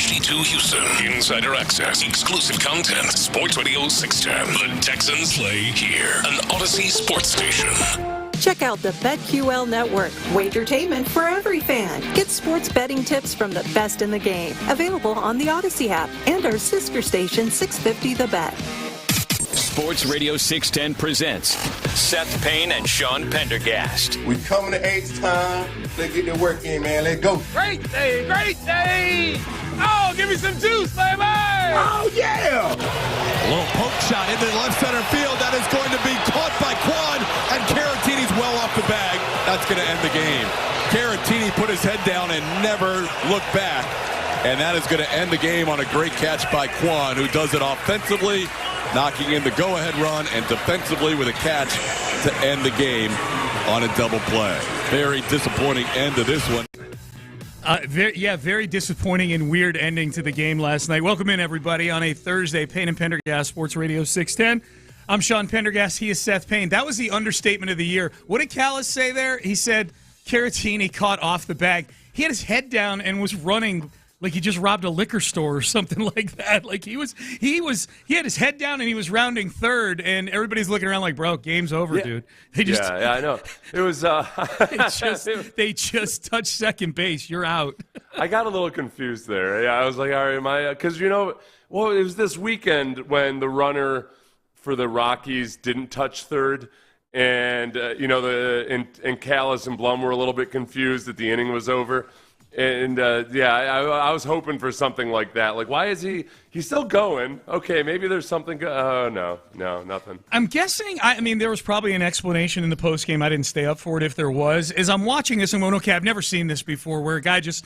HD2 Houston. Insider access, exclusive content. Sports Radio 610. The Texans play here. An Odyssey sports station. Check out the BetQL Network. Wagertainment for every fan. Get sports betting tips from the best in the game. Available on the Odyssey app and our sister station 650 The Bet. Sports Radio 610 presents Seth Payne and Sean Pendergast. We coming to H-Town. Let's get the work in, man. Let's go. Great day, great day. Oh, give me some juice, baby. Oh, yeah. A little poke shot into the left center field. That is going to be caught by Quan, and Caratini's well off the bag. That's going to end the game. Caratini put his head down and never looked back, and that is going to end the game on a great catch by Quan, who does it offensively, knocking in the go-ahead run, and defensively with a catch to end the game on a double play. Very disappointing end to this one. Very disappointing and weird ending to the game last night. Welcome in, everybody, on a Thursday. Payne and Pendergast, Sports Radio 610. I'm Sean Pendergast. He is Seth Payne. That was the understatement of the year. What did Callis say there? He said Caratini caught off the bag. He had his head down and was running like he just robbed a liquor store or something like that. Like he had his head down and he was rounding third, and everybody's looking around like, bro, game's over, dude. I know. It was they just touched second base. You're out. I got a little confused there. Yeah, I was like, all right, am I? Because it was this weekend when the runner for the Rockies didn't touch third, and and Callis and Blum were a little bit confused that the inning was over. And, I was hoping for something like that. Like, why is he's still going? Okay, maybe there's something. Oh, no, nothing. I'm guessing, there was probably an explanation in the postgame. I didn't stay up for it if there was. As I'm watching this, I'm going, okay, I've never seen this before, where a guy just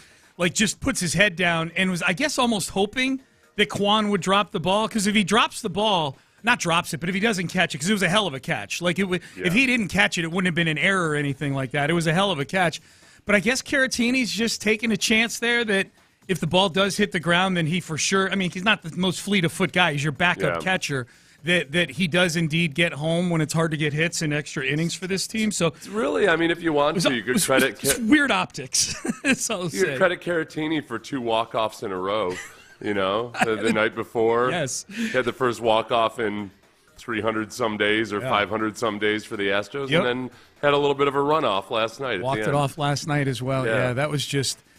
puts his head down and was, I guess, almost hoping that Quan would drop the ball. Because if he drops the ball, not drops it, but if he doesn't catch it, because it was a hell of a catch. Like, if he didn't catch it, it wouldn't have been an error or anything like that. It was a hell of a catch. But I guess Caratini's just taking a chance there that if the ball does hit the ground, then he for sure, he's not the most fleet-of-foot guy. He's your backup catcher, that he does indeed get home when it's hard to get hits in extra innings for this team. So it's really, if you want to, you could credit. It's weird optics. That's all I'll say. You could credit Caratini for 2 walk-offs in a row, the night before. Yes. He had the first walk-off in 300-some days or 500-some days for the Astros, and then had a little bit of a runoff last night. Walked it off last night as well. Yeah, that was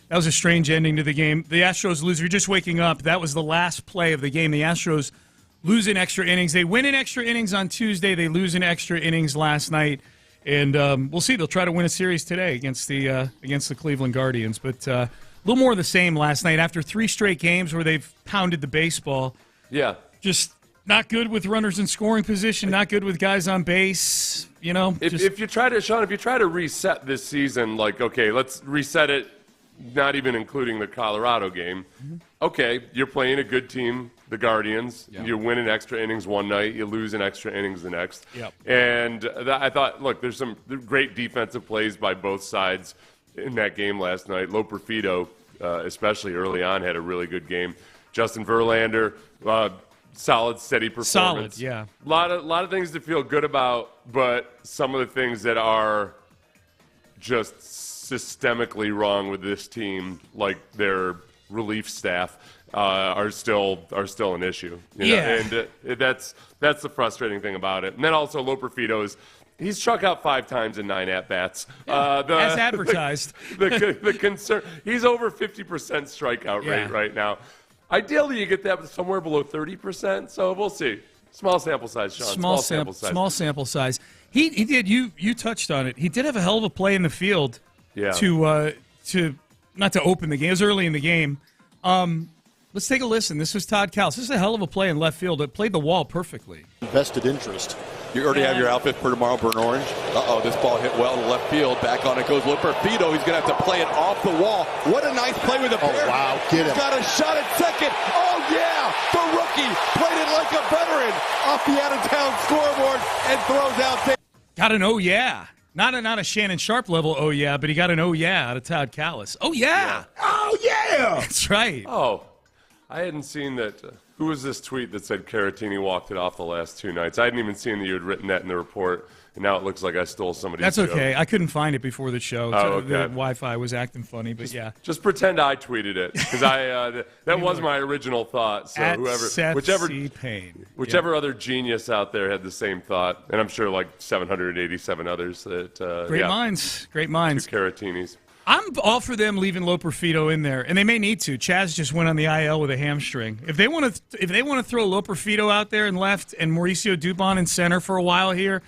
a strange ending to the game. The Astros lose. You're just waking up. That was the last play of the game. The Astros lose in extra innings. They win in extra innings on Tuesday. They lose in extra innings last night. And we'll see. They'll try to win a series today against the Cleveland Guardians. But a little more of the same last night. After 3 straight games where they've pounded the baseball. Yeah. Just not good with runners in scoring position, not good with guys on base, If you try to reset this season, like, okay, let's reset it, not even including the Colorado game. Mm-hmm. Okay, you're playing a good team, the Guardians. Yeah. You win in extra innings one night, you lose in extra innings the next. Yep. And I thought, look, there's some great defensive plays by both sides in that game last night. Loperfido, especially early on, had a really good game. Justin Verlander, solid, steady performance. Solid, yeah. A lot of things to feel good about, but some of the things that are just systemically wrong with this team, like their relief staff, are still an issue. And that's the frustrating thing about it. And then also Loperfido he's struck out 5 times in 9 at-bats. As advertised. The concern, he's over 50% strikeout rate right now. Ideally, you get that somewhere below 30%, so we'll see. Small sample size, Sean. Small sample size. Small sample size. He did. You touched on it. He did have a hell of a play in the field. Yeah. To not to open the game. It was early in the game. Let's take a listen. This was Todd Callis. This is a hell of a play in left field. It played the wall perfectly. Vested interest. You already have your outfit for tomorrow, burnt orange. This ball hit well to left field. Back on it goes Loperfido. He's going to have to play it off the wall. What a nice play with the pair. Oh, wow. Get him. Got a shot at second. Oh, yeah. The rookie played it like a veteran off the out-of-town scoreboard and throws out there. Got an oh, yeah. Not a Shannon Sharp level oh, yeah, but he got an oh, yeah out of Todd Callis. Oh, yeah. Oh, yeah. That's right. Oh, I hadn't seen that. Who was this tweet that said Caratini walked it off the last 2 nights? I hadn't even seen that you had written that in the report, and now it looks like I stole somebody's That's okay. joke. I couldn't find it before the show. Oh, okay. The Wi-Fi was acting funny, but Just pretend I tweeted it, because that was my original thought. So at whoever, Seth whichever, C. Payne. whichever other genius out there had the same thought, and I'm sure like 787 others. That Great minds. Great minds. 2 Caratinis. I'm all for them leaving Loperfido in there, and they may need to. Chaz just went on the IL with a hamstring. If they want to throw Loperfido out there and left, and Mauricio Dubon in center for a while here,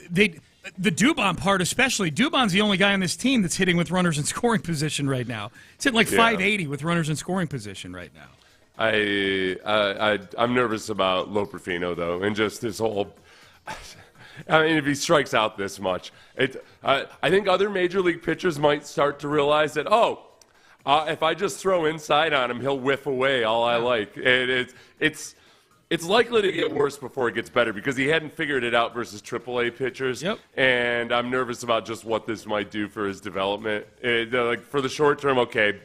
the Dubon part especially. Dubon's the only guy on this team that's hitting with runners in scoring position right now. It's hitting like 580 with runners in scoring position right now. I'm nervous about Loperfido though, and just this whole. I mean, if he strikes out this much, I think other major league pitchers might start to realize that, if I just throw inside on him, he'll whiff away all I like. It's likely to get worse before it gets better because he hadn't figured it out versus AAA pitchers. Yep. And I'm nervous about just what this might do for his development. For the short term, okay,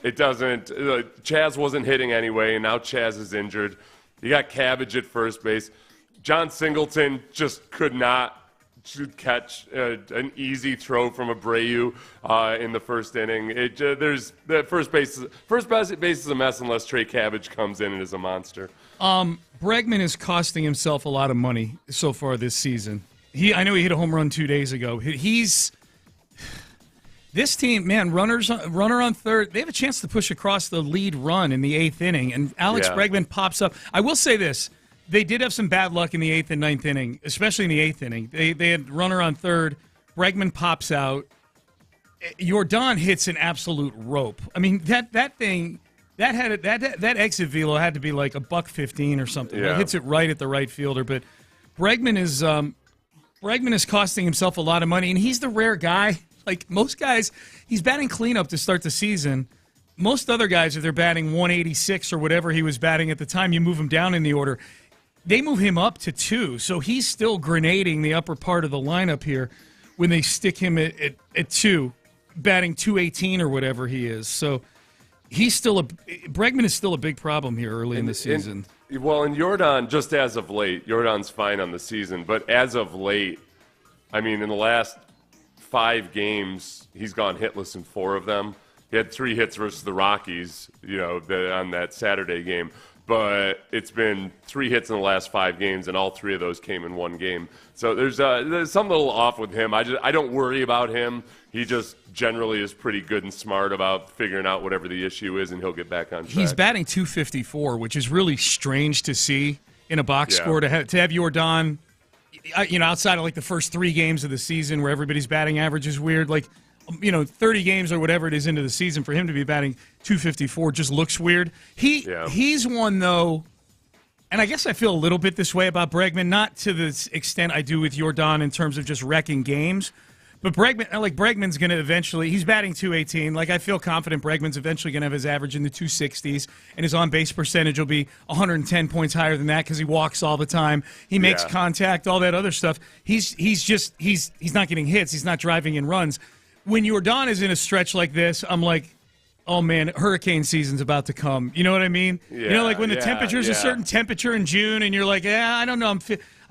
it doesn't. Chaz wasn't hitting anyway, and now Chaz is injured. You got Cabbage at first base. John Singleton just could not catch an easy throw from Abreu in the first inning. There's the first base is a mess unless Trey Cabbage comes in and is a monster. Bregman is costing himself a lot of money so far this season. I know he hit a home run 2 days ago. This team, man, runner on third. They have a chance to push across the lead run in the 8th inning, and Alex Bregman pops up. I will say this. They did have some bad luck in the 8th and 9th inning, especially in the 8th inning. They had runner on third. Bregman pops out. Jordan hits an absolute rope. I mean, that thing, that exit velo had to be like $1.15 or something. Yeah. It hits it right at the right fielder. But Bregman is costing himself a lot of money, and he's the rare guy. Like most guys, he's batting cleanup to start the season. Most other guys, if they're batting 186 or whatever he was batting at the time, you move him down in the order. They move him up to 2, so he's still grenading the upper part of the lineup here when they stick him at 2, batting 218 or whatever he is. So Bregman is still a big problem here early in the season. And Jordan, just as of late, Jordan's fine on the season, but as of late, I mean, in the last 5 games, he's gone hitless in 4 of them. He had 3 hits versus the Rockies, on that Saturday game. But it's been 3 hits in the last 5 games, and all 3 of those came in 1 game. So there's something a little off with him. I don't worry about him. He just generally is pretty good and smart about figuring out whatever the issue is, and he'll get back on track. He's batting .254, which is really strange to see in a box score. To have Jordan, outside of like the first 3 games of the season where everybody's batting average is weird. Like, 30 games or whatever it is into the season, for him to be batting .254 just looks weird. He's one, though, and I guess I feel a little bit this way about Bregman, not to the extent I do with Jordan in terms of just wrecking games, but Bregman's going to eventually, he's batting .218. Like, I feel confident Bregman's eventually going to have his average in the 260s, and his on-base percentage will be 110 points higher than that because he walks all the time. He makes contact, all that other stuff. He's not getting hits. He's not driving in runs. When Jordan is in a stretch like this, I'm like, oh, man, hurricane season's about to come. You know what I mean? Yeah, like when the temperature's a certain temperature in June and you're like, I don't know,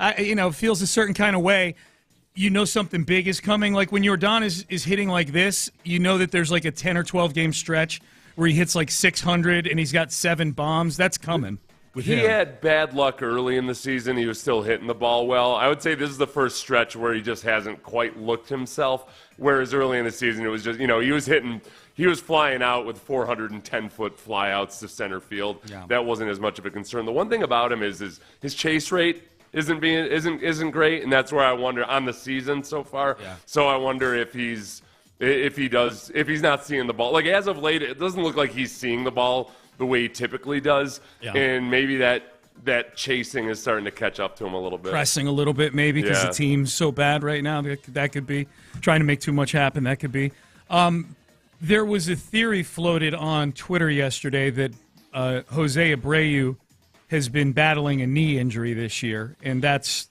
it feels a certain kind of way. Something big is coming. Like when Jordan is hitting like this, that there's like a 10 or 12 game stretch where he hits like 600 and he's got 7 bombs. That's coming. He had bad luck early in the season. He was still hitting the ball well. I would say this is the first stretch where he just hasn't quite looked himself, whereas early in the season it was just, he was flying out with 410-foot flyouts to center field. Yeah. That wasn't as much of a concern. The one thing about him is his chase rate isn't great, and that's where I wonder on the season so far. Yeah. So I wonder if he's not seeing the ball. Like as of late, it doesn't look like he's seeing the ball the way he typically does, and maybe that chasing is starting to catch up to him a little bit. Pressing a little bit maybe because the team's so bad right now. That could be. Trying to make too much happen, that could be. There was a theory floated on Twitter yesterday that Jose Abreu has been battling a knee injury this year, and that's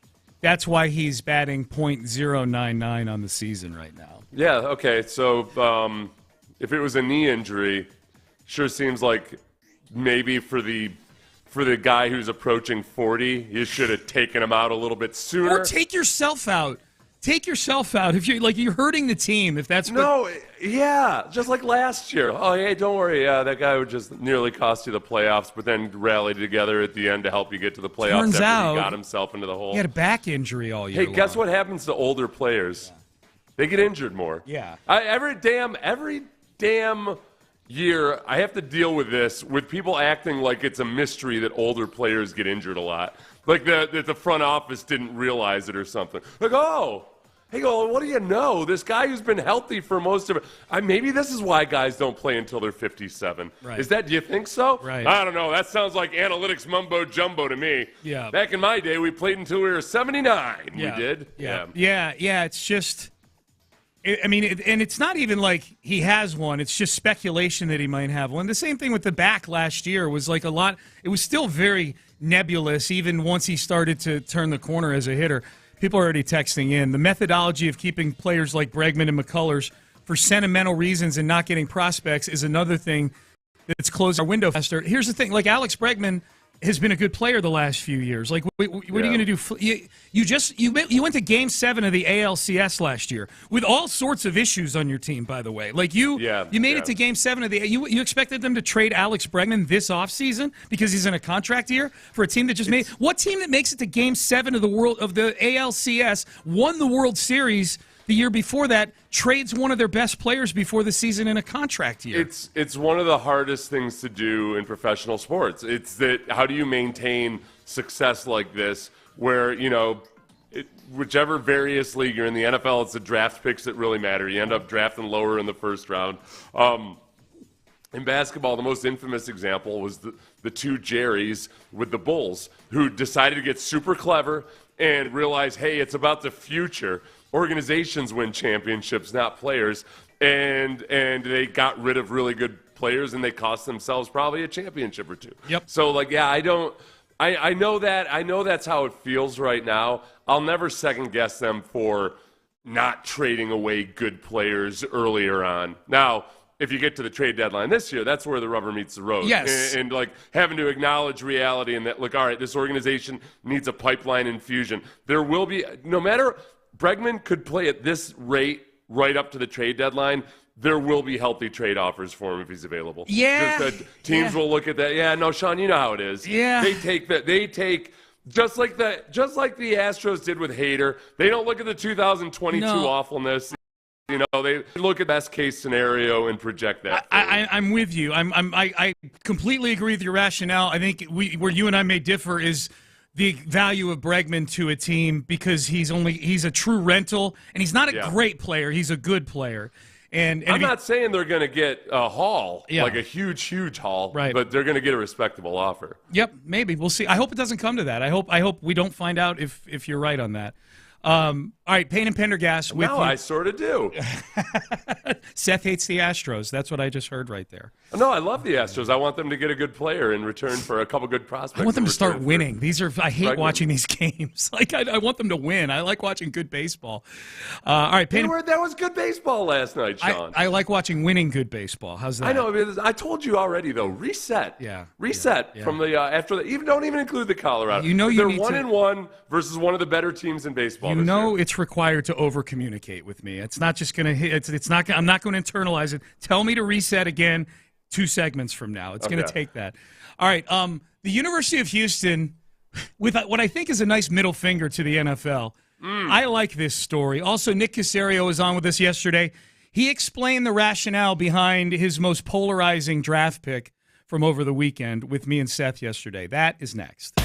why he's batting .099 on the season right now. Yeah, okay. So if it was a knee injury, sure seems like maybe for the guy who's approaching 40, you should have taken him out a little bit sooner. Or take yourself out. Take yourself out if you're hurting the team. If that's just like last year. Oh, hey, don't worry. Yeah, that guy would just nearly cost you the playoffs, but then rallied together at the end to help you get to the playoffs. Turns out he got himself into the hole. He had a back injury all year. Hey, guess what happens to older players? Yeah. They get injured more. Yeah. Every damn year, I have to deal with this, with people acting like it's a mystery that older players get injured a lot. Like the front office didn't realize it or something. Like, hey, what do you know? This guy who's been healthy for most of it. Maybe this is why guys don't play until they're 57. Right. Do you think so? Right. I don't know. That sounds like analytics mumbo jumbo to me. Yeah. Back in my day, we played until we were 79. Yeah. We did. Yeah. It's just, and it's not even like he has one. It's just speculation that he might have one. The same thing with the back last year was like a lot. It was still very nebulous, even once he started to turn the corner as a hitter. People are already texting in. The methodology of keeping players like Bregman and McCullers for sentimental reasons and not getting prospects is another thing that's closed our window faster. Here's the thing. Like, Alex Bregman has been a good player the last few years. Like, what are you going to do? You went to Game 7 of the ALCS last year with all sorts of issues on your team, by the way. Like, you made it to Game 7 of the – you expected them to trade Alex Bregman this offseason because he's in a contract year for a team that just made – what team that makes it to Game 7 of the ALCS, won the World Series – the year before that, trades one of their best players before the season in a contract year? It's one of the hardest things to do in professional sports. It's that how do you maintain success like this where, whichever various league you're in, the NFL, it's the draft picks that really matter. You end up drafting lower in the first round. In basketball, the most infamous example was the two Jerrys with the Bulls who decided to get super clever and realize, hey, it's about the future. Organizations win championships, not players, and they got rid of really good players, and they cost themselves probably a championship or two. Yep. So, I know that. I know that's how it feels right now. I'll never second guess them for not trading away good players earlier on. Now, if you get to the trade deadline this year, that's where the rubber meets the road. Yes. And having to acknowledge reality and that, all right, this organization needs a pipeline infusion. There will be, no matter, Bregman could play at this rate right up to the trade deadline. There will be healthy trade offers for him if he's available. Yeah. Just that teams will look at that. Yeah, no, Sean, you know how it is. Yeah. They take just like the Astros did with Hader. They don't look at the 2022 awfulness. They look at best case scenario and project that. I'm with you. I completely agree with your rationale. I think where you and I may differ is the value of Bregman to a team because he's a true rental and he's not a great player. He's a good player. And I'm not saying they're going to get a haul, like a huge haul, right? But they're going to get a respectable offer. Yep, maybe we'll see. I hope it doesn't come to that. I hope we don't find out if you're right on that. All right, Payne and Pendergast. No, I sort of do. Seth hates the Astros. That's what I just heard right there. No, I love the Astros. I want them to get a good player in return for a couple good prospects. I want them to start winning. I hate watching these games. I want them to win. I like watching good baseball. All right, Payne. That was good baseball last night, Sean. I like watching winning good baseball. How's that? I know. I told you already, though. Reset. Yeah. Reset from the after the. Don't even include the Colorado. They're 1-1 versus one of the better teams in baseball. It's required to over communicate with me. It's not just going to hit. It's not. I'm not going to internalize it. Tell me to reset again 2 segments from now. It's going to take that. All right. The University of Houston, with what I think is a nice middle finger to the NFL. I like this story. Also, Nick Caserio was on with us yesterday. He explained the rationale behind his most polarizing draft pick from over the weekend with me and Seth yesterday. That is next.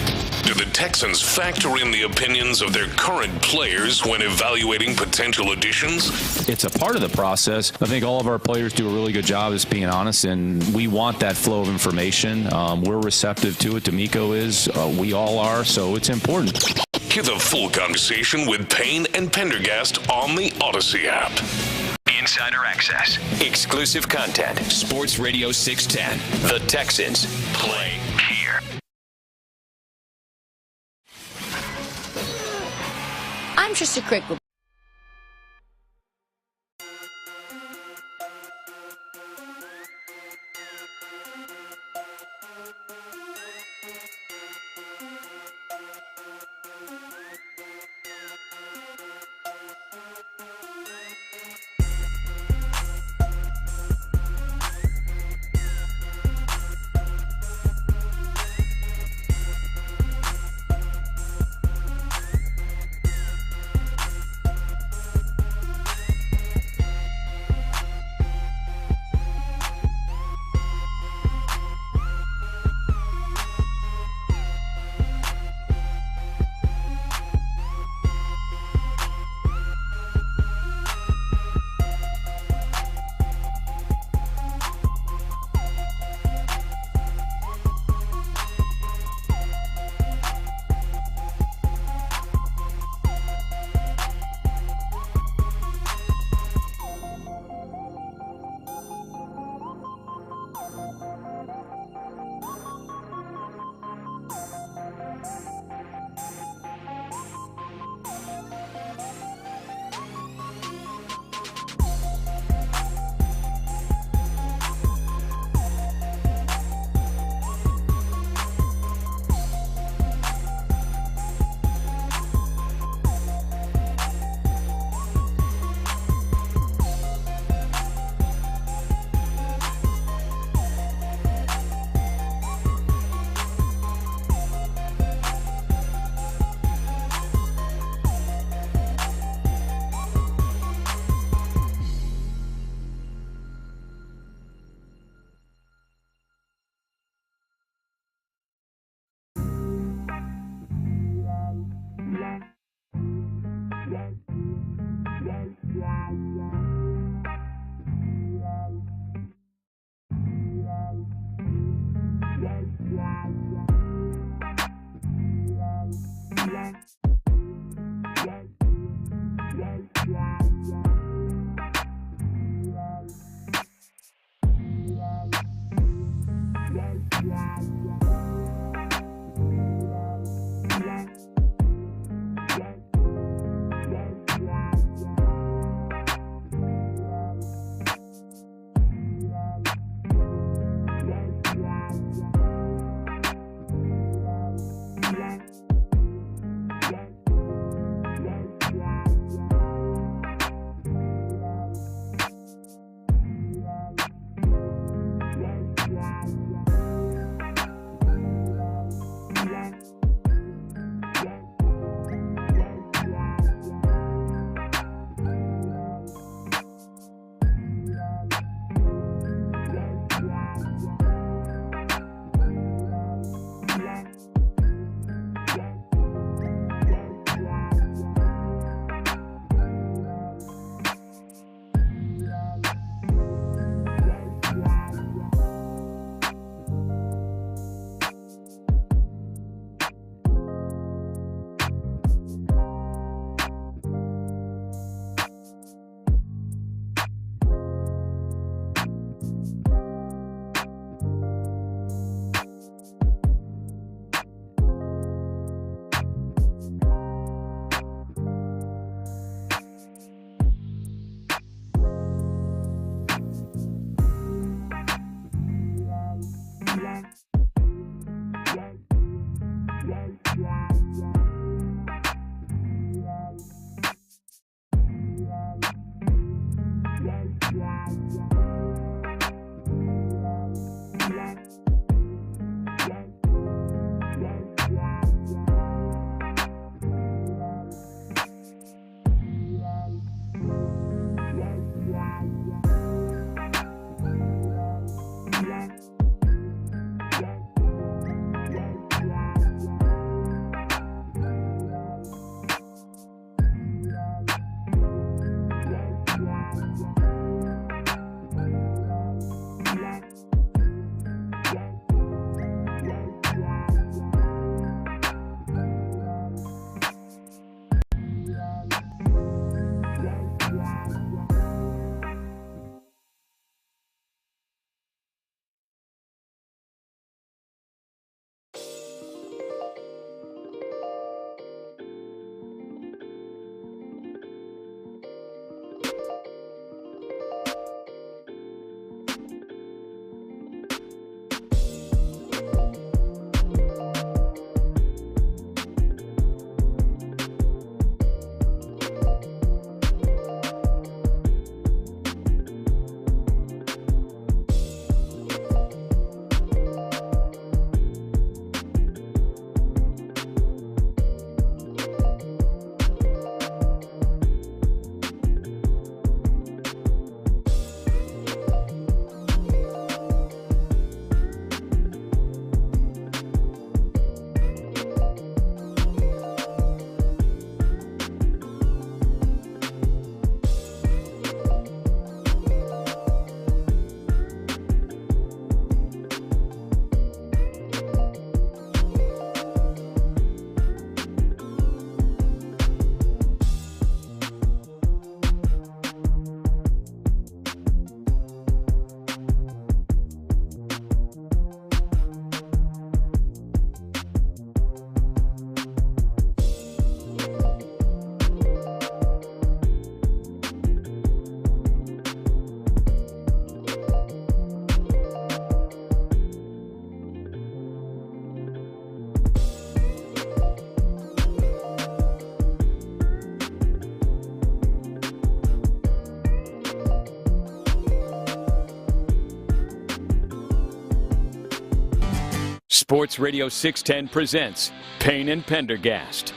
Do the Texans factor in the opinions of their current players when evaluating potential additions? It's a part of the process. I think all of our players do a really good job as being honest, and we want that flow of information. We're receptive to it. D'Amico is. We all are, so it's important. Hear the full conversation with Payne and Pendergast on the Odyssey app. Insider access. Exclusive content. Sports Radio 610. The Texans play here. I'm Trisha Crickle. Sports Radio 610 presents Payne and Pendergast.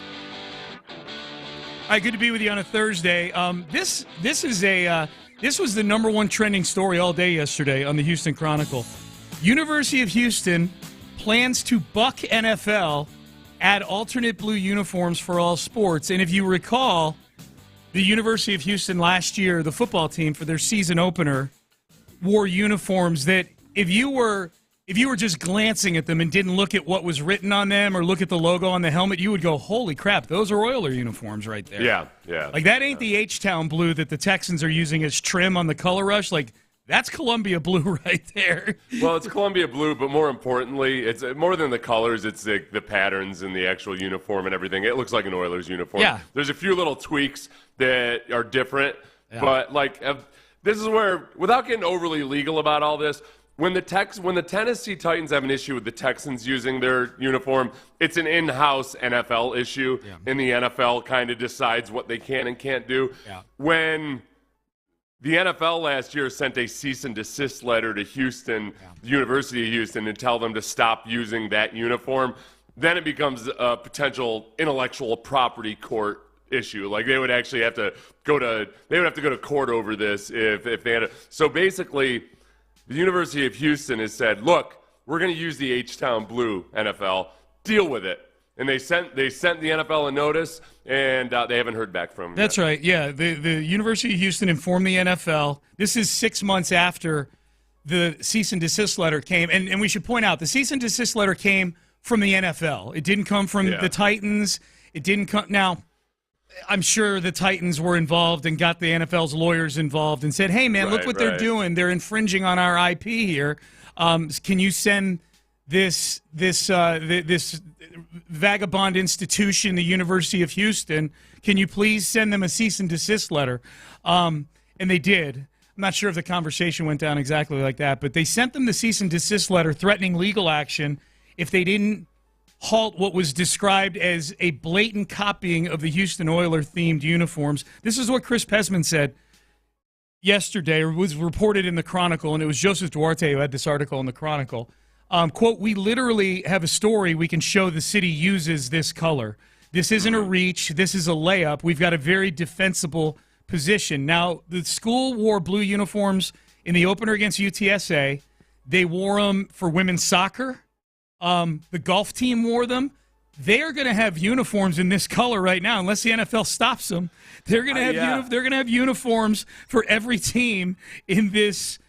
All right, good to be with you on a Thursday. This was the number one trending story all day yesterday on the Houston Chronicle. University of Houston plans to buck NFL, add alternate blue uniforms for all sports. And if you recall, the University of Houston last year, the football team for their season opener, wore uniforms that if you were if you were just glancing at them and didn't look at what was written on them or look at the logo on the helmet, you would go, holy crap, those are Oiler uniforms right there. Yeah. Like, that ain't the H-Town blue that the Texans are using as trim on the color rush. Like, that's Columbia blue right there. Well, it's Columbia blue, but more importantly, it's more than the colors. It's the patterns and the actual uniform and everything. It looks like an Oilers uniform. Yeah. There's a few little tweaks that are different, but this is where, without getting overly legal about all this, when the Tennessee Titans have an issue with the Texans using their uniform, it's an in-house NFL issue, and the NFL kind of decides what they can and can't do. Yeah. When the NFL last year sent a cease and desist letter to Houston, the University of Houston, to tell them to stop using that uniform, then it becomes a potential intellectual property court issue. Like, they would actually have to go to court over this if they had so basically, the University of Houston has said, look, we're going to use the H-Town blue, NFL. Deal with it. And they sent the NFL a notice, and they haven't heard back from them. That's right. Yeah, the University of Houston informed the NFL. This is 6 months after the cease and desist letter came. And we should point out, the cease and desist letter came from the NFL. It didn't come from the Titans. It didn't come – now, I'm sure the Titans were involved and got the NFL's lawyers involved and said, hey, man, look what they're doing. They're infringing on our IP here. Can you send this vagabond institution, the University of Houston, can you please send them a cease and desist letter? And they did. I'm not sure if the conversation went down exactly like that, but they sent them the cease and desist letter threatening legal action if they didn't halt what was described as a blatant copying of the Houston Oiler-themed uniforms. This is what Chris Pesman said yesterday, or was reported in the Chronicle, and it was Joseph Duarte who had this article in the Chronicle. Quote, we literally have a story we can show the city uses this color. This isn't a reach. This is a layup. We've got a very defensible position. Now, the school wore blue uniforms in the opener against UTSA. They wore them for women's soccer. The golf team wore them. They're going to have uniforms in this color right now, unless the NFL stops them. They're going to have they're going to have uniforms for every team in this.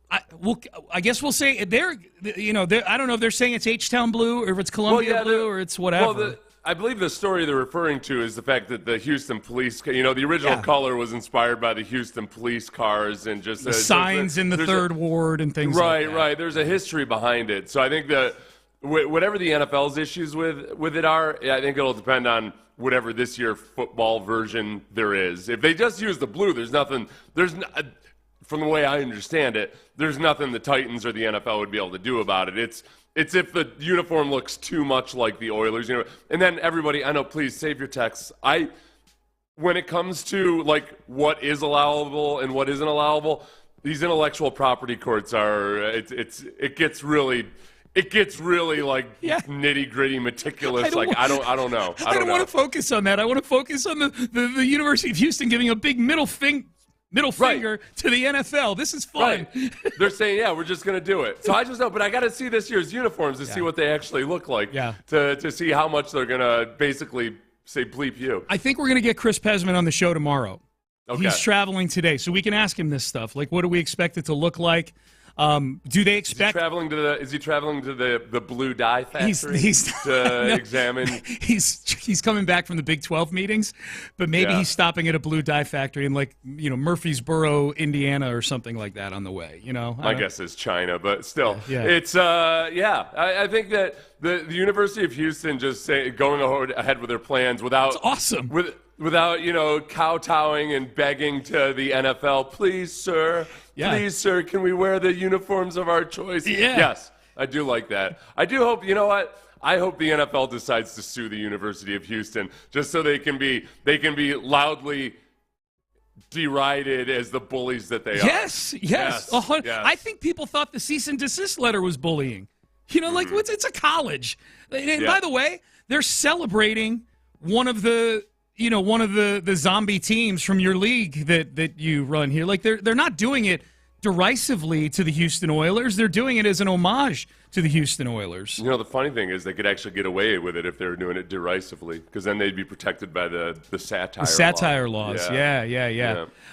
I guess we'll say they're. I don't know if they're saying it's H-Town blue or if it's Columbia blue or it's whatever. Well, I believe the story they're referring to is the fact that the Houston police, the original color was inspired by the Houston police cars and just the signs in the third ward and things like that. Right. There's a history behind it. So I think that whatever the NFL's issues with it are, I think it'll depend on whatever this year football version there is. If they just use the blue, from the way I understand it, there's nothing the Titans or the NFL would be able to do about it. It's if the uniform looks too much like the Oilers, And then everybody, I know, please save your texts. When it comes to like what is allowable and what isn't allowable, these intellectual property courts are. It gets really like nitty gritty, meticulous. I don't know. I don't want to focus on that. I want to focus on the University of Houston giving a big middle finger to the NFL. This is fun. Right. They're saying, we're just going to do it. So I just know, but I got to see this year's uniforms to see what they actually look like. Yeah. To see how much they're going to basically say bleep you. I think we're going to get Chris Pesman on the show tomorrow. Okay. He's traveling today, so we can ask him this stuff. Like, what do we expect it to look like? Do they expect? Is he traveling to the blue dye factory examine? He's coming back from the Big 12 meetings, but maybe he's stopping at a blue dye factory in Murfreesboro, Indiana, or something like that on the way. My guess is China, but still, it's I think that the University of Houston just going ahead with their plans without it's awesome without kowtowing and begging to the NFL, please, sir. Yeah. Please, sir, can we wear the uniforms of our choice? Yeah. Yes, I do like that. I do hope, I hope the NFL decides to sue the University of Houston just so they can be loudly derided as the bullies that they are. Yes. I think people thought the cease and desist letter was bullying. It's a college. And by the way, they're celebrating one of the zombie teams from your league that you run here. Like they're not doing it derisively to the Houston Oilers. They're doing it as an homage to the Houston Oilers. The funny thing is they could actually get away with it if they were doing it derisively, because then they'd be protected by the satire laws. Yeah.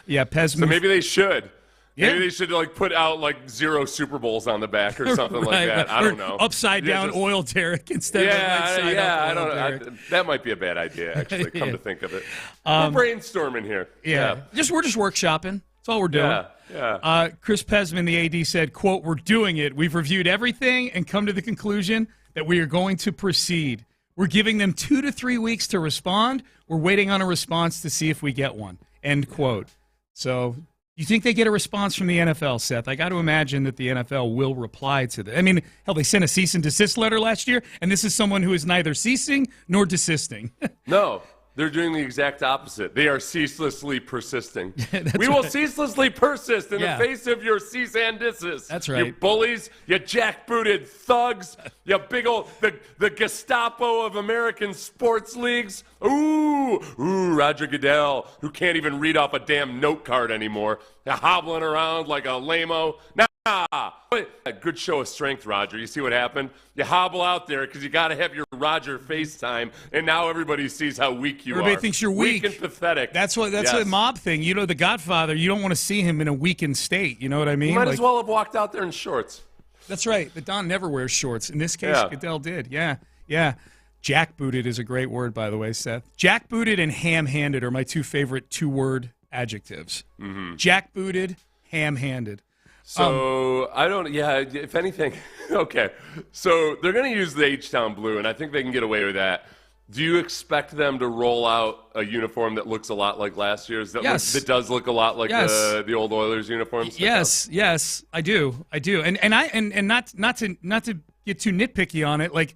Pesman. So maybe they should. Maybe they should put out 0 Super Bowls on the back or something like that. I don't know. Upside down oil derrick instead of side up I don't know. That might be a bad idea, actually, come to think of it. We're brainstorming here. Yeah. We're just workshopping. That's all we're doing. Yeah. Chris Pesman, the AD, said, quote, "We're doing it. We've reviewed everything and come to the conclusion that we are going to proceed. We're giving them 2 to 3 weeks to respond. We're waiting on a response to see if we get one." End quote. So you think they get a response from the NFL, Seth? I got to imagine that the NFL will reply to that. I mean, hell, they sent a cease and desist letter last year, and this is someone who is neither ceasing nor desisting. No. They're doing the exact opposite. They are ceaselessly persisting. We will ceaselessly persist in the face of your cease and desist. That's right. You bullies, you jackbooted thugs, you big old, the Gestapo of American sports leagues. Ooh, Roger Goodell, who can't even read off a damn note card anymore. They're hobbling around like a lame-o. A good show of strength, Roger. You see what happened? You hobble out there because you got to have your Roger FaceTime, and now everybody sees how weak you are. Everybody thinks you're weak. Weak and pathetic. That's a mob thing. You know, the Godfather, you don't want to see him in a weakened state. You know what I mean? You might as well have walked out there in shorts. That's right. But Don never wears shorts. In this case, Goodell did. Yeah. Jackbooted is a great word, by the way, Seth. Jackbooted and ham-handed are my 2 favorite 2-word adjectives. Mm-hmm. Jackbooted, ham-handed. So, if anything, okay. So, they're going to use the H-Town blue, and I think they can get away with that. Do you expect them to roll out a uniform that looks a lot like last year's? Yes. That does look a lot like the old Oilers uniforms? Yes, I do. And not to get too nitpicky on it,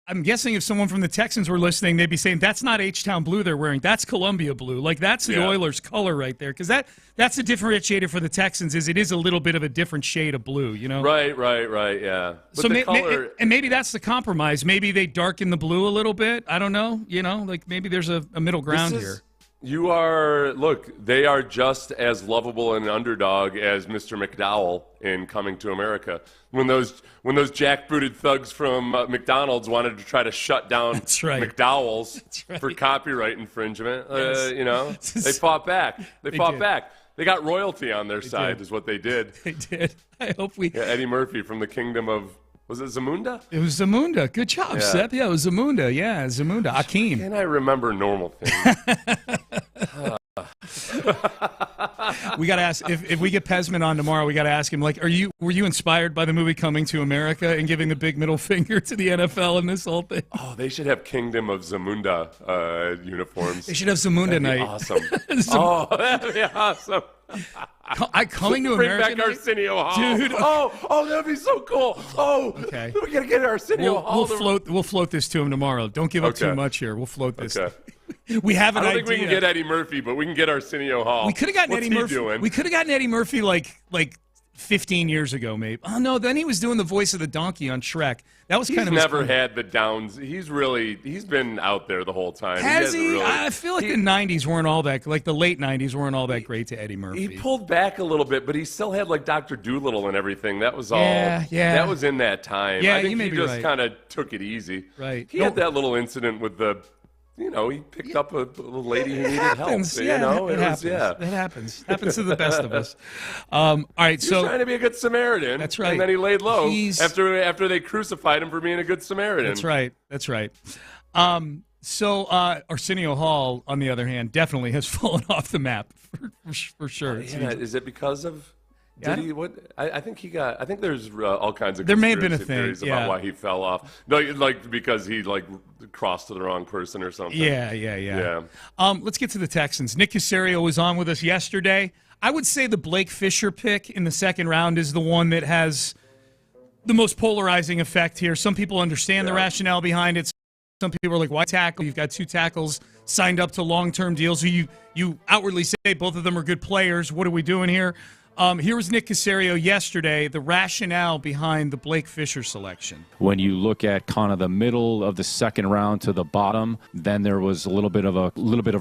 I'm guessing if someone from the Texans were listening, they'd be saying, that's not H-Town blue they're wearing. That's Columbia blue. That's the Oilers color right there. Because that's the differentiator for the Texans is it is a little bit of a different shade of blue, you know? Right, yeah. But so maybe that's the compromise. Maybe they darken the blue a little bit. I don't know. You know, maybe there's a middle ground here. They are just as lovable an underdog as Mr. McDowell in Coming to America. When those jackbooted thugs from McDonald's wanted to try to shut down McDowell's for copyright infringement, they fought back. They fought back. They got royalty on their side, is what they did. They did. I hope Eddie Murphy from the kingdom of. Was it Zamunda? It was Zamunda. Good job, Seth. Yeah, it was Zamunda. Yeah, Zamunda. Akeem. Can I remember normal things? We got to ask if we get Pesman on tomorrow. We got to ask him were you inspired by the movie Coming to America and giving the big middle finger to the NFL in this whole thing? Oh, they should have Kingdom of Zamunda uniforms. They should have Zamunda night. Awesome. That'd be awesome. Coming to Bring America, back Arsenio Hall, dude. Oh, that'd be so cool. Oh, okay. We gotta get Arsenio Hall. We'll float this to him tomorrow. Don't give up too much here. We'll float this. Okay. We have an idea. I don't think we can get Eddie Murphy, but we can get Arsenio Hall. We could have gotten Eddie Murphy. We could have gotten Eddie Murphy like 15 years ago, maybe. Oh no, then he was doing the voice of the donkey on Shrek. That was kind of. He's never had the downs. He's been out there the whole time. Has he? I feel like the '90s weren't all that. Like the late '90s weren't all that great to Eddie Murphy. He pulled back a little bit, but he still had Dr. Dolittle and everything. That was all. Yeah. That was in that time. Yeah, I think he just kind of took it easy. Right. He had that little incident with the. He picked up a little lady who needed help. It happens. Happens to the best of us. All right, He was trying to be a good Samaritan. That's right. And then he laid low after they crucified him for being a good Samaritan. That's right. So Arsenio Hall, on the other hand, definitely has fallen off the map for sure. Is it because of? Did he? What? I think he got. I think there's all kinds of. There may have been a thing theories about why he fell off. No, because he crossed to the wrong person or something. Yeah. Let's get to the Texans. Nick Caserio was on with us yesterday. I would say the Blake Fisher pick in the second round is the one that has the most polarizing effect here. Some people understand the rationale behind it. Some people are like, why tackle? You've got 2 tackles signed up to long-term deals. So you outwardly say both of them are good players. What are we doing here? Here was Nick Caserio yesterday, the rationale behind the Blake Fisher selection. When you look at kind of the middle of the second round to the bottom, then there was a little bit of a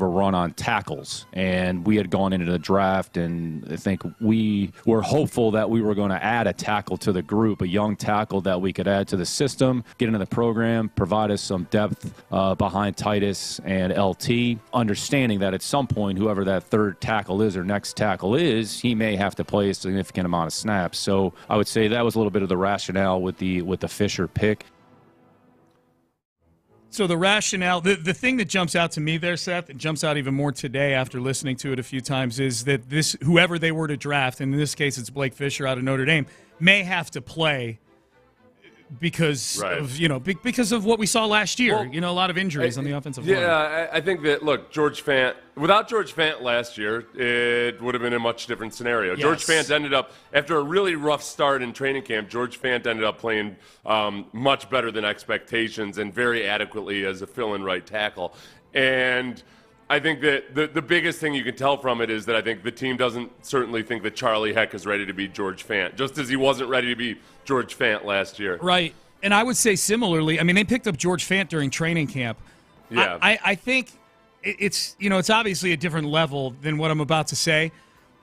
run on tackles, and we had gone into the draft, and I think we were hopeful that we were going to add a tackle to the group, a young tackle that we could add to the system, get into the program, provide us some depth behind Titus and LT, understanding that at some point, whoever that third tackle is or next tackle is, he may have to to play a significant amount of snaps. So I would say that was a little bit of the rationale with the Fisher pick. So the rationale, the thing that jumps out to me there, Seth, it jumps out even more today after listening to it a few times, is that whoever they were to draft, and in this case it's Blake Fisher out of Notre Dame, may have to play because of what we saw last year. Well, a lot of injuries on the offensive line. Yeah, I think that, look, without George Fant last year, it would have been a much different scenario. Yes. George Fant ended up, after a really rough start in training camp, George Fant ended up playing much better than expectations and very adequately as a fill-in right tackle. And I think that the biggest thing you can tell from it is that I think the team doesn't certainly think that Charlie Heck is ready to be George Fant, just as he wasn't ready to be George Fant last year. Right. And I would say similarly, I mean, they picked up George Fant during training camp. Yeah. I think it's obviously a different level than what I'm about to say,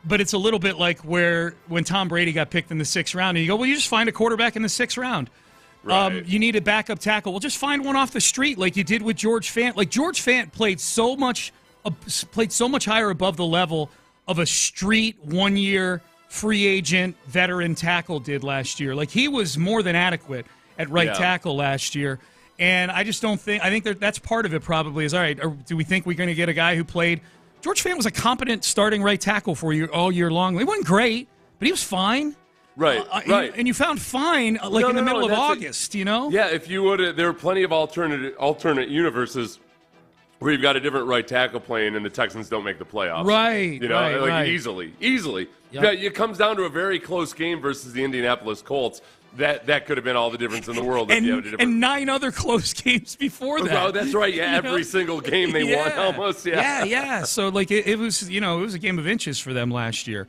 but it's a little bit like when Tom Brady got picked in the 6th round, and you go, well, you just find a quarterback in the 6th round. Right. You need a backup tackle. Well, just find one off the street like you did with George Fant. Like George Fant played so much higher above the level of a street 1-year free agent veteran tackle did last year. Like he was more than adequate at right tackle last year. And I just don't think – I think that's part of it probably is, all right, or do we think we're going to get a guy who played – George Fant was a competent starting right tackle for you all year long. He wasn't great, but he was fine. Right, right. And you found fine in the middle of August, Yeah, if you would – there are plenty of alternate universes where you've got a different right tackle playing and the Texans don't make the playoffs. Right, right. Easily. Yep. Yeah, it comes down to a very close game versus the Indianapolis Colts. That could have been all the difference in the world. And 9 other close games before that. Oh, that's right. Yeah, every single game they won almost. Yeah. So it was a game of inches for them last year.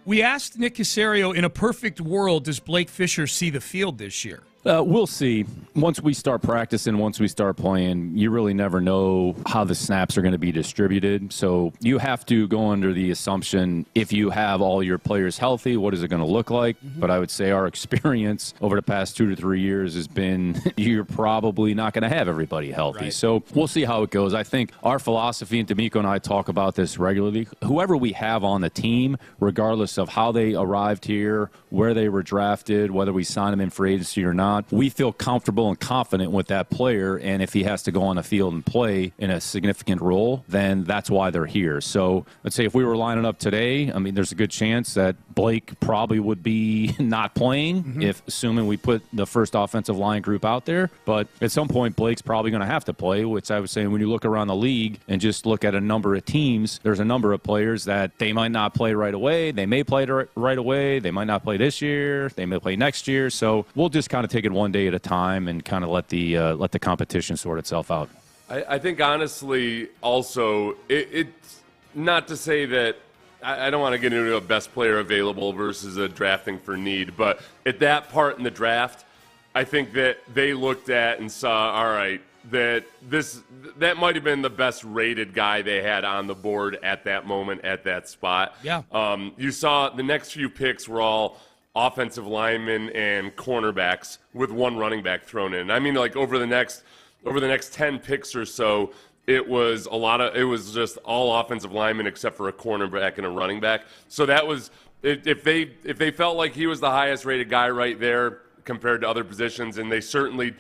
We asked Nick Caserio, in a perfect world, does Blake Fisher see the field this year? We'll see. Once we start practicing, once we start playing, you really never know how the snaps are going to be distributed. So you have to go under the assumption, if you have all your players healthy, what is it going to look like? Mm-hmm. But I would say our experience over the past 2 to 3 years has been you're probably not going to have everybody healthy. Right. So we'll see how it goes. I think our philosophy, and D'Amico and I talk about this regularly, whoever we have on the team, regardless of how they arrived here, where they were drafted, whether we sign them in free agency or not, we feel comfortable and confident with that player, and if he has to go on the field and play in a significant role, then that's why they're here. So let's say if we were lining up today, I mean, there's a good chance that Blake probably would be not playing, if assuming we put the first offensive line group out there. But at some point, Blake's probably going to have to play, which I was saying when you look around the league and just look at a number of teams, there's a number of players that they might not play right away. They may play right away. They might not play this year. They may play next year. So we'll just kind of take it one day at a time and kind of let the competition sort itself out. I think honestly, also, it's not to say that I don't want to get into a best player available versus a drafting for need, but at that part in the draft, I think that they looked at and saw, all right, that might have been the best rated guy they had on the board at that moment, at that spot. Yeah. You saw the next few picks were all offensive linemen and cornerbacks with one running back thrown in. I mean, like over the next 10 picks or so, it was just all offensive linemen except for a cornerback and a running back. So that was if they felt like he was the highest rated guy right there compared to other positions, and they certainly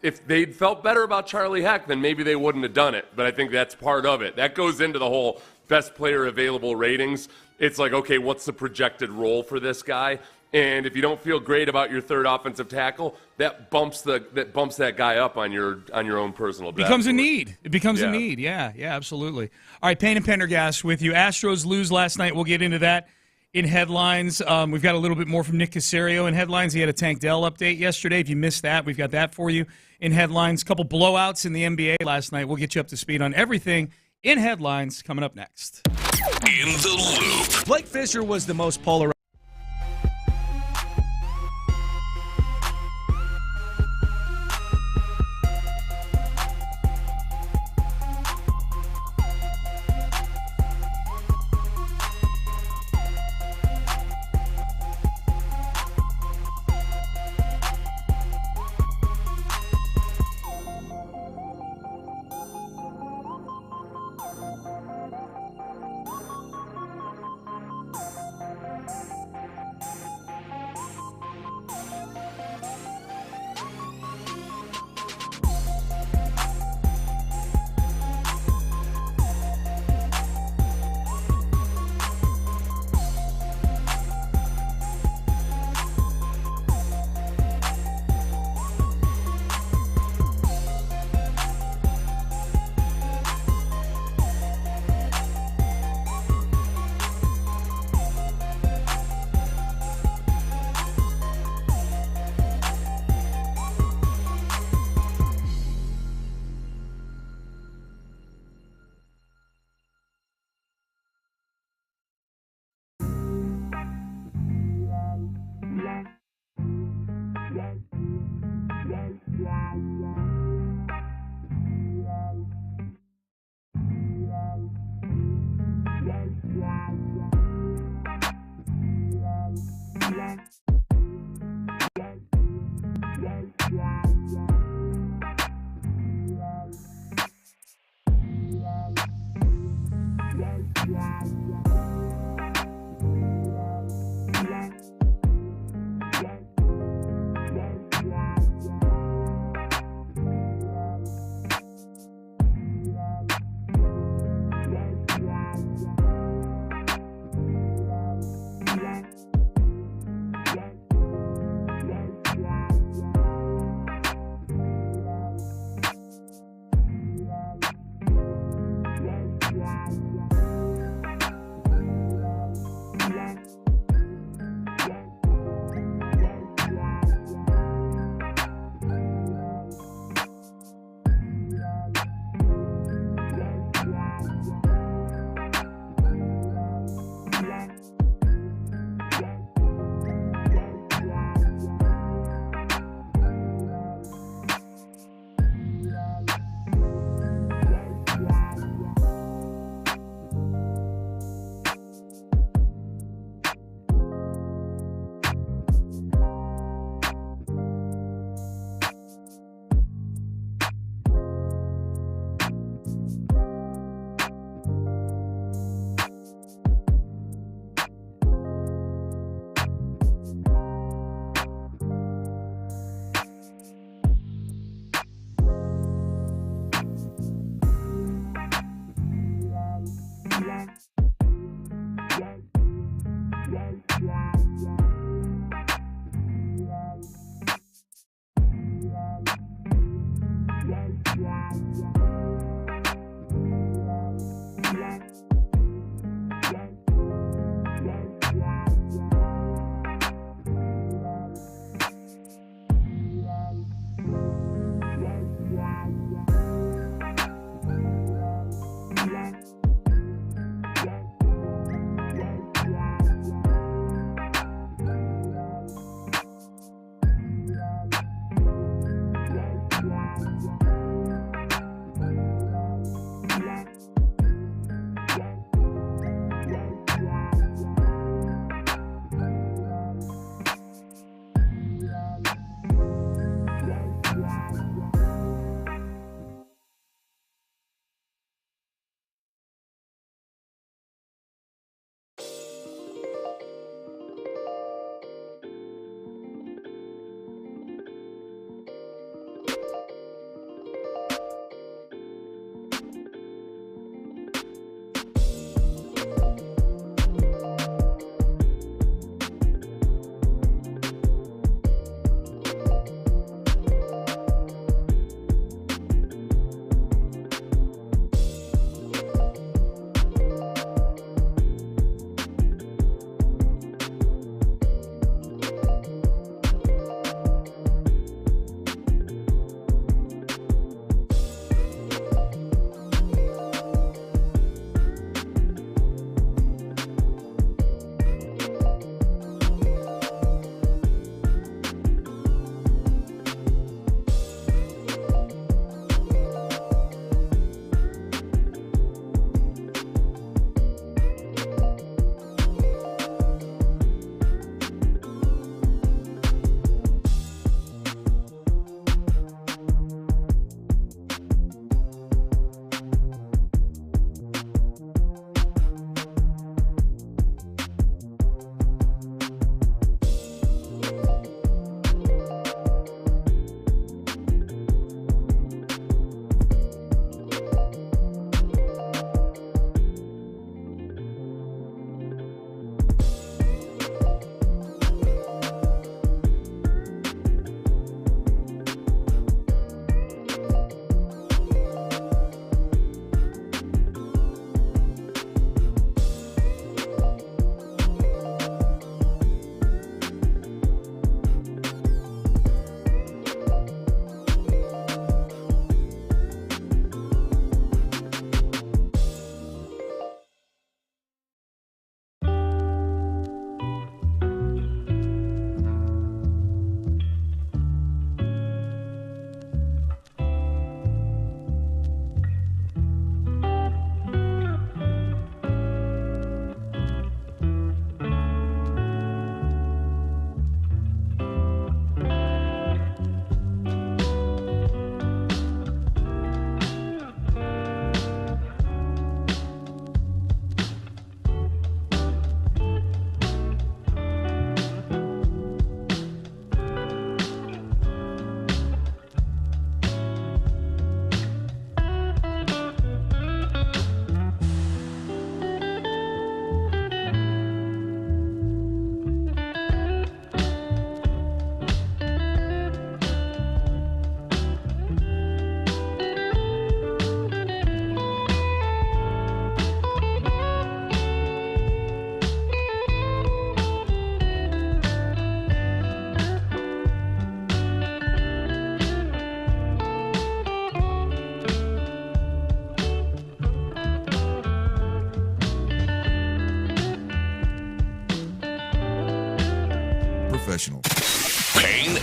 if they'd felt better about Charlie Heck, then maybe they wouldn't have done it. But I think that's part of it. That goes into the whole best player available ratings. It's like, okay, what's the projected role for this guy? And if you don't feel great about your third offensive tackle, that bumps that guy up on your own personal draft. Becomes a need. It becomes a need. Yeah, absolutely. All right, Payne and Pendergast with you. Astros lose last night. We'll get into that in headlines. We've got a little bit more from Nick Caserio in headlines. He had a Tank Dell update yesterday. If you missed that, we've got that for you in headlines. A couple blowouts in the NBA last night. We'll get you up to speed on everything in headlines coming up next. In the Loop. Blake Fisher was the most polarized.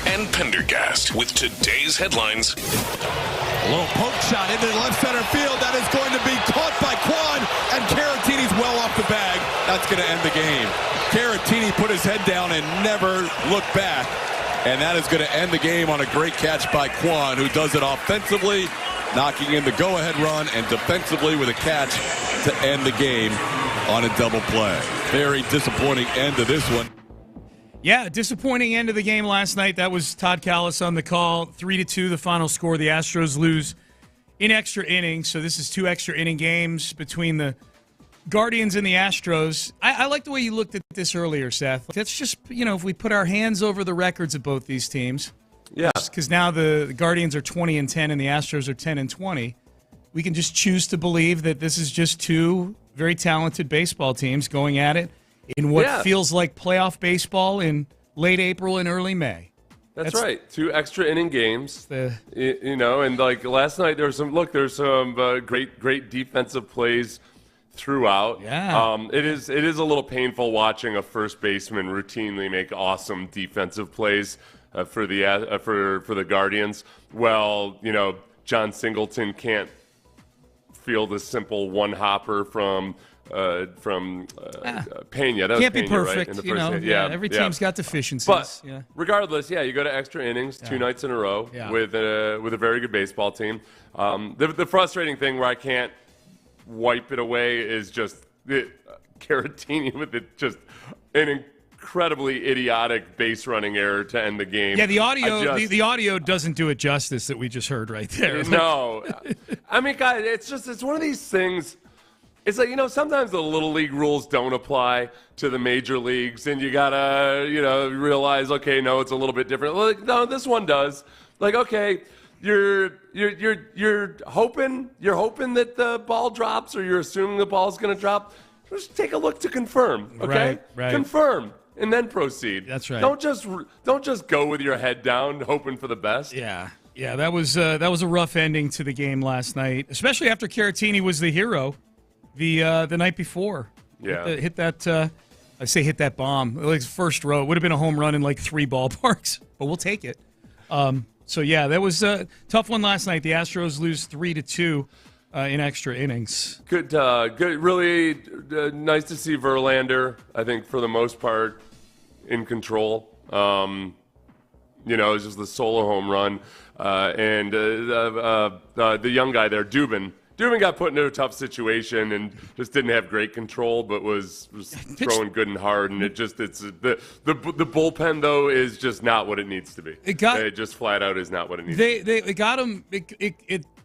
and Pendergast with today's headlines. A little poke shot into the left center field. That is going to be caught by Quan, and Caratini's well off the bag. That's going to end the game. Caratini put his head down and never looked back, and that is going to end the game on a great catch by Quan, who does it offensively, knocking in the go-ahead run, and defensively with a catch to end the game on a double play. Very disappointing end to this one. Yeah, disappointing end of the game last night. That was Todd Callis on the call. 3-2 the final score. The Astros lose in extra innings. So this is 2 extra inning games between the Guardians and the Astros. I like the way you looked at this earlier, Seth. That's just, if we put our hands over the records of both these teams. Yeah. Because now the Guardians are 20-10 and the Astros are 10-20. We can just choose to believe that this is just 2 very talented baseball teams going at it in what feels like playoff baseball in late April and early May. That's right. 2 extra inning games. And like last night, there's some great defensive plays throughout. Yeah. It is a little painful watching a first baseman routinely make awesome defensive plays for the Guardians. Well, John Singleton can't field a simple one hopper from Pena. That can't was Pena, be perfect. Right? In the first every team's got deficiencies. But regardless, you go to extra innings 2 nights in a row with a very good baseball team. The frustrating thing where I can't wipe it away is just Caratini with just an incredibly idiotic base running error to end the game. Yeah, the audio doesn't do it justice that we just heard right there. No, I mean, guys, it's one of these things. It's like, sometimes the little league rules don't apply to the major leagues, and you gotta, realize, okay, no, it's a little bit different. Like, no, this one does. Like, okay, you're hoping that the ball drops, or you're assuming the ball's going to drop. Just take a look to confirm. Okay, right. Confirm and then proceed. That's right. Don't just go with your head down, hoping for the best. Yeah. That was a rough ending to the game last night, especially after Caratini was the hero the night before. Yeah, hit that bomb. Like first row, it would have been a home run in like 3 ballparks, but we'll take it. So that was a tough one last night. The Astros lose 3-2 in extra innings. Good. Really nice to see Verlander. I think for the most part in control. It's just the solo home run, and the young guy there, Dubin. Dubin got put into a tough situation and just didn't have great control, but was throwing good and hard. And the bullpen though is just not what it needs to be. It just flat out is not what it needs. They got him.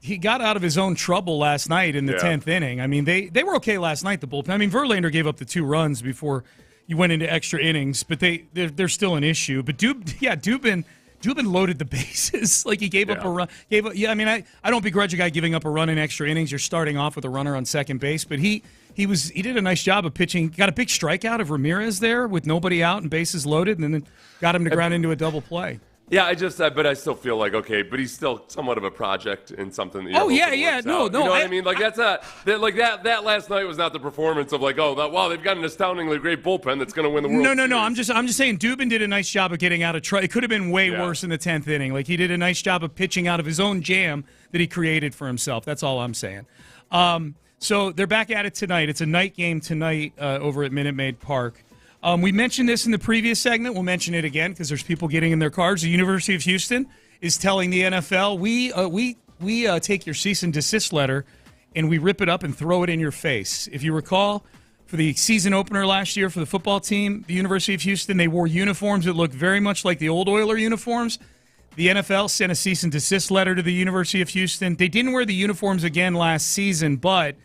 He got out of his own trouble last night in the 10th inning. I mean, they were okay last night. The bullpen. I mean, Verlander gave up the 2 runs before you went into extra innings, but they're still an issue. But Dubin loaded the bases. Like he gave up a run. I mean, I don't begrudge a guy giving up a run in extra innings. You're starting off with a runner on second base, but he did a nice job of pitching. Got a big strikeout of Ramirez there with nobody out and bases loaded, and then got him to ground into a double play. Yeah, but I still feel like, okay, but he's still somewhat of a project in something that you no, you know what I mean? Like that's not that last night was not the performance of like, wow, they've got an astoundingly great bullpen that's going to win the World Series. No. I'm just saying Dubin did a nice job of getting out of trouble. It could have been way worse in the 10th inning. Like he did a nice job of pitching out of his own jam that he created for himself. That's all I'm saying. So they're back at it tonight. It's a night game tonight over at Minute Maid Park. We mentioned this in the previous segment. We'll mention it again because there's people getting in their cars. The University of Houston is telling the NFL, we take your cease and desist letter and we rip it up and throw it in your face. If you recall, for the season opener last year for the football team, the University of Houston, they wore uniforms that looked very much like the old Oiler uniforms. The NFL sent a cease and desist letter to the University of Houston. They didn't wear the uniforms again last season, but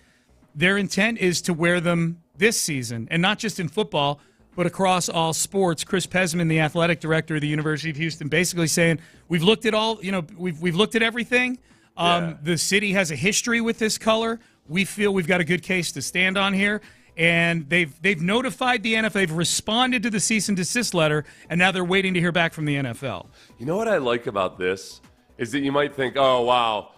their intent is to wear them this season, and not just in football, but across all sports. Chris Pesman, the athletic director of the University of Houston, basically saying, we've looked at all, we've looked at everything. The city has a history with this color. We feel we've got a good case to stand on here. And they've notified the NFL. They've responded to the cease and desist letter, and now they're waiting to hear back from the NFL. You know what I like about this is that you might think, oh, wow,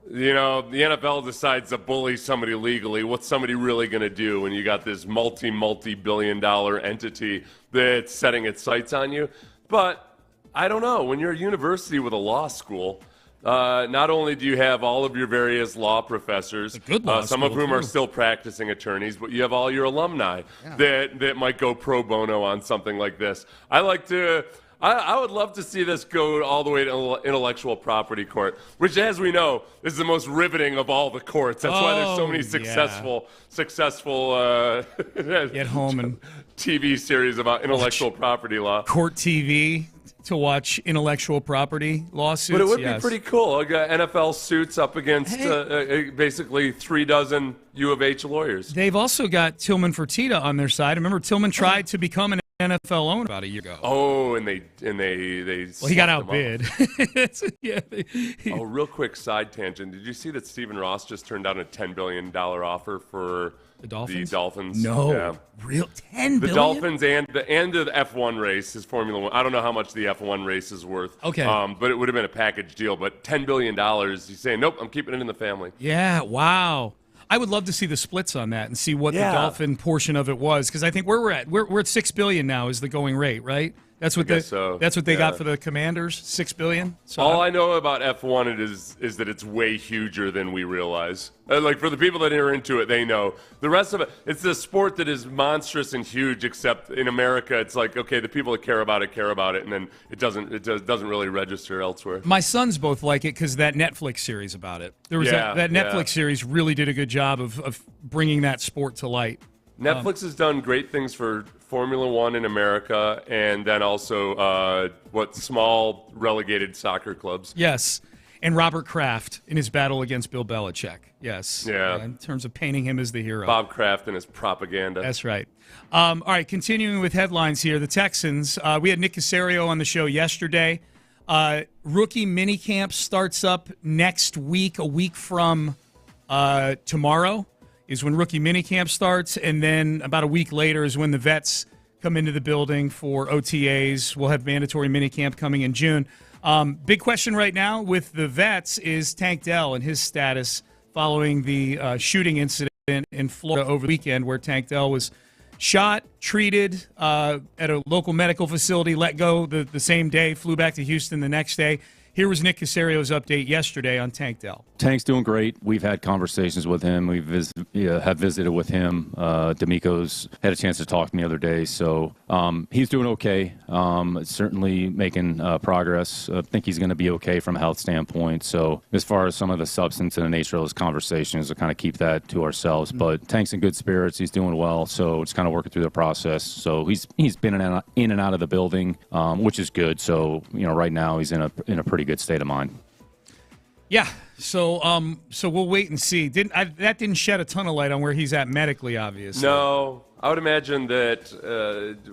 the NFL decides to bully somebody legally. What's somebody really going to do when you got this multi-billion-dollar entity that's setting its sights on you? But I don't know. When you're a university with a law school, not only do you have all of your various law professors, some of whom are still practicing attorneys, but you have all your alumni that might go pro bono on something like this. I would love to see this go all the way to intellectual property court, which, as we know, is the most riveting of all the courts. That's why there's so many successful get home and TV series about intellectual property law. Court TV to watch intellectual property lawsuits. But it would be pretty cool. NFL suits up against basically 36 U of H lawyers. They've also got Tillman Fertitta on their side. Remember, Tillman tried to become an NFL owner about a year ago. Oh, and they he got outbid. Real quick side tangent. Did you see that Stephen Ross just turned down a $10 billion offer for the Dolphins? No, real $10 billion. The Dolphins and the F1 race, his Formula One. I don't know how much the F1 race is worth. Okay, but it would have been a package deal. But $10 billion, he's saying, nope, I'm keeping it in the family. Yeah, wow. I would love to see the splits on that and see what the Dolphin portion of it was, because I think where we're at $6 billion now is the going rate, right? That's what they got for the Commanders, $6 billion. So all I know about F1 is that it's way huger than we realize. Like, for the people that are into it, they know. The rest of it, it's a sport that is monstrous and huge. Except in America, it's like, okay, the people that care about it, and then it doesn't really register elsewhere. My sons both like it because that Netflix series about it. There was that Netflix series really did a good job of bringing that sport to light. Netflix has done great things for Formula One in America, and then also small relegated soccer clubs. Yes, and Robert Kraft in his battle against Bill Belichick. Yes. Yeah. In terms of painting him as the hero. Bob Kraft and his propaganda. That's right. All right, continuing with headlines here. The Texans, we had Nick Caserio on the show yesterday. Rookie minicamp starts up next week, a week from tomorrow is when rookie minicamp starts, and then about a week later is when the vets come into the building for OTAs. We'll have mandatory minicamp coming in June. Big question right now with the vets is Tank Dell and his status following the shooting incident in Florida over the weekend, where Tank Dell was shot, treated at a local medical facility, let go the same day, flew back to Houston the next day. Here was Nick Caserio's update yesterday on Tank Dell. Tank's doing great. We've had conversations with him. We have visited with him. D'Amico's had a chance to talk to me the other day. So he's doing okay. Certainly making progress. I think he's going to be okay from a health standpoint. So as far as some of the substance and the nature of those conversations, we'll kind of keep that to ourselves. Mm-hmm. But Tank's in good spirits. He's doing well. So it's kind of working through the process. So he's been in and out of the building, which is good. So right now he's in a pretty good state of mind. Yeah, so we'll wait and see. That didn't shed a ton of light on where he's at medically, obviously. No, I would imagine that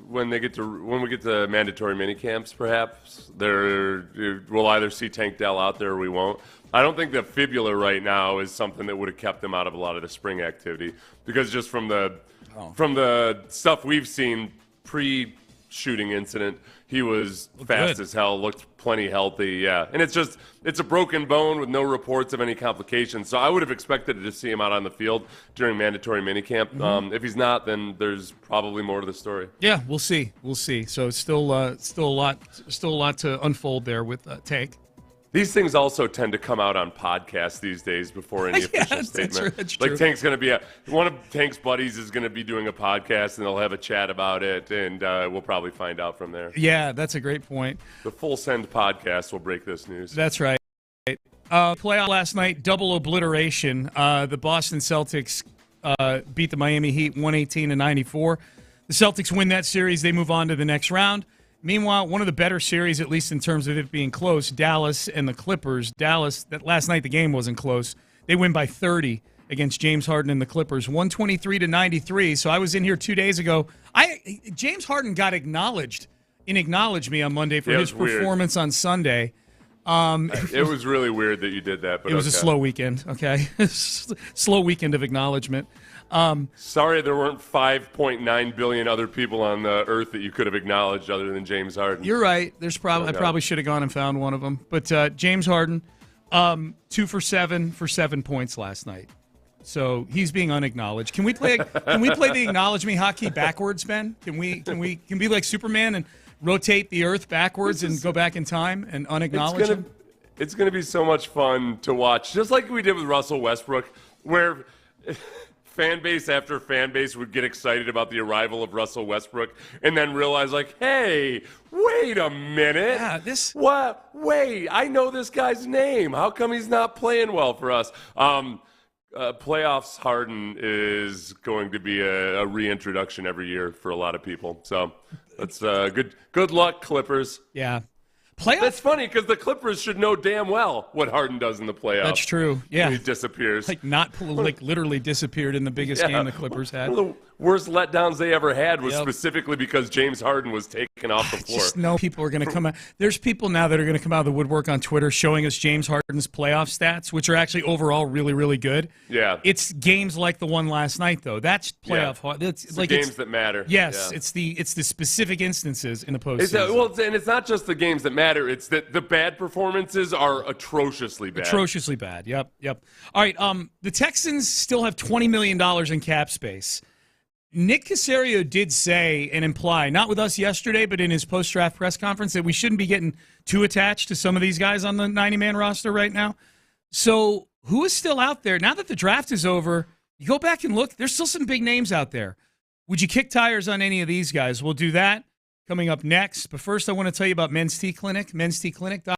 when we get to mandatory minicamps, perhaps we'll either see Tank Dell out there or we won't. I don't think the fibula right now is something that would have kept him out of a lot of the spring activity, because just from the stuff we've seen pre-shooting incident, he was fast as hell, looked plenty healthy, yeah. And it's a broken bone with no reports of any complications. So I would have expected to see him out on the field during mandatory minicamp. Mm-hmm. If he's not, then there's probably more to the story. Yeah, we'll see. So it's still a lot to unfold there with Tank. These things also tend to come out on podcasts these days before any official statement. That's like true. Tank's going to be one of Tank's buddies is going to be doing a podcast, and they'll have a chat about it, and we'll probably find out from there. Yeah, that's a great point. The Full Send podcast will break this news. That's right. Playoff last night, double obliteration. The Boston Celtics beat the Miami Heat 118-94. The Celtics win that series. They move on to the next round. Meanwhile, one of the better series, at least in terms of it being close, Dallas and the Clippers. Dallas, that last night the game wasn't close. They win by 30 against James Harden and the Clippers, 123-93. So I was in here 2 days ago. James Harden got acknowledged me on Monday for his performance on Sunday. It was really weird that you did that. But it was a slow weekend, okay? Slow weekend of acknowledgement. Sorry there weren't 5.9 billion other people on the earth that you could have acknowledged other than James Harden. You're right. I probably should have gone and found one of them. But James Harden, 2 for 7 for 7 points last night. So he's being unacknowledged. Can we play the acknowledge me hotkey backwards, Ben? Can we be like Superman and rotate the Earth backwards and go back in time and unacknowledge him? It's going to be so much fun to watch, just like we did with Russell Westbrook, where fan base after fan base would get excited about the arrival of Russell Westbrook and then realize, like, hey, wait a minute. Yeah, What? Wait, I know this guy's name. How come he's not playing well for us? Playoffs Harden is going to be a reintroduction every year for a lot of people. So that's good luck, Clippers. Yeah. That's funny because the Clippers should know damn well what Harden does in the playoffs. That's true. Yeah. When he disappears. Like literally disappeared in the biggest game the Clippers had. One of the worst letdowns they ever had was specifically because James Harden was taken off the floor. I just know people are going to come out. There's people now that are going to come out of the woodwork on Twitter showing us James Harden's playoff stats, which are actually overall really, really good. Yeah. It's games like the one last night, though. That's playoff. It's like games that matter. Yes. Yeah. It's the specific instances in the postseason. And it's not just the games that matter. It's that the bad performances are atrociously bad. Atrociously bad. Yep. All right. The Texans still have $20 million in cap space. Nick Caserio did say and imply, not with us yesterday, but in his post-draft press conference, that we shouldn't be getting too attached to some of these guys on the 90-man roster right now. So who is still out there? Now that the draft is over, you go back and look, there's still some big names out there. Would you kick tires on any of these guys? We'll do that coming up next. But first, I want to tell you about Men's Tea Clinic, mensteaclinic.com.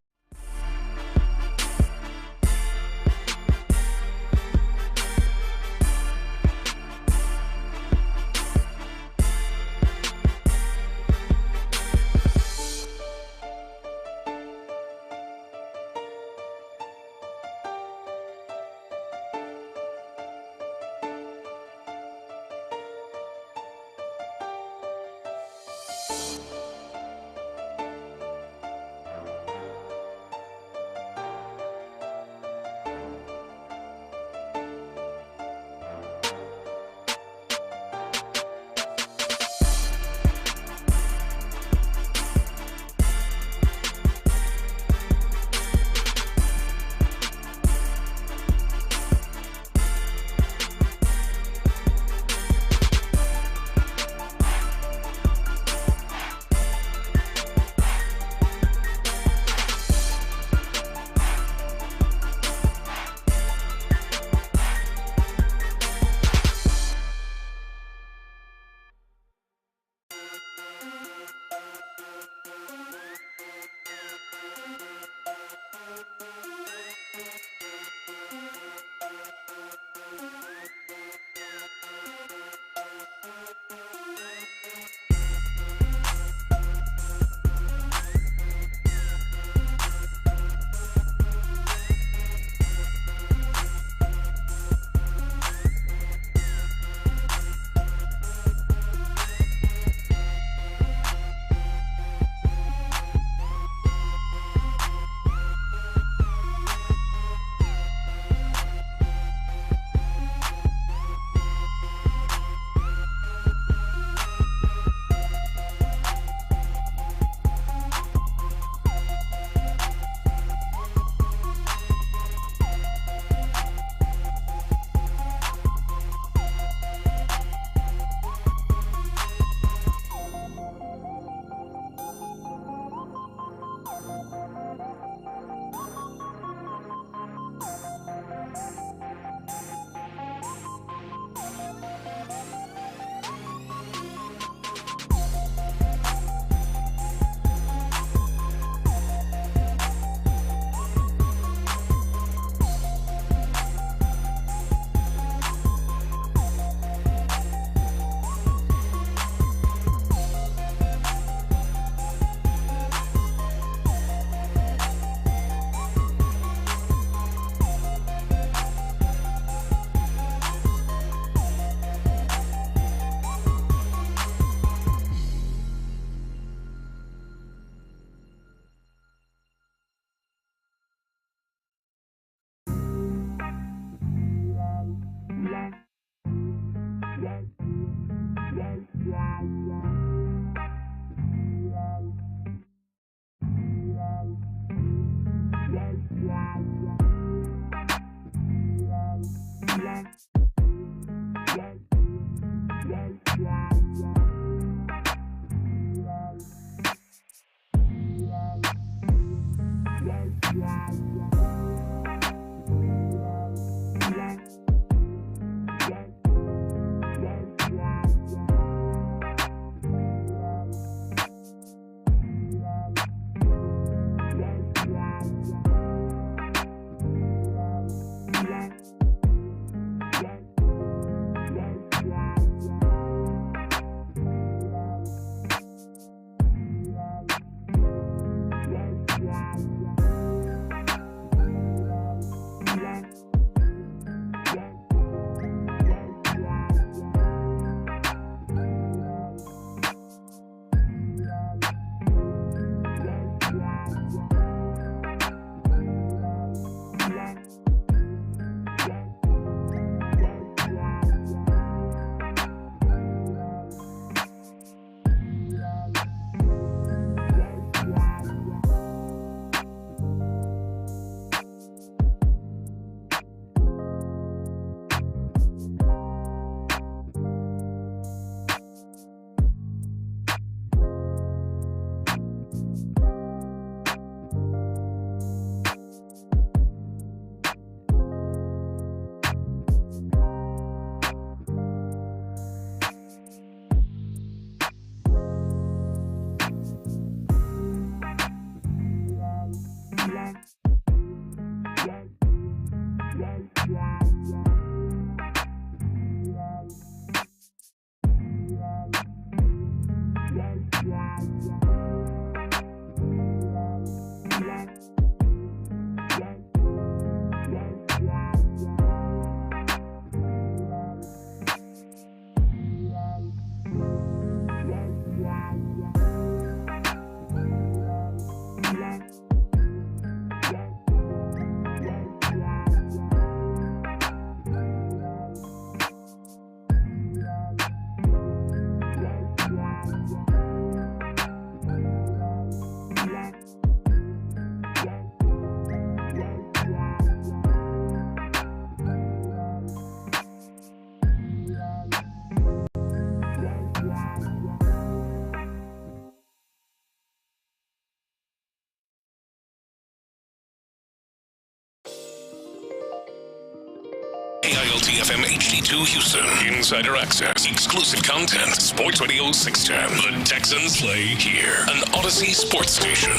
AILT-FM HD2 Houston. Insider access. Exclusive content. Sports Radio 610. The Texans play here. An Odyssey sports station.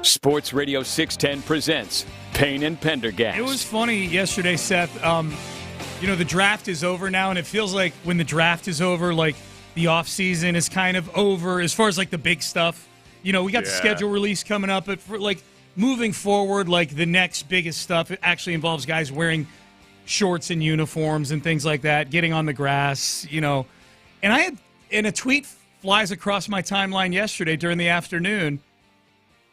Sports Radio 610 presents Payne and Pendergast. It was funny yesterday, Seth. The draft is over now, and it feels like when the draft is over, like the offseason is kind of over as far as like the big stuff. We got the schedule release coming up, but for like moving forward, like the next biggest stuff, it actually involves guys wearing shorts and uniforms and things like that, getting on the grass, And a tweet flies across my timeline yesterday during the afternoon,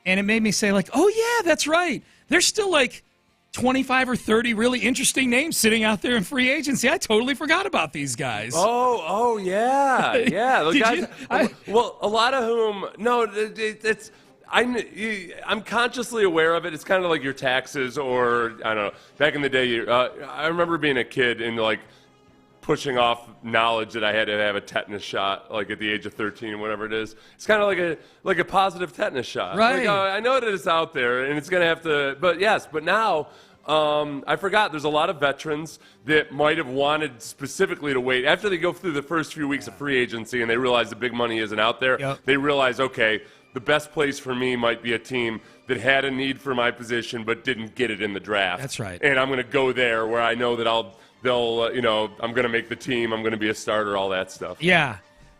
and it made me say, like, oh, yeah, that's right. There's still like 25 or 30 really interesting names sitting out there in free agency. I totally forgot about these guys. Oh, yeah. Yeah. The guys, well, a lot of whom, no, it's... I'm consciously aware of it. It's kind of like your taxes, or I don't know. Back in the day, I remember being a kid and like pushing off knowledge that I had to have a tetanus shot, like at the age of 13, whatever it is. It's kind of like a positive tetanus shot. Right. Like, I know that it's out there, and it's gonna have to. But yes, but now. I forgot there's a lot of veterans that might have wanted specifically to wait after they go through the first few weeks of free agency and they realize the big money isn't out there. Yep. They realize, okay, the best place for me might be a team that had a need for my position but didn't get it in the draft. That's right. And I'm going to go there where I know that I'm going to make the team, I'm going to be a starter, all that stuff. Yeah.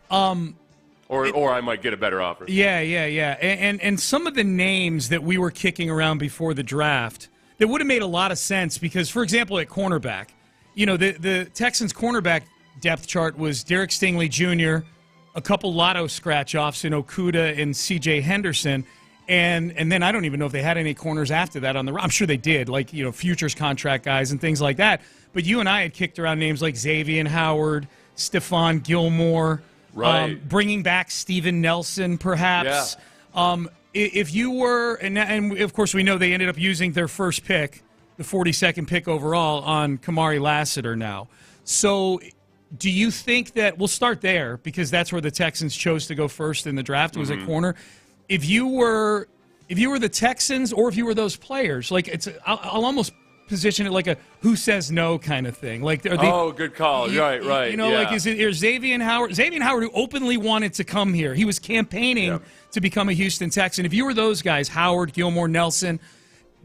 Or I might get a better offer. Yeah. And some of the names that we were kicking around before the draft that would have made a lot of sense because, for example, at cornerback, the Texans' cornerback depth chart was Derek Stingley Jr., a couple lotto scratch-offs in Okudah and C.J. Henderson, and then I don't even know if they had any corners after that on the – I'm sure they did, like, futures contract guys and things like that. But you and I had kicked around names like Xavier Howard, Stephon Gilmore, right. Bringing back Steven Nelson, perhaps. Yeah. If you were, and of course we know they ended up using their first pick, the 42nd pick overall, on Kamari Lassiter now. So do you think that, we'll start there because that's where the Texans chose to go first in the draft, was at corner. If you were the Texans or if you were those players, like I'll almost position it like a who says no kind of thing. Like, are they, good call. Right. Like, is Xavier Howard, who openly wanted to come here? He was campaigning to become a Houston Texan. If you were those guys, Howard, Gilmore, Nelson,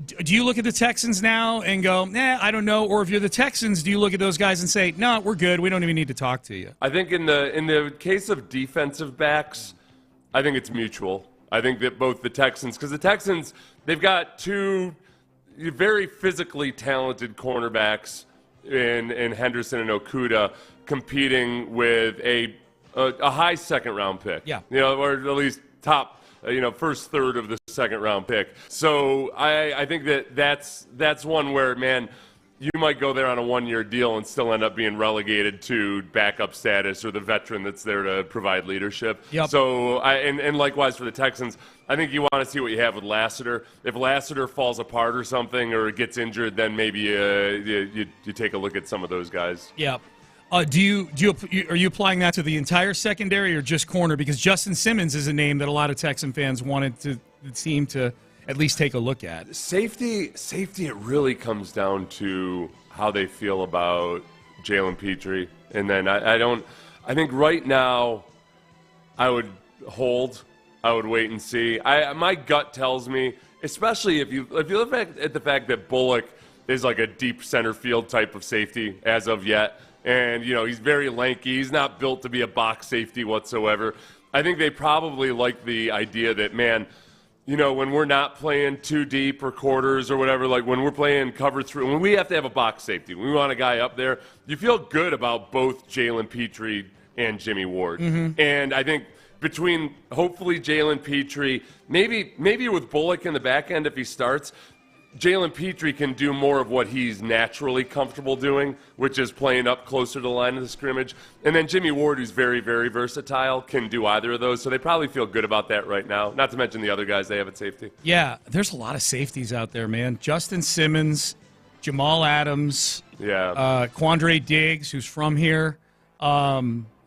do you look at the Texans now and go, I don't know? Or if you're the Texans, do you look at those guys and say, no, we're good. We don't even need to talk to you? I think in the case of defensive backs, I think it's mutual. I think that both the Texans, because the Texans, they've got two very physically talented cornerbacks in Henderson and Okudah competing with a high second-round pick. Yeah. Or at least top, first third of the second-round pick. So I think that's one where, man, you might go there on a one-year deal and still end up being relegated to backup status or the veteran that's there to provide leadership. Yep. So, and likewise for the Texans, I think you want to see what you have with Lassiter. If Lassiter falls apart or something or gets injured, then maybe you take a look at some of those guys. Yeah. Are you applying that to the entire secondary or just corner? Because Justin Simmons is a name that a lot of Texan fans wanted to seem to at least take a look at. Safety, it really comes down to how they feel about Jalen Petrie. And then I think right now I would hold. I would wait and see. My gut tells me, especially if you look at the fact that Bullock is like a deep center field type of safety as of yet. And, he's very lanky. He's not built to be a box safety whatsoever. I think they probably like the idea that, man, when we're not playing too deep or quarters or whatever, like when we're playing cover three, when we have to have a box safety, we want a guy up there, you feel good about both Jalen Petrie and Jimmy Ward. Mm-hmm. And I think between hopefully Jalen Petrie, maybe with Bullock in the back end if he starts, Jalen Petrie can do more of what he's naturally comfortable doing, which is playing up closer to the line of the scrimmage. And then Jimmy Ward, who's very, very versatile, can do either of those. So they probably feel good about that right now, not to mention the other guys they have at safety. Yeah, there's a lot of safeties out there, man. Justin Simmons, Jamal Adams, Quandre Diggs, who's from here.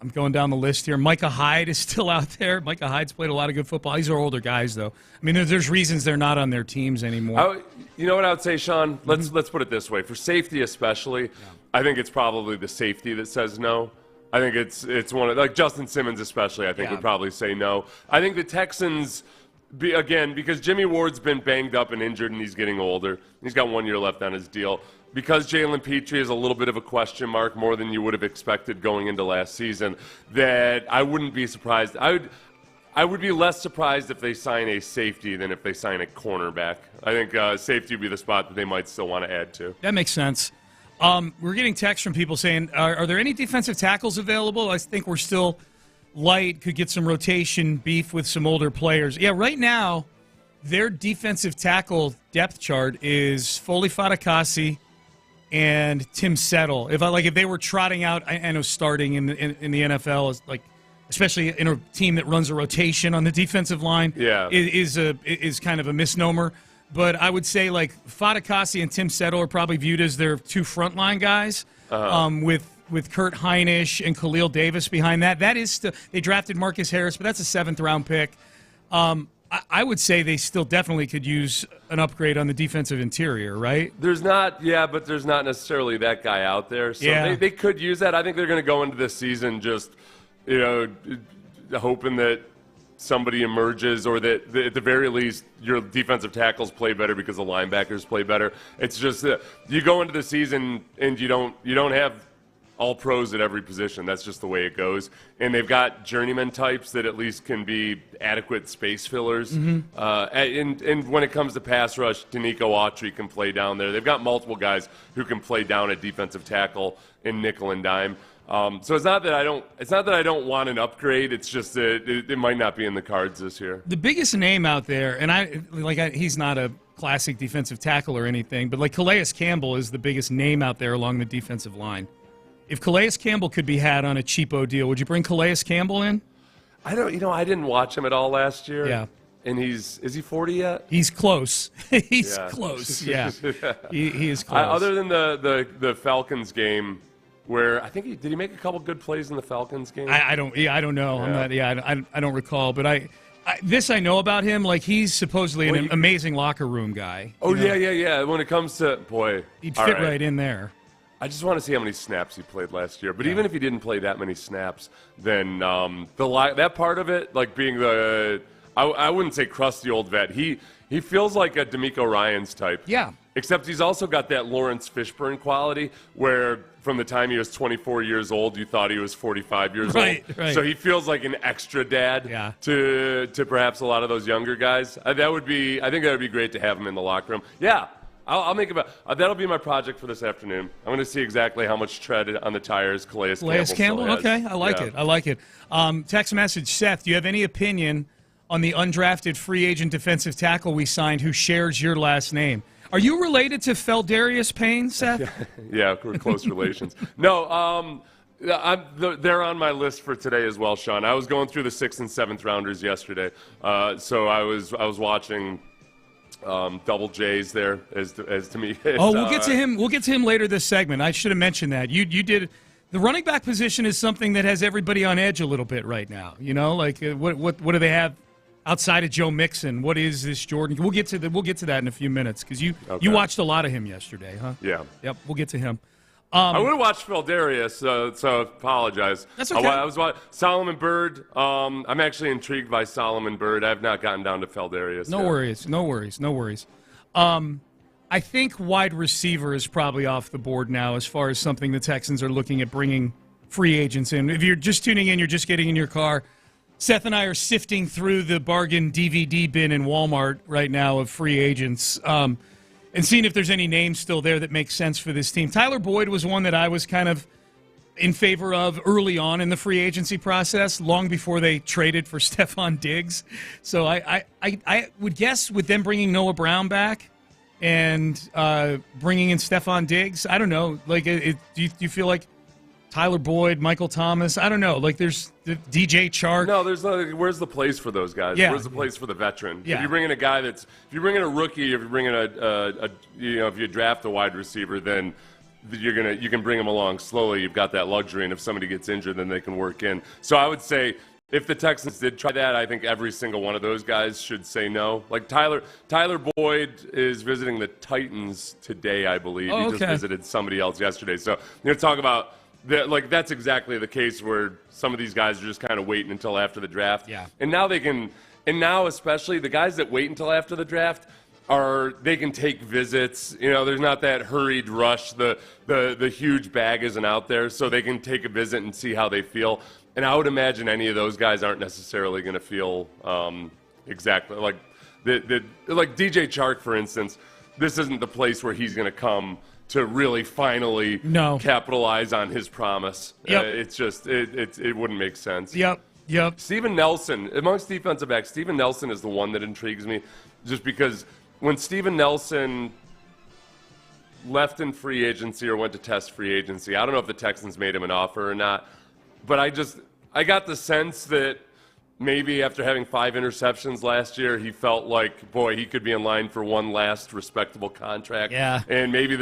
I'm going down the list here. Micah Hyde is still out there. Micah Hyde's played a lot of good football. These are older guys, though. I mean, there's reasons they're not on their teams anymore. You know what I would say, Sean? Let's put it this way. For safety especially, I think it's probably the safety that says no. I think it's one of, like Justin Simmons especially, I think would probably say no. I think the Texans, again, because Jimmy Ward's been banged up and injured and he's getting older. He's got 1 year left on his deal. Because Jalen Petrie is a little bit of a question mark, more than you would have expected going into last season, that I wouldn't be surprised. I would be less surprised if they sign a safety than if they sign a cornerback. I think safety would be the spot that they might still want to add to. That makes sense. We're getting texts from people saying, are there any defensive tackles available? I think we're still light, could get some rotation beef with some older players. Yeah, right now, their defensive tackle depth chart is Foley Fatukasi and Tim Settle. If they were trotting out, I know starting in the NFL is like, especially in a team that runs a rotation on the defensive line, is kind of a misnomer. But I would say like Fatukasi and Tim Settle are probably viewed as their two frontline guys, with Kurt Heinisch and Khalil Davis behind that. That is they drafted Marcus Harris, but that's a 7th round pick. I would say they still definitely could use an upgrade on the defensive interior, right? There's not necessarily that guy out there. So they could use that. I think they're going to go into this season just, hoping that somebody emerges or that at the very least your defensive tackles play better because the linebackers play better. It's just that you go into the season and you don't have all pros at every position. That's just the way it goes. And they've got journeyman types that at least can be adequate space fillers. Mm-hmm. And when it comes to pass rush, Danico Autry can play down there. They've got multiple guys who can play down at defensive tackle in nickel and dime. So it's not that I don't want an upgrade. It's just that it might not be in the cards this year. The biggest name out there, and he's not a classic defensive tackle or anything, but like Calais Campbell is the biggest name out there along the defensive line. If Calais Campbell could be had on a cheapo deal, would you bring Calais Campbell in? I didn't watch him at all last year. Yeah. And is he 40 yet? He's close. He's close. Yeah. He is close. Other than the Falcons game, where I think did he make a couple good plays in the Falcons game? I don't know. Yeah. I don't recall, but I know about him. Like he's supposedly an amazing locker room guy. Oh yeah. When it comes to he'd fit right in there. I just want to see how many snaps he played last year. But even if he didn't play that many snaps, then that part of it, like being I wouldn't say crusty old vet. He feels like a D'Amico Ryans type. Yeah. Except he's also got that Lawrence Fishburne quality where from the time he was 24 years old, you thought he was 45 years old. Right. So he feels like an extra dad to perhaps a lot of those younger guys. I think that would be great to have him in the locker room. Yeah. I'll make that'll be my project for this afternoon. I'm going to see exactly how much tread on the tires Calais Campbell okay. I like it. Text message, Seth, do you have any opinion on the undrafted free agent defensive tackle we signed who shares your last name? Are you related to Feldarius Payne, Seth? Yeah, we're close relations. No, they're on my list for today as well, Sean. I was going through the 6th and 7th rounders yesterday, so I was watching double J's there as to me. We'll get to him. We'll get to him later this segment. I should have mentioned that. You did. The running back position is something that has everybody on edge a little bit right now. Like what do they have outside of Joe Mixon? What is this Jordan? We'll get to that in a few minutes because you watched a lot of him yesterday, huh? Yeah. Yep. We'll get to him. I would have watched Feldarius, so apologize. That's okay. I was watching Solomon Byrd. I'm actually intrigued by Solomon Byrd. I have not gotten down to Feldarius. No worries. I think wide receiver is probably off the board now as far as something the Texans are looking at bringing free agents in. If you're just tuning in, you're just getting in your car, Seth and I are sifting through the bargain DVD bin in Walmart right now of free agents and seeing if there's any names still there that make sense for this team. Tyler Boyd was one that I was kind of in favor of early on in the free agency process, long before they traded for Stephon Diggs. So I would guess with them bringing Noah Brown back and bringing in Stephon Diggs, I don't know. Like, do you feel like Tyler Boyd, Michael Thomas? I don't know. Like, there's the DJ Chark. No, there's no. Where's the place for those guys? Yeah. Where's the place for the veteran? Yeah. If you bring in a guy if you bring in a rookie, if you bring in if you draft a wide receiver, then you can bring them along slowly. You've got that luxury, and if somebody gets injured, then they can work in. So I would say if the Texans did try that, I think every single one of those guys should say no. Like Tyler Boyd is visiting the Titans today, I believe. Oh, he just visited somebody else yesterday. So talk about that's exactly the case where some of these guys are just kind of waiting until after the draft. Yeah. And now especially the guys that wait until after the draft they can take visits. There's not that hurried rush. The huge bag isn't out there, so they can take a visit and see how they feel. And I would imagine any of those guys aren't necessarily going to feel exactly like like DJ Chark, for instance. This isn't the place where he's going to come to really finally capitalize on his promise. Yep. It's just it wouldn't make sense. Yep. Steven Nelson, amongst defensive backs, Steven Nelson is the one that intrigues me, just because when Steven Nelson left in free agency or went to test free agency, I don't know if the Texans made him an offer or not, but I got the sense that maybe after having 5 interceptions last year, he felt like, boy, he could be in line for one last respectable contract. Yeah. And maybe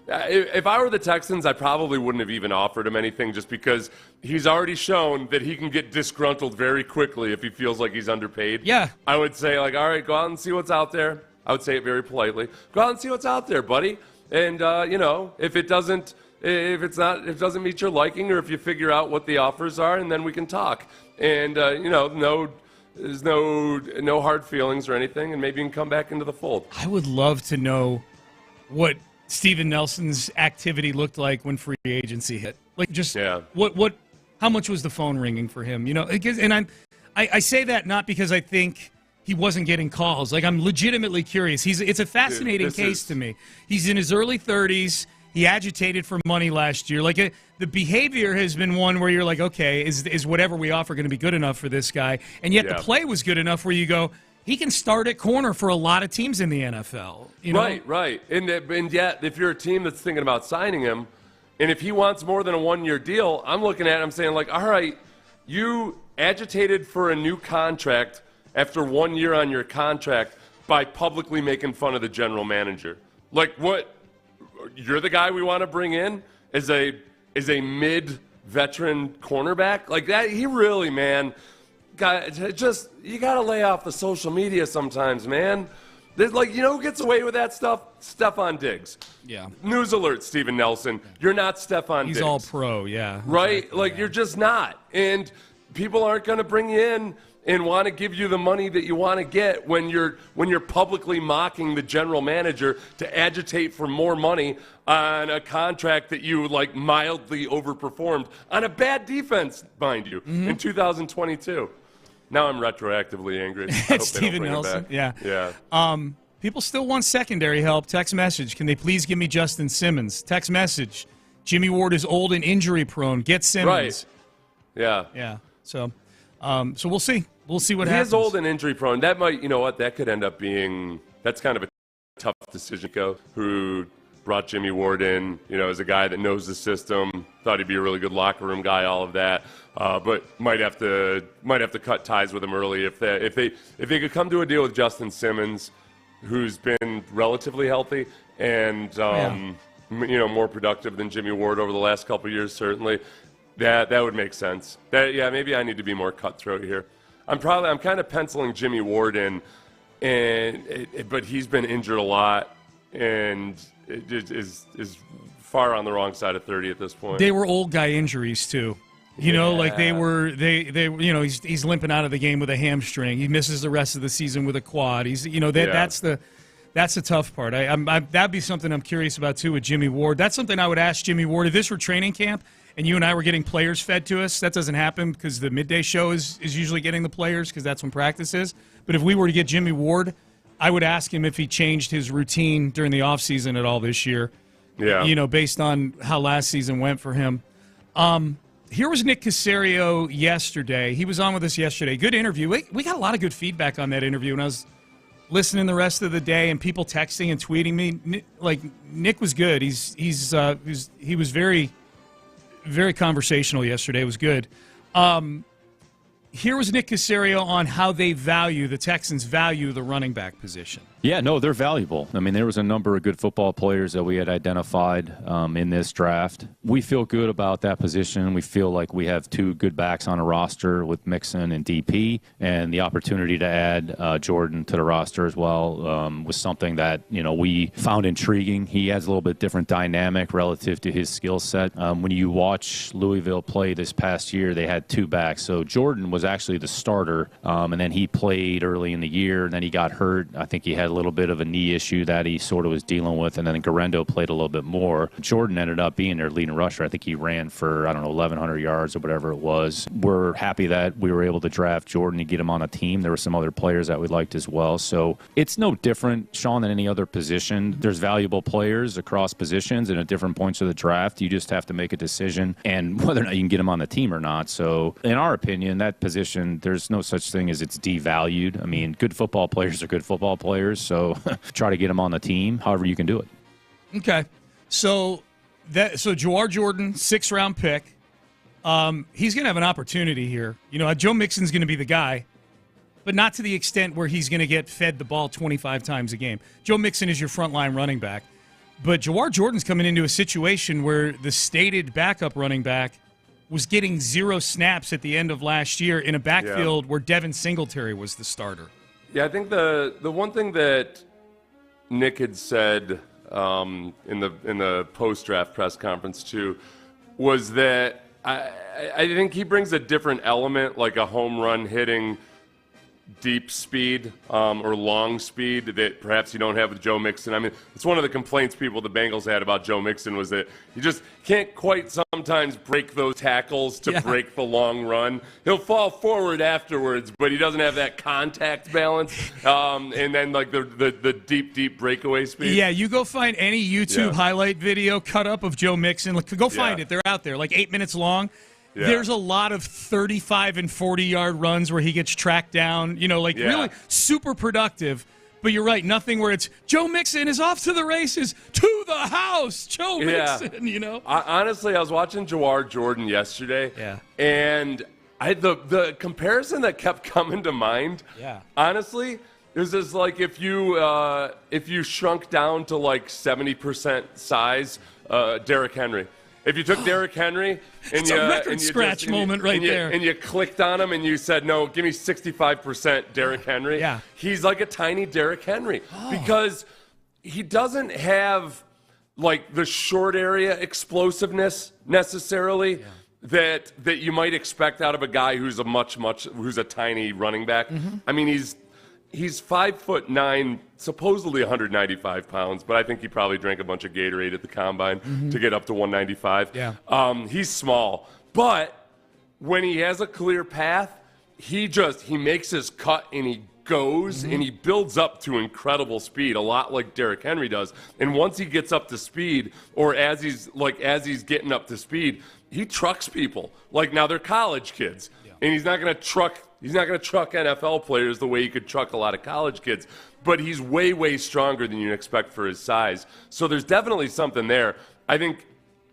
if I were the Texans, I probably wouldn't have even offered him anything, just because he's already shown that he can get disgruntled very quickly if he feels like he's underpaid. Yeah. I would say, like, all right, go out and see what's out there. I would say it very politely. Go out and see what's out there, buddy. And, if it doesn't meet your liking, or if you figure out what the offers are, and then we can talk. And, there's no hard feelings or anything, and maybe you can come back into the fold. I would love to know what Steven Nelson's activity looked like when free agency hit. Like, just how much was the phone ringing for him? And I say that not because I think he wasn't getting calls. Like, I'm legitimately curious. It's a fascinating case to me. He's in his early 30s. He agitated for money last year. Like, the behavior has been one where you're like, okay, is whatever we offer going to be good enough for this guy? And yet the play was good enough where you go, he can start at corner for a lot of teams in the NFL. Right. And yet, if you're a team that's thinking about signing him, and if he wants more than a one-year deal, I'm looking at him saying, like, all right, you agitated for a new contract after 1 year on your contract by publicly making fun of the general manager. Like, what? You're the guy we want to bring in as a mid-veteran cornerback? Like that, he really, man, you got to lay off the social media sometimes, man. Who gets away with that stuff? Stephon Diggs. Yeah. News alert, Steven Nelson. You're not Stephon Diggs. He's all pro, yeah. Right? Exactly, You're just not. And people aren't going to bring you in and want to give you the money that you want to get when you're publicly mocking the general manager to agitate for more money on a contract that you mildly overperformed on a bad defense, mind you, in 2022. Now I'm retroactively angry. Steven Nelson. Yeah. People still want secondary help. Text message. Can they please give me Justin Simmons? Text message. Jimmy Ward is old and injury prone. Get Simmons. Right. Yeah. So we'll see. We'll see what happens. He is old and injury prone. That might, that could end up being, that's kind of a tough decision. Who brought Jimmy Ward in, as a guy that knows the system, thought he'd be a really good locker room guy, all of that, but might have to cut ties with him early if they could come to a deal with Justin Simmons, who's been relatively healthy and more productive than Jimmy Ward over the last couple of years, certainly. That would make sense. Maybe I need to be more cutthroat here. I'm kind of penciling Jimmy Ward in, but he's been injured a lot, and it is far on the wrong side of 30 at this point. They were old guy injuries too. He's limping out of the game with a hamstring. He misses the rest of the season with a quad. That's That's the tough part. That'd be something I'm curious about, too, with Jimmy Ward. That's something I would ask Jimmy Ward. If this were training camp and you and I were getting players fed to us, that doesn't happen because the midday show is usually getting the players because that's when practice is. But if we were to get Jimmy Ward, I would ask him if he changed his routine during the offseason at all this year. Yeah. Based on how last season went for him. Here was Nick Caserio yesterday. He was on with us yesterday. Good interview. We got a lot of good feedback on that interview, and I was listening the rest of the day, and people texting and tweeting me. Like, Nick was good. He was very, very conversational yesterday. It was good. Here was Nick Caserio on how the Texans value the running back position. Yeah, no, they're valuable. I mean, there was a number of good football players that we had identified in this draft. We feel good about that position. We feel like we have two good backs on a roster with Mixon and DP, and the opportunity to add Jordan to the roster as well was something that, we found intriguing. He has a little bit different dynamic relative to his skill set. When you watch Louisville play this past year, they had two backs. So Jordan was actually the starter, and then he played early in the year, and then he got hurt. I think he had a little bit of a knee issue that he sort of was dealing with, and then Garendo played a little bit more. Jordan ended up being their leading rusher. I think he ran for, 1,100 yards or whatever it was. We're happy that we were able to draft Jordan and get him on a team. There were some other players that we liked as well. So it's no different, Sean, than any other position. There's valuable players across positions and at different points of the draft. You just have to make a decision and whether or not you can get him on the team or not. So in our opinion, that position, there's no such thing as it's devalued. I mean, good football players are good football players. So try to get them on the team, however you can do it. Okay. So Jawar Jordan, 6th-round pick. He's going to have an opportunity here. Joe Mixon's going to be the guy, but not to the extent where he's going to get fed the ball 25 times a game. Joe Mixon is your frontline running back. But Jawar Jordan's coming into a situation where the stated backup running back was getting 0 snaps at the end of last year in a backfield where Devin Singletary was the starter. Yeah, I think the one thing that Nick had said in the post-draft press conference too was that I think he brings a different element, like a home run hitting deep speed or long speed that perhaps you don't have with Joe Mixon. I mean, it's one of the complaints the Bengals had about Joe Mixon was that he just can't quite sometimes break those tackles to break the long run. He'll fall forward afterwards, but he doesn't have that contact balance and then like the deep breakaway speed. Yeah, you go find any YouTube highlight video cut up of Joe Mixon. Go find it. They're out there, like 8 minutes long. Yeah. There's a lot of 35 and 40-yard runs where he gets tracked down, really super productive. But you're right, nothing where it's Joe Mixon is off to the races, to the house, Joe Mixon, Honestly, I was watching Jawar Jordan yesterday, and the comparison that kept coming to mind, honestly, is this like if you shrunk down to like 70% size, Derrick Henry. If you took Derrick Henry and you clicked on him and you said, no, give me 65% Derrick Henry, he's like a tiny Derrick Henry because he doesn't have like the short area explosiveness necessarily that you might expect out of a guy who's who's a tiny running back. Mm-hmm. I mean, he's 5'9", supposedly 195 pounds, but I think he probably drank a bunch of Gatorade at the combine to get up to 195. Yeah. He's small, but when he has a clear path, he makes his cut and he goes and he builds up to incredible speed, a lot like Derrick Henry does. And once he gets up to speed, or as he's getting up to speed, he trucks people. Like now they're college kids, and he's not going to truck NFL players the way he could truck a lot of college kids, but he's way, way stronger than you'd expect for his size. So there's definitely something there. I think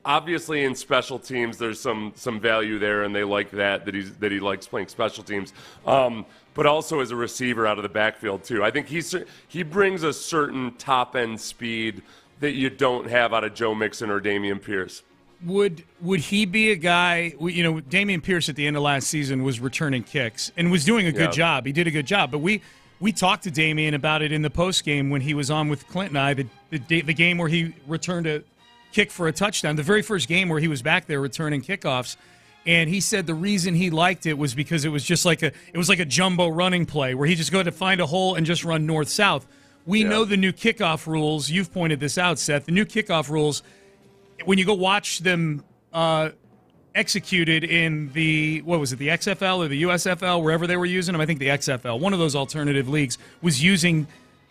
obviously in special teams there's some value there, and they like that he likes playing special teams. But also as a receiver out of the backfield too. I think he brings a certain top-end speed that you don't have out of Joe Mixon or Dameon Pierce. Would he be a guy, Dameon Pierce at the end of last season was returning kicks and was doing a good job. He did a good job. But we talked to Dameon about it in the postgame when he was on with Clint and I, the game where he returned a kick for a touchdown, the very first game where he was back there returning kickoffs. And he said the reason he liked it was because it was just like a jumbo running play where he just go to find a hole and just run north-south. We know the new kickoff rules. You've pointed this out, Seth. The new kickoff rules, when you go watch them executed in the XFL or the USFL, wherever they were using them, I think the XFL, one of those alternative leagues, was using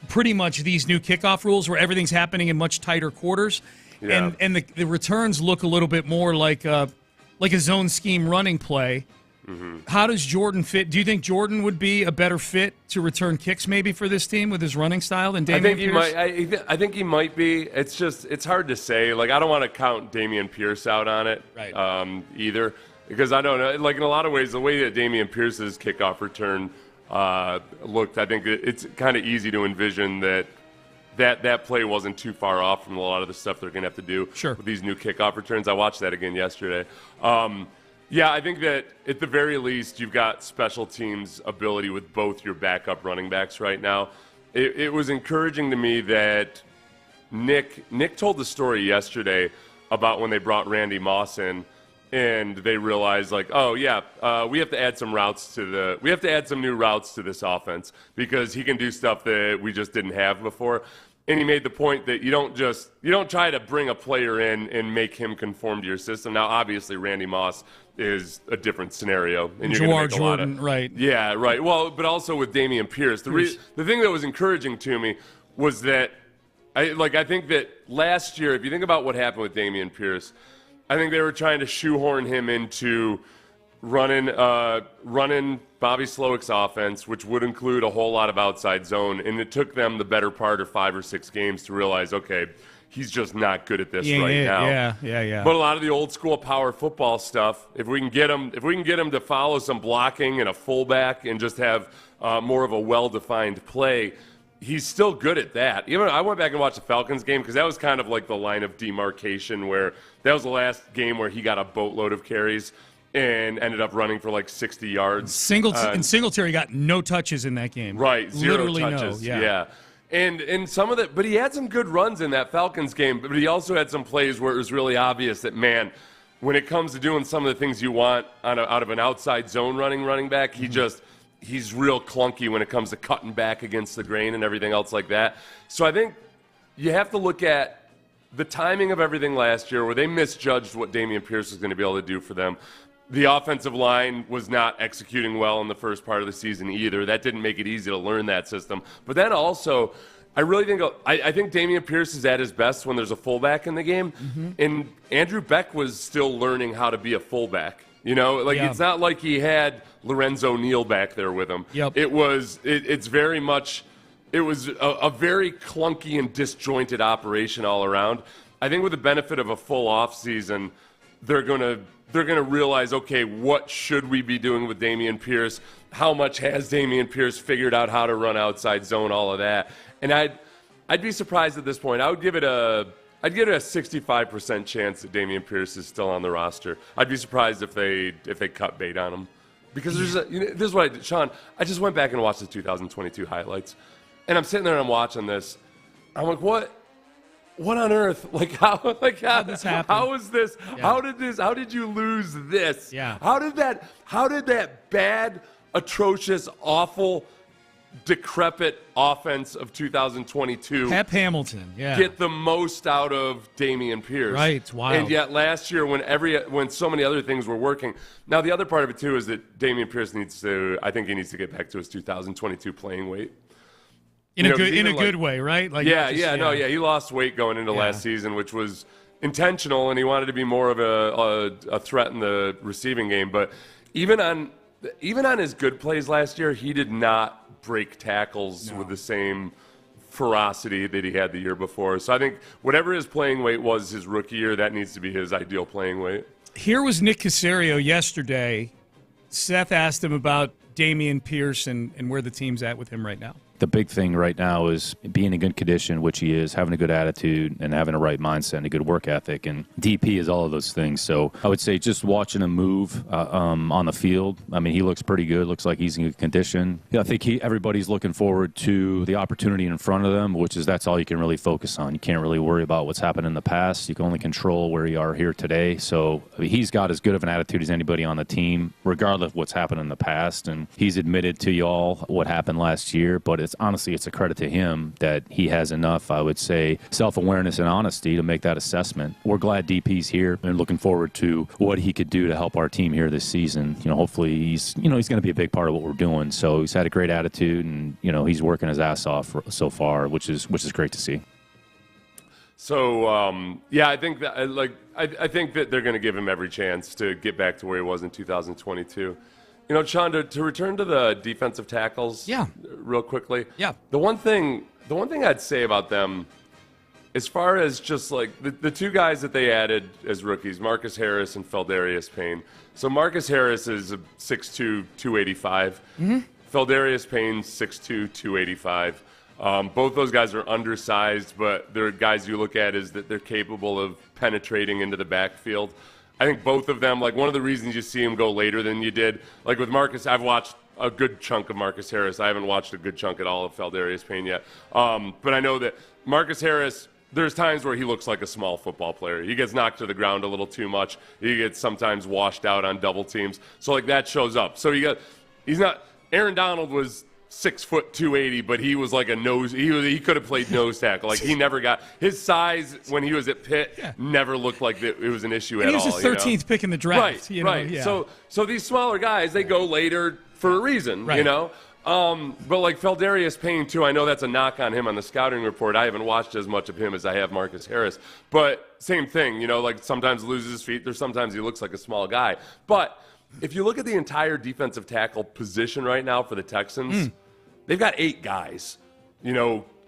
pretty much these new kickoff rules where everything's happening in much tighter quarters. Yeah. And the returns look a little bit more like a zone scheme running play. Mm-hmm. How does Jordan fit? Do you think Jordan would be a better fit to return kicks maybe for this team with his running style than Dameon Pierce? I think he might be. It's hard to say. Like, I don't want to count Dameon Pierce out on it either, because I don't know. Like, in a lot of ways, the way that Dameon Pierce's kickoff return looked, I think it's kind of easy to envision that play wasn't too far off from a lot of the stuff they're going to have to do with these new kickoff returns. I watched that again yesterday. Yeah, I think that at the very least, you've got special teams ability with both your backup running backs right now. It was encouraging to me that Nick told the story yesterday about when they brought Randy Moss in, and they realized, like, oh yeah, we have to add some new routes to this offense because he can do stuff that we just didn't have before. And he made the point that you don't try to bring a player in and make him conform to your system. Now, obviously, Randy Moss is a different scenario, and you're going to make Jordan, right? Yeah, right. Well, but also with Dameon Pierce, the thing that was encouraging to me was that I think that last year, if you think about what happened with Dameon Pierce, I think they were trying to shoehorn him into running Bobby Slowick's offense, which would include a whole lot of outside zone, and it took them the better part of 5 or 6 games to realize, okay, he's just not good at this now. Yeah. But a lot of the old school power football stuff, if we can get him to follow some blocking and a fullback and just have more of a well-defined play, he's still good at that. Even I went back and watched the Falcons game because that was kind of like the line of demarcation where that was the last game where he got a boatload of carries and ended up running for like 60 yards. Singletary got no touches in that game. Right, 0 Literally touches. No, yeah. And some of that, but he had some good runs in that Falcons game, but he also had some plays where it was really obvious that, man, when it comes to doing some of the things you want out of an outside zone running back, he's real clunky when it comes to cutting back against the grain and everything else like that. So I think you have to look at the timing of everything last year where they misjudged what Dameon Pierce was going to be able to do for them. The offensive line was not executing well in the first part of the season either. That didn't make it easy to learn that system. But then also, I really think I think Dameon Pierce is at his best when there's a fullback in the game. Mm-hmm. And Andrew Beck was still learning how to be a fullback. You know, it's not like he had Lorenzo Neal back there with him. Yep. It was a very clunky and disjointed operation all around. I think with the benefit of a full off season, they're going to realize, okay, what should we be doing with Dameon Pierce? How much has Dameon Pierce figured out how to run outside zone, all of that? And I'd be surprised at this point. I'd give it a 65% chance that Dameon Pierce is still on the roster. I'd be surprised if they cut bait on him. Because this is what I did. Sean, I just went back and watched the 2022 highlights. And I'm sitting there and I'm watching this. I'm like, what on earth? How this happen? How is this? Yeah. How did you lose this? Yeah. How did that bad, atrocious, awful, decrepit offense of 2022 Pep Hamilton, get the most out of Dameon Pierce? Right, it's wild. And yet last year when so many other things were working. Now the other part of it too is that Dameon Pierce needs to get back to his 2022 playing weight. In a good way, right? He lost weight going into last season, which was intentional, and he wanted to be more of a threat in the receiving game. But even on his good plays last year, he did not break tackles with the same ferocity that he had the year before. So I think whatever his playing weight was his rookie year, that needs to be his ideal playing weight. Here was Nick Caserio yesterday. Seth asked him about Dameon Pierce and where the team's at with him right now. The big thing right now is being in good condition, which he is, having a good attitude and having a right mindset and a good work ethic. And DP is all of those things. So I would say just watching him move on the field, I mean, he looks pretty good. Looks like he's in good condition. Yeah, I think everybody's looking forward to the opportunity in front of them, that's all you can really focus on. You can't really worry about what's happened in the past. You can only control where you are here today. So I mean, he's got as good of an attitude as anybody on the team, regardless of what's happened in the past. And he's admitted to y'all what happened last year, but it's honestly, it's a credit to him that he has enough, I would say, self-awareness and honesty to make that assessment. We're glad DP's here and looking forward to what he could do to help our team here this season. Hopefully he's going to be a big part of what we're doing. So he's had a great attitude, and he's working his ass off so far, which is great to see. So I think that I think that they're going to give him every chance to get back to where he was in 2022. Sean, to return to the defensive tackles, real quickly. Yeah. The one thing I'd say about them, as far as just like the two guys that they added as rookies, Marcus Harris and Feldarius Payne. So Marcus Harris is a 6'2", 285. Mm-hmm. Feldarius Payne, 6'2", 285. Both those guys are undersized, but they're guys you look at is that they're capable of penetrating into the backfield. I think both of them, one of the reasons you see him go later than you did, with Marcus, I've watched a good chunk of Marcus Harris. I haven't watched a good chunk at all of Feldarius Payne yet. But I know that Marcus Harris, there's times where he looks like a small football player. He gets knocked to the ground a little too much. He gets sometimes washed out on double teams. So that shows up. So he's not, Aaron Donald was 6 foot 280, but he was like a nose. He could have played nose tackle. He never got his size when he was at Pitt. Never looked like it was an issue at all. He was the 13th pick in the draft. Right. Yeah. So these smaller guys, they go later for a reason. Right. But Feldarius Payne too. I know that's a knock on him on the scouting report. I haven't watched as much of him as I have Marcus Harris. But same thing. Sometimes loses his feet. There's sometimes he looks like a small guy. But if you look at the entire defensive tackle position right now for the Texans. They've got 8 guys,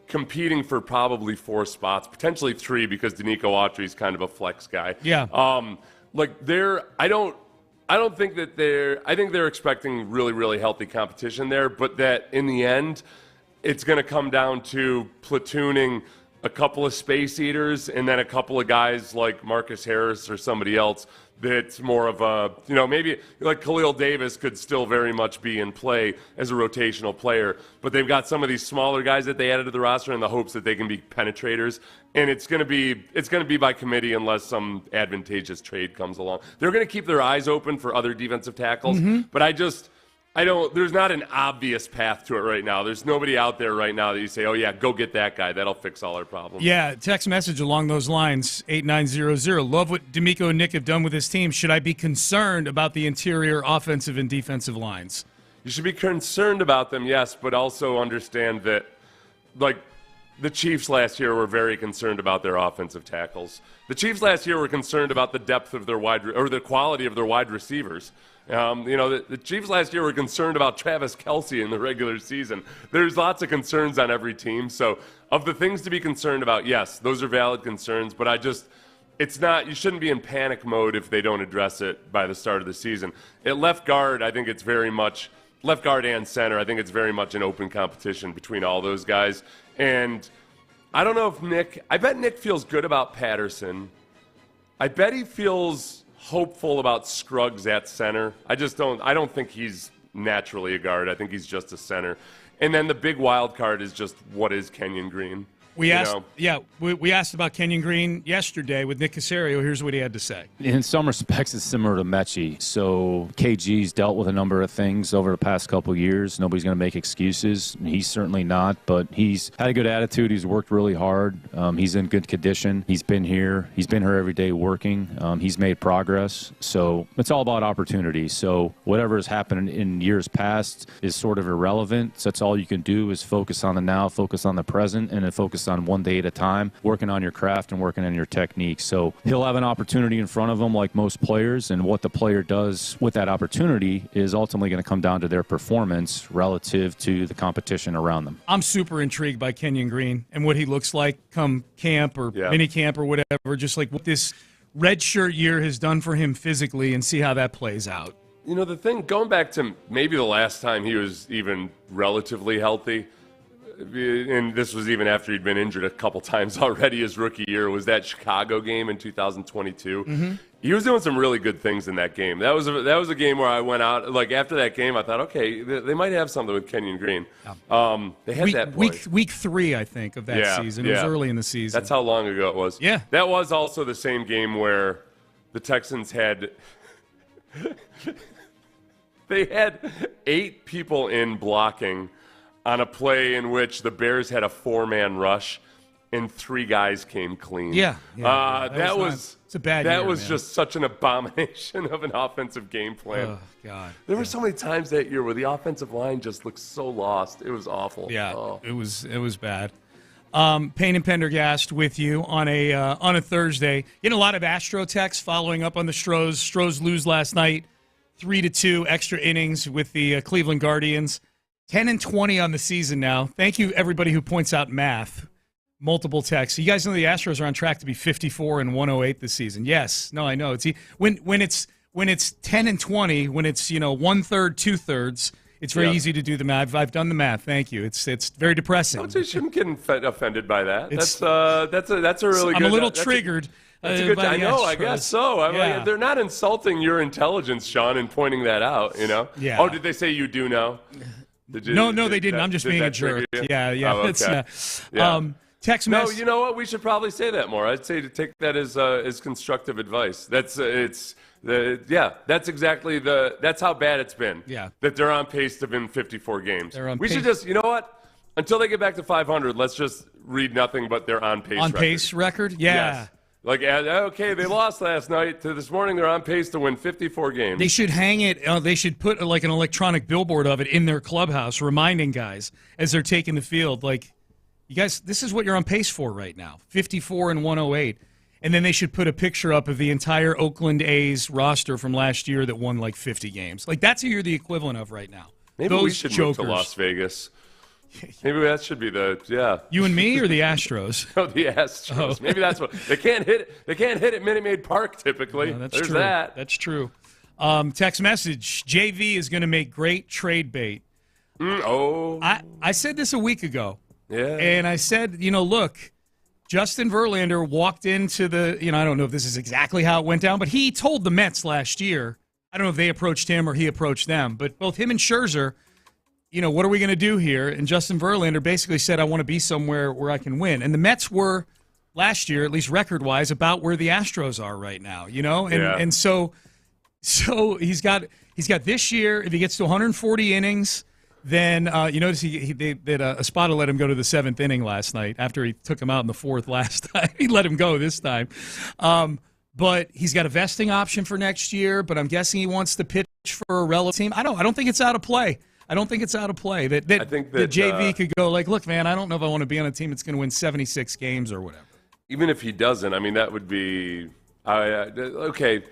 competing for probably 4 spots, potentially 3 because Danico Autry is kind of a flex guy. Yeah. I don't think that I think they're expecting really, really healthy competition there, but that in the end, it's going to come down to platooning a couple of space eaters and then a couple of guys like Marcus Harris or somebody else that's more of a, maybe like Khalil Davis could still very much be in play as a rotational player, but they've got some of these smaller guys that they added to the roster in the hopes that they can be penetrators, and it's going to be by committee unless some advantageous trade comes along. They're going to keep their eyes open for other defensive tackles, but there's not an obvious path to it right now. There's nobody out there right now that you say, oh, yeah, go get that guy. That'll fix all our problems. Yeah, text message along those lines, 8900. Love what D'Amico and Nick have done with his team. Should I be concerned about the interior offensive and defensive lines? You should be concerned about them, yes, but also understand that, the Chiefs last year were very concerned about their offensive tackles. The Chiefs last year were concerned about the depth of their the quality of their wide receivers. The Chiefs last year were concerned about Travis Kelce in the regular season. There's lots of concerns on every team. So of the things to be concerned about, yes, those are valid concerns, but you shouldn't be in panic mode if they don't address it by the start of the season. At left guard, I think it's very much left guard and center. I think it's very much an open competition between all those guys. And I don't know if I bet Nick feels good about Patterson. I bet he feels hopeful about Scruggs at center. I don't think he's naturally a guard. I think he's just a center. And then the big wild card is just what is Kenyon Green? We asked about Kenyon Green yesterday with Nick Caserio. Here's what he had to say. In some respects, it's similar to Mechie. So KG's dealt with a number of things over the past couple of years. Nobody's going to make excuses. He's certainly not, but he's had a good attitude. He's worked really hard. He's in good condition. He's been here. He's been here every day working. He's made progress. So it's all about opportunity. So whatever has happened in years past is sort of irrelevant. So that's all you can do is focus on the now, focus on the present, and then focus on one day at a time, working on your craft and working on your technique. So he'll have an opportunity in front of him like most players, and what the player does with that opportunity is ultimately going to come down to their performance relative to the competition around them. I'm super intrigued by Kenyon Green and what he looks like come camp or mini camp or whatever, just like what this redshirt year has done for him physically, and see how that plays out. The thing, going back to maybe the last time he was even relatively healthy, and this was even after he'd been injured a couple times already his rookie year, was that Chicago game in 2022. Mm-hmm. He was doing some really good things in that game. That was a game where I went out, after that game, I thought, okay, they might have something with Kenyon Green. They had week 3, I think, of that season. It was early in the season. That's how long ago it was. Yeah. That was also the same game where the Texans had they had 8 people in blocking on a play in which the Bears had a 4-man rush and 3 guys came clean. Yeah. That was it's a bad That year, was man. just such an abomination of an offensive game plan. Oh, God. There were so many times that year where the offensive line just looked so lost. It was awful. Yeah, Oh. it was bad. Payne and Pendergast with you on a Thursday. Getting a lot of Astro texts following up on the Stros. Stros lose last night, 3-2 extra innings with the Cleveland Guardians. 10-20 on the season now. Thank you, everybody who points out math. Multiple texts. You guys know the Astros are on track to be 54-108 this season. Yes. No, I know. It's when it's 10-20, when it's 1/3, 2/3. It's very easy to do the math. I've done the math. Thank you. It's very depressing. I shouldn't get offended by that. That's a really good. I'm a little triggered. That's a good. I know. Astros. I guess so. Like, they're not insulting your intelligence, Sean, in pointing that out. Yeah. Oh, did they say you do know? No, they didn't. I'm just being a jerk. Yeah. Oh, okay. Text No, message. you know what? We should probably say that more. I'd say to take that as constructive advice. That's exactly that's how bad it's been. Yeah. That they're on pace to win 54 games. We should just, you know what? Until they get back to 500, let's just read nothing but their on pace. On pace record. Yeah. Yes. Like, okay, they lost last night. To this morning, they're on pace to win 54 games. They should hang it. They should put like an electronic billboard of it in their clubhouse, reminding guys as they're taking the field, like, you guys, this is what you're on pace for right now, 54-108. And then they should put a picture up of the entire Oakland A's roster from last year that won like 50 games. Like, that's who you're the equivalent of right now. Maybe we should move to Las Vegas. Maybe that should be You and me or the Astros? No, the Astros. Oh. Maybe that's what they can't hit it. They can't hit at Minute Maid Park typically. No, that's There's true. that. That's true. Text message: JV is going to make great trade bait. I said this a week ago. Yeah. And I said, look, Justin Verlander walked into the, I don't know if this is exactly how it went down, but he told the Mets last year, I don't know if they approached him or he approached them, but both him and Scherzer, what are we going to do here? And Justin Verlander basically said, I want to be somewhere where I can win. And the Mets were, last year, at least record-wise, about where the Astros are right now, And so he's got this year, if he gets to 140 innings, then you notice Espada let him go to the 7th inning last night after he took him out in the 4th last time. He let him go this time. But he's got a vesting option for next year, but I'm guessing he wants to pitch for a relative team. I don't think it's out of play. I think that JV could go like, look, man, I don't know if I want to be on a team that's going to win 76 games or whatever. Even if he doesn't, I mean, that would be okay.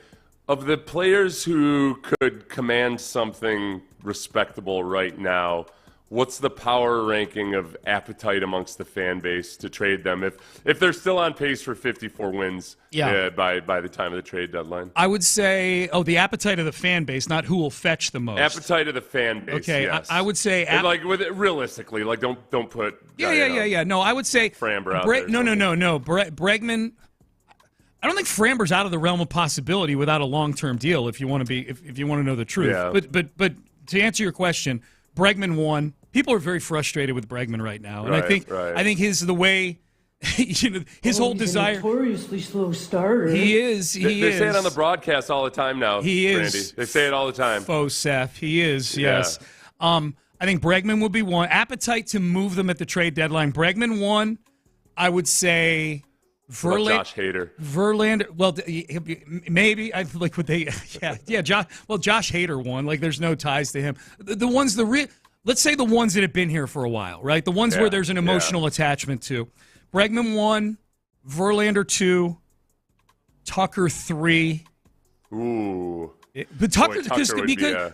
Of the players who could command something respectable right now, what's the power ranking of appetite amongst the fan base to trade them if they're still on pace for 54 wins by the time of the trade deadline? I would say, the appetite of the fan base, not who will fetch the most. Appetite of the fan base. Okay, yes. I would say realistically, like don't put No, I would say Framber out there. No. Bregman. I don't think Framber's out of the realm of possibility without a long-term deal. If you want to know the truth, yeah. But to answer your question, Bregman won. People are very frustrated with Bregman right now, and I think his whole desire. Notoriously slow starter. He is. They say it on the broadcast all the time now. He is. Randy. They say it all the time. Faux Seth. He is. Yes. I think Bregman will be one. Appetite to move them at the trade deadline. Bregman won. I would say. Josh Verlander. Well, maybe I like would they? Yeah. Josh. Well, Josh Hader won. Like, there's no ties to him. The ones let's say the ones that have been here for a while, right? The ones where there's an emotional attachment to. Bregman 1, Verlander 2, Tucker 3. Ooh. But Tucker,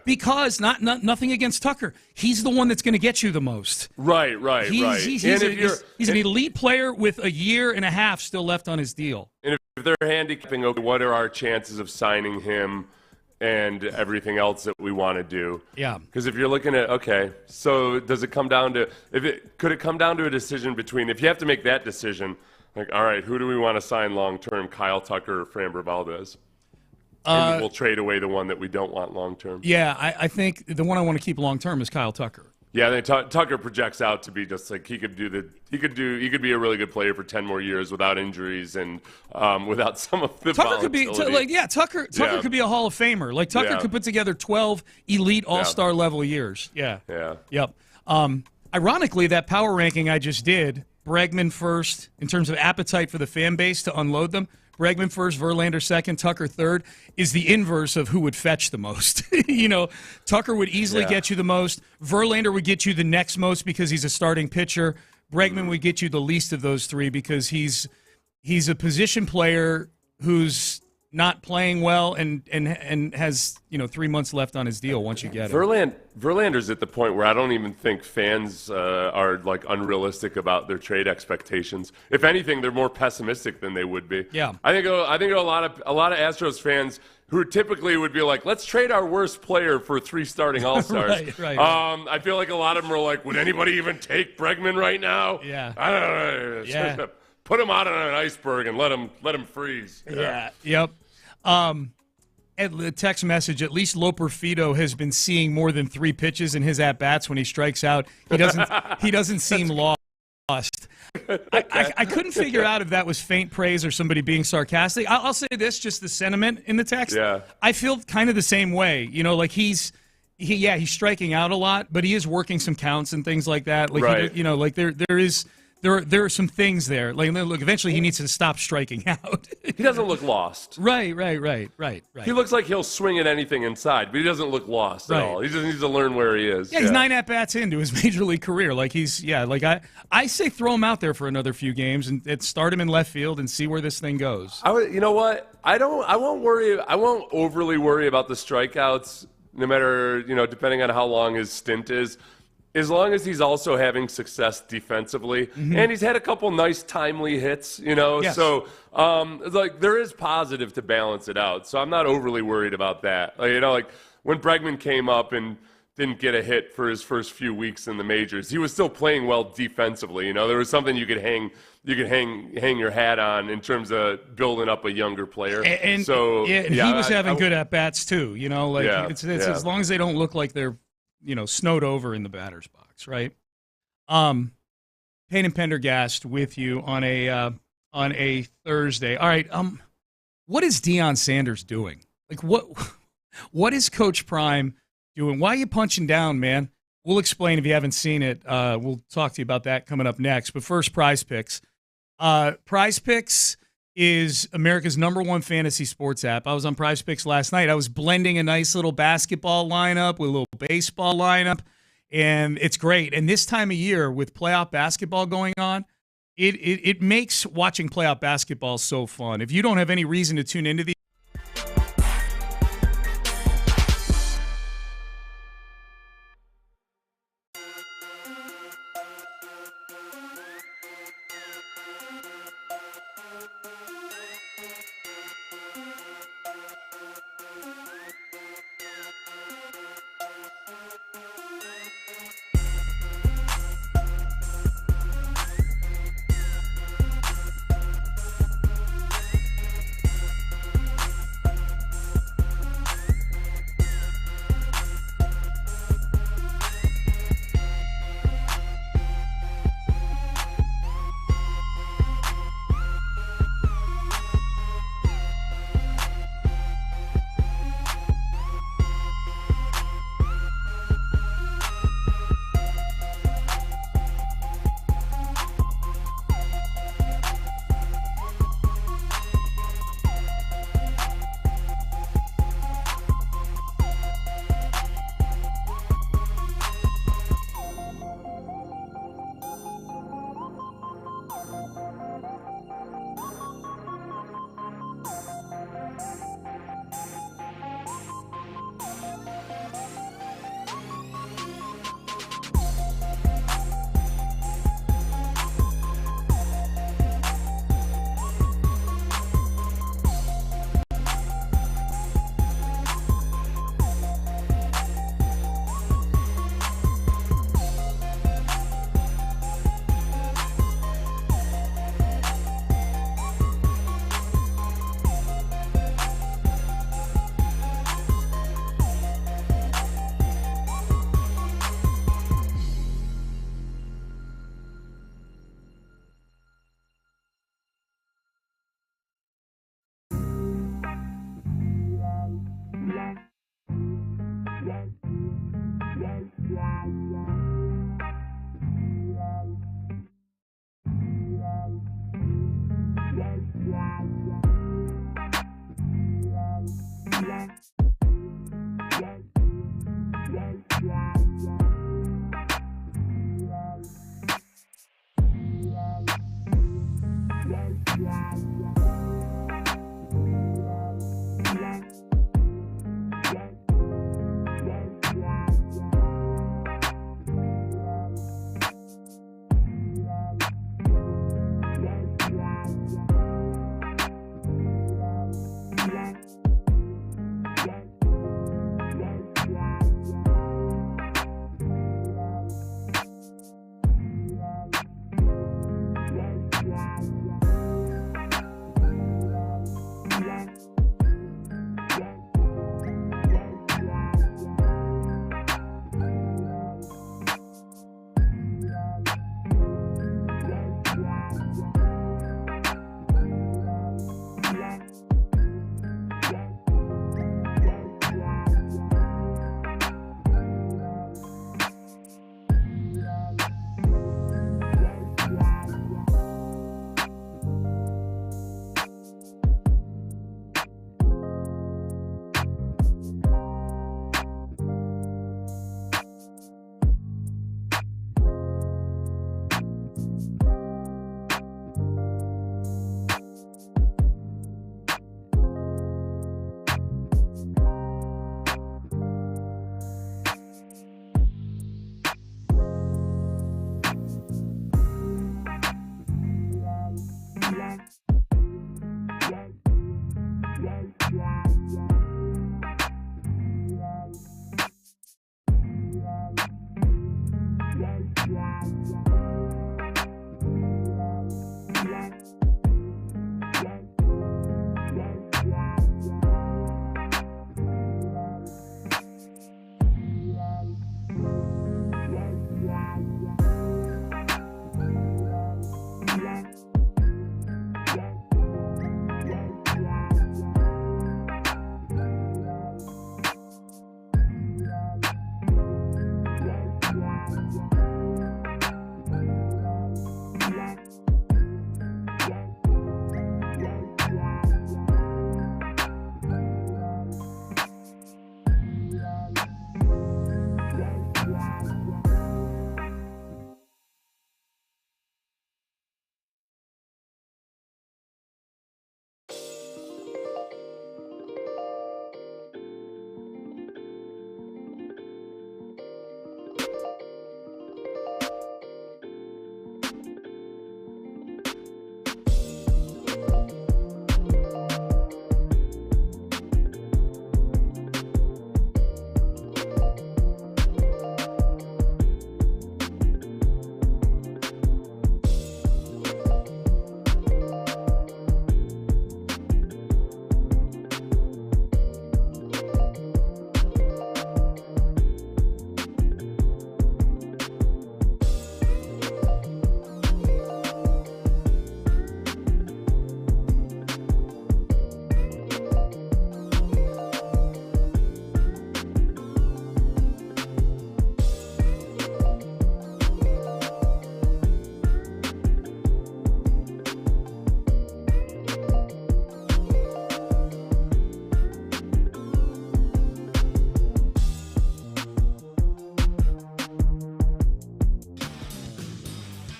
because nothing against Tucker. He's the one that's going to get you the most. Right. He's an elite player with a year and a half still left on his deal. And if they're handicapping, okay, what are our chances of signing him and everything else that we want to do? Yeah. Because if you're looking at, okay, so does it come down to could it come down to a decision between, if you have to make that decision, like, all right, who do we want to sign long term, Kyle Tucker or Framber Valdez? And we'll trade away the one that we don't want long term. Yeah, I think the one I want to keep long term is Kyle Tucker. Yeah, then Tucker projects out to be just like he could be a really good player for 10 more years without injuries and without some of the Tucker could be Tucker could be a Hall of Famer. Like, Tucker could put together 12 elite All-Star level years. Yeah. Yeah. Yep. Ironically, that power ranking I just did, Bregman first in terms of appetite for the fan base to unload them. Bregman first, Verlander second, Tucker third, is the inverse of who would fetch the most. Tucker would easily get you the most. Verlander would get you the next most because he's a starting pitcher. Bregman would get you the least of those three because he's a position player who's not playing well and has 3 months left on his deal once you get him. Verlander's at the point where I don't even think fans are like unrealistic about their trade expectations. If anything, they're more pessimistic than they would be. Yeah, I think a lot of Astros fans who typically would be like, let's trade our worst player for 3 starting all-stars. right. I feel like a lot of them are like, would anybody even take Bregman right now? Yeah. I don't know. Yeah. Put him out on an iceberg and let him freeze. Yeah. Yep. The text message, at least Loper Fido has been seeing more than 3 pitches in his at-bats when he strikes out. He doesn't seem lost. I couldn't figure out if that was faint praise or somebody being sarcastic. I'll say this, just the sentiment in the text. Yeah. I feel kind of the same way. Like he's striking out a lot, but he is working some counts and things like that. Like, right. There are some things there. Like, look, eventually he needs to stop striking out. He doesn't look lost. Right. He looks like he'll swing at anything inside, but he doesn't look lost at all. He just needs to learn where he is. Yeah, he's 9 at-bats into his major league career. Like, I say throw him out there for another few games and start him in left field and see where this thing goes. You know what? I won't overly worry about the strikeouts, no matter, depending on how long his stint is. As long as he's also having success defensively, and he's had a couple nice timely hits, Yes. So there is positive to balance it out. So I'm not overly worried about that. Like when Bregman came up and didn't get a hit for his first few weeks in the majors, he was still playing well defensively. There was something you could hang your hat on in terms of building up a younger player. And he was having good at bats too. It's as long as they don't look like they're snowed over in the batter's box, right? Payne and Pendergast with you on a Thursday. All right, what is Deion Sanders doing? Like, what is Coach Prime doing? Why are you punching down, man? We'll explain if you haven't seen it. We'll talk to you about that coming up next. But first, Prize Picks. Prize Picks is America's #1 fantasy sports app. I was on Prize Picks last night. I was blending a nice little basketball lineup with a little baseball lineup, and it's great. And this time of year with playoff basketball going on, it makes watching playoff basketball so fun. If you don't have any reason to tune into these,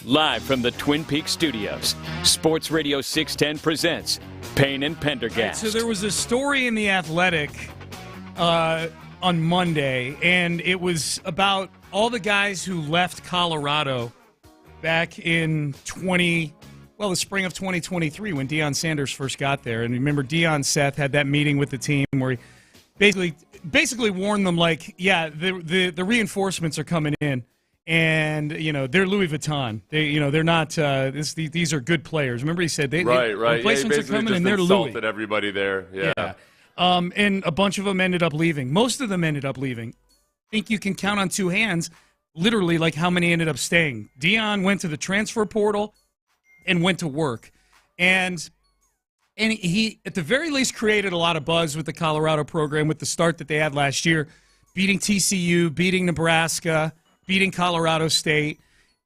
Live from the Twin Peaks studios, Sports Radio 610 presents Payne and Pendergast. Right, so there was a story in The Athletic on Monday, and it was about all the guys who left Colorado back in the spring of 2023 when Deion Sanders first got there. And remember, Deion Seth had that meeting with the team where he basically warned them, like, yeah, the reinforcements are coming in. And, they're Louis Vuitton. They're not, these are good players. Remember he said, replacements are coming and they're Louis. Insulted everybody there, yeah. And a bunch of them ended up leaving. Most of them ended up leaving. I think you can count on two hands, literally, like how many ended up staying. Deion went to the transfer portal and went to work. And he, at the very least, created a lot of buzz with the Colorado program with the start that they had last year, beating TCU, beating Nebraska, beating Colorado State.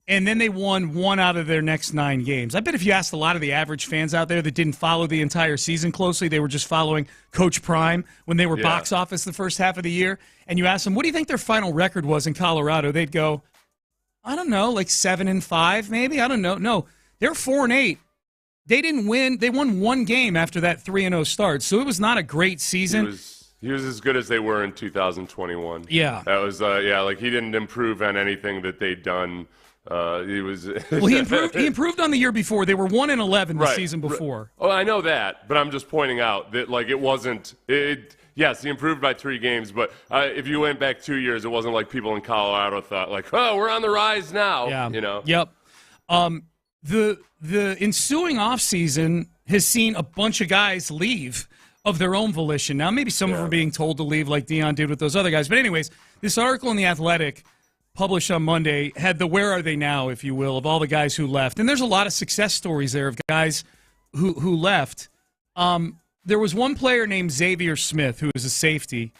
and then they won 1 out of their next 9 games. I bet if you asked a lot of the average fans out there that didn't follow the entire season closely, they were just following Coach Prime when they were box office the first half of the year, and you asked them, what do you think their final record was in Colorado? They'd go, I don't know, like 7-5 maybe? I don't know. No, they're 4-8. They didn't win. They won 1 game after that 3-0 start, so it was not a great season. He was as good as they were in 2021. Yeah. That was, like he didn't improve on anything that they'd done. He was. Well, he improved on the year before. They were 1-11 the season before. Oh, I know that, but I'm just pointing out that like it wasn't. Yes, he improved by 3 games, but if you went back 2 years, it wasn't like people in Colorado thought like, oh, we're on the rise now. Yeah. You know. Yep. The ensuing offseason has seen a bunch of guys leave of their own volition. Now, maybe some of them are being told to leave like Deion did with those other guys. But anyways, this article in The Athletic published on Monday had the where are they now, if you will, of all the guys who left. And there's a lot of success stories there of guys who left. There was one player named Xavier Smith who was a safety,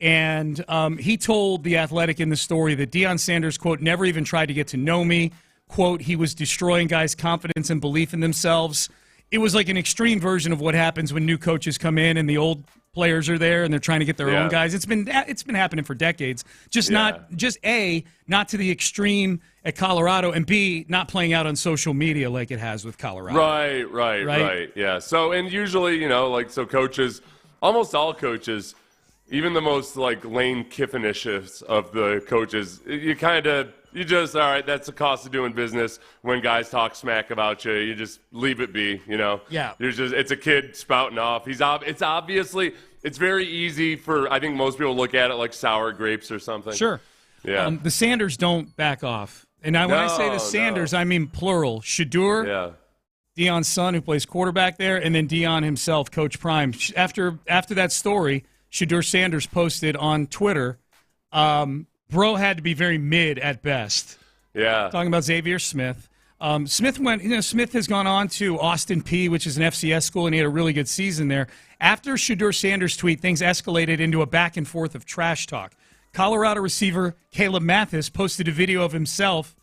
and he told The Athletic in the story that Deion Sanders, quote, never even tried to get to know me. Quote, he was destroying guys' confidence and belief in themselves. It was like an extreme version of what happens when new coaches come in and the old players are there and they're trying to get their own guys. It's been happening for decades. Not to the extreme at Colorado, and B, not playing out on social media like it has with Colorado. Right. Yeah. So, and usually, so coaches, almost all coaches, even the most like Lane Kiffin-ish of the coaches, you just, all right, that's the cost of doing business. When guys talk smack about you, you just leave it be, Yeah. It's a kid spouting off. It's very easy for, I think most people look at it like sour grapes or something. Sure. Yeah. The Sanders don't back off. And when I say the Sanders, I mean plural. Shedeur, Deion's son who plays quarterback there, and then Deion himself, Coach Prime. After that story, Shedeur Sanders posted on Twitter, bro had to be very mid at best. Yeah. Talking about Xavier Smith. Smith has gone on to Austin Peay, which is an FCS school, and he had a really good season there. After Shedeur Sanders' tweet, things escalated into a back and forth of trash talk. Colorado receiver Caleb Mathis posted a video of himself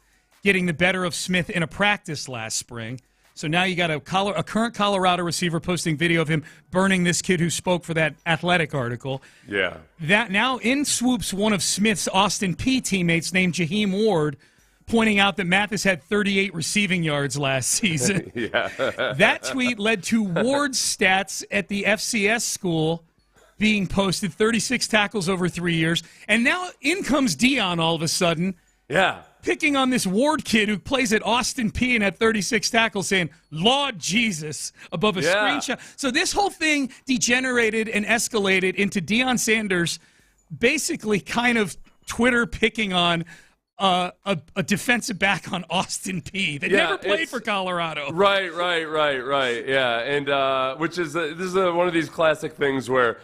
getting the better of Smith in a practice last spring. So now you got a current Colorado receiver posting video of him burning this kid who spoke for that Athletic article. Yeah. That now in swoops one of Smith's Austin Peay teammates named Jaheim Ward, pointing out that Mathis had 38 receiving yards last season. That tweet led to Ward's stats at the FCS school being posted, 36 tackles over 3 years. And now in comes Deion all of a sudden. Yeah. Picking on this Ward kid who plays at Austin Peay and had 36 tackles, saying, Lord Jesus, above a screenshot. So this whole thing degenerated and escalated into Deion Sanders basically kind of Twitter picking on a defensive back on Austin Peay that never played for Colorado. Right. Yeah, and this is one of these classic things where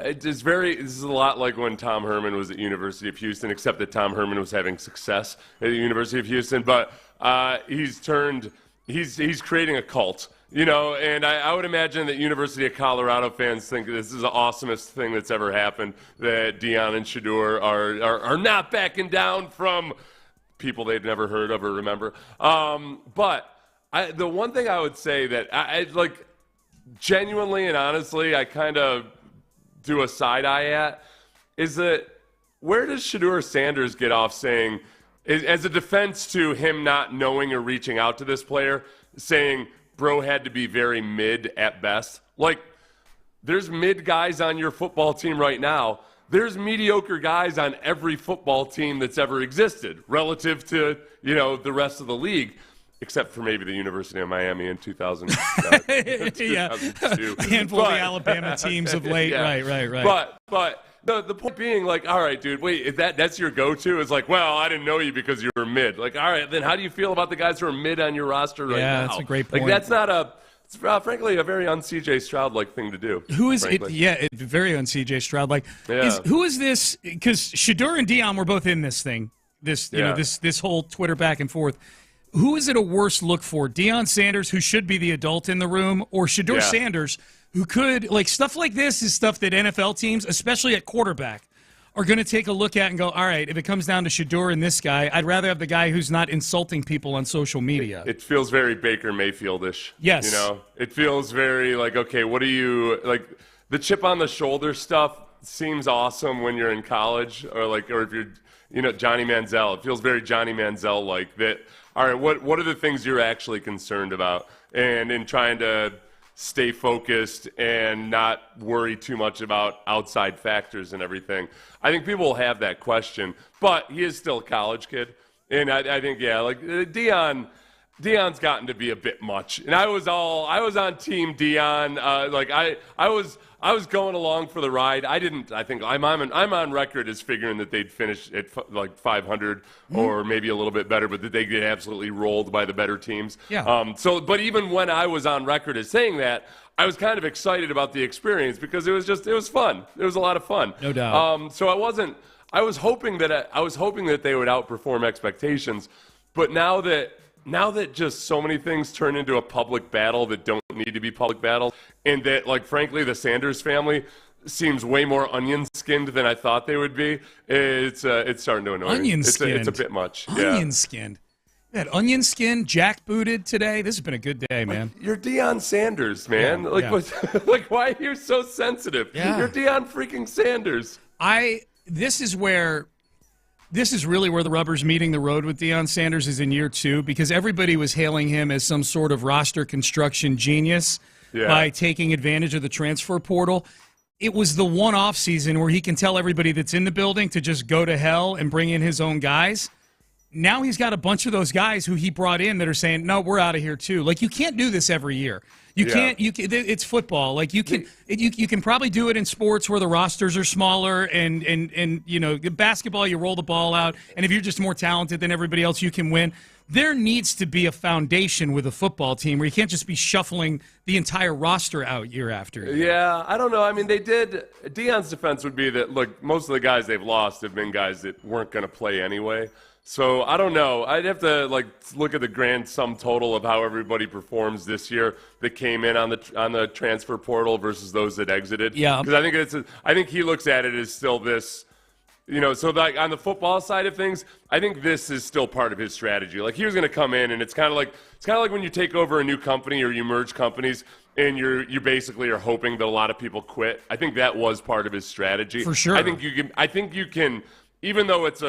this is a lot like when Tom Herman was at University of Houston, except that Tom Herman was having success at the University of Houston. But he's creating a cult, and I would imagine that University of Colorado fans think this is the awesomest thing that's ever happened, that Deion and Shedeur are not backing down from people they'd never heard of or remember. But the one thing I would say that I like genuinely and honestly, I kind of do a side eye at is that where does Shedeur Sanders get off saying, as a defense to him not knowing or reaching out to this player, saying bro had to be very mid at best? Like, there's mid guys on your football team right now. There's mediocre guys on every football team that's ever existed relative to, the rest of the league. Except for maybe the University of Miami in 2002. A handful of the Alabama teams of late. Right. But the point being, like, all right, dude, wait, that's your go-to? It's like, well, I didn't know you because you were mid. Like, all right, then how do you feel about the guys who are mid on your roster right now? Yeah, that's a great point. Like, that's not it's frankly a very un-CJ Stroud-like thing to do. Who is it? Yeah, it's very un-CJ Stroud-like. Yeah. Who is this? Because Shedeur and Deion were both in this thing. This whole Twitter back and forth. Who is it a worse look for? Deion Sanders, who should be the adult in the room, or Shedeur Sanders, who could, like, stuff like this is stuff that NFL teams, especially at quarterback, are going to take a look at and go, all right, if it comes down to Shedeur and this guy, I'd rather have the guy who's not insulting people on social media. It feels very Baker Mayfield-ish. Yes. You know, it feels very like, okay, what do you, like, the chip on the shoulder stuff seems awesome when you're in college or if you're, you know, Johnny Manziel. It feels very Johnny Manziel-like that, all right, what are the things you're actually concerned about? And in trying to stay focused and not worry too much about outside factors and everything. I think people will have that question, but he is still a college kid. And I think, yeah, like Deion's gotten to be a bit much. And I was on team Deion. I was going along for the ride. I think I'm on record as figuring that they'd finish at like 500 or maybe a little bit better, but that they get absolutely rolled by the better teams. Yeah. But even when I was on record as saying that, I was kind of excited about the experience because it was fun. It was a lot of fun. No doubt. So I was hoping that they would outperform expectations, but now that just so many things turn into a public battle that don't need to be public battles, and that, like, frankly, the Sanders family seems way more onion-skinned than I thought they would be, it's starting to annoy me. Onion-skinned? It's a bit much. Onion-skinned? That onion skin jackbooted today. This has been a good day, man. You're Deion Sanders, man. Yeah, Like, why are you so sensitive? Yeah. You're Deion freaking Sanders. This is really where the rubber's meeting the road with Deion Sanders is in year 2, because everybody was hailing him as some sort of roster construction genius by taking advantage of the transfer portal. It was the one off season where he can tell everybody that's in the building to just go to hell and bring in his own guys. Now he's got a bunch of those guys who he brought in that are saying, no, we're out of here too. Like, you can't do this every year. You can't. It's football. Like, you can probably do it in sports where the rosters are smaller, and you know, basketball, you roll the ball out, and if you're just more talented than everybody else, you can win. There needs to be a foundation with a football team where you can't just be shuffling the entire roster out year after year. Yeah, I don't know. I mean, Deion's defense would be that, look, most of the guys they've lost have been guys that weren't going to play anyway. So I don't know. I'd have to look at the grand sum total of how everybody performs this year that came in on the transfer portal versus those that exited. Yeah, because I think he looks at it as still this, you know. So like on the football side of things, I think this is still part of his strategy. Like, he was going to come in, and it's kind of like when you take over a new company or you merge companies, and you basically are hoping that a lot of people quit. I think that was part of his strategy. For sure. I think you can, even though it's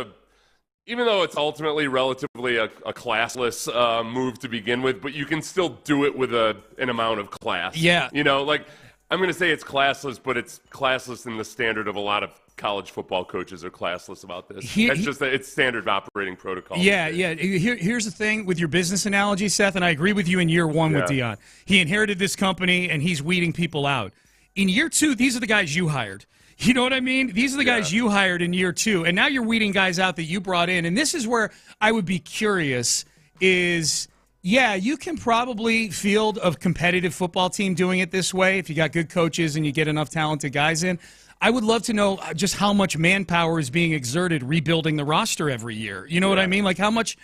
ultimately relatively a classless move to begin with, but you can still do it with an amount of class. Yeah. You know, like, I'm going to say it's classless, but it's classless in the standard of a lot of college football coaches are classless about this. It's standard operating protocol. Yeah. Here's the thing with your business analogy, Seth, and I agree with you in year 1 with Deion. He inherited this company, and he's weeding people out. In year 2, these are the guys you hired. You know what I mean? These are the guys you hired in year 2, and now you're weeding guys out that you brought in. And this is where I would be curious is, you can probably field a competitive football team doing it this way if you got good coaches and you get enough talented guys in. I would love to know just how much manpower is being exerted rebuilding the roster every year. You know what I mean? Like, how much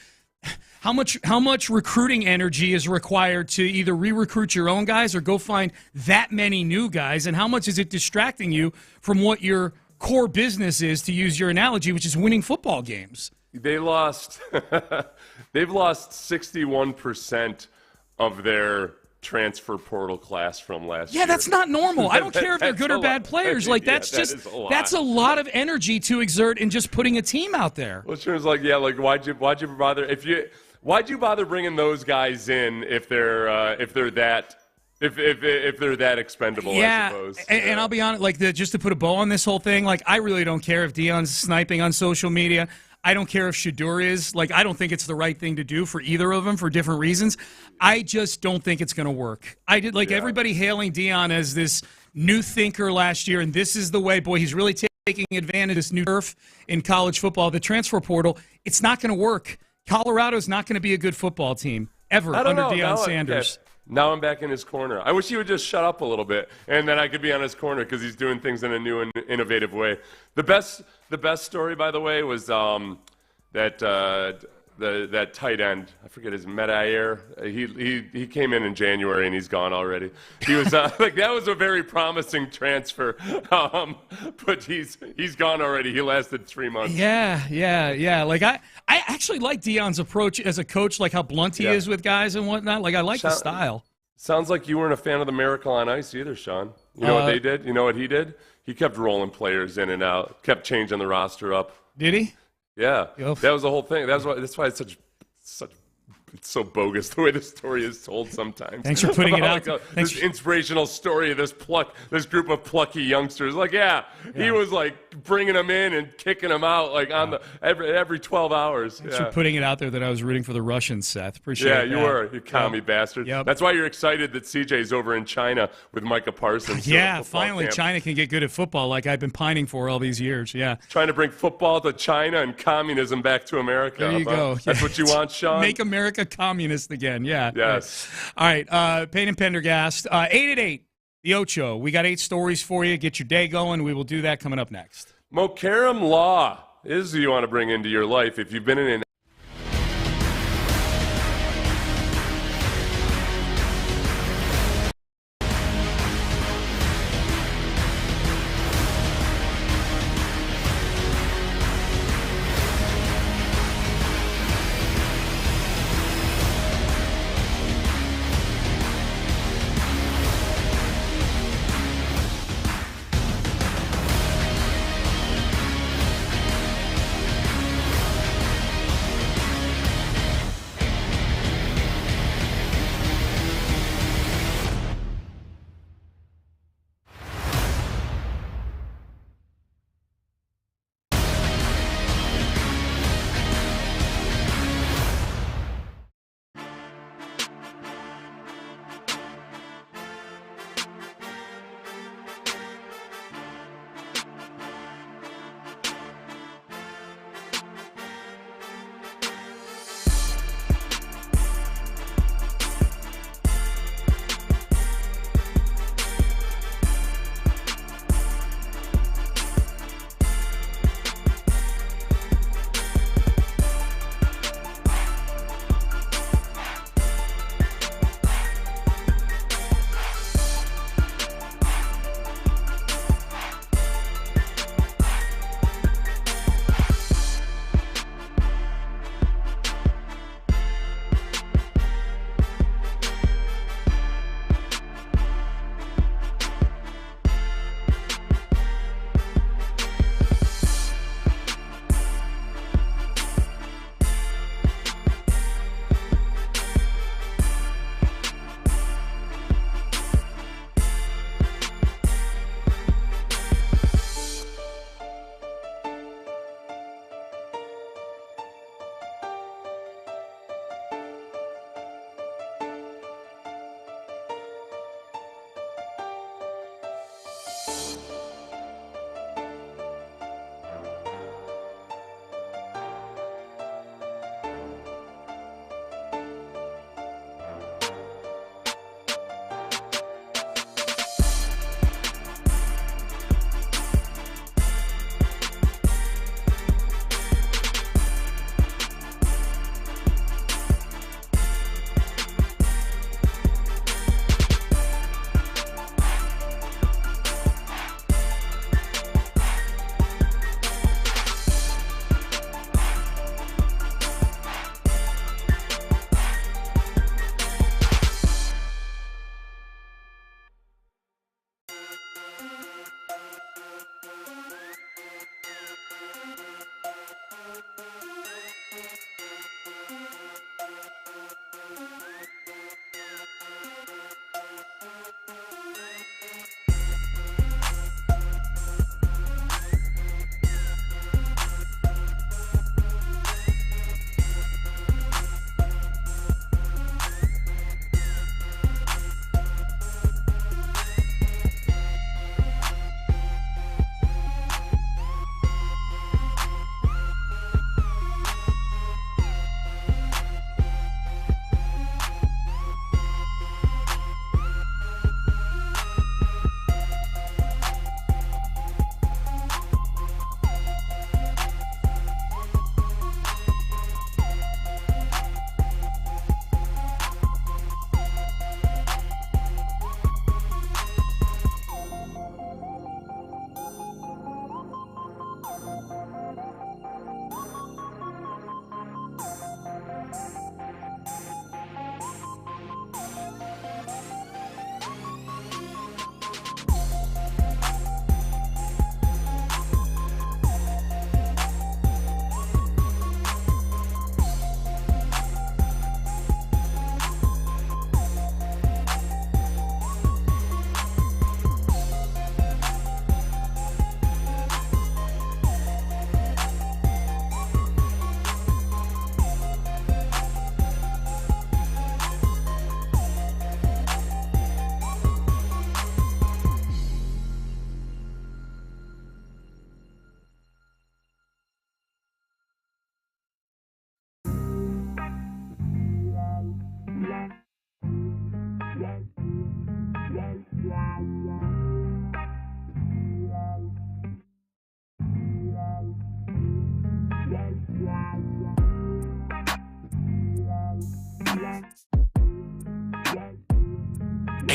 recruiting energy is required to either re-recruit your own guys or go find that many new guys, and how much is it distracting you from what your core business is, to use your analogy, which is winning football games? They've lost 61% of their transfer portal class from last year. Yeah, that's not normal. I don't care if they're good or bad players. Like, that's a lot of energy to exert in just putting a team out there. Well, sure, it's like, why'd you bother why'd you bother bringing those guys in if they're that expendable? I suppose. And I'll be honest, just to put a bow on this whole thing, I really don't care if Deion's sniping on social media. I don't care if Shedeur is. I don't think it's the right thing to do for either of them for different reasons. I just don't think it's going to work. Everybody hailing Deion as this new thinker last year, and this is the way. Boy, he's really taking advantage of this new turf in college football, the transfer portal. It's not going to work. Colorado's not going to be a good football team ever under Deion Sanders. Now I'm back in his corner. I wish he would just shut up a little bit, and then I could be on his corner because he's doing things in a new and innovative way. The best story, by the way, was that that tight end. I forget his Medayer. He came in January and he's gone already. He was like that was a very promising transfer, but he's gone already. He lasted 3 months. Yeah. Like I actually like Deion's approach as a coach, like how blunt he is with guys and whatnot. Like I like the style. Sounds like you weren't a fan of the Miracle on Ice either, Sean. You know what they did? You know what he did? He kept rolling players in and out, kept changing the roster up. Did he? Yeah, that was the whole thing. That's why it's it's so bogus the way the story is told sometimes. Thanks for putting it out. This inspirational story of this group of plucky youngsters. Like, he was like bringing them in and kicking them out like on every 12 hours. Thanks for putting it out there that I was rooting for the Russians, Seth. Appreciate it. Yeah, you were, you commie bastard. Yep. That's why you're excited that CJ's over in China with Micah Parsons. Yeah, finally China can get good at football like I've been pining for all these years. Yeah. Trying to bring football to China and communism back to America. There you go. That's what you want, Sean? Make America communist again. Yeah. Yes. All right. Payne and Pendergast, 888, the Ocho. We got 8 stories for you. Get your day going. We will do that coming up next. Mokaram Law is who you want to bring into your life if you've been in an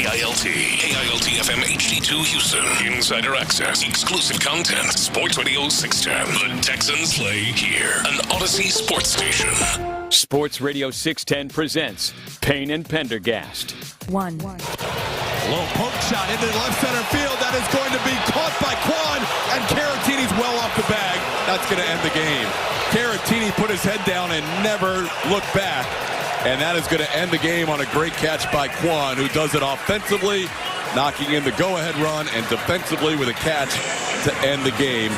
AILT FM HD2 Houston. Insider access, exclusive content. Sports Radio 610. The Texans play here. An Odyssey sports station. Sports Radio 610 presents Payne and Pendergast. One. Low poke shot into the left center field. That is going to be caught by Quan, and Caratini's well off the bag. That's going to end the game. Caratini put his head down and never looked back. And that is going to end the game on a great catch by Quan, who does it offensively, knocking in the go-ahead run, and defensively with a catch to end the game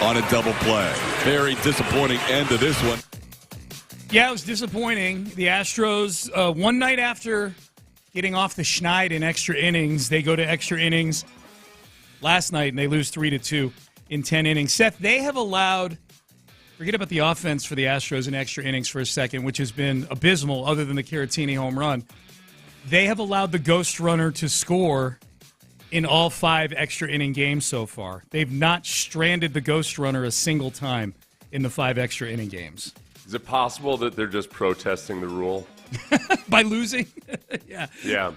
on a double play. Very disappointing end to this one. Yeah, it was disappointing. The Astros, one night after getting off the schneid in extra innings, they go to extra innings last night, and they lose 3-2 in 10 innings. Seth, they have allowed... Forget about the offense for the Astros in extra innings for a second, which has been abysmal other than the Caratini home run. They have allowed the ghost runner to score in all 5 extra inning games so far. They've not stranded the ghost runner a single time in the 5 extra inning games. Is it possible that they're just protesting the rule? By losing? Yeah. Yeah.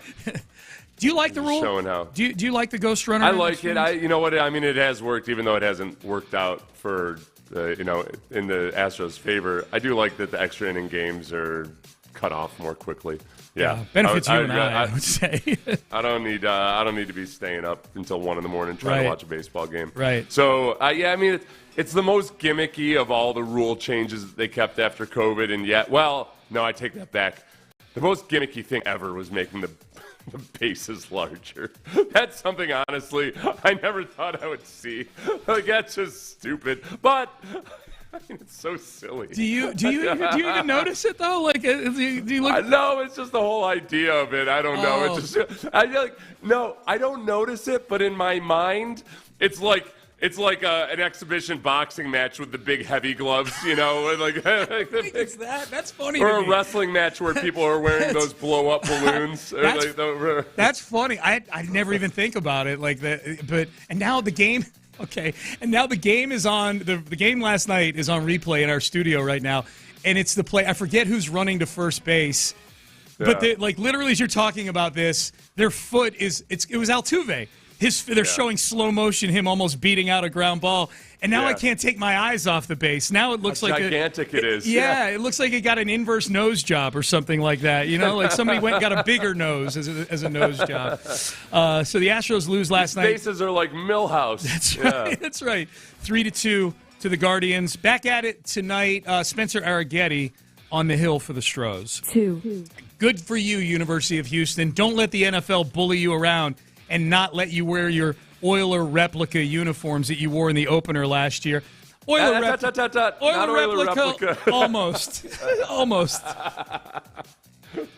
Do you like the rule? Showing how. Do you like the ghost runner? I like it. You know what? I mean, it has worked, even though it hasn't worked out for... in the Astros' favor. I do like that the extra inning games are cut off more quickly. Yeah, benefits you and I would say. I don't need to be staying up until 1 a.m. trying to watch a baseball game. Right. So I mean, it's the most gimmicky of all the rule changes that they kept after COVID, and yet, well, no, I take that back. The most gimmicky thing ever was making the bases larger. That's something, honestly, I never thought I would see. Like, that's just stupid. But I mean, it's so silly. Do you even notice it though? Like, do you look? No, it's just the whole idea of it. I don't know. Oh. It's just I don't notice it. But in my mind, it's like an exhibition boxing match with the big heavy gloves, It's that. That's funny. Or to a me. wrestling match where people are wearing those blow-up balloons. That's funny. I never even think about it like that. And now the game. Okay, and now the game is on. The game last night is on replay in our studio right now, and it's the play. I forget who's running to first base, but literally as you're talking about this, their foot is. It was Altuve. They're showing slow motion, him almost beating out a ground ball. And now I can't take my eyes off the base. Now it looks like gigantic it is. Yeah, it looks like it got an inverse nose job or something like that. Like somebody went and got a bigger nose as a nose job. So the Astros lose last night. Faces are like Millhouse. That's right. Yeah. That's right. 3-2 to the Guardians. Back at it tonight. Spencer Arrighetti on the hill for the Stros. 2. Good for you, University of Houston. Don't let the NFL bully you around and not let you wear your Oiler replica uniforms that you wore in the opener last year. Oiler replica. Almost.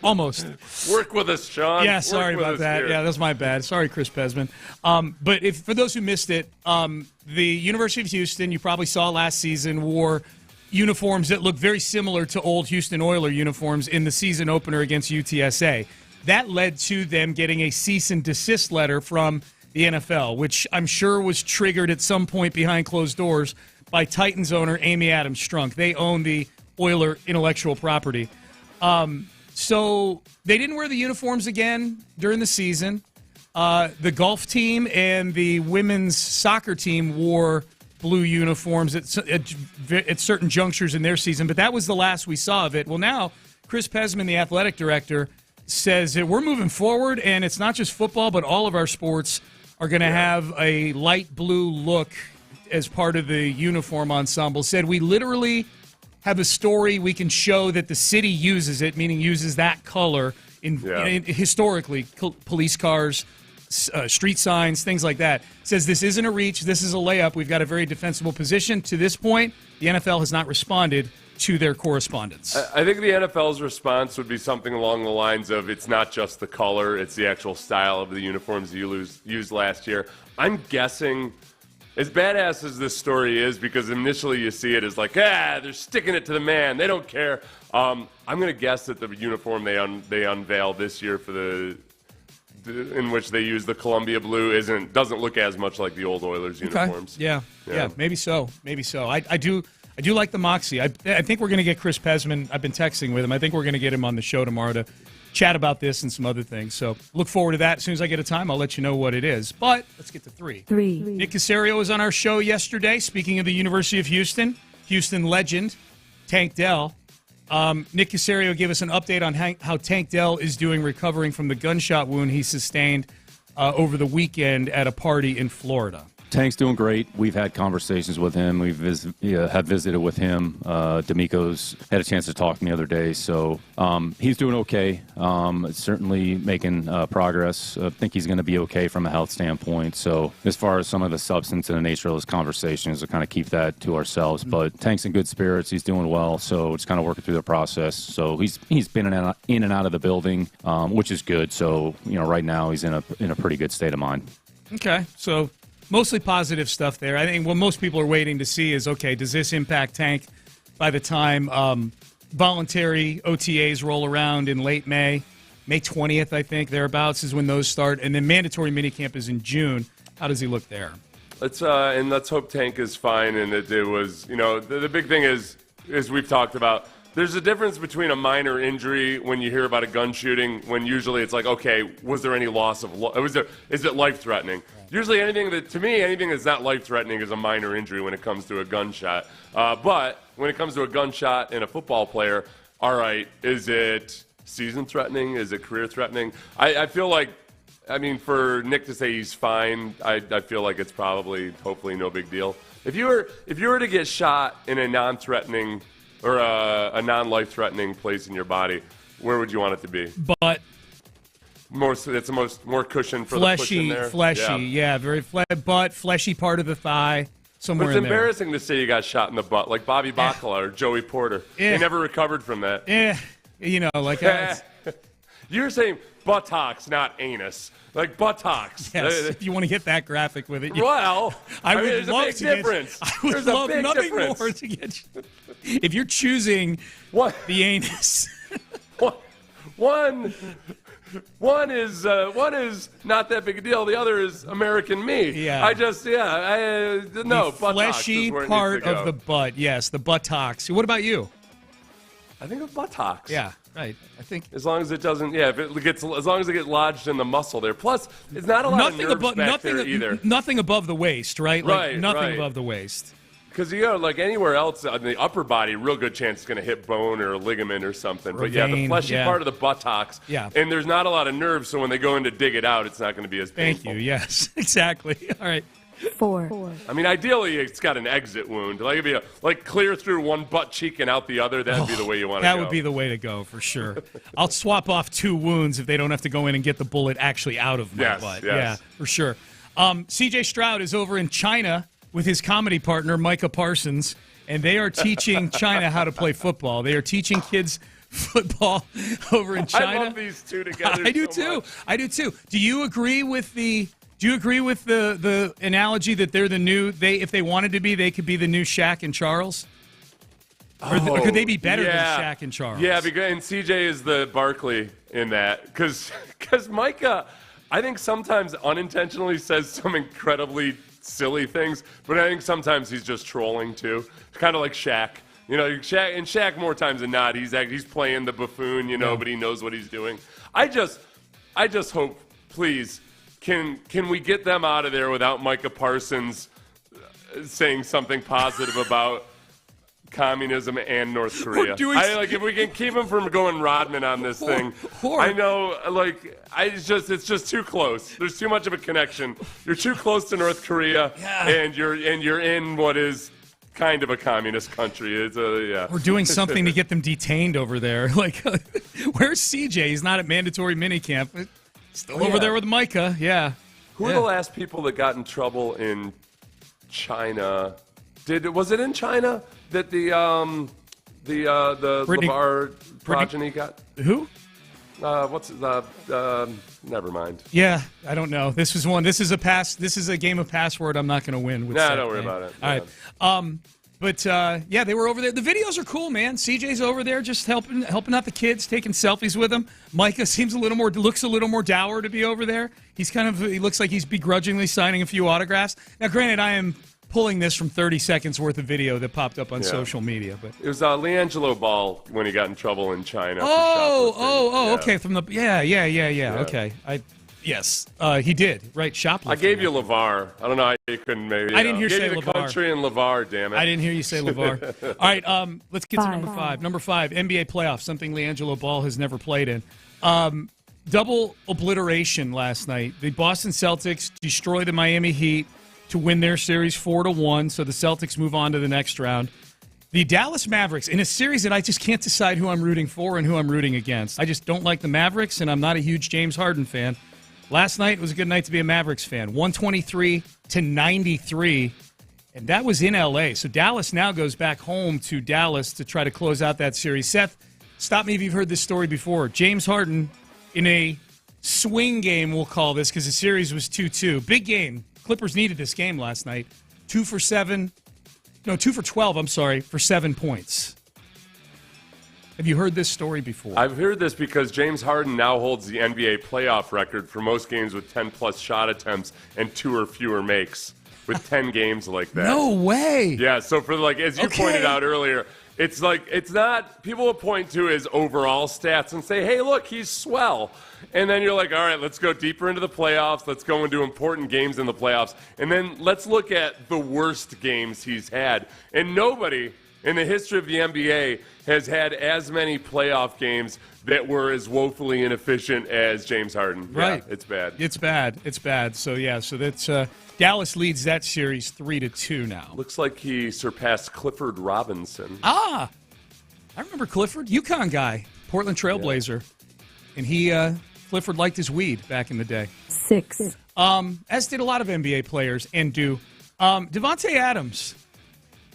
Almost. Work with us, Sean. Yeah, sorry about that. Here. Yeah, that's my bad. Sorry, Chris Pesman. But for those who missed it, the University of Houston, you probably saw last season, wore uniforms that look very similar to old Houston Oiler uniforms in the season opener against UTSA. That led to them getting a cease and desist letter from the NFL, which I'm sure was triggered at some point behind closed doors by Titans owner Amy Adams Strunk. They own the Oiler intellectual property. So they didn't wear the uniforms again during the season. The golf team and the women's soccer team wore blue uniforms at certain junctures in their season, but that was the last we saw of it. Well, now Chris Pesman, the athletic director, says that we're moving forward, and it's not just football, but all of our sports are going to have a light blue look as part of the uniform ensemble. Said we literally have a story we can show that the city uses it, meaning uses that color in historically, police cars, street signs, things like that. Says this isn't a reach, this is a layup. We've got a very defensible position. To this point, the NFL has not responded to their correspondence. I think the NFL's response would be something along the lines of it's not just the color, it's the actual style of the uniforms you used last year. I'm guessing, as badass as this story is, because initially you see it as like, they're sticking it to the man, they don't care. I'm going to guess that the uniform they unveiled this year for in which they use the Columbia blue doesn't look as much like the old Oilers uniforms. Yeah, maybe so. I do like the moxie. I think we're going to get Chris Pesman. I've been texting with him. I think we're going to get him on the show tomorrow to chat about this and some other things. So look forward to that. As soon as I get a time, I'll let you know what it is. But let's get to 3. Nick Caserio was on our show yesterday. Speaking of the University of Houston legend, Tank Dell. Nick Caserio gave us an update on how Tank Dell is doing recovering from the gunshot wound he sustained over the weekend at a party in Florida. Tank's doing great. We've had conversations with him. We've have visited with him. D'Amico's had a chance to talk to me the other day, so he's doing okay. Certainly making progress. I think he's going to be okay from a health standpoint. So as far as some of the substance and the nature of those conversations, we'll kind of keep that to ourselves. But Tank's in good spirits. He's doing well, so it's kind of working through the process. So he's been in and out of the building, which is good. So right now he's in a pretty good state of mind. Okay, so mostly positive stuff there. I think what most people are waiting to see is, okay, does this impact Tank by the time voluntary OTAs roll around in late May? May 20th, I think, thereabouts is when those start. And then mandatory minicamp is in June. How does he look there? Let's hope Tank is fine. And it was, the big thing is we've talked about, there's a difference between a minor injury when you hear about a gun shooting, when usually it's like, okay, was there any loss of is it life-threatening? Usually anything that's not life-threatening is a minor injury when it comes to a gunshot. But when it comes to a gunshot in a football player, all right, is it season-threatening? Is it career-threatening? I feel like, for Nick to say he's fine, I feel like it's probably, hopefully, no big deal. If you were to get shot in a non-threatening or a non-life-threatening place in your body, where would you want it to be? But more cushion for the push in there. Fleshy, very butt, fleshy part of the thigh, somewhere in there. But it's embarrassing to say you got shot in the butt, like Bobby Bacala or Joey Porter. They never recovered from that. You're saying buttocks, not anus. Like buttocks. Yes, if you want to get that graphic with it. Well, I would there's love a big to difference. I would there's love a big nothing difference. more to get you. If you're choosing the anus. One is not that big a deal. The other is American me. Yeah. The buttocks fleshy is where it part needs to go. of the butt. Yes, the buttocks. What about you? I think of buttocks. Yeah, right. I think as long as it doesn't. Yeah, as long as it gets lodged in the muscle there. Plus, it's not a lot of nerves back there either. Nothing above the waist, right? Right. Nothing above the waist. Because like anywhere else on the upper body, real good chance it's going to hit bone or a ligament or something. Or but vein, the fleshy part of the buttocks. Yeah. And there's not a lot of nerves, so when they go in to dig it out, it's not going to be as painful. Thank you. Yes, exactly. All right. 4. Ideally, it's got an exit wound. Like, it'd be clear through one butt cheek and out the other. That'd be the way you want to go. That would be the way to go, for sure. I'll swap off 2 wounds if they don't have to go in and get the bullet actually out of my butt. Yes. Yeah, for sure. C.J. Stroud is over in China with his comedy partner, Micah Parsons, and they are teaching China how to play football. They are teaching kids football over in China. I love these two together. I do too. I do too. Do you agree with the analogy that they're the new if they wanted to be, they could be the new Shaq and Charles? Or could they be better than Shaq and Charles? Yeah, because and CJ is the Barkley in that because Micah, I think sometimes unintentionally says some incredibly silly things, but I think sometimes he's just trolling too. Kind of like Shaq. Shaq more times than not, he's playing the buffoon, but he knows what he's doing. I just hope, please, can we get them out of there without Micah Parsons saying something positive about communism and North Korea? If we can keep him from going Rodman on this thing. I know, it's just too close. There's too much of a connection. You're too close to North Korea, and you're in what is kind of a communist country. We're doing something to get them detained over there. Where's CJ? He's not at mandatory minicamp. Still over there with Micah. Yeah. Who are the last people that got in trouble in China? Was it in China that the LeVar progeny got? Who? Never mind. Yeah, I don't know. This is one. This is a game of password. I'm not going to win. Don't worry about it. All right. But they were over there. The videos are cool, man. CJ's over there just helping out the kids, taking selfies with them. Micah looks a little more dour to be over there. He looks like he's begrudgingly signing a few autographs. Now, granted, I am pulling this from 30 seconds worth of video that popped up on social media. But it was LiAngelo Ball when he got in trouble in China. Okay. From the Okay, yes, he did. Right, shoplifting. I gave you LeVar. I don't know how you couldn't maybe. I didn't hear you say the LeVar. country and LeVar. Damn it! I didn't hear you say LeVar. All right, let's get to number 5. Number 5, NBA playoffs. Something LiAngelo Ball has never played in. Double obliteration last night. The Boston Celtics destroy the Miami Heat to win their series 4-1, so the Celtics move on to the next round. The Dallas Mavericks, in a series that I just can't decide who I'm rooting for and who I'm rooting against. I just don't like the Mavericks, and I'm not a huge James Harden fan. Last night was a good night to be a Mavericks fan. 123-93, and that was in L.A. So Dallas now goes back home to Dallas to try to close out that series. Seth, stop me if you've heard this story before. James Harden, in a swing game, we'll call this, because the series was 2-2. Big game. Clippers needed this game last night. 2 for 12, for 7 points. Have you heard this story before? I've heard this because James Harden now holds the NBA playoff record for most games with 10-plus shot attempts and 2 or fewer makes, with 10 games like that. No way! Yeah, so for as you pointed out earlier, it's not, people will point to his overall stats and say, hey, look, he's swell. And then you're like, all right, let's go deeper into the playoffs. Let's go into important games in the playoffs. And then let's look at the worst games he's had. And nobody in the history of the NBA has had as many playoff games that were as woefully inefficient as James Harden. Right. Yeah, it's bad. It's bad. So, that's Dallas leads that series 3-2 now. Looks like he surpassed Clifford Robinson. I remember Clifford, UConn guy, Portland Trailblazer. Yeah. And Clifford liked his weed back in the day. 6. As did a lot of NBA players and do. Devontae Adams,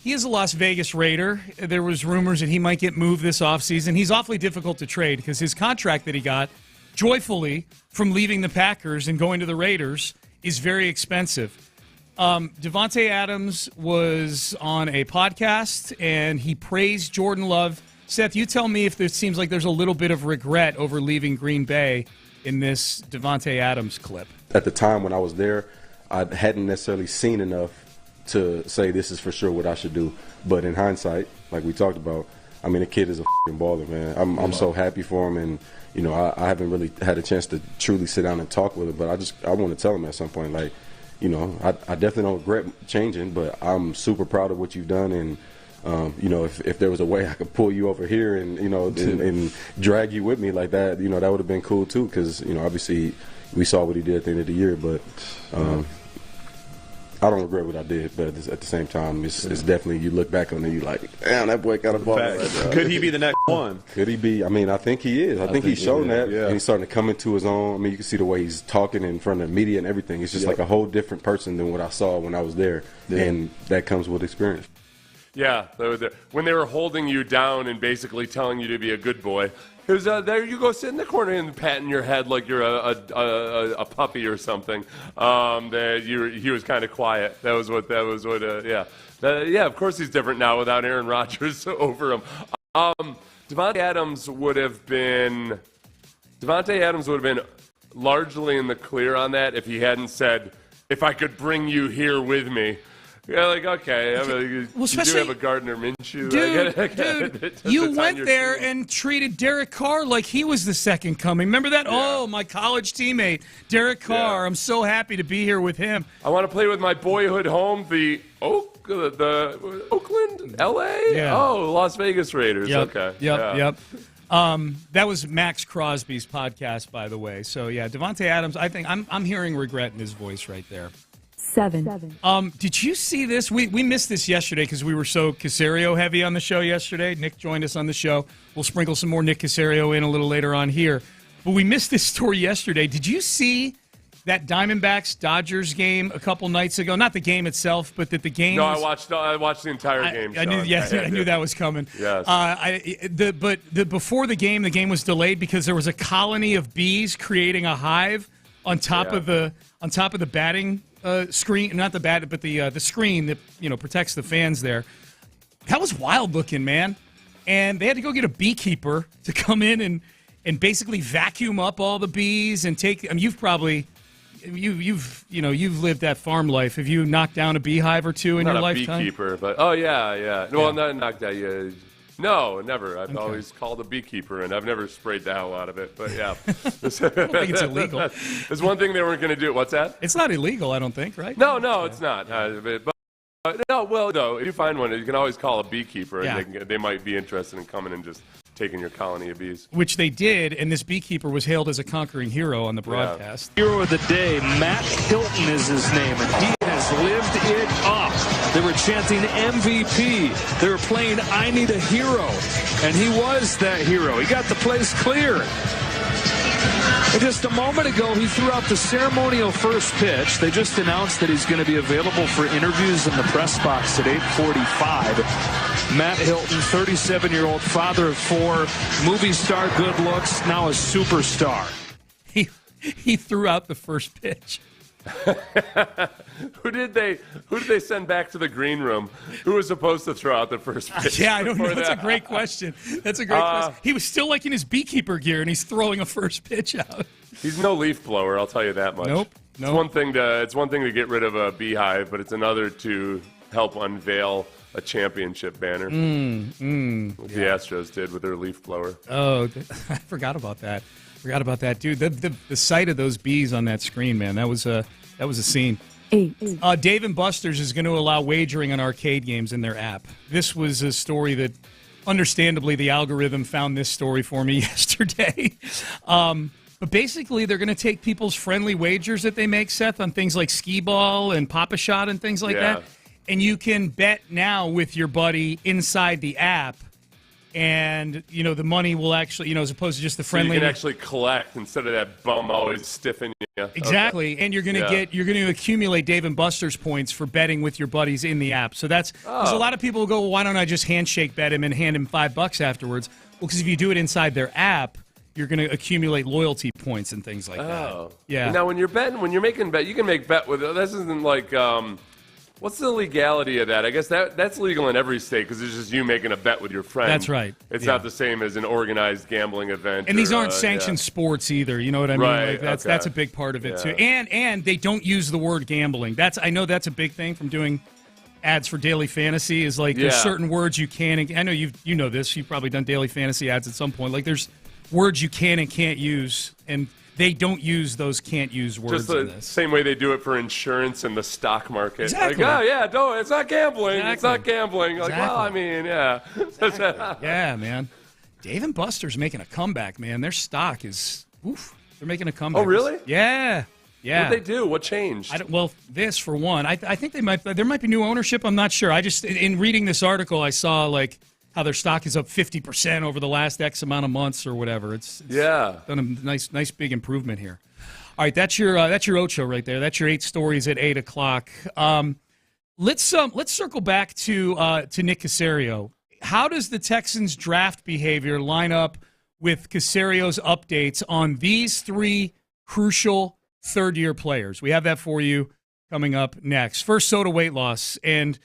he is a Las Vegas Raider. There was rumors that he might get moved this offseason. He's awfully difficult to trade because his contract that he got joyfully from leaving the Packers and going to the Raiders is very expensive. Devontae Adams was on a podcast, and he praised Jordan Love. Seth, you tell me if it seems like there's a little bit of regret over leaving Green Bay in this Devontae Adams clip. At the time when I was there, I hadn't necessarily seen enough to say this is for sure what I should do. But in hindsight, like we talked about, I mean, the kid is a f***ing baller, man. I'm so happy for him, and I haven't really had a chance to truly sit down and talk with him. But I want to tell him at some point, I definitely don't regret changing, but I'm super proud of what you've done, and if there was a way I could pull you over here and and drag you with me like that, that would have been cool too. Because obviously we saw what he did at the end of the year, but I don't regret what I did. But at the same time, it's definitely, you look back on it, you like, damn, that boy got a ball. Could he be the next one? Could he be? I mean, I think he is. I think he's shown that. Yeah. And he's starting to come into his own. I mean, you can see the way he's talking in front of the media and everything. It's just like a whole different person than what I saw when I was there, and that comes with experience. Yeah, when they were holding you down and basically telling you to be a good boy, it was there you go, sit in the corner and patting your head like you're a puppy or something. He was kind of quiet. That was what. Yeah. Of course he's different now without Aaron Rodgers over him. Devontae Adams would have been largely in the clear on that if he hadn't said, "If I could bring you here with me." Yeah, okay. You do have a Gardner Minshew. Dude, you went there and treated Derek Carr like he was the second coming. Remember that? Yeah. Oh, my college teammate, Derek Carr. Yeah. I'm so happy to be here with him. I want to play with my boyhood home, the Oakland, L.A.? Yeah. Oh, Las Vegas Raiders. Yep. Okay. Yep. That was Max Crosby's podcast, by the way. So, yeah, Devontae Adams, I think I'm hearing regret in his voice right there. 7. Did you see this? We missed this yesterday because we were so Caserio heavy on the show yesterday. Nick joined us on the show. We'll sprinkle some more Nick Caserio in a little later on here. But we missed this story yesterday. Did you see that Diamondbacks-Dodgers game a couple nights ago? Not the game itself, but that the game. No, I watched the entire game. I knew that was coming. Yes. Before the game was delayed because there was a colony of bees creating a hive on top of the batting screen, not the bat, but the screen that protects the fans there. That was wild looking, man. And they had to go get a beekeeper to come in and basically vacuum up all the bees and take. I mean, you've probably you've lived that farm life. Have you knocked down a beehive or two in your lifetime? Not a beekeeper, but yeah. Well, not knocked out. Yeah. No, never. I've always called a beekeeper, and I've never sprayed the hell out of it. But yeah, I don't think it's illegal. There's one thing they weren't going to do. What's that? It's not illegal, I don't think, right? No, it's not. No, if you find one, you can always call a beekeeper, and they might be interested in coming and just taking your colony of bees. Which they did, and this beekeeper was hailed as a conquering hero on the broadcast. Hero of the day, Matt Hilton is his name, and he has lived it up. They were chanting MVP. They were playing I Need a Hero, and he was that hero. He got the place clear. And just a moment ago, he threw out the ceremonial first pitch. They just announced that he's going to be available for interviews in the press box at 8:45. Matt Hilton, 37-year-old, father of 4, movie star, good looks, now a superstar. He threw out the first pitch. Who did they send back to the green room? Who was supposed to throw out the first pitch? Yeah, I don't know. That's a great question. Question. He was still like in his beekeeper gear, and he's throwing a first pitch out. He's no leaf blower, I'll tell you that much. Nope. It's one thing to get rid of a beehive, but it's another to help unveil a championship banner. What the Astros did with their leaf blower. Oh, I forgot about that. Dude. The sight of those bees on that screen, man, that was a scene. 8. Dave & Buster's is going to allow wagering on arcade games in their app. This was a story that, understandably, the algorithm found this story for me yesterday. But basically, they're going to take people's friendly wagers that they make, Seth, on things like skee-ball and Pop-A-Shot and things like that. And you can bet now with your buddy inside the app. And, the money will actually, as opposed to just the friendly. So you can actually collect instead of that bum always stiffing you. Exactly. Okay. And you're going to accumulate Dave & Buster's points for betting with your buddies in the app. So because a lot of people will go, well, why don't I just handshake bet him and hand him $5 afterwards? Well, because if you do it inside their app, you're going to accumulate loyalty points and things like that. Yeah. And now, when you're making bet, you can make bet with, this isn't like, what's the legality of that? I guess that's legal in every state because it's just you making a bet with your friend. That's right. It's not the same as an organized gambling event. And these aren't sanctioned sports either. You know what I mean? Right. Like that's a big part of it too. And they don't use the word gambling. I know that's a big thing from doing ads for Daily Fantasy. Is like there's certain words you can. I know you know this. You've probably done Daily Fantasy ads at some point. Like there's words you can and can't use, and they don't use those can't use words. Just the same way they do it for insurance and the stock market. Exactly. Like, it's not gambling. Exactly. It's not gambling. Exactly. Like, well, I mean, yeah. Exactly. Yeah, man. Dave & Buster's making a comeback, man. Their stock is, they're making a comeback. Oh, really? Yeah. What did they do? What changed? This for one. I think there might be new ownership. I'm not sure. I just, in reading this article, I saw like how their stock is up 50% over the last X amount of months or whatever. It's done a nice big improvement here. All right, that's your Ocho right there. That's your 8 stories at 8 o'clock. Let's circle back to Nick Caserio. How does the Texans' draft behavior line up with Caserio's updates on these 3 crucial third-year players? We have that for you coming up next. First, soda weight loss. And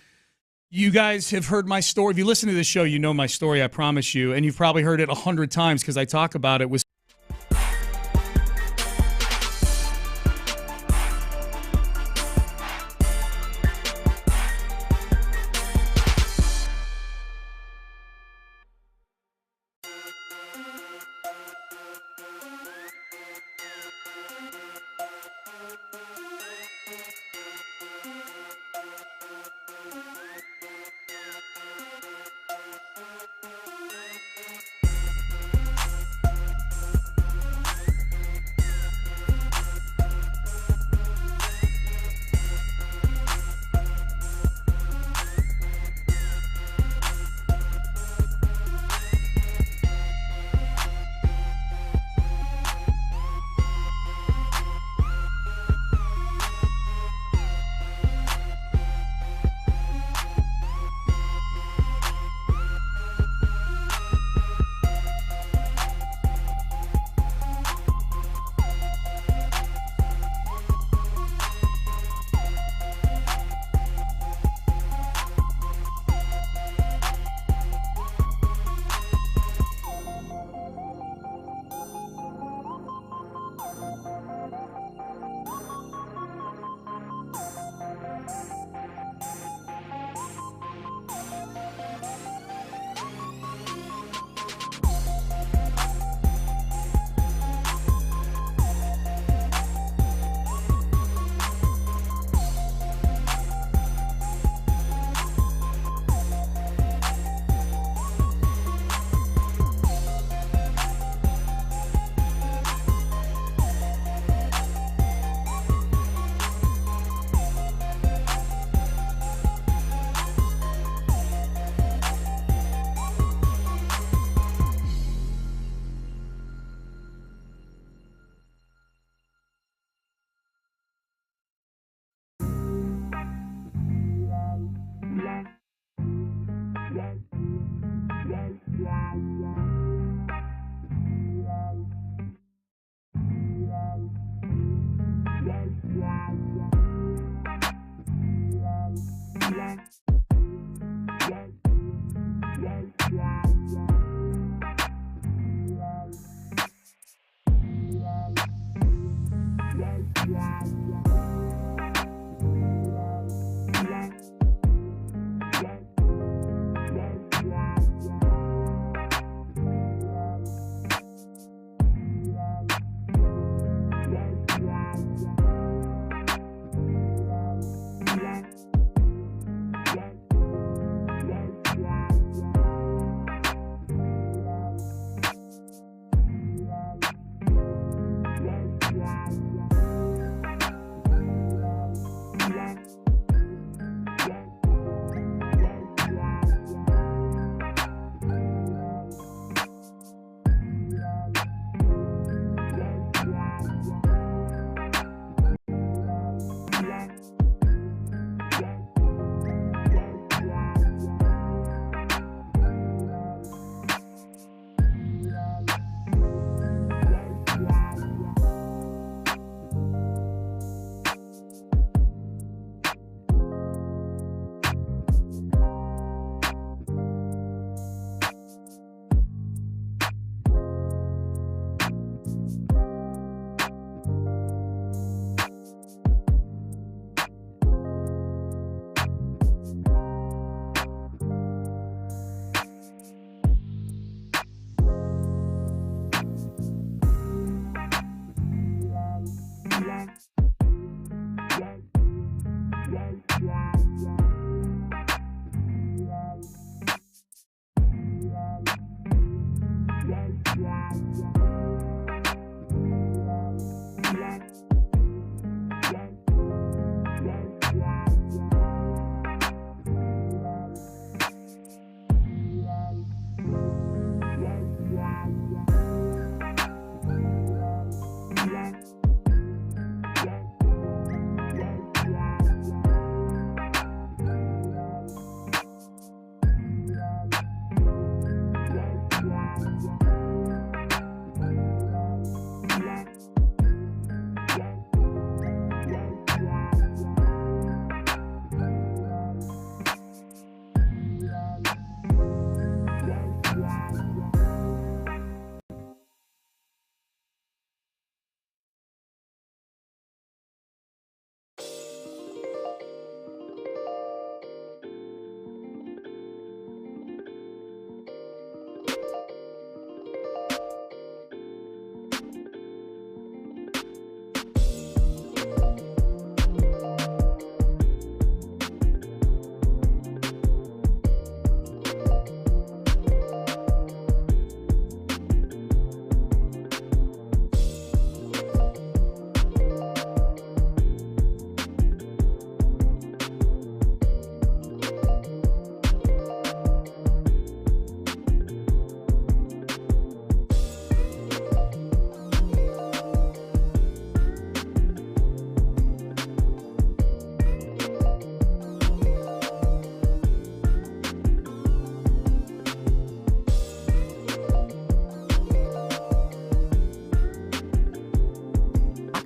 you guys have heard my story. If you listen to this show, you know my story, I promise you. And you've probably heard it 100 times because I talk about it with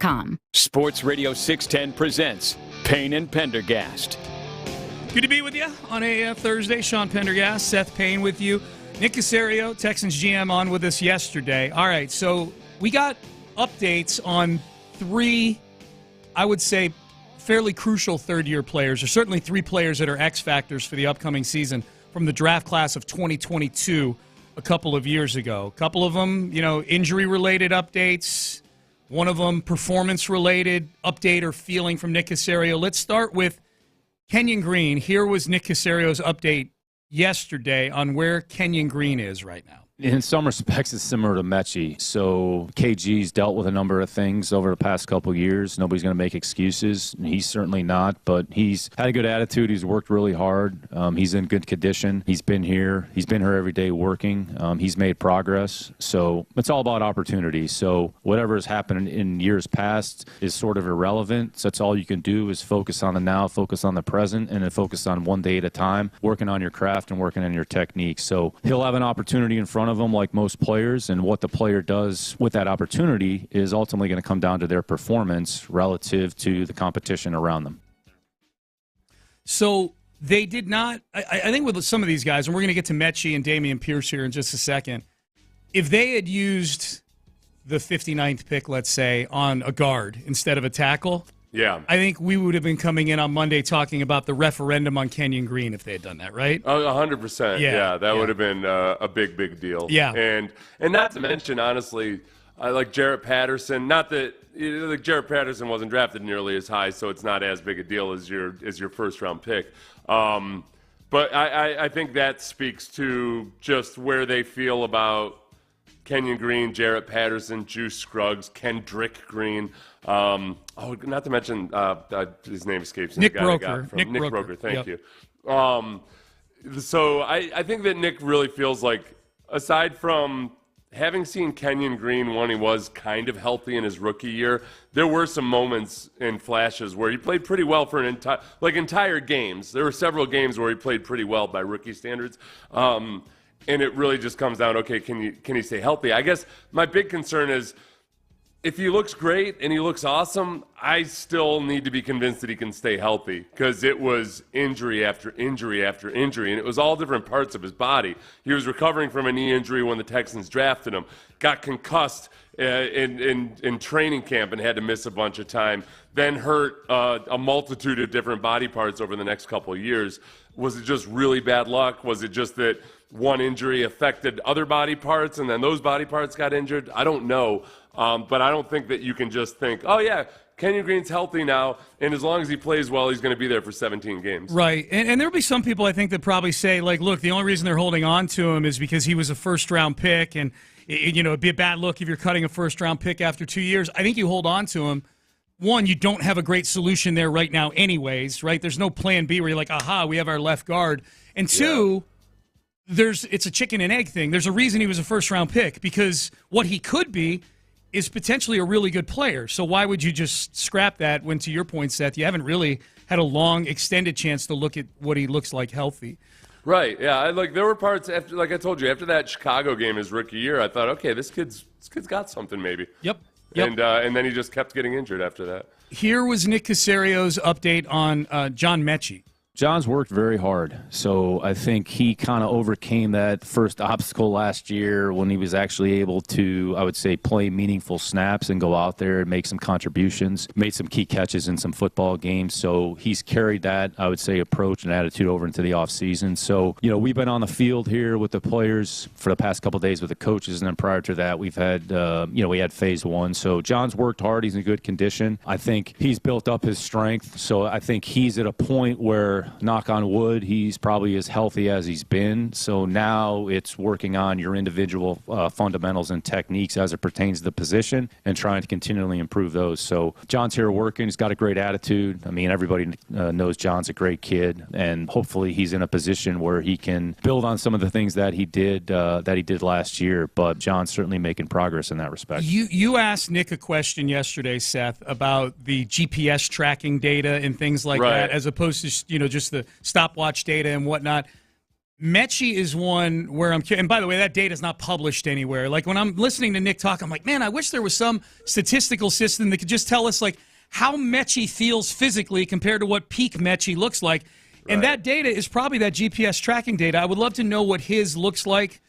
SportsRadio610.com. Sports Radio 610 presents Payne and Pendergast. Good to be with you on a Thursday. Sean Pendergast, Seth Payne with you. Nick Caserio, Texans GM, on with us yesterday. All right, so we got updates on 3, I would say, fairly crucial third-year players, or certainly 3 players that are X factors for the upcoming season from the draft class of 2022 a couple of years ago. A couple of them, injury-related updates. One of them, performance-related update or feeling from Nick Caserio. Let's start with Kenyon Green. Here was Nick Caserio's update yesterday on where Kenyon Green is right now. In some respects, it's similar to Mechie. So KG's dealt with a number of things over the past couple of years. Nobody's going to make excuses. He's certainly not, but he's had a good attitude. He's worked really hard. He's in good condition. He's been here. He's been here every day working. He's made progress. So it's all about opportunity. So whatever has happened in years past is sort of irrelevant. So that's all you can do is focus on the now, focus on the present, and then focus on one day at a time, working on your craft and working on your technique. So he'll have an opportunity in front of them like most players, and what the player does with that opportunity is ultimately going to come down to their performance relative to the competition around them. So they did not, I think with some of these guys, and we're going to get to Mechie and Damian Pierce here in just a second, if they had used the 59th pick, let's say, on a guard instead of a tackle, yeah, I think we would have been coming in on Monday talking about the referendum on Kenyon Green if they had done that, right? 100%. Yeah, that would have been a big deal. Yeah. And not to mention, honestly, I like Jarrett Patterson. Not that like Jarrett Patterson wasn't drafted nearly as high, so it's not as big a deal as your first-round pick. But I think that speaks to just where they feel about Kenyon Green, Jarrett Patterson, Juice Scruggs, Kendrick Green. Not to mention his name escapes me. Nick Broker. Nick Broker. Thank you. So I think that Nick really feels like, aside from having seen Kenyon Green when he was kind of healthy in his rookie year, there were some moments and flashes where he played pretty well for entire games. There were several games where he played pretty well by rookie standards. And it really just comes down, okay, can he stay healthy? I guess my big concern is, if he looks great and he looks awesome, I still need to be convinced that he can stay healthy, because it was injury after injury after injury, and it was all different parts of his body. He was recovering from a knee injury when the Texans drafted him, got concussed in training camp and had to miss a bunch of time, then hurt a multitude of different body parts over the next couple of years. Was it just really bad luck? Was it just that one injury affected other body parts and then those body parts got injured? I don't know. But I don't think that you can just think, oh, yeah, Kenyon Green's healthy now, and as long as he plays well, he's going to be there for 17 games. Right. And there'll be some people, I think, that probably say, like, look, the only reason they're holding on to him is because he was a first-round pick, and, it'd be a bad look if you're cutting a first-round pick after 2 years. I think you hold on to him. One, you don't have a great solution there right now anyways, right? There's no plan B where you're like, aha, we have our left guard. And two, it's a chicken and egg thing. There's a reason he was a first-round pick, because what he could be is potentially a really good player. So why would you just scrap that when, to your point, Seth, you haven't really had a long, extended chance to look at what he looks like healthy? Right, yeah. There were parts, after, like I told you, after that Chicago game his rookie year, I thought, okay, this kid's got something maybe. Yep. And then he just kept getting injured after that. Here was Nick Caserio's update on John Mechie. John's worked very hard, so I think he kind of overcame that first obstacle last year when he was actually able to, I would say, play meaningful snaps and go out there and make some contributions, made some key catches in some football games. So he's carried that, I would say, approach and attitude over into the offseason. So, we've been on the field here with the players for the past couple of days with the coaches, and then prior to that, we've had, we had phase one. So John's worked hard. He's in good condition. I think he's built up his strength. So I think he's at a point where, knock on wood, he's probably as healthy as he's been. So now it's working on your individual fundamentals and techniques as it pertains to the position and trying to continually improve those. So John's here working. He's got a great attitude. I mean, everybody knows John's a great kid, and hopefully he's in a position where he can build on some of the things that he did last year. But John's certainly making progress in that respect. You asked Nick a question yesterday, Seth, about the GPS tracking data and things like that, as opposed to just the stopwatch data and whatnot. Mechie is one where I'm curious. And by the way, that data is not published anywhere. Like when I'm listening to Nick talk, I'm like, man, I wish there was some statistical system that could just tell us like how Mechie feels physically compared to what peak Mechie looks like. Right. And that data is probably that GPS tracking data. I would love to know what his looks like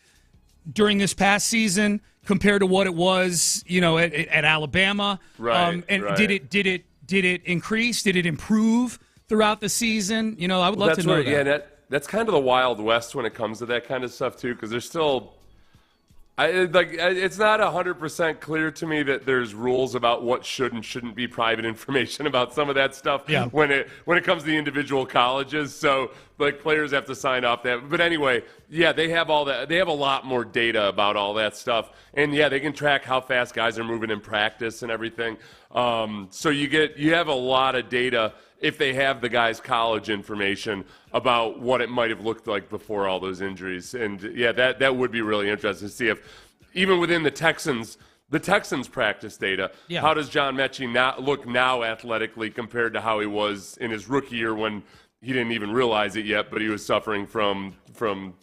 during this past season compared to what it was, at Alabama. Right. Did it increase? Did it improve throughout the season? I would love to know that. Yeah, that's kind of the Wild West when it comes to that kind of stuff too, because there's still, it's not 100% clear to me that there's rules about what should and shouldn't be private information about some of that stuff. Yeah. When it comes to the individual colleges. So players have to sign off that. But anyway, yeah, they have all that. They have a lot more data about all that stuff, and yeah, they can track how fast guys are moving in practice and everything. So you have a lot of data if they have the guys' college information about what it might have looked like before all those injuries. And yeah, that would be really interesting to see if even within the Texans practice data, how does John Mechie look now athletically compared to how he was in his rookie year when he didn't even realize it yet, but he was suffering from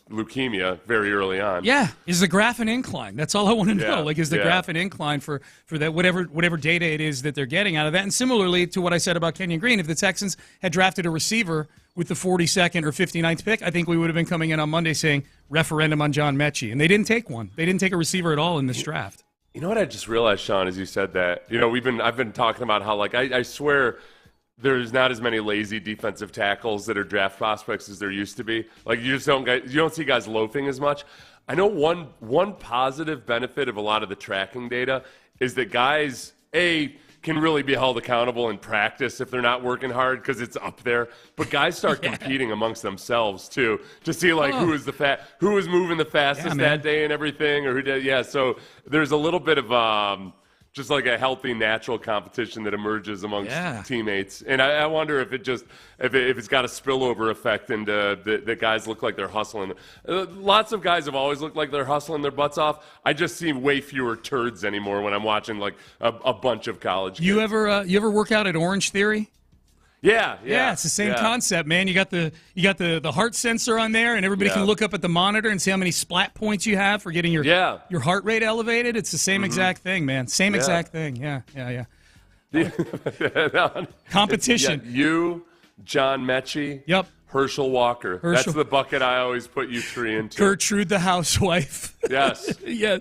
leukemia very early on. Yeah, is the graph an incline? That's all I want to know. Is the graph an incline for that whatever data it is that they're getting out of that? And similarly to what I said about Kenyon Green, if the Texans had drafted a receiver with the 42nd or 59th pick, I think we would have been coming in on Monday saying referendum on John Mechie, and they didn't take one. They didn't take a receiver at all in this draft. You know what I just realized, Sean, as you said that? I've been talking about how I swear there's not as many lazy defensive tackles that are draft prospects as there used to be. You don't see guys loafing as much. I know one positive benefit of a lot of the tracking data is that guys can really be held accountable in practice if they're not working hard because it's up there. But guys start competing amongst themselves too to see who was moving the fastest that day and everything, or who did. Yeah, so there's a little bit of just like a healthy, natural competition that emerges amongst teammates. And I wonder if it's got a spillover effect into the guys look like they're hustling. Lots of guys have always looked like they're hustling their butts off. I just see way fewer turds anymore when I'm watching a bunch of college kids. You ever work out at Orange Theory? Yeah, it's the same concept, man. You got the heart sensor on there, and everybody can look up at the monitor and see how many splat points you have for getting your heart rate elevated. It's the same exact thing, man. Same exact thing. Yeah. Competition. Yeah, you, John Mechie. Yep. Herschel Walker. That's the bucket I always put you three into. Gertrude the housewife. Yes. Yeah.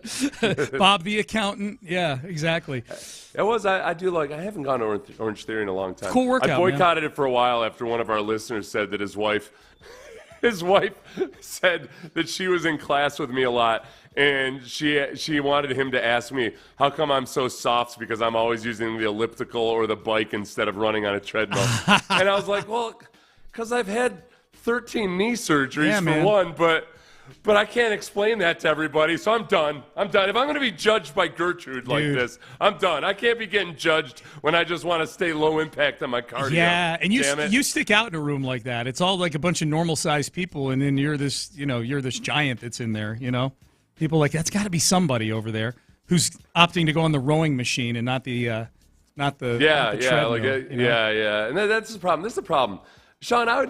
Bob the accountant. Yeah, exactly. It was. I haven't gone to Orange Theory in a long time. Cool workout. I boycotted it for a while after one of our listeners said that his wife said that she was in class with me a lot, and she wanted him to ask me how come I'm so soft because I'm always using the elliptical or the bike instead of running on a treadmill. And I was like, well, because I've had 13 knee surgeries for one, but I can't explain that to everybody, so I'm done. If I'm going to be judged by Gertrude like this, I'm done. I can't be getting judged when I just want to stay low impact on my cardio. Yeah, and you stick out in a room like that. It's all like a bunch of normal-sized people, and then you're this giant that's in there, People that's got to be somebody over there who's opting to go on the rowing machine and not the treadmill. And that's the problem. This is the problem. Sean, I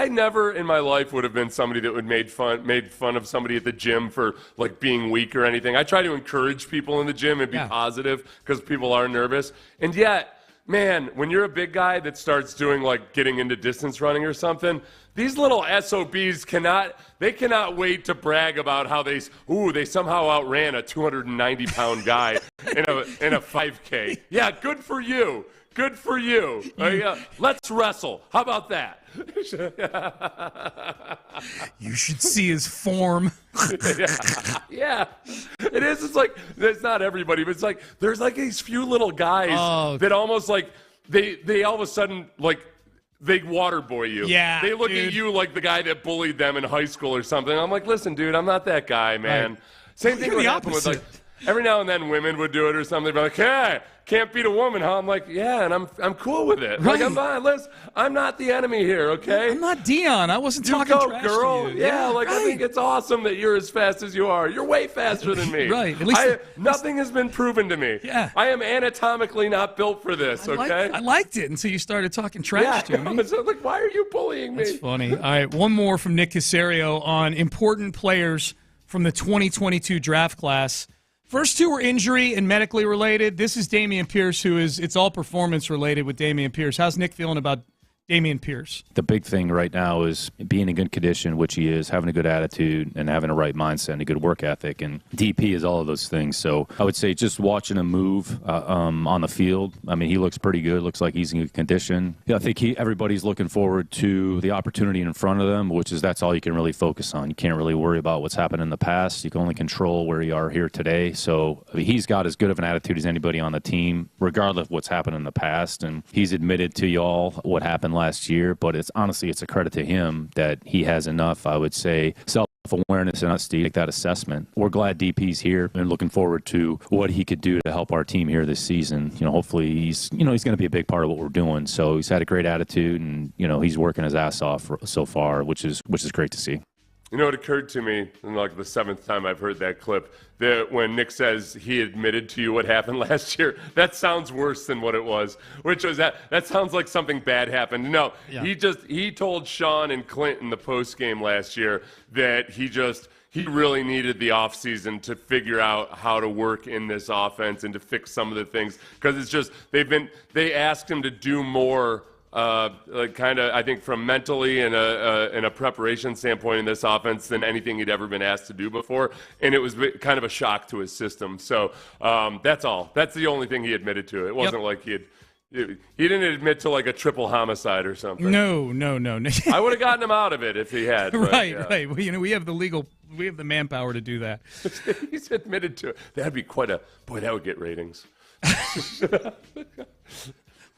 never in my life would have been somebody that would made fun of somebody at the gym for being weak or anything. I try to encourage people in the gym and be positive because people are nervous. And yet, man, when you're a big guy that starts doing getting into distance running or something, these little SOBs cannot wait to brag about how they somehow outran a 290-pound guy in a 5K. Yeah, good for you. Good for you. Let's wrestle. How about that? You should see his form. Yeah. It is. It's not everybody, but it's there's these few little guys that almost they all of a sudden they water boy you. Yeah. They look at you like the guy that bullied them in high school or something. I'm like, listen, dude, I'm not that guy, man. Right. Same thing would happen with every now and then women would do it or something. They'd be like, hey, can't beat a woman, huh? I'm like, yeah, and I'm cool with it. Right. Like, I'm fine. Liz, I'm not the enemy here, okay? I'm not Dion. I wasn't You talking go, trash girl. to you. Yeah, right. I think it's awesome that you're as fast as you are. You're way faster than me. Right. At least nothing has been proven to me. Yeah. I am anatomically not built for this, okay? I liked it until you started talking trash to me. It's like, why are you bullying me? That's funny. All right, one more from Nick Caserio on important players from the 2022 draft class. First two were injury and medically related. This is Dameon Pierce, it's all performance related with Dameon Pierce. How's Nick feeling about Dameon Pierce? The big thing right now is being in good condition, which he is, having a good attitude and having a right mindset and a good work ethic. And DP is all of those things. So I would say just watching him move on the field. I mean, he looks pretty good. Looks like he's in good condition. Yeah, I think everybody's looking forward to the opportunity in front of them, that's all you can really focus on. You can't really worry about what's happened in the past. You can only control where you are here today. So I mean, he's got as good of an attitude as anybody on the team, regardless of what's happened in the past. And he's admitted to y'all what happened last year, but it's a credit to him that he has enough, I would say, self-awareness and us to make that assessment. We're glad DP's here and looking forward to what he could do to help our team here this season. Hopefully he's going to be a big part of what we're doing. So he's had a great attitude and, he's working his ass off so far, which is great to see. It occurred to me, in the seventh time I've heard that clip, that when Nick says he admitted to you what happened last year, that sounds worse than what it was, which was that sounds like something bad happened. No, yeah. He told Sean and Clint in the postgame last year that he really needed the offseason to figure out how to work in this offense and to fix some of the things, because they asked him to do more. I think from mentally and a preparation standpoint in this offense than anything he'd ever been asked to do before, and it was kind of a shock to his system. So that's all. That's the only thing he admitted to. It wasn't like he didn't admit to a triple homicide or something. No. I would have gotten him out of it if he had. But, right. Yeah. Well, we have the manpower to do that. He's admitted to it. That'd be that would get ratings.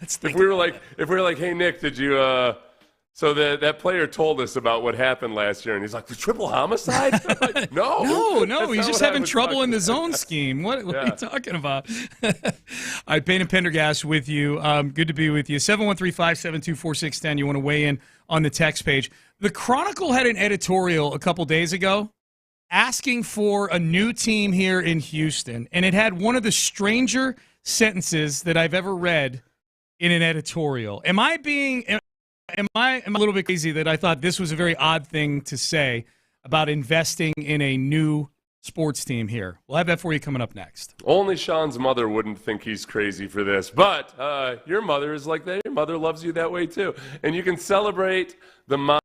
If we were like, hey Nick, did you? So that player told us about what happened last year, and he's like, the triple homicide? Like, no, he's just having trouble in the zone scheme. What are you talking about? All right, Payne and Pendergast with you. Good to be with you. 713-572-4610. You want to weigh in on the text page. The Chronicle had an editorial a couple days ago asking for a new team here in Houston, and it had one of the stranger sentences that I've ever read in an editorial. Am I a little bit crazy that I thought this was a very odd thing to say about investing in a new sports team here? We'll have that for you coming up next. Only Sean's mother wouldn't think he's crazy for this, but your mother is like that. Your mother loves you that way too. And you can celebrate the mom.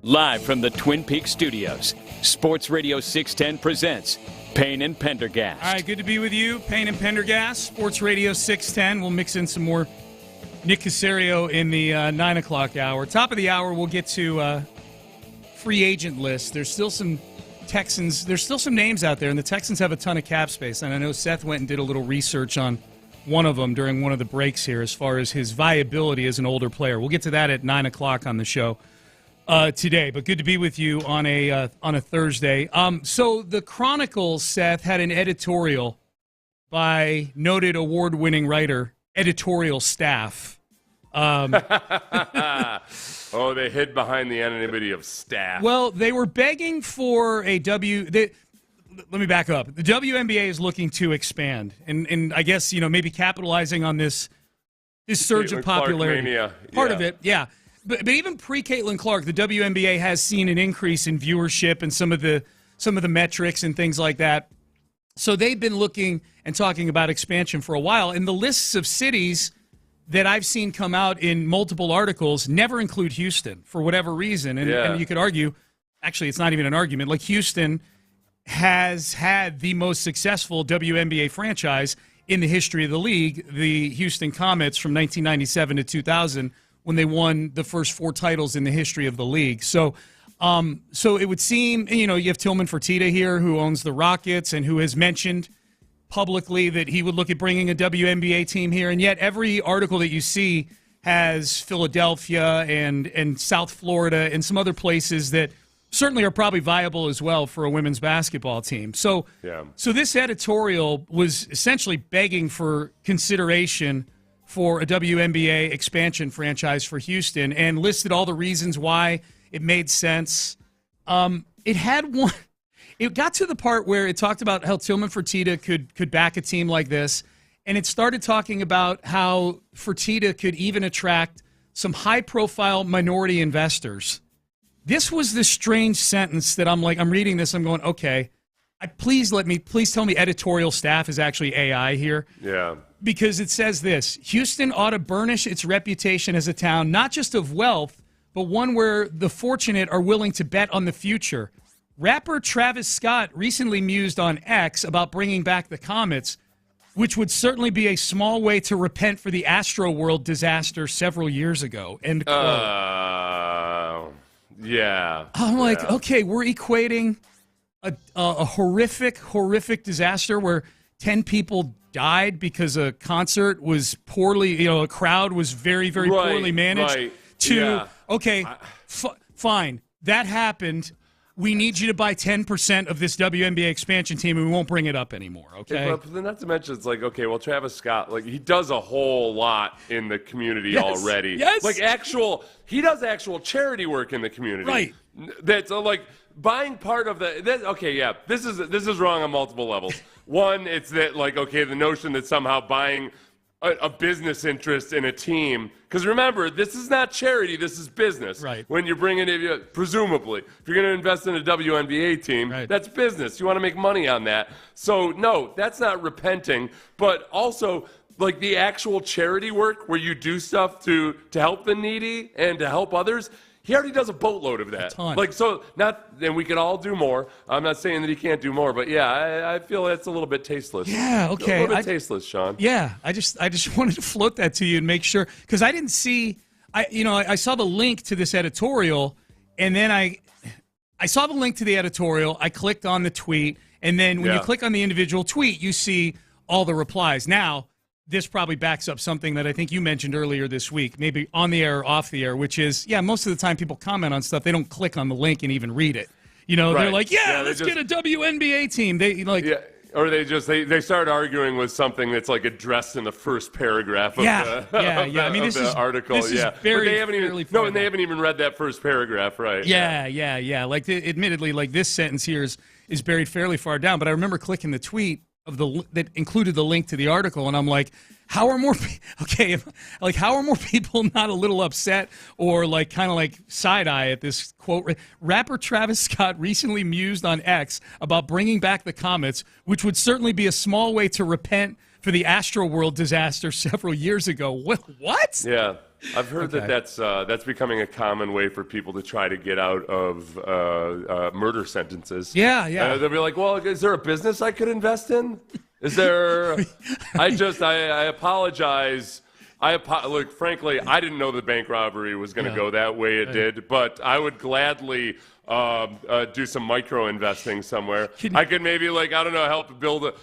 Live from the Twin Peaks studios, Sports Radio 610 presents Payne and Pendergast. All right, good to be with you. Payne and Pendergast, Sports Radio 610. We'll mix in some more Nick Caserio in the 9 o'clock hour. Top of the hour, we'll get to free agent list. There's still some Texans. There's still some names out there, and the Texans have a ton of cap space. And I know Seth went and did a little research on one of them during one of the breaks here as far as his viability as an older player. We'll get to that at 9 o'clock on the show today. But good to be with you on a Thursday. So the Chronicle, Seth, had an editorial by noted award-winning writer, editorial staff. Oh, they hid behind the anonymity of staff. Well, they were begging for a let me back up. The WNBA is looking to expand, and I guess maybe capitalizing on this surge of popularity. Part of it, yeah. But even pre-Caitlin Clark, the WNBA has seen an increase in viewership and some of the metrics and things like that. So they've been looking and talking about expansion for a while, and the lists of cities that I've seen come out in multiple articles never include Houston for whatever reason. And you could argue, actually, it's not even an argument. Like, Houston has had the most successful WNBA franchise in the history of the league, the Houston Comets from 1997 to 2000, when they won the first 4 titles in the history of the league. So it would seem, you have Tillman Fertitta here, who owns the Rockets and who has mentioned publicly that he would look at bringing a WNBA team here, and yet every article that you see has Philadelphia and South Florida and some other places that certainly are probably viable as well for a women's basketball team. So this editorial was essentially begging for consideration for a WNBA expansion franchise for Houston and listed all the reasons why it made sense. It got to the part where it talked about how Tillman Fertitta could back a team like this, and it started talking about how Fertitta could even attract some high-profile minority investors. This was the strange sentence that I'm reading this, I'm going, okay, please tell me editorial staff is actually AI here. Yeah. Because it says this: Houston ought to burnish its reputation as a town, not just of wealth, but one where the fortunate are willing to bet on the future. Rapper Travis Scott recently mused on X about bringing back the Comets, which would certainly be a small way to repent for the Astroworld disaster several years ago. End quote. Yeah. I'm like, okay, we're equating a horrific disaster where 10 people died because a concert was poorly, a crowd was very, very poorly managed. Fine, that happened. We need you to buy 10% of this WNBA expansion team, and we won't bring it up anymore, okay? But then not to mention, it's like, okay, well, Travis Scott, he does a whole lot in the community already. Yes. He does actual charity work in the community. Right. That's buying part of this is wrong on multiple levels. One, it's that, the notion that somehow buying a business interest in a team, because remember, this is not charity, this is business. Right. When you're bringing it, presumably, if you're going to invest in a WNBA team, that's business. You want to make money on that. So no, that's not repenting, but also the actual charity work where you do stuff to help the needy and to help others. He already does a boatload of that. And we can all do more. I'm not saying that he can't do more, but I feel that's a little bit tasteless. Yeah, okay. A little bit tasteless, Sean. Yeah, I just wanted to float that to you and make sure, because I didn't see, I saw the link to this editorial, and then I saw the link to the editorial, I clicked on the tweet, and then when you click on the individual tweet, you see all the replies. Now, this probably backs up something that I think you mentioned earlier this week, maybe on the air or off the air, which is, most of the time people comment on stuff, they don't click on the link and even read it. They're like, let's get a WNBA team. Or they start arguing with something that's addressed in the first paragraph of the article. This is very, they haven't even read that first paragraph, right? Yeah. Admittedly, this sentence here is buried fairly far down, but I remember clicking the tweet that included the link to the article, and I'm like, how are more people not a little upset or like kind of like side eye at this quote? Rapper Travis Scott recently mused on X about bringing back the Comets, which would certainly be a small way to repent for the Astroworld disaster several years ago. What? Yeah. I've heard that's becoming a common way for people to try to get out of murder sentences. Yeah. They'll be like, well, is there a business I could invest in? Is there? I apologize. Look, frankly, I didn't know the bank robbery was going to go that way it did, but I would gladly do some micro investing somewhere. I could maybe help build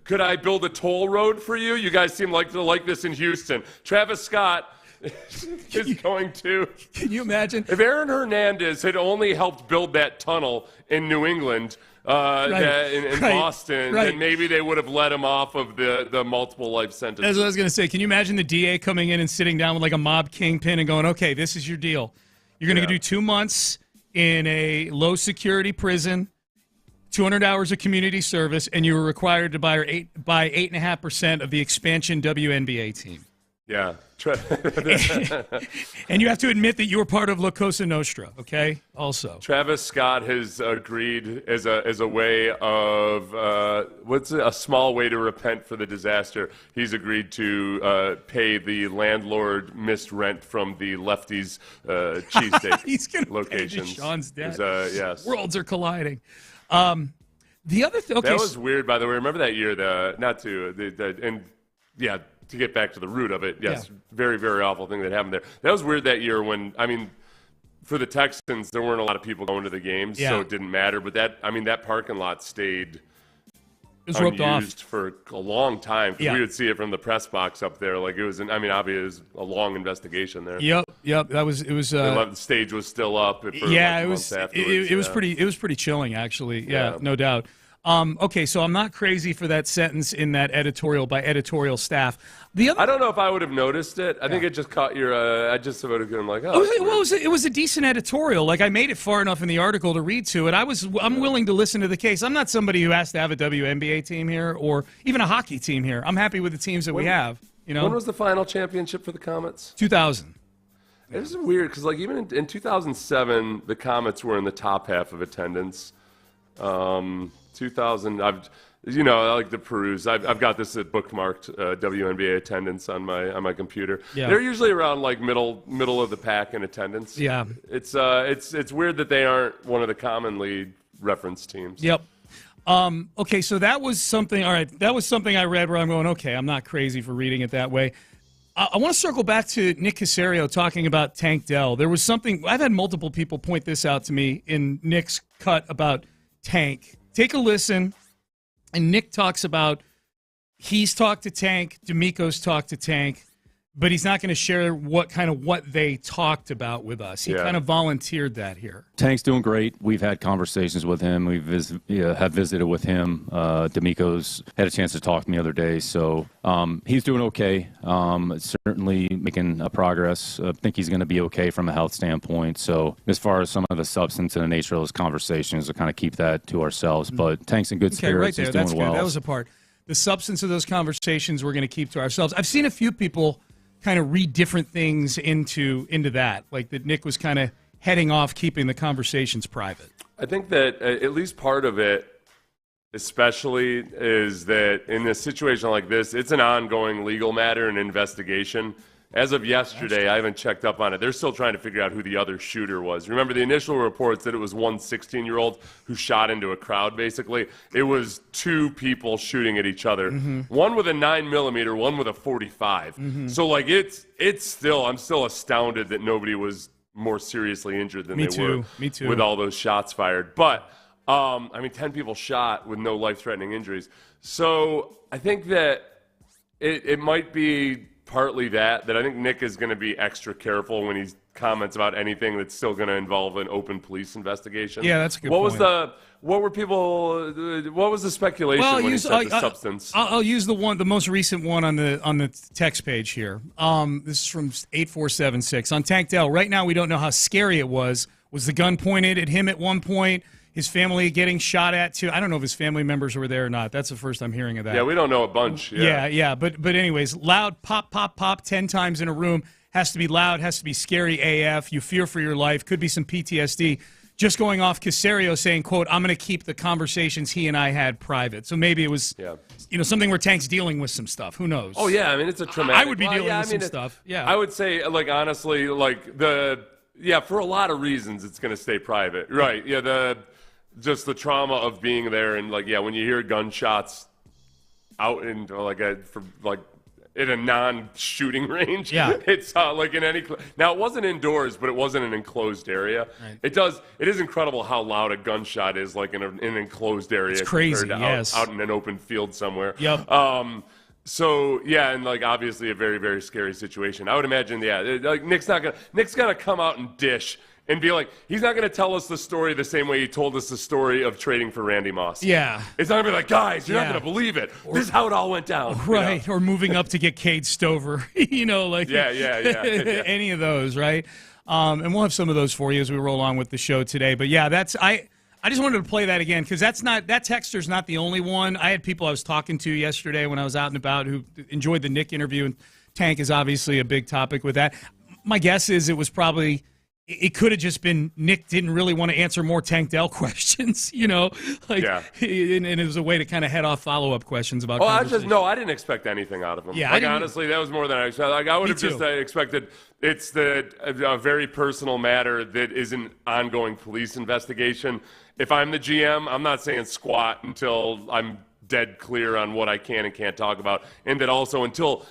could I build a toll road for you? You guys seem to like this in Houston. Travis Scott is going to. Can you imagine? If Aaron Hernandez had only helped build that tunnel in New England, in Boston, then maybe they would have let him off of the multiple life sentences. That's what I was going to say. Can you imagine the DA coming in and sitting down with like a mob kingpin and going, okay, this is your deal. You're going to do 2 months in a low-security prison, 200 hours of community service, and you were required to buy 8.5% of the expansion WNBA team. Yeah. And you have to admit that you were part of La Cosa Nostra, okay? Also. Travis Scott has agreed as a way of a small way to repent for the disaster. He's agreed to pay the landlord missed rent from the lefties' cheesesteak locations. Sean's dead. Yes. Worlds are colliding. The other thing, okay, that was weird, by the way. Remember that year? To get back to the root of it, yes, very, very awful thing that happened there. That was weird that year when, for the Texans, there weren't a lot of people going to the games, so it didn't matter. But that parking lot stayed unused for a long time. We would see it from the press box up there. Like it was, obviously it was a long investigation there. Yep. It was. The stage was still up. It was pretty chilling, actually. Yeah, no doubt. Okay, so I'm not crazy for that sentence in that editorial by editorial staff. I don't know if I would have noticed it. I think it just caught your. I just would have been like, oh. It was a decent editorial. Like I made it far enough in the article to read to it. I'm willing to listen to the case. I'm not somebody who has to have a WNBA team here or even a hockey team here. I'm happy with the teams that we have. When was the final championship for the Comets? 2000. It was weird because even in 2007, the Comets were in the top half of attendance. 2000, I like to peruse. I've got this bookmarked WNBA attendance on my computer. Yeah. They're usually around like middle of the pack in attendance. Yeah, it's weird that they aren't one of the commonly referenced teams. Yep. Okay, so that was something. All right, that was something I read where I'm going, okay, I'm not crazy for reading it that way. I want to circle back to Nick Caserio talking about Tank Dell. There was something I've had multiple people point this out to me in Nick's cut about Tank. Take a listen, and Nick talks about he's talked to Tank, D'Amico's talked to Tank, but he's not going to share what they talked about with us. He kind of volunteered that here. Tank's doing great. We've had conversations with him. We have visited with him. D'Amico's had a chance to talk to me the other day, so he's doing okay. Certainly making progress. I think he's going to be okay from a health standpoint. So as far as some of the substance and the nature of those conversations, we'll kind of keep that to ourselves. But Tank's in good spirits. Right there. He's doing That's well. Good. That was a part. The substance of those conversations we're going to keep to ourselves. I've seen a few people kind of read different things into that, like that Nick was kind of heading off, keeping the conversations private. I think that at least part of it, especially, is that in a situation like this, it's an ongoing legal matter and investigation. As of yesterday, I haven't checked up on it. They're still trying to figure out who the other shooter was. Remember, the initial reports that it was one 16-year-old who shot into a crowd, basically. It was two people shooting at each other. Mm-hmm. One with a 9mm, one with a .45. Mm-hmm. So, it's still, I'm still astounded that nobody was more seriously injured than were. Me too. With all those shots fired. But, 10 people shot with no life-threatening injuries. So, I think that it might be partly that I think Nick is going to be extra careful when he comments about anything that's still going to involve an open police investigation. Yeah, that's a good point. What was the speculation when he said the substance? I'll use the most recent one on the text page here. This is from 8476 on Tank Dell. Right now, we don't know how scary it was. Was the gun pointed at him at one point? his family getting shot at too. I don't know if his family members were there or not. That's the first I'm hearing of that. Yeah, we don't know a bunch. Yeah. But anyways, loud pop, pop, pop 10 times in a room. Has to be loud, has to be scary AF. You fear for your life. Could be some PTSD. Just going off Caserio saying, quote, I'm going to keep the conversations he and I had private. So maybe it was, something where Tank's dealing with some stuff. Who knows? Oh, yeah. I mean, it's a traumatic. I would be dealing with some stuff. Yeah. I would say, honestly, for a lot of reasons, it's going to stay private. Right. Yeah. Just the trauma of being there. And, when you hear gunshots out in, in a non-shooting range. Yeah. It's in any... Now, it wasn't indoors, but it wasn't an enclosed area. Right. It is incredible how loud a gunshot is, in an enclosed area. It's crazy, compared to out in an open field somewhere. Yep. So, yeah, and, obviously a very, very scary situation. I would imagine, Nick's gonna come out and dish and be like, he's not going to tell us the story the same way he told us the story of trading for Randy Moss. Yeah. It's not going to be like, guys, you're not going to believe it. This is how it all went down. Right. Or moving up to get Cade Stover. Yeah. Any of those, right? And we'll have some of those for you as we roll on with the show today. But yeah, I just wanted to play that again because that texter's not the only one. I had people I was talking to yesterday when I was out and about who enjoyed the Nick interview, and Tank is obviously a big topic with that. My guess is it was probably... It could have just been Nick didn't really want to answer more Tank Dell questions, and it was a way to kind of head off follow-up questions about. I didn't expect anything out of him. Yeah, honestly, that was more than I expected. I would have just expected it's a very personal matter that is an ongoing police investigation. If I'm the GM, I'm not saying squat until I'm dead clear on what I can and can't talk about, and that also until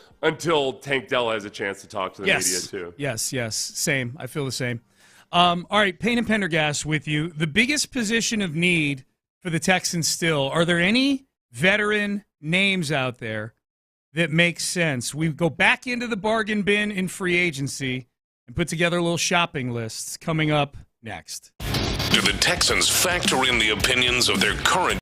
Tank Dell has a chance to talk to the media too. Yes, same. I feel the same. All right, Payne and Pendergast with you. The biggest position of need for the Texans still, are there any veteran names out there that make sense? We go back into the bargain bin in free agency and put together a little shopping list coming up next. Do the Texans factor in the opinions of their current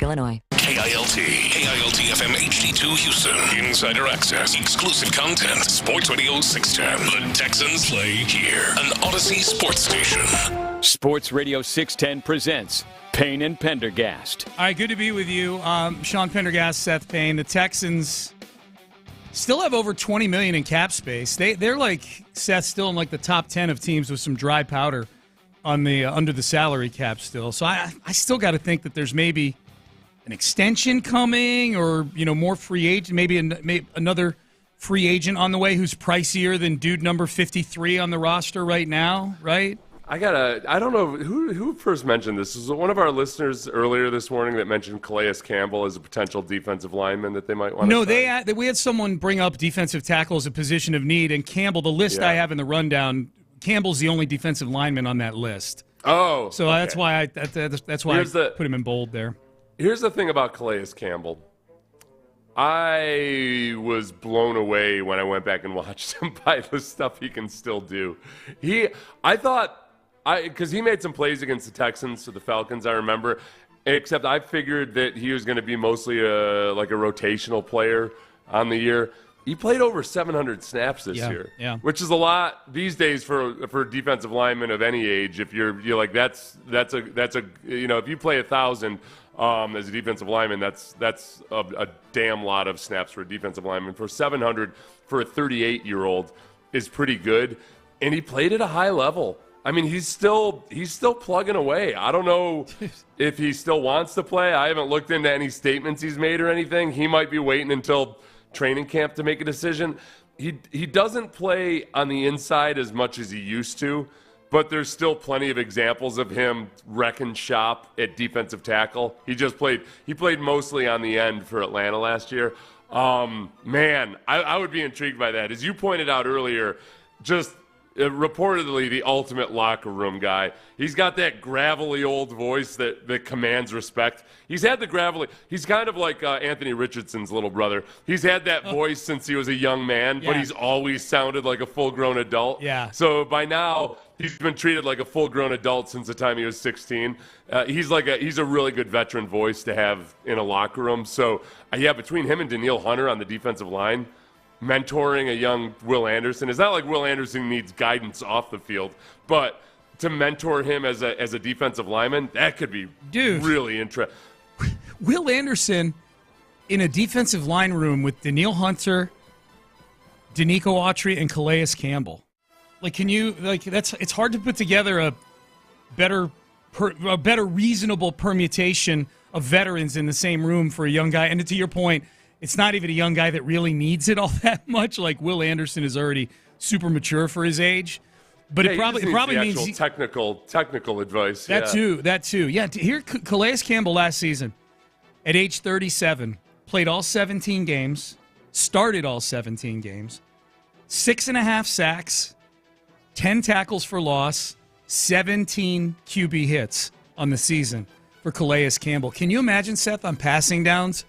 Illinois. KILT FM HD2 Houston. Insider access, exclusive content. Sports Radio 610. The Texans play here. An Odyssey sports station. Sports Radio 610 presents Payne and Pendergast. All right, good to be with you. Sean Pendergast, Seth Payne. The Texans still have over $20 million in cap space. They're like, Seth, still in like the top 10 of teams with some dry powder on the under the salary cap still. So I still got to think that there's maybe an extension coming, or more free agent, maybe another free agent on the way who's pricier than dude number 53 on the roster right now, right? I don't know who first mentioned this. Was one of our listeners earlier this morning that mentioned Calais Campbell as a potential defensive lineman that they might want to sign? No, we had someone bring up defensive tackle as a position of need, and Campbell, the list I have in the rundown, Campbell's the only defensive lineman on that list. Oh, so okay. that's why I put him in bold there. Here's the thing about Calais Campbell. I was blown away when I went back and watched him by the stuff he can still do. Because he made some plays against the Texans or the Falcons, I remember. Except I figured that he was going to be mostly a rotational player on the year. He played over 700 snaps this year, which is a lot these days for defensive linemen of any age. If you're like that's a if you play 1,000 as a defensive lineman, that's a damn lot of snaps for a defensive lineman. For 700 for a 38-year-old is pretty good, and he played at a high level. I mean, he's still plugging away. I don't know if he still wants to play. I haven't looked into any statements he's made or anything. He might be waiting until training camp to make a decision. He doesn't play on the inside as much as he used to, but there's still plenty of examples of him wrecking shop at defensive tackle. He played mostly on the end for Atlanta last year. Man, I would be intrigued by that. As you pointed out earlier, just reportedly the ultimate locker room guy. He's got that gravelly old voice that commands respect. He's had the gravelly. He's kind of like Anthony Richardson's little brother. He's had that voice since he was a young man, but he's always sounded like a full-grown adult. Yeah. So by now, he's been treated like a full-grown adult since the time he was 16. He's a really good veteran voice to have in a locker room. So, between him and Danielle Hunter on the defensive line, mentoring a young Will Anderson. It's not like Will Anderson needs guidance off the field, but to mentor him as a defensive lineman, that could be really interesting. Will Anderson in a defensive line room with Danielle Hunter, Danico Autry, and Calais Campbell. It's hard to put together a better reasonable permutation of veterans in the same room for a young guy. And to your point, it's not even a young guy that really needs it all that much. Like Will Anderson is already super mature for his age, but it probably means technical advice. That too. Yeah, here Calais Campbell last season, at age 37, played all 17 games, started all 17 games, 6.5 sacks, 10 tackles for loss, 17 QB hits on the season for Calais Campbell. Can you imagine, Seth, on passing downs?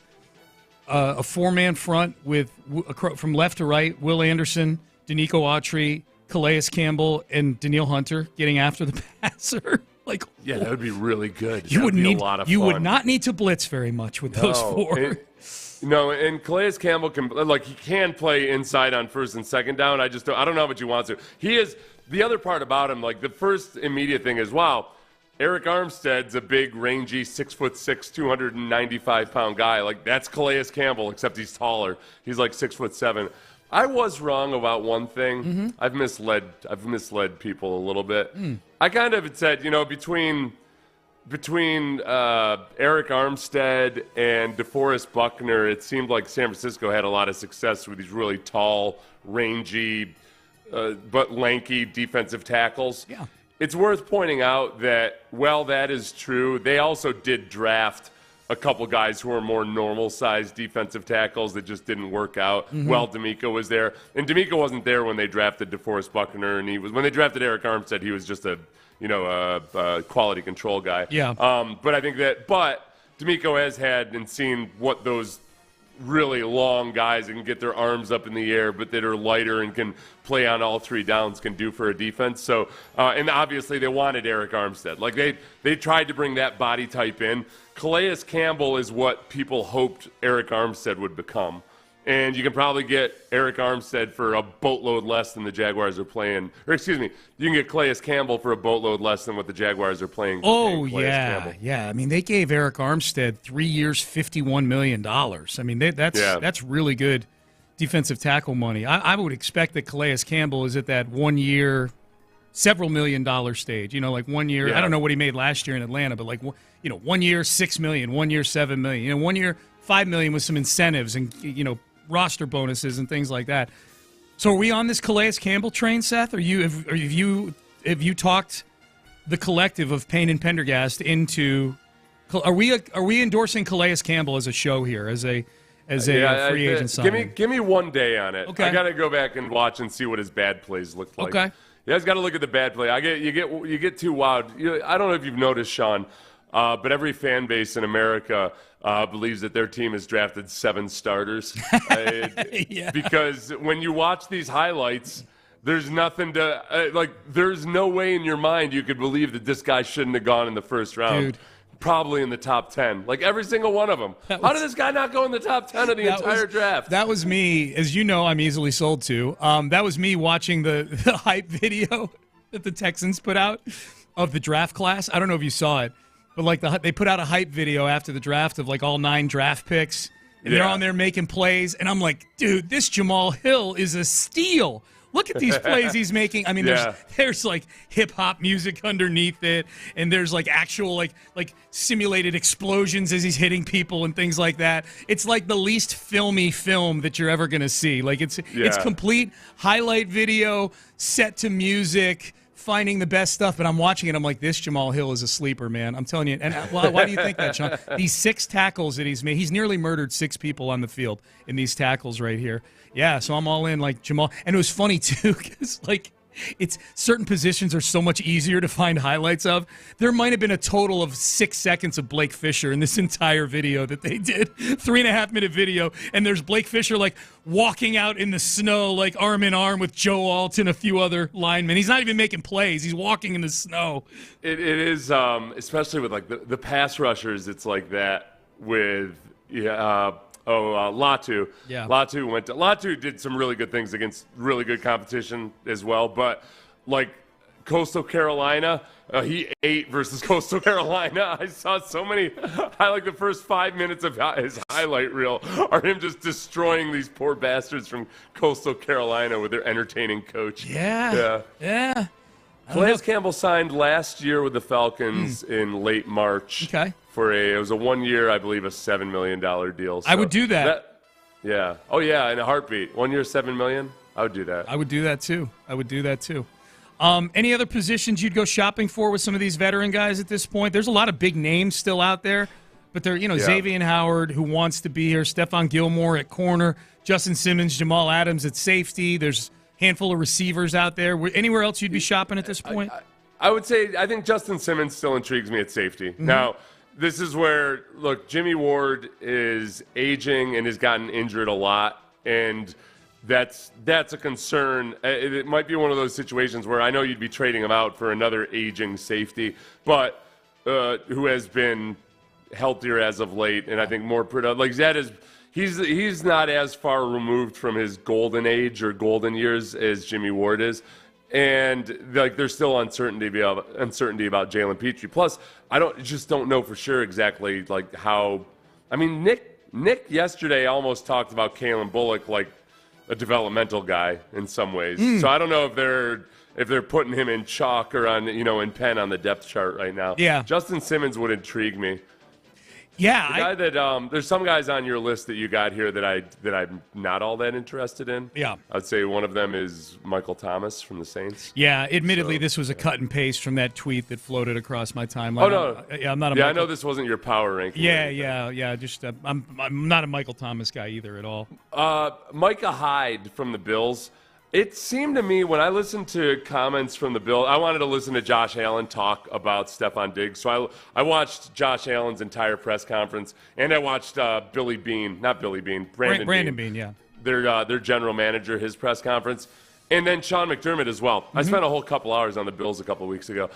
A four-man front with from left to right, Will Anderson, Danico Autry, Calais Campbell, and Danielle Hunter getting after the passer. That would be really good. You would not need to blitz very much with those four. And Calais Campbell can play inside on first and second down. I don't know how much he wants to. He is the other part about him. The first immediate thing is, wow, Eric Armstead's a big, rangy, 6'6", 295-pound guy. That's Calais Campbell, except he's taller. He's 6'7". I was wrong about one thing. Mm-hmm. I've misled people a little bit. I kind of had said, between Eric Armstead and DeForest Buckner, it seemed like San Francisco had a lot of success with these really tall, rangy, but lanky defensive tackles. Yeah. It's worth pointing out that, while that is true, they also did draft a couple guys who are more normal-sized defensive tackles that just didn't work out. Mm-hmm. Well, D'Amico was there. And D'Amico wasn't there when they drafted DeForest Buckner, and when they drafted Eric Armstead, he was just a quality control guy. Yeah. But I think but D'Amico has had and seen what those really long guys that can get their arms up in the air, but that are lighter and can play on all three downs, can do for a defense. So, and obviously they wanted Eric Armstead. Like they tried to bring that body type in. Calais Campbell is what people hoped Eric Armstead would become. And you can probably get Eric Armstead for a boatload less than the Jaguars are playing. Or excuse me, you can get Calais Campbell for a boatload less than what the Jaguars are playing. Oh, yeah. Yeah. I mean, they gave Eric Armstead 3 years, $51 million. I mean, that's really good defensive tackle money. I would expect that Calais Campbell is at that 1 year, several $1 million stage. You know, like 1 year. I don't know what he made last year in Atlanta, but like, 1 year, $6 million, 1 year, $7 million. 1 year, $5 million with some incentives and, roster bonuses and things like that. So are we on this Calais Campbell train, Seth? Have you talked the collective of Payne and Pendergast into? Are we endorsing Calais Campbell as a show here, as a free agent signing? Give me 1 day on it. Okay. I got to go back and watch and see what his bad plays looked like. Okay. You guys got to look at the bad play. You get too wild. I don't know if you've noticed, Sean, but every fan base in America believes that their team has drafted 7 starters. Yeah. Because when you watch these highlights, there's nothing to there's no way in your mind you could believe that this guy shouldn't have gone in the first round. Dude. Probably in the top 10. Like every single one of them. How did this guy not go in the top 10 of the entire draft? That was me. As you know, I'm easily sold to. That was me watching the hype video that the Texans put out of the draft class. I don't know if you saw it. But like they put out a hype video after the draft of like all 9 draft picks, and they're on there making plays, and I'm like, dude, this Jamal Hill is a steal. Look at these plays he's making. I mean, there's like hip hop music underneath it, and there's like actual like simulated explosions as he's hitting people and things like that. It's like the least filmy film that you're ever gonna see. Like it's complete highlight video set to music. Finding the best stuff, and I'm watching it. I'm like, this Jamal Hill is a sleeper, man. I'm telling you. And why do you think that, Sean? These 6 tackles that he's made, he's nearly murdered 6 people on the field in these tackles right here. Yeah, so I'm all in like Jamal. And it was funny too, because like it's certain positions are so much easier to find highlights of. There might have been a total of 6 seconds of Blake Fisher in this entire video that they did, 3.5-minute video, and there's Blake Fisher like walking out in the snow, like arm in arm with Joe Alt and a few other linemen. He's not even making plays; he's walking in the snow. It is, especially with like the pass rushers. It's like that with Latu. Yeah. Latu did some really good things against really good competition as well. But like Coastal Carolina, he ate versus Coastal Carolina. I saw so many. I like the first 5 minutes of his highlight reel are him just destroying these poor bastards from Coastal Carolina with their entertaining coach. Yeah. Calais Campbell signed last year with the Falcons in late March. Okay. It was a 1 year, I believe, a $7 million deal. So I would do that. Yeah. Oh, yeah, in a heartbeat. 1 year, $7 million? I would do that. I would do that, too. Any other positions you'd go shopping for with some of these veteran guys at this point? There's a lot of big names still out there, but they're, Xavier Howard, who wants to be here, Stephon Gilmore at corner, Justin Simmons, Jamal Adams at safety. There's a handful of receivers out there. Anywhere else you'd be shopping at this point? I would say I think Justin Simmons still intrigues me at safety. Mm-hmm. Now, this is where, look, Jimmy Ward is aging and has gotten injured a lot, and that's a concern. It might be one of those situations where I know you'd be trading him out for another aging safety, but who has been healthier as of late, and I think more productive. Like Zed is, he's not as far removed from his golden age or golden years as Jimmy Ward is. And like there's still uncertainty about Jalen Petrie. Plus, I just don't know for sure exactly like how. I mean, Nick yesterday almost talked about Kalen Bullock like a developmental guy in some ways. So I don't know if they're putting him in chalk or on in pen on the depth chart right now. Yeah, Justin Simmons would intrigue me. Yeah, the guy that there's some guys on your list that you got here that I'm not all that interested in. Yeah, I'd say one of them is Michael Thomas from the Saints. Yeah, admittedly, this was a cut and paste from that tweet that floated across my timeline. Oh no, I'm not. I know this wasn't your power ranking. Yeah. Just I'm not a Michael Thomas guy either at all. Micah Hyde from the Bills. It seemed to me when I listened to comments from the Bills, I wanted to listen to Josh Allen talk about Stephon Diggs. So I watched Josh Allen's entire press conference, and I watched Brandon Bean, yeah. Their general manager, his press conference, and then Sean McDermott as well. I spent a whole couple hours on the Bills a couple of weeks ago.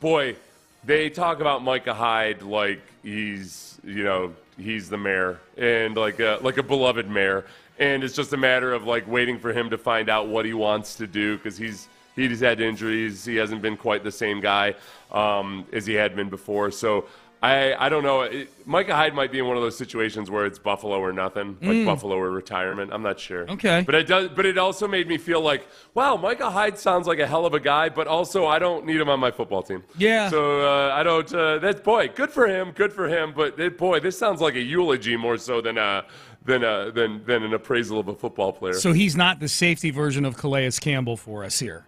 Boy, they talk about Micah Hyde like he's the mayor, and like a beloved mayor. And it's just a matter of like waiting for him to find out what he wants to do, because he's had injuries. He hasn't been quite the same guy as he had been before. So I don't know. Micah Hyde might be in one of those situations where it's Buffalo or nothing, like Buffalo or retirement. I'm not sure. Okay. But it also made me feel like, wow, Micah Hyde sounds like a hell of a guy, but also I don't need him on my football team. Yeah. So I don't. Good for him. But this sounds like a eulogy more so than an appraisal of a football player. So he's not the safety version of Calais Campbell for us here.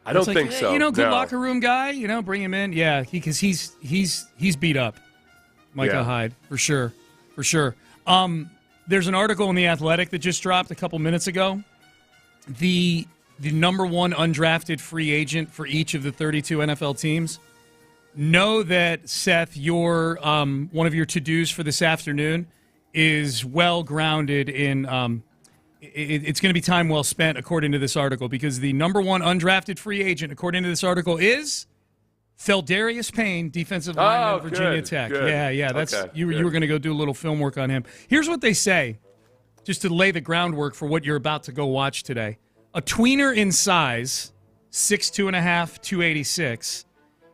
I don't think so. Good locker room guy. Bring him in. Yeah, because he's beat up. Micah Hyde for sure. There's an article in The Athletic that just dropped a couple minutes ago. The number one undrafted free agent for each of the 32 NFL teams. Know that, Seth, your one of your to-dos for this afternoon is well grounded in. It's going to be time well spent, according to this article, because the number one undrafted free agent, according to this article, is Feldarius Payne, defensive lineman at Virginia Tech. Good. Yeah. That's you were going to go do a little film work on him. Here's what they say, just to lay the groundwork for what you're about to go watch today. A tweener in size, 6'2.5", 286,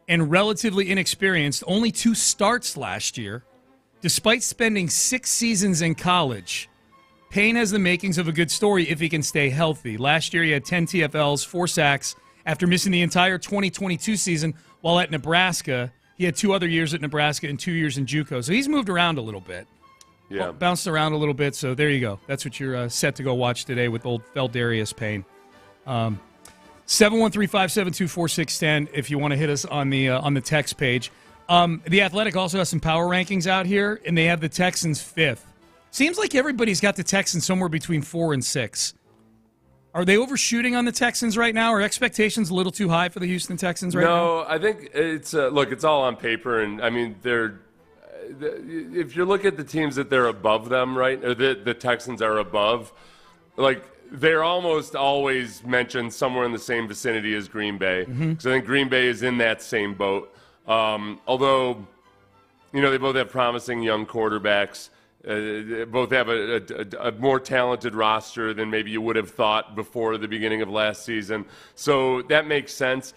and relatively inexperienced, only 2 starts last year, despite spending 6 seasons in college. Payne has the makings of a good story if he can stay healthy. Last year, he had 10 TFLs, 4 sacks. After missing the entire 2022 season while at Nebraska, he had 2 other years at Nebraska and 2 years in JUCO. So he's moved around a little bit. Yeah. Bounced around a little bit, so there you go. That's what you're set to go watch today with old Feldarius Payne. 713-572-4610 if you want to hit us on the text page. The Athletic also has some power rankings out here, and they have the Texans 5th. Seems like everybody's got the Texans somewhere between 4 and 6. Are they overshooting on the Texans right now? Are expectations a little too high for the Houston Texans right now? No, I think it's it's all on paper, and I mean if you look at the teams that they're above them, right, or the Texans are above, like they're almost always mentioned somewhere in the same vicinity as Green Bay, because I think Green Bay is in that same boat. Although, they both have promising young quarterbacks. Both have a more talented roster than maybe you would have thought before the beginning of last season. So that makes sense.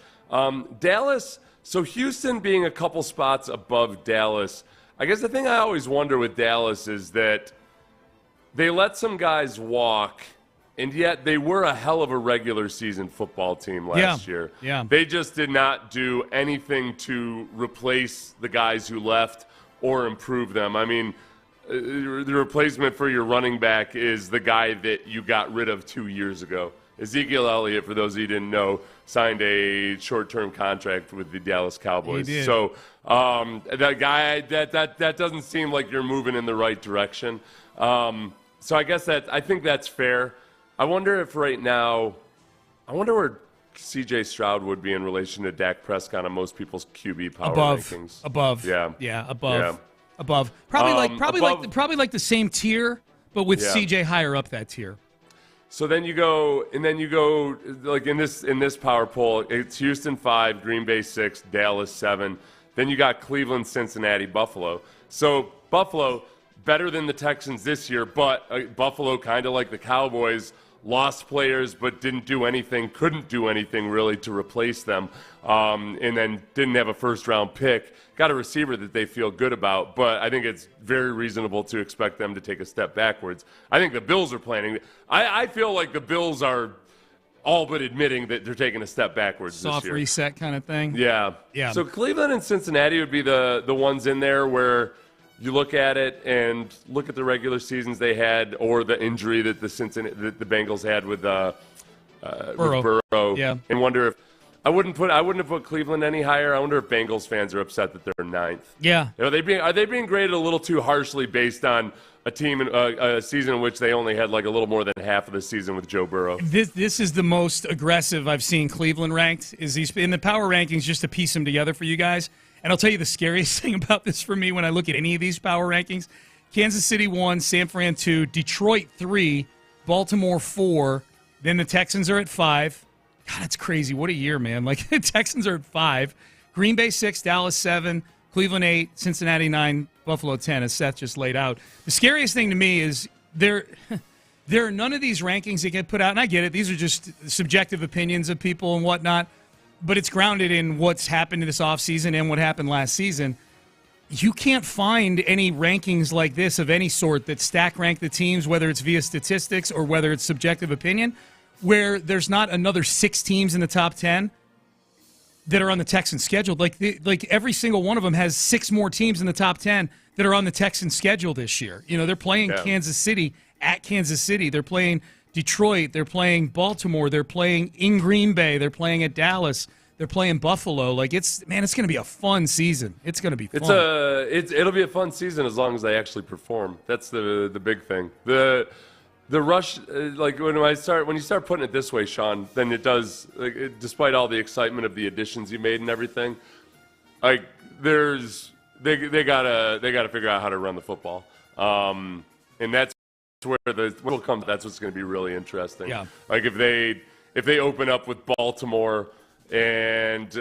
Dallas, so Houston being a couple spots above Dallas, I guess the thing I always wonder with Dallas is that they let some guys walk, and yet they were a hell of a regular season football team last year. Yeah. They just did not do anything to replace the guys who left or improve them. I mean, the replacement for your running back is the guy that you got rid of 2 years ago. Ezekiel Elliott, for those of you who didn't know, signed a short-term contract with the Dallas Cowboys. He did. So that guy, that doesn't seem like you're moving in the right direction. So I guess I think that's fair. I wonder if right now, where C.J. Stroud would be in relation to Dak Prescott on most people's QB power rankings. Above. Yeah. Yeah, above. Yeah. Above. Probably like the same tier, but with CJ higher up that tier. So then you go like in this power poll, it's Houston 5, Green Bay 6, Dallas 7. Then you got Cleveland, Cincinnati, Buffalo. So Buffalo better than the Texans this year, but Buffalo kind of like the Cowboys, lost players but couldn't do anything really to replace them, and then didn't have a first-round pick. Got a receiver that they feel good about, but I think it's very reasonable to expect them to take a step backwards. I think the Bills are planning. I feel like the Bills are all but admitting that they're taking a step backwards this year. Soft reset kind of thing? Yeah. So Cleveland and Cincinnati would be the ones in there where you look at it and look at the regular seasons they had, or the injury that the Bengals had with Burrow, and wonder if I wouldn't have put Cleveland any higher. I wonder if Bengals fans are upset that they're 9th. Yeah. Are they being graded a little too harshly based on a team, a season in which they only had like a little more than half of the season with Joe Burrow. This is the most aggressive I've seen Cleveland ranked. Is these in the power rankings, just to piece them together for you guys. And I'll tell you the scariest thing about this for me when I look at any of these power rankings: Kansas City 1, San Fran 2, Detroit 3, Baltimore 4. Then the Texans are at 5. God, that's crazy. What a year, man! Like the Texans are at 5, Green Bay 6, Dallas 7, Cleveland 8, Cincinnati 9, Buffalo 10, as Seth just laid out. The scariest thing to me is there are none of these rankings that get put out, and I get it. These are just subjective opinions of people and whatnot, but it's grounded in what's happened this offseason and what happened last season. You can't find any rankings like this of any sort that stack rank the teams, whether it's via statistics or whether it's subjective opinion, where there's not another 6 teams in the top 10 that are on the Texans schedule. Like every single one of them has 6 more teams in the top 10 that are on the Texans schedule this year. You know, they're playing Kansas City at Kansas City. They're playing Detroit. They're playing Baltimore. They're playing in Green Bay. They're playing at Dallas. They're playing Buffalo. Like it's going to be a fun season. It's going to be fun. It'll be a fun season as long as they actually perform. That's the big thing. The rush, like when you start putting it this way, Sean, then it does. Like, despite all the excitement of the additions you made and everything, like they gotta figure out how to run the football, and that's where will come. That's what's going to be really interesting. Yeah. Like if they open up with Baltimore and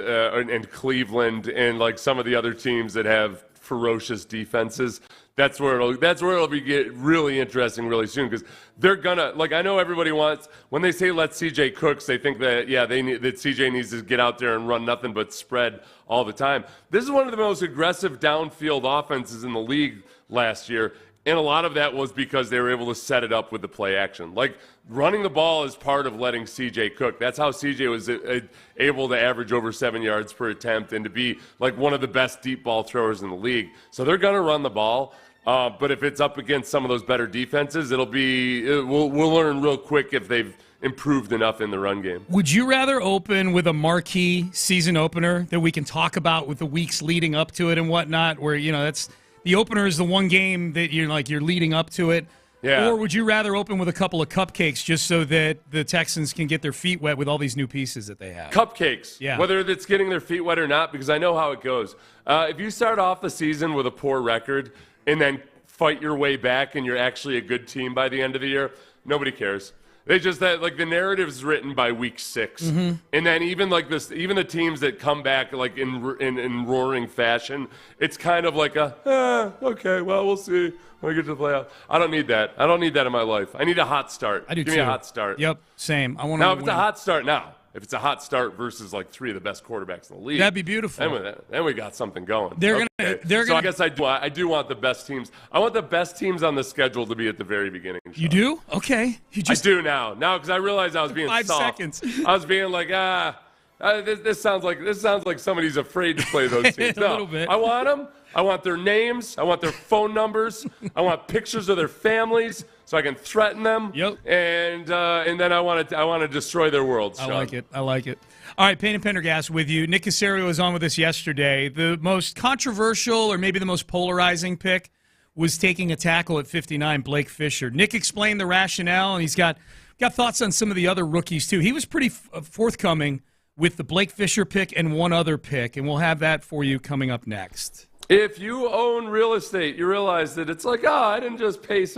Cleveland and like some of the other teams that have ferocious defenses, that's where it'll get really interesting really soon, because they're gonna, like, I know everybody wants, when they say let CJ Cooks, they think that that CJ needs to get out there and run nothing but spread all the time. This is one of the most aggressive downfield offenses in the league last year. And a lot of that was because they were able to set it up with the play action. Like, running the ball is part of letting C.J. cook. That's how C.J. was able to average over 7 yards per attempt and to be, like, one of the best deep ball throwers in the league. So they're going to run the ball. But if it's up against some of those better defenses, we'll learn real quick if they've improved enough in the run game. Would you rather open with a marquee season opener that we can talk about with the weeks leading up to it and whatnot, where, you know, that's – the opener is the one game that you're leading up to it. Yeah. Or would you rather open with a couple of cupcakes just so that the Texans can get their feet wet with all these new pieces that they have? Cupcakes. Yeah. Whether it's getting their feet wet or not, because I know how it goes. If you start off the season with a poor record and then fight your way back and you're actually a good team by the end of the year, nobody cares. They just that like the narrative's written by week 6, mm-hmm. and then even the teams that come back like in roaring fashion, it's kind of like okay, well, we'll see when we get to the playoffs. I don't need that. I don't need that in my life. I need a hot start. I do Give too. me a hot start. Yep, same. I want now if it's a hot start now. If it's a hot start versus like 3 of the best quarterbacks in the league, that'd be beautiful. Then we got something going. They're So I guess I do want the best teams. I want the best teams on the schedule to be at the very beginning. You do? Okay. I do now because I realized I was being 5 soft. seconds. I was being like, this sounds like somebody's afraid to play those teams. A little bit. I want them. I want their names. I want their phone numbers. I want pictures of their families so I can threaten them. Yep. And then I want to destroy their world. Sean. I like it. All right, Payne and Pendergast with you. Nick Caserio was on with us yesterday. The most controversial or maybe the most polarizing pick was taking a tackle at 59, Blake Fisher. Nick explained the rationale, and he's got thoughts on some of the other rookies too. He was pretty forthcoming with the Blake Fisher pick and one other pick, and we'll have that for you coming up next. If you own real estate, you realize that it's like, I didn't just pay some.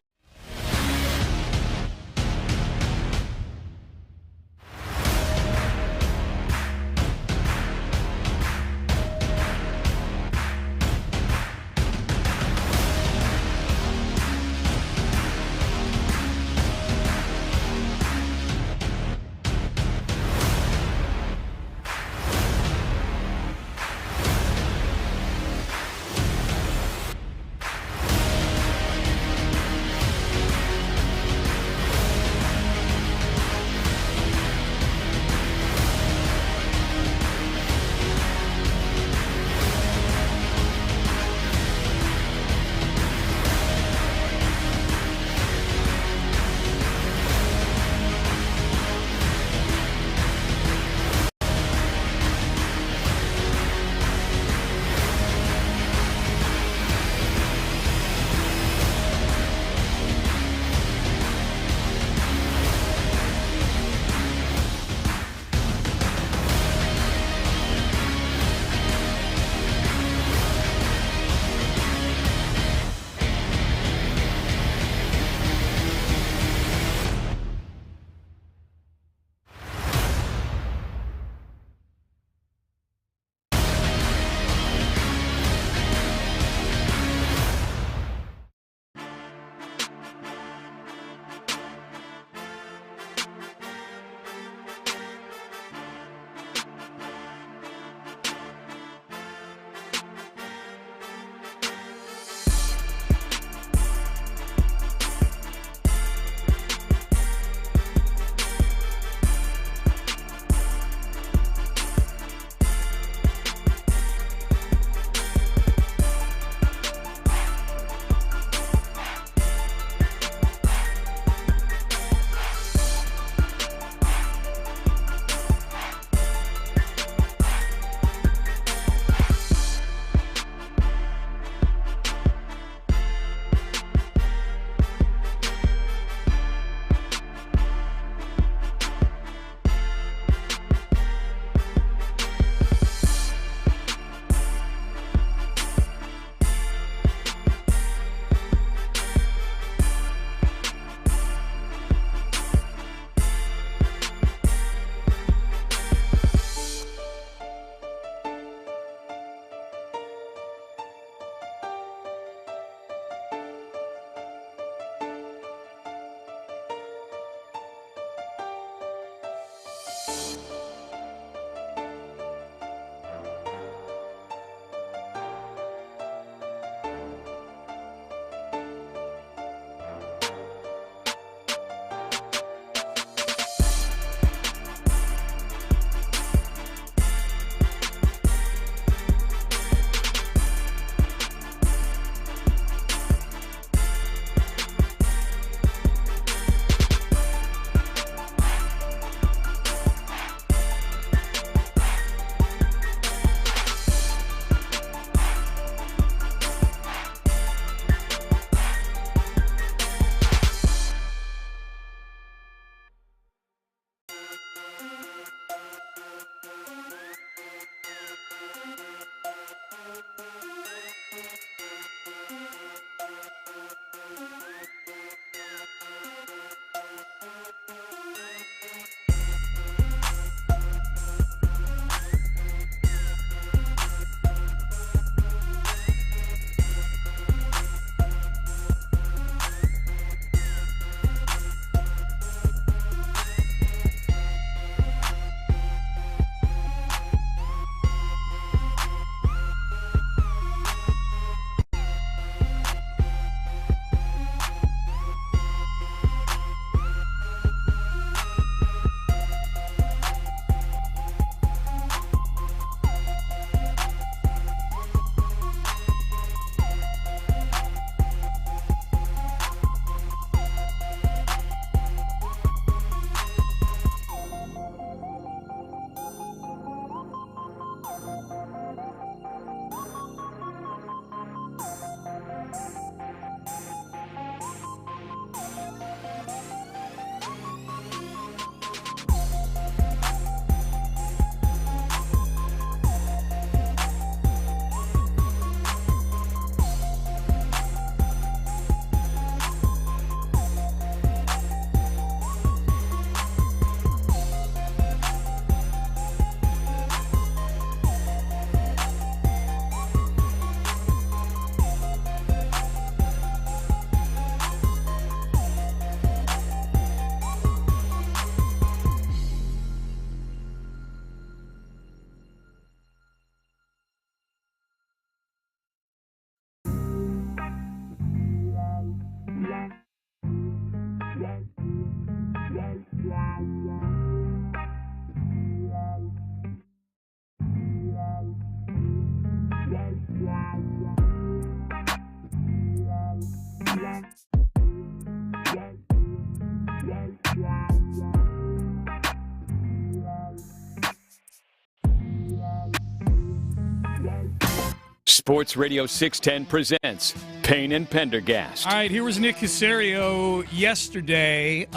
Sports Radio 610 presents Payne and Pendergast. All right, here was Nick Caserio yesterday.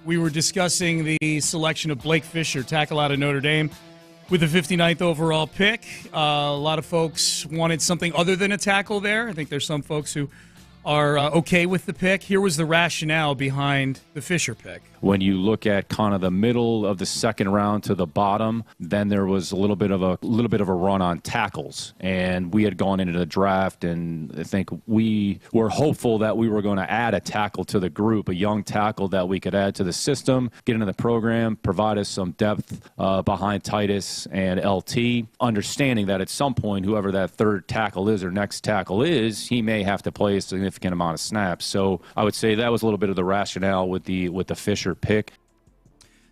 We were discussing the selection of Blake Fisher, tackle out of Notre Dame, with the 59th overall pick. A lot of folks wanted something other than a tackle there. I think there's some folks who are okay with the pick. Here was the rationale behind the Fisher pick. When you look at kind of the middle of the second round to the bottom, then there was a little bit of a run on tackles, and we had gone into the draft, and I think we were hopeful that we were going to add a tackle to the group, a young tackle that we could add to the system, get into the program, provide us some depth behind Titus and LT, understanding that at some point, whoever that third tackle is or next tackle is, he may have to play a significant amount of snaps. So I would say that was a little bit of the rationale with the Fisher pick.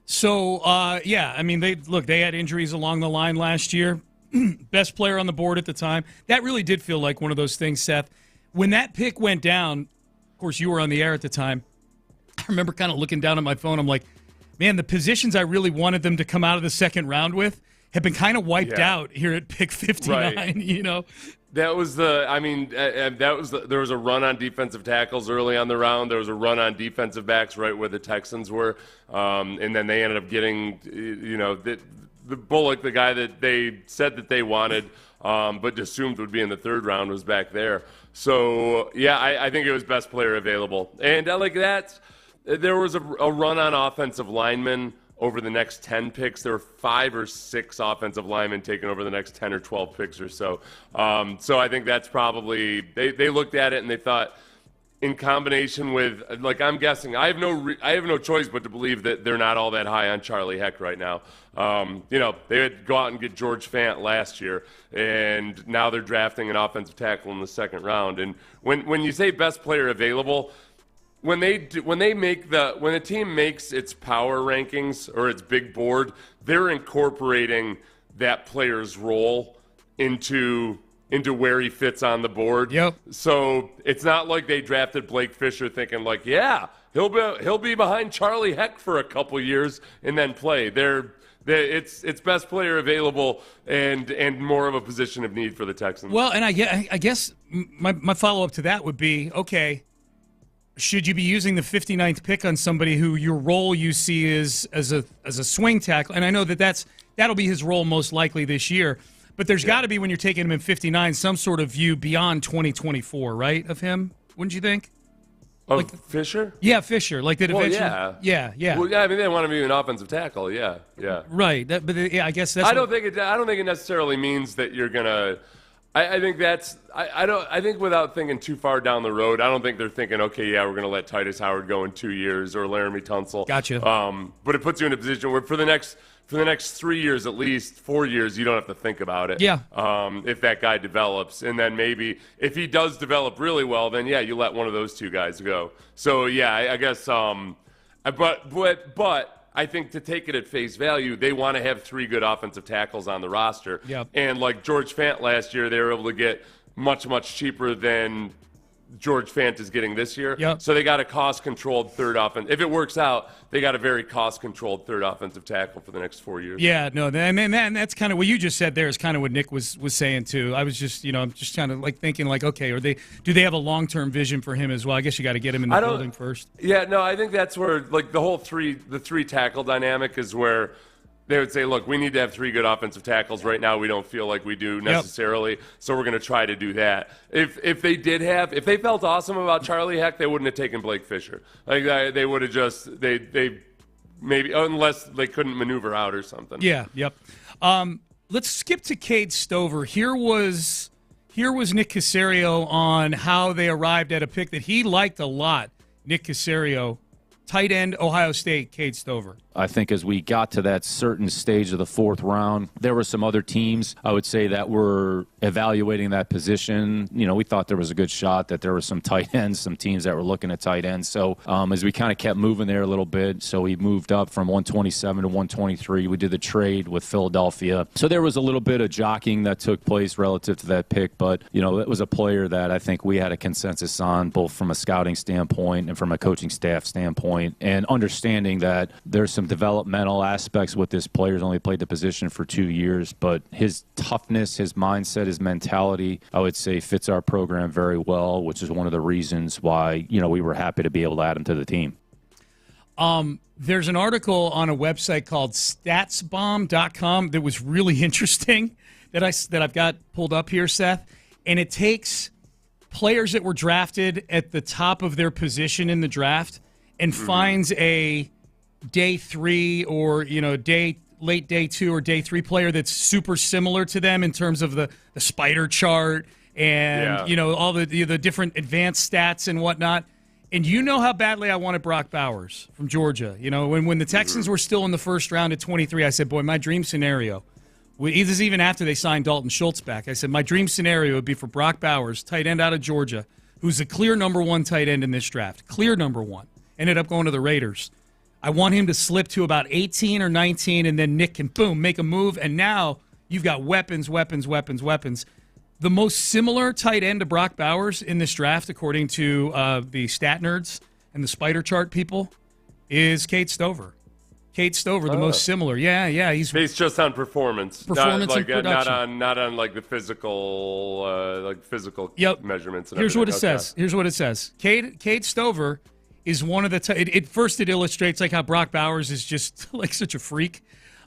So, yeah, I mean, they had injuries along the line last year. Best player on the board at the time. That really did feel like one of those things, Seth. When that pick went down, of course, you were on the air at the time. I remember kind of looking down at my phone. I'm like, man, the positions I really wanted them to come out of the second round with have been kind of wiped out here at pick 59, Right. you know? That was there was a run on defensive tackles early on the round. There was a run on defensive backs right where the Texans were. And then they ended up getting, the Bullock, the guy that they said that they wanted, but assumed would be in the third round, was back there. So, yeah, I think it was best player available. And like that, there was a run on offensive linemen over the next 10 picks. There were 5 or 6 offensive linemen taken over the next 10 or 12 picks or so. So I think that's probably they looked at it and they thought, in combination with, like, I'm guessing, I have no choice but to believe that they're not all that high on Charlie Heck right now. They would go out and get George Fant last year, and now they're drafting an offensive tackle in the second round. And when you say best player available, when a team makes its power rankings or its big board, they're incorporating that player's role into where he fits on the board. Yep. So it's not like they drafted Blake Fisher thinking like, yeah, he'll be behind Charlie Heck for a couple years and then play. It's best player available and more of a position of need for the Texans. Well, and I guess my follow-up to that would be, okay, should you be using the 59th pick on somebody who your role you see is as a swing tackle? And I know that'll be his role most likely this year. But there's got to be, when you're taking him in 59, some sort of view beyond 2024, right, of him? Wouldn't you think? Of Fisher? Yeah, Fisher. Like that eventually. Yeah. Well, yeah. I mean, they want to be an offensive tackle. Yeah. Right. I guess that's. I don't think it necessarily means that you're gonna. I think that's. I think without thinking too far down the road, I don't think they're thinking, okay, yeah, we're gonna let Titus Howard go in 2 years or Laramie Tunsil. Gotcha. But it puts you in a position where for the next 3 years, at least 4 years, you don't have to think about it. Yeah. If that guy develops, and then maybe if he does develop really well, then yeah, you let one of those two guys go. So yeah, I guess. But I think to take it at face value, they want to have 3 good offensive tackles on the roster. Yep. And like George Fant last year, they were able to get much cheaper than George Fant is getting this year. Yep. So they got a cost-controlled third offense. If it works out, they got a very cost-controlled third offensive tackle for the next 4 years. Yeah, no, and that's kind of what you just said there is kind of what Nick was saying too. I was just, I'm just kind of like thinking like, okay, do they have a long-term vision for him as well? I guess you got to get him in the building first. Yeah, no, I think that's where like the whole the three tackle dynamic is where they would say, look, we need to have 3 good offensive tackles. Right now, we don't feel like we do necessarily, so we're going to try to do that. If they felt awesome about Charlie Heck, they wouldn't have taken Blake Fisher. Like they would have just they maybe, unless they couldn't maneuver out or something. Yeah, yep. Let's skip to Cade Stover. Here was Nick Caserio on how they arrived at a pick that he liked a lot. Nick Caserio tight end, Ohio State, Cade Stover. I think as we got to that certain stage of the fourth round, there were some other teams, I would say, that were evaluating that position. We thought there was a good shot that there were some tight ends, some teams that were looking at tight ends. So as we kind of kept moving there a little bit, so we moved up from 127 to 123. We did the trade with Philadelphia. So there was a little bit of jockeying that took place relative to that pick, but, it was a player that I think we had a consensus on, both from a scouting standpoint and from a coaching staff standpoint, and understanding that there's some developmental aspects with this player. He's only played the position for 2 years, but his toughness, his mindset, his mentality, I would say fits our program very well, which is one of the reasons why, we were happy to be able to add him to the team. There's an article on a website called statsbomb.com that was really interesting that I've got pulled up here, Seth, and it takes players that were drafted at the top of their position in the draft and finds a day 3 or late day 2 or day 3 player that's super similar to them in terms of the spider chart and all the different advanced stats and whatnot. And how badly I wanted Brock Bowers from Georgia. When the Texans were still in the first round at 23, I said, boy, my dream scenario, this is even after they signed Dalton Schultz back, I said my dream scenario would be for Brock Bowers, tight end out of Georgia, who's the clear number 1 tight end in this draft, clear number 1. Ended up going to the Raiders. I want him to slip to about 18 or 19, and then Nick can, boom, make a move, and now you've got weapons. The most similar tight end to Brock Bowers in this draft, according to the stat nerds and the spider chart people, is Cade Stover. Cade Stover, the most similar. Yeah. He's based just on performance. And production. Not on like the physical measurements. And Here's what it says. Cade Stover is one of the first it illustrates like how Brock Bowers is just like such a freak.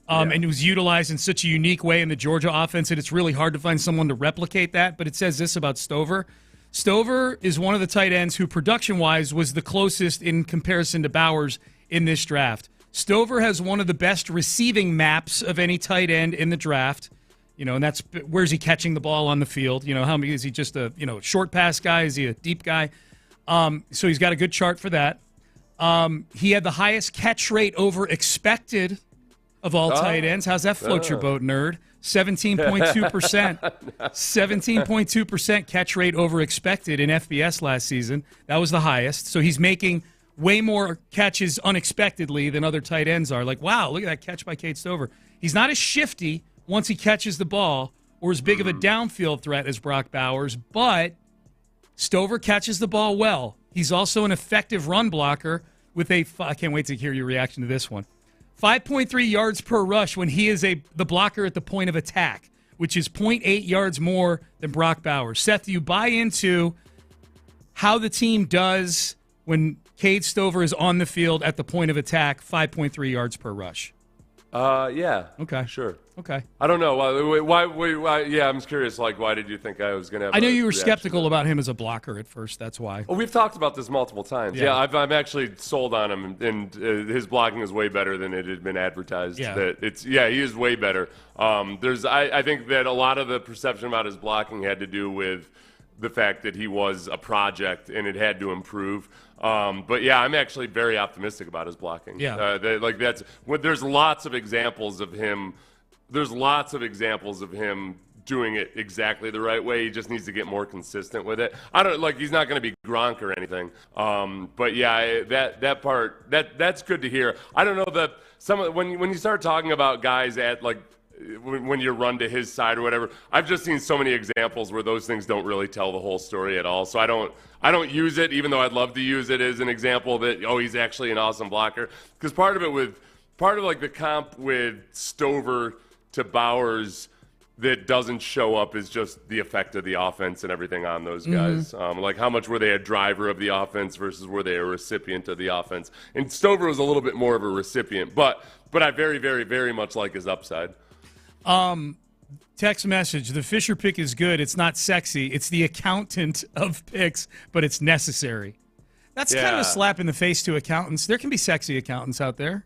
And it was utilized in such a unique way in the Georgia offense that it's really hard to find someone to replicate that. But it says this about Stover. Stover is one of the tight ends who production-wise was the closest in comparison to Bowers in this draft. Stover has one of the best receiving maps of any tight end in the draft. And that's where's he catching the ball on the field? How many is he just a short pass guy? Is he a deep guy? So he's got a good chart for that. He had the highest catch rate over expected of all tight ends. How's that float your boat, nerd? 17.2%. 17.2% catch rate over expected in FBS last season. That was the highest. So he's making way more catches unexpectedly than other tight ends are. Like, wow, look at that catch by Cade Stover. He's not as shifty once he catches the ball or as big of a downfield threat as Brock Bowers, but Stover catches the ball well. He's also an effective run blocker with I can't wait to hear your reaction to this one. 5.3 yards per rush when he is the blocker at the point of attack, which is 0.8 yards more than Brock Bowers. Seth, do you buy into how the team does when Cade Stover is on the field at the point of attack, 5.3 yards per rush? Yeah. Okay. Sure. Okay. I don't know. Why? Yeah, I'm just curious. Like, why did you think I was going to have I know you were skeptical about him as a blocker at first. That's why. Well, we've talked about this multiple times. Yeah, I'm actually sold on him, and his blocking is way better than it had been advertised. Yeah. He is way better. I think that a lot of the perception about his blocking had to do with the fact that he was a project and it had to improve. But yeah, I'm actually very optimistic about his blocking. Yeah. There's lots of examples of him. There's lots of examples of him doing it exactly the right way. He just needs to get more consistent with it. He's not going to be Gronk or anything. But yeah, that part that's good to hear. I don't know that when you start talking about guys at when you run to his side or whatever, I've just seen so many examples where those things don't really tell the whole story at all. So I don't use it, even though I'd love to use it as an example that, he's actually an awesome blocker. Because part of the comp with Stover to Bowers that doesn't show up is just the effect of the offense and everything on those guys. How much were they a driver of the offense versus were they a recipient of the offense? And Stover was a little bit more of a recipient, but I very, very, very much like his upside. Text message, the Fisher pick is good. It's not sexy. It's the accountant of picks, but it's necessary. That's kind of a slap in the face to accountants. There can be sexy accountants out there.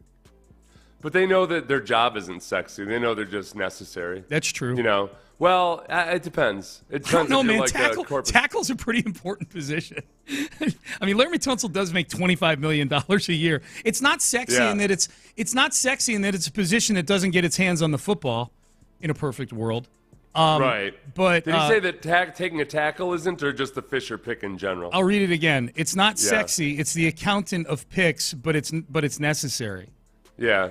But they know that their job isn't sexy. They know they're just necessary. That's true. You know? Well, it depends. It depends. I don't know, if you're man. like Tackle's a pretty important position. I mean, Laramie Tunsil does make $25 million a year. It's not sexy in that it's not sexy in that it's a position that doesn't get its hands on the football in a perfect world. Right. But did he say that taking a tackle isn't, or just the Fisher pick in general? I'll read it again. It's not sexy. It's the accountant of picks, but it's necessary. Yeah.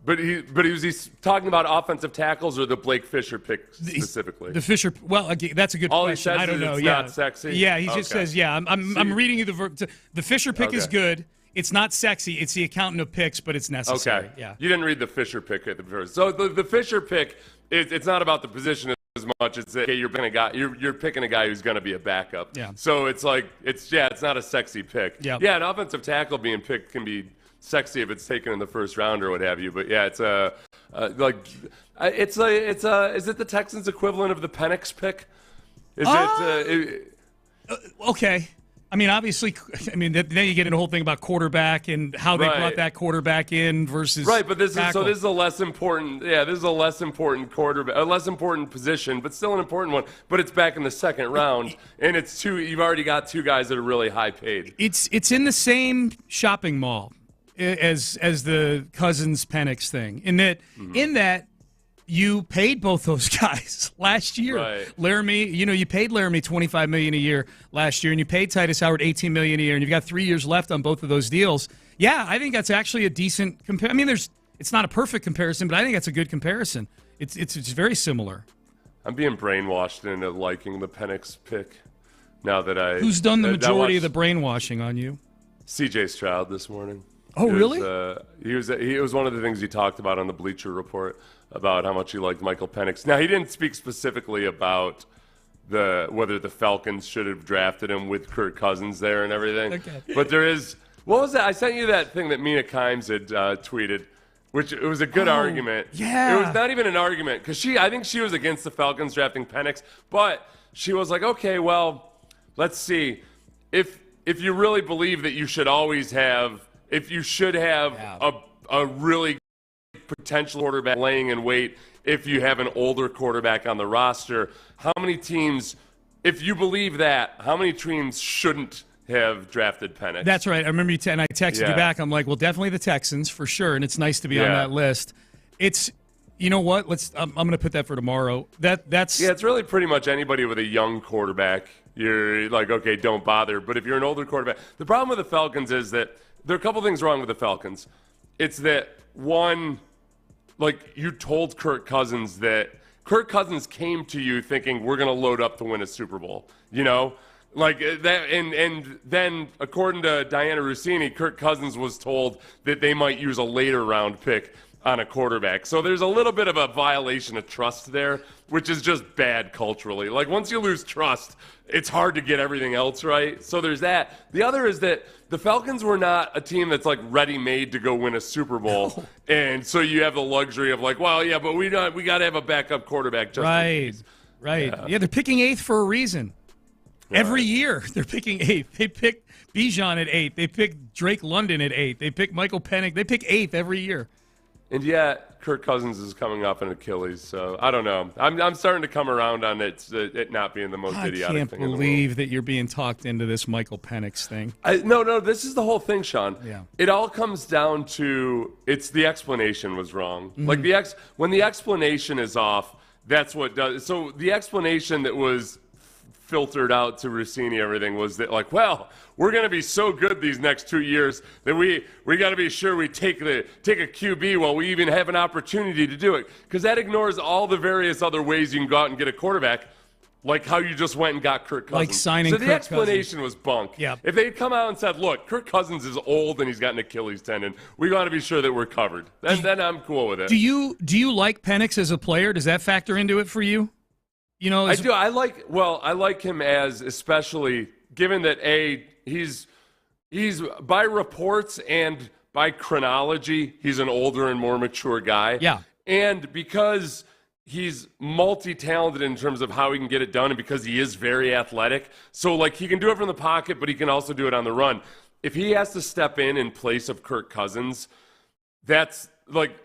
But he's talking about offensive tackles or the Blake Fisher pick specifically? The Fisher. Well, again, that's a good All question. He says I don't know. It's yeah, not sexy. Yeah, he just says, I'm reading you the verb. The Fisher pick is good. It's not sexy. It's the accountant of picks, but it's necessary. Okay. Yeah. You didn't read the Fisher pick at the first. So the Fisher pick, it's not about the position as much. It's that you're picking a guy who's going to be a backup. Yeah. So it's like it's not a sexy pick. Yeah. Yeah. An offensive tackle being picked can be sexy if it's taken in the first round or what have you. But yeah, it's is it the Texans' equivalent of the Penix pick? Okay. I mean, obviously, then you get into the whole thing about quarterback and how they brought that quarterback in versus but this is a less important. Yeah, this is a less important quarterback, a less important position, but still an important one. But it's back in the second round, and it's you've already got two guys that are really high paid. It's in the same shopping mall as the Cousins Penix thing. In that you paid both those guys last year. Right. Laramie, you paid Laramie $25 million a year last year, and you paid Titus Howard $18 million a year, and you've got 3 years left on both of those deals. Yeah, I think that's actually a decent comparison. I mean, it's not a perfect comparison, but I think that's a good comparison. It's very similar. I'm being brainwashed into liking the Penix pick now that Who's done the majority of the brainwashing on you? C.J. Stroud this morning. Oh, really? He was one of the things he talked about on the Bleacher Report about how much he liked Michael Penix. Now, he didn't speak specifically about whether the Falcons should have drafted him with Kirk Cousins there and everything. Okay. But there is – what was that? I sent you that thing that Mina Kimes had tweeted, which it was a good argument. Yeah. It was not even an argument because I think she was against the Falcons drafting Penix, but she was like, okay, well, let's see. If you really believe that you should always have – if you should have a really potential quarterback laying in wait, if you have an older quarterback on the roster, how many teams, if you believe that, how many teams shouldn't have drafted Penix? That's right. I remember you and I texted you back. I'm like, well, definitely the Texans for sure, and it's nice to be on that list. It's, you know what? I'm going to put that for tomorrow. That's it's really pretty much anybody with a young quarterback. You're like, okay, don't bother. But if you're an older quarterback, the problem with the Falcons is that there are a couple things wrong with the Falcons. It's that, one, like you told Kirk Cousins that Kirk Cousins came to you thinking we're going to load up to win a Super Bowl, like that. And then according to Diana Rossini, Kirk Cousins was told that they might use a later round pick on a quarterback. So there's a little bit of a violation of trust there, which is just bad culturally. Like once you lose trust, it's hard to get everything else right. So there's that. The other is that the Falcons were not a team that's like ready-made to go win a Super Bowl. No. And so you have the luxury of like, well, yeah, but we got to have a backup quarterback just in case. Right. Yeah, they're picking 8th for a reason. Right. Every year they're picking 8th. They pick Bijani at 8th. They pick Drake London at 8th. They pick Michael Penix. They pick 8th every year. And yet, Kirk Cousins is coming off an Achilles, so I don't know. I'm starting to come around on it not being the most idiotic thing in the world. I can't believe that you're being talked into this Michael Penix thing. No, this is the whole thing, Sean. Yeah. It all comes down to it's the explanation was wrong. Mm-hmm. Like when the explanation is off, that's what does. So the explanation that was filtered out to Rossini, everything was that like, well, we're going to be so good these next 2 years that we got to be sure we take a QB while we even have an opportunity to do it, because that ignores all the various other ways you can go out and get a quarterback, like how you just went and got Kirk Cousins. Like signing Kirk Cousins. So the explanation was bunk. Yeah. If they had come out and said, look, Kirk Cousins is old and he's got an Achilles tendon, we got to be sure that we're covered. Then I'm cool with it. Do you like Penix as a player? Does that factor into it for you? I do. I like him as, especially given that he's by reports and by chronology, he's an older and more mature guy. Yeah. And because he's multi-talented in terms of how he can get it done, and because he is very athletic, so like he can do it from the pocket, but he can also do it on the run. If he has to step in place of Kirk Cousins, that's like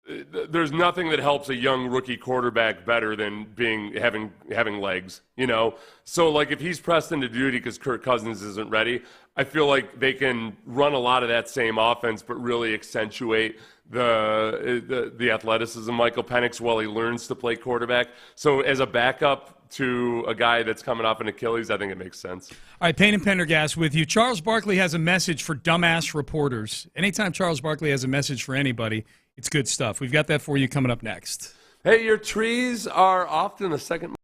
there's nothing that helps a young rookie quarterback better than having legs, you know? So, like, if he's pressed into duty because Kirk Cousins isn't ready, I feel like they can run a lot of that same offense but really accentuate the athleticism of Michael Penix while he learns to play quarterback. So as a backup to a guy that's coming off an Achilles, I think it makes sense. All right, Payne and Pendergast with you. Charles Barkley has a message for dumbass reporters. Anytime Charles Barkley has a message for anybody, it's good stuff. We've got that for you coming up next. Hey, your trees are often a second.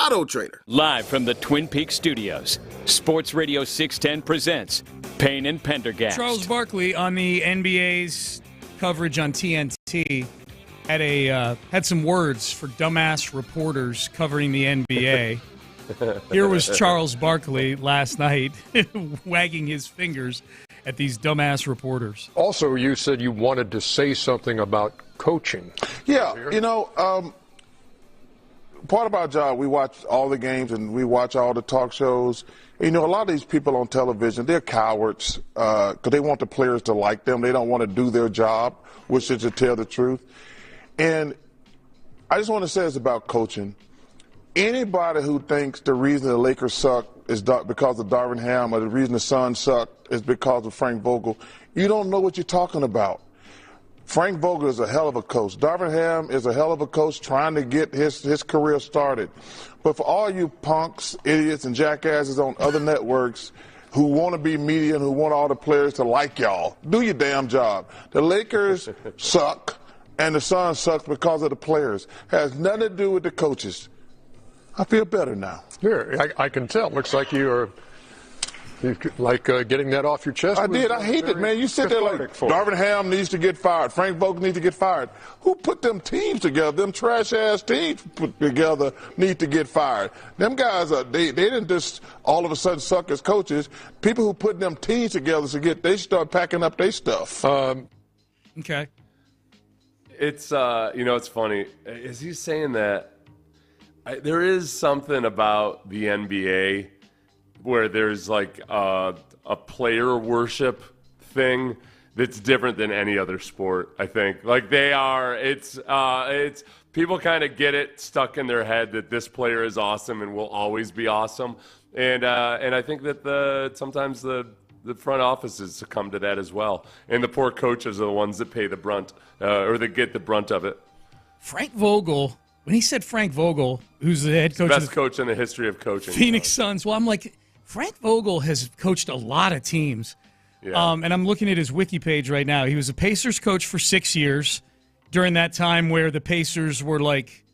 Auto Trader. Live from the Twin Peaks studios, Sports Radio 610 presents Payne and Pendergast. Charles Barkley on the NBA's coverage on TNT had some words for dumbass reporters covering the NBA. Here was Charles Barkley last night wagging his fingers at these dumbass reporters. Also, you said you wanted to say something about coaching. Yeah, part of our job, we watch all the games and we watch all the talk shows. A lot of these people on television, they're cowards because they want the players to like them. They don't want to do their job, which is to tell the truth. And I just want to say this about coaching. Anybody who thinks the reason the Lakers suck is because of Darvin Ham or the reason the Suns suck is because of Frank Vogel, you don't know what you're talking about. Frank Vogel is a hell of a coach. Darvin Ham is a hell of a coach trying to get his career started. But for all you punks, idiots, and jackasses on other networks who want to be media and who want all the players to like y'all, do your damn job. The Lakers suck, and the Suns suck because of the players. Has nothing to do with the coaches. I feel better now. Here, I can tell. Looks like you like getting that off your chest. I did. I hate it, man. You sit there like Darvin Ham needs to get fired. Frank Vogel needs to get fired. Who put them teams together? Them trash-ass teams put together need to get fired. Them guys, they didn't just all of a sudden suck as coaches. People who put them teams together they start packing up their stuff. Okay. It's, it's funny. Is he saying that there is something about the NBA where there's like a player worship thing that's different than any other sport, I think. Like it's people kind of get it stuck in their head that this player is awesome and will always be awesome. And I think that sometimes the front offices succumb to that as well. And the poor coaches are the ones that pay the brunt or that get the brunt of it. Frank Vogel, when he said Frank Vogel, who's the head coach, best coach in the history of coaching, Phoenix Suns. Well, I'm like, Frank Vogel has coached a lot of teams. Yeah. And I'm looking at his wiki page right now. He was a Pacers coach for 6 years during that time where the Pacers were like,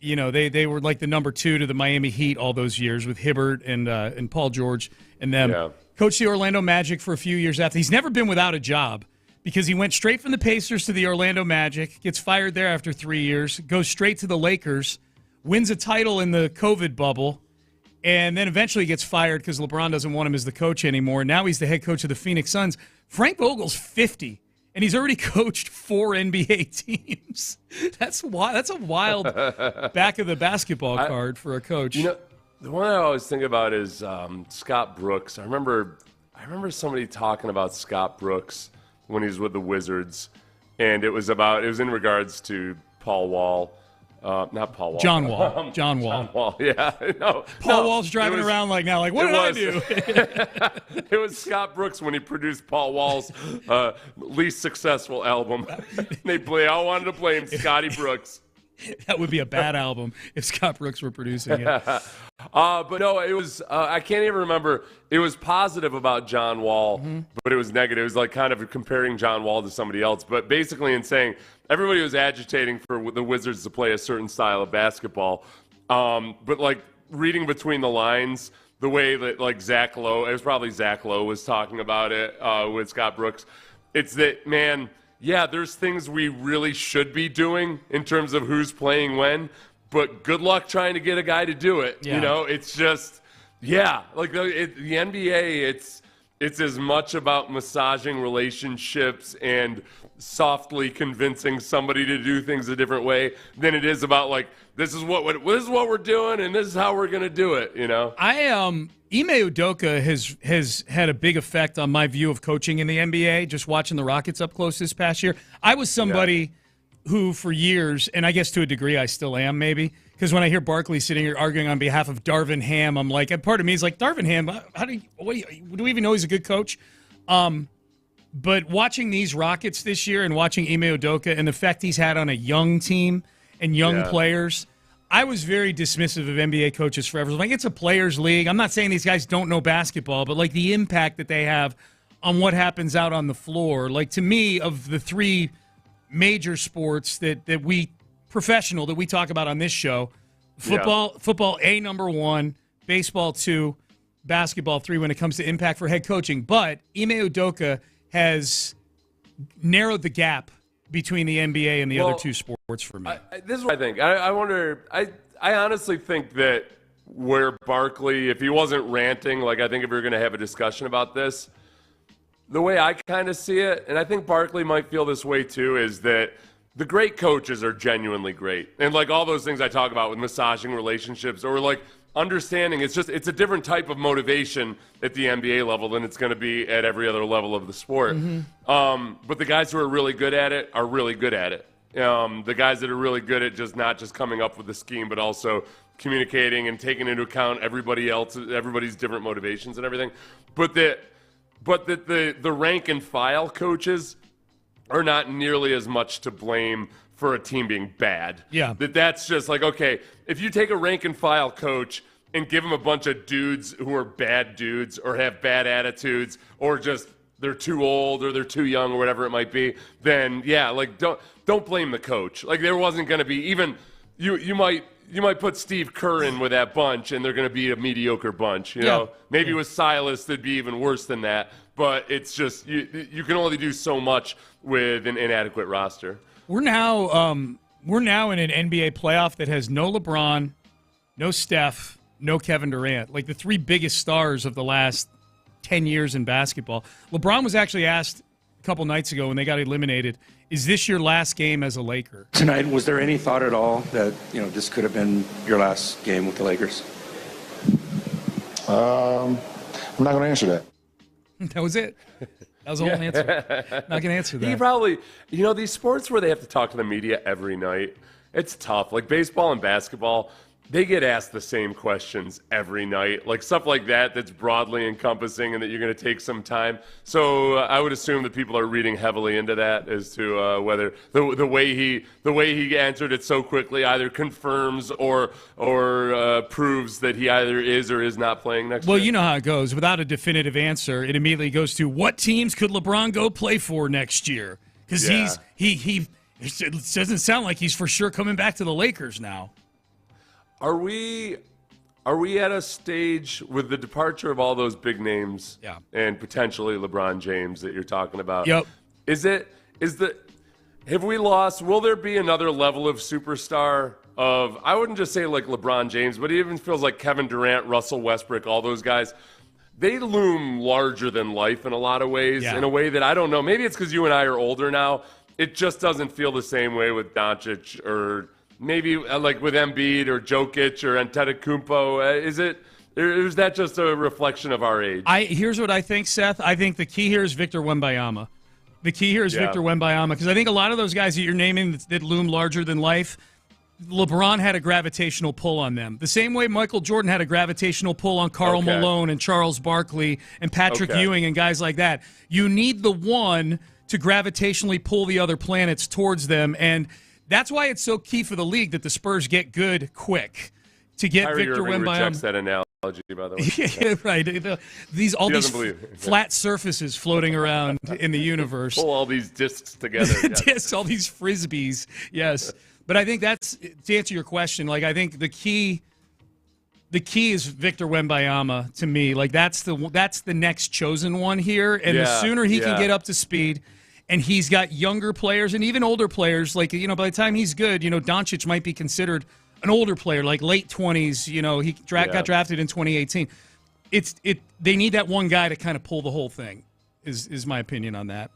they were like the number 2 to the Miami Heat all those years with Hibbert and Paul George and them. Yeah. Coached the Orlando Magic for a few years after. He's never been without a job because he went straight from the Pacers to the Orlando Magic, gets fired there after 3 years, goes straight to the Lakers, wins a title in the COVID bubble, and then eventually gets fired because LeBron doesn't want him as the coach anymore. Now he's the head coach of the Phoenix Suns. Frank Vogel's 50, and he's already coached 4 NBA teams. That's a wild back of the basketball card for a coach. The one I always think about is Scott Brooks. I remember somebody talking about Scott Brooks when he was with the Wizards, and it was in regards to Paul Wall. Not Paul Wall. John Wall. John Wall, yeah. Paul Wall's driving around like now, like, what did I do? It was Scott Brooks when he produced Paul Wall's least successful album. They all wanted to blame Scotty Brooks. That would be a bad album if Scott Brooks were producing it. But no, it was, I can't even remember. It was positive about John Wall, but it was negative. It was like kind of comparing John Wall to somebody else, but basically in saying everybody was agitating for the Wizards to play a certain style of basketball. But like reading between the lines, the way that like Zach Lowe, it was probably Zach Lowe was talking about it with Scott Brooks. It's that, man, yeah, there's things we really should be doing in terms of who's playing when, but good luck trying to get a guy to do it. Yeah. It's just, yeah, like the NBA, it's as much about massaging relationships and softly convincing somebody to do things a different way than it is about like this is what we're doing and this is how we're going to do it. Ime Udoka has had a big effect on my view of coaching in the NBA. Just watching the Rockets up close this past year, I was somebody who for years, and I guess to a degree I still am maybe, because when I hear Barkley sitting here arguing on behalf of Darvin Ham, I'm like, and part of me is like, Darvin Ham, do we even know he's a good coach? But watching these Rockets this year and watching Ime Udoka and the effect he's had on a young team and young players, I was very dismissive of NBA coaches forever. Like, it's a players' league. I'm not saying these guys don't know basketball, but like the impact that they have on what happens out on the floor. Like, to me, of the three major sports that we talk about on this show, football A, number one, baseball 2, basketball 3 when it comes to impact for head coaching. But Ime Udoka has narrowed the gap between the NBA and the other two sports for me. This is what I think. I wonder. I honestly think that where Barkley, if he wasn't ranting, like I think if we were going to have a discussion about this, the way I kind of see it, and I think Barkley might feel this way too, is that the great coaches are genuinely great. And like all those things I talk about with massaging relationships or like understanding, it's a different type of motivation at the NBA level than it's going to be at every other level of the sport. But the guys who are really good at it are really good at it. The guys that are really good at not just coming up with the scheme, but also communicating and taking into account everybody's different motivations and everything. But the rank and file coaches are not nearly as much to blame for a team being bad. Yeah. That's just like, okay, if you take a rank and file coach and give them a bunch of dudes who are bad dudes or have bad attitudes or just they're too old or they're too young or whatever it might be, then like don't blame the coach. Like there wasn't going to be even you might put Steve Kerr in with that bunch and they're going to be a mediocre bunch, you know. Maybe with Silas they'd be even worse than that, but it's just you can only do so much with an inadequate roster. We're now in an NBA playoff that has no LeBron, no Steph, no Kevin Durant, like the three biggest stars of the last 10 years in basketball. LeBron was actually asked a couple nights ago when they got eliminated, is this your last game as a Laker? Tonight, was there any thought at all that, this could have been your last game with the Lakers? I'm not going to answer that. That was it. That was the whole answer. Not going to answer that. He probably, these sports where they have to talk to the media every night, it's tough. Like baseball and basketball, they get asked the same questions every night, like stuff like that's broadly encompassing and that you're going to take some time. So I would assume that people are reading heavily into that as to whether the way he answered it so quickly either confirms or proves that he either is or is not playing next year. Well, you know how it goes. Without a definitive answer, it immediately goes to what teams could LeBron go play for next year? Because it doesn't sound like he's for sure coming back to the Lakers now. Are we at a stage with the departure of all those big names and potentially LeBron James that you're talking about? Yep. Have we lost? Will there be another level of superstar of, I wouldn't just say like LeBron James, but it even feels like Kevin Durant, Russell Westbrook, all those guys. They loom larger than life in a lot of ways, in a way that I don't know. Maybe it's because you and I are older now. It just doesn't feel the same way with Doncic or maybe like with Embiid or Jokic or Antetokounmpo. Is that just a reflection of our age? Here's what I think, Seth. I think the key here is Victor Wembanyama. Victor Wembanyama, because I think a lot of those guys that you're naming that loom larger than life, LeBron had a gravitational pull on them. The same way Michael Jordan had a gravitational pull on Karl Malone and Charles Barkley and Patrick Ewing and guys like that. You need the one to gravitationally pull the other planets towards them, and that's why it's so key for the league that the Spurs get good quick to get Kyrie Victor Irving Wembanyama. rejects that analogy, by the way. Yeah, right. These flat surfaces floating around in the universe. Pull all these discs together. Discs, all these frisbees. Yes, but I think that's to answer your question. Like I think the key is Victor Wembanyama to me. Like that's the next chosen one here, and the sooner he can get up to speed. And he's got younger players and even older players. Like, by the time he's good, Doncic might be considered an older player, like late 20s. He got drafted in 2018. they need that one guy to kind of pull the whole thing. Is my opinion on that.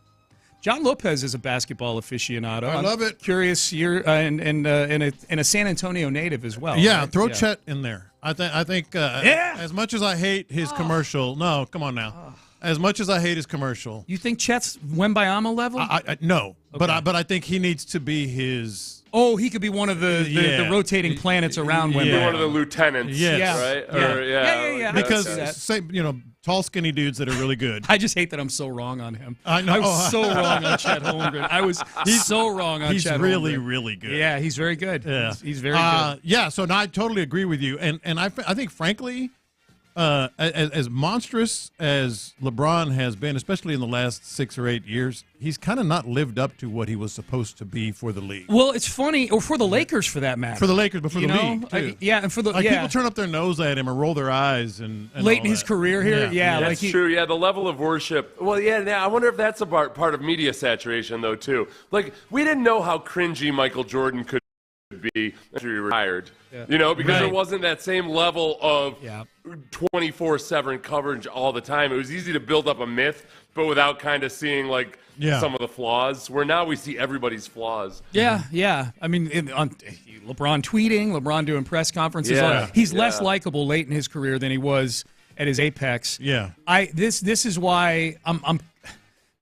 John Lopez is a basketball aficionado. I love it. Curious, you're and a San Antonio native as well. Yeah, right? throw Chet in there. I think. As much as I hate his commercial, no, come on now. As much as I hate his commercial, you think Chet's Wembayama level? No, Okay. but I think he needs to be his. Oh, he could be one of the rotating planets around Wembayama. One of the lieutenants. Yes. Right? Yeah. Because tall, skinny dudes that are really good. I just hate that I'm so wrong on him. I know. I was so wrong on Chet Holmgren. I was so wrong on Chet Holmgren. He's really, really good. Yeah, he's very good. Yeah. He's very good. Yeah, so no, I totally agree with you. And I think, frankly, as monstrous as LeBron has been, especially in the last 6 or 8 years, he's kind of not lived up to what he was supposed to be for the league. Well, it's funny, or for the Lakers for that matter. For the Lakers, but for the league, too. And for the people turn up their nose at him or roll their eyes and late in his career here. Yeah, that's true. Yeah, the level of worship. Well, I wonder if that's a part of media saturation, though, too. Like, we didn't know how cringy Michael Jordan could be after he retired. Yeah. Because there wasn't that same level of 24/7 coverage all the time. It was easy to build up a myth, but without kind of seeing some of the flaws. Where now we see everybody's flaws. Yeah. I mean, LeBron tweeting, LeBron doing press conferences. Yeah. He's less likable late in his career than he was at his apex. Yeah. This is why I'm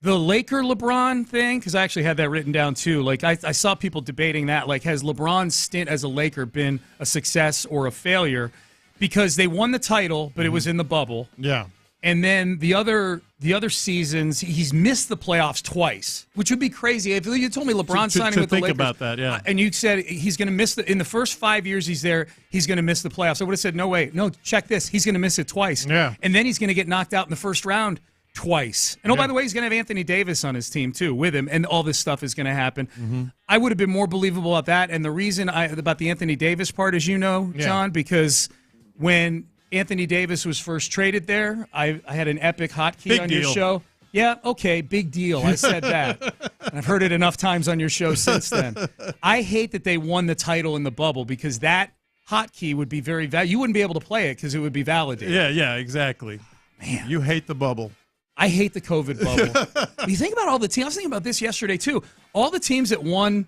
the Laker LeBron thing, because I actually had that written down too. Like I saw people debating that. Like, has LeBron's stint as a Laker been a success or a failure? Because they won the title, but it was in the bubble. Yeah. And then the other seasons, he's missed the playoffs twice, which would be crazy. If you told me LeBron signing with the Lakers, think about that, yeah. And you said he's going to miss in the first 5 years he's there, he's going to miss the playoffs. I would have said, no way, no, check this, he's going to miss it twice. Yeah. And then he's going to get knocked out in the first round twice. And by the way, he's going to have Anthony Davis on his team too with him, and all this stuff is going to happen. Mm-hmm. I would have been more believable about that. And the reason about the Anthony Davis part, as you know, John, because when Anthony Davis was first traded there, I had an epic hotkey on your show. Yeah, okay, big deal. I said that. And I've heard it enough times on your show since then. I hate that they won the title in the bubble, because that hotkey would be very you wouldn't be able to play it because it would be validated. Yeah, exactly. Man, you hate the bubble. I hate the COVID bubble. You think about all the teams. I was thinking about this yesterday too. All the teams that won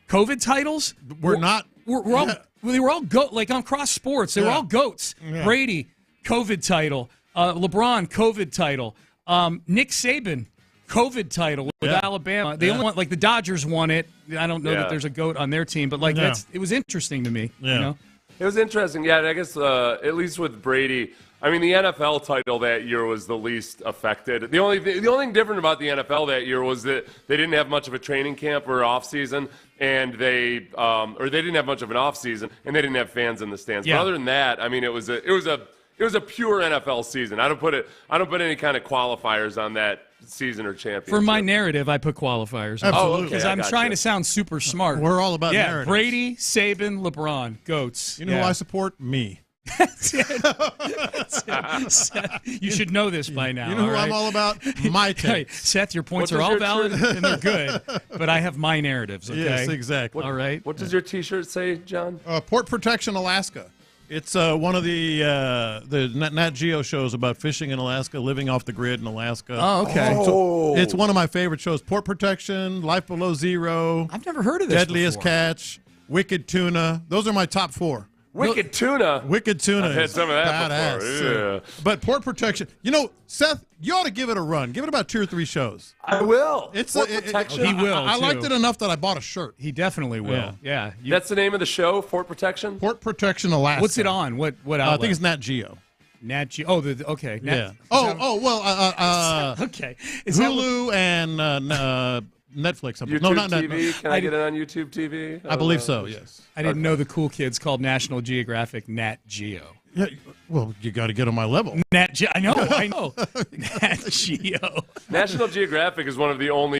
COVID titles were all like on Cross Sports. They were all goats. Yeah. Brady, COVID title. LeBron, COVID title. Nick Saban, COVID title with Alabama. They only won, the Dodgers won it. I don't know that there's a goat on their team, but it was interesting to me. Yeah. You know? It was interesting. Yeah, I guess at least with Brady. I mean, the NFL title that year was the least affected. The only thing different about the NFL that year was that they didn't have much of a training camp or off season, and they didn't have much of an off season, and they didn't have fans in the stands. Yeah. But other than that, I mean, it was a pure NFL season. I don't put any kind of qualifiers on that season or championship. For my narrative, I put qualifiers. Absolutely. Because I'm trying to sound super smart. We're all about narratives. Brady, Saban, LeBron, goats. You know who I support? Me. You should know this by now. You know who I'm all about? My takes. Seth, your points are all valid and they're good, but I have my narratives, okay? Yes, exactly. All right. What does your T-shirt say, John? Port Protection, Alaska. It's one of the Nat Geo shows about fishing in Alaska, living off the grid in Alaska. Oh, okay. So it's one of my favorite shows. Port Protection, Life Below Zero. I've never heard of this Deadliest before. Catch, Wicked Tuna. Those are my top 4. Wicked Tuna. Wicked Tuna. I've had some of that badass. before. Yeah. But Port Protection, Seth, you ought to give it a run. Give it about 2 or 3 shows. I will. It's Port Protection. He will. I liked it enough that I bought a shirt. He definitely will. Yeah. That's the name of the show, Fort Protection? Port Protection, Alaska. What's it on? What outlet? I think it's Nat Geo. Nat Geo. Oh, okay. Yeah. Okay. Hulu and Netflix. YouTube TV? Can I get it on YouTube TV? I believe so, yes. I didn't know the cool kids called National Geographic Nat Geo. Yeah, well, you got to get on my level. I know. Nat Geo. National Geographic is one of the only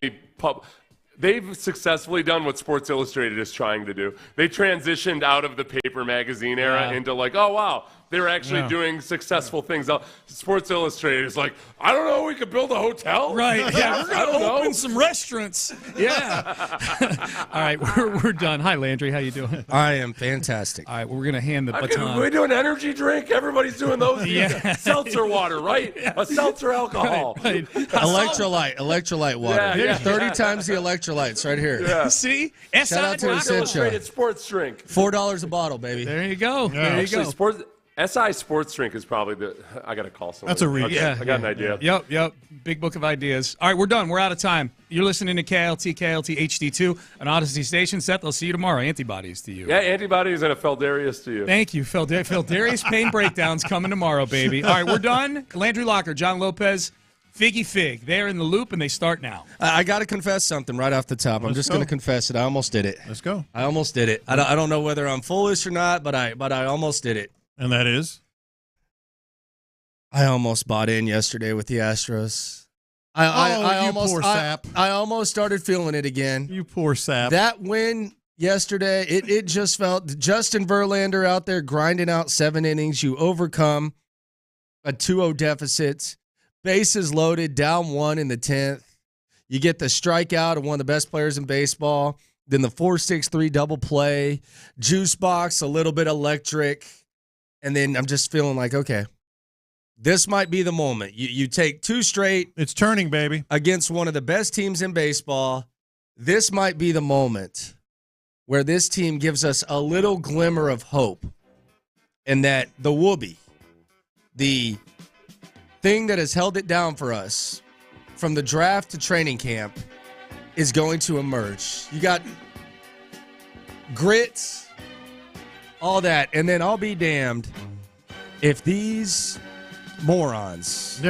they've successfully done what Sports Illustrated is trying to do. They transitioned out of the paper magazine era into oh, wow, They're actually doing successful things. Sports Illustrated is like, I don't know, we could build a hotel? Right. Yeah, we're going to open some restaurants. Yeah. All right, we're done. Hi, Landry. How you doing? I am fantastic. All right, well, we're going to hand the baton. We're doing energy drink. Everybody's doing those. Yeah. Seltzer water, right? A seltzer alcohol. Right. Electrolyte water. Yeah. 30 times the electrolytes right here. Yeah. See? Shout out to Sports Illustrated sports drink. $4 a bottle, baby. There you go. Yeah. There you go. SI Sports Drink is probably I got to call someone. That's a read. Okay, Yeah, I got an idea. Yep. Big book of ideas. All right, we're done. We're out of time. You're listening to KLT HD2, an Odyssey station. Seth, I'll see you tomorrow. Antibodies to you. Yeah, antibodies and a Feldarius to you. Thank you, Feldarius Pain Breakdowns coming tomorrow, baby. All right, we're done. Landry Locker, John Lopez, Figgy Fig. They're in the loop, and they start now. I got to confess something right off the top. I'm just going to confess it. I almost did it. Let's go. I almost did it. I don't know whether I'm foolish or not, but I almost did it. And that is? I almost bought in yesterday with the Astros. Poor sap. I almost started feeling it again. You poor sap. That win yesterday, it just felt Justin Verlander out there grinding out 7 innings. You overcome a 2-0 deficit. Bases loaded, down 1 in the 10th. You get the strikeout of one of the best players in baseball. Then the 4-6-3 double play. Juice box, a little bit electric. And then I'm just feeling like, okay, this might be the moment. You take 2 straight. It's turning, baby. Against one of the best teams in baseball. This might be the moment where this team gives us a little glimmer of hope. And that the whoopee, the thing that has held it down for us from the draft to training camp, is going to emerge. You got grit, all that. And then I'll be damned if these morons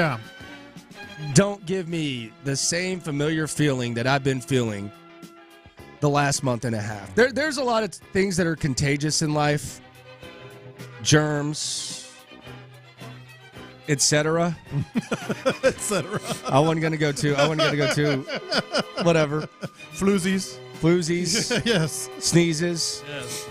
don't give me the same familiar feeling that I've been feeling the last month and a half. There's a lot of things that are contagious in life, germs, etc. etc. I wasn't gonna go to whatever. Floozies. Yes. Sneezes. Yes.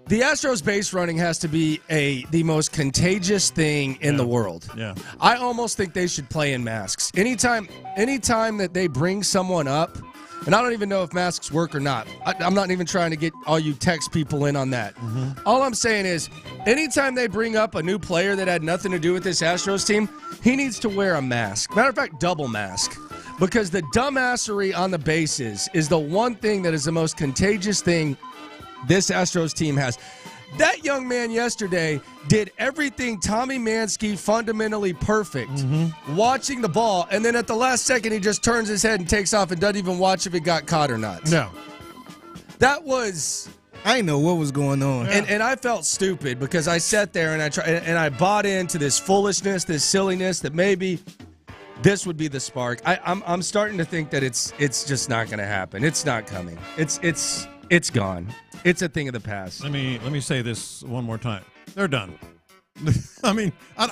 The Astros base running has to be the most contagious thing in the world. Yeah. I almost think they should play in masks. Anytime that they bring someone up, and I don't even know if masks work or not. I'm not even trying to get all you text people in on that. Mm-hmm. All I'm saying is, anytime they bring up a new player that had nothing to do with this Astros team, he needs to wear a mask. Matter of fact, double mask. Because the dumbassery on the bases is the one thing that is the most contagious thing this Astros team has. That young man yesterday did everything Tommy Mansky fundamentally perfect, watching the ball, and then at the last second he just turns his head and takes off and doesn't even watch if it got caught or not. No. That was... I didn't know what was going on. And I felt stupid because I sat there and I bought into this foolishness, this silliness that maybe this would be the spark. I'm starting to think that it's just not going to happen. It's not coming. It's gone. It's a thing of the past. Let me say this one more time. They're done. I mean, and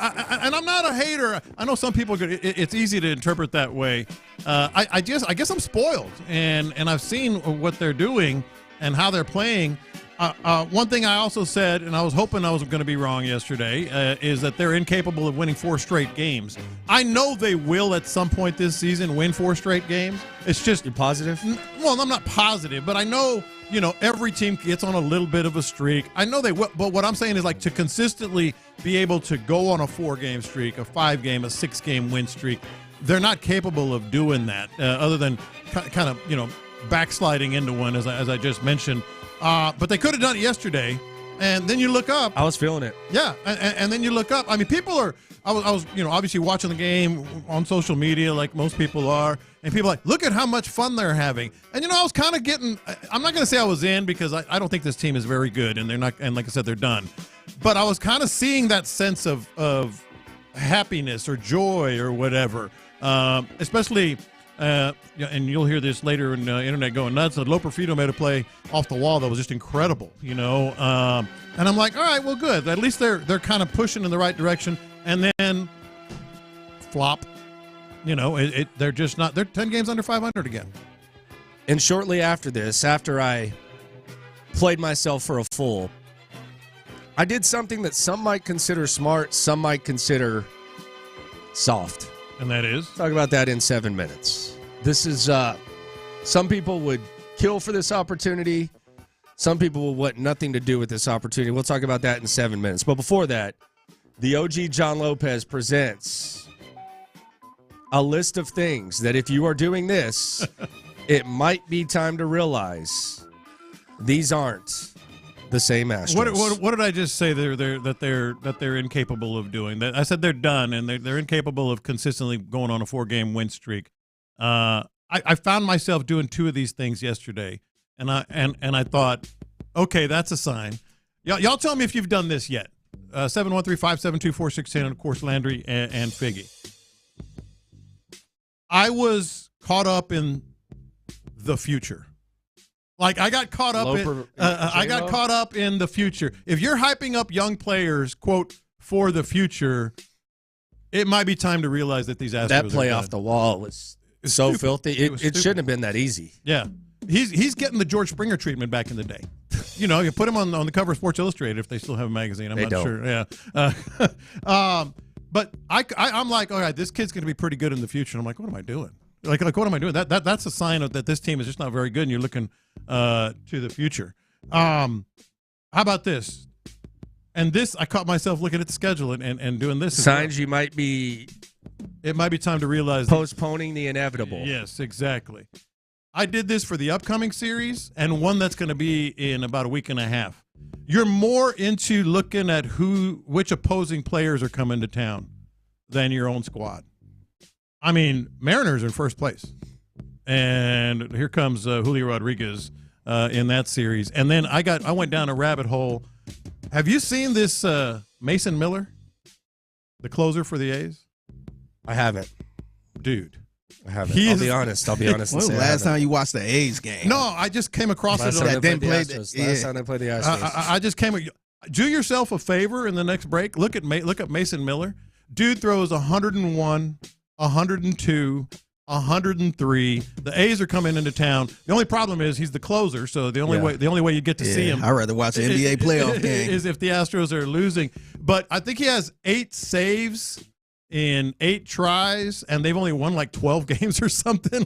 I'm not a hater. I know some people it's easy to interpret that way. I guess I'm spoiled, and I've seen what they're doing and how they're playing. One thing I also said, and I was hoping I was going to be wrong yesterday, is that they're incapable of winning 4 straight games. I know they will at some point this season win 4 straight games. It's just... You're positive? Well, I'm not positive, but I know, every team gets on a little bit of a streak. I know they will, but what I'm saying is like to consistently be able to go on a 4-game streak, a 5-game, a 6-game win streak, they're not capable of doing that other than kind of, backsliding into one, as I just mentioned. But they could have done it yesterday, and then you look up. I was feeling it. Yeah, and then you look up. I mean, people are. I was obviously watching the game on social media like most people are, and people are like, look at how much fun they're having. And I was kind of getting. I'm not going to say I was in because I don't think this team is very good, and they're not. And like I said, they're done. But I was kind of seeing that sense of happiness or joy or whatever, especially. And you'll hear this later in the internet going nuts. That Loperfido made a play off the wall that was just incredible, And I'm like, all right, well, good. At least they're kind of pushing in the right direction. And then flop. They're just not. They're 10 games under 500 again. And shortly after this, after I played myself for a fool, I did something that some might consider smart, some might consider soft. And that is? Talk about that in 7 minutes. This is, some people would kill for this opportunity. Some people will want nothing to do with this opportunity. We'll talk about that in 7 minutes. But before that, the OG John Lopez presents a list of things that if you are doing this, it might be time to realize these aren't the same Astros. What did I just say? They're incapable of doing that. I said they're done, and they're incapable of consistently going on a 4-game win streak. I found myself doing 2 of these things yesterday, and I thought, okay, that's a sign. Y'all tell me if you've done this yet. 713-572-4610, and of course Landry and Figgy. I was caught up in the future. Like I got caught up in the future. If you're hyping up young players, quote, for the future, it might be time to realize that these Astros that play are off the wall was so stupid. filthy. It shouldn't have been that easy. Yeah. He's getting the George Springer treatment back in the day. You know, you put him on the cover of Sports Illustrated if they still have a magazine. I'm not sure. Yeah. But I'm like, all right, this kid's going to be pretty good in the future. And I'm like, what am I doing? Like what am I doing? That's a sign of that this team is just not very good, and you're looking to the future. How about this? And this, I caught myself looking at the schedule and doing this. Signs you might be. It might be time to realize postponing the inevitable. Yes, exactly. I did this for the upcoming series and one that's going to be in about a week and a half. You're more into looking at which opposing players are coming to town than your own squad. I mean, Mariners are in first place. And here comes Julio Rodriguez in that series. And then I went down a rabbit hole. Have you seen this Mason Miller, the closer for the A's? I haven't. Dude. I haven't. I'll be honest. When was the last time you watched the A's game? No, I just came across last it. Time they played the Astros. Last time they played the Astros. I just came. Do yourself a favor in the next break. Look up Mason Miller. Dude throws 101, 102, 103. The A's are coming into town. The only problem is he's the closer, so the only way you get to see him. I'd rather watch an NBA playoff game. Is if the Astros are losing. But I think he has 8 saves in 8 tries, and they've only won like 12 games or something.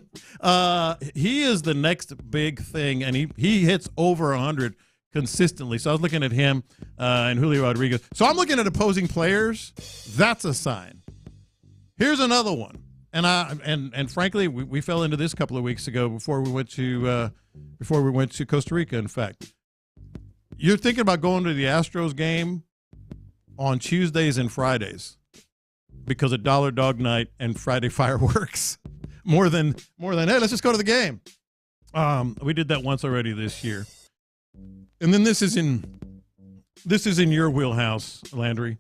He is the next big thing, and he hits over 100 consistently. So I was looking at him and Julio Rodriguez. So I'm looking at opposing players. That's a sign. Here's another one. And frankly, we fell into this a couple of weeks ago before we went to Costa Rica. In fact, you're thinking about going to the Astros game on Tuesdays and Fridays because of Dollar Dog Night and Friday fireworks. More than hey, let's just go to the game. We did that once already this year, and then this is in your wheelhouse, Landry.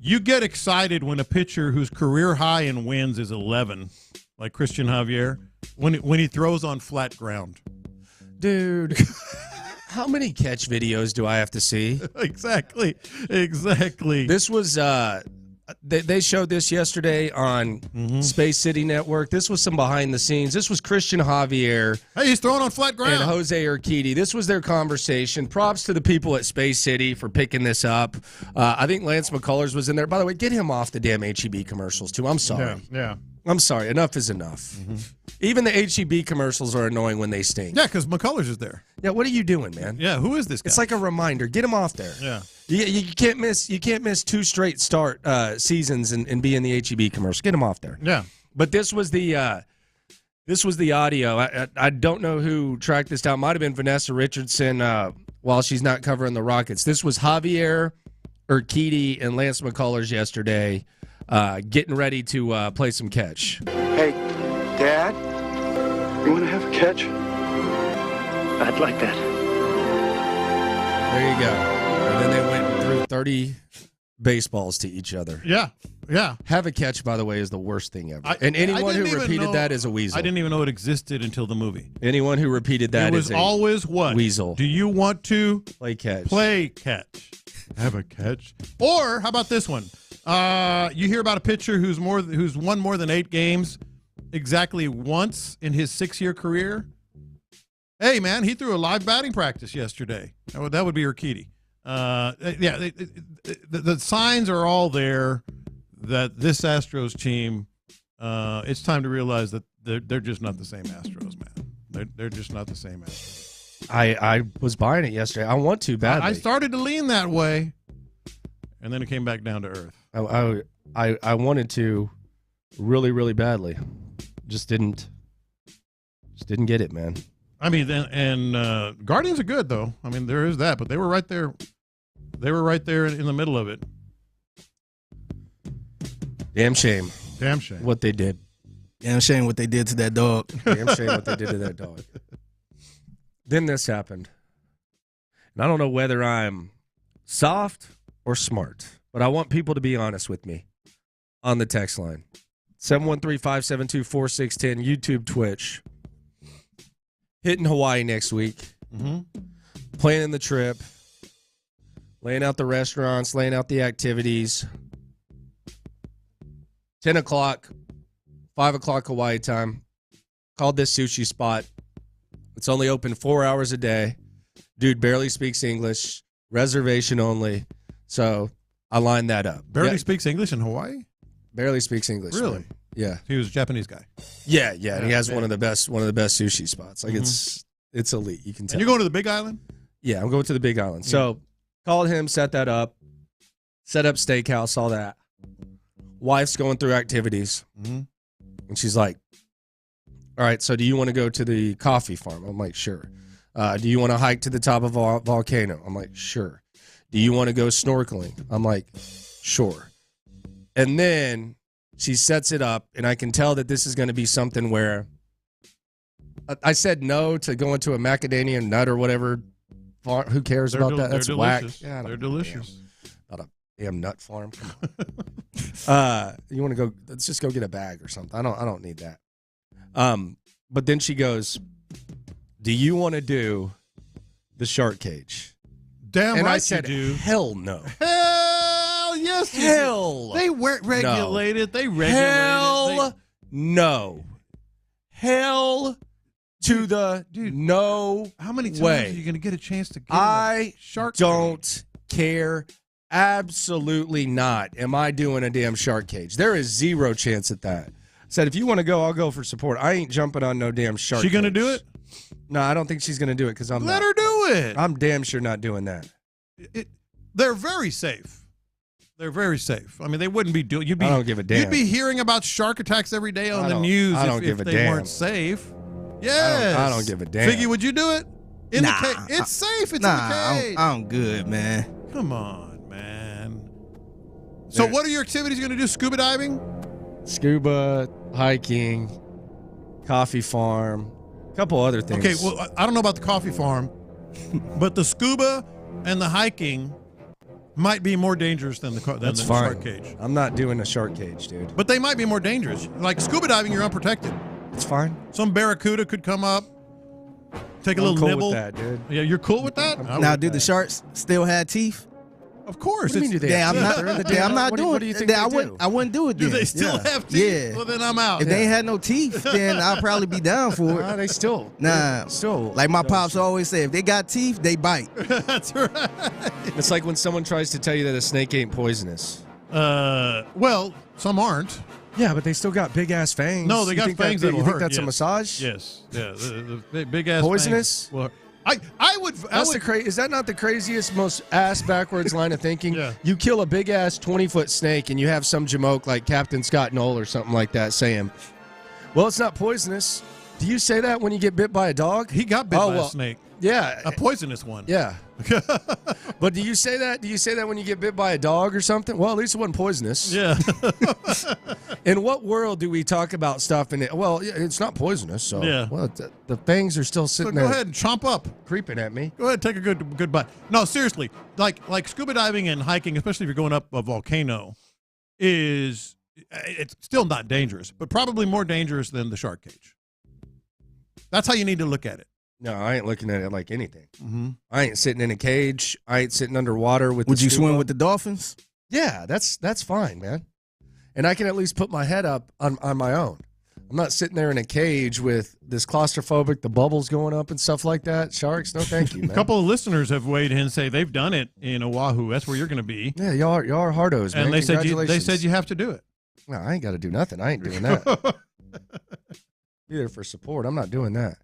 You get excited when a pitcher whose career high in wins is 11, like Christian Javier, when he throws on flat ground. Dude, how many catch videos do I have to see? Exactly. This was they showed this yesterday on Space City Network. This was some behind the scenes. This was Christian Javier. Hey, he's throwing on flat ground. And Jose Urquidy. This was their conversation. Props to the people at Space City for picking this up. I think Lance McCullers was in there. By the way, get him off the damn HEB commercials, too. I'm sorry. Yeah. I'm sorry. Enough is enough. Even the HEB commercials are annoying when they stink. Yeah, because McCullers is there. Yeah, what are you doing, man? Yeah, who is this guy? It's like a reminder. Get him off there. Yeah. You can't miss 2 straight seasons and be in the HEB commercial. Get him off there. Yeah. But this was the audio. I don't know who tracked this down. Might have been Vanessa Richardson while she's not covering the Rockets. This was Javier Urquidy and Lance McCullers yesterday getting ready to play some catch. Hey, Dad, you want to have a catch? I'd like that. There you go. And then they went through 30 baseballs to each other. Yeah. Have a catch, by the way, is the worst thing ever. And anyone who repeated that is a weasel. I didn't even know it existed until the movie. Anyone who repeated that is always what? Weasel. Do you want to play catch? Play catch. Have a catch. Or how about this one? You hear about a pitcher who's won more than 8 games exactly once in his 6-year career. Hey, man, he threw a live batting practice yesterday. That would be Urquidy. The signs are all there that this Astros team, it's time to realize that they're just not the same Astros, man. They're just not the same Astros. I was buying it yesterday. I want to badly. I started to lean that way, and then it came back down to earth. I wanted to really, really badly. Just didn't get it, man. I mean, and Guardians are good, though. I mean, there is that, but they were right there. They were right there in the middle of it. Damn shame. Damn shame. What they did. Damn shame what they did to that dog. Damn shame what they did to that dog. Then this happened. And I don't know whether I'm soft or smart, but I want people to be honest with me on the text line. 713-572-4610, YouTube, Twitch. Hitting Hawaii next week. Mm-hmm. Planning the trip. Laying out the restaurants, laying out the activities. 10 o'clock, 5 o'clock Hawaii time. Called this sushi spot. It's only open 4 hours a day. Dude barely speaks English. Reservation only. So I lined that up. Barely speaks English in Hawaii? Barely speaks English. Really? Man. Yeah. He was a Japanese guy. Yeah. And he has one of the best sushi spots. Like it's elite. You can tell. And you're going to the Big Island? Yeah, I'm going to the Big Island. So called him, set that up, set up steakhouse, all that. Wife's going through activities. Mm-hmm. And she's like, all right, so do you want to go to the coffee farm? I'm like, sure. Do you want to hike to the top of a volcano? I'm like, sure. Do you want to go snorkeling? I'm like, sure. And then she sets it up, and I can tell that this is going to be something where I said no to going to a macadamia nut or whatever. Who cares about that? That's whack. Yeah, they're delicious. Not a damn nut farm. Come on. You want to go? Let's just go get a bag or something. I don't need that. But then she goes, do you want to do the shark cage? Damn and right I said, you do. Hell no. Hell yes. Hell. They weren't regulated. No. They regulated. Hell no. Hell to the no. How many times way. are you going to get a chance to get I shark don't cage? care. Absolutely not. Am I doing a damn shark cage? There is zero chance at that. Said, if you want to go, I'll go for support. I ain't jumping on no damn shark She going to cage. do it? No, I don't think she's going to do it because I'm Let her do it. I'm damn sure not doing that. They're very safe. They're very safe. I mean, they wouldn't be doing. I don't give a damn. You'd be hearing about shark attacks every day on the news if they weren't safe. Yes. I don't give a damn. Figgy, would you do it? In the cage. It's safe. It's in the cage. I'm good, man. Come on, man. So, what are your activities going to do? Scuba diving? Scuba, hiking, coffee farm, a couple other things. Okay, well, I don't know about the coffee farm, but the scuba and the hiking might be more dangerous than the shark cage. I'm not doing a shark cage, dude. But they might be more dangerous. Like scuba diving, you're unprotected. It's fine. Some barracuda could come up, take a I'm little cool nibble. With that, dude. Yeah, you're cool with that? Now, do the sharks still have teeth? Of course. What do you mean do they have I'm teeth? not doing it. What do you think I wouldn't do it then. Do they still have teeth? Yeah. Well, then I'm out. If they ain't had no teeth, then I'll probably be down for it. Nah, they still. Still. Like my pops always say, if they got teeth, they bite. That's right. It's like when someone tries to tell you that a snake ain't poisonous. Well, some aren't. Yeah, but they still got big ass fangs. No, they got fangs that'll hurt. You think that's yes. a massage? Yes. Yeah. The big ass poisonous. Fangs. Well, I would. Is that not the craziest, most ass backwards line of thinking? Yeah. You kill a big ass 20-foot snake, and you have some jamoke like Captain Scott Knoll or something like that saying, "Well, it's not poisonous." Do you say that when you get bit by a dog? He got bit by a snake. Yeah, a poisonous one. Yeah. But do you say that? Do you say that when you get bit by a dog or something? Well, at least it wasn't poisonous. Yeah. In what world do we talk about stuff and well, it's not poisonous, so yeah. Well, the fangs are still sitting there. Go ahead and chomp up, creeping at me. Go ahead, take a good bite. No, seriously, like scuba diving and hiking, especially if you're going up a volcano, it's still not dangerous, but probably more dangerous than the shark cage. That's how you need to look at it. No, I ain't looking at it like anything. Mm-hmm. I ain't sitting in a cage. I ain't sitting underwater with. Would you swim with the dolphins? Yeah, that's fine, man. And I can at least put my head up on my own. I'm not sitting there in a cage with this claustrophobic, the bubbles going up and stuff like that. Sharks, no thank you, man. A couple of listeners have weighed in and say they've done it in Oahu. That's where you're going to be. Yeah, y'all are hardos, man. And they said you have to do it. No, I ain't got to do nothing. I ain't doing that. Be there for support. I'm not doing that.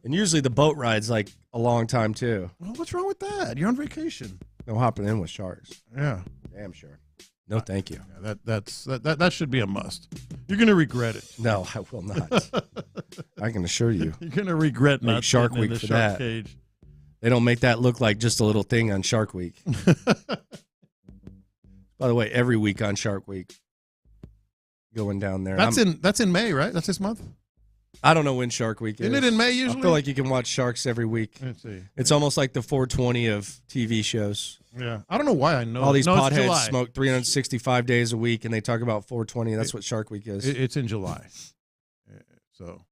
And usually the boat ride's like a long time, too. Well, what's wrong with that? You're on vacation. No hopping in with sharks. Yeah. Damn sure. No, thank you. Yeah, that should be a must. You're going to regret it. No, I will not. I can assure you. You're going to regret not Shark getting in Week the for shark that. cage. They don't make that look like just a little thing on Shark Week. By the way, every week on Shark Week, going down there. That's in May, right? That's this month? I don't know when Shark Week is. Isn't it in May usually? I feel like you can watch sharks every week. Let's see. It's almost like the 420 of TV shows. Yeah. I don't know why I know. All these it's potheads July. smoke 365 days a week, and they talk about 420. That's what Shark Week is. It's in July. So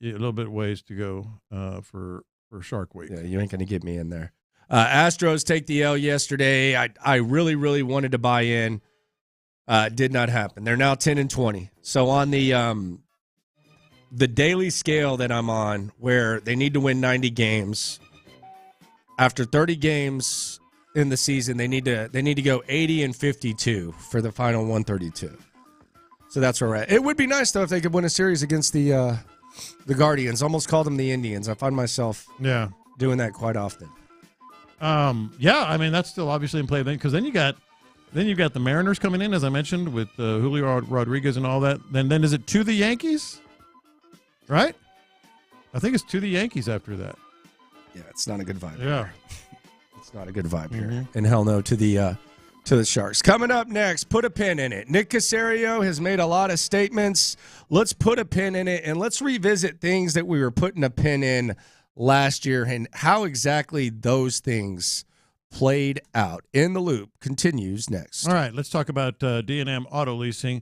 a little bit ways to go for Shark Week. Yeah, you ain't going to get me in there. Astros take the L yesterday. I really, really wanted to buy in. Did not happen. They're now 10-20. So on the daily scale that I'm on, where they need to win 90 games, after 30 games in the season, they need to go 80-52 for the final 132. So that's where we're at. It would be nice though if they could win a series against the Guardians. Almost called them the Indians. I find myself doing that quite often. Yeah, I mean that's still obviously in play then, because then you got the Mariners coming in, as I mentioned, with Julio Rodriguez and all that. Then is it to the Yankees? Right? I think it's to the Yankees after that. Yeah, it's not a good vibe. Yeah. It's not a good vibe here. And hell no to the Sharks. Coming up next, put a pin in it. Nick Caserio has made a lot of statements. Let's put a pin in it, and let's revisit things that we were putting a pin in last year and how exactly those things played out. In the Loop continues next. All right, let's talk about D&M Auto Leasing.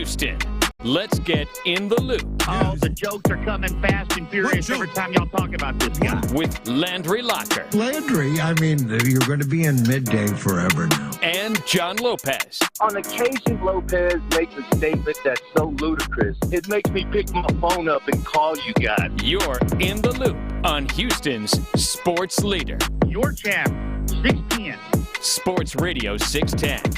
Houston. Let's get in the loop. Oh, the jokes are coming fast and furious every time y'all talk about this guy. With Landry Locker. Landry, I mean, you're going to be in midday forever now. And John Lopez. On occasion, Lopez makes a statement that's so ludicrous, it makes me pick my phone up and call you guys. You're in the loop on Houston's sports leader. Your champ, 610. Sports Radio 610.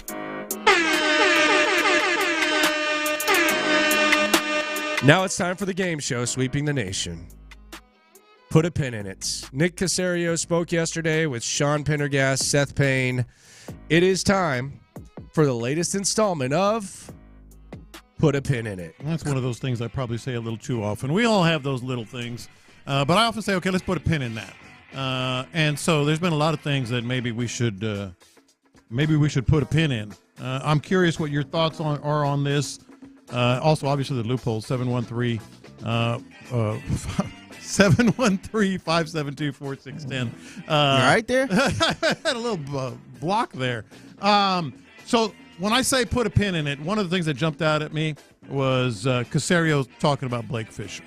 Now it's time for the game show, Sweeping the Nation. Put a pin in it. Nick Caserio spoke yesterday with Sean Pendergast, Seth Payne. It is time for the latest installment of Put a Pin in It. That's one of those things I probably say a little too often. We all have those little things. But I often say, okay, let's put a pin in that. And so there's been a lot of things that maybe we should put a pin in. I'm curious what your thoughts are on this. Also, obviously, the loophole, 713-572-4610. Right there? I had a little block there. So when I say put a pin in it, one of the things that jumped out at me was Caserio talking about Blake Fisher.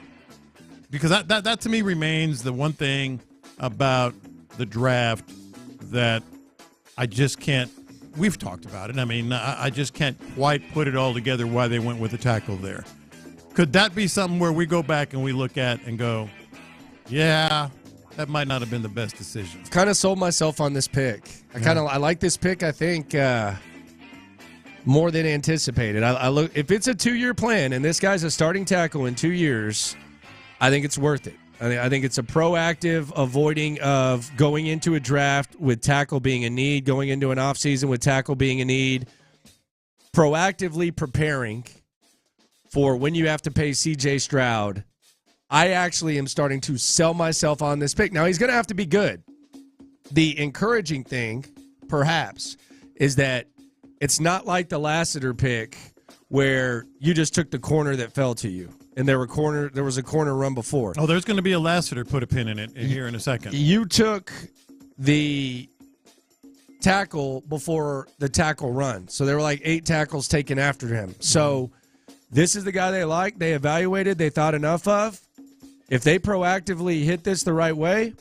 Because that to me remains the one thing about the draft that I just can't. We've talked about it. I mean, I just can't quite put it all together why they went with the tackle there. Could that be something where we go back and we look at and go, yeah, that might not have been the best decision? Kind of sold myself on this pick. I like this pick, I think, more than anticipated. I look, if it's a 2-year plan and this guy's a starting tackle in 2 years, I think it's worth it. I think it's a proactive avoiding of going into a draft with tackle being a need, going into an offseason with tackle being a need, proactively preparing for when you have to pay C.J. Stroud. I actually am starting to sell myself on this pick. Now, he's going to have to be good. The encouraging thing, perhaps, is that it's not like the Lassiter pick where you just took the corner that fell to you. And there was a corner run before. Oh, there's going to be a Lassiter, put a pin in it here in a second. You took the tackle before the tackle run. So there were like 8 tackles taken after him. So this is the guy they liked, they evaluated, they thought enough of. If they proactively hit this the right way,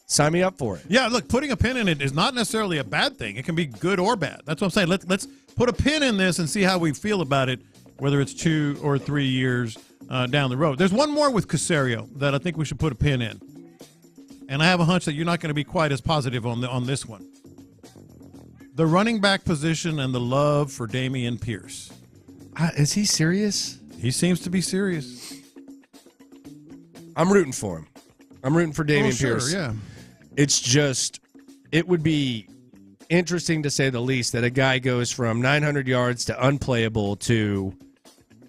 sign me up for it. Yeah, look, putting a pin in it is not necessarily a bad thing. It can be good or bad. That's what I'm saying. Let's put a pin in this and see how we feel about it, whether it's 2 or 3 years down the road. There's one more with Caserio that I think we should put a pin in. And I have a hunch that you're not going to be quite as positive on this one. The running back position and the love for Dameon Pierce. Is he serious? He seems to be serious. I'm rooting for him. I'm rooting for Dameon Pierce. Yeah. It's just, it would be interesting to say the least that a guy goes from 900 yards to unplayable to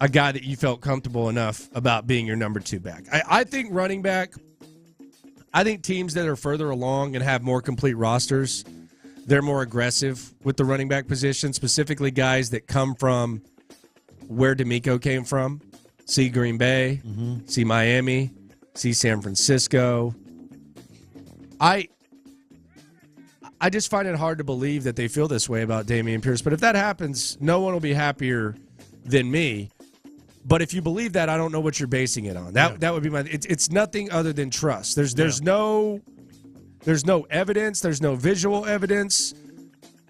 a guy that you felt comfortable enough about being your number 2 back. I think running back, I think teams that are further along and have more complete rosters, they're more aggressive with the running back position, specifically guys that come from where D'Amico came from. See Green Bay, see Miami, see San Francisco. I just find it hard to believe that they feel this way about Dameon Pierce. But if that happens, no one will be happier than me. But if you believe that, I don't know what you're basing it on. That would be my. It's nothing other than trust. There's no evidence. There's no visual evidence.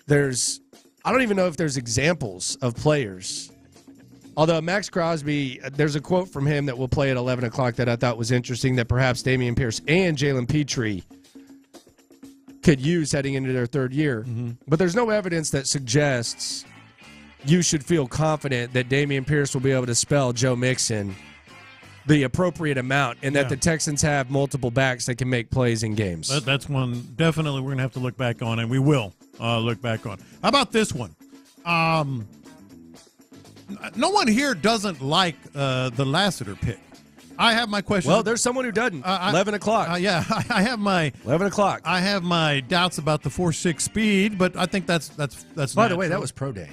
I don't even know if there's examples of players. Although Max Crosby, there's a quote from him that we'll play at 11 o'clock that I thought was interesting, that perhaps Dameon Pierce and Jalen Petrie could use heading into their 3rd year. But there's no evidence that suggests you should feel confident that Dameon Pierce will be able to spell Joe Mixon the appropriate amount and that the Texans have multiple backs that can make plays in games. That's one definitely we're going to have to look back on, and we will look back on. How about this one? No one here doesn't like the Lassiter pick. I have my question. Well, there's someone who doesn't. 11 o'clock. I have my 11 o'clock. I have my doubts about the 4.6 speed, but I think that's. By the way, that was pro day.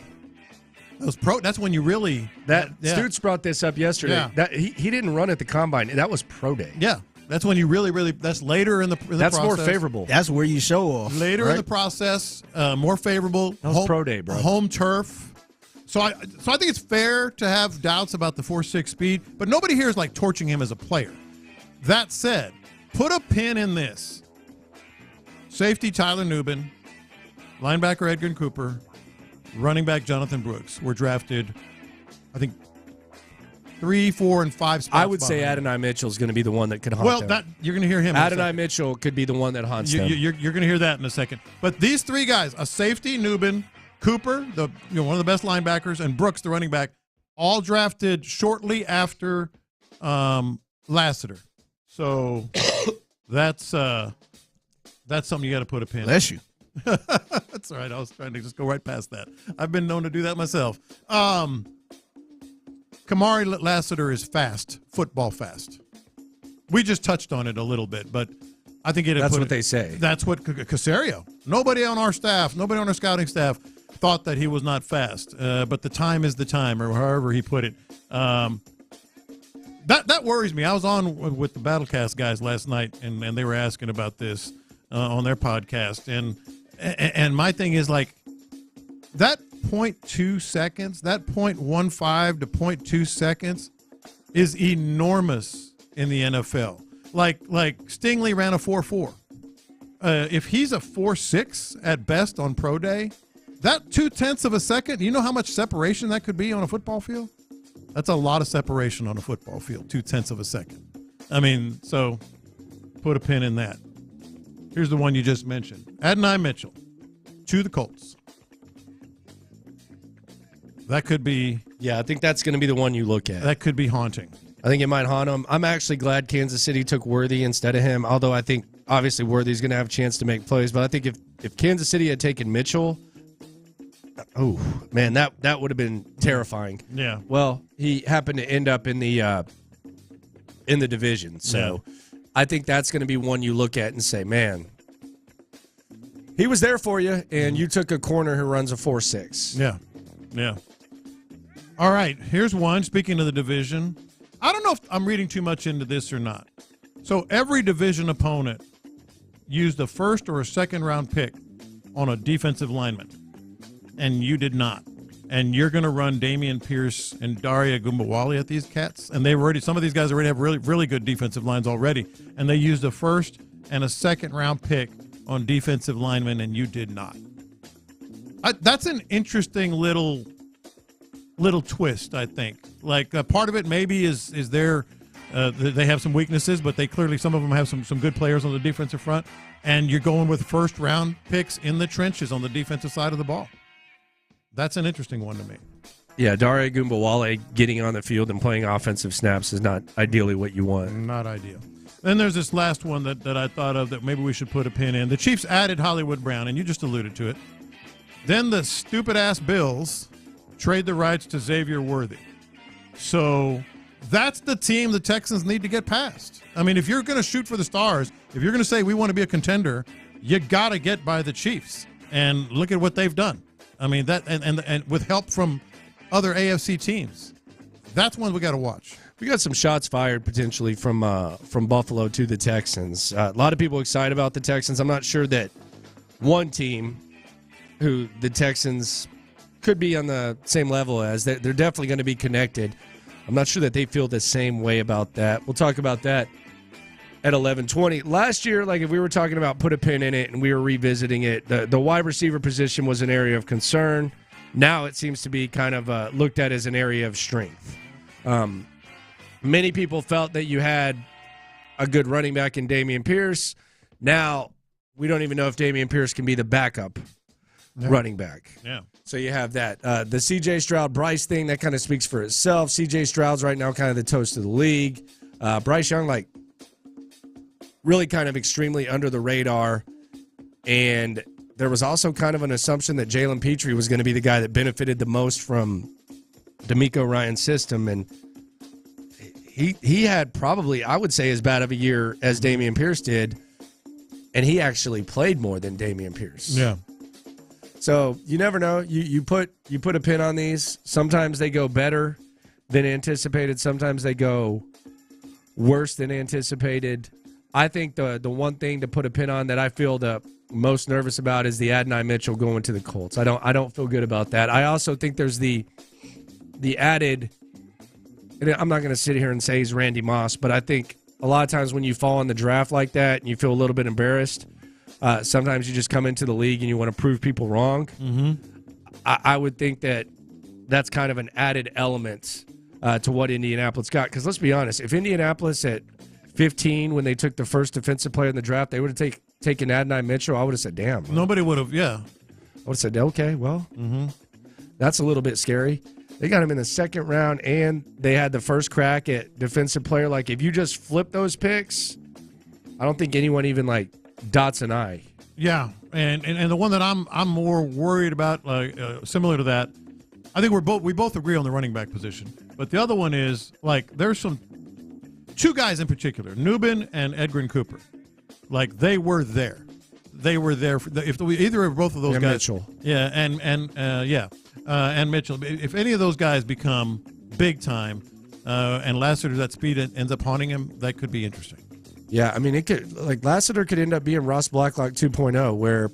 That was pro. That's when you really. Stutz brought this up yesterday. Yeah. He didn't run at the combine. That was pro day. Yeah, that's when you really. That's later in the process. That's more favorable. That's where you show off. Later in the process, more favorable. That was pro day, bro. Home turf. So I think it's fair to have doubts about the 4.6 speed, but nobody here is like torching him as a player. That said, put a pin in this. Safety Tyler Nubin, linebacker Edgar Cooper, running back Jonathan Brooks were drafted, I think, 3, 4, and 5 spots. I would say Adonai Mitchell is going to be the one that could haunt them. You're going to hear him. Adonai Mitchell could be the one that haunts them. You're going to hear that in a second. But these three guys, a safety, Nubin, Cooper, one of the best linebackers, and Brooks, the running back, all drafted shortly after Lassiter. So that's something you got to put a pin in. Bless you. That's all right. I was trying to just go right past that. I've been known to do that myself. Kamari Lassiter is fast, football fast. We just touched on it a little bit, but I think that's what they say. That's what Caserio. Nobody on our staff, nobody on our scouting staff thought that he was not fast, but the time is the time, or however he put it. That worries me. I was on with the Battlecast guys last night, and they were asking about this on their podcast, and my thing is like that 0.2 seconds, that 0.15 to 0.2 seconds is enormous in the NFL. Like Stingley ran a 4.4. If he's a 4.6 at best on pro day, that 0.2 of a second, you know how much separation that could be on a football field? That's a lot of separation on a football field, 0.2 of a second. I mean, so put a pin in that. Here's the one you just mentioned. Adonai Mitchell to the Colts. That could be... Yeah, I think that's going to be the one you look at. That could be haunting. I think it might haunt him. I'm actually glad Kansas City took Worthy instead of him, although I think obviously Worthy's going to have a chance to make plays. But I think if Kansas City had taken Mitchell, oh, man, that would have been terrifying. Yeah. Well, he happened to end up in the division. So I think that's going to be one you look at and say, man, he was there for you, and you took a corner who runs a 4.6. Yeah. Yeah. All right, here's one. Speaking of the division, I don't know if I'm reading too much into this or not. So every division opponent used a first or a second round pick on a defensive lineman, and you did not. And you're going to run Damian Pierce and Daria Gumbawali at these cats, and some of these guys already have really, really good defensive lines already, and they used a first and a second round pick on defensive linemen, and you did not. That's an interesting little twist, I think. Like part of it maybe is they have some weaknesses, but some of them have some good players on the defensive front, and you're going with first round picks in the trenches on the defensive side of the ball. That's an interesting one to me. Yeah, Daria Gumbawale getting on the field and playing offensive snaps is not ideally what you want. Not ideal. Then there's this last one that I thought of that maybe we should put a pin in. The Chiefs added Hollywood Brown, and you just alluded to it. Then the stupid-ass Bills trade the rights to Xavier Worthy. So that's the team the Texans need to get past. I mean, if you're going to shoot for the stars, if you're going to say we want to be a contender, you got to get by the Chiefs. And look at what they've done. I mean, that and with help from other AFC teams. That's one we got to watch. We got some shots fired potentially from Buffalo to the Texans. A lot of people excited about the Texans. I'm not sure that one team who the Texans could be on the same level as. They're definitely going to be connected. I'm not sure that they feel the same way about that. We'll talk about that at 11:20. Last year, like if we were talking about put a pin in it and we were revisiting it, the wide receiver position was an area of concern. Now it seems to be kind of looked at as an area of strength. Many people felt that you had a good running back in Dameon Pierce. Now we don't even know if Dameon Pierce can be the backup running back. Yeah. So you have that. The C.J. Stroud-Bryce thing, that kind of speaks for itself. C.J. Stroud's right now kind of the toast of the league. Bryce Young, like, really kind of extremely under the radar. And there was also kind of an assumption that Jalen Petrie was going to be the guy that benefited the most from D'Amico Ryan's system. And he had probably, I would say, as bad of a year as Dameon Pierce did. And he actually played more than Dameon Pierce. Yeah. So you never know. You put a pin on these. Sometimes they go better than anticipated. Sometimes they go worse than anticipated. I think the one thing to put a pin on that I feel the most nervous about is the Adonai Mitchell going to the Colts. I don't feel good about that. I also think there's the added, and I'm not going to sit here and say he's Randy Moss, but I think a lot of times when you fall in the draft like that and you feel a little bit embarrassed, sometimes you just come into the league and you want to prove people wrong. Mm-hmm. I would think that's kind of an added element to what Indianapolis got. Because let's be honest, if Indianapolis at 15, when they took the first defensive player in the draft, they would have taken Adonai Mitchell, I would have said, damn. Nobody would have, yeah. I would have said, okay, well, that's a little bit scary. They got him in the second round, and they had the first crack at defensive player. Like, if you just flip those picks, I don't think anyone even, like, dots an I. Yeah, and the one that I'm more worried about, similar to that, I think we both agree on the running back position. But the other one is, like, there's two guys in particular, Nubin and Edgren Cooper. Like, they were there. They were there. Either of both of those guys. Mitchell. Yeah, and Mitchell. If any of those guys become big time, and Lassiter, that speed ends up haunting him, that could be interesting. Yeah, I mean, it could, like, Lassiter could end up being Ross Blacklock 2.0, where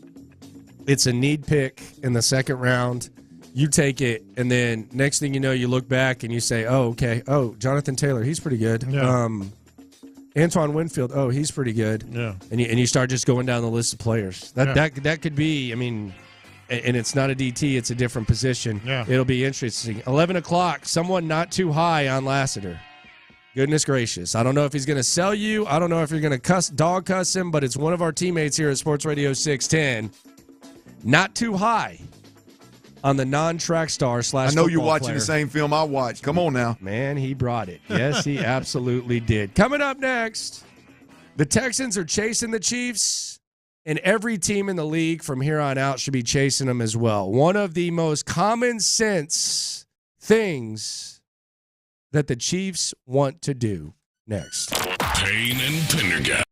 it's a need pick in the second round. You take it, and then next thing you know, you look back and you say, oh, okay. Oh, Jonathan Taylor, he's pretty good. Yeah. Antoine Winfield, oh, he's pretty good. Yeah. And you start just going down the list of players. That could be, I mean, and it's not a DT, it's a different position. Yeah. It'll be interesting. 11 o'clock, someone not too high on Lassiter. Goodness gracious. I don't know if he's going to sell you. I don't know if you're going to dog cuss him, but it's one of our teammates here at Sports Radio 610. Not too high on the non-track star / I know you're watching player. the same film I watched. Come on now. Man, he brought it. Yes, he absolutely did. Coming up next, the Texans are chasing the Chiefs, and every team in the league from here on out should be chasing them as well. One of the most common sense things that the Chiefs want to do next. Payne and Pendergast.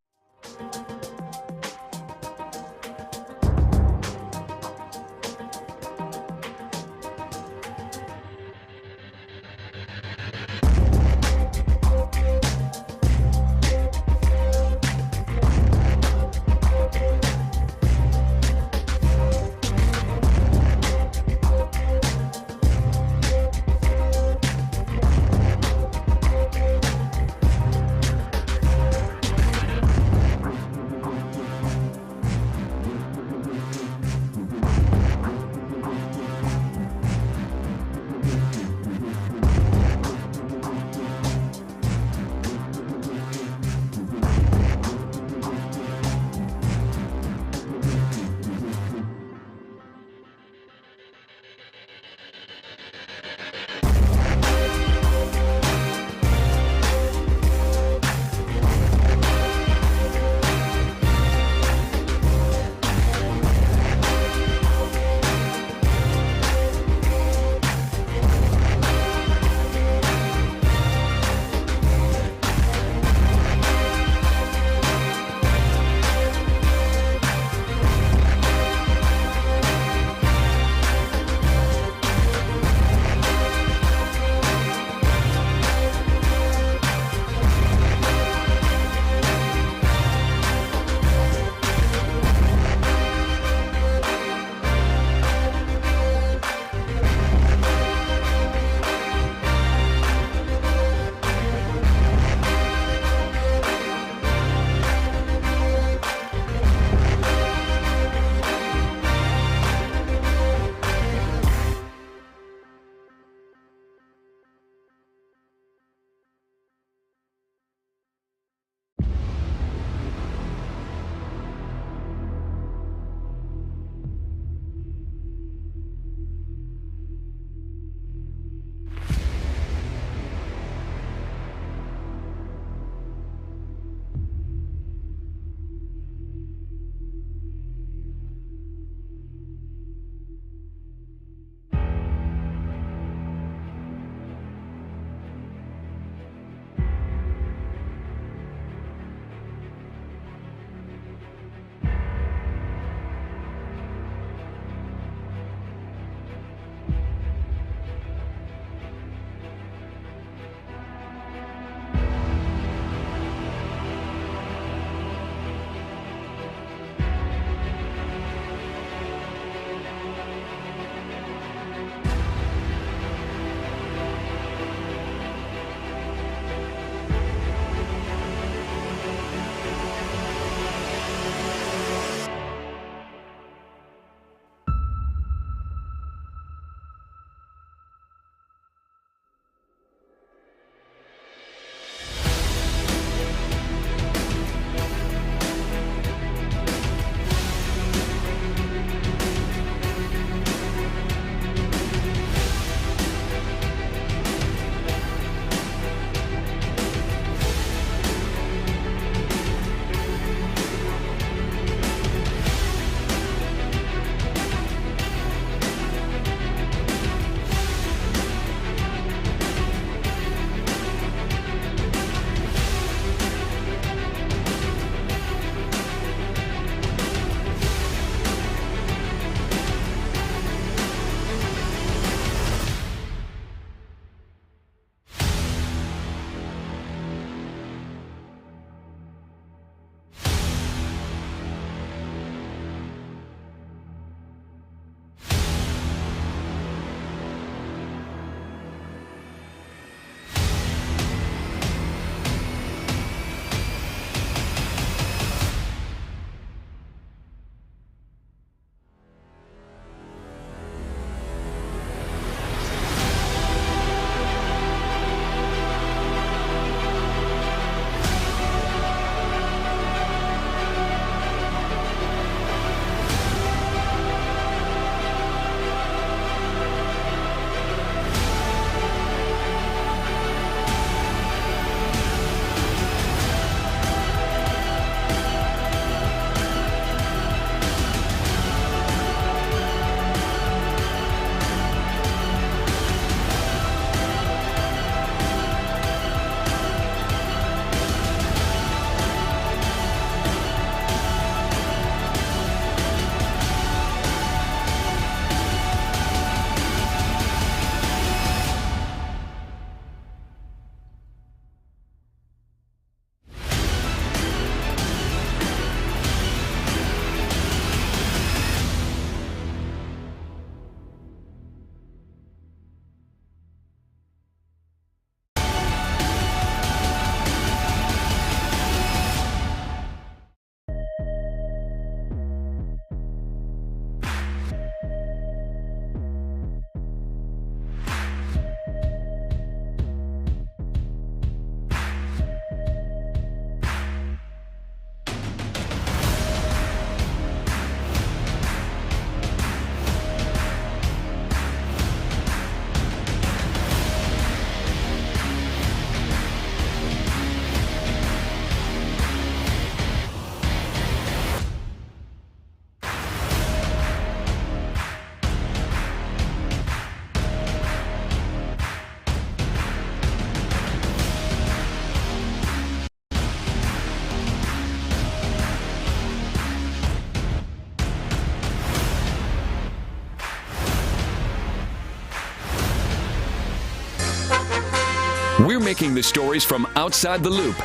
We're making the stories from outside the loop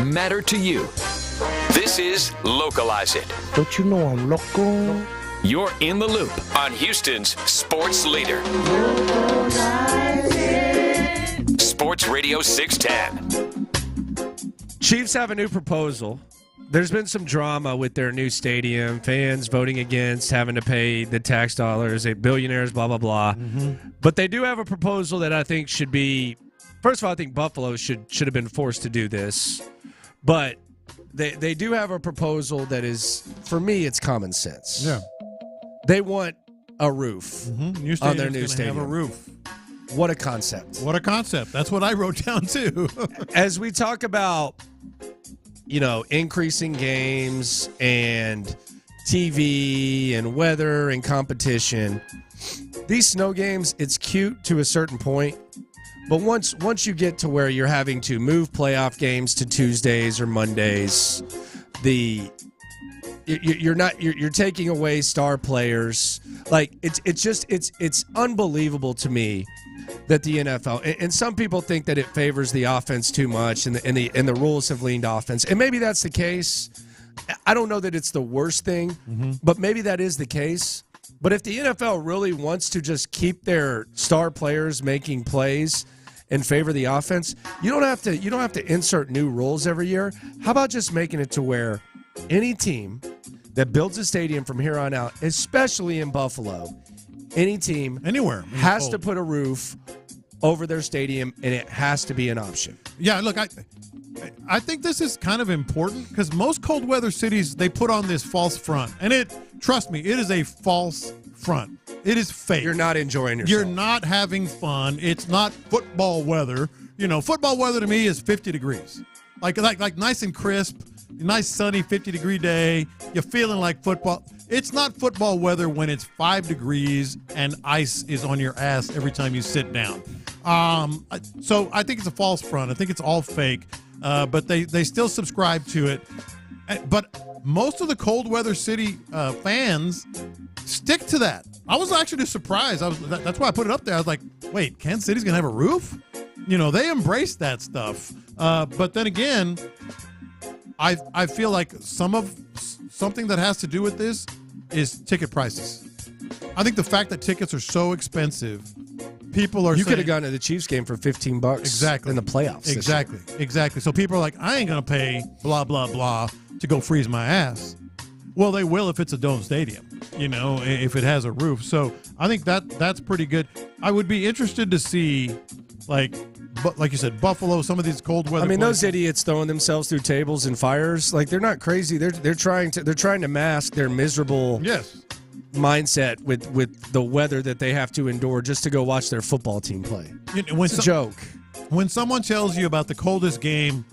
matter to you. This is Localize It. Don't you know I'm local? You're in the loop on Houston's sports leader. Sports Radio 610. Chiefs have a new proposal. There's been some drama with their new stadium, fans voting against having to pay the tax dollars, billionaires, blah, blah, blah. But they do have a proposal that I think should be, first of all, I think Buffalo should have been forced to do this. But they do have a proposal that is, for me, it's common sense. Yeah. They want a roof on their new stadium. Have a roof. What a concept. What a concept. That's what I wrote down, too. As we talk about, increasing games and TV and weather and competition, these snow games, it's cute to a certain point. But once you get to where you're having to move playoff games to Tuesdays or Mondays, you're taking away star players. Like it's unbelievable to me that the NFL, and some people think that it favors the offense too much, and the rules have leaned offense, and maybe that's the case. I don't know that it's the worst thing, but maybe that is the case. But if the NFL really wants to just keep their star players making plays and favor the offense, you don't have to insert new rules every year. How about just making it to where any team that builds a stadium from here on out, especially in Buffalo, any team anywhere has to put a roof over their stadium, and it has to be an option. Yeah, look, I think this is kind of important because most cold weather cities, they put on this false front. And trust me, it is a false front. It is fake. You're not enjoying yourself. You're not having fun. It's not football weather. Football weather to me is 50 degrees. Like nice and crisp, nice sunny 50-degree day. You're feeling like football. It's not football weather when it's 5 degrees and ice is on your ass every time you sit down. So I think it's a false front. I think it's all fake. But they still subscribe to it. But most of the cold weather city fans stick to that. I was actually surprised. That's why I put it up there. I was like, wait, Kansas City's going to have a roof? They embrace that stuff. But then again, I feel like something that has to do with this is ticket prices. I think the fact that tickets are so expensive, people are. You could have gone to the Chiefs game for $15 exactly in the playoffs. Exactly. So people are like, I ain't gonna pay blah blah blah to go freeze my ass. Well, they will if it's a dome stadium, if it has a roof. So I think that's pretty good. I would be interested to see, like you said, Buffalo, some of these cold weather. I mean, places. those idiots throwing themselves through tables and fires, like they're not crazy. They're trying to mask their miserable mindset with the weather that they have to endure just to go watch their football team play. It's a joke. When someone tells you about the coldest game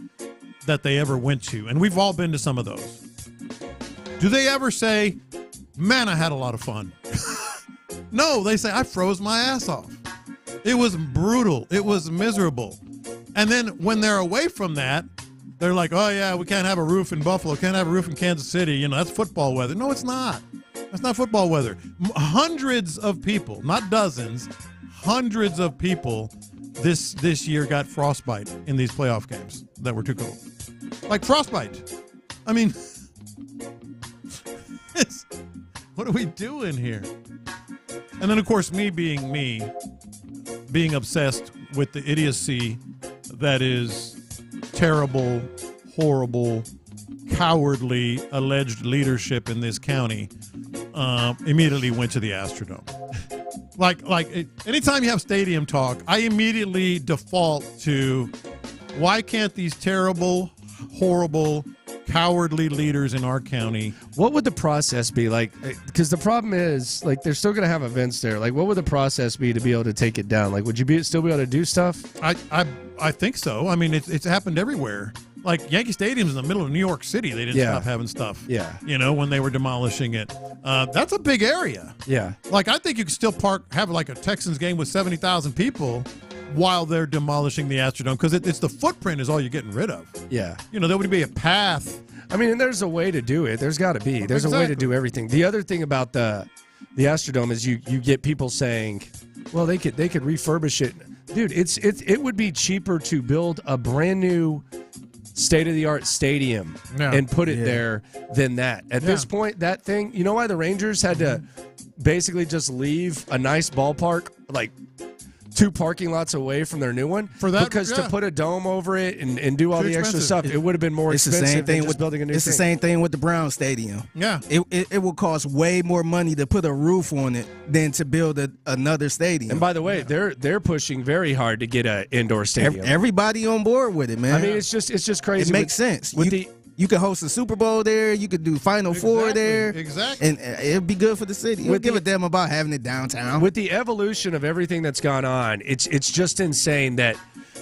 that they ever went to, and we've all been to some of those, do they ever say, man, I had a lot of fun? No, they say, I froze my ass off. It was brutal. It was miserable. And then when they're away from that, they're like, oh, yeah, we can't have a roof in Buffalo. Can't have a roof in Kansas City. That's football weather. No, it's not. That's not football weather. Hundreds of people, not dozens, hundreds of people this year got frostbite in these playoff games that were too cold. Like frostbite. I mean, what are we doing here? And then, of course, me being obsessed with the idiocy that is terrible, horrible, cowardly alleged leadership in this county, immediately went to the Astrodome. Anytime you have stadium talk, I immediately default to, why can't these terrible, horrible, cowardly leaders in our county? What would the process be like? Because the problem is, they're still going to have events there. What would the process be to be able to take it down? Would you still be able to do stuff? I think so. I mean, it's happened everywhere. Yankee Stadium's in the middle of New York City. They didn't stop having stuff. Yeah. When they were demolishing it. That's a big area. Yeah. I think you could still have a Texans game with 70,000 people while they're demolishing the Astrodome, because it's the footprint is all you're getting rid of. Yeah. There would be a path. I mean, and there's a way to do it. There's got to be. There's a way to do everything. The other thing about the Astrodome is you get people saying, well, they could refurbish it. Dude, it would be cheaper to build a brand new state-of-the-art stadium and put it there than that. At this point, that thing, you know why the Rangers had to basically just leave a nice ballpark, like 2 parking lots away from their new one? Because to put a dome over it and do all the extra stuff, it would have been more expensive the same thing than just building a new It's the same thing with the Brown Stadium. Yeah. It will cost way more money to put a roof on it than to build another stadium. And by the way, they're pushing very hard to get an indoor stadium. Everybody on board with it, man. I mean, it's just crazy. It makes sense. You could host a Super Bowl there. You could do Final Four there. Exactly. And it'd be good for the city. We'll give a damn about having it downtown. With the evolution of everything that's gone on, it's just insane that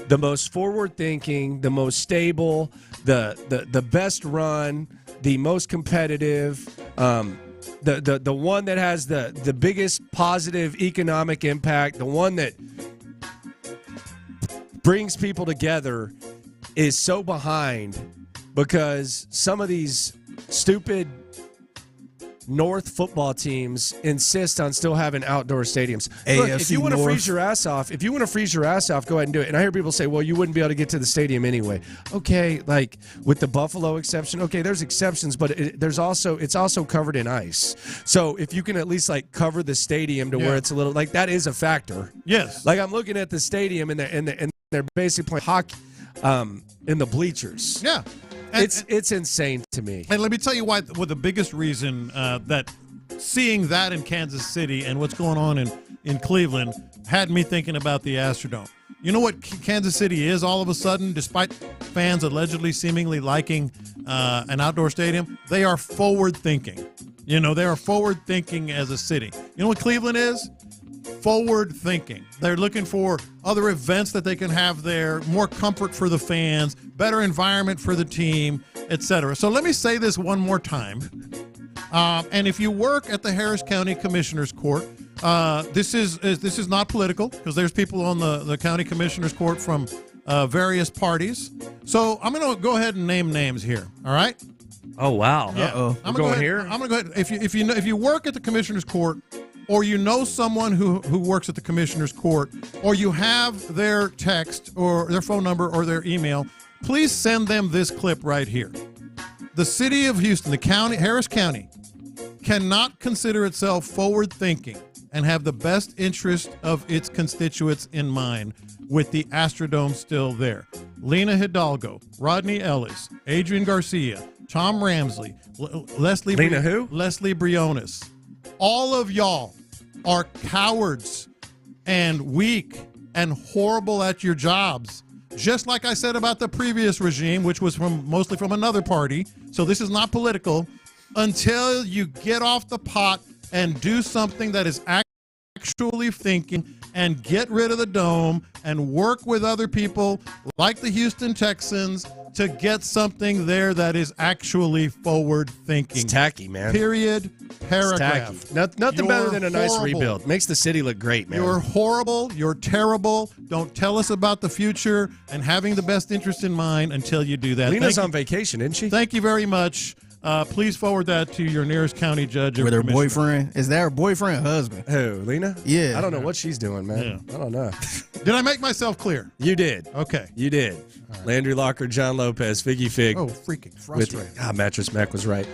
the most forward-thinking, the most stable, the best run, the most competitive, the one that has the biggest positive economic impact, the one that brings people together is so behind because some of these stupid North football teams insist on still having outdoor stadiums. Look, if you want to freeze your ass off, go ahead and do it. And I hear people say, well, you wouldn't be able to get to the stadium anyway. Okay, like with the Buffalo exception, okay, there's exceptions, but it's also covered in ice. So if you can at least like cover the stadium to where it's a little like that is a factor. Yes. Like I'm looking at the stadium and they're basically playing hockey in the bleachers. Yeah. It's insane to me. And let me tell you why. Well, the biggest reason that seeing that in Kansas City and what's going on in Cleveland had me thinking about the Astrodome. You know what Kansas City is all of a sudden, despite fans allegedly seemingly liking an outdoor stadium? They are forward-thinking. You know, they are forward-thinking as a city. You know what Cleveland is? Forward-thinking. They're looking for other events that they can have there, more comfort for the fans, better environment for the team, etc. So let me say this one more time. And if you work at the Harris County Commissioner's Court, this is not political because there's people on the county commissioner's court from various parties. So I'm going to go ahead and name names here. All right. Oh wow. Yeah. I'm going here. I'm going to go ahead. If you work at the commissioner's court, or you know someone who works at the commissioner's court, or you have their text or their phone number or their email, please send them this clip right here. The city of Houston, the county, Harris County, cannot consider itself forward-thinking and have the best interest of its constituents in mind with the Astrodome still there. Lena Hidalgo, Rodney Ellis, Adrian Garcia, Tom Ramsley, Leslie Briones. All of y'all are cowards and weak and horrible at your jobs. Just like I said about the previous regime, which was mostly from another party. So this is not political. Until you get off the pot and do something that is actually thinking and get rid of the dome and work with other people like the Houston Texans to get something there that is actually forward thinking. It's tacky, man. Period. Paragraph. Nothing better than a nice rebuild. Makes the city look great, man. You're horrible. You're terrible. Don't tell us about the future and having the best interest in mind until you do that. Lena's on vacation, isn't she? Thank you very much. Please forward that to your nearest county judge. With her boyfriend. Is that her boyfriend or husband? Who, Lena? Yeah. I don't know what she's doing, man. Yeah. I don't know. Did I make myself clear? You did. Okay. You did. Right. Landry Locker, John Lopez, Figgy Fig. Oh, freaking frustrating. Mattress Mac was right.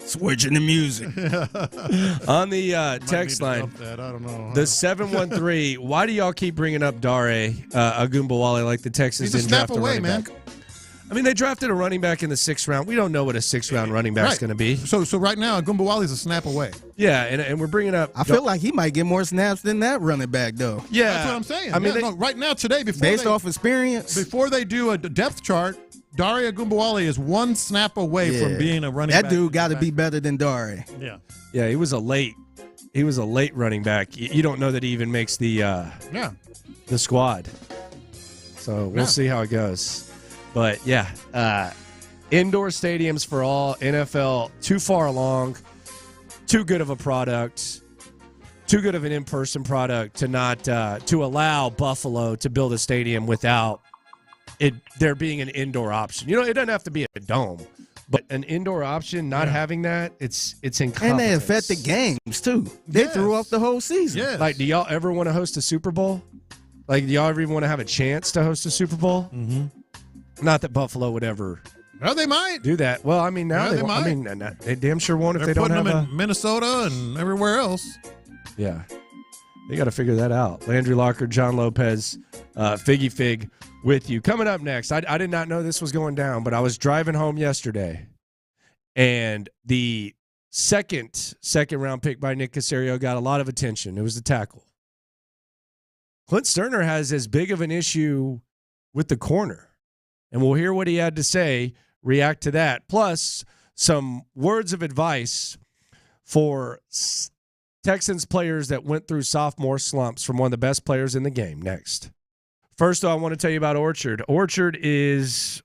Switching the music. On the text line, I don't know. The 713, why do y'all keep bringing up Dare Agumbawale like the Texans didn't draft a running back? I mean, they drafted a running back in the 6th round. We don't know what a 6th-round running back's going to be. So right now, Agumbawale's a snap away. Yeah, and we're bringing up... I feel like he might get more snaps than that running back, though. Yeah. That's what I'm saying. I mean, right now, today, based off experience, before they do a depth chart, Dare Agumbawale is one snap away from being a running back. That dude got to be better than Dare. Yeah, he was a late running back. You don't know that he even makes the squad. So we'll see how it goes. But, indoor stadiums for all, NFL, too far along, too good of a product, too good of an in-person product to not to allow Buffalo to build a stadium without there being an indoor option. You know, it doesn't have to be a dome. But an indoor option, not having that, it's incompetence. And they affected games, too. They threw off the whole season. Yes. Like, do y'all ever want to host a Super Bowl? Like, do y'all ever even want to have a chance to host a Super Bowl? Mm-hmm. Not that Buffalo would ever Well, they might. do that. Well, I mean, now Yeah, they they won't. I might. mean, they damn sure won't if They're they don't putting have them in Minnesota and everywhere else. Yeah. They got to figure that out. Landry Locker, John Lopez, Figgy Fig with you. Coming up next, I did not know this was going down, but I was driving home yesterday, and the second round pick by Nick Caserio got a lot of attention. It was the tackle. Clint Stoerner has as big of an issue with the corner, and we'll hear what he had to say, react to that, plus some words of advice for Texans players that went through sophomore slumps from one of the best players in the game. Next. First, though, I want to tell you about Orchard. Orchard is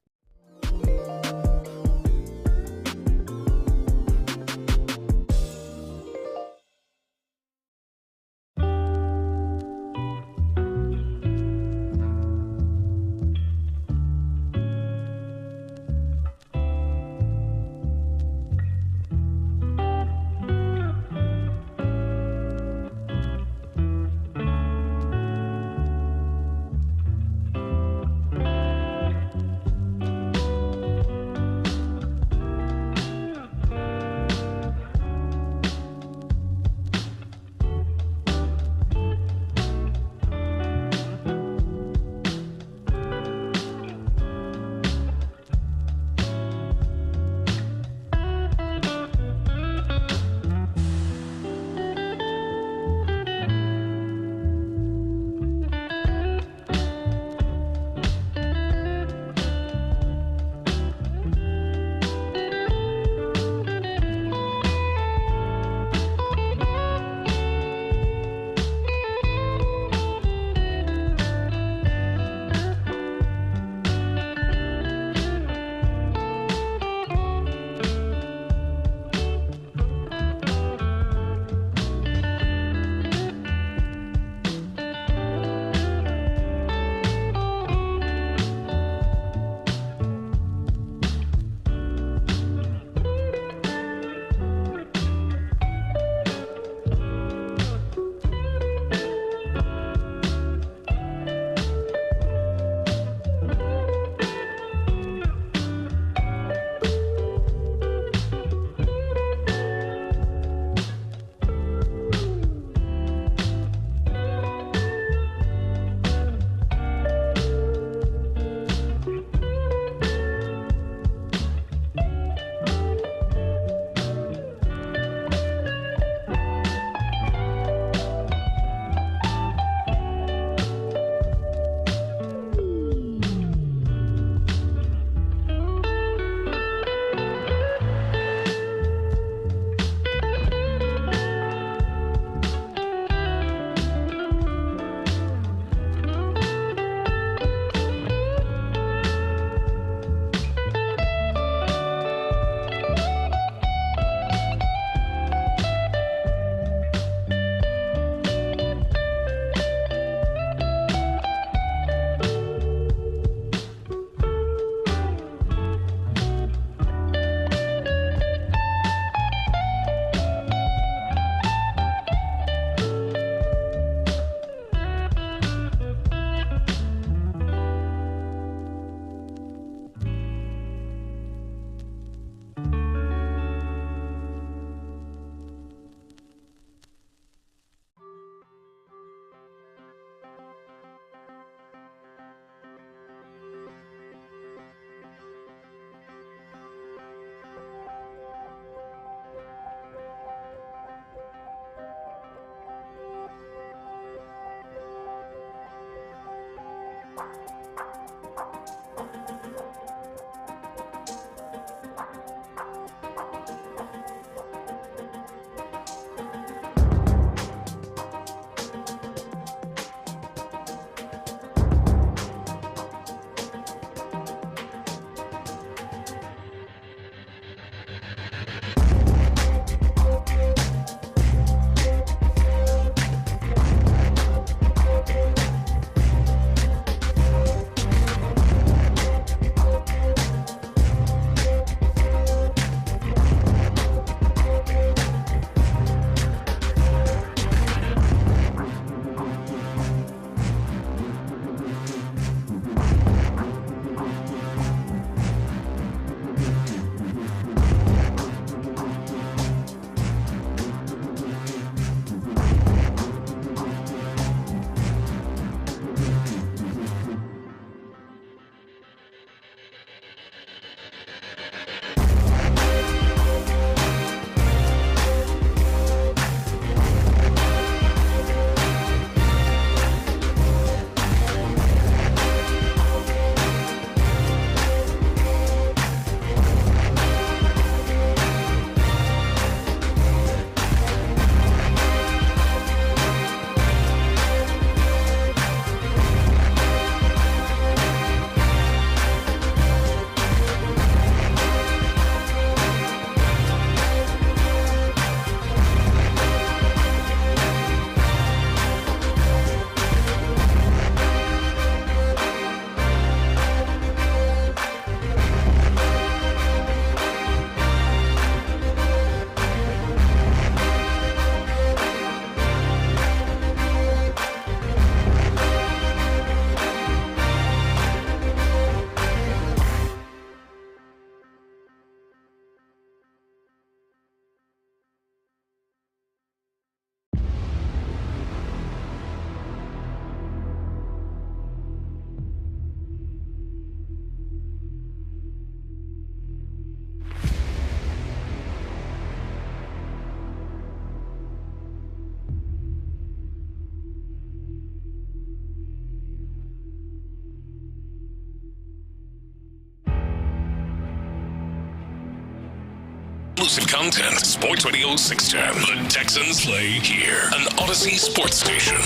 exclusive content. Sports Radio 610. The Texans play here. An Odyssey sports station.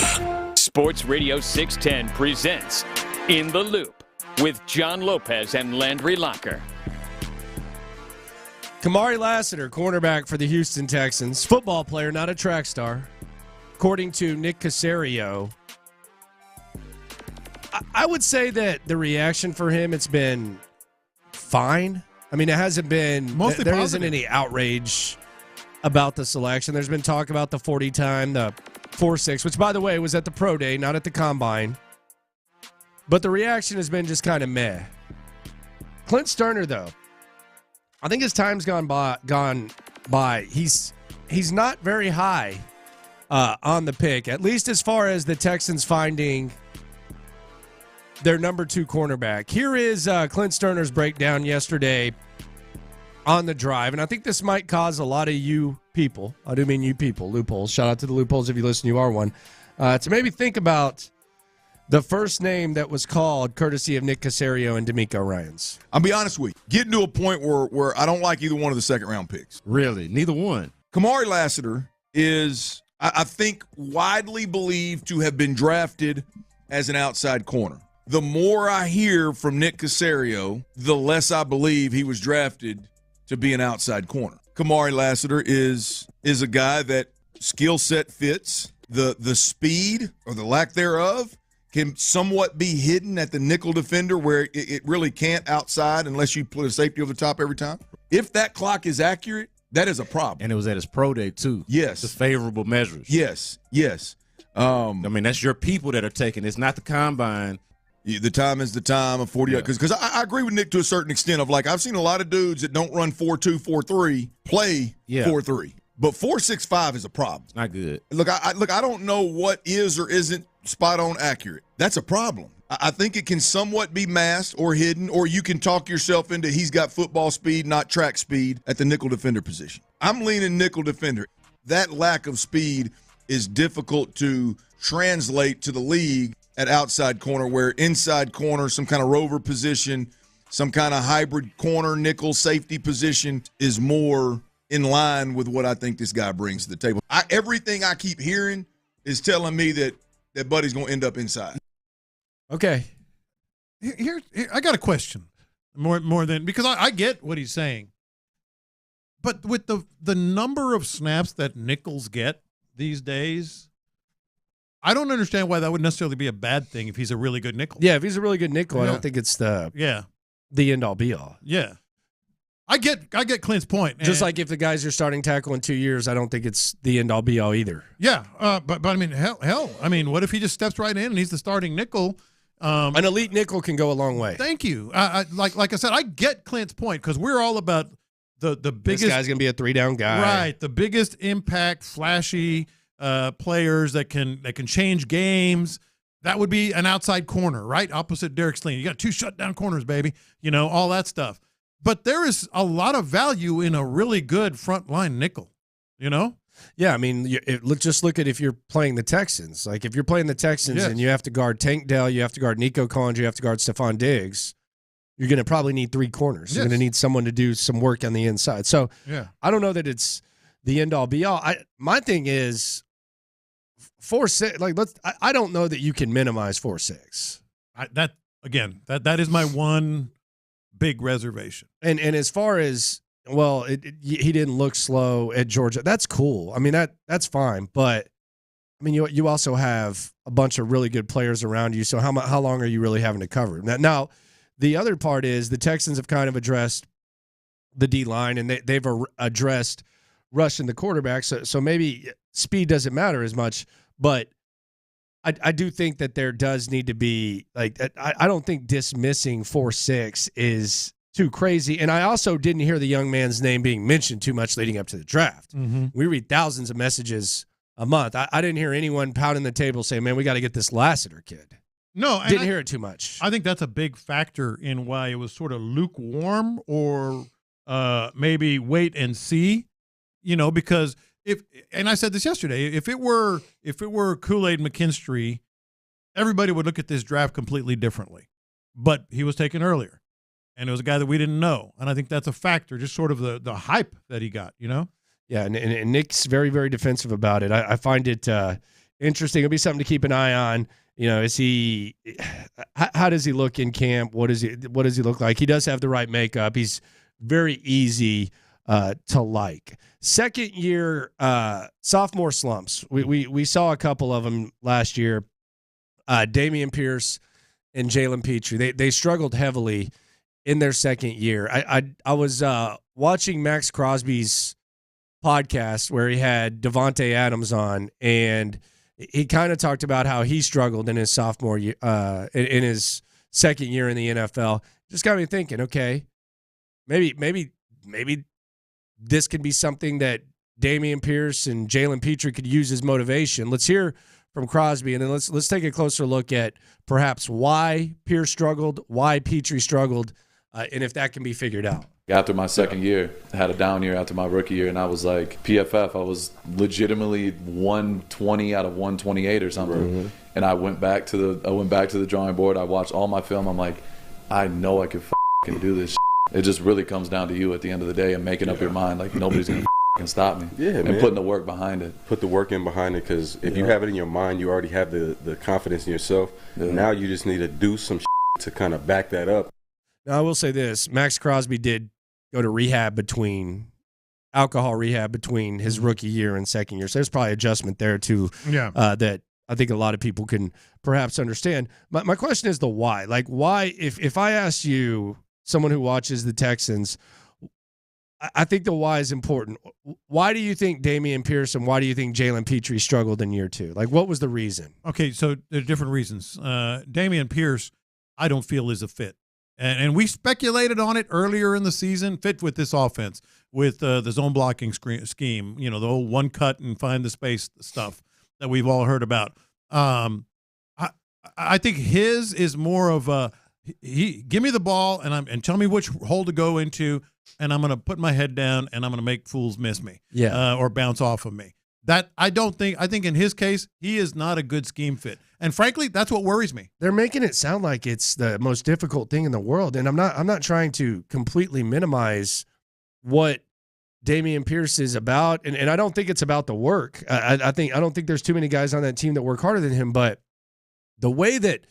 Sports Radio 610 presents In the Loop with John Lopez and Landry Locker. Kamari Lassiter, cornerback for the Houston Texans. Football player, not a track star. According to Nick Caserio, I would say that the reaction for him, it's been fine. I mean, it hasn't been, mostly there positive. isn't any outrage about the selection. There's been talk about the 40 time, the 4.6, which, by the way, was at the pro day, not at the combine. But the reaction has been just kind of meh. Clint Stoerner, though, I think his time's gone by. He's not very high on the pick, at least as far as the Texans finding their number 2 cornerback. Here is Clint Stoerner's breakdown yesterday on the drive, and I think this might cause a lot of you people, I do mean you people, loopholes, shout out to the loopholes if you listen, you are one, to maybe think about the first name that was called courtesy of Nick Caserio and D'Amico Ryans. I'll be honest with you. Getting to a point where I don't like either one of the second-round picks. Really? Neither one? Kamari Lassiter is, I think, widely believed to have been drafted as an outside corner. The more I hear from Nick Caserio, the less I believe he was drafted to be an outside corner. Kamari Lassiter is a guy that skill set fits. The speed, or the lack thereof, can somewhat be hidden at the nickel defender where it really can't outside unless you put a safety over the top every time. If that clock is accurate, that is a problem. And it was at his pro day, too. Yes. The favorable measures. Yes. I mean, that's your people that are taking it. It's not the combine. The time is the time of 40. Because I agree with Nick to a certain extent of, like, I've seen a lot of dudes that don't run 4.2, 4.3 play 4.3. But 4.65 is a problem. It's not good. Look, I don't know what is or isn't spot on accurate. That's a problem. I think it can somewhat be masked or hidden, or you can talk yourself into he's got football speed, not track speed at the nickel defender position. I'm leaning nickel defender. That lack of speed is difficult to translate to the league at outside corner, where inside corner, some kind of rover position, some kind of hybrid corner, nickel safety position is more in line with what I think this guy brings to the table. Everything I keep hearing is telling me that Buddy's going to end up inside. Okay. Here, I got a question. More than, because I get what he's saying. But with the number of snaps that nickels get these days, I don't understand why that would necessarily be a bad thing if he's a really good nickel. Yeah, if he's a really good nickel, I don't think it's the end-all, be-all. Yeah. I get Clint's point. Just like if the guy's your starting tackle in 2 years, I don't think it's the end-all, be-all either. Yeah, but I mean, hell, I mean, what if he just steps right in and he's the starting nickel? An elite nickel can go a long way. Thank you. Like I said, I get Clint's point because we're all about the biggest. This guy's going to be a 3-down guy. Right, the biggest impact, flashy players that can change games. That would be an outside corner, right? Opposite Derek Sling. You got 2 shutdown corners, baby. You know, all that stuff. But there is a lot of value in a really good frontline nickel, you know? Yeah, I mean, just look at if you're playing the Texans. Like, if you're playing the Texans and you have to guard Tank Dell, you have to guard Nico Collins, you have to guard Stephon Diggs, you're going to probably need 3 corners. You're going to need someone to do some work on the inside. So I don't know that it's the end-all, be-all. My thing is 4.6. Like, I don't know that you can minimize 4.6. That is my one big reservation. And as far as, well, he didn't look slow at Georgia. That's cool. I mean, that's fine. But I mean, you also have a bunch of really good players around you. So how long are you really having to cover? Now, the other part is the Texans have kind of addressed the D-line, and they've addressed rushing the quarterback. So maybe speed doesn't matter as much. But I do think that there does need to be, like, I don't think dismissing 4.6 is too crazy. And I also didn't hear the young man's name being mentioned too much leading up to the draft. Mm-hmm. We read thousands of messages a month. I didn't hear anyone pounding the table saying, man, we got to get this Lassiter kid. No, didn't hear it too much. I think that's a big factor in why it was sort of lukewarm or maybe wait and see, because and I said this yesterday, if it were Kool-Aid McKinstry, everybody would look at this draft completely differently. But he was taken earlier. and it was a guy that we didn't know. And I think that's a factor, just sort of the hype that he got, you know? Yeah, and Nick's very, very defensive about it. I find it interesting. It'll be something to keep an eye on. You know, how does he look in camp? What does he look like? He does have the right makeup. He's very easy to like. Second year sophomore slumps. We saw a couple of them last year. Dameon Pierce and Jalen Petrie. They struggled heavily in their second year. I was watching Max Crosby's podcast where he had Devontae Adams on, and he kind of talked about how he struggled in his sophomore year, in his second year in the NFL. Just got me thinking, okay, maybe this could be something that Dameon Pierce and Jalen Petrie could use as motivation. Let's hear from Crosby, and then let's take a closer look at perhaps why Pierce struggled, why Petrie struggled, and if that can be figured out. After my second year, I had a down year after my rookie year, and I was like, PFF, I was legitimately 120 out of 128 or something. Mm-hmm. And I went back to the drawing board. I watched all my film. I'm like, I know I can do this shit. It just really comes down to you at the end of the day and making up your mind. Like, nobody's going to stop me. Yeah, and man. Putting the work behind it. Put the work in behind it, because if you have it in your mind, you already have the confidence in yourself. Yeah. Now you just need to do some shit to kind of back that up. Now, I will say this. Max Crosby did go to alcohol rehab between his rookie year and second year. So there's probably adjustment there too. Yeah. That I think a lot of people can perhaps understand. My question is the why. Like, why, if I asked you, someone who watches the Texans, I think the why is important. Why do you think Dameon Pierce and why do you think Jalen Petrie struggled in year two? Like, what was the reason? Okay, so there are different reasons. Dameon Pierce, I don't feel is a fit. And we speculated on it earlier in the season, fit with this offense, with the zone blocking scheme, you know, the whole one cut and find the space stuff that we've all heard about. I think his is more of a, give me the ball and tell me which hole to go into, and I'm going to put my head down and I'm going to make fools miss me, or bounce off of me. That I think in his case, he is not a good scheme fit. And frankly, that's what worries me. They're making it sound like it's the most difficult thing in the world. And I'm not trying to completely minimize what Dameon Pierce is about. And I don't think it's about the work. I don't think there's too many guys on that team that work harder than him, but the way that,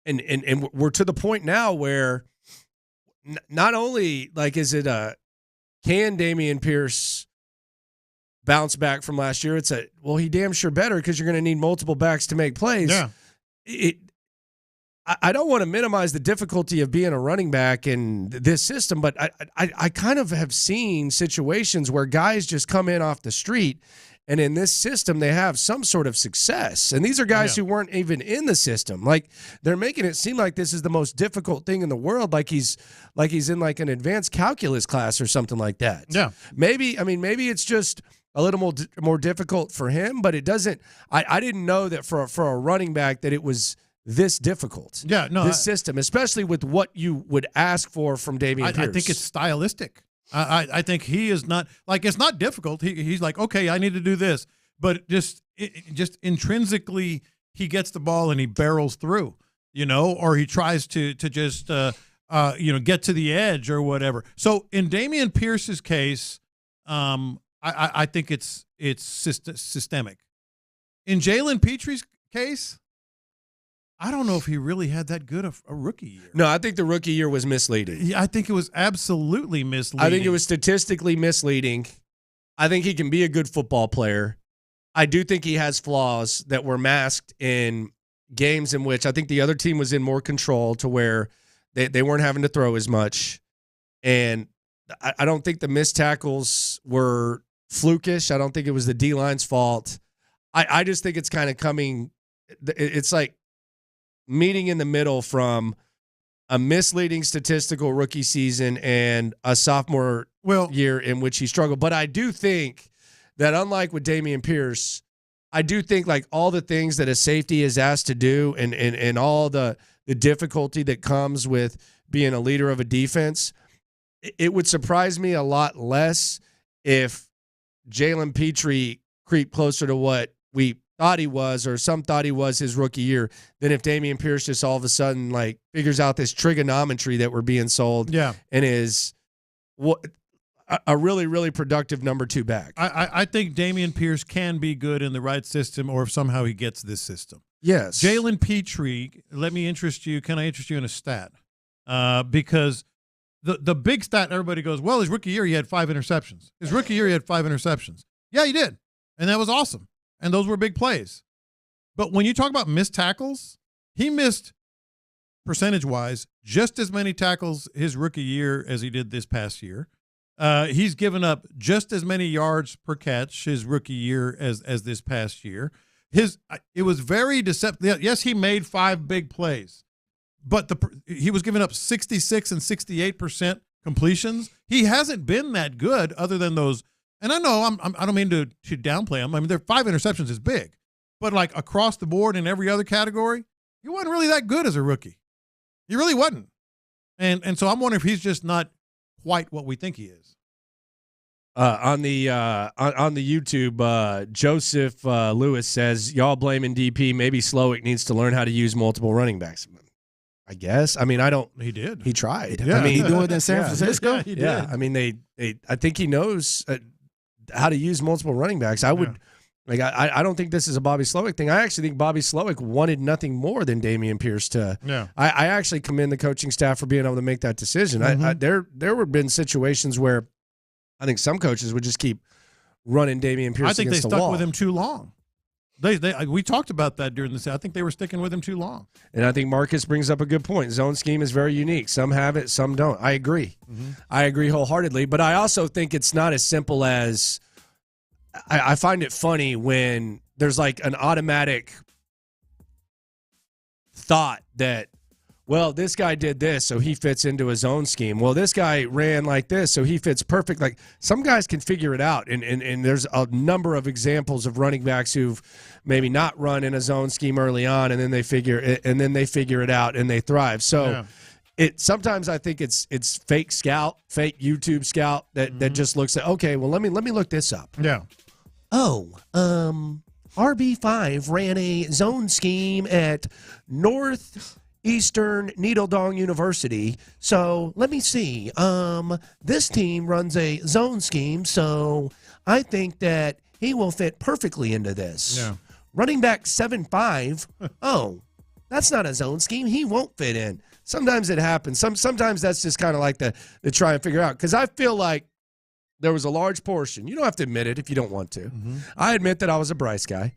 and we're to the point now where not only like, is it can Dameon Pierce bounce back from last year? It's he damn sure better, because you're going to need multiple backs to make plays. Yeah. I don't want to minimize the difficulty of being a running back in this system, but I kind of have seen situations where guys just come in off the street, and in this system they have some sort of success. And these are guys who weren't even in the system. Like, they're making it seem like this is the most difficult thing in the world, like he's in like an advanced calculus class or something like that. Yeah. Maybe it's just a little more difficult for him, but it doesn't. I didn't know that for a running back that it was this difficult. Yeah, no, this system, especially with what you would ask for from Dameon Pierce. I think it's stylistic. I think he is not, like, it's not difficult. He's like, okay, I need to do this, but just intrinsically, he gets the ball and he barrels through, you know, or he tries to just get to the edge or whatever. So in Dameon Pierce's case, I think it's systemic. In Jalen Petrie's case, I don't know if he really had that good a rookie year. No, I think the rookie year was misleading. Yeah, I think it was absolutely misleading. I think it was statistically misleading. I think he can be a good football player. I do think he has flaws that were masked in games in which I think the other team was in more control, to where they weren't having to throw as much. And I don't think the missed tackles were flukish. I don't think it was the D-line's fault. I just think it's kind of coming – it's like meeting in the middle from a misleading statistical rookie season and a sophomore year in which he struggled. But I do think that, unlike with Dameon Pierce, I do think like all the things that a safety is asked to do and all the difficulty that comes with being a leader of a defense, it would surprise me a lot less if Jalen Petrie creeped closer to what we thought he was, or some thought he was his rookie year, than if Dameon Pierce just all of a sudden like figures out this trigonometry that we're being sold, and is a really, really productive number 2 back. I think Dameon Pierce can be good in the right system, or if somehow he gets this system. Yes. Jalen Petrie, let me interest you. Can I interest you in a stat? Because the big stat, everybody goes, well, his rookie year, he had 5 interceptions. His rookie year, he had 5 interceptions. Yeah, he did. And that was awesome. And those were big plays. But when you talk about missed tackles, he missed, percentage-wise, just as many tackles his rookie year as he did this past year. He's given up just as many yards per catch his rookie year as this past year. It was very deceptive. Yes, he made 5 big plays, but he was giving up 66 and 68% completions. He hasn't been that good other than those. And I know I don't mean to downplay him. I mean, 5 interceptions is big, but like across the board in every other category, he wasn't really that good as a rookie. He really wasn't. And so I'm wondering if he's just not quite what we think he is. On the YouTube, Joseph Lewis says, y'all blaming DP. Maybe Slowick needs to learn how to use multiple running backs. I guess. I mean, I don't. He did. He tried. Yeah. I mean, he doing it in San Francisco. Yeah, he did. Yeah. I mean, I think he knows how to use multiple running backs. I would. Like, I don't think this is a Bobby Slowick thing. I actually think Bobby Slowick wanted nothing more than Dameon Pierce to. Yeah. I actually commend the coaching staff for being able to make that decision. Mm-hmm. There have been situations where I think some coaches would just keep running Dameon Pierce. I think against they the stuck wall. with him too long. We talked about that during the season. I think they were sticking with him too long. And I think Marcus brings up a good point. Zone scheme is very unique. Some have it, some don't. I agree. Mm-hmm. I agree wholeheartedly. But I also think it's not as simple as I find it funny when there's like an automatic thought that, well, this guy did this, so he fits into his own scheme. Well, this guy ran like this, so he fits perfect. Like, some guys can figure it out, and there's a number of examples of running backs who've maybe not run in a zone scheme early on, and then they figure it out and they thrive. So sometimes I think it's fake fake YouTube scout that just looks at, okay, well, let me look this up. Yeah. Oh, RB5 ran a zone scheme at Northeastern Needle Dong University. So let me see. This team runs a zone scheme, so I think that he will fit perfectly into this. Yeah. Running back 7'5". Oh, that's not a zone scheme. He won't fit in. Sometimes it happens. Sometimes that's just kind of like the try and figure out. Because I feel like there was a large portion. You don't have to admit it if you don't want to. Mm-hmm. I admit that I was a Bryce guy.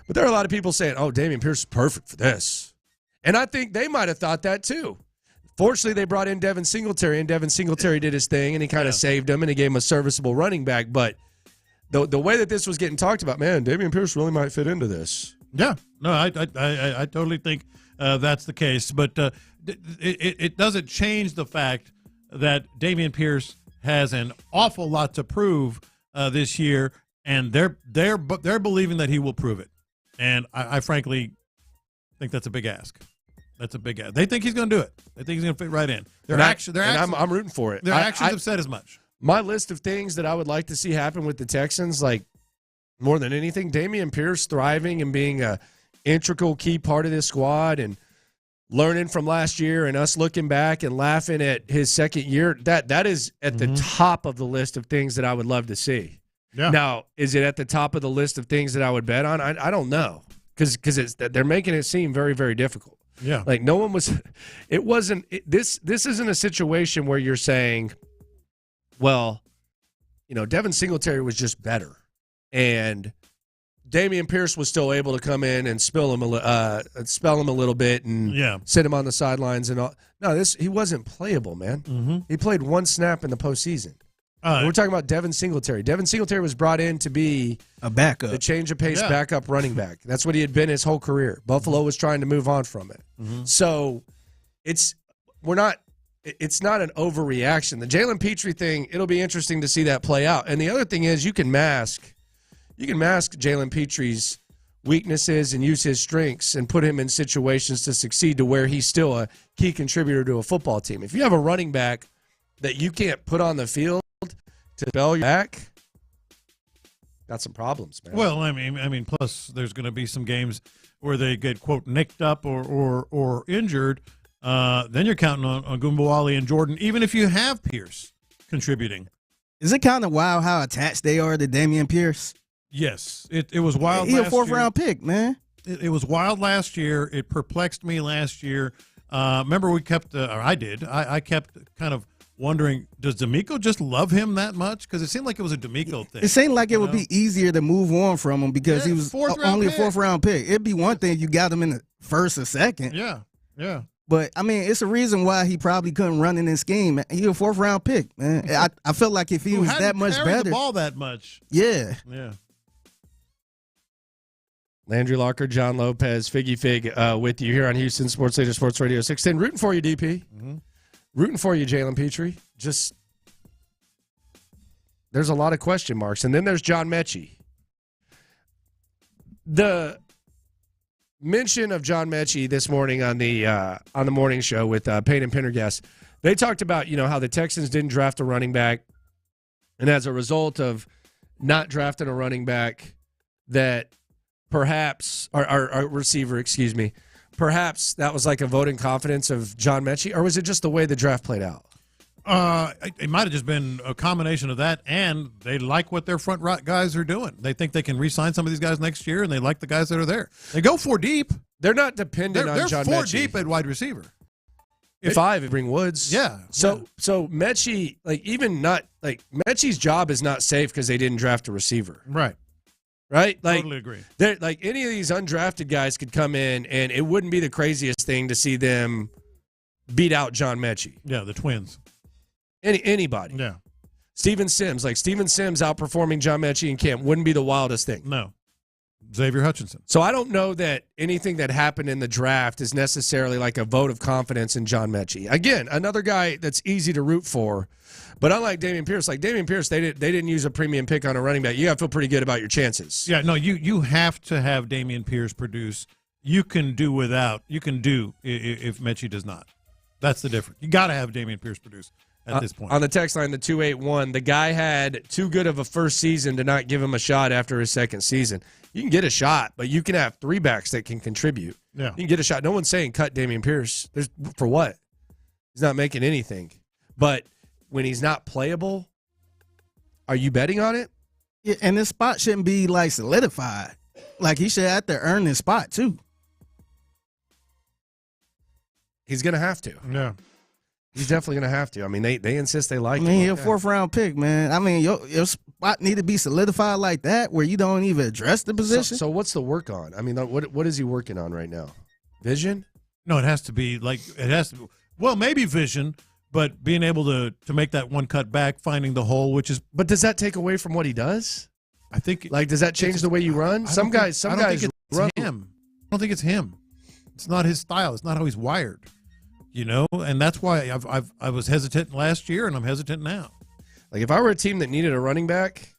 But there are a lot of people saying, oh, Dameon Pierce is perfect for this. And I think they might have thought that too. Fortunately, they brought in Devin Singletary, and Devin Singletary did his thing, and he kind of saved him, and he gave him a serviceable running back. But the way that this was getting talked about, man, Dameon Pierce really might fit into this. Yeah. No, I totally think that's the case. But it doesn't change the fact that Dameon Pierce has an awful lot to prove this year, and they're believing that he will prove it. And I frankly think that's a big ask. That's a big ask. They think he's going to do it. They think he's going to fit right in. I'm rooting for it. Their actions have said as much. My list of things that I would like to see happen with the Texans, like more than anything, Dameon Pierce thriving and being a integral key part of this squad and learning from last year and us looking back and laughing at his second year, that is at the top of the list of things that I would love to see. Yeah. Now, is it at the top of the list of things that I would bet on? I don't know, because they're making it seem very, very difficult. Yeah. Like no one was – this isn't a situation where you're saying, well, Devin Singletary was just better and – Dameon Pierce was still able to come in and spell him a little bit and sit him on the sidelines and all. No, he wasn't playable, man. Mm-hmm. He played one snap in the postseason. We're talking about Devin Singletary. Devin Singletary was brought in to be a backup, the change of pace backup running back. That's what he had been his whole career. Buffalo was trying to move on from it. Mm-hmm. So it's not an overreaction. The Jalen Petrie thing, it'll be interesting to see that play out. And the other thing is you can mask Jalen Petrie's weaknesses and use his strengths and put him in situations to succeed to where he's still a key contributor to a football team. If you have a running back that you can't put on the field to spell your back, got some problems, man. Well, I mean, plus there's going to be some games where they get, quote, nicked up or injured. Then you're counting on Gumbawali and Jordan, even if you have Pierce contributing. Is it kind of wild how attached they are to Damian Pierce? Yes, it was wild. He's a last fourth-round pick, man. It was wild last year. It perplexed me last year. Remember, we kept, or I did. I kept kind of wondering, does D'Amico just love him that much? Because it seemed like it was a D'Amico thing. It seemed like it would be easier to move on from him because he was only a fourth-round pick. It'd be one thing if you got him in the first or second. Yeah. But, I mean, it's a reason why he probably couldn't run in this game. He's a fourth-round pick, man. I felt like if he was that much better. The ball that much. Yeah. Landry Locker, John Lopez, Figgy Fig with you here on Houston Sports Leader, Sports Radio 610. Rooting for you, DP. Mm-hmm. Rooting for you, Jalen Petrie. Just, there's a lot of question marks. And then there's John Mechie. The mention of John Mechie this morning on the morning show with Payne and Pendergast, they talked about, how the Texans didn't draft a running back. And as a result of not drafting a running back, that perhaps, our receiver, perhaps that was like a vote in confidence of John Mechie, or was it just the way the draft played out? It might have just been a combination of that, and they like what their front guys are doing. They think they can re-sign some of these guys next year, and they like the guys that are there. They go 4 deep. They're not dependent on John Mechie. They're 4 deep at wide receiver. If I bring Woods. Yeah. So Mechie, Mechie's job is not safe because they didn't draft a receiver. Right? Totally agree. Like any of these undrafted guys could come in, and it wouldn't be the craziest thing to see them beat out John Mechie. Yeah, the Twins. Anybody. Yeah. Steven Sims outperforming John Mechie in camp wouldn't be the wildest thing. No. Xavier Hutchinson. So I don't know that anything that happened in the draft is necessarily like a vote of confidence in John Mechie. Again, another guy that's easy to root for. But unlike Damian Pierce, they didn't use a premium pick on a running back. You got to feel pretty good about your chances. Yeah, no, you have to have Damian Pierce produce. You can do if Mechie does not. That's the difference. You got to have Damian Pierce produce at this point. On the text line, the 281, the guy had too good of a first season to not give him a shot after his second season. You can get a shot, but you can have 3 backs that can contribute. Yeah. You can get a shot. No one's saying cut Damian Pierce. For what? He's not making anything. But when he's not playable, are you betting on it? Yeah, and this spot shouldn't be solidified. He should have to earn this spot too. He's going to have to. Yeah. He's definitely going to have to. I mean, they insist they like him. He's a fourth-round pick, man. I mean, your spot need to be solidified like that where you don't even address the position. So what's the work on? I mean, what is he working on right now? Vision? No, it has to be maybe vision, but being able to make that one cut back, finding the hole, which is. But does that take away from what he does? I think. Does that change the way you run? Some guys run. I don't think it's him. It's not his style. It's not how he's wired. And that's why I was hesitant last year, and I'm hesitant now. If I were a team that needed a running back,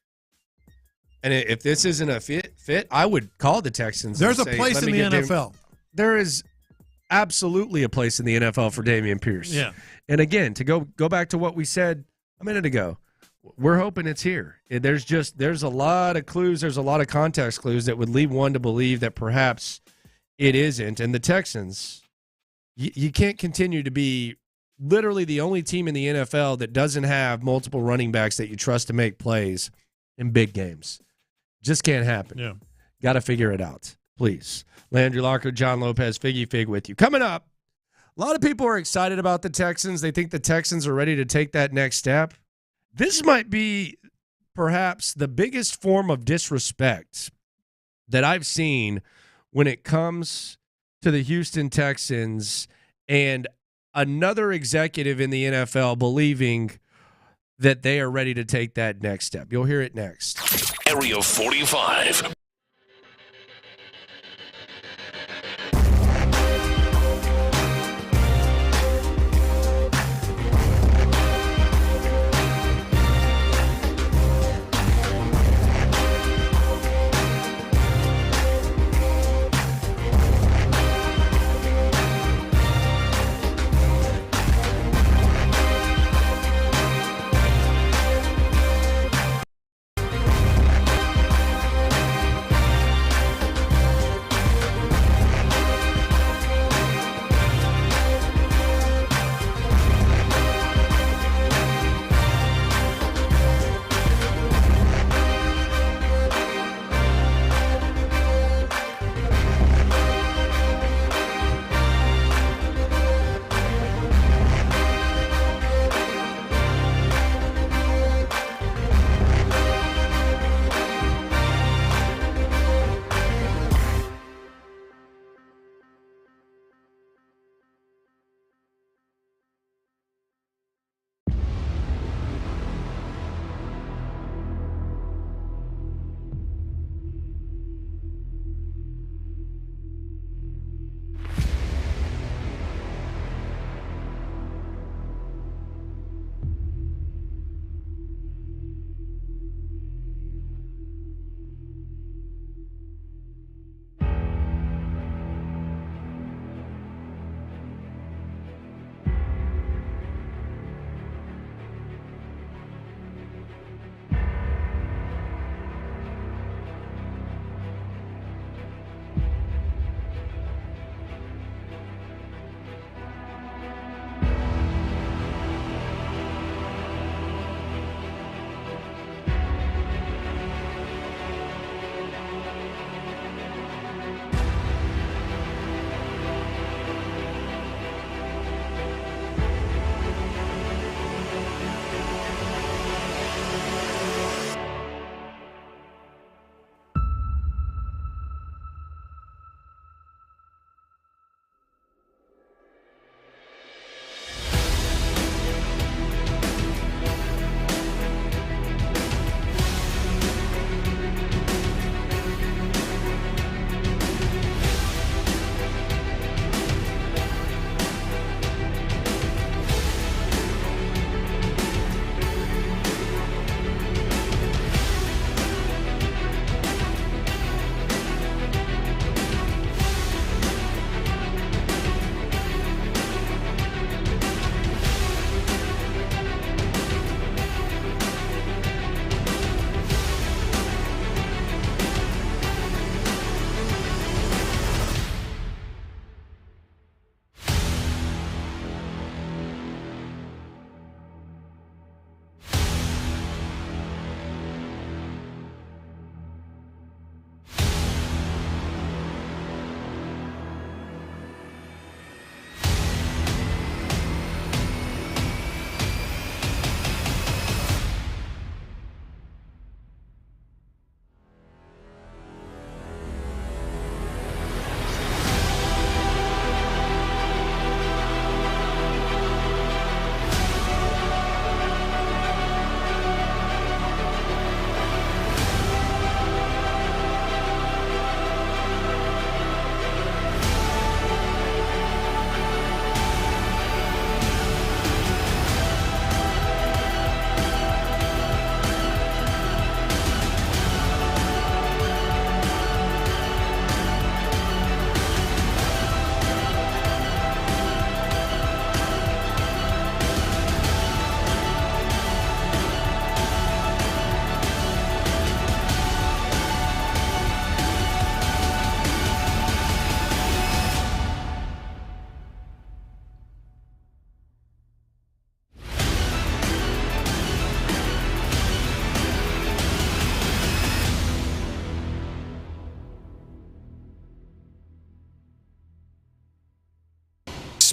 and if this isn't a fit, I would call the Texans. There's a place in the NFL. There is absolutely a place in the NFL for Damian Pierce. Yeah. And again, to go back to what we said a minute ago, we're hoping it's here. There's a lot of clues. There's a lot of context clues that would lead one to believe that perhaps it isn't. And the Texans, you can't continue to be literally the only team in the NFL that doesn't have multiple running backs that you trust to make plays in big games. Just can't happen. Yeah. Got to figure it out, please. Landry Locker, John Lopez, Figgy Fig with you. Coming up, a lot of people are excited about the Texans. They think the Texans are ready to take that next step. This might be perhaps the biggest form of disrespect that I've seen when it comes to the Houston Texans and another executive in the NFL believing that they are ready to take that next step. You'll hear it next. Area 45.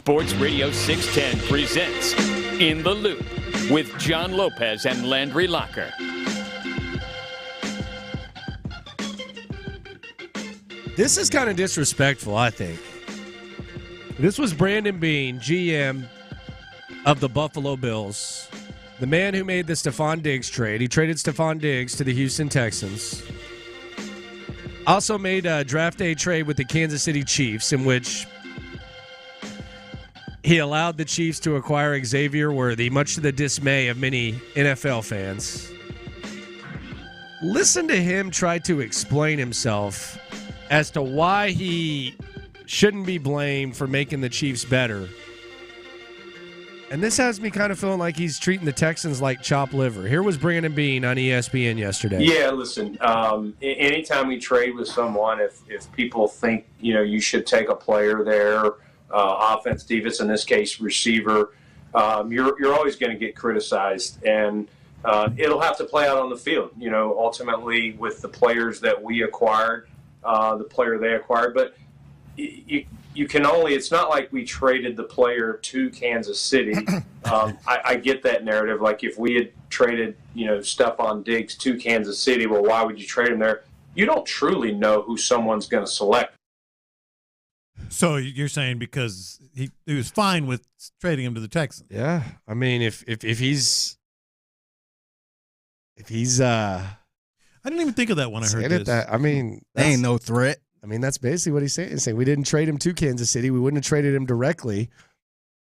Sports Radio 610 presents In the Loop with John Lopez and Landry Locker. This is kind of disrespectful, I think. This was Brandon Beane, GM of the Buffalo Bills, the man who made the Stephon Diggs trade. He traded Stephon Diggs to the Houston Texans. Also made a draft day trade with the Kansas City Chiefs, in which he allowed the Chiefs to acquire Xavier Worthy, much to the dismay of many NFL fans. Listen to him try to explain himself as to why he shouldn't be blamed for making the Chiefs better. And this has me kind of feeling like he's treating the Texans like chopped liver. Here was Brandon Beane on ESPN yesterday. Yeah, listen, anytime we trade with someone, if people think, you should take a player there, offense, defense, in this case, receiver, you're always going to get criticized. And it'll have to play out on the field, ultimately with the players that we acquired, the player they acquired. But you can only, it's not like we traded the player to Kansas City. I get that narrative. Like if we had traded, Stephon Diggs to Kansas City, well, why would you trade him there? You don't truly know who someone's going to select. So you're saying because he was fine with trading him to the Texans? Yeah, I mean, if he's I didn't even think of that when I heard this. I mean, they ain't no threat. I mean, that's basically what he's saying. He's saying we didn't trade him to Kansas City. We wouldn't have traded him directly.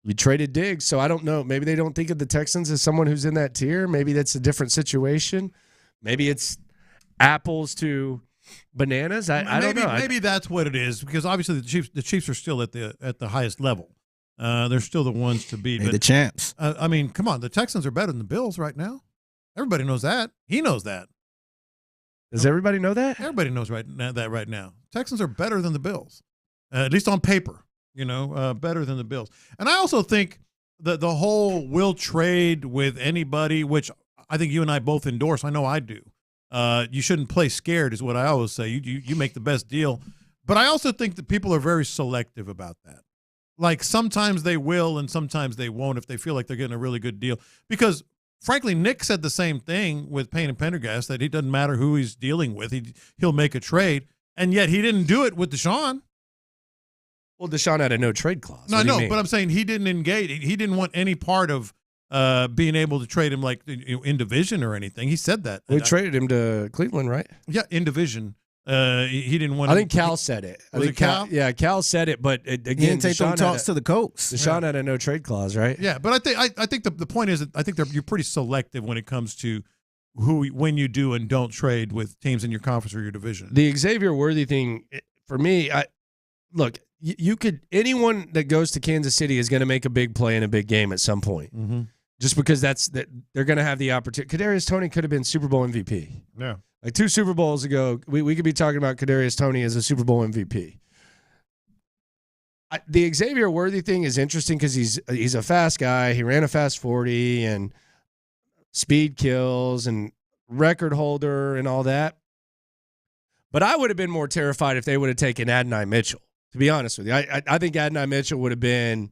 We traded Diggs. So I don't know. Maybe they don't think of the Texans as someone who's in that tier. Maybe that's a different situation. Maybe it's apples to bananas. I don't know. Maybe that's what it is, because obviously the Chiefs are still at the highest level. They're still the ones to beat. They're the champs. I mean, come on. The Texans are better than the Bills right now. Everybody knows that. He knows that. Does everybody know that? Everybody knows that right now. Texans are better than the Bills, at least on paper. Better than the Bills. And I also think that the whole will trade with anybody, which I think you and I both endorse. I know I do. You shouldn't play scared, is what I always say. You make the best deal. But I also think that people are very selective about that. Like sometimes they will and sometimes they won't if they feel like they're getting a really good deal. Because frankly, Nick said the same thing with Payne and Pendergast, that it doesn't matter who he's dealing with. He'll make a trade. And yet he didn't do it with Deshaun. Well, Deshaun had a no-trade clause. No, but I'm saying he didn't engage. He didn't want any part of being able to trade him like in division or anything. He said that. We traded him to Cleveland, right? Yeah, in division. He didn't want. I think Cal said it. Was it Cal? Yeah, Cal said it, but again, he didn't take them talks to the Colts. Deshaun had a no-trade clause, right? Yeah, but I think the point is that I think you're pretty selective when it comes to when you do and don't trade with teams in your conference or your division. The Xavier Worthy thing, for me, look, you could, anyone that goes to Kansas City is going to make a big play in a big game at some point. Mm-hmm. Just because they're going to have the opportunity. Kadarius Toney could have been Super Bowl MVP. Yeah. Like 2 Super Bowls ago, we could be talking about Kadarius Toney as a Super Bowl MVP. The Xavier Worthy thing is interesting because he's a fast guy. He ran a fast 40 and speed kills and record holder and all that. But I would have been more terrified if they would have taken Adonai Mitchell, to be honest with you. I think Adonai Mitchell would have been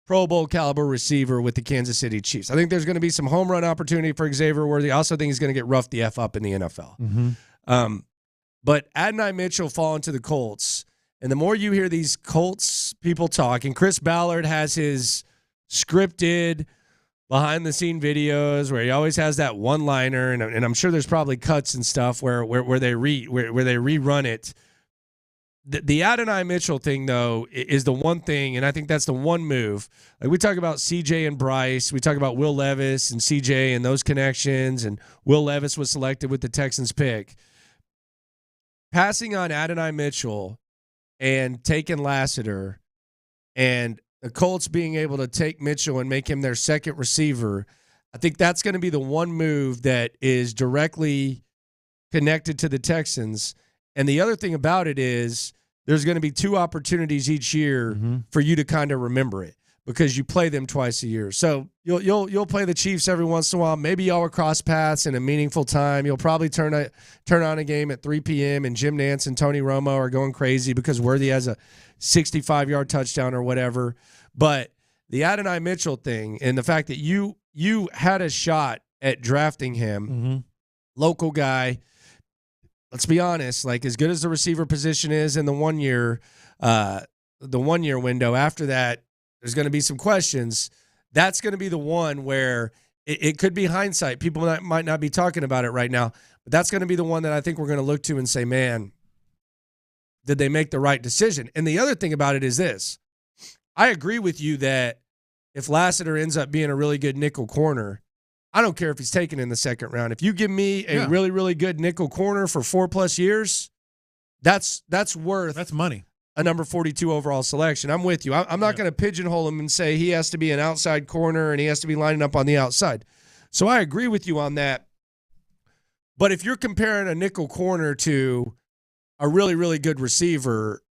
Pro Bowl caliber receiver with the Kansas City Chiefs. I think there's going to be some home run opportunity for Xavier Worthy. I also think he's going to get roughed the F up in the NFL. Mm-hmm. But Adonai Mitchell falling to the Colts, and the more you hear these Colts people talk, and Chris Ballard has his scripted behind-the-scene videos where he always has that one-liner, and I'm sure there's probably cuts and stuff where they rerun it. The Adonai Mitchell thing, though, is the one thing, and I think that's the one move. Like we talk about CJ and Bryce, we talk about Will Levis and CJ and those connections, and Will Levis was selected with the Texans pick. Passing on Adonai Mitchell and taking Lassiter, and the Colts being able to take Mitchell and make him their second receiver, I think that's going to be the one move that is directly connected to the Texans. And the other thing about it is there's going to be 2 opportunities each year for you to kind of remember it because you play them twice a year. So you'll play the Chiefs every once in a while. Maybe y'all will cross paths in a meaningful time. You'll probably turn on a game at 3 p.m. and Jim Nantz and Tony Romo are going crazy because Worthy has a 65-yard touchdown or whatever. But the Adonai Mitchell thing and the fact that you had a shot at drafting him, local guy. Let's be honest, like as good as the receiver position is in the 1 year window, after that, there's going to be some questions. That's going to be the one where it could be hindsight. People might not be talking about it right now, but that's going to be the one that I think we're going to look to and say, man, did they make the right decision? And the other thing about it is this. I agree with you that if Lassiter ends up being a really good nickel corner, I don't care if he's taken in the second round. If you give me a really, really good nickel corner for 4+ years, that's worth that's money. A number 42 overall selection. I'm with you. I'm not going to pigeonhole him and say he has to be an outside corner and he has to be lining up on the outside. So I agree with you on that. But if you're comparing a nickel corner to a really, really good receiver,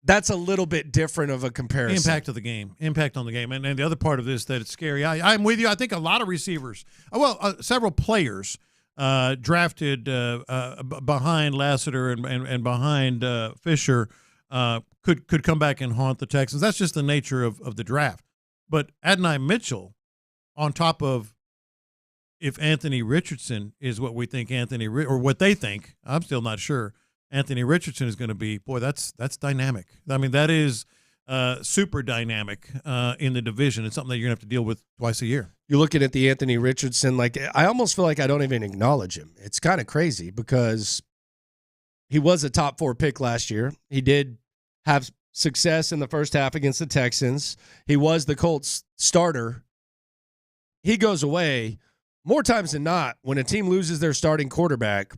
that's a little bit different of a comparison. Impact of the game. Impact on the game. And the other part of this that it's scary. I'm with you. I think a lot of receivers, several players drafted behind Lassiter and behind Fisher could come back and haunt the Texans. That's just the nature of the draft. But Adonai Mitchell, on top of if Anthony Richardson is what we think or what they think, I'm still not sure, Anthony Richardson is going to be, boy, that's dynamic. I mean, that is super dynamic in the division. It's something that you're going to have to deal with twice a year. You're looking at the Anthony Richardson, like I almost feel like I don't even acknowledge him. It's kind of crazy because he was a top 4 pick last year. He did have success in the first half against the Texans. He was the Colts starter. He goes away more times than not when a team loses their starting quarterback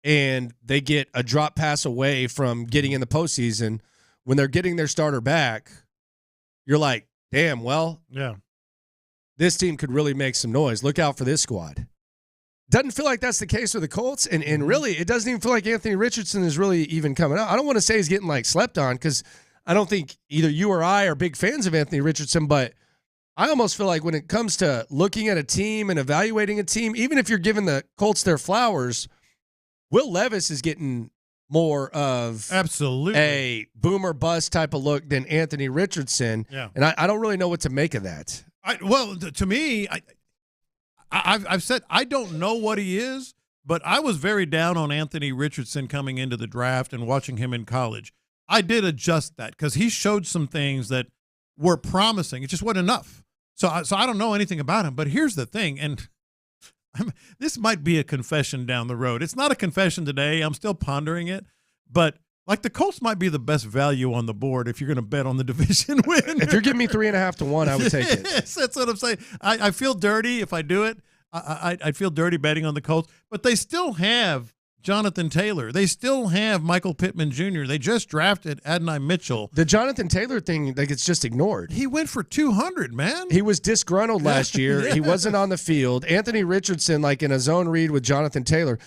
and they get a drop pass away from getting in the postseason. When they're getting their starter back, you're like, damn, well, this team could really make some noise. Look out for this squad. Doesn't feel like that's the case with the Colts, and really, it doesn't even feel like Anthony Richardson is really even coming out. I don't want to say he's getting, like, slept on because I don't think either you or I are big fans of Anthony Richardson, but I almost feel like when it comes to looking at a team and evaluating a team, even if you're giving the Colts their flowers, Will Levis is getting more of absolutely a boomer bust type of look than Anthony Richardson. Yeah. And I don't really know what to make of that. To me, I've said I don't know what he is, but I was very down on Anthony Richardson coming into the draft and watching him in college. I did adjust that because he showed some things that were promising. It just wasn't enough. So I don't know anything about him. But here's the thing, and this might be a confession down the road. It's not a confession today. I'm still pondering it. But, like, the Colts might be the best value on the board if you're going to bet on the division win. If you're giving me 3.5 to 1, I would take it. Yes, that's what I'm saying. I feel dirty if I do it. I feel dirty betting on the Colts. But they still have Jonathan Taylor. They still have Michael Pittman Jr. They just drafted Adonai Mitchell. The Jonathan Taylor thing, like, it's just ignored. He went for 200, man. He was disgruntled last year. Yeah. He wasn't on the field. Anthony Richardson, like in a zone read with Jonathan Taylor,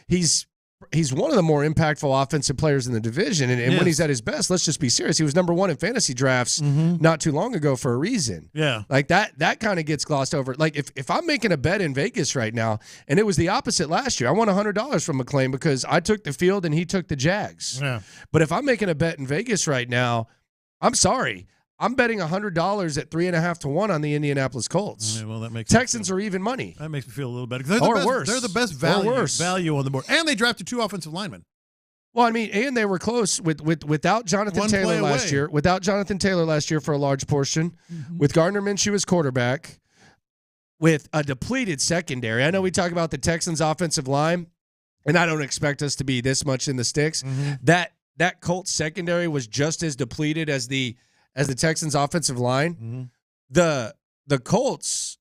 he's one of the more impactful offensive players in the division. And when he's at his best, let's just be serious. He was number 1 in fantasy drafts not too long ago for a reason. Yeah. Like that kind of gets glossed over. Like if I'm making a bet in Vegas right now, and it was the opposite last year, I won $100 from McClain because I took the field and he took the Jags. Yeah. But if I'm making a bet in Vegas right now, I'm sorry. I'm betting $100 at 3.5 to 1 on the Indianapolis Colts. Yeah, well, that makes Texans are even money. That makes me feel a little better. Worse. They're the best value on the board. And they drafted 2 offensive linemen. Well, I mean, and they were close without Jonathan Taylor last year. Without Jonathan Taylor last year for a large portion. With Gardner Minshew as quarterback. With a depleted secondary. I know we talk about the Texans' offensive line, and I don't expect us to be this much in the sticks. That Colts secondary was just as depleted as the Texans' offensive line. The Colts,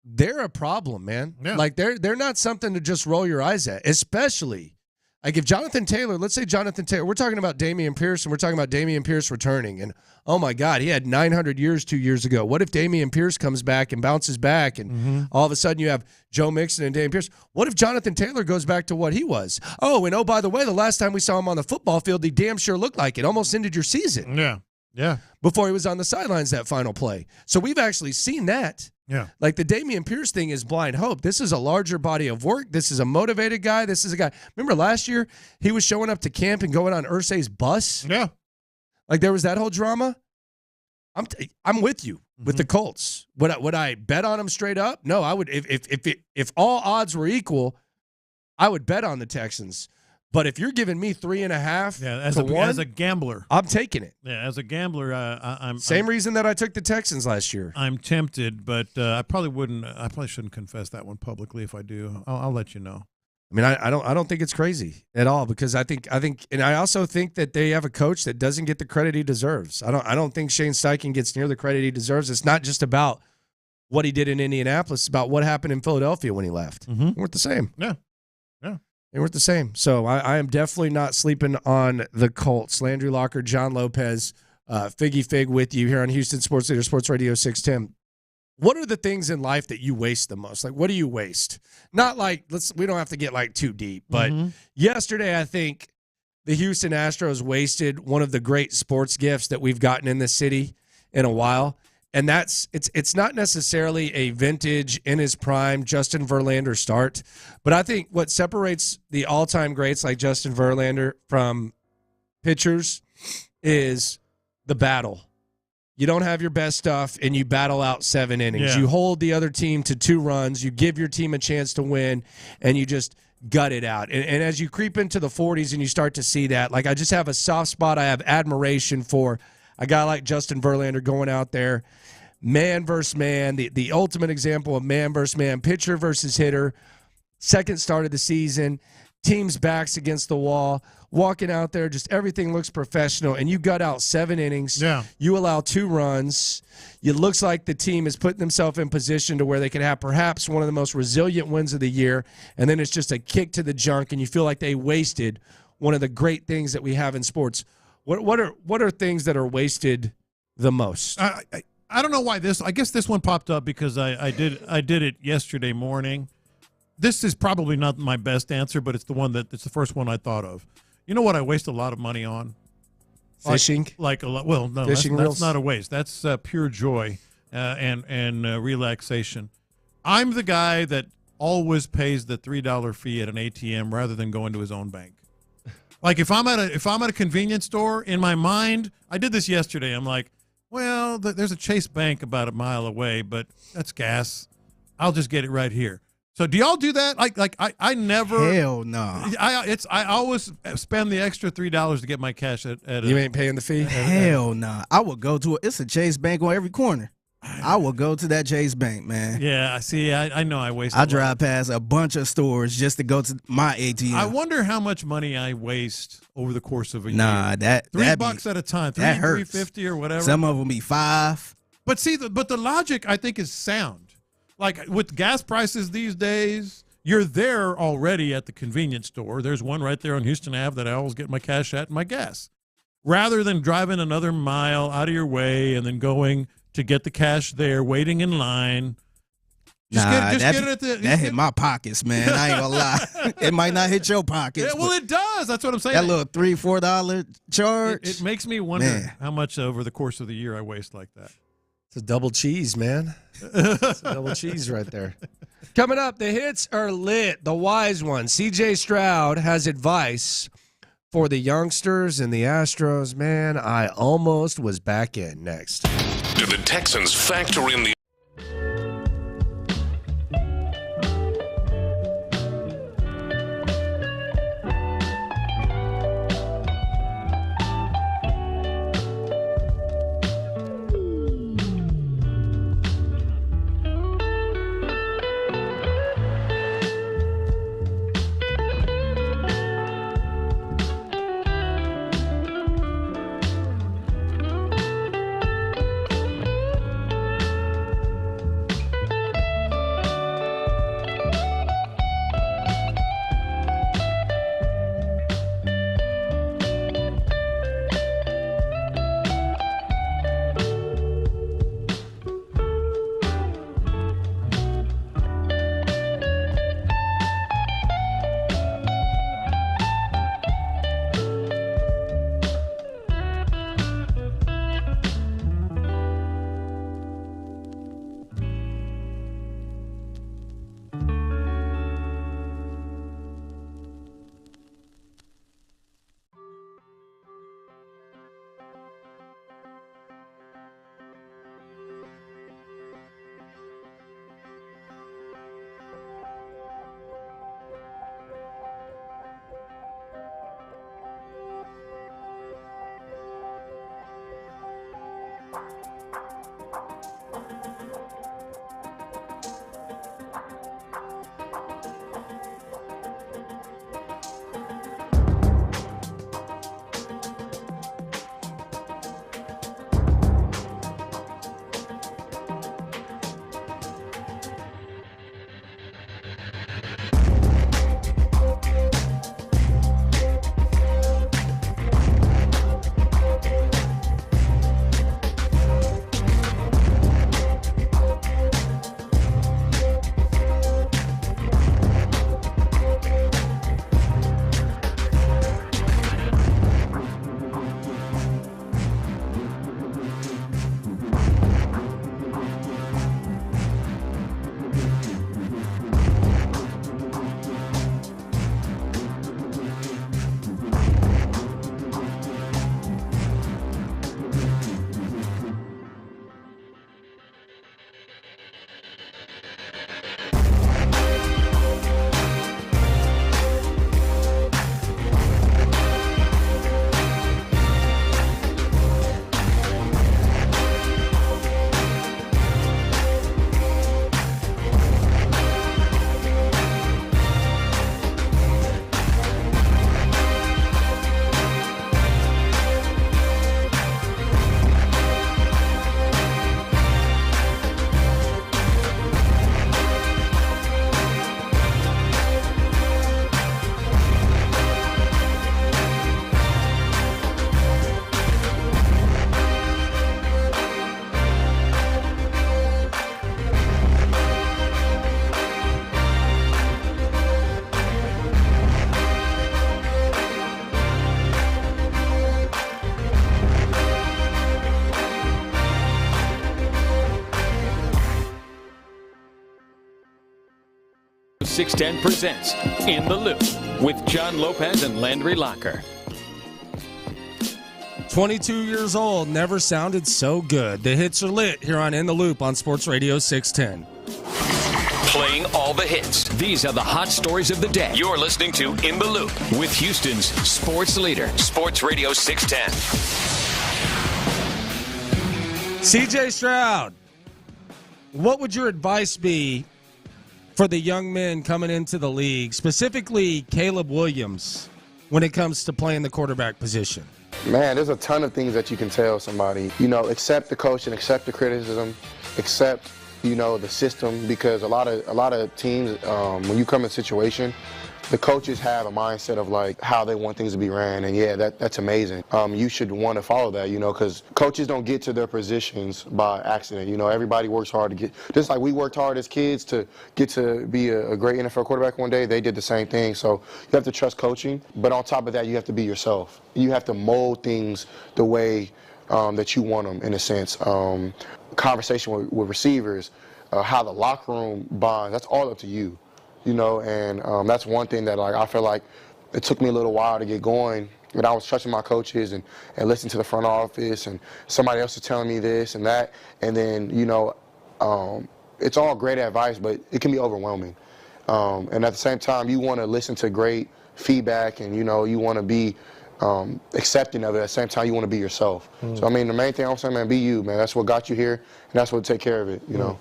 they're a problem, man. Yeah. Like they're not something to just roll your eyes at, especially like if Jonathan Taylor, let's say Jonathan Taylor, we're talking about Dameon Pierce, and we're talking about Dameon Pierce returning, and oh my God, he had 900 years 2 years ago. What if Dameon Pierce comes back and bounces back, and all of a sudden you have Joe Mixon and Dameon Pierce? What if Jonathan Taylor goes back to what he was? Oh, and by the way, the last time we saw him on the football field, he damn sure looked like it. Almost ended your season. Yeah. Before he was on the sidelines that final play. So we've actually seen that. Yeah. Like the Dameon Pierce thing is blind hope. This is a larger body of work. This is a motivated guy. This is a guy. Remember last year he was showing up to camp and going on Irsay's bus? Yeah. Like there was that whole drama. I'm with you with the Colts. Would I bet on them straight up? No, I would. If all odds were equal, I would bet on the Texans. But if you're giving me 3.5 to 1, as a gambler, I'm taking it. Yeah, as a gambler, I'm same reason that I took the Texans last year. I'm tempted, but I probably wouldn't. I probably shouldn't confess that one publicly. If I do, I'll let you know. I mean, I don't think it's crazy at all because I think, and I also think that they have a coach that doesn't get the credit he deserves. I don't think Shane Steichen gets near the credit he deserves. It's not just about what he did in Indianapolis; it's about what happened in Philadelphia when he left. They weren't the same. Yeah. They weren't the same. So I am definitely not sleeping on the Colts. Landry Locker, John Lopez, Figgy Fig with you here on Houston Sports Leader, Sports Radio 610. What are the things in life that you waste the most? Like, what do you waste? Not like, we don't have to get like too deep, but yesterday I think the Houston Astros wasted one of the great sports gifts that we've gotten in this city in a while. And it's not necessarily a vintage in his prime Justin Verlander start, but I think what separates the all-time greats like Justin Verlander from pitchers is the battle. You don't have your best stuff, and you battle out 7 innings. Yeah. You hold the other team to 2 runs. You give your team a chance to win, and you just gut it out. And as you creep into the 40s and you start to see that, like I just have a soft spot. I have admiration for a guy like Justin Verlander going out there, man versus man, the ultimate example of man versus man, pitcher versus hitter, second start of the season, team's backs against the wall, walking out there, just everything looks professional, and you gut out 7 innings. Yeah. You allow 2 runs. It looks like the team is putting themselves in position to where they can have perhaps one of the most resilient wins of the year, and then it's just a kick to the junk, and you feel like they wasted one of the great things that we have in sports. What are things that are wasted the most? I don't know why this. I guess this one popped up because I did it yesterday morning. This is probably not my best answer, but it's the first one I thought of. You know what I waste a lot of money on? Fishing? Like a lot. Well, no, Fishing that's not a waste. That's pure joy and relaxation. I'm the guy that always pays the $3 fee at an ATM rather than going to his own bank. Like if I'm at a convenience store, in my mind, I did this yesterday. I'm like, well, there's a Chase Bank about a mile away, but that's gas. I'll just get it right here. So do y'all do that? Like I never. Hell no. I always spend the extra $3 to get my cash at you ain't paying the fee? Hell no. I would go to it's a Chase Bank on every corner. I will go to that Chase Bank, man. Yeah, see, I know I waste. I drive past a bunch of stores just to go to my ATM. I wonder how much money I waste over the course of a year. Nah, $3 at a time, $3.50 or whatever. Some of them be $5. But see, the logic I think is sound. Like with gas prices these days, you're there already at the convenience store. There's one right there on Houston Ave that I always get my cash at and my gas. Rather than driving another mile out of your way and then going to get the cash there, waiting in line. That hit my pockets, man. I ain't gonna lie. It might not hit your pockets. Yeah, well, it does. That's what I'm saying. That little $3-4 charge. It makes me wonder how much over the course of the year I waste like that. It's a double cheese, man. It's a double cheese right there. Coming up, the hits are lit. The wise one. CJ Stroud has advice for the youngsters and the Astros. Man, I almost was back in. Next. Do the Texans factor in the 610 presents In the Loop with John Lopez and Landry Locker. 22 years old, never sounded so good. The hits are lit here on In the Loop on Sports Radio 610. Playing all the hits. These are the hot stories of the day. You're listening to In the Loop with Houston's sports leader, Sports Radio 610. CJ Stroud, what would your advice be for the young men coming into the league, specifically Caleb Williams, when it comes to playing the quarterback position? Man, there's a ton of things that you can tell somebody. You know, accept the coaching, accept the criticism, accept, you know, the system, because a lot of teams, when you come in a situation, the coaches have a mindset of like how they want things to be ran, and yeah, that's amazing. You should want to follow that, you know, because coaches don't get to their positions by accident. You know, everybody works hard to get, just like we worked hard as kids to get to be a great NFL quarterback one day. They did the same thing. So you have to trust coaching, but on top of that, you have to be yourself. You have to mold things the way that you want them, in a sense. Conversation with receivers, how the locker room bonds, that's all up to you. You know, and that's one thing that like I feel like it took me a little while to get going. But I was trusting my coaches and listening to the front office, and somebody else was telling me this and that. And then, you know, it's all great advice, but it can be overwhelming. And at the same time, you want to listen to great feedback, and, you know, you want to be accepting of it. At the same time, you want to be yourself. So, I mean, the main thing I'm saying, man, be you, man. That's what got you here, and that's what will take care of it, you know.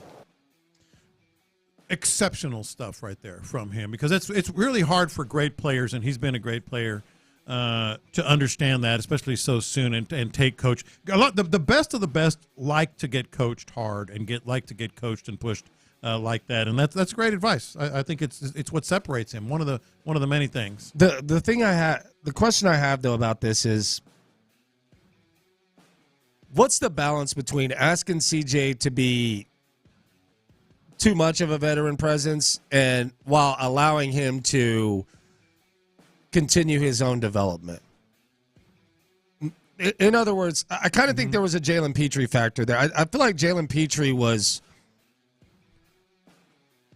Exceptional stuff right there from him, because it's really hard for great players, and he's been a great player, to understand that, especially so soon, and take coach. The best of the best like to get coached hard and like to get coached and pushed like that, and that's great advice. I think it's what separates him. One of the many things. The question I have though about this is, what's the balance between asking CJ to be too much of a veteran presence and while allowing him to continue his own development? In other words, I kind of think there was a Jalen Petrie factor there. I feel like Jalen Petrie was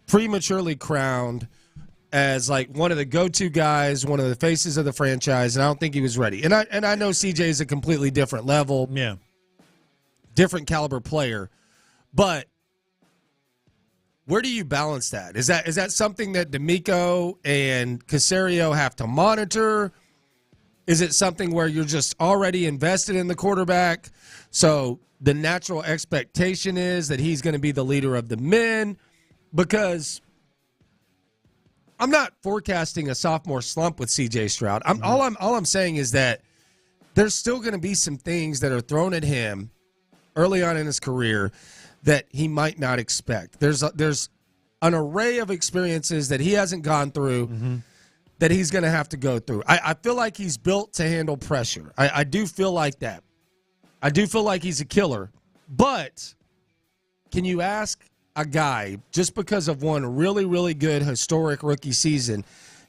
prematurely crowned as like one of the go-to guys, one of the faces of the franchise, and I don't think he was ready. And I know CJ is a completely different level, different caliber player, but where do you balance that? Is that something that D'Amico and Caserio have to monitor? Is it something where you're just already invested in the quarterback, so the natural expectation is that he's going to be the leader of the men? Because I'm not forecasting a sophomore slump with C.J. Stroud. All I'm saying is that there's still going to be some things that are thrown at him early on in his career that he might not expect. There's an array of experiences that he hasn't gone through that he's going to have to go through. I feel like he's built to handle pressure. I do feel like that. I do feel like he's a killer. But can you ask a guy, just because of one really, really good historic rookie season,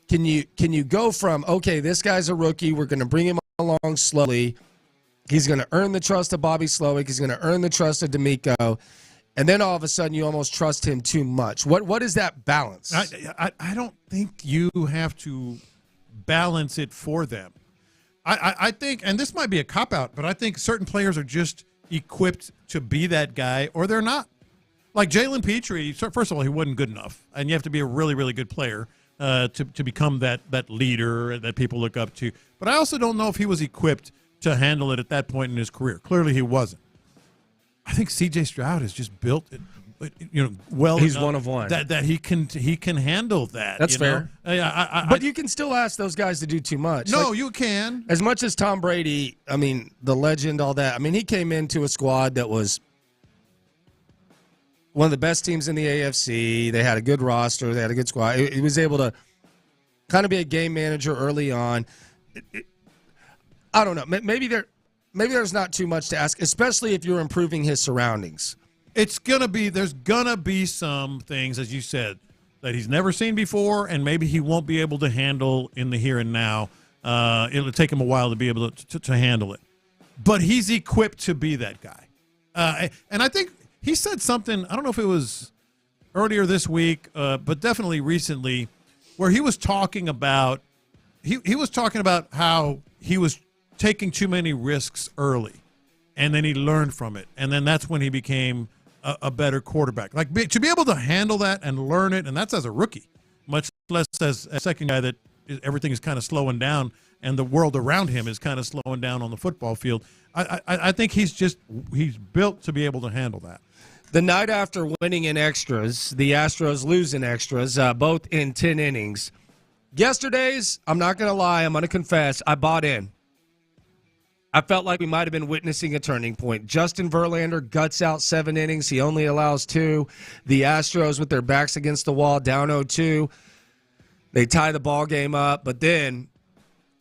can you go from, okay, this guy's a rookie, we're going to bring him along slowly, he's going to earn the trust of Bobby Slowick, he's going to earn the trust of D'Amico, and then all of a sudden you almost trust him too much? What is that balance? I don't think you have to balance it for them. I think, and this might be a cop-out, but I think certain players are just equipped to be that guy, or they're not. Like Jalen Petrie, first of all, he wasn't good enough, and you have to be a really, really good player to become that leader that people look up to. But I also don't know if he was equipped to handle it at that point in his career. Clearly he wasn't. I think C.J. Stroud has just built it, well. He's one of one. That he can handle that. That's fair. But you can still ask those guys to do too much. No, you can. As much as Tom Brady, I mean, the legend, all that. I mean, he came into a squad that was one of the best teams in the AFC. They had a good roster. They had a good squad. He was able to kind of be a game manager early on. I don't know. Maybe there's not too much to ask, especially if you're improving his surroundings. There's gonna be some things, as you said, that he's never seen before, and maybe he won't be able to handle in the here and now. It'll take him a while to be able to handle it. But he's equipped to be that guy. And I think he said something, I don't know if it was earlier this week, but definitely recently, where he was talking about he was talking about how he was taking too many risks early, and then he learned from it, and then that's when he became a better quarterback. Like to be able to handle that and learn it, and that's as a rookie, much less as a second guy that everything is kind of slowing down and the world around him is kind of slowing down on the football field. I think he's built to be able to handle that. The night after winning in extras, the Astros lose in extras, both in 10 innings. Yesterday's, I'm not going to lie, I'm going to confess, I bought in. I felt like we might have been witnessing a turning point. Justin Verlander guts out 7 innings. He only allows 2. The Astros, with their backs against the wall, down 0-2. They tie the ball game up, but then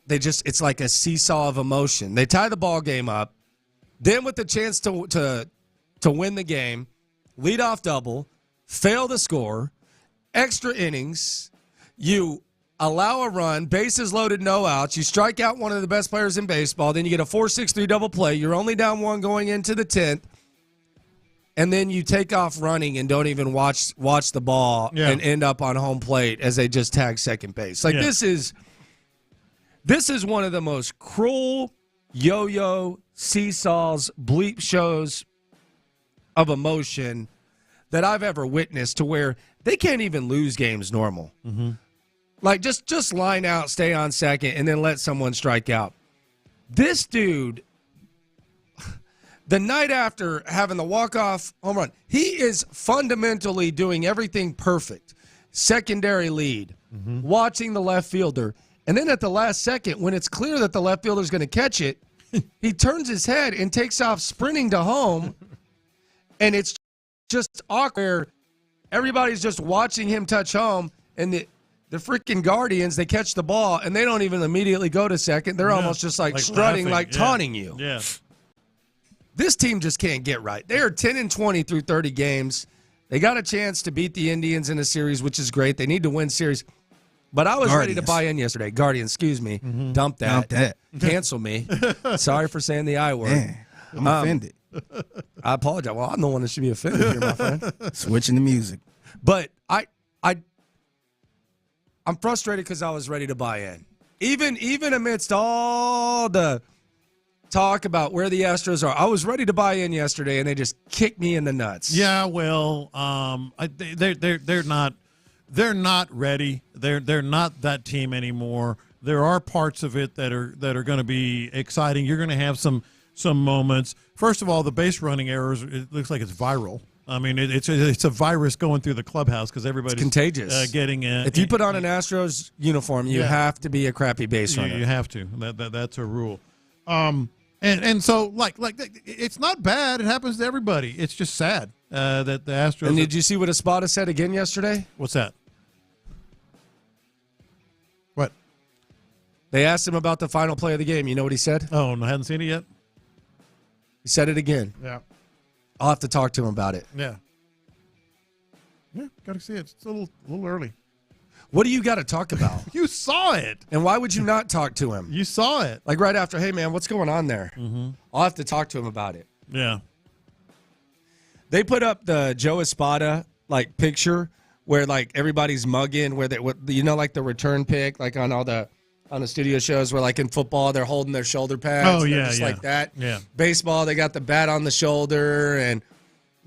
it's like a seesaw of emotion. They tie the ball game up. Then with the chance to win the game, leadoff double, fail to score, extra innings, you allow a run, bases loaded, no outs, you strike out one of the best players in baseball, then you get a 4-6-3 double play, you're only down 1 going into the 10th, and then you take off running and don't even watch the ball and end up on home plate as they just tag second base. Like this is one of the most cruel yo-yo seesaws, bleep shows of emotion that I've ever witnessed, to where they can't even lose games normal. Mm-hmm. Like, just line out, stay on second, and then let someone strike out. This dude, the night after having the walk-off home run, he is fundamentally doing everything perfect. Secondary lead, watching the left fielder, and then at the last second, when it's clear that the left fielder is going to catch it, he turns his head and takes off sprinting to home, and it's just awkward. Everybody's just watching him touch home, and the freaking Guardians, they catch the ball, and they don't even immediately go to second. They're almost just like strutting, laughing, taunting you. Yeah. This team just can't get right. They are 10-20 through 30 games. They got a chance to beat the Indians in a series, which is great. They need to win series. But I was ready to buy in yesterday. Guardians, excuse me. Dump that. Cancel me. Sorry for saying the I word. Man, I'm offended. I apologize. Well, I'm the one that should be offended here, my friend. Switching the music. But I'm frustrated because I was ready to buy in. Even amidst all the talk about where the Astros are, I was ready to buy in yesterday, and they just kicked me in the nuts. Yeah, well, they're not ready. They're not that team anymore. There are parts of it that are going to be exciting. You're going to have some moments. First of all, the base running errors, it looks like it's viral. I mean, it's a virus going through the clubhouse because everybody's contagious. Getting if you put on an Astros uniform, you have to be a crappy base runner. You have to. That's a rule. And so like it's not bad. It happens to everybody. It's just sad that the Astros. And did you see what Espada said again yesterday? What's that? What? They asked him about the final play of the game. You know what he said? Oh, no, I hadn't seen it yet. He said it again. Yeah. I'll have to talk to him about it. Yeah. Yeah, got to see it. It's a little early. What do you got to talk about? You saw it. And why would you not talk to him? You saw it. Like right after, hey, man, what's going on there? Mm-hmm. I'll have to talk to him about it. Yeah. They put up the Joe Espada, like, picture where, like, everybody's mugging, where like the return pick, like on the studio shows where, like, in football, they're holding their shoulder pads. Oh, yeah, just like that. Yeah. Baseball, they got the bat on the shoulder, and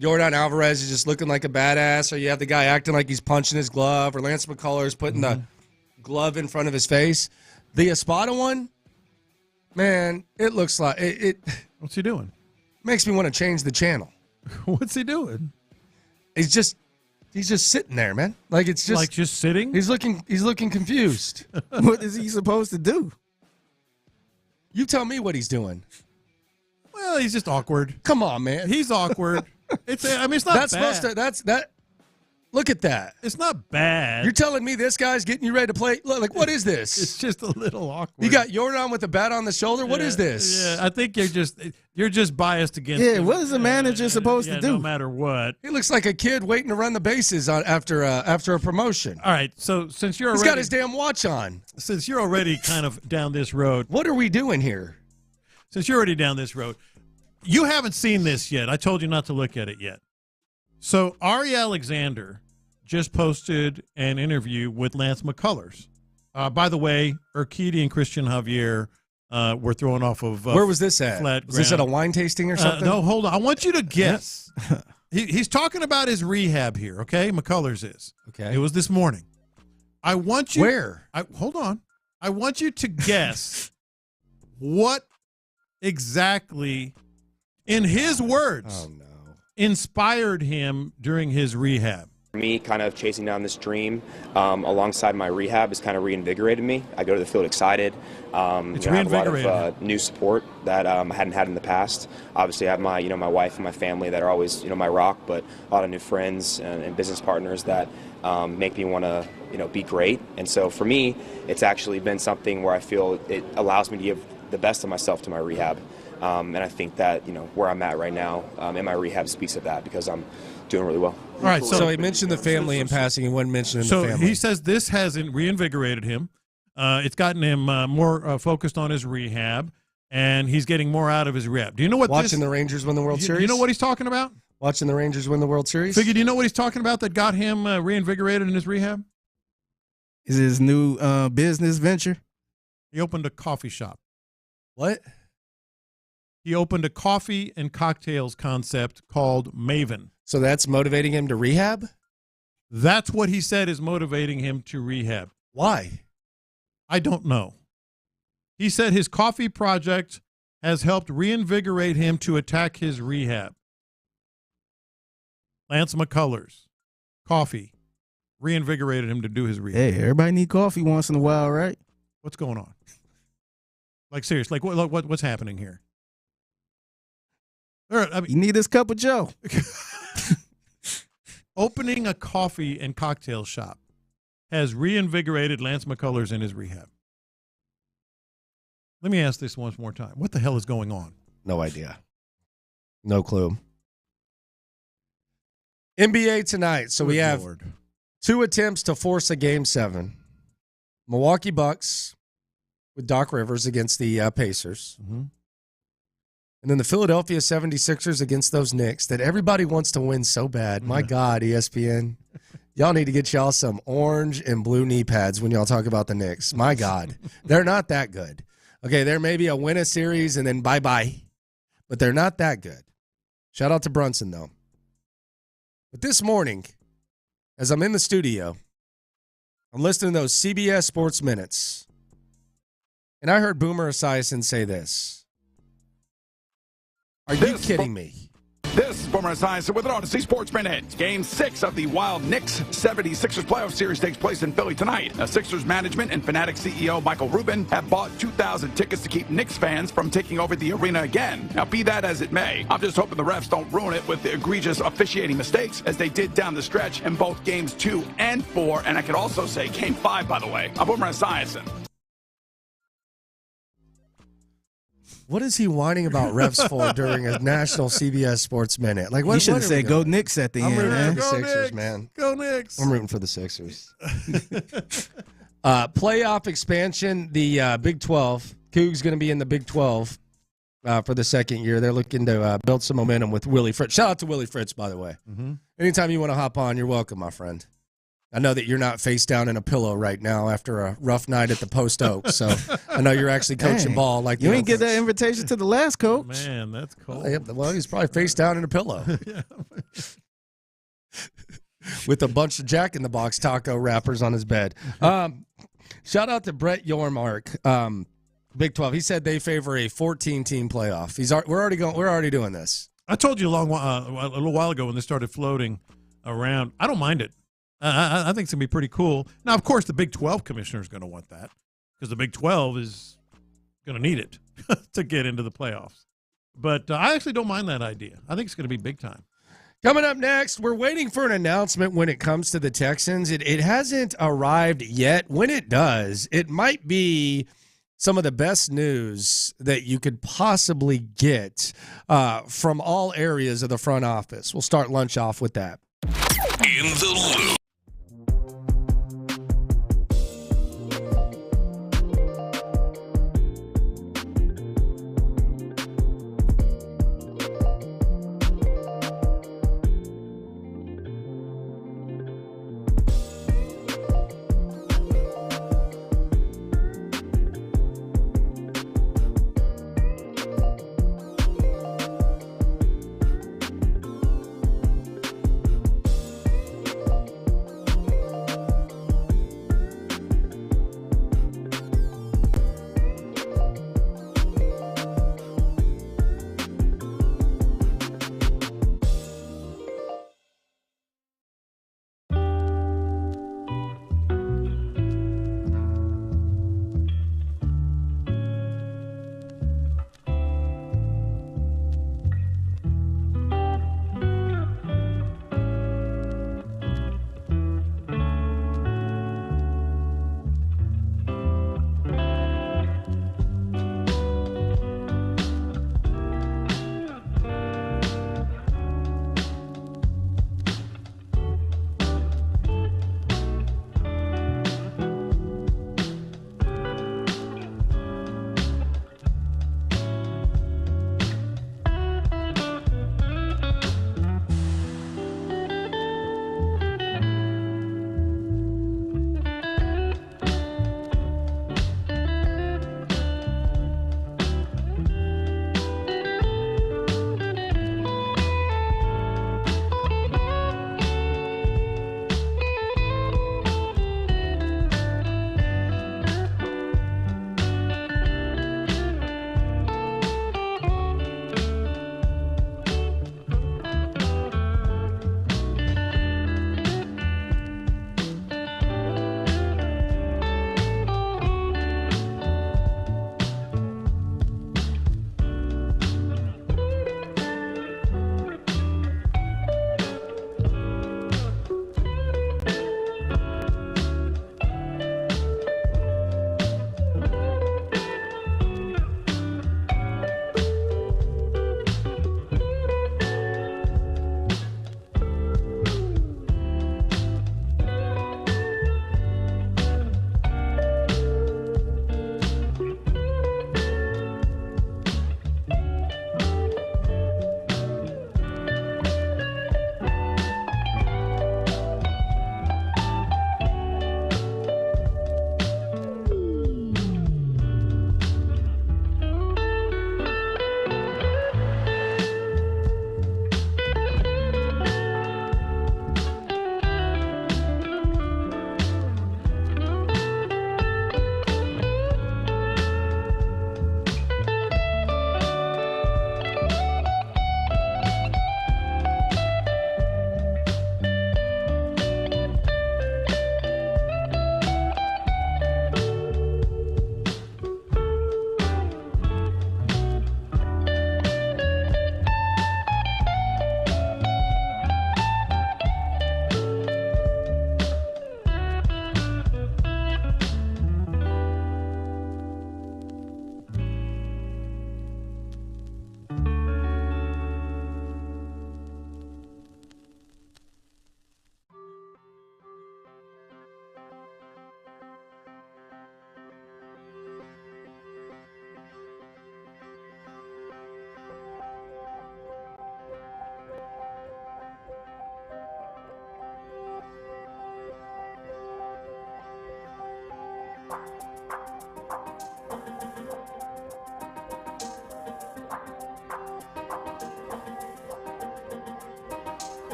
Yordan Alvarez is just looking like a badass, or you have the guy acting like he's punching his glove, or Lance McCullers putting the glove in front of his face. The Espada one, man, it looks like it. What's he doing? Makes me want to change the channel. What's he doing? He's just sitting there, man. Like it's just like just sitting. He's looking confused. What is he supposed to do? You tell me what he's doing. Well, he's just awkward. Come on, man. He's awkward. It's not that's bad. Supposed to. Look at that. It's not bad. You're telling me this guy's getting you ready to play? Look, like, what is this? It's just a little awkward. You got Yordan with the bat on the shoulder. What is this? Yeah, I think you're just biased against. Yeah, what is a manager supposed to do? No matter what. He looks like a kid waiting to run the bases after a promotion. All right, so since you're he's already got his damn watch on. Since you're already kind of down this road, what are we doing here? Since you're already down this road, you haven't seen this yet. I told you not to look at it yet. So Ari Alexander just posted an interview with Lance McCullers. By the way, Urquidy and Christian Javier were thrown off of where was this at? Was this at a wine tasting or something? No, hold on. I want you to guess. He's talking about his rehab here, okay? McCullers is. Okay. It was this morning. I want you. Where? Hold on. I want you to guess what exactly, in his words, inspired him during his rehab. Me kind of chasing down this dream alongside my rehab has kind of reinvigorated me. I go to the field excited. It's I have a lot of new support that I hadn't had in the past. Obviously, I have my wife and my family that are always my rock, but a lot of new friends and business partners that make me want to be great. And so for me, it's actually been something where I feel it allows me to give the best of myself to my rehab. And I think that where I'm at right now in my rehab speaks of that because I'm doing really well. All right, so he mentioned the family in passing. He wasn't mentioning the family. So he says this has reinvigorated him. It's gotten him more focused on his rehab, and he's getting more out of his rehab. Do you know what Watching the Rangers win the World Series? You know what he's talking about? Watching the Rangers win the World Series? Figgy, do you know what he's talking about that got him reinvigorated in his rehab? Is his new business venture? He opened a coffee shop. What? He opened a coffee and cocktails concept called Maven. So that's motivating him to rehab? That's what he said is motivating him to rehab. Why? I don't know. He said his coffee project has helped reinvigorate him to attack his rehab. Lance McCullers, coffee, reinvigorated him to do his rehab. Hey, everybody need coffee once in a while, right? What's going on? Like, seriously, what's happening here? You need this cup of Joe. Opening a coffee and cocktail shop has reinvigorated Lance McCullers in his rehab. Let me ask this once more time. What the hell is going on? No idea. No clue. NBA tonight. So we have 2 attempts to force a Game 7. Milwaukee Bucks with Doc Rivers against the Pacers. Mm-hmm. And then the Philadelphia 76ers against those Knicks that everybody wants to win so bad. My God, ESPN. Y'all need to get y'all some orange and blue knee pads when y'all talk about the Knicks. My God. They're not that good. Okay, there may be a win a series and then bye-bye. But they're not that good. Shout out to Brunson, though. But this morning, as I'm in the studio, I'm listening to those CBS Sports Minutes. And I heard Boomer Esiason say this. Are you kidding me? This is Boomer Esiason with an Odyssey Sports Minute. Game 6 of the Wild Knicks 76ers playoff series takes place in Philly tonight. Now, Sixers management and Fanatic CEO Michael Rubin have bought 2,000 tickets to keep Knicks fans from taking over the arena again. Now, be that as it may, I'm just hoping the refs don't ruin it with the egregious officiating mistakes as they did down the stretch in both games 2 and 4. And I could also say game 5, by the way. I'm Boomer Esiason. What is he whining about refs for during a national CBS Sports Minute? Like, what? You should have said "Go Knicks" at the end, rooting man. for the Sixers, man. Go Knicks. I'm rooting for the Sixers. Playoff expansion, the Big 12. Cougs going to be in the Big 12 for the second year. They're looking to build some momentum with Willie Fritz. Shout out to Willie Fritz, by the way. Mm-hmm. Anytime you want to hop on, you're welcome, my friend. I know that you're not face down in a pillow right now after a rough night at the Post Oak, so I know you're actually coaching ball. Like you ain't get that invitation to the last coach. Man, that's cool. Well, he's probably face down in a pillow. With a bunch of Jack in the Box taco wrappers on his bed. Shout out to Brett Yormark, Big 12. He said they favor a 14-team playoff. We're already doing this. I told you a little while ago when this started floating around. I don't mind it. I think it's going to be pretty cool. Now, of course, the Big 12 commissioner is going to want that because the Big 12 is going to need it to get into the playoffs. But I actually don't mind that idea. I think it's going to be big time. Coming up next, we're waiting for an announcement when it comes to the Texans. It hasn't arrived yet. When it does, it might be some of the best news that you could possibly get from all areas of the front office. We'll start lunch off with that. In the Loop.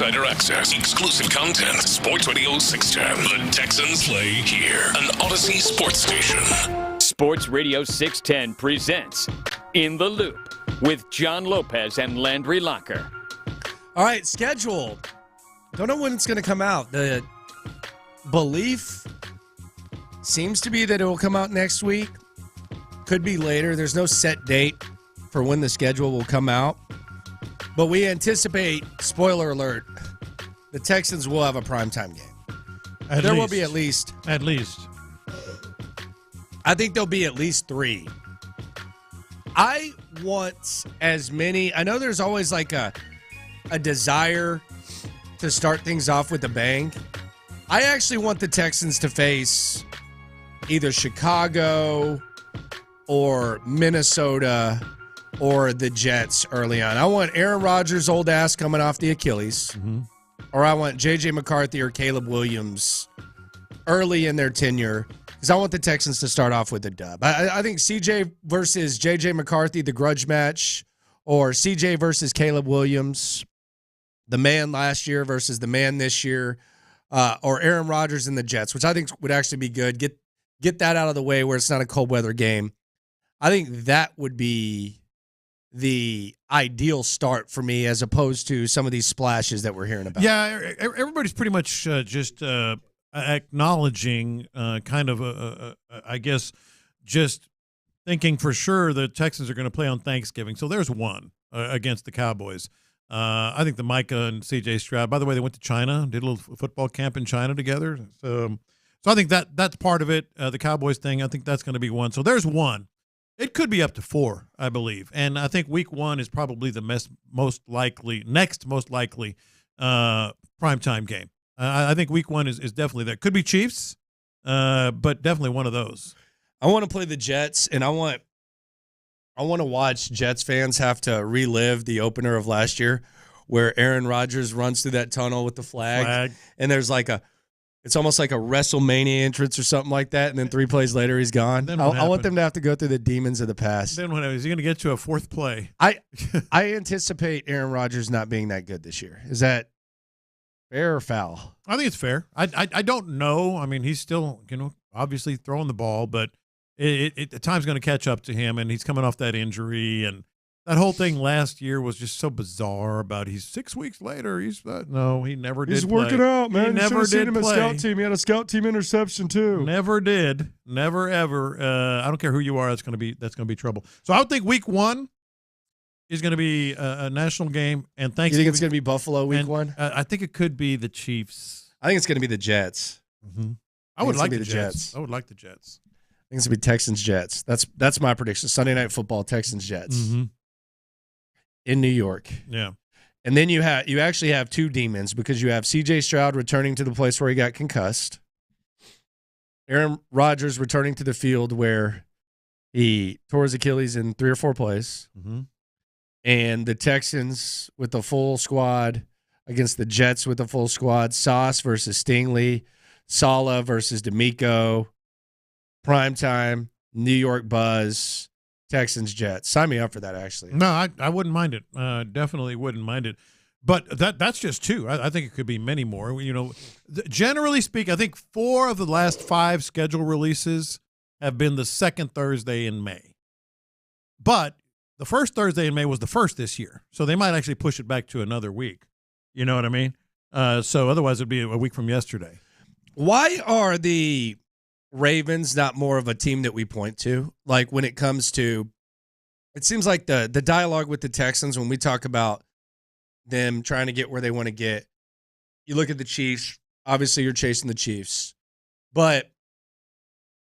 Insider access, exclusive content. Sports Radio 610. The Texans play here. An Odyssey sports station. Sports Radio 610 presents In the Loop with John Lopez and Landry Locker. All right, schedule. Don't know when it's going to come out. The belief seems to be that it will come out next week. Could be later. There's no set date for when the schedule will come out. But we anticipate, spoiler alert, the Texans will have a primetime game. There will be at least. At least. I think there'll be at least 3. I want as many. I know there's always like a desire to start things off with a bang. I actually want the Texans to face either Chicago or Minnesota or the Jets early on. I want Aaron Rodgers' old ass coming off the Achilles, or I want J.J. McCarthy or Caleb Williams early in their tenure, because I want the Texans to start off with a dub. I think C.J. versus J.J. McCarthy, the grudge match, or C.J. versus Caleb Williams, the man last year versus the man this year, or Aaron Rodgers and the Jets, which I think would actually be good. Get that out of the way where it's not a cold weather game. I think that would be the ideal start for me, as opposed to some of these splashes that we're hearing about. Yeah, everybody's pretty much just acknowledging kind of, I guess, just thinking for sure the Texans are going to play on Thanksgiving. So there's one against the Cowboys. I think the Micah and C.J. Stroud, by the way, they went to China, did a little football camp in China together. So I think that's part of it. The Cowboys thing, I think that's going to be one. So there's one. It could be up to 4, I believe. And I think week 1 is probably the next most likely primetime game. I think week 1 is definitely there. Could be Chiefs, but definitely one of those. I want to play the Jets, and I want to watch Jets fans have to relive the opener of last year where Aaron Rodgers runs through that tunnel with the flag. And there's like it's almost like a WrestleMania entrance or something like that, and then 3 plays later he's gone. I want them to have to go through the demons of the past. Then what is he going to get to a 4th play? I anticipate Aaron Rodgers not being that good this year. Is that fair or foul? I think it's fair. I don't know. I mean, he's still, obviously throwing the ball, but the time's going to catch up to him, and he's coming off that injury, and that whole thing last year was just so bizarre about he's 6 weeks later. No, he never did. He's working out, man. He never did him play. Scout team. He had a scout team interception too. Never did. Never ever. I don't care who you are. That's going to be trouble. So I would think week 1 is going to be a national game, and Thanksgiving. You think it's going to be Buffalo week 1? I think it could be the Chiefs. I think it's going to be the Jets. Mm-hmm. I would like the Jets. I would like the Jets. I think it's going to be Texans Jets. That's my prediction. Sunday Night Football, Texans Jets. Mm-hmm. In New York. Yeah. And then you actually have 2 demons, because you have C.J. Stroud returning to the place where he got concussed. Aaron Rodgers returning to the field where he tore his Achilles in 3 or 4 plays. Mm-hmm. And the Texans with the full squad against the Jets with the full squad. Sauce versus Stingley. Saleh versus D'Amico. Primetime. New York Buzz. Texans, Jets. Sign me up for that, actually. No, I wouldn't mind it. Definitely wouldn't mind it. But that's just 2. I think it could be many more. Generally speaking, I think 4 of the last 5 schedule releases have been the 2nd Thursday in May. But the first Thursday in May was the 1st this year. So they might actually push it back to another week. You know what I mean? So otherwise it'd be a week from yesterday. Why are the Ravens not more of a team that we point to? Like when it comes to, it seems like the dialogue with the Texans, when we talk about them trying to get where they want to get, you look at the Chiefs, obviously you're chasing the Chiefs, but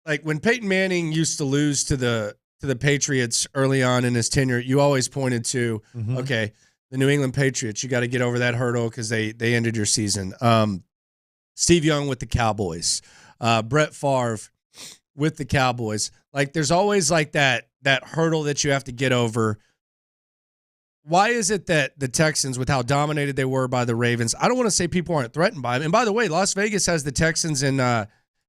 like when Peyton Manning used to lose to the Patriots early on in his tenure, you always pointed to, okay, the New England Patriots, you got to get over that hurdle because they ended your season. Steve Young with the Cowboys. Brett Favre with the Cowboys. Like there's always like that hurdle that you have to get over. Why is it that the Texans, with how dominated they were by the Ravens, I don't want to say people aren't threatened by them. And by the way, Las Vegas has the Texans and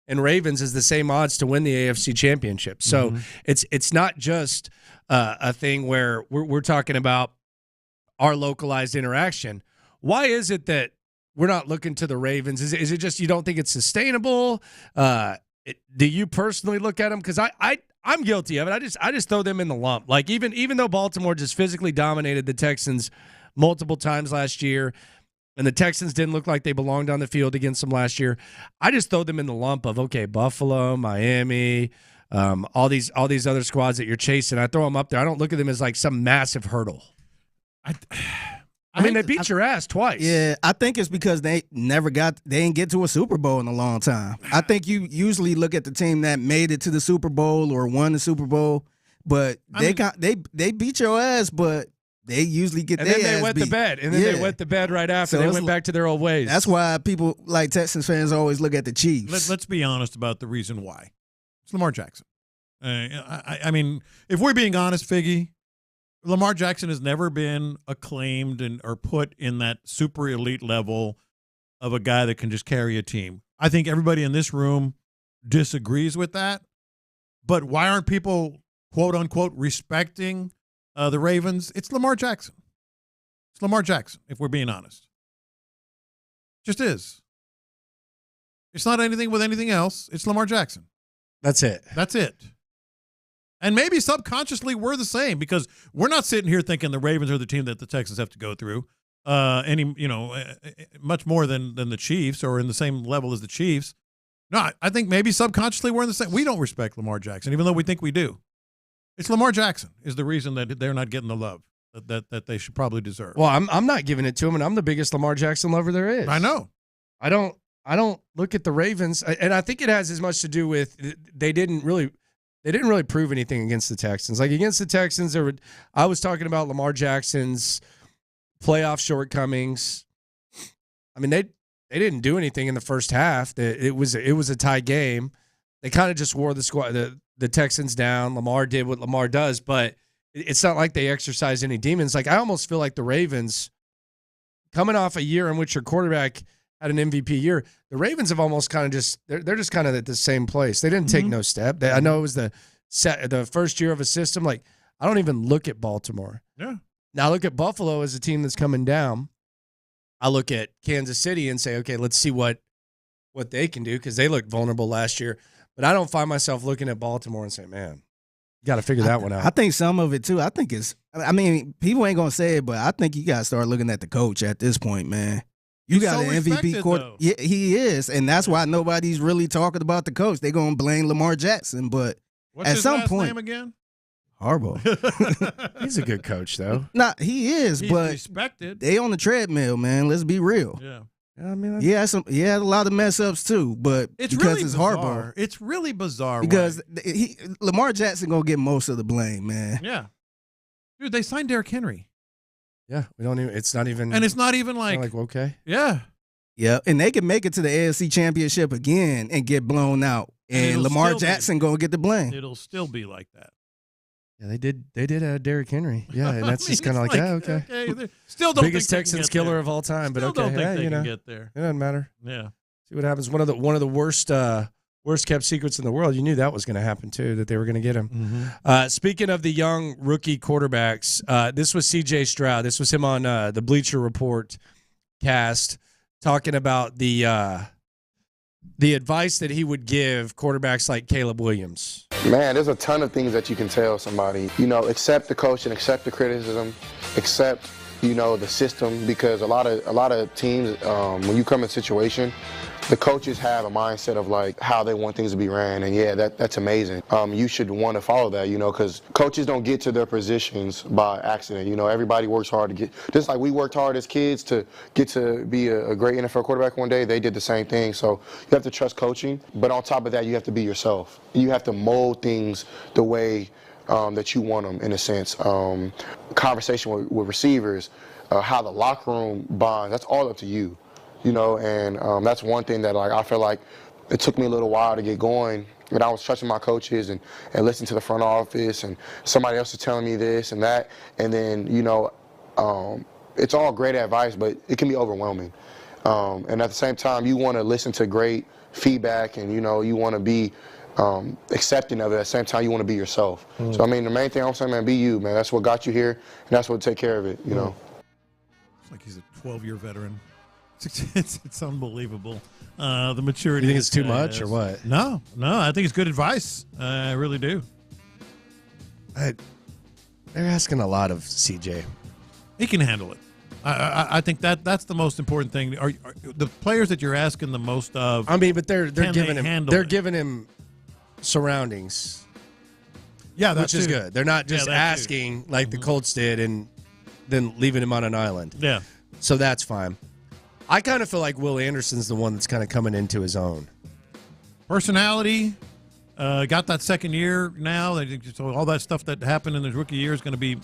Ravens as the same odds to win the AFC Championship. So it's not just a thing where we're talking about our localized interaction. Why is it that we're not looking to the Ravens? Is it just you don't think it's sustainable? Do you personally look at them? Because I'm guilty of it. I just throw them in the lump. Like even though Baltimore just physically dominated the Texans multiple times last year, and the Texans didn't look like they belonged on the field against them last year, I just throw them in the lump of, okay, Buffalo, Miami, all these other squads that you're chasing. I throw them up there. I don't look at them as like some massive hurdle. I mean, they beat your ass twice. Yeah, I think it's because they didn't get to a Super Bowl in a long time. I think you usually look at the team that made it to the Super Bowl or won the Super Bowl, but they beat your ass, but they usually get their ass beat. And then they wet the bed, and then they wet the bed right after. So they went back to their old ways. That's why people like Texans fans always look at the Chiefs. Let's be honest about the reason why. It's Lamar Jackson. I mean, if we're being honest, Figgy, Lamar Jackson has never been acclaimed or put in that super elite level of a guy that can just carry a team. I think everybody in this room disagrees with that. But why aren't people, quote unquote, respecting the Ravens? It's Lamar Jackson. It's Lamar Jackson, if we're being honest. Just is. It's not anything with anything else. It's Lamar Jackson. That's it. That's it. And maybe subconsciously we're the same because we're not sitting here thinking the Ravens are the team that the Texans have to go through much more than the Chiefs or in the same level as the Chiefs. No, I think maybe subconsciously we're in the same. We don't respect Lamar Jackson, even though we think we do. It's Lamar Jackson is the reason that they're not getting the love that they should probably deserve. Well, I'm not giving it to him, and I'm the biggest Lamar Jackson lover there is. I know. I don't look at the Ravens, and I think it has as much to do with they didn't really prove anything against the Texans. Like against the Texans, I was talking about Lamar Jackson's playoff shortcomings. I mean, they didn't do anything in the first half. It was a tie game. They kind of just wore the Texans down. Lamar did what Lamar does, but it's not like they exercised any demons. Like I almost feel like the Ravens, coming off a year in which your quarterback had an MVP year, the Ravens have almost kind of they're just kind of at the same place. They didn't take no step. I know it was the first year of a system. Like I don't even look at Baltimore. Yeah. Now I look at Buffalo as a team that's coming down. I look at Kansas City and say, okay, let's see what they can do because they looked vulnerable last year. But I don't find myself looking at Baltimore and saying, man, you got to figure that one out. I think some of it too. I think people ain't gonna say it, but I think you got to start looking at the coach at this point, man. You got an MVP quarterback. Yeah, he is, and that's why nobody's really talking about the coach. They're gonna blame Lamar Jackson, but what's at his some last point, name again? Harbaugh. He's a good coach, though. Nah, he is, He's but respected. they on the treadmill, man. Let's be real. Yeah. I mean, he had a lot of mess ups too, but it's because really it's bizarre. Harbaugh, It's really bizarre because Lamar Jackson gonna get most of the blame, man. Yeah, dude, they signed Derrick Henry. Yeah, we don't even. It's not even. And it's not even like okay. Yeah. Yeah, and they can make it to the AFC Championship again and get blown out, and Lamar Jackson gonna get the blame. It'll still be like that. Yeah, they did Derrick Henry. Yeah, and that's just kind of like, yeah, okay. Still don't biggest think Texans killer there. of all time, but Still okay, don't think they you know, can get there. It doesn't matter. Yeah, see what happens. One of the worst kept secrets in the world. You knew that was going to happen too. That they were going to get him. Speaking of the young rookie quarterbacks, this was C.J. Stroud. This was him on the Bleacher Report cast talking about the advice that he would give quarterbacks like Caleb Williams. Man, there's a ton of things that you can tell somebody. Accept the coach and accept the criticism, accept, the system, because a lot of teams, when you come in a situation, the coaches have a mindset of like how they want things to be ran, and yeah, that's amazing. You should want to follow that, because coaches don't get to their positions by accident. Everybody works hard to get, just like we worked hard as kids to get to be a great NFL quarterback one day. They did the same thing. So you have to trust coaching, but on top of that, you have to be yourself. You have to mold things the way that you want them, in a sense. Conversation with receivers, how the locker room bonds, that's all up to you. And that's one thing that I feel like it took me a little while to get going. But I was trusting my coaches and listening to the front office, and somebody else is telling me this and that. And then, it's all great advice, but it can be overwhelming. And at the same time, you want to listen to great feedback, and, you want to be accepting of it. At the same time, you want to be yourself. So, the main thing I'm saying, man, be you, man. That's what got you here, and that's what take care of it, It's like he's a 12-year veteran. It's unbelievable. The maturity. You think it's too much or what? No. I think it's good advice. I really do. They're asking a lot of CJ. He can handle it. I think that's the most important thing. Are the players that you're asking the most of? I mean, but they're giving giving him surroundings. Yeah, which is good. They're not just asking like the Colts did and then leaving him on an island. Yeah. So that's fine. I kind of feel like Will Anderson's the one that's kind of coming into his own. Personality, got that second year now. So all that stuff that happened in his rookie year is going to be,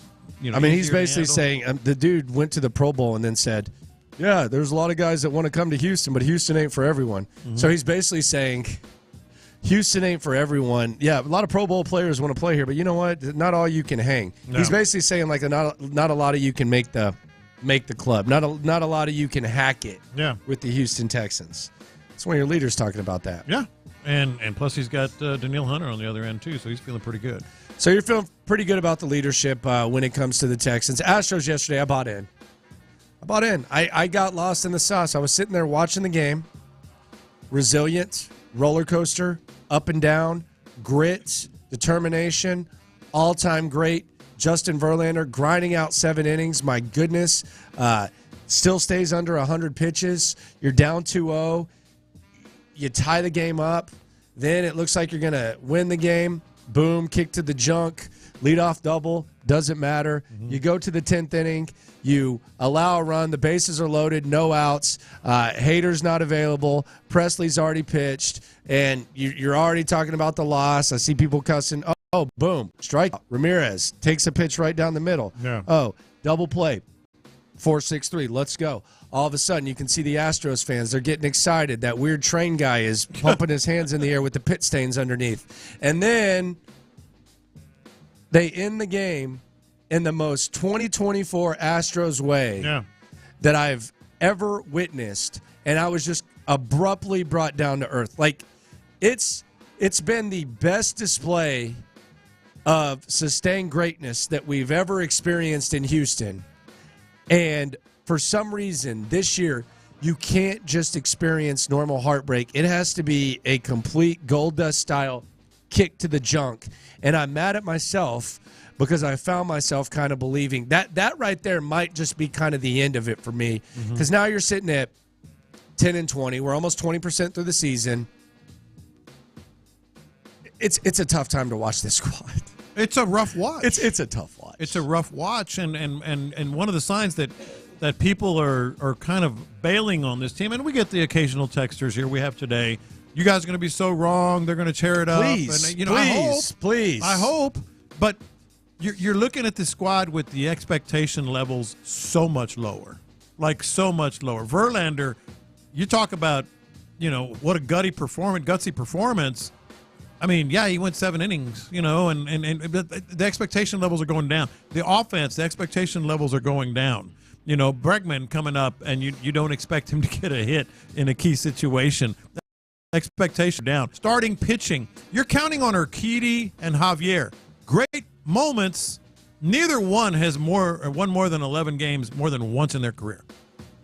I mean, he's basically saying the dude went to the Pro Bowl and then said, yeah, there's a lot of guys that want to come to Houston, but Houston ain't for everyone. Mm-hmm. So he's basically saying Houston ain't for everyone. Yeah, a lot of Pro Bowl players want to play here, but you know what? Not all you can hang. No. He's basically saying like not a lot of you can make the club. Not a lot of you can hack it. Yeah. With the Houston Texans. That's one of your leaders talking about that. Yeah. And plus he's got Danielle Hunter on the other end too, so he's feeling pretty good. So you're feeling pretty good about the leadership when it comes to the Texans. Astros yesterday, I bought in. I got lost in the sauce. I was sitting there watching the game. Resilient, roller coaster, up and down, grit, determination, all-time great. Justin Verlander grinding out 7 innings. My goodness. Still stays under 100 pitches. You're down 2-0. You tie the game up. Then it looks like you're going to win the game. Boom, kick to the junk. Leadoff double. Doesn't matter. Mm-hmm. You go to the 10th inning. You allow a run. The bases are loaded. No outs. Hader's not available. Presley's already pitched. And you're already talking about the loss. I see people cussing. Oh, boom. Strikeout. Ramirez takes a pitch right down the middle. Yeah. Oh, double play. 4-6-3. Let's go. All of a sudden, you can see the Astros fans. They're getting excited. That weird train guy is pumping his hands in the air with the pit stains underneath. And then they end the game in the most 2024 Astros way that I've ever witnessed. And I was just abruptly brought down to earth. Like, it's been the best display of sustained greatness that we've ever experienced in Houston. And for some reason, this year, you can't just experience normal heartbreak. It has to be a complete Goldust-style kick to the junk. And I'm mad at myself because I found myself kind of believing that right there might just be kind of the end of it for me. Because now you're sitting at 10-20. We're almost 20% through the season. It's a tough time to watch this squad. It's a rough watch. It's a tough watch. It's a rough watch, and one of the signs that people are kind of bailing on this team, and we get the occasional texters here we have today. You guys are going to be so wrong. They're going to tear it up. Please, and, please. I hope, but you're looking at the squad with the expectation levels so much lower, like so much lower. Verlander, you talk about, what a gutsy performance. I mean, yeah, he went 7 innings, and the expectation levels are going down. The offense, the expectation levels are going down. Bregman coming up, and you don't expect him to get a hit in a key situation. Expectation down. Starting pitching, you're counting on Urquidy and Javier. Great moments. Neither one has won more than 11 games more than once in their career.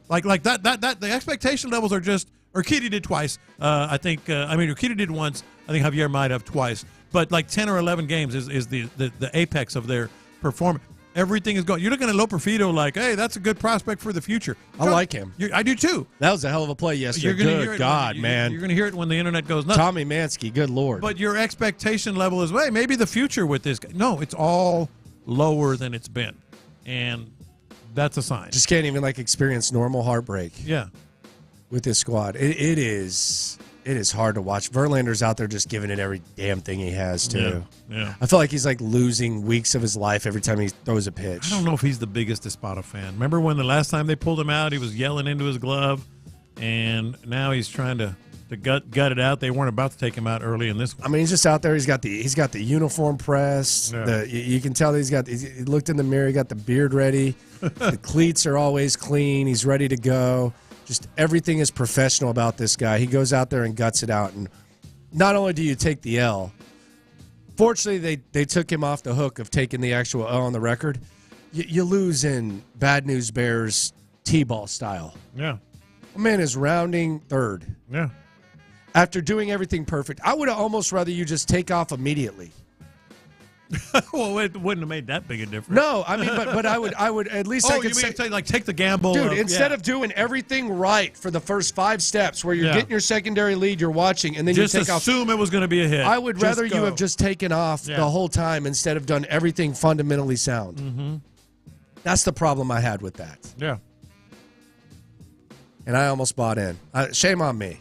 Like that. The expectation levels are just. Urquidy did twice. Urquidy did once. I think Javier might have twice. But like 10 or 11 games is the apex of their performance. Everything is going. You're looking at Loperfido like, hey, that's a good prospect for the future. I like him. I do too. That was a hell of a play yesterday. Good God, man. You're going to hear it when the internet goes nuts. Tommy Mansky, good Lord. But your expectation level is, hey, maybe the future with this guy. No, it's all lower than it's been. And that's a sign. Just can't even experience normal heartbreak. Yeah. With this squad. It is hard to watch. Verlander's out there just giving it every damn thing he has, too. Yeah. I feel like he's losing weeks of his life every time he throws a pitch. I don't know if he's the biggest Espada fan. Remember when the last time they pulled him out, he was yelling into his glove, and now he's trying to gut it out. They weren't about to take him out early in this one. I mean, he's just out there. He's got the uniform pressed. Yeah. You can tell that he looked in the mirror. He got the beard ready. The cleats are always clean. He's ready to go. Just everything is professional about this guy. He goes out there and guts it out. And not only do you take the L, fortunately they took him off the hook of taking the actual L on the record. You lose in Bad News Bears T-ball style. Yeah. My man is rounding third. Yeah. After doing everything perfect. I would have almost rather you just take off immediately. Well, it wouldn't have made that big a difference. No, I mean, but I would at least I could say, take the gamble, dude. Instead of doing everything right for the first 5 steps, where you're getting your secondary lead, you're watching, and then just you take off. Assume it was going to be a hit. I would rather you have just taken off the whole time instead of done everything fundamentally sound. Mm-hmm. That's the problem I had with that. Yeah. And I almost bought in. Shame on me.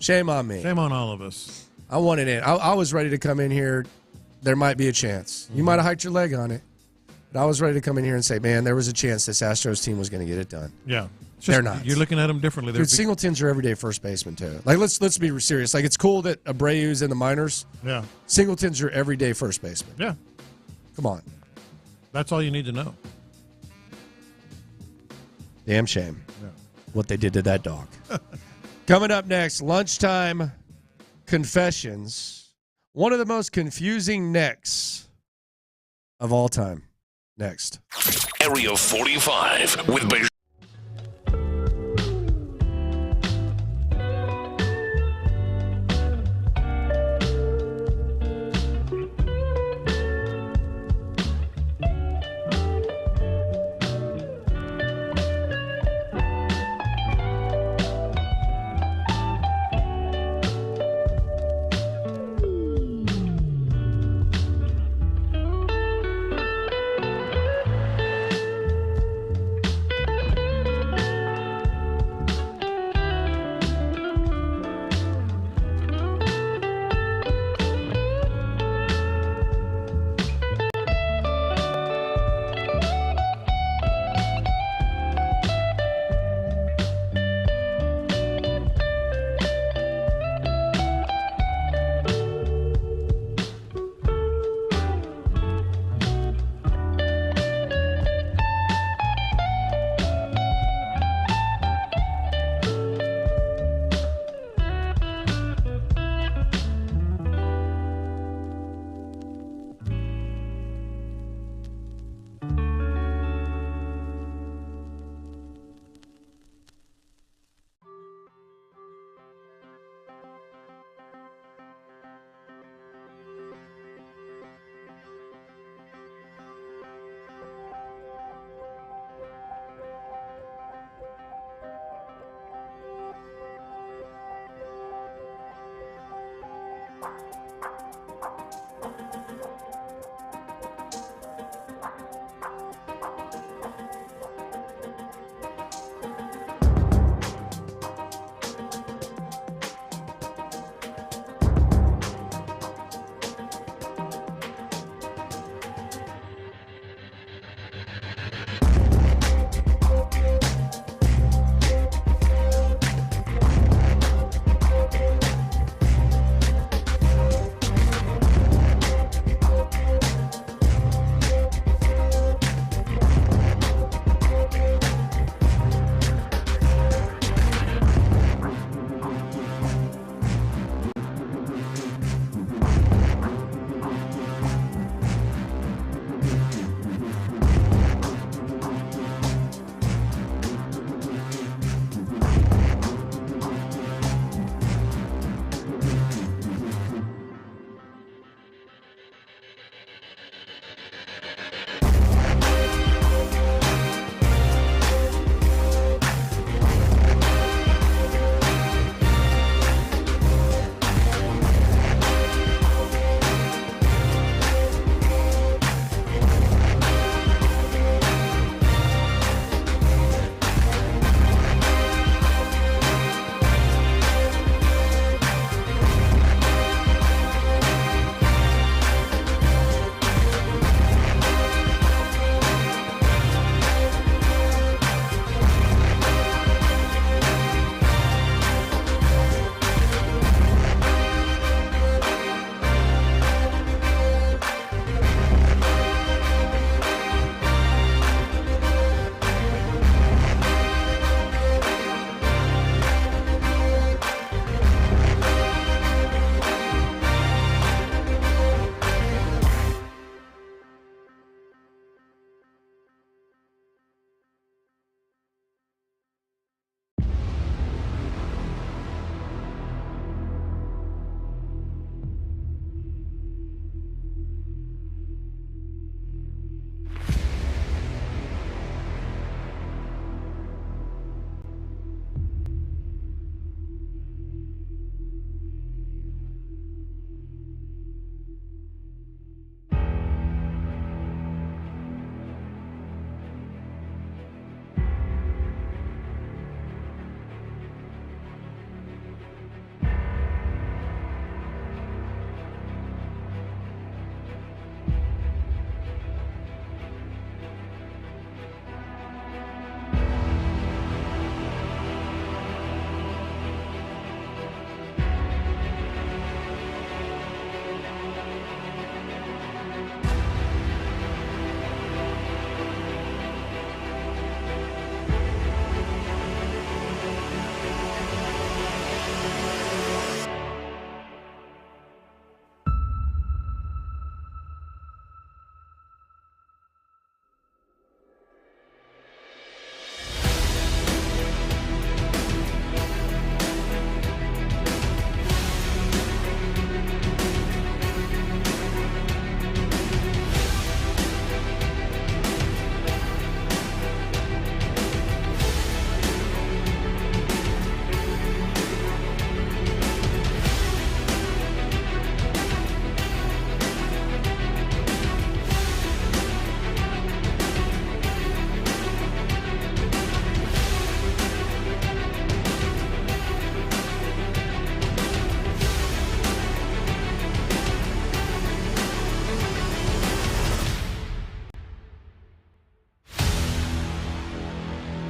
Shame on me. Shame on all of us. I wanted in. I was ready to come in here. There might be a chance. You might have hiked your leg on it. But I was ready to come in here and say, man, there was a chance this Astros team was going to get it done. Yeah. They're not. You're looking at them differently. Dude, Singleton's your everyday first baseman, too. Like, let's be serious. Like, it's cool that Abreu's in the minors. Yeah. Singleton's your everyday first baseman. Yeah. Come on. That's all you need to know. Damn shame. Yeah. What they did to that dog. Coming up next, lunchtime confessions. One of the most confusing necks of all time. Next. Area 45 with Bijani.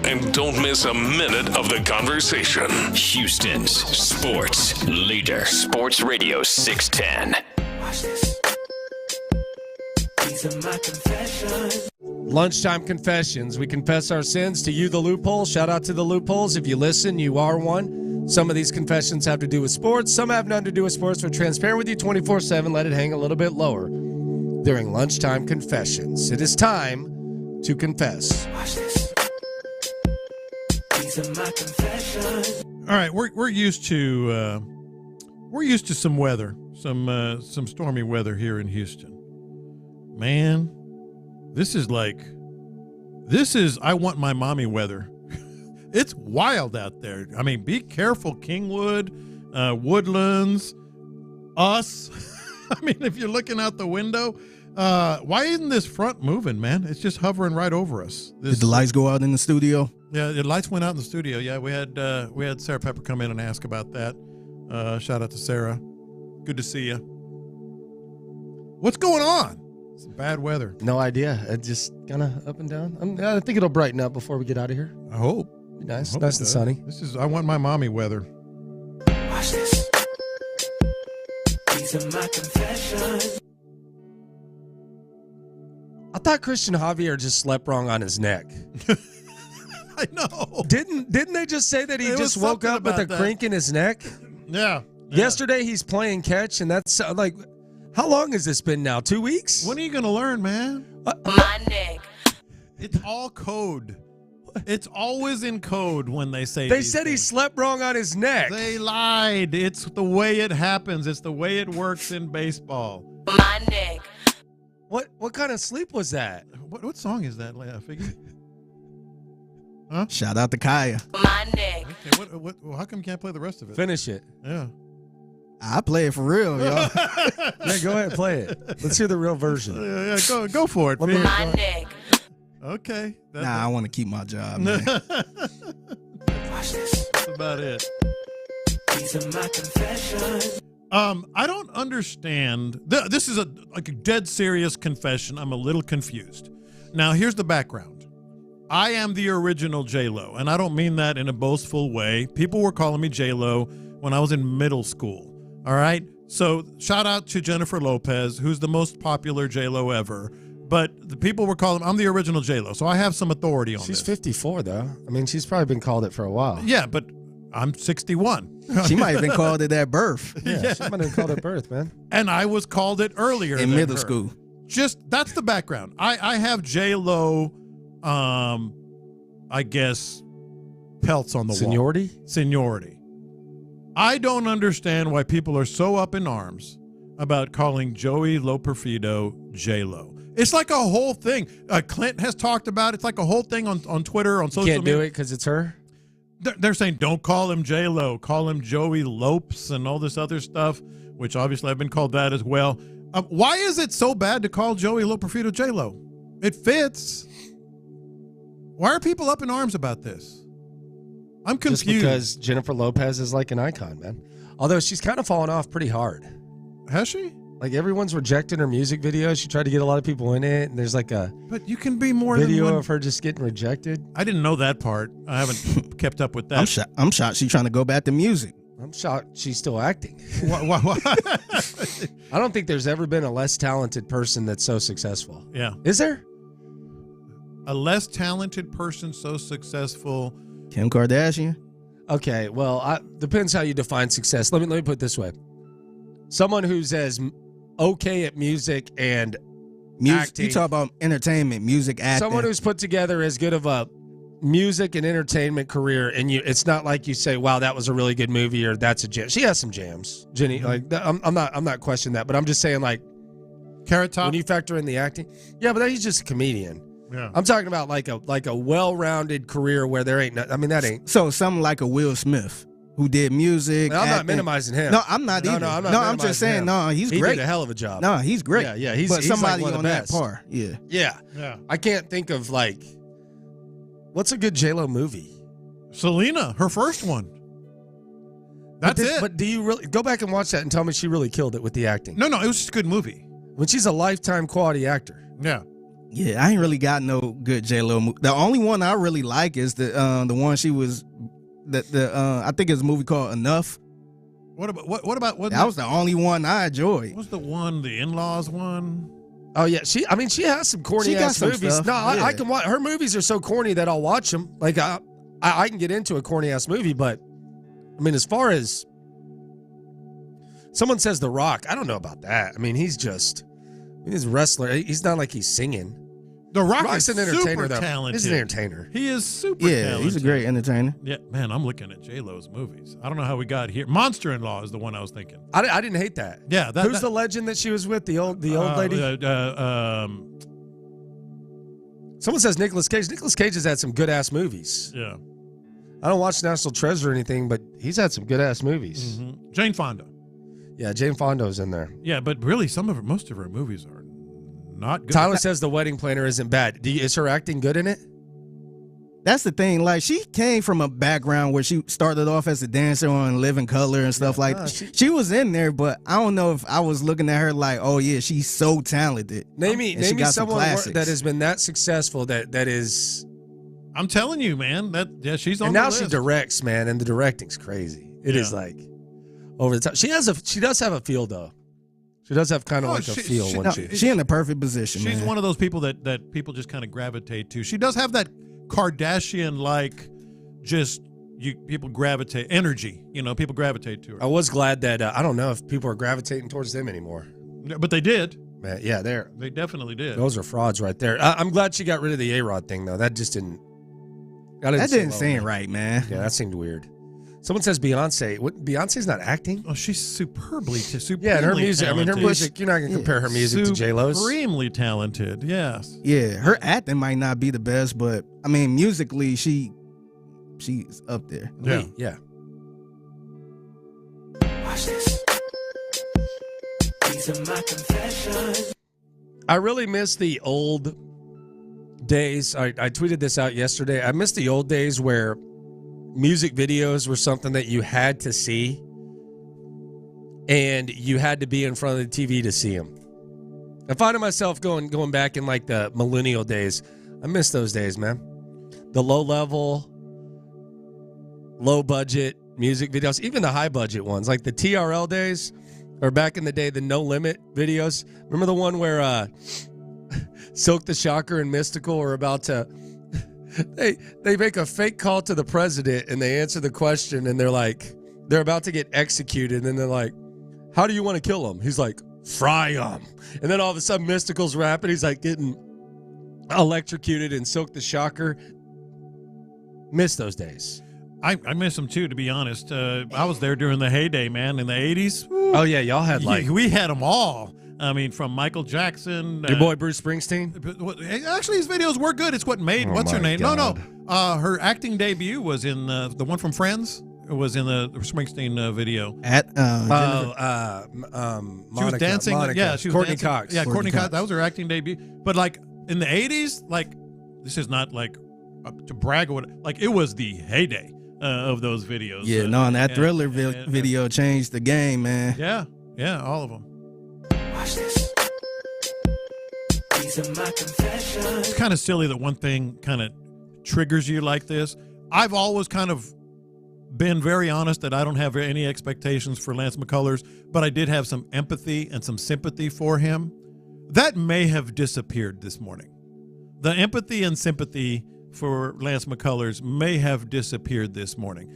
and don't miss a minute of the conversation. Houston's sports leader. Sports Radio 610. Watch this. These are my confessions. Lunchtime confessions. We confess our sins to you, the loophole. Shout out to the loopholes. If you listen, you are one. Some of these confessions have to do with sports. Some have nothing to do with sports. We're transparent with you 24/7. Let it hang a little bit lower during lunchtime confessions. It is time to confess. Watch this. These are my confessions. All right, we're used to some weather, some stormy weather here in Houston. Man, this is I want my mommy weather. It's wild out there. I mean, be careful, Kingwood, Woodlands, us. I mean, if you're looking out the window, why isn't this front moving, man? It's just hovering right over us. Did the lights go out in the studio? Yeah, the lights went out in the studio. Yeah, we had Sarah Pepper come in and ask about that. Shout out to Sarah. Good to see you. What's going on? It's bad weather. No idea. It just kind of up and down. I think it'll brighten up before we get out of here. I hope. Be nice and sunny. I want my mommy weather. Watch this. These are my confessions. I thought Christian Javier just slept wrong on his neck. I know. Didn't they just say that he just woke up with a crink in his neck? Yeah. Yesterday he's playing catch, and that's like, how long has this been now? 2 weeks? When are you going to learn, man? My neck. It's all code. It's always in code when they say They said he slept wrong on his neck. They lied. It's the way it happens. It's the way it works in baseball. My neck. What kind of sleep was that? What song is that, Figgy? Huh? Shout out to Kaya. My neck. Okay, what, how come you can't play the rest of it? Finish it. Yeah. I play it for real, y'all. Yeah, go ahead and play it. Let's hear the real version. Yeah, go for it. My neck. Okay. I want to keep my job, man. Watch this. That's about it. These are my confessions. I don't understand. This is a dead serious confession. I'm a little confused. Now, here's the background. I am the original J-Lo, and I don't mean that in a boastful way. People were calling me J-Lo when I was in middle school, all right? So shout out to Jennifer Lopez, who's the most popular J-Lo ever. But the people were calling, I'm the original J-Lo, so I have some authority on this. She's 54, though. I mean, she's probably been called it for a while. Yeah, but I'm 61. She might have been called it at birth. Yeah, she might have been called at birth, man. And I was called it earlier in middle school. Just, that's the background. I have J-Lo, I guess, pelts on the wall. Seniority. I don't understand why people are so up in arms about calling Joey Loperfido J-Lo. It's like a whole thing. Clint has talked about it. It's like a whole thing on Twitter, on social media. Can't do it because it's her? They're saying don't call him J-Lo, call him Joey Lopes and all this other stuff, which obviously I've been called that as well. Why is it so bad to call Joey Loperfido J-Lo? It fits. Why are people up in arms about this? I'm confused. Just because Jennifer Lopez is like an icon, man. Although she's kind of fallen off pretty hard. Has she? Like everyone's rejecting her music video. She tried to get a lot of people in it, and there's like a but you can be more video than one... of her just getting rejected. I didn't know that part. I haven't kept up with that. I'm shocked she's trying to go back to music. I'm shocked she's still acting. Why? I don't think there's ever been a less talented person that's so successful. Yeah. Is there? A less talented person so successful? Kim Kardashian? Okay, well, depends how you define success. Let me put it this way. Someone who's as okay at music and acting. You talk about entertainment, music, acting. Someone who's put together as good of a music and entertainment career, and it's not like you say, "Wow, that was a really good movie," or "That's a jam." She has some jams, Jenny. Like I'm not questioning that, but I'm just saying, like, Carrot Top. When you factor in the acting, yeah, but he's just a comedian. Yeah, I'm talking about like a well-rounded career where there ain't. That ain't. So something like a Will Smith, who did music. I'm not minimizing him. No, I'm not either. I'm just saying, no, he's great. He did a hell of a job. No, he's great. Yeah, but somebody like on that par. Yeah. I can't think of like, what's a good J-Lo movie? Selena, her first one. That's it. But do you really go back and watch that and tell me she really killed it with the acting? No, it was just a good movie. When she's a lifetime quality actor. Yeah. Yeah, I ain't really got no good J-Lo movie. The only one I really like is the one she was I think it's a movie called Enough. What about that was the only one I enjoyed. What's the one, the In-Laws one? Oh yeah, she has some corny ass movies. Stuff. No, Yeah. I can watch her movies are so corny that I'll watch them. Like I can get into a corny ass movie, but I mean, as far as someone says The Rock, I don't know about that. I mean, he's a wrestler. He's not like he's singing. The Rock Rock's is an entertainer, super though. talented. He's an entertainer. He is super talented. He's a great entertainer. Yeah, man, I'm looking at J-Lo's movies. I don't know how we got here. Monster-in-Law is the one I was thinking. I didn't hate that. Yeah, who's the legend that she was with? The old lady. Someone says Nicolas Cage. Nicolas Cage has had some good ass movies. Yeah. I don't watch National Treasure or anything, but he's had some good ass movies. Mm-hmm. Jane Fonda. Yeah, Jane Fonda's in there. Yeah, but really, most of her movies are not good. Tyler says The Wedding Planner isn't bad. Is her acting good in it? That's the thing. Like, she came from a background where she started off as a dancer on Living Color and stuff like that. She was in there, but I don't know if I was looking at her like, oh yeah, she's so talented. Name me someone that has been that successful that is. I'm telling you, man. She's on. And the now list. she directs, man, and the directing's crazy. It is like over the top. She does have a feel though. She does have kind of a feel. She in the perfect position. She's man. one of those people that people just kind of gravitate to. She does have that Kardashian-like, people gravitate energy. People gravitate to her. I was glad that I don't know if people are gravitating towards them anymore. But they did. Man, yeah, they definitely did. Those are frauds right there. I'm glad she got rid of the A-Rod thing though. That just didn't. That didn't seem right, man. Yeah, that seemed weird. Someone says Beyonce. What? Beyonce's not acting? Oh, she's supremely yeah, and her music. Talented. I mean, her music. You're not gonna compare her music to J-Lo's. Supremely talented. Yes. Yeah, her acting might not be the best, but I mean, musically, she's up there. Yeah. Yeah. Watch this. These are my confessions. I really miss the old days. I tweeted this out yesterday. I miss the old days where music videos were something that you had to see, and you had to be in front of the TV to see them. I find myself going back in like the millennial days. I miss those days, man. The low level, low budget music videos, even the high budget ones, like the TRL days, or back in the day, the No Limit videos. Remember the one where Silk the Shocker and Mystical are about to they make a fake call to the president and they answer the question and they're about to get executed and they're like, how do you want to kill him? He's like, fry him. And then all of a sudden Mystical's rapping. He's like getting electrocuted and Silk the Shocker. Miss those days. I miss them too, to be honest. I was there during the heyday, man, in the 80s. Oh yeah, y'all had we had them all. I mean, from Michael Jackson. Your boy Bruce Springsteen? Actually, his videos were good. It's what made, what's her name? God. No. Her acting debut was in the one from Friends. It was in the Springsteen video. She was dancing. Monica. Yeah, she was Courtney dancing. Cox. Yeah, Courtney Cox. That was her acting debut. But like in the 80s, like this is not like to brag or what. Like it was the heyday of those videos. Yeah, and that Thriller video changed the game, man. Yeah, all of them. Watch this. These are my confessions. It's kind of silly that one thing kind of triggers you like this. I've always kind of been very honest that I don't have any expectations for Lance McCullers, but I did have some empathy and some sympathy for him. That may have disappeared this morning. The empathy and sympathy for Lance McCullers may have disappeared this morning.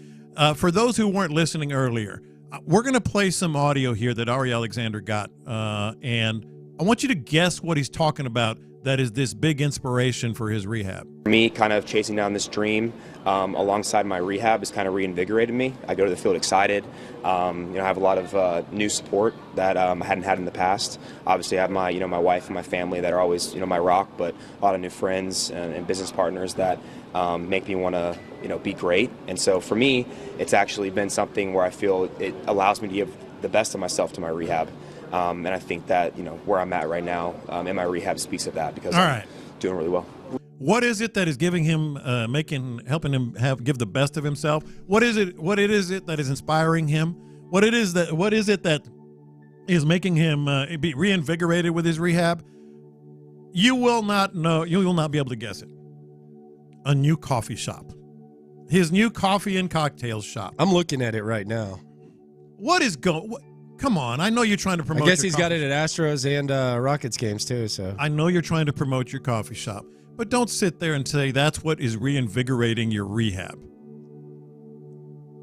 For those who weren't listening earlier, we're going to play some audio here that Ari Alexander got, and I want you to guess what he's talking about that is this big inspiration for his rehab. For me, kind of chasing down this dream alongside my rehab has kind of reinvigorated me. I go to the field excited. I have a lot of new support that I hadn't had in the past. Obviously, I have my wife and my family that are always my rock, but a lot of new friends and business partners that make me want to be great. And so for me, it's actually been something where I feel it allows me to give the best of myself to my rehab. And I think that where I'm at right now in my rehab speaks of that because I'm doing really well. What is it that is giving him, helping him give the best of himself? What is it that is inspiring him? What is it that is making him be reinvigorated with his rehab? You will not know. You will not be able to guess it. A new coffee shop. His new coffee and cocktails shop. I'm looking at it right now. What is going? Come on. I know you're trying to promote. I guess your he's got it at Astros and Rockets games too. So I know you're trying to promote your coffee shop, but don't sit there and say that's what is reinvigorating your rehab.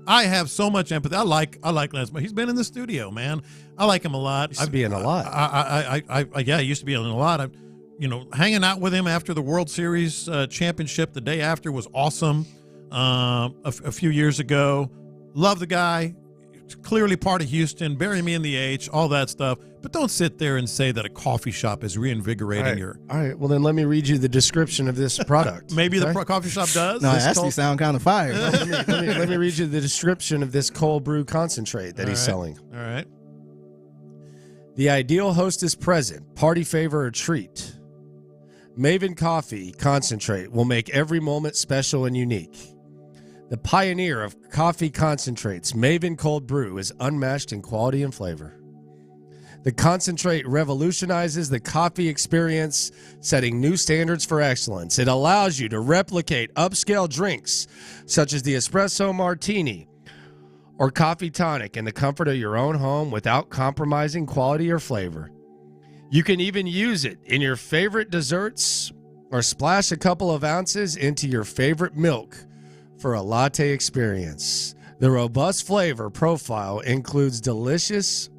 I have so much empathy. I like Lance. He's been in the studio, man. I like him a lot. Used to be in a lot. Yeah, he used to be in a lot. Hanging out with him after the World Series championship the day after was awesome. A few years ago, love the guy. Clearly part of Houston. Bury me in the H. All that stuff. But don't sit there and say that a coffee shop is reinvigorating your. All right. Well, then let me read you the description of this product. Maybe the coffee shop does. No, it actually sound kind of fire. let me read you the description of this cold brew concentrate that he's selling. All right. The ideal host is present. Party favor or treat. Maven Coffee Concentrate will make every moment special and unique. The pioneer of coffee concentrates, Maven Cold Brew, is unmatched in quality and flavor. The concentrate revolutionizes the coffee experience, setting new standards for excellence. It allows you to replicate upscale drinks such as the espresso martini or coffee tonic in the comfort of your own home without compromising quality or flavor. You can even use it in your favorite desserts or splash a couple of ounces into your favorite milk for a latte experience. The robust flavor profile includes delicious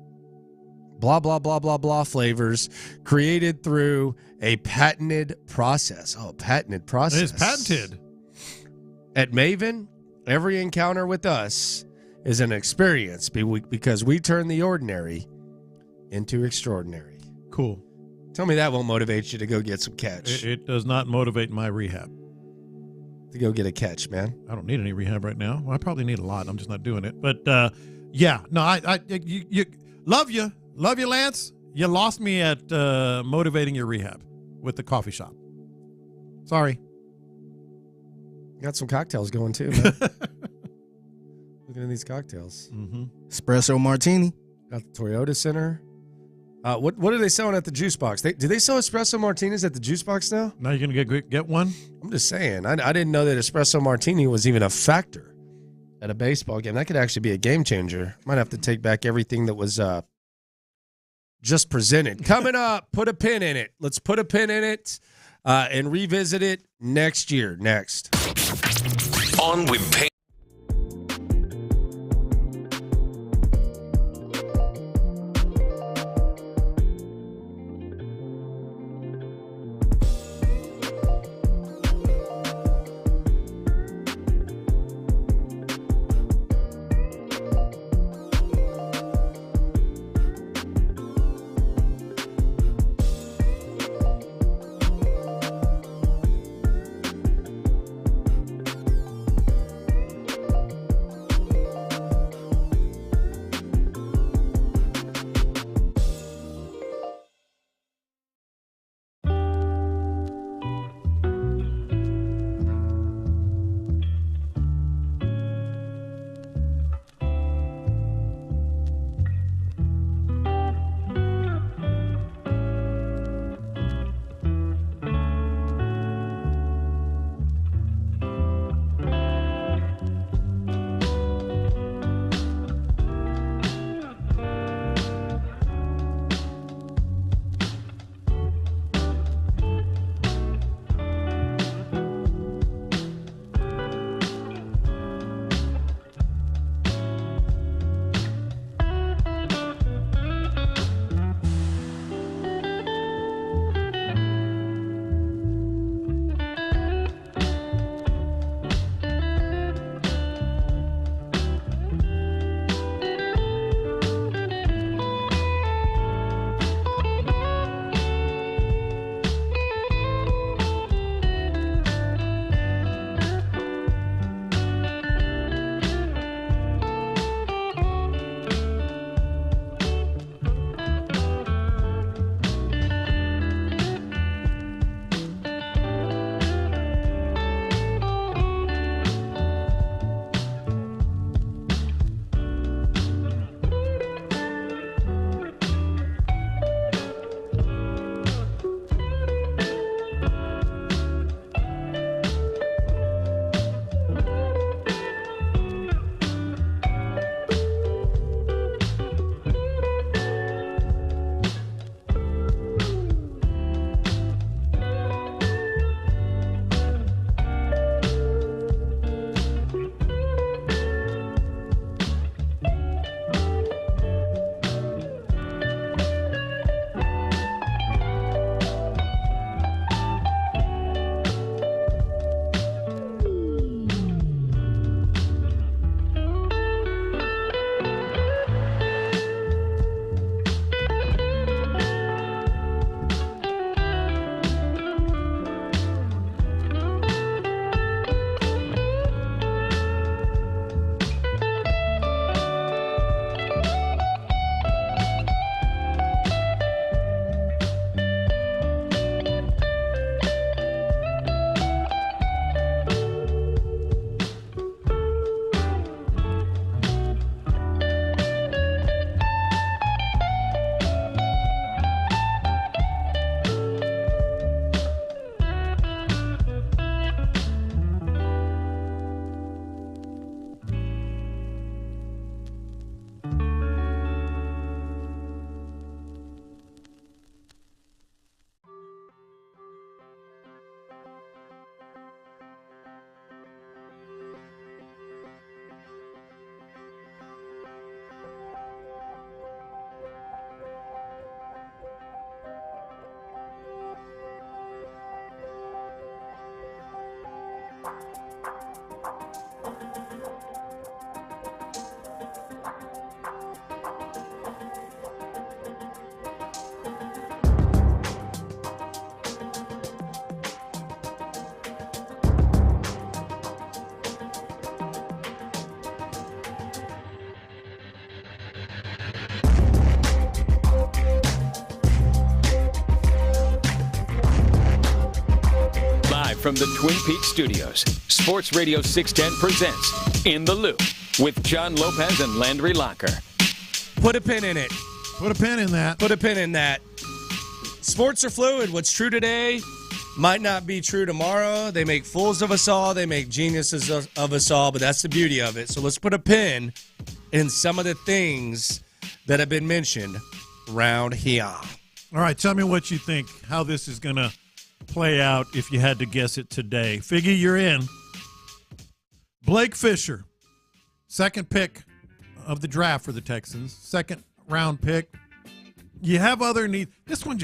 blah, blah, blah, blah, blah flavors created through a patented process. Oh, patented process. It is patented. At Maven, every encounter with us is an experience because we turn the ordinary into extraordinary. Cool. Tell me that won't motivate you to go get some catch. It does not motivate my rehab. To go get a catch, man. I don't need any rehab right now. Well, I probably need a lot. I'm just not doing it. But yeah, no, you love you, Lance. You lost me at motivating your rehab with the coffee shop. Sorry. Got some cocktails going too, man. Looking at these cocktails. Mm-hmm. Espresso martini. Got the Toyota Center. What are they selling at the juice box? Do they sell espresso martinis at the juice box now? Now you're gonna get one? I'm just saying. I didn't know that espresso martini was even a factor at a baseball game. That could actually be a game changer. Might have to take back everything that was just presented. Coming up, put a pin in it. Let's put a pin in it and revisit it next year. Next. On with Payne. from the Twin Peaks studios, Sports Radio 610 presents In the Loop with John Lopez and Landry Locker. Put a pin in it. Put a pin in that. Put a pin in that. Sports are fluid. What's true today might not be true tomorrow. They make fools of us all. They make geniuses of us all, but that's the beauty of it. So let's put a pin in some of the things that have been mentioned round here. All right, tell me what you think, how this is going to play out if you had to guess it today. Figgy, you're in. Blake Fisher, second pick of the draft for the Texans, second round pick. You have other needs. This one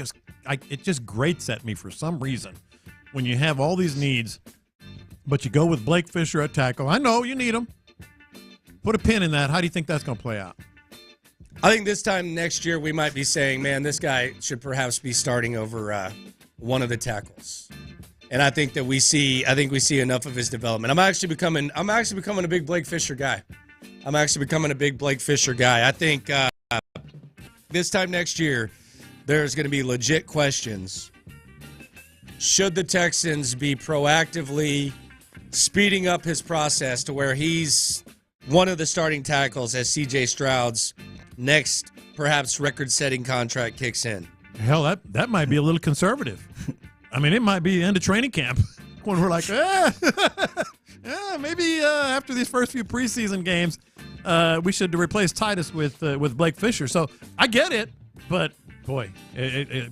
it just grates at me for some reason when you have all these needs, but you go with Blake Fisher at tackle. I know you need him. Put a pin in that. How do you think that's going to play out? I think this time next year we might be saying, man, this guy should perhaps be starting over one of the tackles. And I think we see enough of his development. I'm actually becoming a big Blake Fisher guy. I think this time next year there's going to be legit questions. Should the Texans be proactively speeding up his process to where he's one of the starting tackles as C.J. Stroud's next perhaps record-setting contract kicks in? Hell, that might be a little conservative. I mean, it might be end of training camp when we're like, maybe after these first few preseason games, we should replace Titus with Blake Fisher. So I get it, but boy,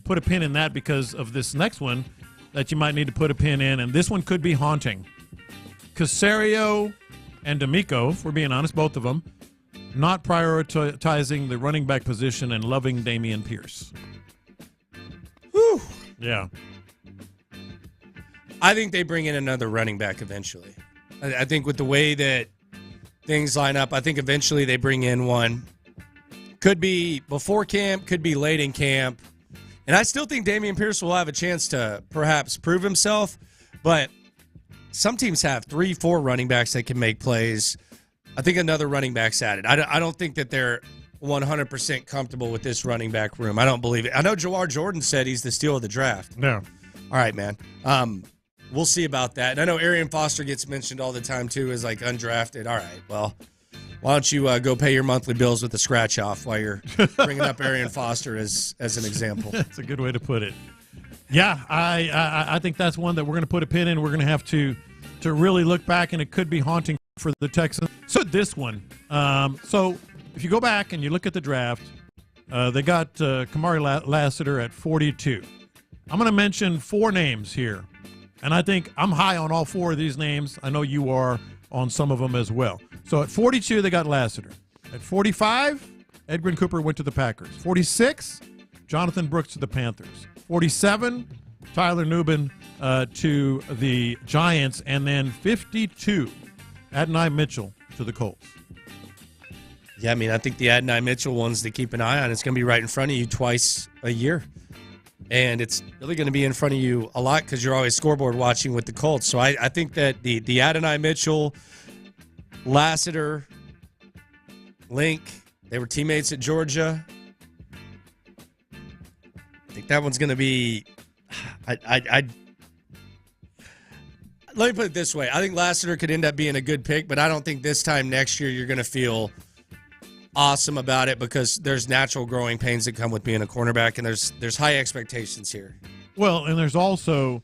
put a pin in that because of this next one that you might need to put a pin in, and this one could be haunting. Caserio and D'Amico, if we're being honest, both of them, not prioritizing the running back position and loving Damian Pierce. Whew. Yeah. I think they bring in another running back eventually. I think with the way that things line up, I think eventually they bring in one. Could be before camp, could be late in camp. And I still think Damian Pierce will have a chance to perhaps prove himself, but some teams have 3-4 running backs that can make plays. I think another running back's added. I don't think that they're 100% comfortable with this running back room. I don't believe it. I know Jawar Jordan said he's the steal of the draft. No. All right, man. We'll see about that. And I know Arian Foster gets mentioned all the time, too, as like undrafted. All right, well, why don't you go pay your monthly bills with a scratch-off while you're bringing up Arian Foster as an example. That's a good way to put it. Yeah, I think that's one that we're going to put a pin in. We're going to have to really look back, and it could be haunting for the Texans. So this one. So if you go back and you look at the draft, they got Kamari Lassiter at 42. I'm going to mention 4 names here, and I think I'm high on all 4 of these names. I know you are on some of them as well. So at 42, they got Lassiter. At 45, Edwin Cooper went to the Packers. 46, Jonathan Brooks to the Panthers. 47, Tyler Nubin to the Giants. And then 52, Adonai Mitchell to the Colts. Yeah, I mean, I think the Adonai Mitchell ones to keep an eye on. It's going to be right in front of you twice a year. And it's really going to be in front of you a lot because you're always scoreboard watching with the Colts. So I think that the Adonai Mitchell, Lassiter, Link, they were teammates at Georgia. I think that one's going to be let me put it this way. I think Lassiter could end up being a good pick, but I don't think this time next year you're going to feel awesome about it because there's natural growing pains that come with being a cornerback, and there's high expectations here. Well, and there's a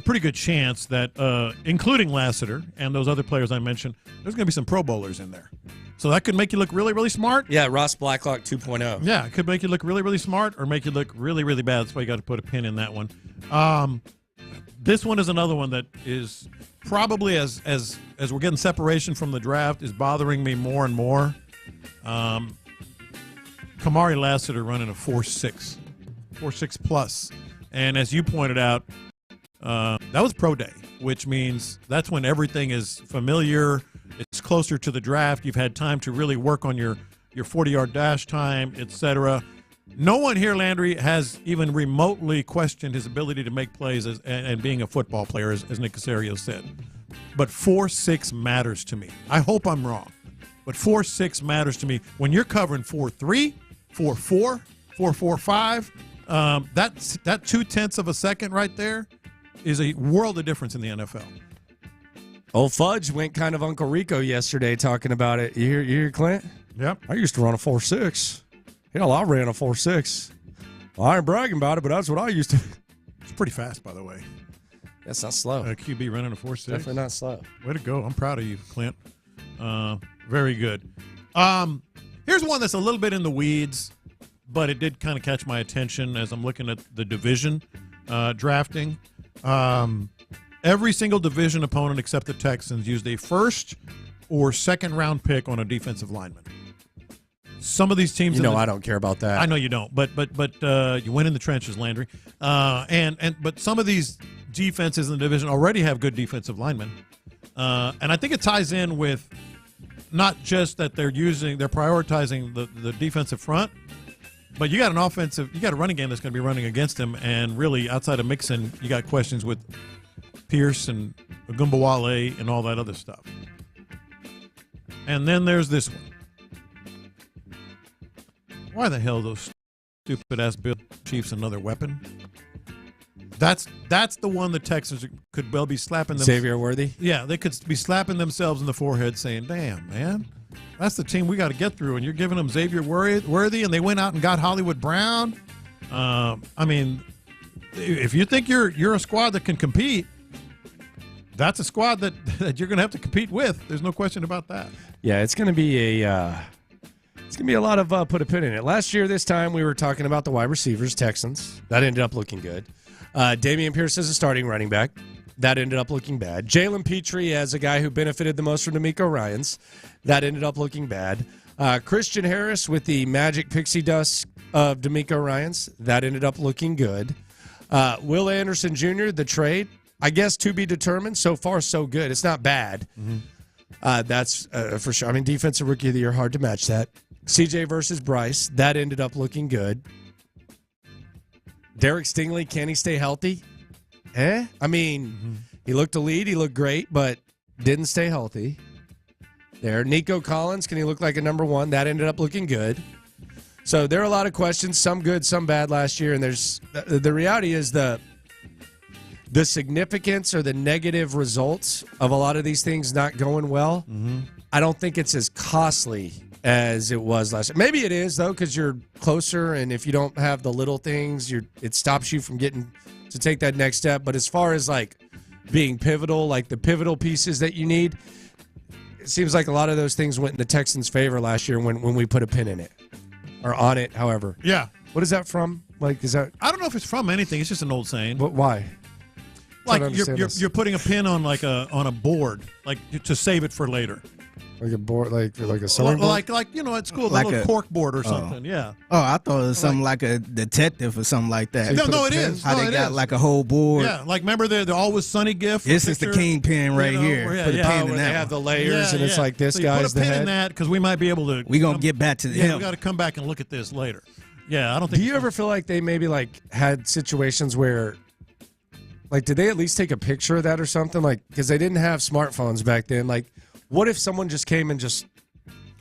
pretty good chance that, including Lassiter and those other players I mentioned, there's going to be some Pro Bowlers in there. So that could make you look really, really smart. Yeah, Ross Blacklock 2.0. Yeah, it could make you look really, really smart or make you look really, really bad. That's why you got to put a pin in that one. This one is another one that is probably, as we're getting separation from the draft, is bothering me more and more. Kamari Lassiter running a 4.6 plus. And as you pointed out, that was pro day, which means that's when everything is familiar. It's closer to the draft. You've had time to really work on your 40-yard dash time, etc. No one here, Landry, has even remotely questioned his ability to make plays and being a football player, as Nick Caserio said. But 4.6 matters to me. I hope I'm wrong. But 4.6 matters to me. When you're covering 4.3, 4.4, 4.45, that 0.2 of a second right there is a world of difference in the NFL. Old Fudge went kind of Uncle Rico yesterday talking about it. You hear Clint? Yep. I used to run a 4.6. Hell, I ran a 4.6. Well, I ain't bragging about it, but that's what I used to. It's pretty fast, by the way. That's not slow. QB running a 4.6. Definitely not slow. Way to go. I'm proud of you, Clint. Very good. Here's one that's a little bit in the weeds, but it did kind of catch my attention as I'm looking at the division drafting. Every single division opponent except the Texans used a first or second round pick on a defensive lineman. Some of these teams, I don't care about that. I know you don't, but you win in the trenches, Landry. But some of these defenses in the division already have good defensive linemen, and I think it ties in with not just that they're prioritizing the defensive front, but you got a running game that's going to be running against them, and really outside of Mixon, you got questions with Pierce and Ogunbowale and all that other stuff. And then there's this one. Why the hell those stupid-ass Bill Chiefs another weapon? That's the one the Texans could well be slapping them. Xavier Worthy? Yeah, they could be slapping themselves in the forehead saying, damn, man, that's the team we got to get through, and you're giving them Xavier Worthy, and they went out and got Hollywood Brown. I mean, if you think you're a squad that can compete, that's a squad that you're going to have to compete with. There's no question about that. Yeah, it's going to be a lot of put a pin in it. Last year, this time, we were talking about the wide receivers, Texans. That ended up looking good. Dameon Pierce as a starting running back. That ended up looking bad. Jalen Petrie as a guy who benefited the most from D'Amico Ryans. That ended up looking bad. Christian Harris with the magic pixie dust of D'Amico Ryans. That ended up looking good. Will Anderson Jr., the trade, I guess to be determined. So far, so good. It's not bad. Mm-hmm. That's for sure. I mean, defensive rookie of the year, hard to match that. CJ versus Bryce, that ended up looking good. Derek Stingley, can he stay healthy? I mean, he looked elite, he looked great, but didn't stay healthy. There. Nico Collins, can he look like a number one? That ended up looking good. So there are a lot of questions, some good, some bad last year, and there's the reality is the significance or the negative results of a lot of these things not going well. Mm-hmm. I don't think it's as costly as it was last year. Maybe it is, though, because you're closer, and if you don't have the little things, it stops you from getting to take that next step. But as far as, like, being pivotal, like the pivotal pieces that you need, it seems like a lot of those things went in the Texans' favor last year when we put a pin in it. Or on it, however. Yeah. What is that from? Like, is that... I don't know if it's from anything. It's just an old saying. But why? Like you're putting a pin on on a board, like to save it for later. Like a board, like a sewing board? Like at school, like a little cork board or something. Yeah. Oh, I thought it was something like a detective or something like that. No, it is. How they got like a whole board. Yeah, like remember the Always Sunny gift. This is the kingpin right here. Put a pin in that. They have the layers, and it's like this guy's the head. Put a pin in that because we might be able to. We're gonna get back to him. We got to come back and look at this later. Yeah, I don't think. Do you ever feel like they maybe had situations where? Like, did they at least take a picture of that or something? Like, because they didn't have smartphones back then. Like, what if someone just came and just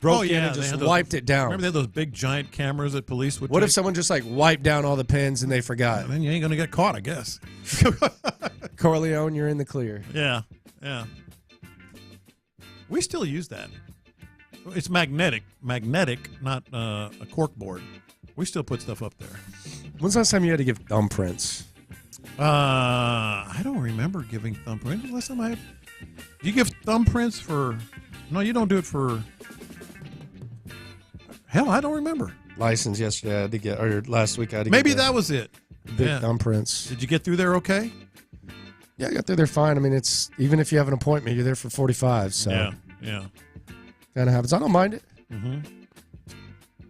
broke in and just wiped it down? Remember they had those big giant cameras that police would What if someone just, wiped down all the pins and they forgot? Yeah, then you ain't going to get caught, I guess. Corleone, you're in the clear. Yeah. We still use that. It's magnetic, not a cork board. We still put stuff up there. When's the last time you had to give thumbprints? I don't remember giving thumbprints. Last time do you give thumbprints for? No, you don't do it for. Hell, I don't remember. License yesterday I had to get, or last week I had to Maybe get. That was it. Big thumbprints. Did you get through there okay? Yeah, I got through there fine. I mean, it's even if you have an appointment, you're there for 45. So yeah. Kind of happens. I don't mind it. Mm-hmm.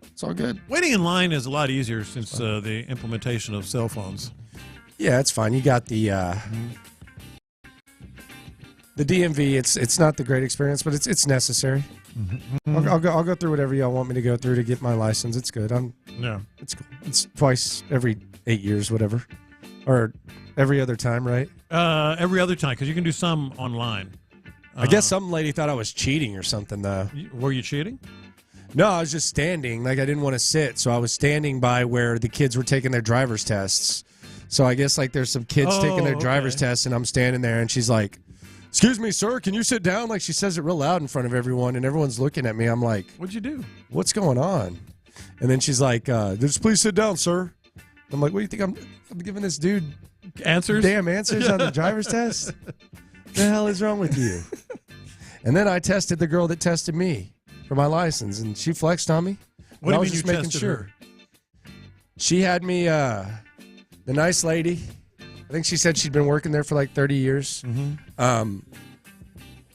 It's all good. Waiting in line is a lot easier since the implementation of cell phones. Yeah, it's fine. You got the DMV. It's not the great experience, but it's necessary. Mm-hmm. I'll go through whatever y'all want me to go through to get my license. It's good. It's cool. It's twice every 8 years, whatever, or every other time, right? Every other time because you can do some online. I guess some lady thought I was cheating or something, though. Were you cheating? No, I was just standing. Like, I didn't want to sit, so I was standing by where the kids were taking their driver's tests. So I guess like there's some kids taking their driver's test, and I'm standing there, and she's like, "Excuse me, sir, can you sit down?" Like she says it real loud in front of everyone, and everyone's looking at me. I'm like, "What'd you do? What's going on?" And then she's like, "Just please sit down, sir." I'm like, "What do you think I'm giving this dude damn answers on the driver's test? What the hell is wrong with you?" And then I tested the girl that tested me for my license, and she flexed on me. What do you I was mean just you making tested sure. her? She had me, the nice lady. I think she said she'd been working there for like 30 years.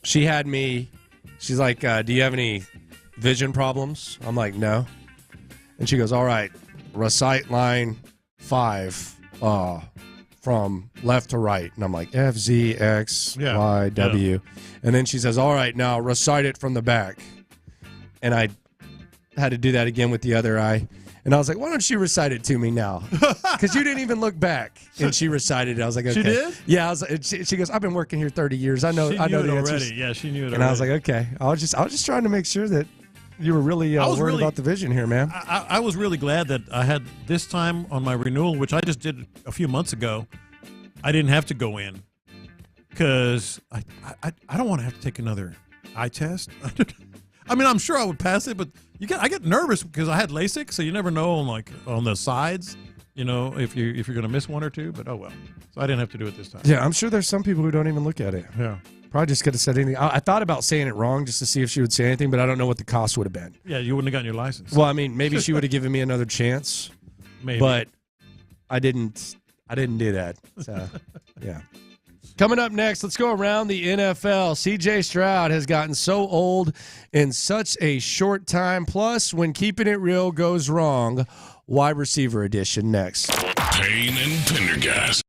She had me. She's like, "Do you have any vision problems?" I'm like, "No." And she goes, "All right, recite line 5 from left to right." And I'm like, F, Z, X, Y, W. Yeah. And then she says, "All right, now recite it from the back." And I had to do that again with the other eye. And I was like, "Why don't you recite it to me now?" Because you didn't even look back. And she recited it. I was like, "Okay." She did? Yeah. I was like, she goes, "I've been working here 30 years. I know She the knew it answers." already. Yeah, she knew it And already. I was like, "Okay." I was just trying to make sure that you were really worried about the vision here, man. I was really glad that I had this time on my renewal, which I just did a few months ago. I didn't have to go in because I don't want to have to take another eye test. I mean, I'm sure I would pass it, but I get nervous because I had LASIK, so you never know on the sides, if you're going to miss one or two. But oh well, so I didn't have to do it this time. Yeah, I'm sure there's some people who don't even look at it. Yeah. Probably just could have said anything. I thought about saying it wrong just to see if she would say anything, but I don't know what the cost would have been. Yeah, you wouldn't have gotten your license. Well, I mean, maybe she would have given me another chance. Maybe. But I didn't do that. So, yeah. Coming up next, let's go around the NFL. C.J. Stroud has gotten so old in such a short time. Plus, when keeping it real goes wrong, wide receiver edition next. Payne and Pendergast.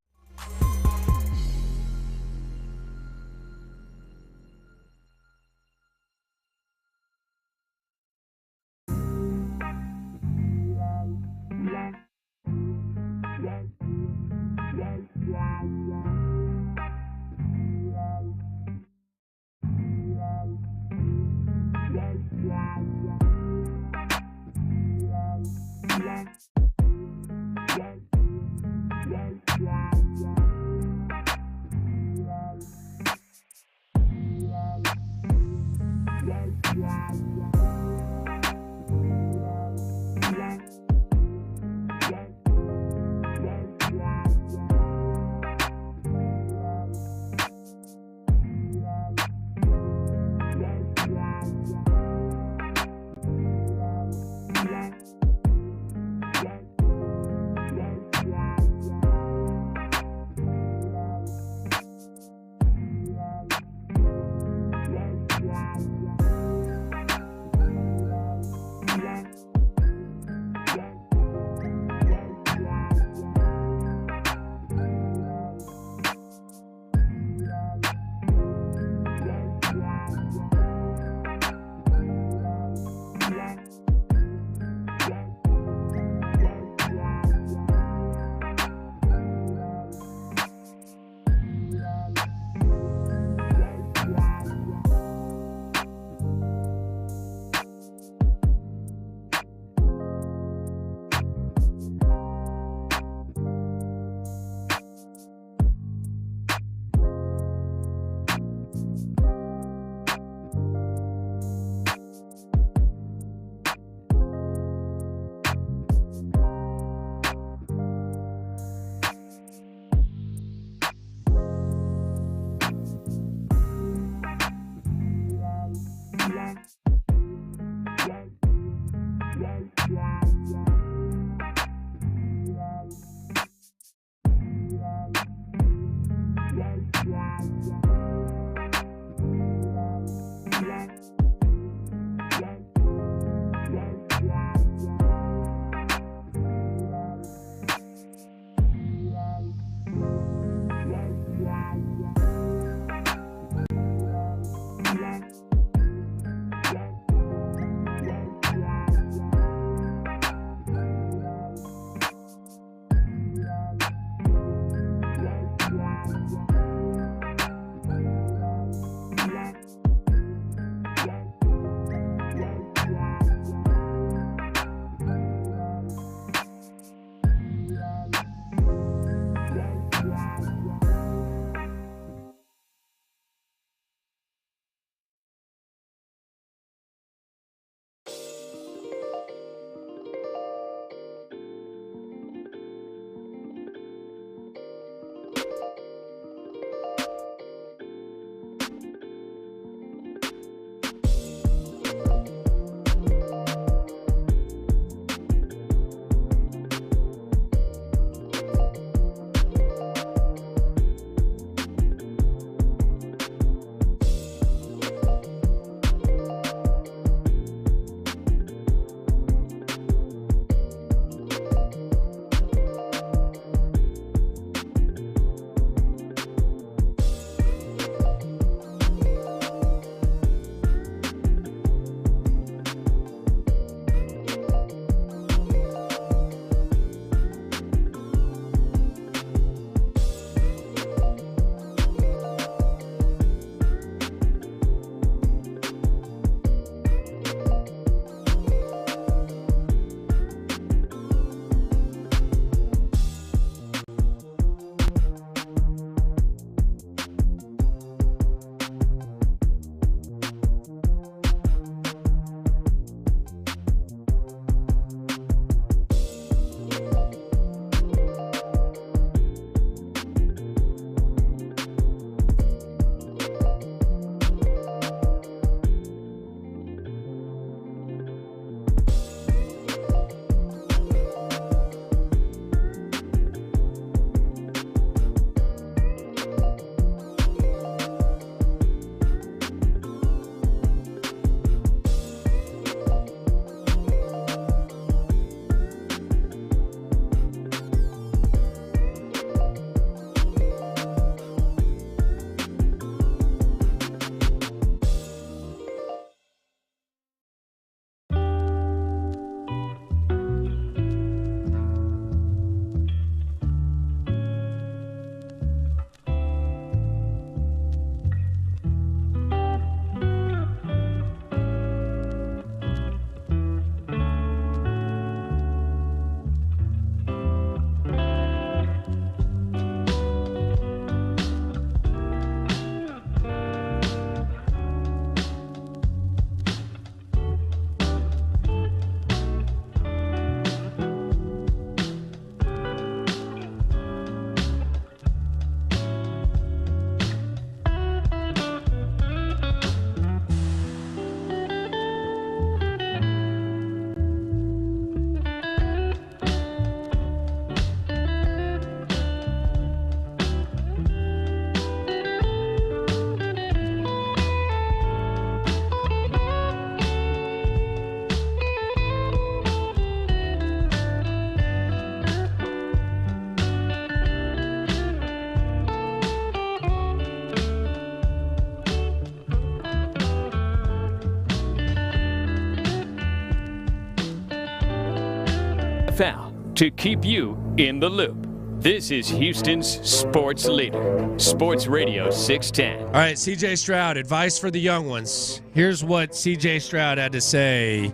NFL to keep you in the loop. This is Houston's sports leader, Sports Radio 610. All right, C.J. Stroud, advice for the young ones. Here's what C.J. Stroud had to say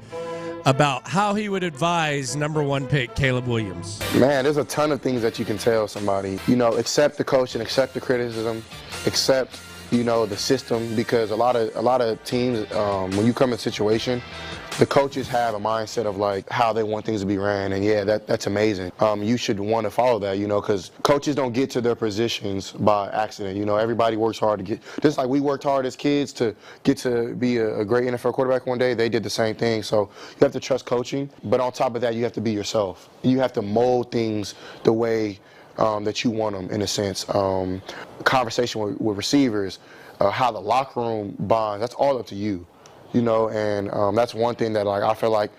about how he would advise number 1 pick Caleb Williams. Man, there's a ton of things that you can tell somebody. Accept the coach and accept the criticism, accept, the system, because a lot of teams, when you come in a situation, the coaches have a mindset of like how they want things to be ran, and yeah, that's amazing. You should want to follow that, because coaches don't get to their positions by accident. Everybody works hard to get, just like we worked hard as kids to get to be a great NFL quarterback one day. They did the same thing. So you have to trust coaching, but on top of that, you have to be yourself. You have to mold things the way that you want them, in a sense. Conversation with receivers, how the locker room bonds, that's all up to you. And that's one thing that I feel like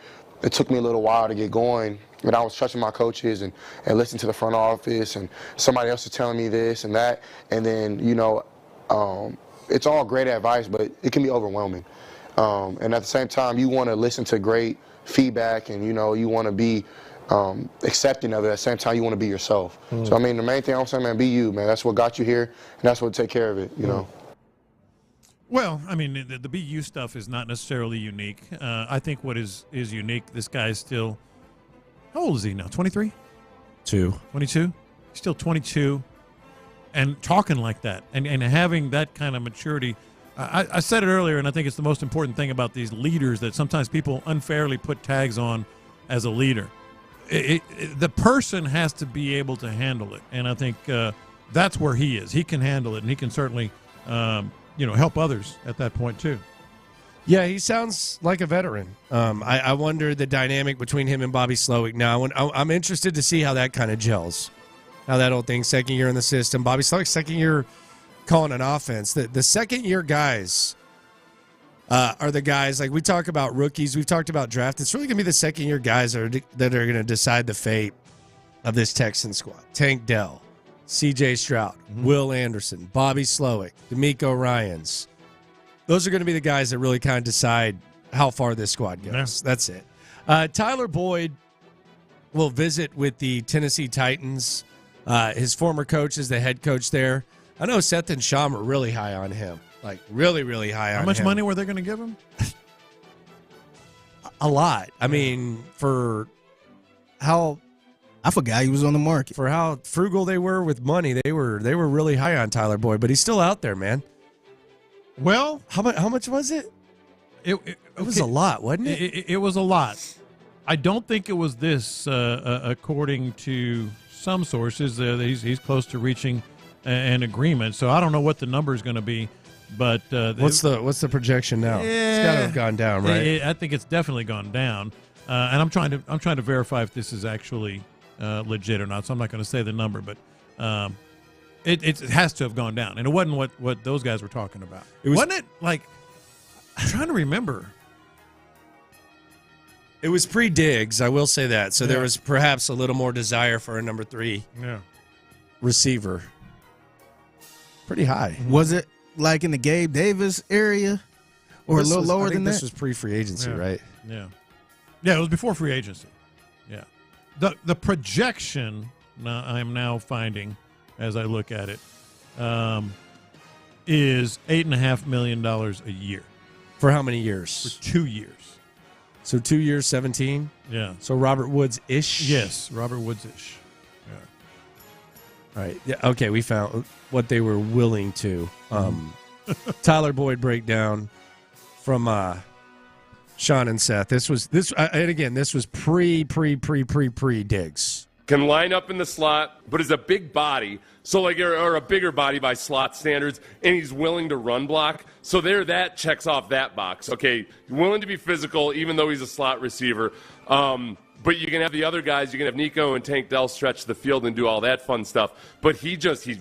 it took me a little while to get going. But I was trusting my coaches and listening to the front office, and somebody else is telling me this and that. And then, it's all great advice, but it can be overwhelming. And at the same time, you want to listen to great feedback, and, you want to be accepting of it. At the same time, you want to be yourself. So, the main thing I'm saying, man, be you, man. That's what got you here, and that's what take care of it, Well, the BU stuff is not necessarily unique. I think what is unique, this guy is still, how old is he now, 23? 22? He's still 22, and talking like that, and having that kind of maturity. I said it earlier, and I think it's the most important thing about these leaders that sometimes people unfairly put tags on as a leader. The person has to be able to handle it, and I think that's where he is. He can handle it, and he can certainly help others at that point too. Yeah, he sounds like a veteran. I wonder the dynamic between him and Bobby Slowick now. I'm interested to see how that kind of gels, how that whole thing, second year in the system. Bobby Slowick, second year calling an offense. The second-year guys are the guys, like we talk about rookies, we've talked about draft. It's really going to be the second-year guys that are going to decide the fate of this Texan squad. Tank Dell, C.J. Stroud, Will Anderson, Bobby Slowick, D'Amico Ryans. Those are going to be the guys that really kind of decide how far this squad goes. Yeah. That's it. Tyler Boyd will visit with the Tennessee Titans. His former coach is the head coach there. I know Seth and Sham are really high on him. Like, really, really high on him. How much money were they going to give him? A lot. I mean, for how... I forgot he was on the market. For how frugal they were with money, they were really high on Tyler Boyd, but he's still out there, man. Well, how much was it? It was a lot, wasn't it? It was a lot. I don't think it was this, according to some sources. He's close to reaching an agreement, so I don't know what the number is going to be. But what's the projection now? It's got to have gone down, right? I think it's definitely gone down, and I'm trying to verify if this is actually legit or not. So I'm not going to say the number, but it has to have gone down, and it wasn't what those guys were talking about. Wasn't it? Like, I'm trying to remember. It was pre-Diggs, I will say that. So there was perhaps a little more desire for a number 3 receiver. Pretty high. Was it like in the Gabe Davis area, or a little lower than that? This was pre-free agency, right? Yeah, it was before free agency. Yeah, the projection I'm now finding as I look at it is $8.5 million a year. For how many years? For 2 years. So 2 years, 17. Yeah. So Robert Woods-ish. Yes, Robert Woods-ish. All right. Yeah. Okay. We found what they were willing to. Tyler Boyd breakdown from Sean and Seth. This was pre Diggs. Can line up in the slot, but is a big body, so like or a bigger body by slot standards, and he's willing to run block. So that checks off that box. Okay, willing to be physical, even though he's a slot receiver. But you can have the other guys. You can have Nico and Tank Dell stretch the field and do all that fun stuff. But he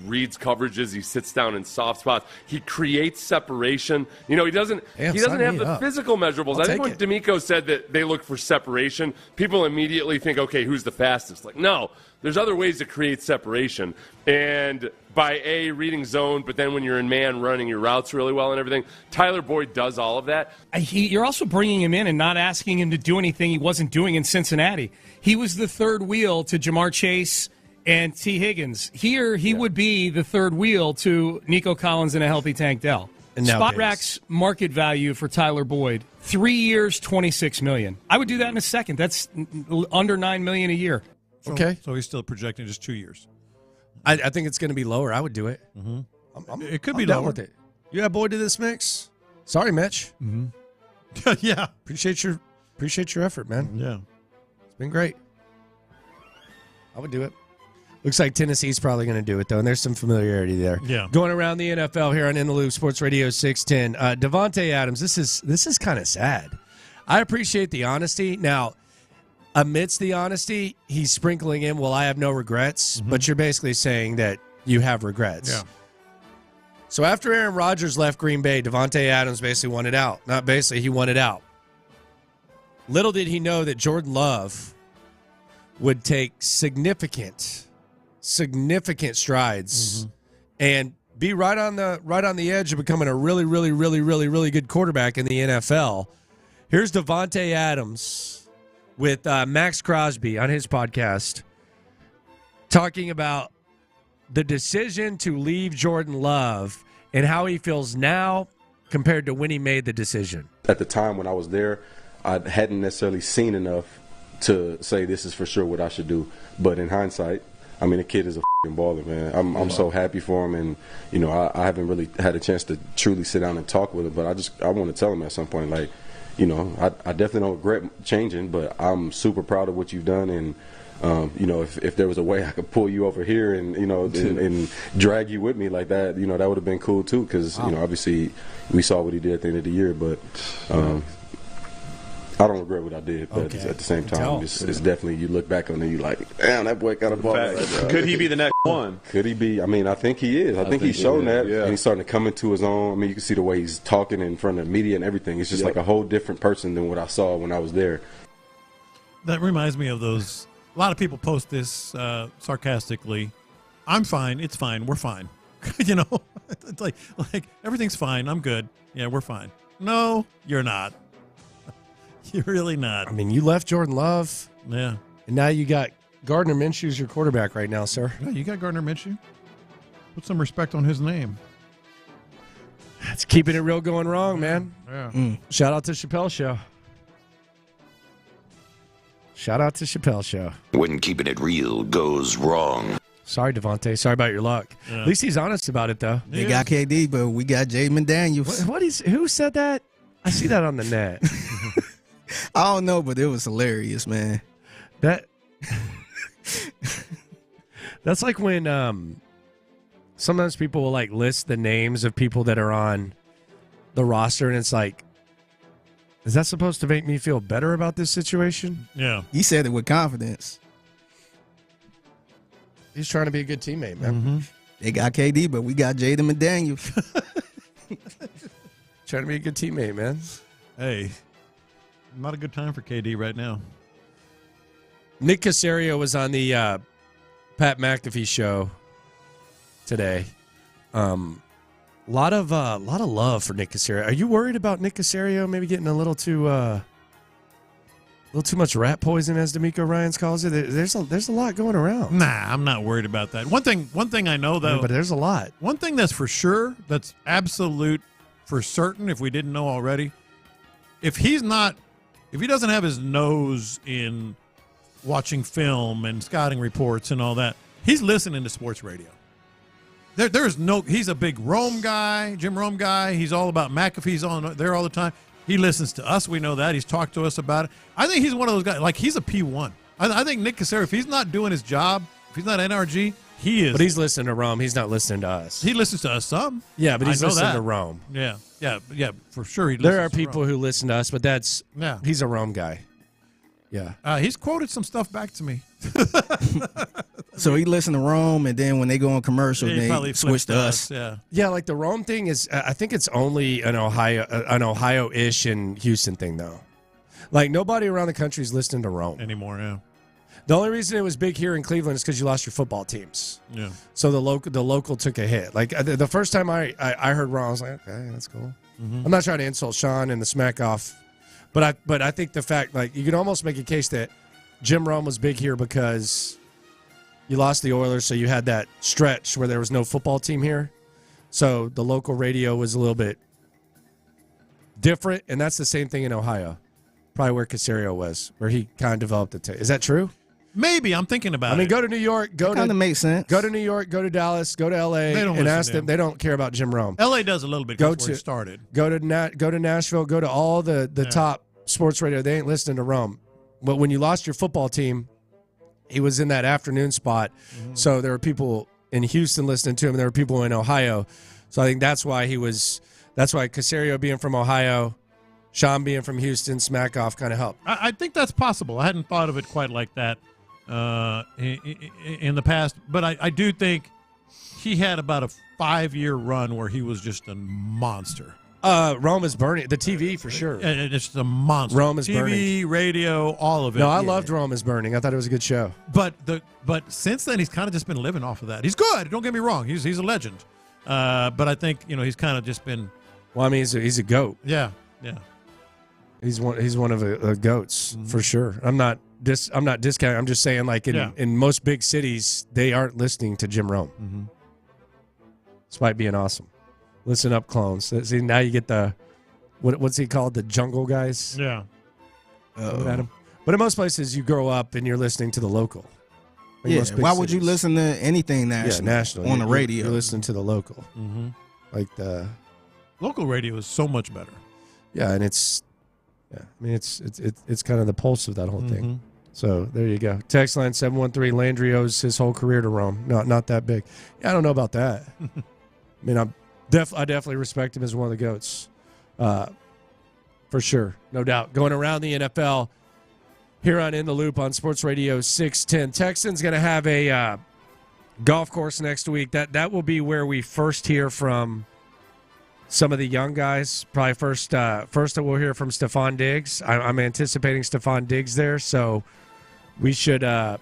reads coverages. He sits down in soft spots. He creates separation. He doesn't have the physical measurables. I think when D'Amico said that they look for separation, people immediately think, okay, who's the fastest? Like, no, There's other ways to create separation. And by reading zone, but then when you're in man, running your routes really well and everything, Tyler Boyd does all of that. You're also bringing him in and not asking him to do anything he wasn't doing in Cincinnati. He was the third wheel to Jamar Chase and T. Higgins. Here, he would be the third wheel to Nico Collins and a healthy Tank Dell. Spot Rack's market value for Tyler Boyd, 3 years, $26 million. I would do that in a second. That's under $9 million a year. Okay. So he's still projecting just 2 years. I think it's going to be lower. I would do it. Mm-hmm. It could be down lower. with it. You have Boyd to this mix? Sorry, Mitch. Mm-hmm. Yeah. Appreciate your effort, man. Yeah. It's been great. I would do it. Looks like Tennessee's probably going to do it, though, and there's some familiarity there. Yeah. Going around the NFL here on In the Loop, Sports Radio 610. Davante Adams, this is kind of sad. I appreciate the honesty. Now, amidst the honesty, he's sprinkling in, well, I have no regrets, but you're basically saying that you have regrets. Yeah. So after Aaron Rodgers left Green Bay, Davante Adams basically won it out. Not basically, he won it out. Little did he know that Jordan Love would take significant strides and be right on the edge of becoming a really, really, really, really, really good quarterback in the NFL. Here's Davante Adams with Max Crosby on his podcast talking about the decision to leave Jordan Love and how he feels now compared to when he made the decision. At the time when I was there, I hadn't necessarily seen enough to say this is for sure what I should do. But in hindsight, I mean, the kid is a f***ing baller, man. I'm so happy for him, and you know, I haven't really had a chance to truly sit down and talk with him. But I want to tell him at some point, like, you know, I definitely don't regret changing, but I'm super proud of what you've done, and you know, if there was a way I could pull you over here and you know and drag you with me like that, you know, that would have been cool too, because you know, obviously we saw what he did at the end of the year, but. I don't regret what I did, but at the same time, it's definitely, you look back on it, you like, damn, that boy got a ball. Could he be the next one? Could he be? I mean, I think he is. I think he's shown that. Yeah. And he's starting to come into his own. I mean, you can see the way he's talking in front of the media and everything. It's just like a whole different person than what I saw when I was there. That reminds me of those. A lot of people post this sarcastically. I'm fine. It's fine. We're fine. You know, it's like everything's fine. I'm good. Yeah, we're fine. No, you're not. You're really not. I mean, you left Jordan Love. Yeah. And now you got Gardner Minshew's your quarterback right now, sir. Yeah, you got Gardner Minshew. Put some respect on his name. It's keeping it real going wrong, man. Yeah. Shout out to Chappelle Show. Shout out to Chappelle Show. When keeping it real goes wrong. Sorry, Davante. Sorry about your luck. Yeah. At least he's honest about it, though. They got KD, but we got Jaden McDaniels. Who said that? I see that on the net. I don't know, but it was hilarious, man. That's like when sometimes people will like list the names of people that are on the roster, and it's like, is that supposed to make me feel better about this situation? Yeah. He said it with confidence. He's trying to be a good teammate, man. Mm-hmm. They got KD, but we got Jaden McDaniels. Trying to be a good teammate, man. Hey. Not a good time for KD right now. Nick Caserio was on the Pat McAfee show today. Lot of love for Nick Caserio. Are you worried about Nick Caserio maybe getting a little too much rat poison, as D'Amico Ryans calls it? There's a lot going around. Nah, I'm not worried about that. One thing I know though, but there's a lot. One thing that's for sure, that's absolute for certain, if we didn't know already, if he doesn't have his nose in watching film and scouting reports and all that, he's listening to sports radio. He's a big Rome guy, Jim Rome guy. He's all about McAfee's on there all the time. He listens to us. We know that. He's talked to us about it. I think he's one of those guys, like he's a P1. I think Nick Caserio, if he's not doing his job, if he's not NRG, he is. But he's listening to Rome. He's not listening to us. He listens to us some. Yeah, but he's listening to Rome. Yeah, for sure. There are people who listen to us, but he's a Rome guy. Yeah. He's quoted some stuff back to me. So he listened to Rome, and then when they go on commercial, they switch to us. Yeah, like the Rome thing is, I think it's only an Ohio-ish and Houston thing, though. Like nobody around the country is listening to Rome anymore. Yeah. The only reason it was big here in Cleveland is because you lost your football teams. Yeah. So the local took a hit. Like the first time I heard Ron, I was like, okay, that's cool. I'm not trying to insult Sean and the smack off, but I think the fact, like, you can almost make a case that Jim Rome was big here because you lost the Oilers, so you had that stretch where there was no football team here. So the local radio was a little bit different, and that's the same thing in Ohio. Probably where Caserio was, where he kind of developed it. Is that true? Maybe. I'm thinking about it. I mean, go to New York. Kind of makes sense. Go to New York. Go to Dallas. Go to L.A. and ask them. They don't care about Jim Rome. L.A. does a little bit. That's where he started. Go to Nashville. Go to all the top sports radio. They ain't listening to Rome. But when you lost your football team, he was in that afternoon spot. So there were people in Houston listening to him, and there were people in Ohio. So I think that's why Caserio being from Ohio, Sean being from Houston, smack off kind of helped. I think that's possible. I hadn't thought of it quite like that in the past, but I do think he had about a 5-year run where he was just a monster. Rome is burning. The TV for sure. And it's a monster. Rome is TV, burning. radio, all of it. No, I loved Rome is burning. I thought it was a good show. But since then, he's kind of just been living off of that. He's good. Don't get me wrong. He's a legend. But I think he's kind of just been. Well, I mean, he's a goat. Yeah. He's one of the goats for sure. I'm not discounting. I'm just saying, like in most big cities, they aren't listening to Jim Rome, despite being awesome. Listen up, clones. See, now you get the what's he called? The jungle guys. Yeah. At him. But in most places, you grow up and you're listening to the local. Yeah. Why would you listen to anything national? Yeah, national on the radio. You're listening to the local. Like the local radio is so much better. Yeah, and it's kind of the pulse of that whole thing. So there you go. Text line 713. Landry owes his whole career to Rome. Not that big. Yeah, I don't know about that. I mean, I definitely respect him as one of the GOATs. For sure. No doubt. Going around the NFL here on In the Loop on Sports Radio 610. Texans going to have a golf course next week. That will be where we first hear from some of the young guys. Probably first we'll hear from Stephon Diggs. I'm anticipating Stephon Diggs there, so we should. I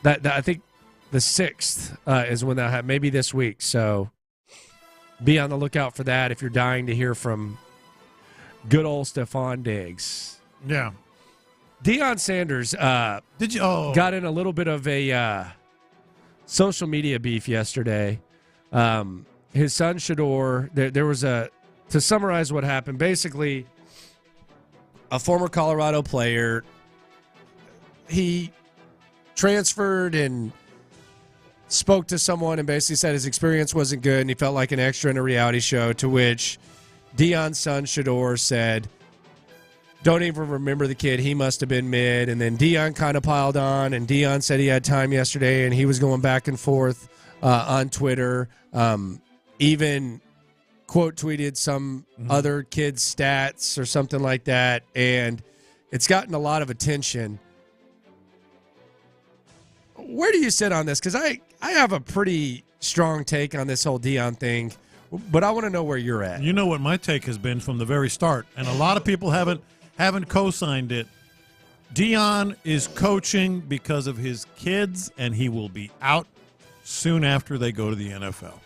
think the 6th is when that happens. Maybe this week. So be on the lookout for that if you're dying to hear from good old Stephon Diggs. Yeah. Deion Sanders got in a little bit of a social media beef yesterday. His son Shador, there was to summarize what happened, basically a former Colorado player, he transferred and spoke to someone and basically said his experience wasn't good and he felt like an extra in a reality show, to which Deion's son Shador said, don't even remember the kid, he must have been mid. And then Deion kind of piled on, and Deion said he had time yesterday and he was going back and forth on Twitter. Even quote tweeted some other kid's stats or something like that, and it's gotten a lot of attention. Where do you sit on this? Because I have a pretty strong take on this whole Deion thing, but I want to know where you're at. You know what my take has been from the very start, and a lot of people haven't co-signed it. Deion is coaching because of his kids, and he will be out soon after they go to the NFL.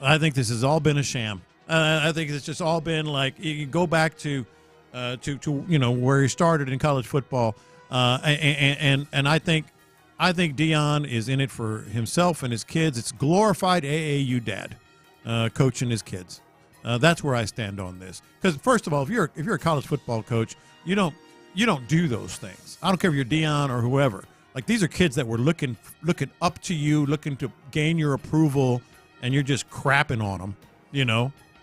I think this has all been a sham. I think it's just all been like, you go back to where he started in college football, and I think Deion is in it for himself and his kids. It's glorified AAU dad coaching his kids. That's where I stand on this. Because first of all, if you're a college football coach, you don't do those things. I don't care if you're Deion or whoever. Like, these are kids that were looking up to you, looking to gain your approval, and you're just crapping on them,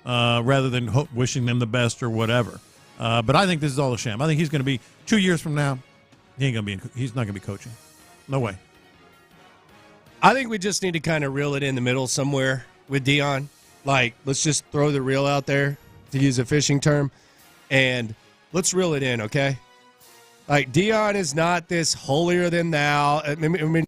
rather than wishing them the best or whatever. But I think this is all a sham. I think he's going to be 2 years from now. He's not going to be coaching. No way. I think we just need to kind of reel it in the middle somewhere with Deion. Like, let's just throw the reel out there, to use a fishing term, and let's reel it in, okay? Like, Deion is not this holier than thou. I mean,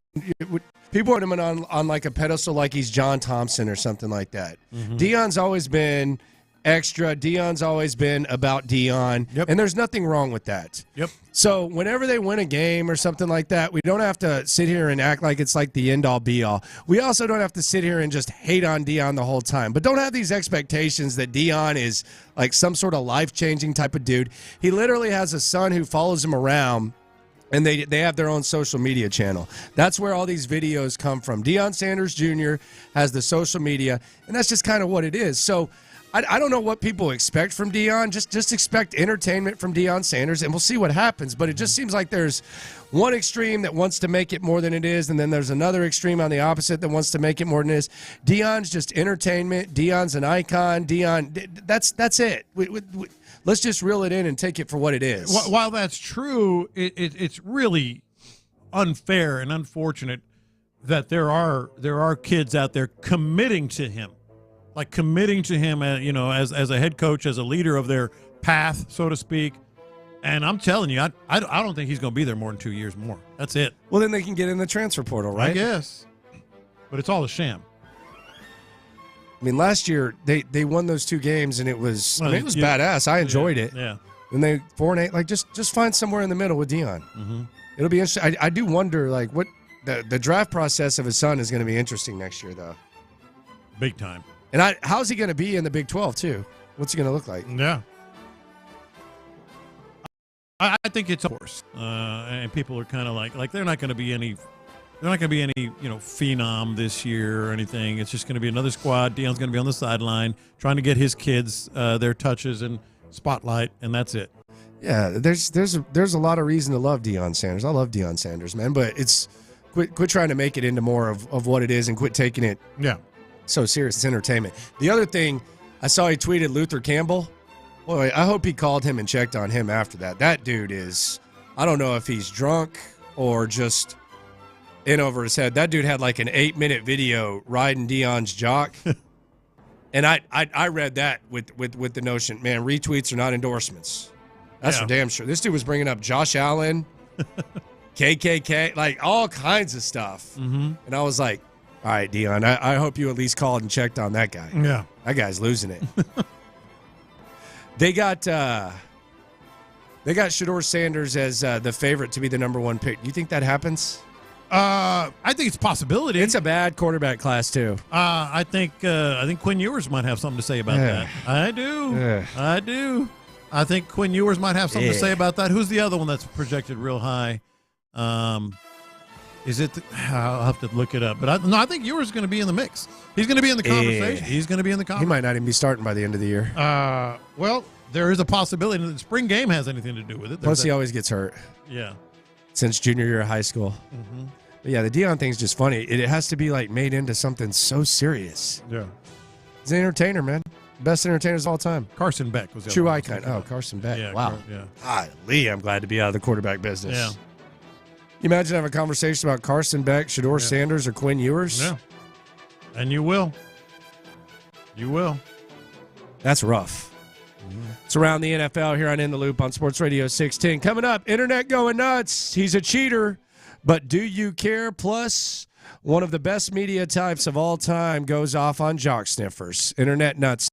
people put him on like a pedestal like he's John Thompson or something like that. Deion's always been extra. Deion's always been about Deion, and there's nothing wrong with that. Yep. So whenever they win a game or something like that, we don't have to sit here and act like it's like the end-all, be-all. We also don't have to sit here and just hate on Deion the whole time. But don't have these expectations that Deion is like some sort of life-changing type of dude. He literally has a son who follows him around, and they have their own social media channel. That's where all these videos come from. Deion Sanders Jr. has the social media, and that's just kind of what it is. So I don't know what people expect from Deion. Just expect entertainment from Deion Sanders, and we'll see what happens. But it just seems like there's one extreme that wants to make it more than it is, and then there's another extreme on the opposite that wants to make it more than it is. Deion's just entertainment. Deion's an icon. Deion, that's it. Let's just reel it in and take it for what it is. While that's true, it's really unfair and unfortunate that there are kids out there committing to him. Like committing to him, as a head coach, as a leader of their path, so to speak. And I'm telling you, I don't think he's going to be there more than 2 years more. That's it. Well, then they can get in the transfer portal, right? I guess. But it's all a sham. I mean, last year they won those 2 games, and it was badass. I enjoyed it. Yeah. And they 4-8. Like just find somewhere in the middle with Deion. Mm-hmm. It'll be interesting. I do wonder, like, what the draft process of his son is going to be interesting next year, though. Big time. And how's he going to be in the Big 12 too? What's he going to look like? Yeah, I think it's a horse, and people are kind of like they're not going to be any phenom this year or anything. It's just going to be another squad. Deion's going to be on the sideline trying to get his kids their touches and spotlight, and that's it. Yeah, there's a lot of reason to love Deion Sanders. I love Deion Sanders, man, but it's quit trying to make it into more of what it is and quit taking it. Yeah. So serious. It's entertainment. The other thing, I saw he tweeted Luther Campbell. Boy, I hope he called him and checked on him after that. That dude is, I don't know if he's drunk or just in over his head. That dude had like an 8-minute video riding Deion's jock. And I read that with the notion, man, retweets are not endorsements. That's for damn sure. This dude was bringing up Josh Allen, KKK, like all kinds of stuff. Mm-hmm. And I was like, all right, Deion, I hope you at least called and checked on that guy. Yeah. That guy's losing it. They got Shedeur Sanders as the favorite to be the number 1 pick. Do you think that happens? I think it's a possibility. It's a bad quarterback class, too. I think Quinn Ewers might have something to say about that. I do. I think Quinn Ewers might have something to say about that. Who's the other one that's projected real high? Is it? I'll have to look it up. But I think Ewers is going to be in the mix. He's going to be in the conversation. He's going to be in the conversation. He might not even be starting by the end of the year. Well, there is a possibility. The spring game has anything to do with it. Plus, he always gets hurt. Yeah. Since junior year of high school. Mm-hmm. But yeah, the Deion thing's just funny. It has to be like made into something so serious. Yeah. He's an entertainer, man. Best entertainers of all time. Carson Beck was the true other icon. Oh, Carson Beck. Yeah, wow. Yeah. Golly, I'm glad to be out of the quarterback business. Yeah. You imagine having a conversation about Carson Beck, Shedeur Sanders, or Quinn Ewers? Yeah. And you will. You will. That's rough. It's around the NFL here on In the Loop on Sports Radio 610. Coming up, internet going nuts. He's a cheater, but do you care? Plus, one of the best media types of all time goes off on jock sniffers. Internet nuts.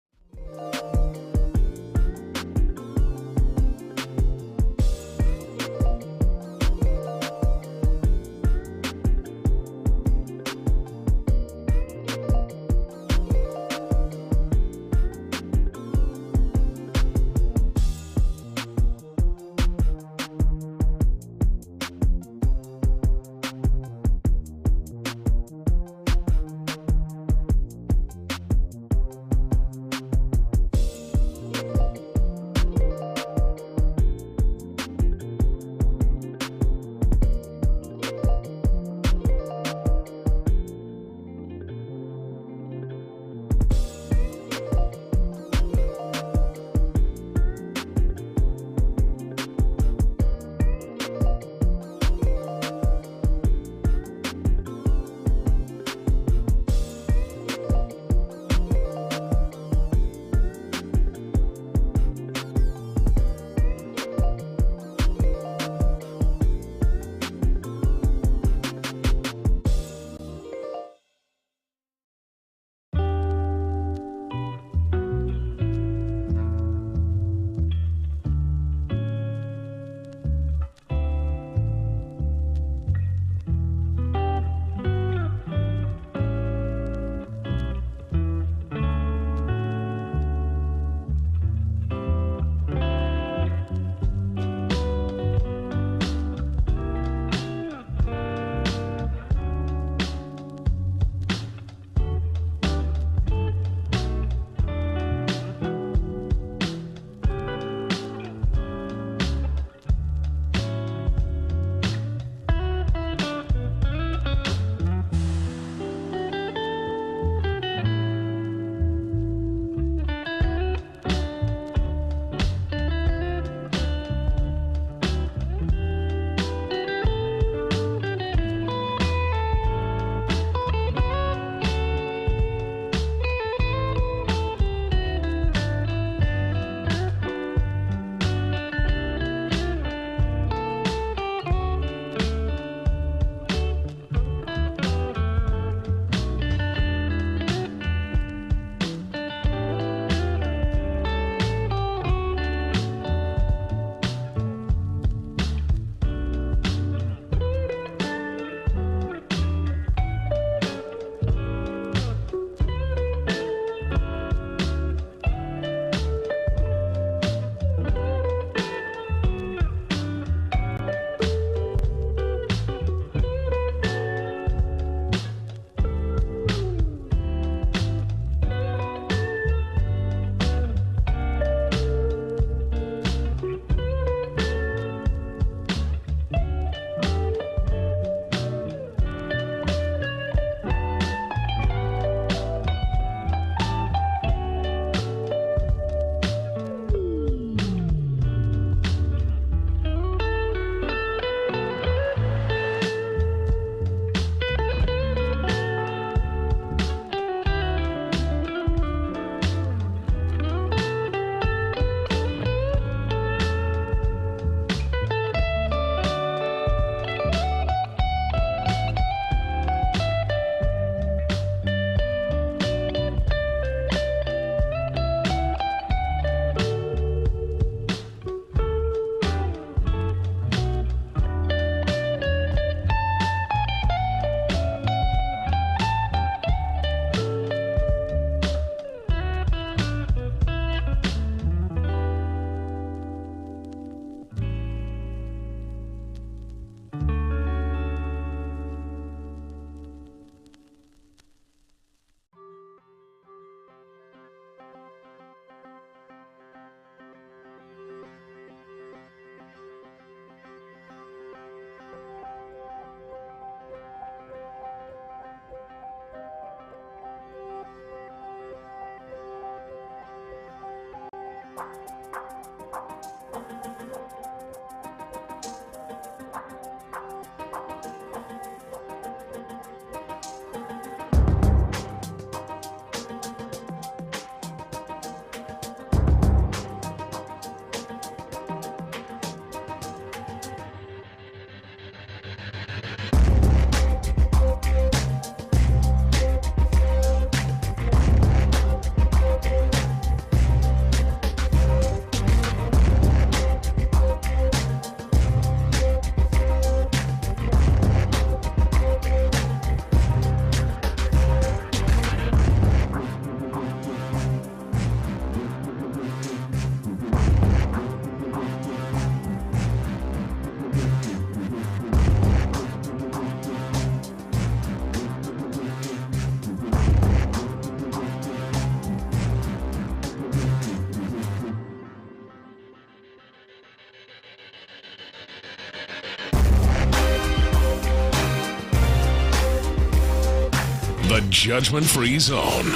the judgment-free zone.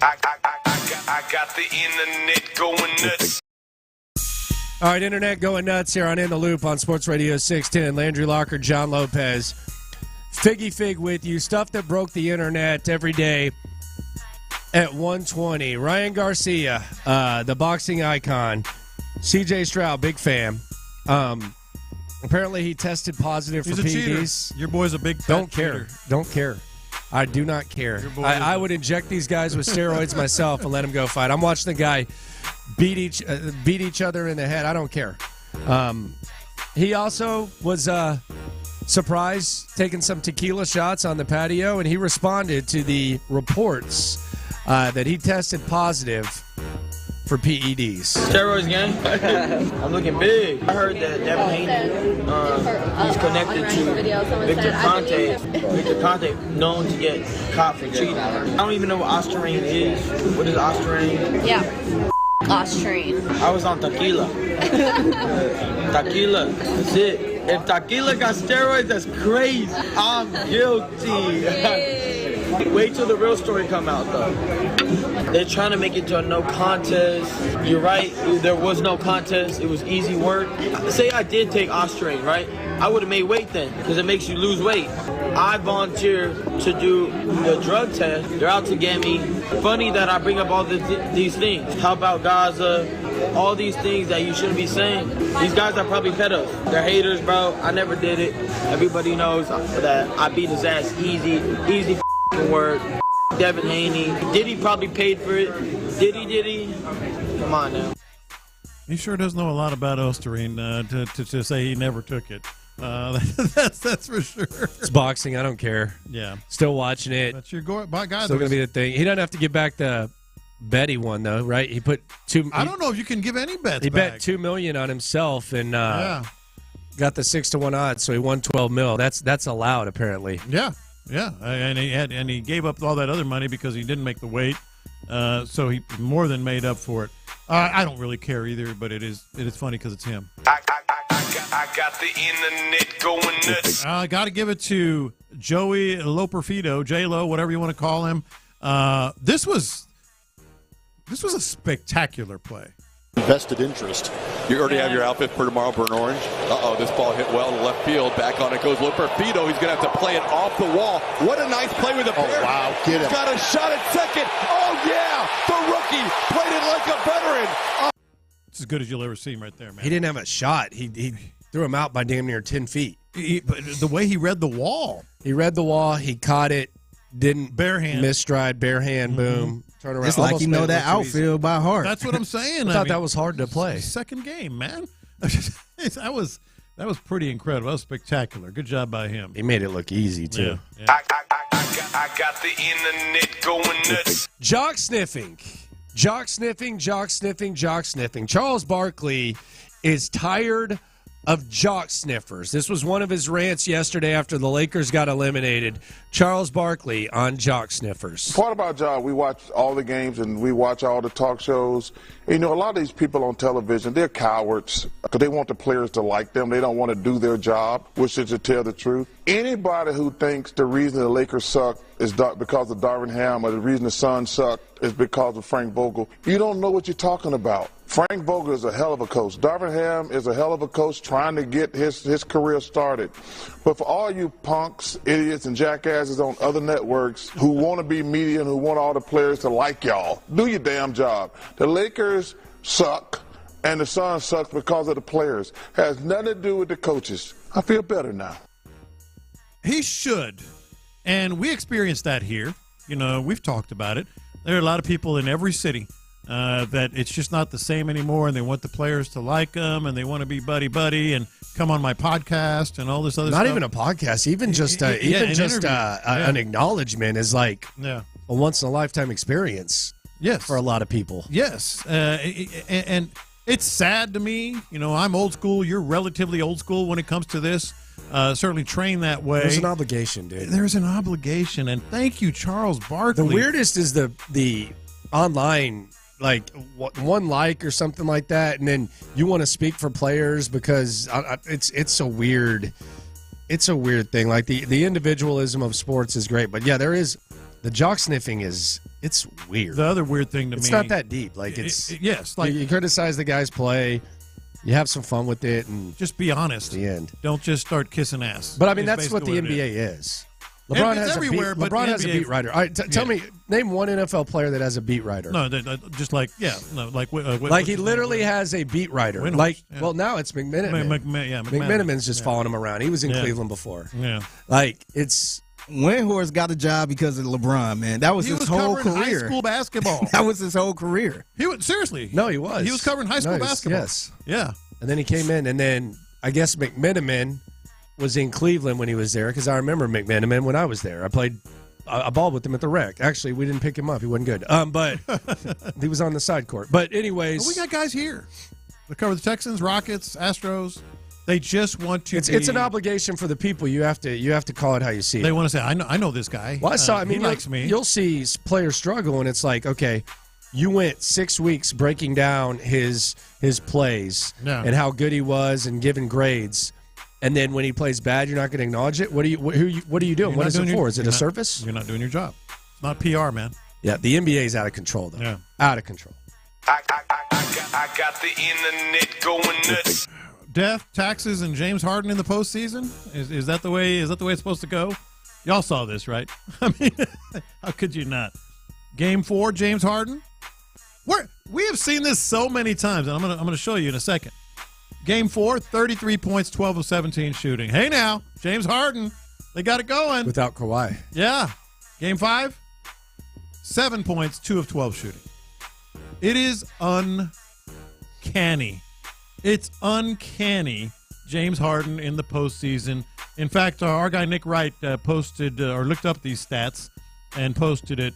I got the internet going nuts. All right, internet going nuts here on In the Loop on Sports Radio 610. Landry Locker, John Lopez. Figgy Fig with you. Stuff that broke the internet every day at 1:20. Ryan Garcia, the boxing icon. CJ Stroud, big fan. Apparently he tested positive for PEDs. Your boy's a big Don't care. Don't care. I do not care. I would inject these guys with steroids myself and let them go fight. I'm watching the guy beat each other in the head. I don't care. He also was surprised taking some tequila shots on the patio, and he responded to the reports that he tested positive for PEDs. Steroids, gang. I'm looking big. I heard that Devin Haney, he's connected to Victor Conte. Victor Conte, known to get caught for cheating. I don't even know what Osterine is. What is Osterine? Yeah. Osterine. I was on tequila. Tequila. That's it. If tequila got steroids, that's crazy. I'm guilty. Wait till the real story come out, though. They're trying to make it to a no contest. You're right. There was no contest. It was easy work. Say I did take Osterine, right? I would have made weight then, because it makes you lose weight. I volunteered to do the drug test. They're out to get me. Funny that I bring up all these things. How about Gaza? All these things that you shouldn't be saying. These guys are probably pedos. They're haters, bro. I never did it. Everybody knows that I beat his ass easy. Easy word. Devin Haney. Diddy probably paid for it. Diddy. Come on now. He sure does know a lot about Osterine to say he never took it. That's for sure. It's boxing. I don't care. Yeah. Still watching it. That's your guy. Still going to be the thing. He doesn't have to give back the bet he won, though, right? He put I don't know if you can give any bets He back. bet $2 million on himself and got the 6-1 odds, so he won $12 million. That's allowed, apparently. Yeah. And he gave up all that other money because he didn't make the weight. So he more than made up for it. I don't really care either, but it is funny because it's him. I got the internet going nuts. I got to give it to Joey Loperfido, J-Lo, whatever you want to call him. This was a spectacular play. Vested interest. You already have your outfit for tomorrow, burnt orange. This ball hit well to left field. Back on it goes Loperfido. He's going to have to play it off the wall. What a nice play with the pair. Oh, wow. Get him. Got a shot at second. Oh, yeah. The rookie played it like a veteran. Oh. It's as good as you'll ever see him right there, man. He didn't have a shot. He threw him out by damn near 10 feet. But the way he read the wall. He read the wall. He caught it. Didn't bare hand. Miss stride, bare hand, boom. Turn around. It's like you know that outfield by heart. That's what I'm saying. I thought that was hard to play. Second game, man. That was pretty incredible. That was spectacular. Good job by him. He made it look easy, too. Yeah. I got the internet going nuts. Jock sniffing. Charles Barkley is tired of jock sniffers. This was one of his rants yesterday after the Lakers got eliminated. Charles Barkley on jock sniffers. Part of our job, we watch all the games and we watch all the talk shows. And, a lot of these people on television, they're cowards because they want the players to like them. They don't want to do their job, which is to tell the truth. Anybody who thinks the reason the Lakers suck is because of Darvin Ham or the reason the Suns suck is because of Frank Vogel, you don't know what you're talking about. Frank Vogel is a hell of a coach. Darvin Ham is a hell of a coach trying to get his career started. But for all you punks, idiots, and jackasses on other networks who want to be media and who want all the players to like y'all, do your damn job. The Lakers suck, and the Suns suck because of the players. Has nothing to do with the coaches. I feel better now. He should. And we experienced that here. We've talked about it. There are a lot of people in every city that it's just not the same anymore, and they want the players to like them, and they want to be buddy and come on my podcast and all this other stuff. Not even a podcast, even just an acknowledgement is like a once-in-a-lifetime experience. Yes, for a lot of people. Yes, and it's sad to me. I'm old school. You're relatively old school when it comes to this. Certainly trained that way. There's an obligation, dude. There's an obligation, and thank you, Charles Barkley. The weirdest is the online, like one like or something like that, and then you want to speak for players because it's a weird thing. Like the individualism of sports is great, but yeah, there is The jock sniffing it's weird. The other weird thing to me. It's not that deep. Like yes. Like you criticize the guy's play. You have some fun with it, and just be honest. The end. Don't just start kissing ass. But I mean, that's what the NBA is. LeBron has everywhere, a beat, LeBron has a beat writer. All right, tell me, name one NFL player that has a beat writer. No, just like like he literally has a beat writer. Well, now it's McMenamin. McMenamin's just following him around. He was in Cleveland before. Yeah, like it's. Windhorst got a job because of LeBron, man. That was his whole career. High school basketball. That was his whole career. He was seriously. No, he was. He was covering high school basketball. Yes. Yeah. And then he came in, and then I guess McMenamin was in Cleveland when he was there because I remember McMenamin when I was there. I balled with him at the rec. Actually, we didn't pick him up. He wasn't good. But he was on the side court. But anyways, we got guys here that cover the Texans, Rockets, Astros. They just want to. It's an obligation for the people. You have to call it how you see it. They want to say, I know this guy. Well, he likes me. You'll see players struggle, and it's like, okay, you went 6 weeks breaking down his plays and how good he was and giving grades, and then when he plays bad, you're not going to acknowledge it. What are you doing? What is it for? Is it a service? You're not doing your job. It's not PR, man. Yeah, the NBA is out of control, though. Yeah, out of control. I got the internet going nuts. Death, taxes, and James Harden in the postseason? Is that the way? Is that the way it's supposed to go? Y'all saw this, right? I mean, how could you not? Game 4, James Harden. We have seen this so many times, and I'm gonna show you in a second. Game 4, 33 points, 12 of 17 shooting. Hey now, James Harden, they got it going without Kawhi. Yeah. Game 5, 7 points, 2 of 12 shooting. It is uncanny. It's uncanny, James Harden in the postseason. In fact, our guy Nick Wright posted or looked up these stats and posted it.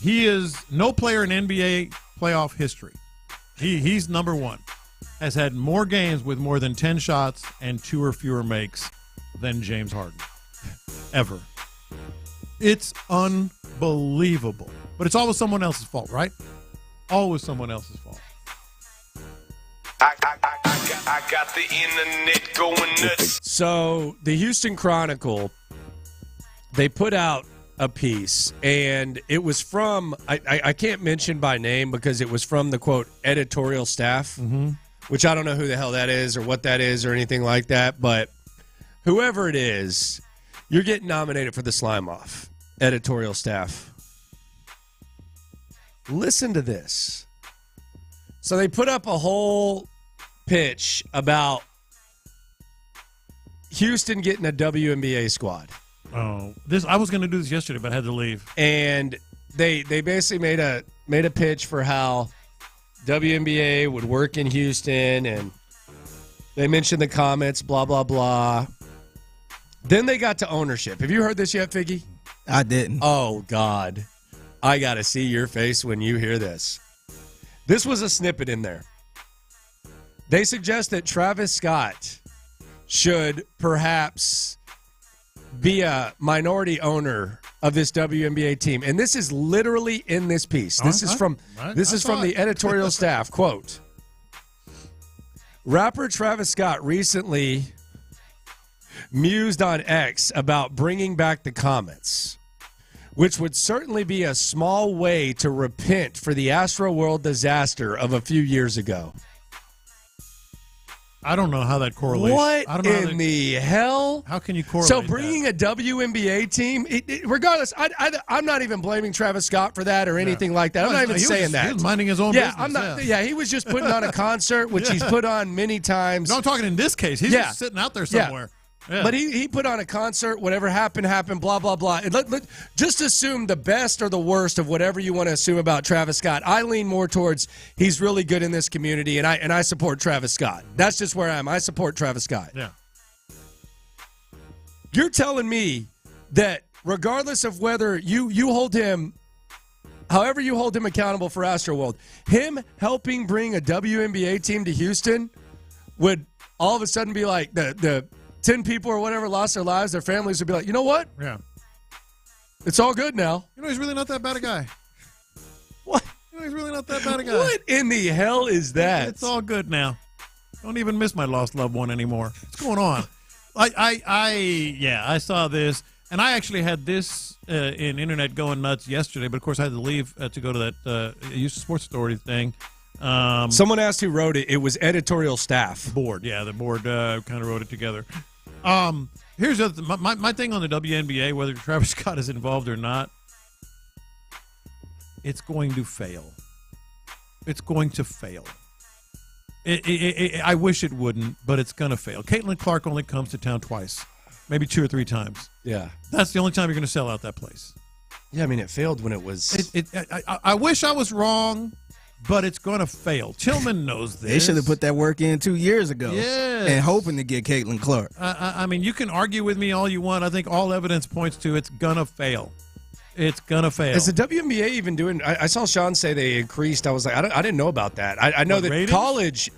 He is no player in NBA playoff history. He's number one. Has had more games with more than 10 shots and 2 or fewer makes than James Harden. Ever. It's unbelievable. But it's always someone else's fault, right? Always someone else's fault. I got the internet going nuts. So the Houston Chronicle, they put out a piece, and it was from, I can't mention by name because it was from the, quote, editorial staff, which I don't know who the hell that is or what that is or anything like that, but whoever it is, you're getting nominated for the Slime Off editorial staff. Listen to this. So they put up a whole pitch about Houston getting a WNBA squad. Oh, I was going to do this yesterday, but I had to leave. And they basically made a pitch for how WNBA would work in Houston, and they mentioned the comments, blah, blah, blah. Then they got to ownership. Have you heard this yet, Figgy? I didn't. Oh, God. I got to see your face when you hear this. This was a snippet in there. They suggest that Travis Scott should perhaps be a minority owner of this WNBA team. And this is literally in this piece. This is from the editorial staff. Quote, rapper Travis Scott recently mused on X about bringing back the comments, which would certainly be a small way to repent for the Astroworld disaster of a few years ago. I don't know how that correlates. What I don't know in the hell? How can you correlate So bringing a WNBA team, regardless, I'm not even blaming Travis Scott for that or anything like that. I'm not even saying that. He was minding his own business. He was just putting on a concert, which he's put on many times. No, I'm talking in this case. He's just sitting out there somewhere. Yeah. But he put on a concert, whatever happened, blah, blah, blah. And just assume the best or the worst of whatever you want to assume about Travis Scott. I lean more towards he's really good in this community, and I support Travis Scott. That's just where I am. I support Travis Scott. Yeah. You're telling me that regardless of whether you hold him, however you hold him accountable for Astroworld, him helping bring a WNBA team to Houston would all of a sudden be like the 10 people or whatever lost their lives, their families would be like, you know what? Yeah. It's all good now. You know, he's really not that bad a guy. What? You know, he's really not that bad a guy. What in the hell is that? It's all good now. Don't even miss my lost loved one anymore. What's going on? I saw this, And I actually had this in Internet Going Nuts yesterday, but of course I had to leave to go to that Houston Sports Authority thing. Someone asked who wrote it. It was editorial staff. Board, yeah, the board kind of wrote it together. Here's my thing on the WNBA, whether Travis Scott is involved or not, it's going to fail. It's going to fail. I wish it wouldn't, but it's going to fail. Caitlin Clark only comes to town twice, maybe 2 or 3 times. Yeah. That's the only time you're going to sell out that place. Yeah, I mean, it failed when it was. I wish I was wrong, but it's going to fail. Tillman knows this. They should have put that work in 2 years ago. Yes. And hoping to get Caitlin Clark. I mean, you can argue with me all you want. I think all evidence points to it's going to fail. It's going to fail. Is the WNBA even doing – I saw Sean say they increased. I was like, I didn't know about that. I know that ratings?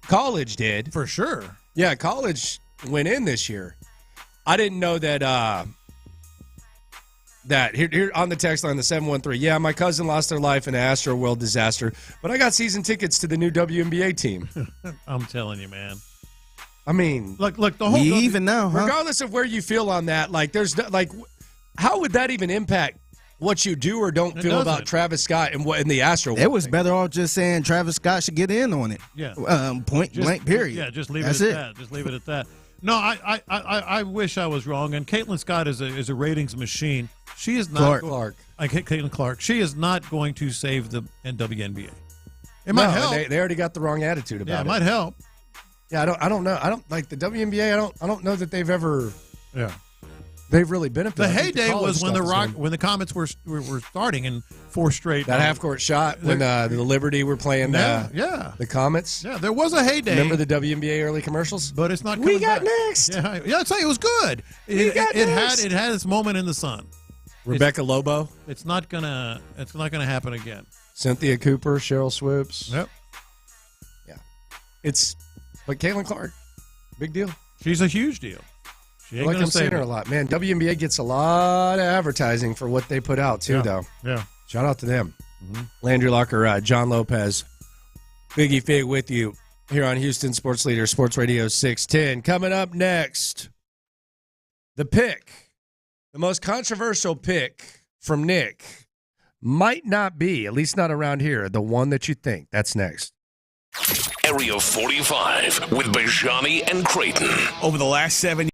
college did. For sure. Yeah, college went in this year. I didn't know that here on the text line, the 713, yeah, my cousin lost their life in an Astro World disaster, but I got season tickets to the new WNBA team. I'm telling you, man. I mean, look, the whole even now, huh? Regardless of where you feel on that, like there's like – how would that even impact what you do or don't feel about Travis Scott and what in the Astro World? It was better off just saying Travis Scott should get in on it. Yeah. Point blank, period. Yeah, just leave That's it at that. Just leave it at that. No, I wish I was wrong. And Caitlin Scott is a ratings machine. She is not Clark. Caitlin Clark. She is not going to save the WNBA. It might help. They already got the wrong attitude about it. Yeah, it might help. Yeah, I don't know. I don't like the WNBA. I don't know that they've ever. Yeah. They've really benefited. The heyday was when when the Comets were starting in 4 straight. That half court shot when the Liberty were playing the Comets. Yeah, there was a heyday. Remember the WNBA early commercials? But it's not coming We got back. next. Yeah, I'd say it was good. It had its moment in the sun. Rebecca Lobo. It's not gonna happen again. Cynthia Cooper, Cheryl Swoops. Yep. Yeah. But Caitlin Clark, big deal. She's a huge deal. She ain't like I'm saying save her it. a lot. Man, WNBA gets a lot of advertising for what they put out, too, though. Yeah. Shout out to them. Landry Locker, John Lopez, Biggie Fig with you here on Houston Sports Leader, Sports Radio 610. Coming up next, the pick, the most controversial pick from Nick might not be, at least not around here, the one that you think. That's next. Area 45 with Bijani and Creighton. Over the last 7 years.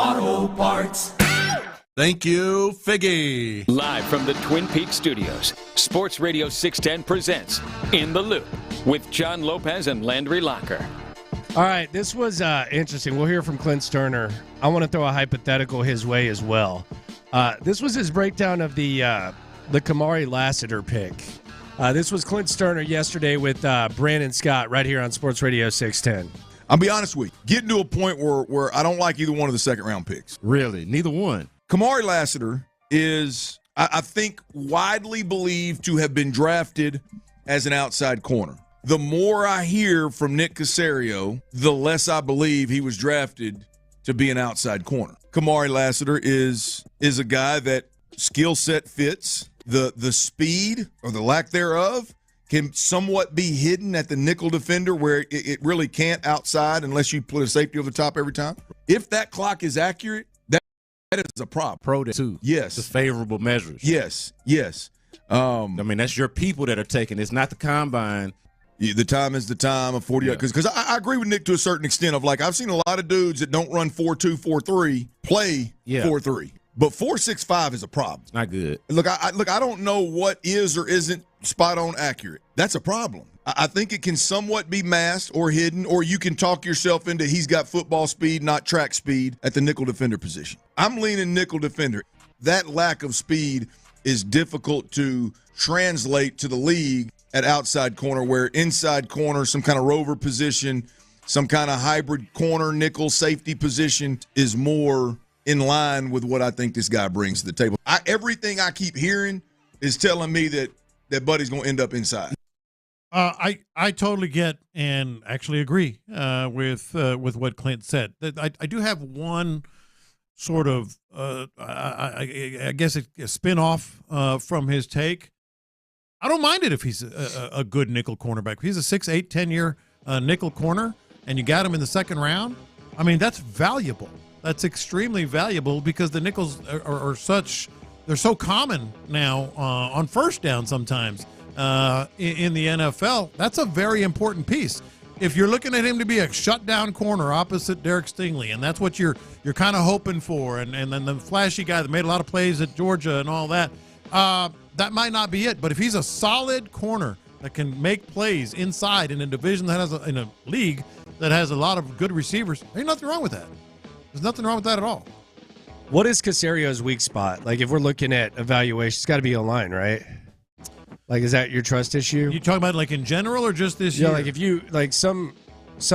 Auto Parts. Thank you, Figgy. Live from the Twin Peaks studios, Sports Radio 610 presents In the Loop with John Lopez and Landry Locker. All right, this was interesting. We'll hear from Clint Stoerner. I want to throw a hypothetical his way as well. This was his breakdown of the Kamari Lassiter pick. This was Clint Stoerner yesterday with Brandon Scott right here on Sports Radio 610. I'll be honest with you. Getting to a point where I don't like either one of the second-round picks. Really? Neither one? Kamari Lassiter is, I think, widely believed to have been drafted as an outside corner. The more I hear from Nick Caserio, the less I believe he was drafted to be an outside corner. Kamari Lassiter is a guy that skill set fits. The speed or the lack thereof can somewhat be hidden at the nickel defender where it really can't outside unless you put a safety over the top every time. If that clock is accurate, that is a problem. Pro day too. Yes. The favorable measures. Yes. I mean, that's your people that are taking. It's not the combine. Yeah, the time is the time of 40. Because I agree with Nick to a certain extent of like I've seen a lot of dudes that don't run 4.2, 4.3 play 4.3. But 4.65 is a problem. It's not good. Look, I don't know what is or isn't spot on accurate. That's a problem. I think it can somewhat be masked or hidden, or you can talk yourself into he's got football speed, not track speed at the nickel defender position. I'm leaning nickel defender. That lack of speed is difficult to translate to the league at outside corner, where inside corner, some kind of rover position, some kind of hybrid corner, nickel safety position is more in line with what I think this guy brings to the table. Everything I keep hearing is telling me that Buddy's going to end up inside. I totally get and actually agree with what Clint said. I do have one sort of I guess a spin-off from his take. I don't mind it if he's a good nickel cornerback. If he's a 6'8", 10-year nickel corner and you got him in the second round, I mean, that's valuable. That's extremely valuable because the nickels are they're so common now on first down sometimes. In the NFL, that's a very important piece. If you're looking at him to be a shutdown corner opposite Derek Stingley, and that's what you're kind of hoping for, and then the flashy guy that made a lot of plays at Georgia and all that, that might not be it. But if he's a solid corner that can make plays inside in a division that has in a league that has a lot of good receivers, there's nothing wrong with that. There's nothing wrong with that at all. What is Caserio's weak spot? Like, if we're looking at evaluation, it's got to be O-line, right? Like, is that your trust issue? You talking about like in general or just this year? Yeah, like if you like some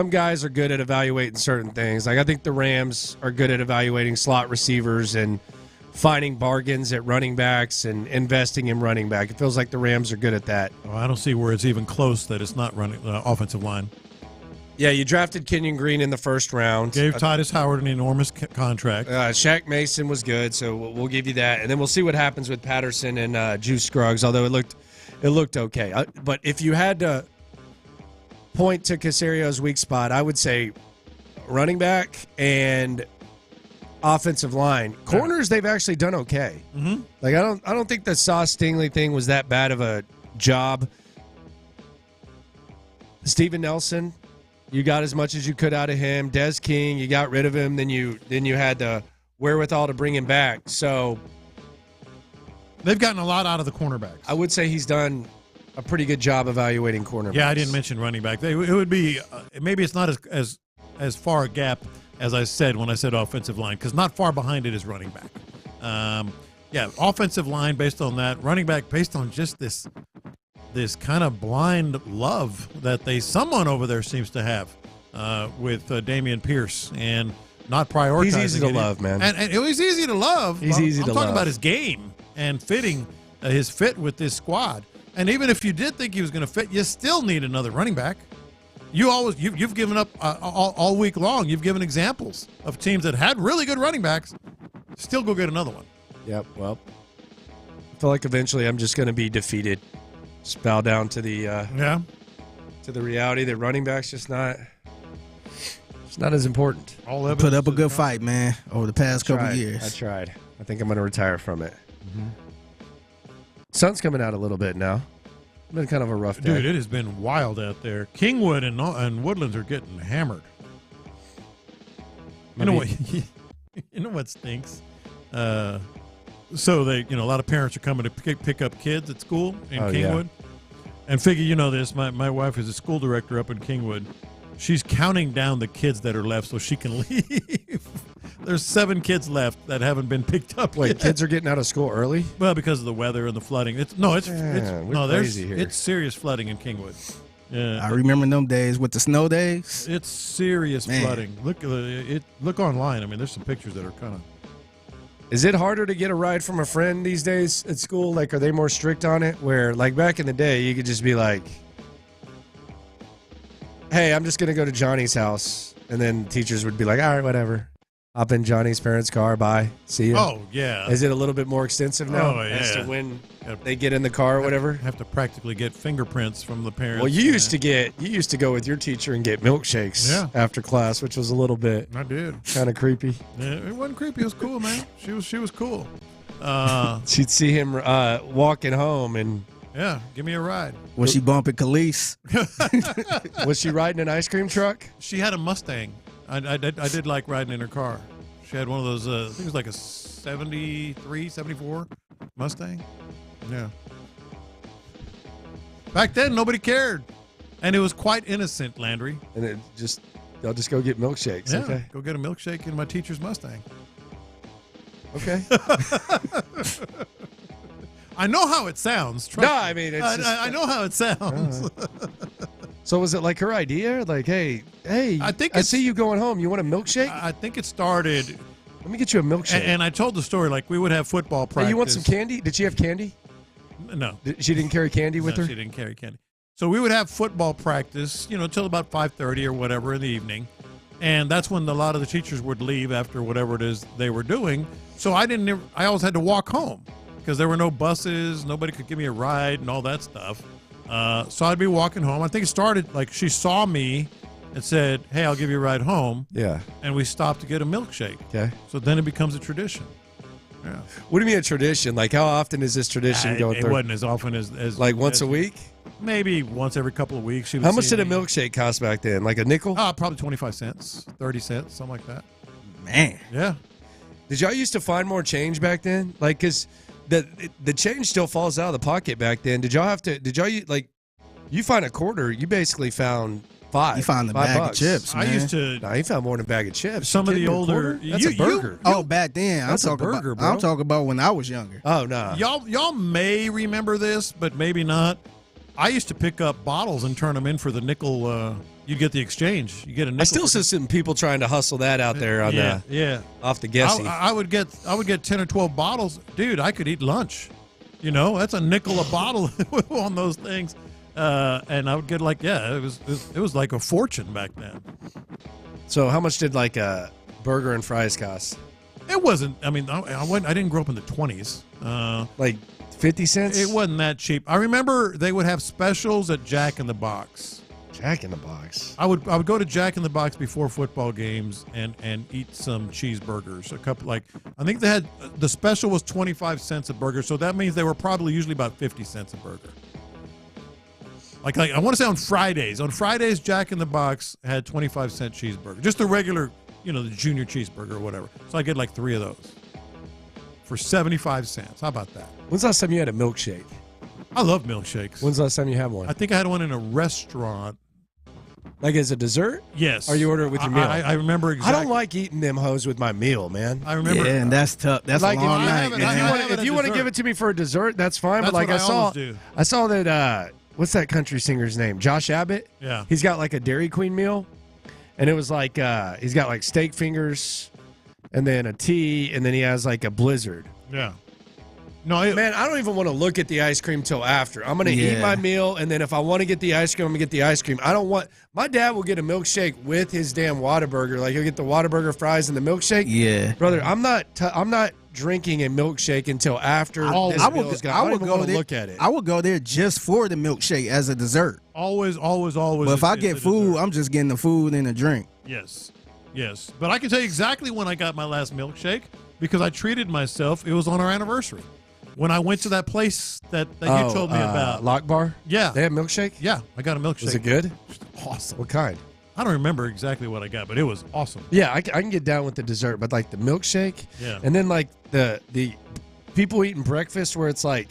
guys are good at evaluating certain things. Like I think the Rams are good at evaluating slot receivers and finding bargains at running backs and investing in running back. It feels like the Rams are good at that. Oh, I don't see where it's even close that it's not running offensive line. Yeah, you drafted Kenyon Green in the first round. Gave Titus Howard an enormous contract. Shaq Mason was good, so we'll give you that. And then we'll see what happens with Patterson and Juice Scruggs, although it looked okay. But if you had to point to Caserio's weak spot, I would say running back and offensive line. Corners, they've actually done okay. Mm-hmm. Like I don't think the Sauce Stingley thing was that bad of a job. Steven Nelson, you got as much as you could out of him. Des King, you got rid of him, then you had the wherewithal to bring him back. So they've gotten a lot out of the cornerbacks. I would say he's done a pretty good job evaluating cornerbacks. Yeah, I didn't mention running back. It would be maybe it's not as far a gap as I said when I said offensive line, because not far behind it is running back. Offensive line based on that, running back based on just this kind of blind love that someone over there seems to have with Dameon Pierce and not prioritizing. He's easy to love, man. And it was easy to love. He's easy to love. I'm talking about his game and fitting his fit with this squad. And even if you did think he was going to fit, you still need another running back. You've given up all week long. You've given examples of teams that had really good running backs. Still go get another one. Yep. Well, I feel like eventually I'm just going to be defeated. Just bow down to the to the reality that running back's just not as important. Put up a good fight, man, over the past couple years. I tried. I think I'm going to retire from it. Mm-hmm. Sun's coming out a little bit now. It's been kind of a rough day. Dude, it has been wild out there. Kingwood and Woodlands are getting hammered. You know what? You know what stinks? So they, a lot of parents are coming to pick up kids at school in Kingwood. Yeah. And figure, you know this, my wife is a school director up in Kingwood. She's counting down the kids that are left so she can leave. There's 7 kids left that haven't been picked up yet. Kids are getting out of school early? Well, because of the weather and the flooding. It's serious flooding in Kingwood. Yeah. I remember them days with the snow days. It's serious flooding. Look online. I mean, there's some pictures that are kind of. Is it harder to get a ride from a friend these days at school? Like, are they more strict on it? Where, like, back in the day, you could just be like, hey, I'm just going to go to Johnny's house. And then teachers would be like, all right, whatever. Hop in Johnny's parents' car. Bye. See you. Oh, yeah. Is it a little bit more extensive now? Oh, yeah. As to when they get in the car or whatever? Have to practically get fingerprints from the parents. Well, you used to go with your teacher and get milkshakes after class, which was a little bit. I did. Kind of creepy. Yeah, it wasn't creepy. It was cool, man. She was cool. She'd see him walking home and. Yeah, give me a ride. Was she bumping Khalees? Was she riding an ice cream truck? She had a Mustang. I did like riding in her car. She had one of those, I think it was like a 73, 74 Mustang. Yeah. Back then, nobody cared. And it was quite innocent, Landry. And they'll just go get milkshakes. Yeah, okay. Go get a milkshake in my teacher's Mustang. Okay. I know how it sounds. No, I mean, I know how it sounds. So was it like her idea? Like, hey, I see you going home. You want a milkshake? I think it started. Let me get you a milkshake. And I told the story, like, we would have football practice. Hey, you want some candy? Did she have candy? No. She didn't carry candy with her? She didn't carry candy. So we would have football practice, till about 5:30 or whatever in the evening. And that's when a lot of the teachers would leave after whatever it is they were doing. So I always had to walk home because there were no buses. Nobody could give me a ride and all that stuff. So I'd be walking home. I think it started like she saw me and said, hey, I'll give you a ride home. Yeah. And we stopped to get a milkshake. Okay. So then it becomes a tradition. Yeah. What do you mean a tradition? Like, how often is this tradition going through? It wasn't as often as like once a week? Maybe once every couple of weeks. How much did a milkshake cost back then? Like a nickel? Probably 25 cents, 30 cents, something like that. Man. Yeah. Did y'all used to find more change back then? Like, because the change still falls out of the pocket back then. Did y'all you find a quarter, you basically found $5. You found a bag of chips, man. I used to. No, he found more than a bag of chips. Some of the older. That's a burger. Back then. That's a burger, bro. I'm talking about when I was younger. Oh, no. Y'all may remember this, but maybe not. I used to pick up bottles and turn them in for the nickel. You get the exchange. You get a nickel. I still see some people trying to hustle that out there on off the guessing. I would get 10 or 12 bottles. Dude, I could eat lunch. That's a nickel a bottle on those things. And I would get it was like a fortune back then. So how much did like a burger and fries cost? It wasn't. I mean, I didn't grow up in the 20s. Like 50 cents? It wasn't that cheap. I remember they would have specials at Jack in the Box. Jack in the Box. I would go to Jack in the Box before football games and eat some cheeseburgers. A couple, I think they had the special was 25 cents a burger, so that means they were probably usually about 50 cents a burger. Like I want to say on Fridays. On Fridays, Jack in the Box had 25-cent cheeseburger, just the regular, the junior cheeseburger or whatever. So I get like 3 of those for 75 cents. How about that? When's the last time you had a milkshake? I love milkshakes. When's the last time you had one? I think I had one in a restaurant. Like as a dessert? Yes. Or you order it with your meal? I remember exactly. I don't like eating them hoes with my meal, man. I remember. Yeah, and that's tough. That's like a long night. If you want to give it to me for a dessert, that's fine. That's but like what I saw that. What's that country singer's name? Josh Abbott. Yeah. He's got like a Dairy Queen meal, and it was like he's got like steak fingers, and then a tea, and then he has like a Blizzard. Yeah. No, man, I don't even want to look at the ice cream till after. I'm going to eat my meal, and then if I want to get the ice cream, I'm going to get the ice cream. I don't want – my dad will get a milkshake with his damn Whataburger. Like, he'll get the Whataburger fries and the milkshake. Yeah. Brother, I'm not drinking a milkshake until after this meal is gone. I don't even want to look at it. I would go there just for the milkshake as a dessert. Always. But if I get food, dessert. I'm just getting the food and a drink. Yes. But I can tell you exactly when I got my last milkshake because I treated myself. It was on our anniversary. When I went to that place that you told me about. Lock Bar? Yeah. They have milkshake? Yeah, I got a milkshake. Was it good? Awesome. What kind? I don't remember exactly what I got, but it was awesome. Yeah, I can get down with the dessert, but like the milkshake, Yeah. and then like the people eating breakfast where it's like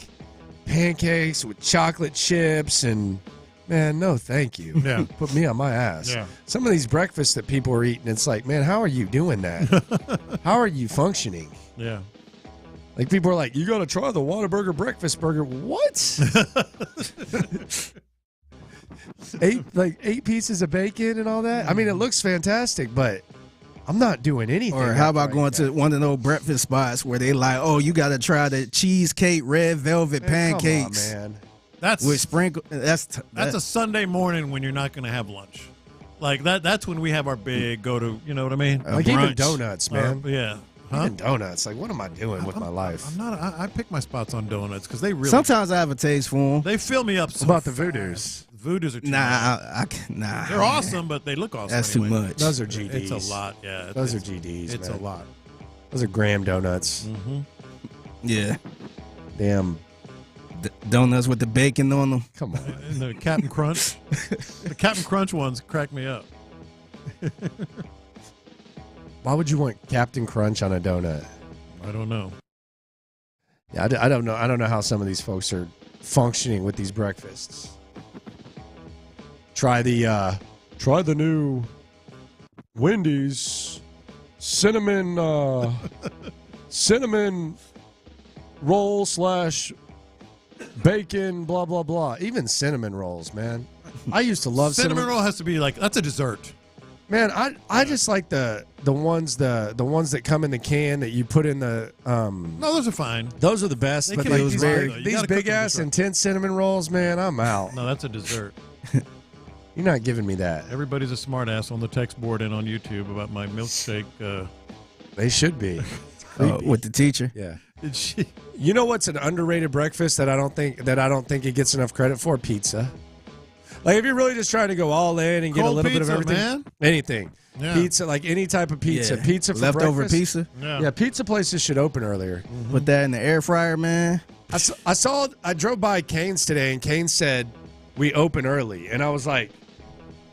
pancakes with chocolate chips and man, no, thank you. Yeah. Put me on my ass. Yeah. Some of these breakfasts that people are eating, it's like, man, how are you doing that? How are you functioning? Yeah. Like people are like, you got to try the Whataburger breakfast burger. What? 8 pieces of bacon and all that. I mean, it looks fantastic, but I'm not doing anything. Or how about going to one of those breakfast spots where they like, oh, you got to try the cheesecake red velvet pancakes. Come on, man. That's with sprinkle. That's a Sunday morning when you're not going to have lunch. Like that's when we have our big go to. You know what I mean? Like even donuts, man. Yeah. Huh? Even donuts. Like, what am I doing with my life? I'm not. I pick my spots on donuts because they really. Sometimes I have a taste for them. They fill me up. What about the Voodoos? Voodoos are too nah. They're awesome, but they look awesome. That's anyway. too much. Those are GDs. It's a lot. Yeah. Those are GDs. It's man. a lot. Those are graham donuts. Mm-hmm. Yeah. Damn. Donuts with the bacon on them. Come on. And the Captain Crunch. The Captain Crunch ones crack me up. Why would you want Captain Crunch on a donut? I don't know. Yeah, I don't know. I don't know how some of these folks are functioning with these breakfasts. Try the new Wendy's cinnamon roll / bacon blah blah blah. Even cinnamon rolls, man. I used to love cinnamon roll. Has to be like that's a dessert. Man, I just like the ones that come in the can that you put in the No, those are fine. Those are the best. They But can like make these big ass intense cinnamon rolls, man, I'm out. No, that's a dessert. You're not giving me that. Everybody's a smart ass on the text board and on YouTube about my milkshake. They should be. With the teacher. Yeah. Did she? You know what's an underrated breakfast that I don't think it gets enough credit for? Pizza. Like if you're really just trying to go all in and get Cold a little bit of pizza, everything, man. Anything. Yeah. Pizza, like any type of pizza. Yeah. Pizza for Leftover breakfast. pizza? Yeah, pizza places should open earlier. Mm-hmm. Put that in the air fryer, man. I drove by Cane's today, and Kane said we open early, and I was like,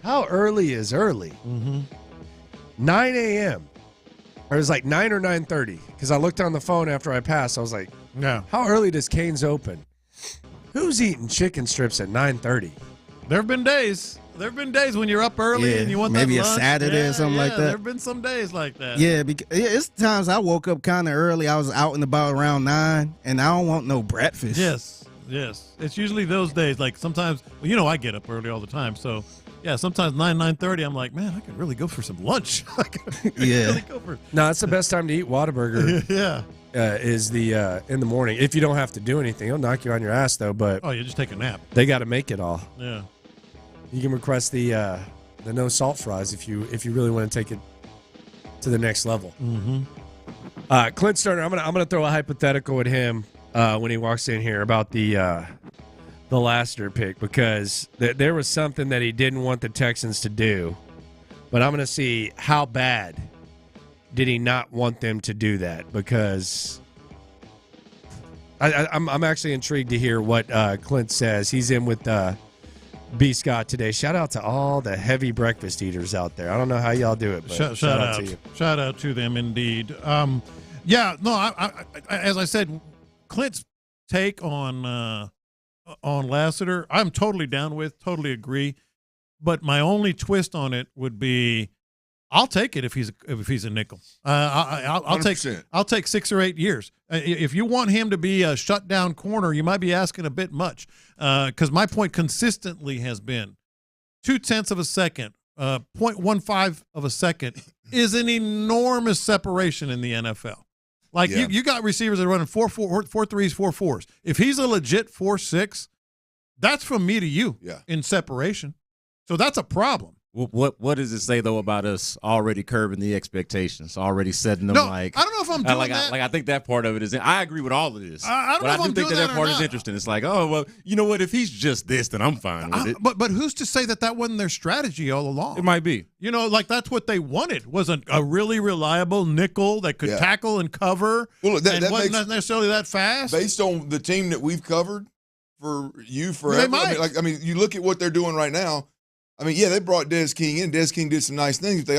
how early is early? Mm-hmm. 9 a.m. Or it was like 9 or 9:30 because I looked on the phone after I passed. I was like, no. How early does Cane's open? Who's eating chicken strips at 9:30? There have been days. There have been days when you're up early and you want maybe that a lunch. Saturday or something like that. There have been some days like that. Yeah, because it's times I woke up kind of early. I was out and about around 9, and I don't want no breakfast. Yes. It's usually those days. Like sometimes, I get up early all the time. So, yeah, sometimes 9:30, I'm like, man, I could really go for some lunch. Yeah. No, it's the best time to eat Whataburger. Yeah. Is the in the morning. If you don't have to do anything, it'll knock you on your ass though. But you just take a nap. They got to make it all. Yeah. You can request the no salt fries if you really want to take it to the next level. Mm-hmm. Clint Stoerner, I'm gonna throw a hypothetical at him when he walks in here about the Lassiter pick because there was something that he didn't want the Texans to do, but I'm gonna see how bad did he not want them to do that because I'm actually intrigued to hear what Clint says. He's in with B. Scott today. Shout out to all the heavy breakfast eaters out there. I don't know how y'all do it, but shout out to you. Shout out to them indeed. I as I said, Clint's take on Lassiter, I'm totally down with, totally agree. But my only twist on it would be, I'll take it if he's a nickel. I'll take 6 or 8 years. If you want him to be a shutdown corner, you might be asking a bit much. Because my point consistently has been 0.2 of a second, 0.15 of a second is an enormous separation in the NFL. Like you got receivers that are running 4.3s, 4.4s. If he's a legit 4.6, that's from me to you in separation. So that's a problem. What does it say though about us already curbing the expectations, already setting them like? I don't know if I'm doing that. I think that part of it is. I agree with all of this. I don't know if I'm doing that part is interesting. It's like, oh well, you know what? If he's just this, then I'm fine with it. But who's to say that wasn't their strategy all along? It might be. Like that's what they wanted was a really reliable nickel that could tackle and cover. Well, that wasn't necessarily that fast. Based on the team that we've covered for you forever. They might. I mean, you look at what they're doing right now. I mean, yeah, they brought Des King in. Des King did some nice things. But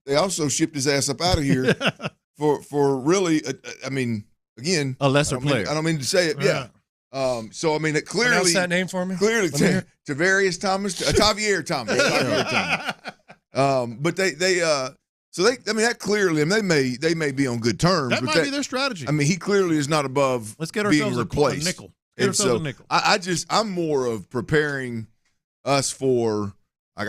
they also shipped his ass up out of here for really. I mean, again, a lesser player. I don't mean to say it. Yeah. So I mean, it clearly. Pronounce that name for me. Clearly, Tavarius Thomas, Tavier Thomas. But that clearly. I mean, they may be on good terms. That might be their strategy. I mean, he clearly is not above. Let's get being ourselves replaced. a nickel. Get ourselves a nickel. I'm more of preparing us for. Like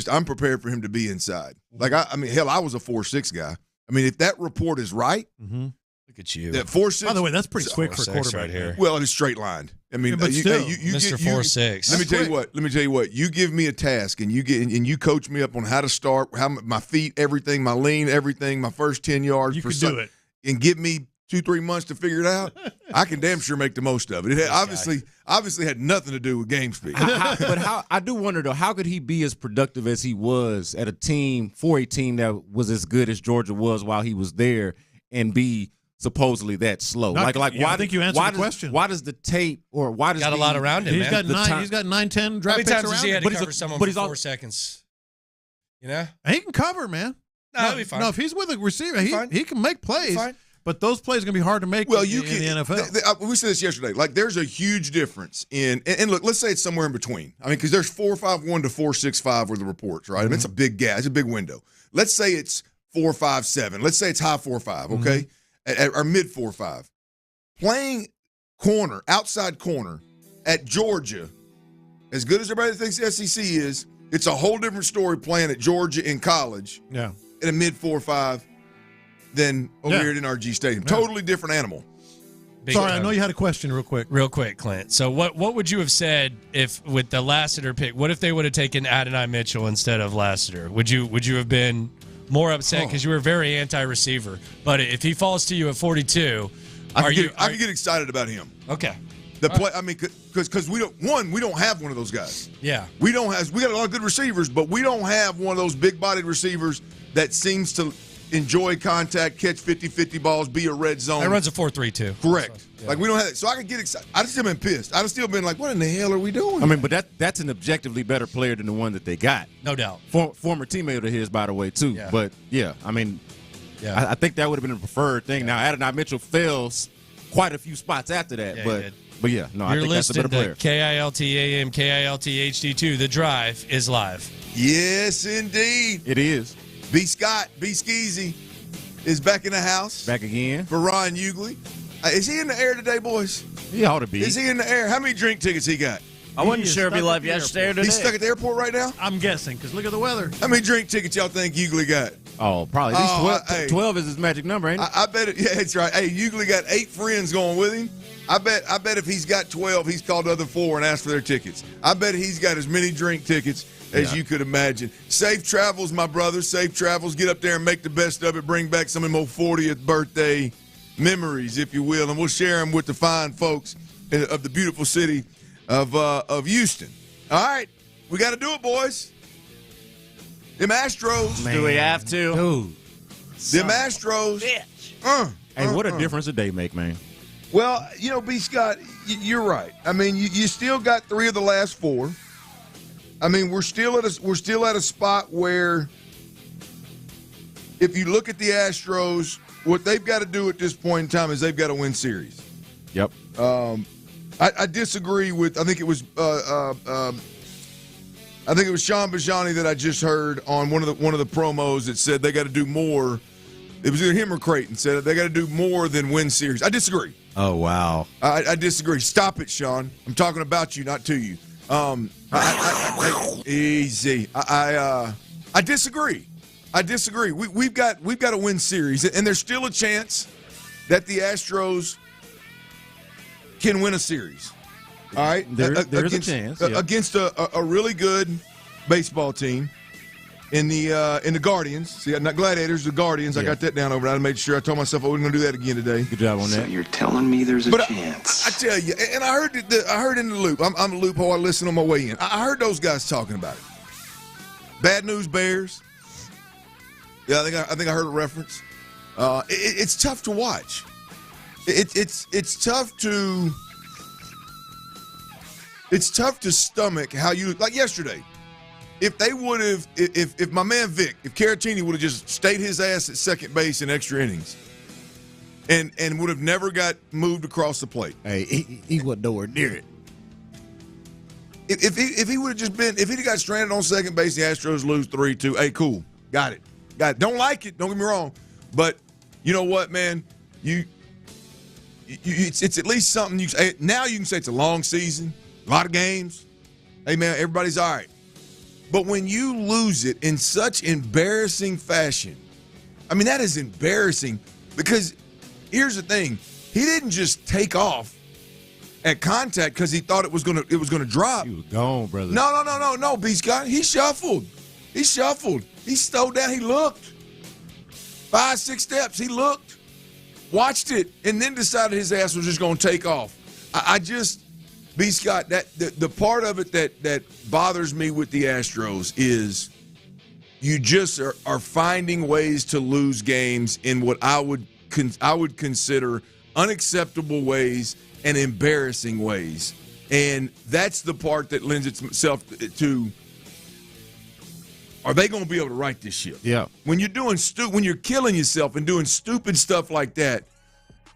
I'm prepared for him to be inside. Like I mean, hell, I was a 4.6 guy. I mean, if that report is right, look at you. That 4.6. By the way, that's pretty quick for a quarterback right here. Well, it's straight lined. I mean, but still, Mr. 4.6. Let me tell you what. You give me a task, and you coach me up on how to start, how my feet, everything, my lean, everything, my first 10 yards. You could do it, and give me 2-3 months to figure it out. I can damn sure make the most of it. It obviously had nothing to do with game speed. But I do wonder though, how could he be as productive as he was at a team that was as good as Georgia was while he was there, and be supposedly that slow? Why? I think you answered the question. Why does the tape or why does got a lot around him? He's got 9-10 draft picks around him. How many times has he had to cover someone for 4 seconds? You know, he can cover, man. No, he'll be fine. No, if he's with a receiver, he can make plays. But those plays are going to be hard to make in the NFL. We said this yesterday. Like, there's a huge difference in – and look, let's say it's somewhere in between. I mean, because there's 4.51 to 4.65 were the reports, right? I mean, it's a big gap. It's a big window. Let's say it's 4.57. Let's say it's high 4.5, okay? Or mid 4.5. Playing corner, outside corner at Georgia, as good as everybody thinks the SEC is, it's a whole different story playing at Georgia in college in a mid 4.5. Than over here at NRG Stadium. Totally different animal. Sorry, I know you had a question real quick, Clint. So what would you have said if with the Lassiter pick, what if they would have taken Adonai Mitchell instead of Lassiter? Would you have been more upset because you were very anti-receiver? But if he falls to you at 42, I can get excited about him. Okay. I mean, because we don't have one of those guys. Yeah. We got a lot of good receivers, but we don't have one of those big-bodied receivers that seems to enjoy contact, catch 50-50 balls, be a red zone. It runs a 4.32. Correct. So, yeah. Like, we don't have that. So I could get excited. I'd still been pissed. I'd have still been like, what in the hell are we doing? I mean, but that's an objectively better player than the one that they got. No doubt. Former teammate of his, by the way, too. Yeah. But, yeah, I mean, I think that would have been a preferred thing. Yeah. Now, Adonai Mitchell fails quite a few spots after that. But yeah, no, I think that's a better player. KILTAM, KILTHD2, The Drive is live. Yes, indeed. It is. B. Scott, B. Skeezy is back in the house. Back again. For Ron Hughley. Is he in the air today, boys? He ought to be. Is he in the air? How many drink tickets he got? I wasn't sure if he left yesterday or today. He's stuck at the airport right now? I'm guessing, because look at the weather. How many drink tickets y'all think Hughley got? Oh, probably at least 12 is his magic number, ain't it? I bet it. Yeah, that's right. Hey, Hughley got 8 friends going with him. I bet if he's got 12, he's called the other 4 and asked for their tickets. I bet he's got as many drink tickets as you could imagine. Safe travels, my brother. Safe travels. Get up there and make the best of it. Bring back some of more 40th birthday memories, if you will, and we'll share them with the fine folks of the beautiful city of Houston. All right, we got to do it, boys. Them Astros. Man. Do we have to? Dude. Them Astros. Hey, what a difference a day make, man. Well, B. Scott, you're right. I mean, you still got 3 of the last 4. I mean, we're still at a spot where if you look at the Astros, what they've got to do at this point in time is they've got to win series. Yep. I disagree with. I think it was Sean Bijani that I just heard on one of the promos that said they got to do more. It was either him or Creighton said they got to do more than win series. I disagree. Oh wow. I disagree. Stop it, Sean. I'm talking about you, not to you. Easy. I disagree. I disagree. We've got to win series, and there's still a chance that the Astros can win a series. All right, there's a chance against a really good baseball team in the Guardians. See, not Gladiators, the Guardians. Yeah. I got that down over. I made sure I told myself I wasn't going to do that again today. Good job on that. So you're telling me there's a chance? I tell you, and I heard in the loop. I'm a loophole. I listen on my way in. I heard those guys talking about it. Bad news Bears. Yeah, I think I heard a reference. It's tough to watch. It's tough to stomach how you like yesterday. if they would have, if my man Vic, if Caratini would have just stayed his ass at second base in extra innings, and would have never got moved across the plate. Hey, he wasn't nowhere near it. If he would have just been, if he'd have got stranded on second base, the Astros lose 3-2. Hey, cool, got it. Don't like it. Don't get me wrong, but you know what, man, it's at least something you say. Now you can say it's a long season, a lot of games. Hey, man, everybody's all right. But when you lose it in such embarrassing fashion, I mean, that is embarrassing because here's the thing. He didn't just take off at contact because he thought it was gonna drop. He was gone, brother. No, B-Scott. He shuffled. He slowed down. He looked. 5-6 steps. He looked, watched it, and then decided his ass was just going to take off. I just, B-Scott, that the part of it that bothers me with the Astros is you just are finding ways to lose games in what I would consider unacceptable ways and embarrassing ways. And that's the part that lends itself to, are they going to be able to right this ship? Yeah. When you're doing when you're killing yourself and doing stupid stuff like that,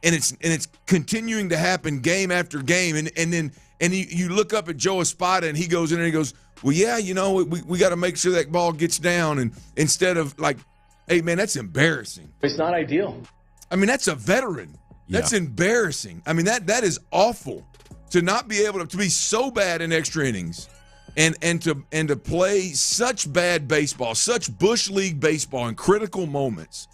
and it's continuing to happen game after game, and then you look up at Joe Espada and he goes in and he goes, well, yeah, you know, we got to make sure that ball gets down, and instead of like, hey man, that's embarrassing. It's not ideal. I mean, that's a veteran. That's embarrassing. I mean, that is awful to not be able to be so bad in extra innings. And to play such bad baseball, such Bush League baseball in critical moments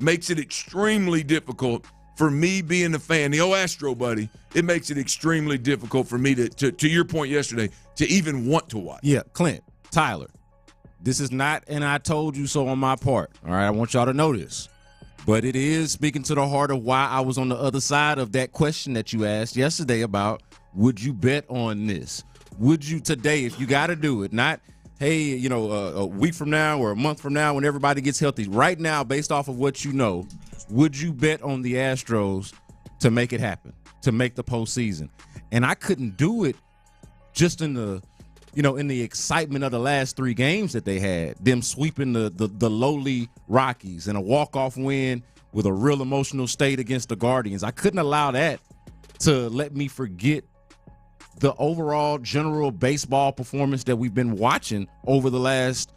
makes it extremely difficult for me being a fan. The old Astro buddy, it makes it extremely difficult for me to your point yesterday, to even want to watch. Yeah, Clint, Tyler, this is not an I told you so on my part. All right, I want y'all to know this. But it is speaking to the heart of why I was on the other side of that question that you asked yesterday about, would you bet on this? Would you today, if you got to do it, not, hey, you know, a week from now or a month from now when everybody gets healthy, right now, based off of what you know, would you bet on the Astros to make it happen, to make the postseason? And I couldn't do it just in the, you know, in the excitement of the last 3 games that they had, them sweeping the lowly Rockies and a walk-off win with a real emotional state against the Guardians. I couldn't allow that to let me forget the overall general baseball performance that we've been watching over the last,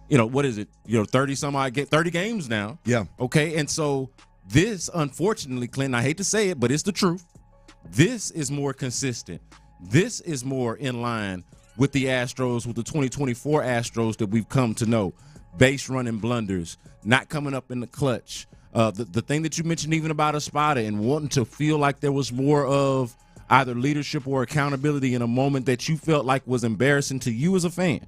you know, what is it? You know, 30 games now. Yeah. Okay. And so this, unfortunately, Clinton, I hate to say it, but it's the truth. This is more consistent. This is more in line with the Astros, with the 2024 Astros that we've come to know. Base running blunders, not coming up in the clutch. The thing that you mentioned even about Espada and wanting to feel like there was more of either leadership or accountability in a moment that you felt like was embarrassing to you as a fan.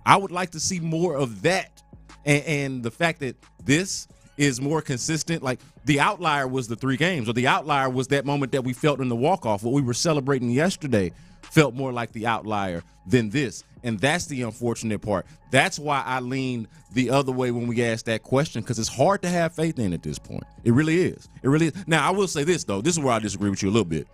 I would like to see more of that. And the fact that this is more consistent, like the outlier was the 3 games, or the outlier was that moment that we felt in the walk-off. What we were celebrating yesterday felt more like the outlier than this. And that's the unfortunate part. That's why I leaned the other way when we asked that question, because it's hard to have faith in at this point. It really is. It really is. Now, I will say this, though. This is where I disagree with you a little bit.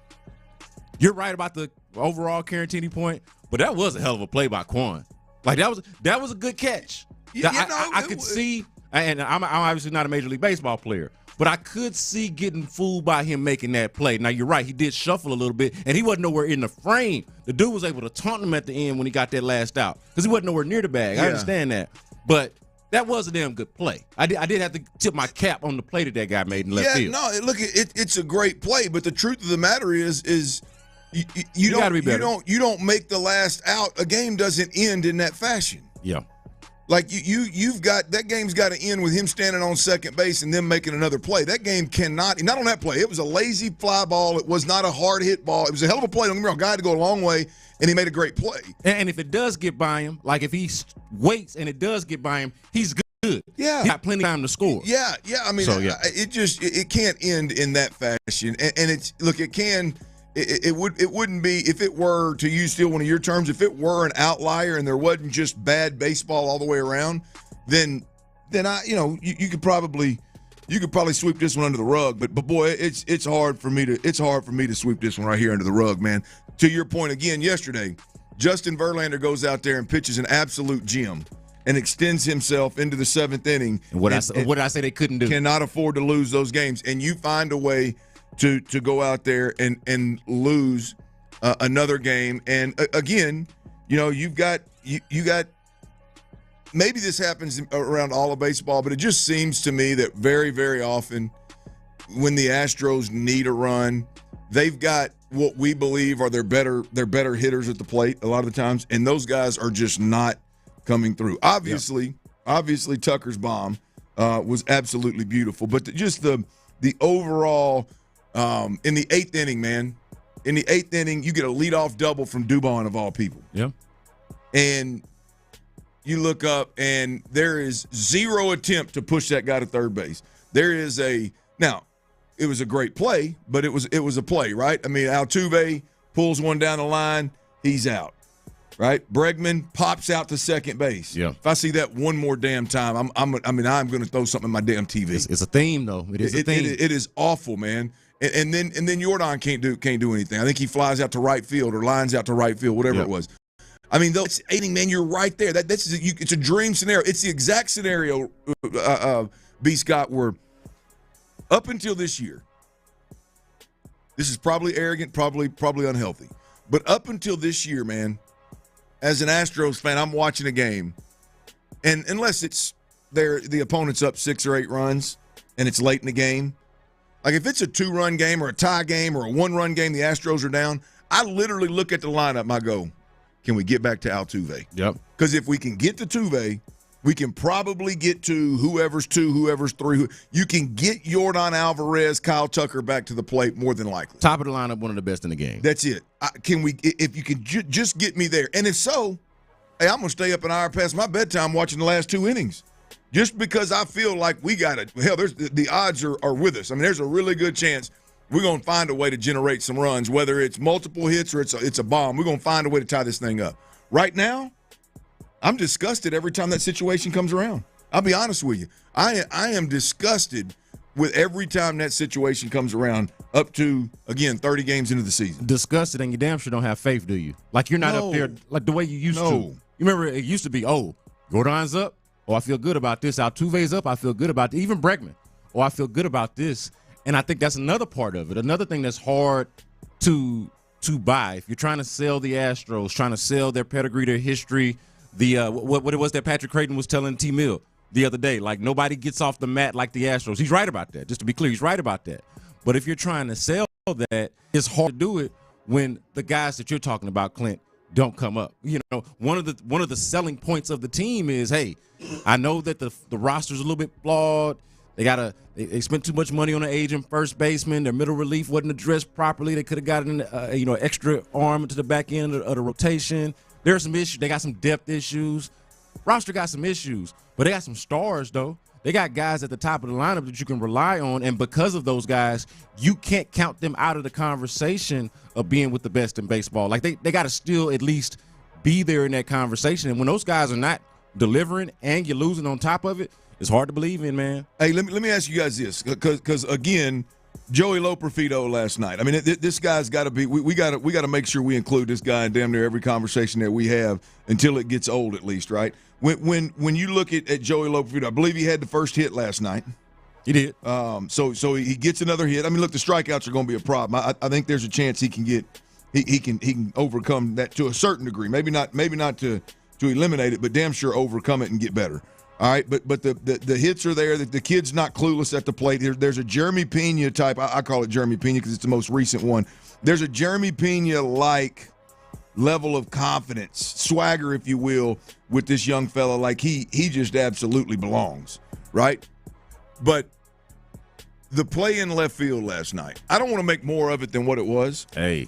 You're right about the overall Caratini point, but that was a hell of a play by Quan. Like, that was a good catch. I could see, and I'm obviously not a Major League Baseball player, but I could see getting fooled by him making that play. Now, you're right. He did shuffle a little bit, and he wasn't nowhere in the frame. The dude was able to taunt him at the end when he got that last out because he wasn't nowhere near the bag. I understand that. But that was a damn good play. I did have to tip my cap on the play that guy made in left field. No, look, it's a great play, but the truth of the matter is you don't make the last out. A game doesn't end in that fashion. Yeah. Like you've got that game's got to end with him standing on second base and then making another play. That game cannot. Not on that play. It was a lazy fly ball. It was not a hard hit ball. It was a hell of a play. Don't get me wrong. Guy had to go a long way, and he made a great play. And if it does get by him, like if he waits and it does get by him, he's good. Yeah, he got plenty of time to score. Yeah. I mean, it can't end in that fashion. And it's it can. It wouldn't be, if it were, to use still one of your terms, if it were an outlier and there wasn't just bad baseball all the way around, then you could probably sweep this one under the rug. But boy, it's hard for me to sweep this one right here under the rug, man. To your point again yesterday, Justin Verlander goes out there and pitches an absolute gem and extends himself into the 7th inning. And what did I say they couldn't do? Cannot afford to lose those games. And you find a way to go out there and lose another game. And again, you've got maybe this happens around all of baseball, but it just seems to me that very, very often when the Astros need a run, they've got what we believe are their better hitters at the plate a lot of the times, and those guys are just not coming through. Obviously, Tucker's bomb was absolutely beautiful, but just the overall in the 8th inning, man. In the 8th inning, you get a leadoff double from Dubon of all people. Yeah. And you look up, and there is zero attempt to push that guy to third base. Now, it was a great play, but it was a play, right? I mean, Altuve pulls one down the line, he's out, right? Bregman pops out to second base. Yeah. If I see that one more damn time, I'm going to throw something in my damn TV. It's a theme, though. It is a theme. It is awful, man. And then Jordan can't do anything. I think he flies out to right field or lines out to right field, whatever it was. I mean, though it's 8 inning, man, you're right there. It's a dream scenario. It's the exact scenario, B. Scott, where up until this year, this is probably arrogant, probably unhealthy, but up until this year, man, as an Astros fan, I'm watching a game, and unless it's the opponent's up 6 or 8 runs and it's late in the game, like if it's a 2-run game or a tie game or a 1-run game, the Astros are down, I literally look at the lineup and I go, can we get back to Altuve? Yep. Because if we can get to Tuve, we can probably get to whoever's 2, whoever's 3. You can get Yordan Alvarez, Kyle Tucker back to the plate more than likely. Top of the lineup, one of the best in the game. That's it. If you can just get me there. And if so, hey, I'm going to stay up an hour past my bedtime watching the last 2 innings. Just because I feel like we got it. Hell, the odds are with us. I mean, there's a really good chance we're going to find a way to generate some runs, whether it's multiple hits or it's a bomb. We're going to find a way to tie this thing up. Right now, I'm disgusted every time that situation comes around. I'll be honest with you. I am disgusted with every time that situation comes around up to, again, 30 games into the season. Disgusted, and you damn sure don't have faith, do you? Like you're not up there like the way you used to. You remember it used to be, Jordan's up. Oh, I feel good about this. Altuve's up. I feel good about this. Even Bregman. Oh, I feel good about this. And I think that's another part of it. Another thing that's hard to buy. If you're trying to sell the Astros, trying to sell their pedigree, their history, what it was that Patrick Creighton was telling T. Mill the other day, like nobody gets off the mat like the Astros. He's right about that. Just to be clear, he's right about that. But if you're trying to sell that, it's hard to do it when the guys that you're talking about, Clint, don't come up. One of the selling points of the team is, hey, I know that the roster's a little bit flawed. They spent too much money on an aging first baseman. Their middle relief wasn't addressed properly. They could have gotten extra arm to the back end of the rotation. There are some issues. They got some depth issues. Roster got some issues, but they got some stars though. They got guys at the top of the lineup that you can rely on, and because of those guys, you can't count them out of the conversation of being with the best in baseball. Like they got to still at least be there in that conversation. And when those guys are not delivering and you're losing on top of it, it's hard to believe in, man. Hey, let me ask you guys this, because again, Joey Loperfido last night. I mean, this guy's got to be. We got to make sure we include this guy in damn near every conversation that we have until it gets old, at least, right? When you look at Joey Loperfido, I believe he had the first hit last night. He did. So he gets another hit. I mean, look, the strikeouts are going to be a problem. I think there's a chance he can overcome that to a certain degree. Maybe not to eliminate it, but damn sure overcome it and get better. All right, but the hits are there. The kid's not clueless at the plate. There's a Jeremy Pena type. I call it Jeremy Pena because it's the most recent one. There's a Jeremy Pena-like level of confidence, swagger, if you will, with this young fella. Like he just absolutely belongs, right? But the play in left field last night, I don't want to make more of it than what it was. Hey.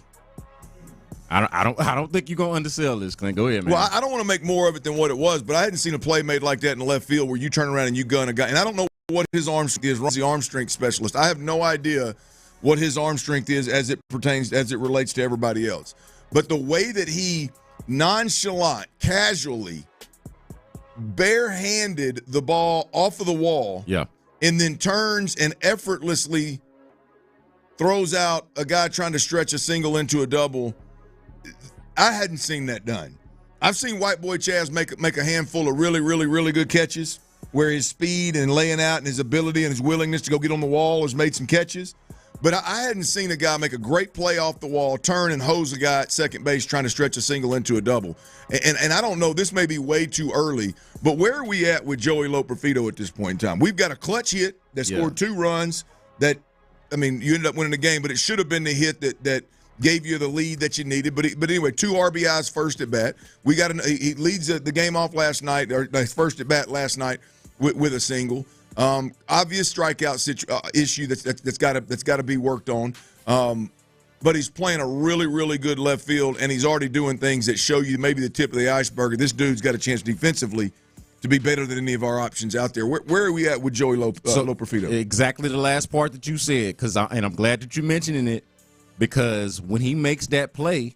I don't think you're going to undersell this, Clint. Go ahead, man. Well, I don't want to make more of it than what it was, but I hadn't seen a play made like that in left field where you turn around and you gun a guy. And I don't know what his arm strength is. Ron's the arm strength specialist. I have no idea what his arm strength is as it relates to everybody else. But the way that he nonchalant, casually, barehanded the ball off of the wall, and then turns and effortlessly throws out a guy trying to stretch a single into a double. I hadn't seen that done. I've seen White Boy Chaz make a handful of really, really, really good catches where his speed and laying out and his ability and his willingness to go get on the wall has made some catches. But I hadn't seen a guy make a great play off the wall, turn and hose a guy at second base trying to stretch a single into a double. And I don't know, this may be way too early, but where are we at with Joey Loperfido at this point in time? We've got a clutch hit that scored 2 runs that, I mean, you ended up winning the game, but it should have been the hit that gave you the lead that you needed. But anyway, 2 RBIs first at bat. He leads the game off last night, or first at bat last night with a single. Obvious strikeout issue that's got to be worked on. But he's playing a really, really good left field, and he's already doing things that show you maybe the tip of the iceberg. This dude's got a chance defensively to be better than any of our options out there. Where are we at with Joey Loperfido? Exactly the last part that you said, and I'm glad that you're mentioning it, because when he makes that play,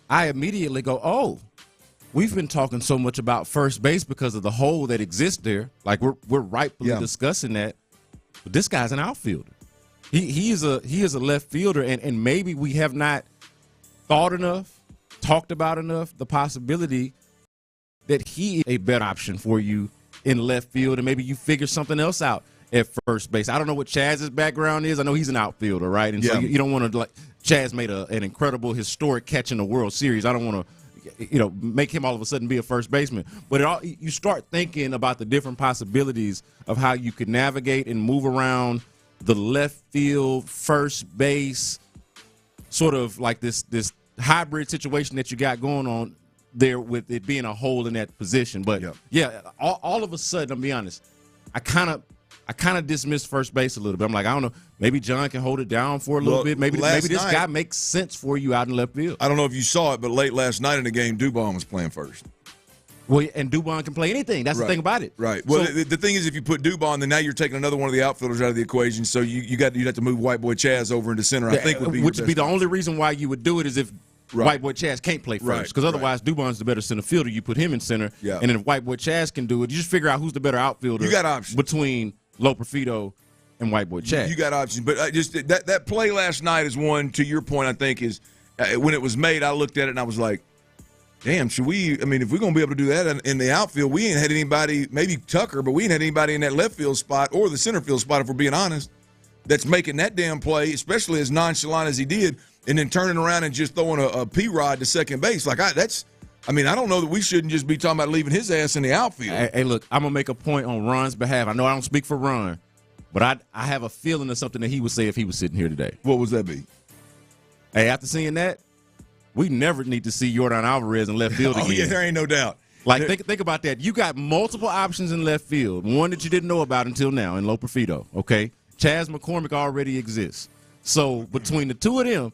I immediately go, oh, we've been talking so much about first base because of the hole that exists there. Like we're rightfully discussing that, but this guy's an outfielder. He is a left fielder, and maybe we have not thought enough, talked about enough the possibility that he is a better option for you in left field, and maybe you figure something else out at first base. I don't know what Chaz's background is. I know he's an outfielder, right? And so you don't want to, like, Chaz made an incredible historic catch in the World Series. I don't want to, make him all of a sudden be a first baseman. But you start thinking about the different possibilities of how you could navigate and move around the left field, first base, sort of like this hybrid situation that you got going on there with it being a hole in that position. But all of a sudden, I'll be honest, I kind of dismissed first base a little bit. I'm like, I don't know, maybe John can hold it down for a little bit. Maybe this guy makes sense for you out in left field. I don't know if you saw it, but late last night in the game, Dubon was playing first. Well, and Dubon can play anything. That's the thing about it. Right. Well, the thing is, if you put Dubon, then now you're taking another one of the outfielders out of the equation. So you'd have to move White Boy Chaz over into center. I think would be the only reason why you would do it is if White Boy Chaz can't play first, because otherwise Dubon's the better center fielder. You put him in center, and then if White Boy Chaz can do it, you just figure out who's the better outfielder. You got options between Loperfido and White Boy Chaz. You got options, but just that play last night is one. To your point, I think is when it was made, I looked at it and I was like, damn, should we? I mean, if we're going to be able to do that in the outfield, we ain't had anybody, maybe Tucker, but we ain't had anybody in that left field spot or the center field spot, if we're being honest, that's making that damn play, especially as nonchalant as he did, and then turning around and just throwing a P-Rod to second base. Like, I don't know that we shouldn't just be talking about leaving his ass in the outfield. Hey, look, I'm going to make a point on Ron's behalf. I know I don't speak for Ron, but I have a feeling of something that he would say if he was sitting here today. What would that be? Hey, after seeing that, we never need to see Yordan Alvarez in left field again. Oh, yeah, there ain't no doubt. Like, think about that. You got multiple options in left field, one that you didn't know about until now in Loperfido, okay? Chaz McCormick already exists. So between the two of them,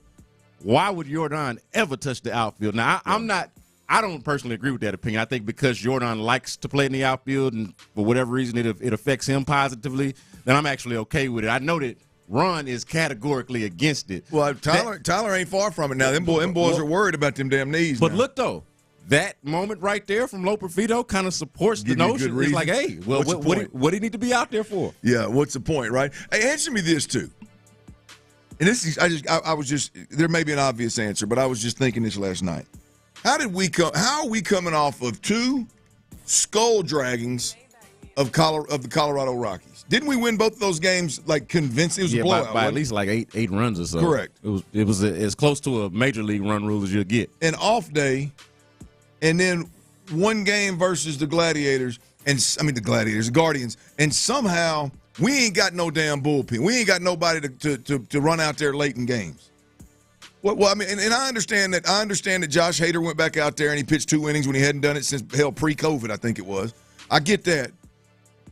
why would Yordan ever touch the outfield? Now, I don't personally agree with that opinion. I think because Yordan likes to play in the outfield and for whatever reason it affects him positively, then I'm actually okay with it. I know that Ron is categorically against it. Well, Tyler ain't far from it now. Them boys are worried about them damn knees. But look, though, that moment right there from Loperfido kind of supports the notion. It's like, hey, well, what do you need to be out there for? Yeah, what's the point, right? Hey, answer me this, too. And this is, I was just, there may be an obvious answer, but I was just thinking this last night. How are we coming off of 2 skull draggings of the Colorado Rockies? Didn't we win both of those games like convincing? It was a blowout by at least like eight runs or so. Correct. It was as close to a major league run rule as you'll get. An off day, and then one game versus the Gladiators, the Guardians, and somehow we ain't got no damn bullpen. We ain't got nobody to run out there late in games. Well, I mean, and I understand that Josh Hader went back out there and he pitched 2 innings when he hadn't done it since pre-COVID, I think it was. I get that,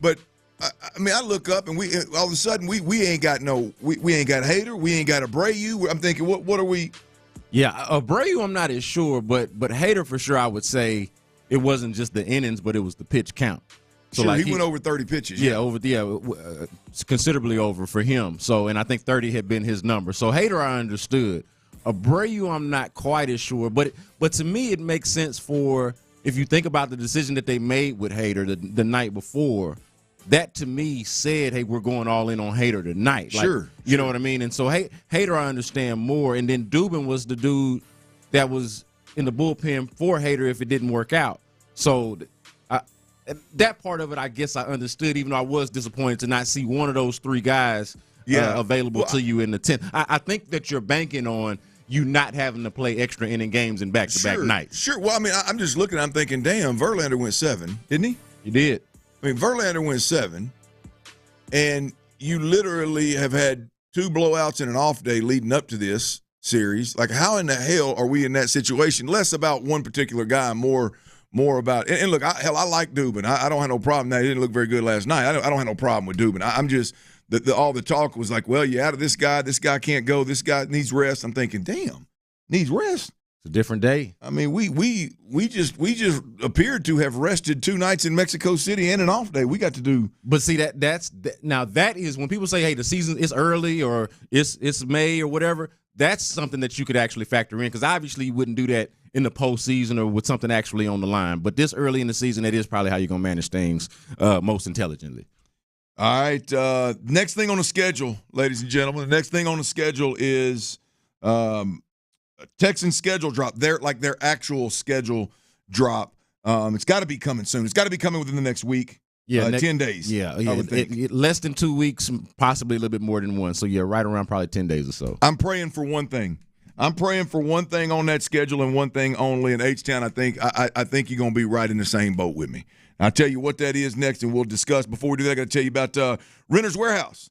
but I mean, I look up and we all of a sudden we ain't got Hader, we ain't got Abreu. I'm thinking, what are we? Yeah, Abreu, I'm not as sure, but Hader for sure. I would say it wasn't just the innings, but it was the pitch count. So sure, he went over 30 pitches. Considerably over for him. So, and I think 30 had been his number. So Hader, I understood. Abreu, I'm not quite as sure, but to me, it makes sense for if you think about the decision that they made with Hader the night before. That to me said, hey, we're going all in on Hader tonight. Sure. You know what I mean? And so Hader, I understand more. And then Dubin was the dude that was in the bullpen for Hader if it didn't work out. So that part of it, I guess I understood, even though I was disappointed to not see one of those three guys available to you in the 10th. I think that you're banking on you not having to play extra inning games in back-to-back nights. Sure. Well, I mean, I'm just looking, I'm thinking, damn, Verlander went 7, didn't he? He did. I mean, Verlander went 7, and you literally have had 2 blowouts and an off day leading up to this series. Like, how in the hell are we in that situation? Less about one particular guy, more about – and look, I like Dubin. I don't have no problem. Now, he didn't look very good last night. I don't have no problem with Dubin. I'm just – all the talk was like, well, you out of this guy can't go, this guy needs rest. I'm thinking, damn, needs rest. It's a different day. I mean, we just appeared to have rested 2 nights in Mexico City and an off day. We got to do. But see, now that is when people say, hey, the season is early or it's May or whatever. That's something that you could actually factor in, because obviously you wouldn't do that in the postseason or with something actually on the line. But this early in the season, that is probably how you're gonna manage things most intelligently. All right, next thing on the schedule, ladies and gentlemen, the next thing on the schedule is Texans schedule drop. Their actual schedule drop. It's got to be coming soon. It's got to be coming within the next week. Yeah, 10 days. Yeah, I would think. Less than 2 weeks, possibly a little bit more than one. So yeah, right around probably 10 days or so. I'm praying for one thing. I'm praying for one thing on that schedule and one thing only. In H-Town, I think you're going to be right in the same boat with me. I'll tell you what that is next, and we'll discuss. Before we do that, I got to tell you about Renter's Warehouse.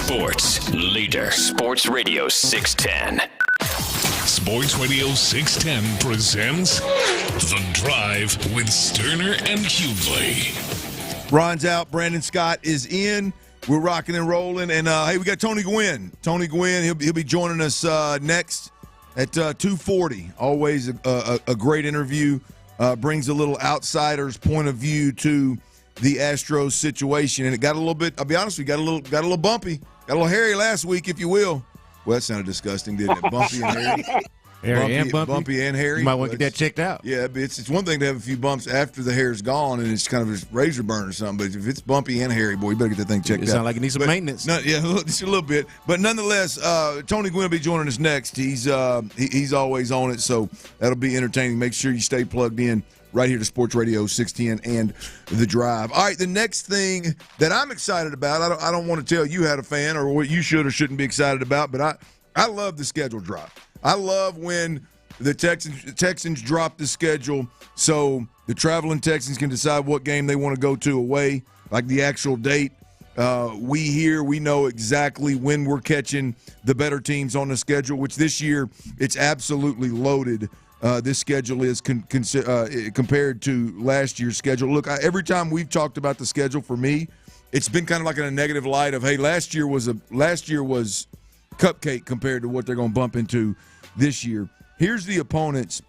Sports leader. Sports Radio 610. Sports Radio 610 presents The Drive with Stoerner and Hughley. Ron's out. Brandon Scott is in. We're rocking and rolling. And, hey, we got Tony Gwynn. Tony Gwynn, he'll be joining us next at 2:40. Always a great interview. Brings a little outsider's point of view to the Astros situation. And it got a little bit, I'll be honest with you, got a little bumpy. Got a little hairy last week, if you will. Well, that sounded disgusting, didn't it? Bumpy and hairy. Bumpy and hairy. You might want to get that checked out. Yeah, but it's one thing to have a few bumps after the hair's gone and it's kind of a razor burn or something. But if it's bumpy and hairy, boy, you better get that thing checked out. It sounds like it needs some maintenance. Yeah, just a little bit. But nonetheless, Tony Gwynn will be joining us next. He's always on it, so that'll be entertaining. Make sure you stay plugged in right here to Sports Radio 610 and The Drive. All right, the next thing that I'm excited about, I don't want to tell you how to fan or what you should or shouldn't be excited about, but I love the schedule drop. I love when the Texans drop the schedule so the traveling Texans can decide what game they want to go to away, like the actual date. We know exactly when we're catching the better teams on the schedule, which this year it's absolutely loaded. This schedule is compared to last year's schedule. Look, every time we've talked about the schedule, for me, it's been kind of like in a negative light of, hey, last year was cupcake compared to what they're going to bump into this year. Here's the opponents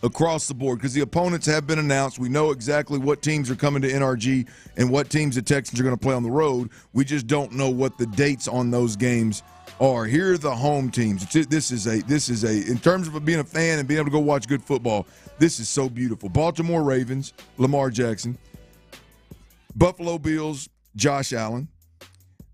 across the board, because the opponents have been announced. We know exactly what teams are coming to NRG and what teams the Texans are going to play on the road. We just don't know what the dates on those games are. Here are the home teams. This is in terms of being a fan and being able to go watch good football, this is so beautiful. Baltimore Ravens, Lamar Jackson. Buffalo Bills, Josh Allen.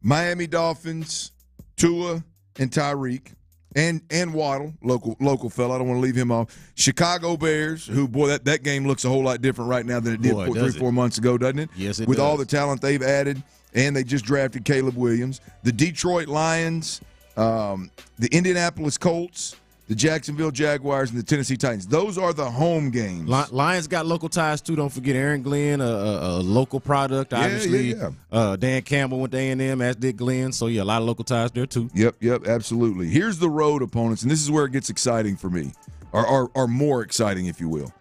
Miami Dolphins, Tua and Tyreek. And Waddle, local fella. I don't want to leave him off. Chicago Bears, who, boy, that game looks a whole lot different right now than it did 3-4 months ago, doesn't it? Yes, it With does. all the talent they've added, and they just drafted Caleb Williams. The Detroit Lions, the Indianapolis Colts, the Jacksonville Jaguars, and the Tennessee Titans. Those are the home games. Lions got local ties, too. Don't forget Aaron Glenn, a local product, obviously. Yeah. Dan Campbell went to A&M, as did Glenn. So, yeah, a lot of local ties there, too. Yep, absolutely. Here's the road opponents, and this is where it gets exciting for me, or more exciting, if you will.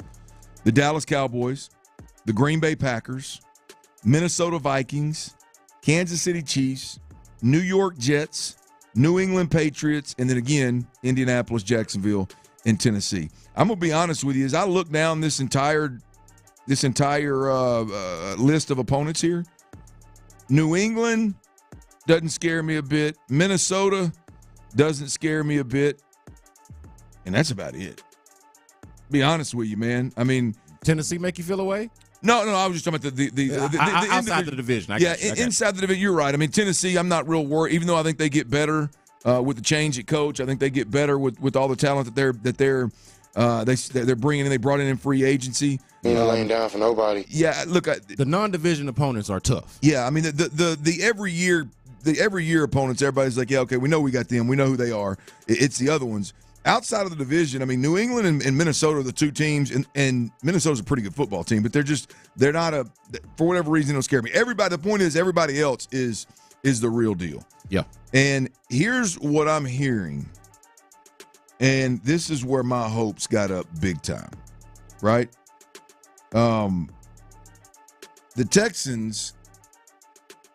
the Dallas Cowboys, the Green Bay Packers, Minnesota Vikings, Kansas City Chiefs, New York Jets, New England Patriots, and then again, Indianapolis, Jacksonville, and Tennessee. I'm going to be honest with you. As I look down this entire list of opponents here, New England doesn't scare me a bit. Minnesota doesn't scare me a bit. And that's about it. Be honest with you, man. I mean, Tennessee make you feel away? No, I was just talking about the outside the division. Inside the division, you're right. I mean, Tennessee, I'm not real worried, even though I think they get better with the change at coach. I think they get better with all the talent that they're bringing in. They brought in free agency. Laying down for nobody. Yeah, look, the non-division opponents are tough. Yeah, I mean the every year opponents, everybody's like, yeah, okay, we know we got them, we know who they are. It's the other ones. Outside of the division, I mean, New England and Minnesota are the two teams, and Minnesota's a pretty good football team, but they're not for whatever reason, don't scare me. The point is, everybody else is the real deal. Yeah. And here's what I'm hearing, and this is where my hopes got up big time, right? The Texans,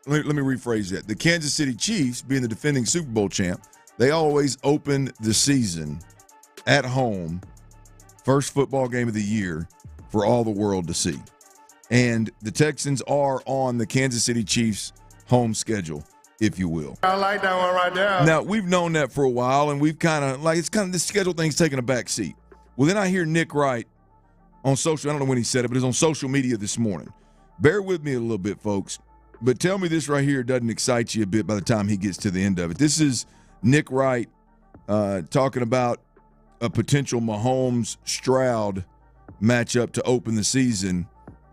let me rephrase that. The Kansas City Chiefs, being the defending Super Bowl champ, they always open the season at home, first football game of the year for all the world to see. And the Texans are on the Kansas City Chiefs home schedule, if you will. I like that one right there. Now, we've known that for a while, and we've this schedule thing's taking a back seat. Well, then I hear Nick Wright on social, I don't know when he said it, but it's on social media this morning. Bear with me a little bit, folks, but tell me this right here doesn't excite you a bit by the time he gets to the end of it. This is Nick Wright talking about a potential Mahomes-Stroud matchup to open the season,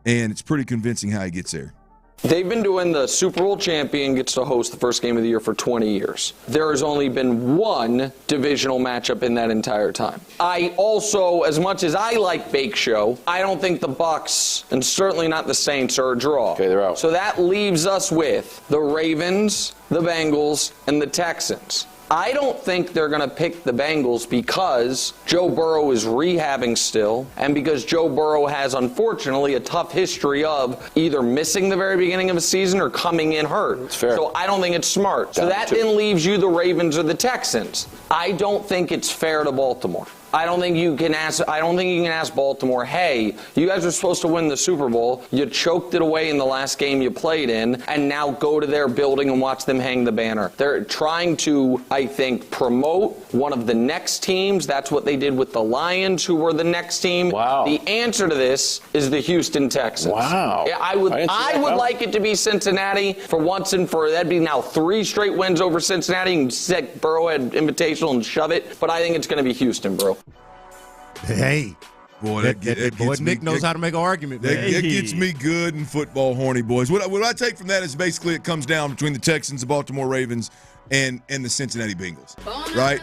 and it's pretty convincing how he gets there. They've been doing the Super Bowl champion gets to host the first game of the year for 20 years. There has only been one divisional matchup in that entire time. I also, as much as I like Bake Show, I don't think the Bucks, and certainly not the Saints, are a draw. Okay, they're out. So that leaves us with the Ravens, the Bengals, and the Texans. I don't think they're going to pick the Bengals because Joe Burrow is rehabbing still, and because Joe Burrow has, unfortunately, a tough history of either missing the very beginning of a season or coming in hurt. It's fair. So I don't think it's smart. So that then leaves you the Ravens or the Texans. I don't think it's fair to Baltimore. I don't think you can ask Baltimore, hey, you guys are supposed to win the Super Bowl. You choked it away in the last game you played in, and now go to their building and watch them hang the banner. They're trying to, I think, promote one of the next teams. That's what they did with the Lions, who were the next team. Wow. The answer to this is the Houston Texans. Wow. Yeah, I would like it to be Cincinnati for once and for that'd be now 3 straight wins over Cincinnati. You can set Burrowhead Invitational and shove it, but I think it's going to be Houston, bro. Hey, boy, Nick knows how to make an argument. That gets me good in football, horny boys. What I take from that is basically it comes down between the Texans, the Baltimore Ravens, and the Cincinnati Bengals, right?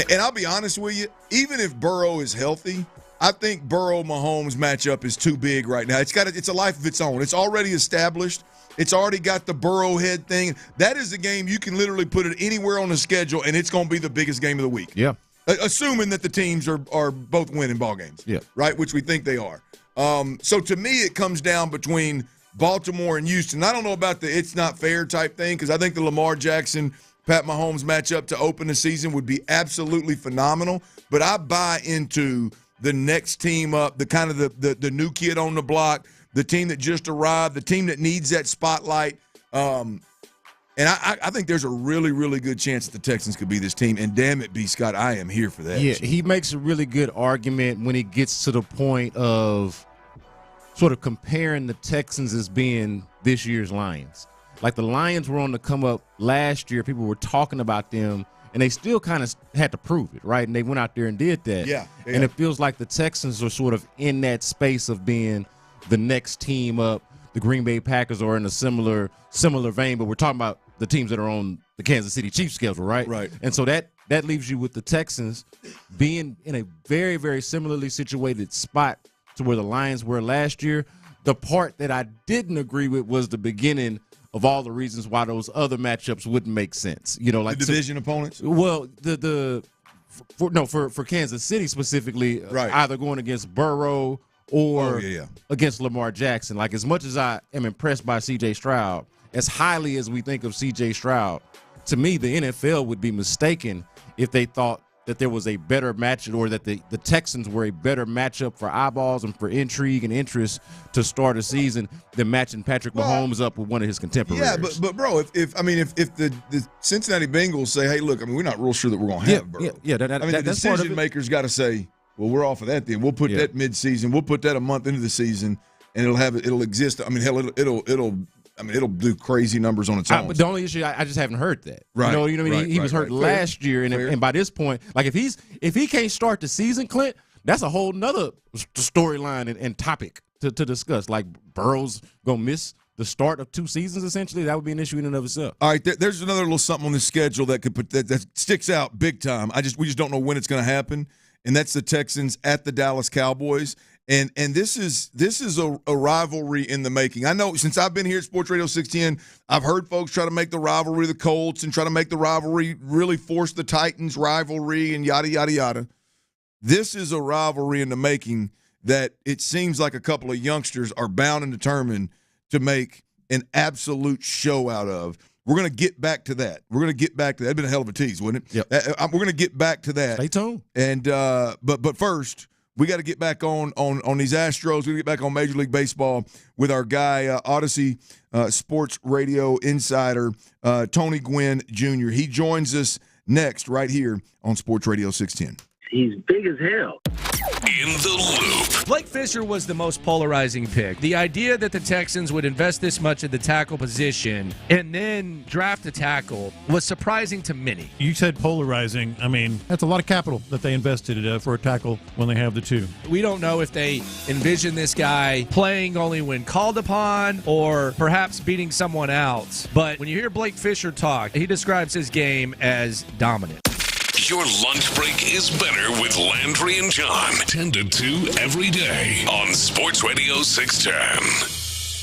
And I'll be honest with you, even if Burrow is healthy, I think Burrow-Mahomes matchup is too big right now. It's a life of its own. It's already established. It's already got the Burrow head thing. That is a game you can literally put it anywhere on the schedule, and it's going to be the biggest game of the week. Yeah. Assuming that the teams are both winning ball games, yeah, right, which we think they are. So to me, it comes down between Baltimore and Houston. I don't know about the it's not fair type thing because I think the Lamar Jackson, Pat Mahomes matchup to open the season would be absolutely phenomenal. But I buy into the next team up, the kind of the new kid on the block, the team that just arrived, the team that needs that spotlight. And I think there's a really, really good chance that the Texans could be this team. And damn it, B. Scott, I am here for that. Yeah, he makes a really good argument when he gets to the point of sort of comparing the Texans as being this year's Lions. Like the Lions were on the come up last year. People were talking about them, and they still kind of had to prove it, right? And they went out there and did that. Yeah. And it feels like the Texans are sort of in that space of being the next team up. The Green Bay Packers are in a similar vein, but we're talking about the teams that are on the Kansas City Chiefs schedule, right? Right. And so that leaves you with the Texans being in a very, very similarly situated spot to where the Lions were last year. The part that I didn't agree with was the beginning of all the reasons why those other matchups wouldn't make sense. You know, like the division opponents. Well, for Kansas City specifically, right, either going against Burrow or against Lamar Jackson. Like, as much as I am impressed by C.J. Stroud, as highly as we think of C.J. Stroud, to me, the NFL would be mistaken if they thought that there was a better match, or that the Texans were a better matchup for eyeballs and for intrigue and interest to start a season than matching Patrick Mahomes up with one of his contemporaries. Yeah, but bro, if the Cincinnati Bengals say, hey, look, I mean, we're not real sure that we're going to have Burrow. The decision makers got to say, well, we're off of that then. We'll put that mid-season. We'll put that a month into the season, and it'll exist. I mean, hell, it'll do crazy numbers on its own. But the only issue, I just haven't heard that. Right. You know what I mean? He was hurt last year, and by this point, like if he can't start the season, Clint, that's a whole nother storyline and topic to discuss. Like Burrow's gonna miss the start of 2 seasons, essentially. That would be an issue in and of itself. All right, there's another little something on the schedule that could that sticks out big time. We just don't know when it's going to happen, and that's the Texans at the Dallas Cowboys. And this is a rivalry in the making. I know since I've been here at Sports Radio 610, I've heard folks try to make the rivalry the Colts and try to make the rivalry really force the Titans rivalry and yada, yada, yada. This is a rivalry in the making that it seems like a couple of youngsters are bound and determined to make an absolute show out of. We're going to get back to that. That'd been a hell of a tease, wouldn't it? Yep. We're going to get back to that. Stay tuned. And but first, we got to get back on these Astros. We got to get back on Major League Baseball with our guy, Odyssey Sports Radio insider, Tony Gwynn Jr. He joins us next right here on Sports Radio 610. He's big as hell. In the loop. Blake Fisher was the most polarizing pick. The idea that the Texans would invest this much in the tackle position and then draft a tackle was surprising to many. You said polarizing. I mean, that's a lot of capital that they invested for a tackle when they have the two. We don't know if they envision this guy playing only when called upon or perhaps beating someone out. But when you hear Blake Fisher talk, he describes his game as dominant. Your lunch break is better with Landry and John. 10 to 2 every day on Sports Radio 610.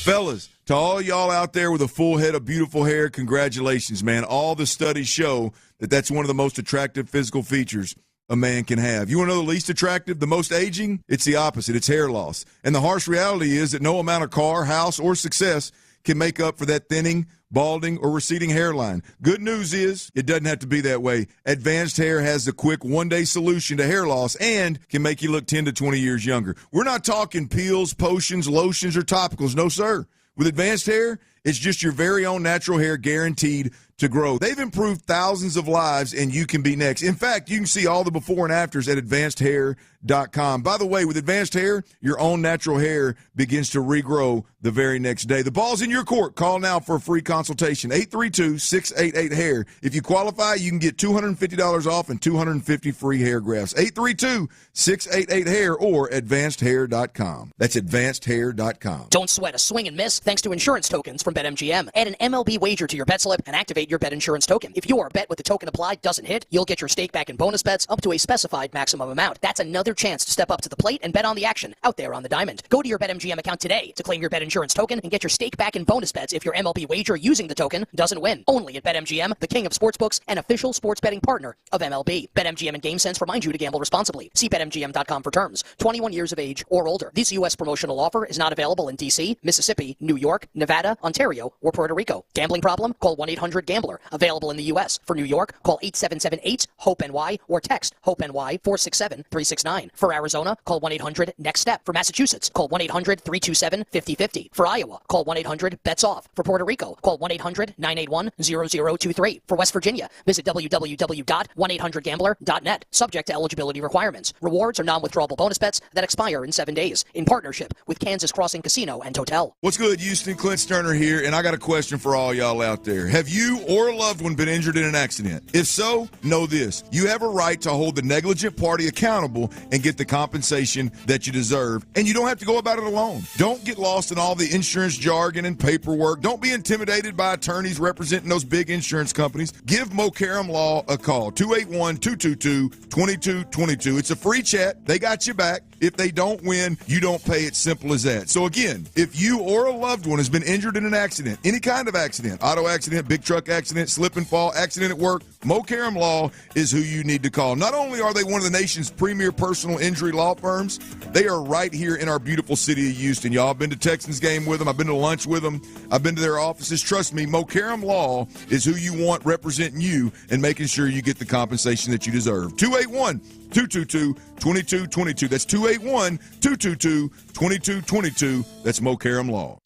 Fellas, to all y'all out there with a full head of beautiful hair, congratulations, man. All the studies show that that's one of the most attractive physical features a man can have. You want to know the least attractive, the most aging? It's the opposite. It's hair loss. And the harsh reality is that no amount of car, house, or success can make up for that thinning, balding, or receding hairline. Good news is it doesn't have to be that way. Advanced Hair has the quick one-day solution to hair loss and can make you look 10 to 20 years younger. We're not talking peels, potions, lotions, or topicals. No, sir. With Advanced Hair, it's just your very own natural hair guaranteed to grow. They've improved thousands of lives, and you can be next. In fact, you can see all the before and afters at advancedhair.com. By the way, with Advanced Hair, your own natural hair begins to regrow the very next day. The ball's in your court. Call now for a free consultation, 832-688-HAIR. If you qualify, you can get $250 off and 250 free hair grafts. 832-688-HAIR or advancedhair.com. That's advancedhair.com. Don't sweat a swing and miss thanks to insurance tokens from BetMGM. Add an MLB wager to your bet slip and activate your bet insurance token. If your bet with the token applied doesn't hit, you'll get your stake back in bonus bets up to a specified maximum amount. That's another chance to step up to the plate and bet on the action out there on the diamond. Go to your BetMGM account today to claim your bet insurance token and get your stake back in bonus bets if your MLB wager using the token doesn't win. Only at BetMGM, the king of sportsbooks and official sports betting partner of MLB. BetMGM and GameSense remind you to gamble responsibly. See BetMGM.com for terms. 21 years of age or older. This U.S. promotional offer is not available in D.C., Mississippi, New York, Nevada, Ontario, or Puerto Rico. Gambling problem? Call 1-800-GAMBLER. Available in the U.S. For New York, call 877-8-HOPE-NY or text HOPE-NY 467-369. For Arizona, call 1-800-NEXT-STEP. For Massachusetts, call 1-800-327-5050. For Iowa, call 1-800-BETS-OFF. For Puerto Rico, call 1-800-981-0023. For West Virginia, visit www.1800gambler.net. Subject to eligibility requirements. Rewards are non-withdrawable bonus bets that expire in 7 days. In partnership with Kansas Crossing Casino and Hotel. What's good, Houston? Clint Stoerner here, and I got a question for all y'all out there. Have you or a loved one been injured in an accident? If so, know this. You have a right to hold the negligent party accountable and get the compensation that you deserve, and you don't have to go about it alone. Don't get lost in all the insurance jargon and paperwork. Don't be intimidated by attorneys representing those big insurance companies. Give Mo Karam Law a call, 281-222-2222. It's a free chat. They got you back. If they don't win, you don't pay. It's simple as that. So again, if you or a loved one has been injured in an accident, any kind of accident, auto accident, big truck accident, slip and fall, accident at work, Mokaram Law is who you need to call. Not only are they one of the nation's premier personal injury law firms, they are right here in our beautiful city of Houston. Y'all, I've been to Texans game with them. I've been to lunch with them. I've been to their offices. Trust me, Mokaram Law is who you want representing you and making sure you get the compensation that you deserve. 281-222-2222. That's 281-222-2222. That's Mokaram Law.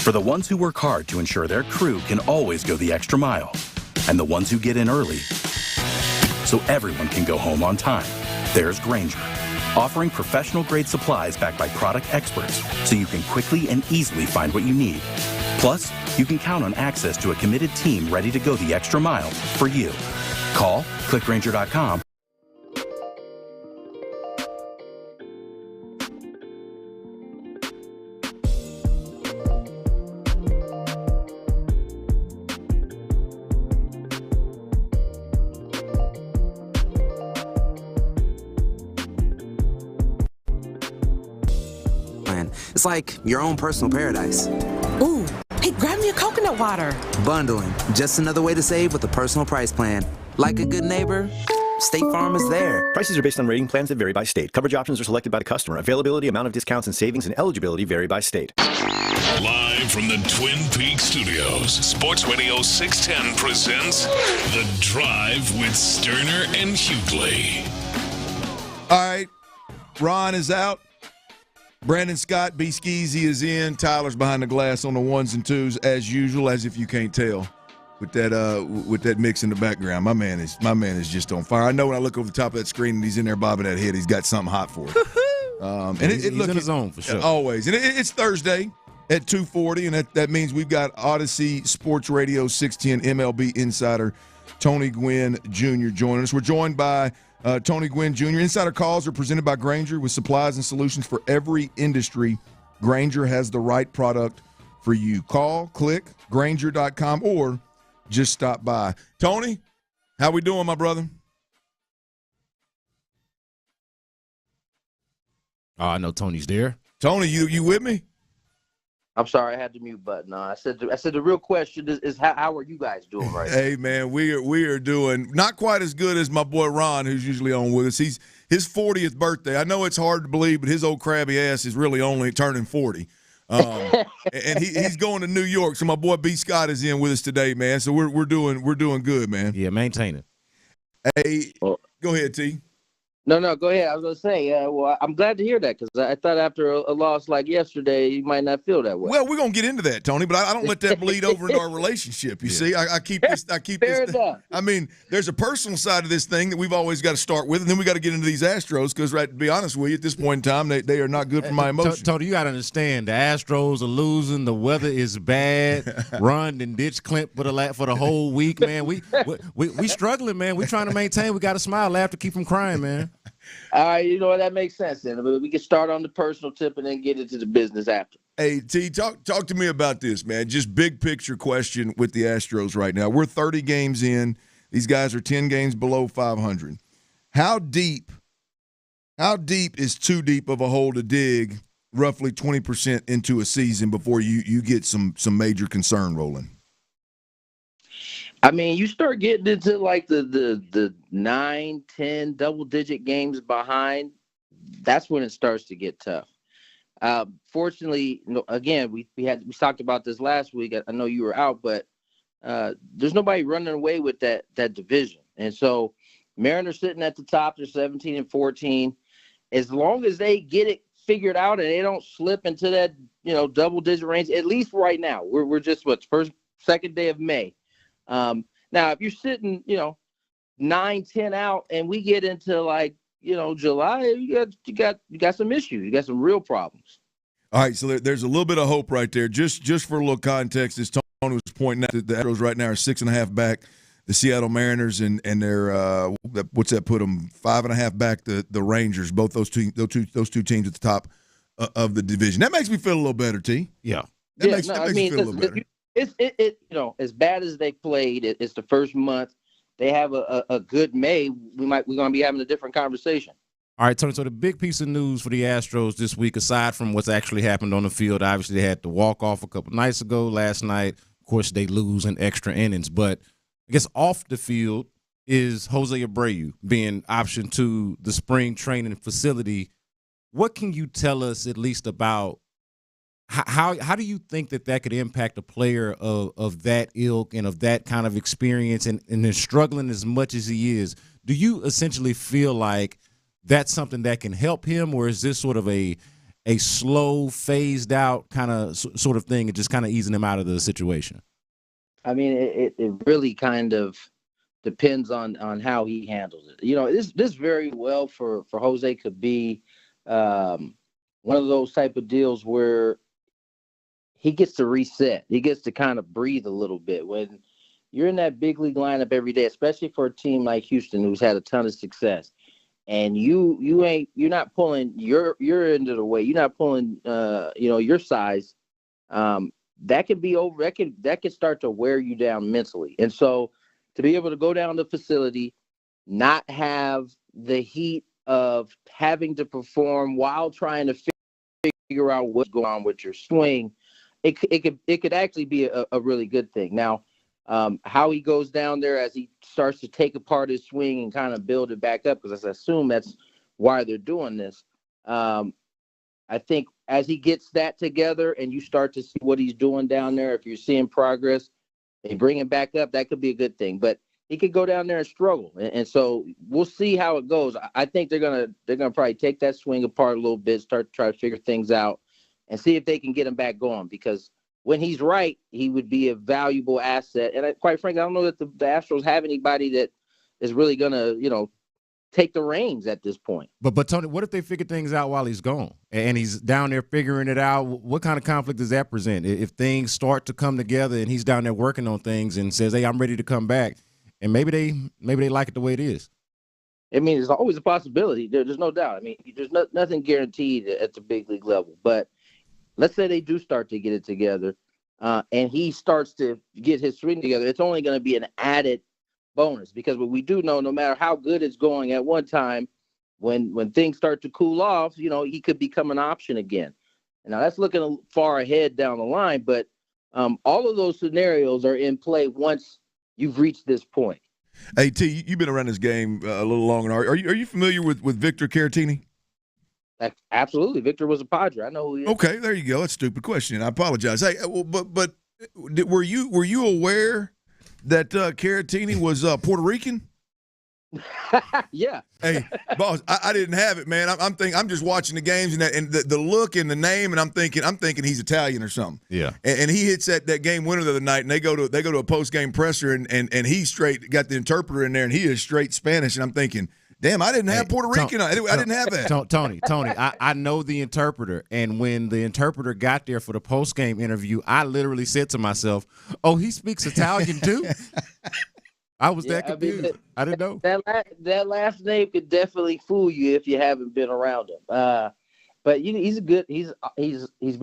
For the ones who work hard to ensure their crew can always go the extra mile, and the ones who get in early so everyone can go home on time, there's Grainger, offering professional-grade supplies backed by product experts so you can quickly and easily find what you need. Plus, you can count on access to a committed team ready to go the extra mile for you. Call, click Grainger.com. It's like your own personal paradise. Ooh, hey, grab me a coconut water. Bundling, just another way to save with a personal price plan. Like a good neighbor, State Farm is there. Prices are based on rating plans that vary by state. Coverage options are selected by the customer. Availability, amount of discounts and savings, and eligibility vary by state. Live from the Twin Peaks studios, Sports Radio 610 presents The Drive with Stoerner and Hughley. All right, Ron is out. Brandon Scott, B. Skeezy is in. Tyler's behind the glass on the ones and twos as usual, as if you can't tell with that mix in the background. My man is just on fire. I know when I look over the top of that screen and he's in there bobbing that head, he's got something hot for it. And he's in his zone for sure. Always. And it's Thursday at 2:40, and that means we've got Odyssey Sports Radio 610 MLB insider Tony Gwynn Jr. joining us. We're joined by Tony Gwynn Jr. Insider calls are presented by Grainger with supplies and solutions for every industry. Grainger has the right product for you. Call, click, Grainger.com, or just stop by. Tony, how we doing, my brother? Oh, I know Tony's there. Tony, you with me? I'm sorry, I had the mute button on. I said the real question is how are you guys doing right now? Hey, man, we are doing not quite as good as my boy Ron, who's usually on with us. He's his 40th birthday. I know it's hard to believe, but his old crabby ass is really only turning 40. And he's going to New York. So my boy B. Scott is in with us today, man. So we're doing good, man. Yeah, maintain it. Hey, go ahead, T. No, go ahead. I was going to say, well, I'm glad to hear that because I thought after a loss like yesterday, you might not feel that way. Well, we're going to get into that, Tony, but I don't let that bleed over into our relationship. You see, I keep this. Fair enough. I mean, there's a personal side of this thing that we've always got to start with, and then we got to get into these Astros because, right, to be honest with you, at this point in time, they are not good for my emotions. Tony, you got to understand, the Astros are losing. The weather is bad. Run and ditch Clint for the whole week, man. We struggling, man. We trying to maintain. We got to smile, laugh to keep from crying, man. All right, you know what, that makes sense then. We can start on the personal tip and then get into the business after. Hey, T, talk to me about this, man. Just big picture question with the Astros right now. We're 30 games in. These guys are 10 games below 500. How deep is too deep of a hole to dig roughly 20% into a season before you get some major concern rolling? I mean, you start getting into like the 9, 10 double-digit games behind, that's when it starts to get tough. Fortunately, again, we talked about this last week. I know you were out, but there's nobody running away with that division. And so Mariners sitting at the top, they're 17-14. As long as they get it figured out and they don't slip into that, double-digit range, at least right now, we're just second day of May. Now, if you're sitting, 9, 10 out, and we get into July, you got some issues. You got some real problems. All right, so there's a little bit of hope right there. Just for a little context, as Tony was pointing out, that the Astros right now are 6.5 back. The Seattle Mariners and they're what's that put them 5.5 back the Rangers. Both those two teams at the top of the division. That makes me feel a little better, T. Yeah, that makes me feel a little better. It's as bad as they played. It's the first month. They have a good May. We're going to be having a different conversation. All right, Tony, so the big piece of news for the Astros this week, aside from what's actually happened on the field, obviously they had the walk-off a couple nights ago. Last night, of course, they lose in extra innings. But I guess off the field is Jose Abreu being optioned to the spring training facility. What can you tell us at least about how do you think that could impact a player of that ilk and of that kind of experience and is struggling as much as he is? Do you essentially feel like that's something that can help him, or is this sort of a slow, phased out kind of sort of thing and just kind of easing him out of the situation? I mean, it really kind of depends on how he handles it. You know, this very well for Jose could be one of those type of deals where he gets to reset. He gets to kind of breathe a little bit. When you're in that big league lineup every day, especially for a team like Houston, who's had a ton of success, and you're not pulling your end of the weight. You're not pulling your size. That could be over. That could start to wear you down mentally. And so to be able to go down to the facility, not have the heat of having to perform while trying to figure out what's going on with your swing, it could actually be a really good thing. Now, how he goes down there as he starts to take apart his swing and kind of build it back up, because I assume that's why they're doing this. I think as he gets that together and you start to see what he's doing down there, if you're seeing progress, they bring him back up, that could be a good thing. But he could go down there and struggle. And so we'll see how it goes. I think they're gonna probably take that swing apart a little bit, start to try to figure things out and see if they can get him back going, because when he's right, he would be a valuable asset. And quite frankly, I don't know that the Astros have anybody that is really going to, take the reins at this point. But Tony, what if they figure things out while he's gone and he's down there figuring it out? What kind of conflict does that present? If things start to come together and he's down there working on things and says, hey, I'm ready to come back, and maybe they like it the way it is. I mean, there's always a possibility. There's no doubt. I mean, there's nothing guaranteed at the big league level. But let's say they do start to get it together, and he starts to get his swing together. It's only going to be an added bonus, because what we do know, no matter how good it's going at one time, when things start to cool off, he could become an option again. And now that's looking far ahead down the line, but all of those scenarios are in play once you've reached this point. Hey, T, you've been around this game a little longer. Are you familiar with Victor Caratini? Absolutely. Victor was a Padre. I know who he is. Okay, there you go. That's a stupid question. I apologize. Hey, well, but were you aware that Caratini was Puerto Rican? Yeah. Hey, boss, I didn't have it, man. I'm just watching the games and the look and the name, and I'm thinking he's Italian or something. Yeah. And he hits that game winner the other night, and they go to a post game presser, and he's straight got the interpreter in there, and he is straight Spanish, and I'm thinking, damn, I didn't have Puerto Rican. I didn't have that. Tony, I know the interpreter, and when the interpreter got there for the post-game interview, I literally said to myself, oh, he speaks Italian too? I was that confused. I didn't know. That last name could definitely fool you if you haven't been around him. But he's been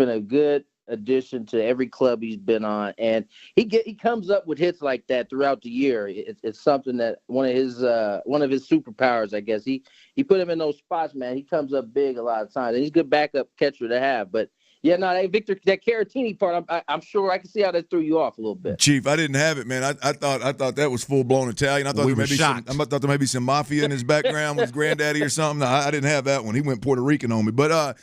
a good addition to every club he's been on, and he comes up with hits like that throughout the year. It's something that one of his superpowers, I guess. He put him in those spots, man. He comes up big a lot of times, and he's a good backup catcher to have. But yeah, no, Victor, that Caratini part, I'm sure I can see how that threw you off a little bit. Chief, I didn't have it, man. I thought that was full blown Italian. I thought there may be some mafia in his background with his granddaddy or something. No, I didn't have that one. He went Puerto Rican on me. But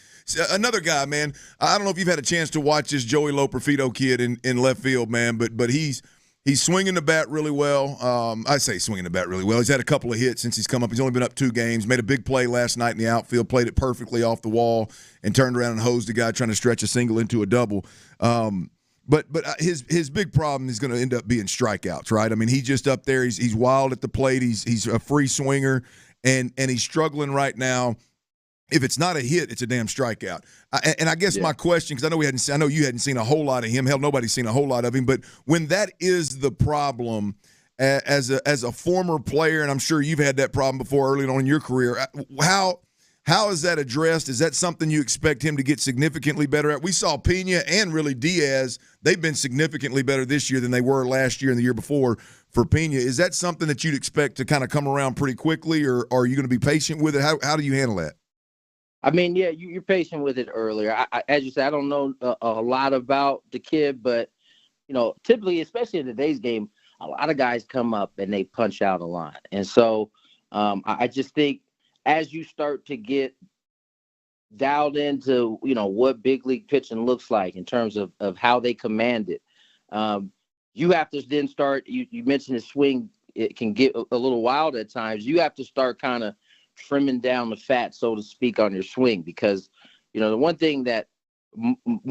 another guy, man. I don't know if you've had a chance to watch this Joey Loperfido kid in left field, man. But he's swinging the bat really well. I say swinging the bat really well. He's had a couple of hits since he's come up. He's only been up 2 games. Made a big play last night in the outfield. Played it perfectly off the wall and turned around and hosed the guy trying to stretch a single into a double. But his big problem is going to end up being strikeouts, right? I mean, he's just up there. He's wild at the plate. He's a free swinger, and he's struggling right now. If it's not a hit, it's a damn strikeout. And I guess my question, because I know you hadn't seen a whole lot of him. Hell, nobody's seen a whole lot of him. But when that is the problem, as a former player, and I'm sure you've had that problem before early on in your career, how How is that addressed? Is that something you expect him to get significantly better at? We saw Pena and really Diaz. They've been significantly better this year than they were last year and the year before for Pena. Is that something that you'd expect to kind of come around pretty quickly, or are you going to be patient with it? How do you handle that? I mean, yeah, you're patient with it earlier. As you said, I don't know a lot about the kid, but, typically, especially in today's game, a lot of guys come up and they punch out a lot. And so I just think as you start to get dialed into, what big league pitching looks like in terms of how they command it, you have to then start, you mentioned his swing, it can get a little wild at times. You have to start kind of trimming down the fat, so to speak, on your swing, because, the one thing that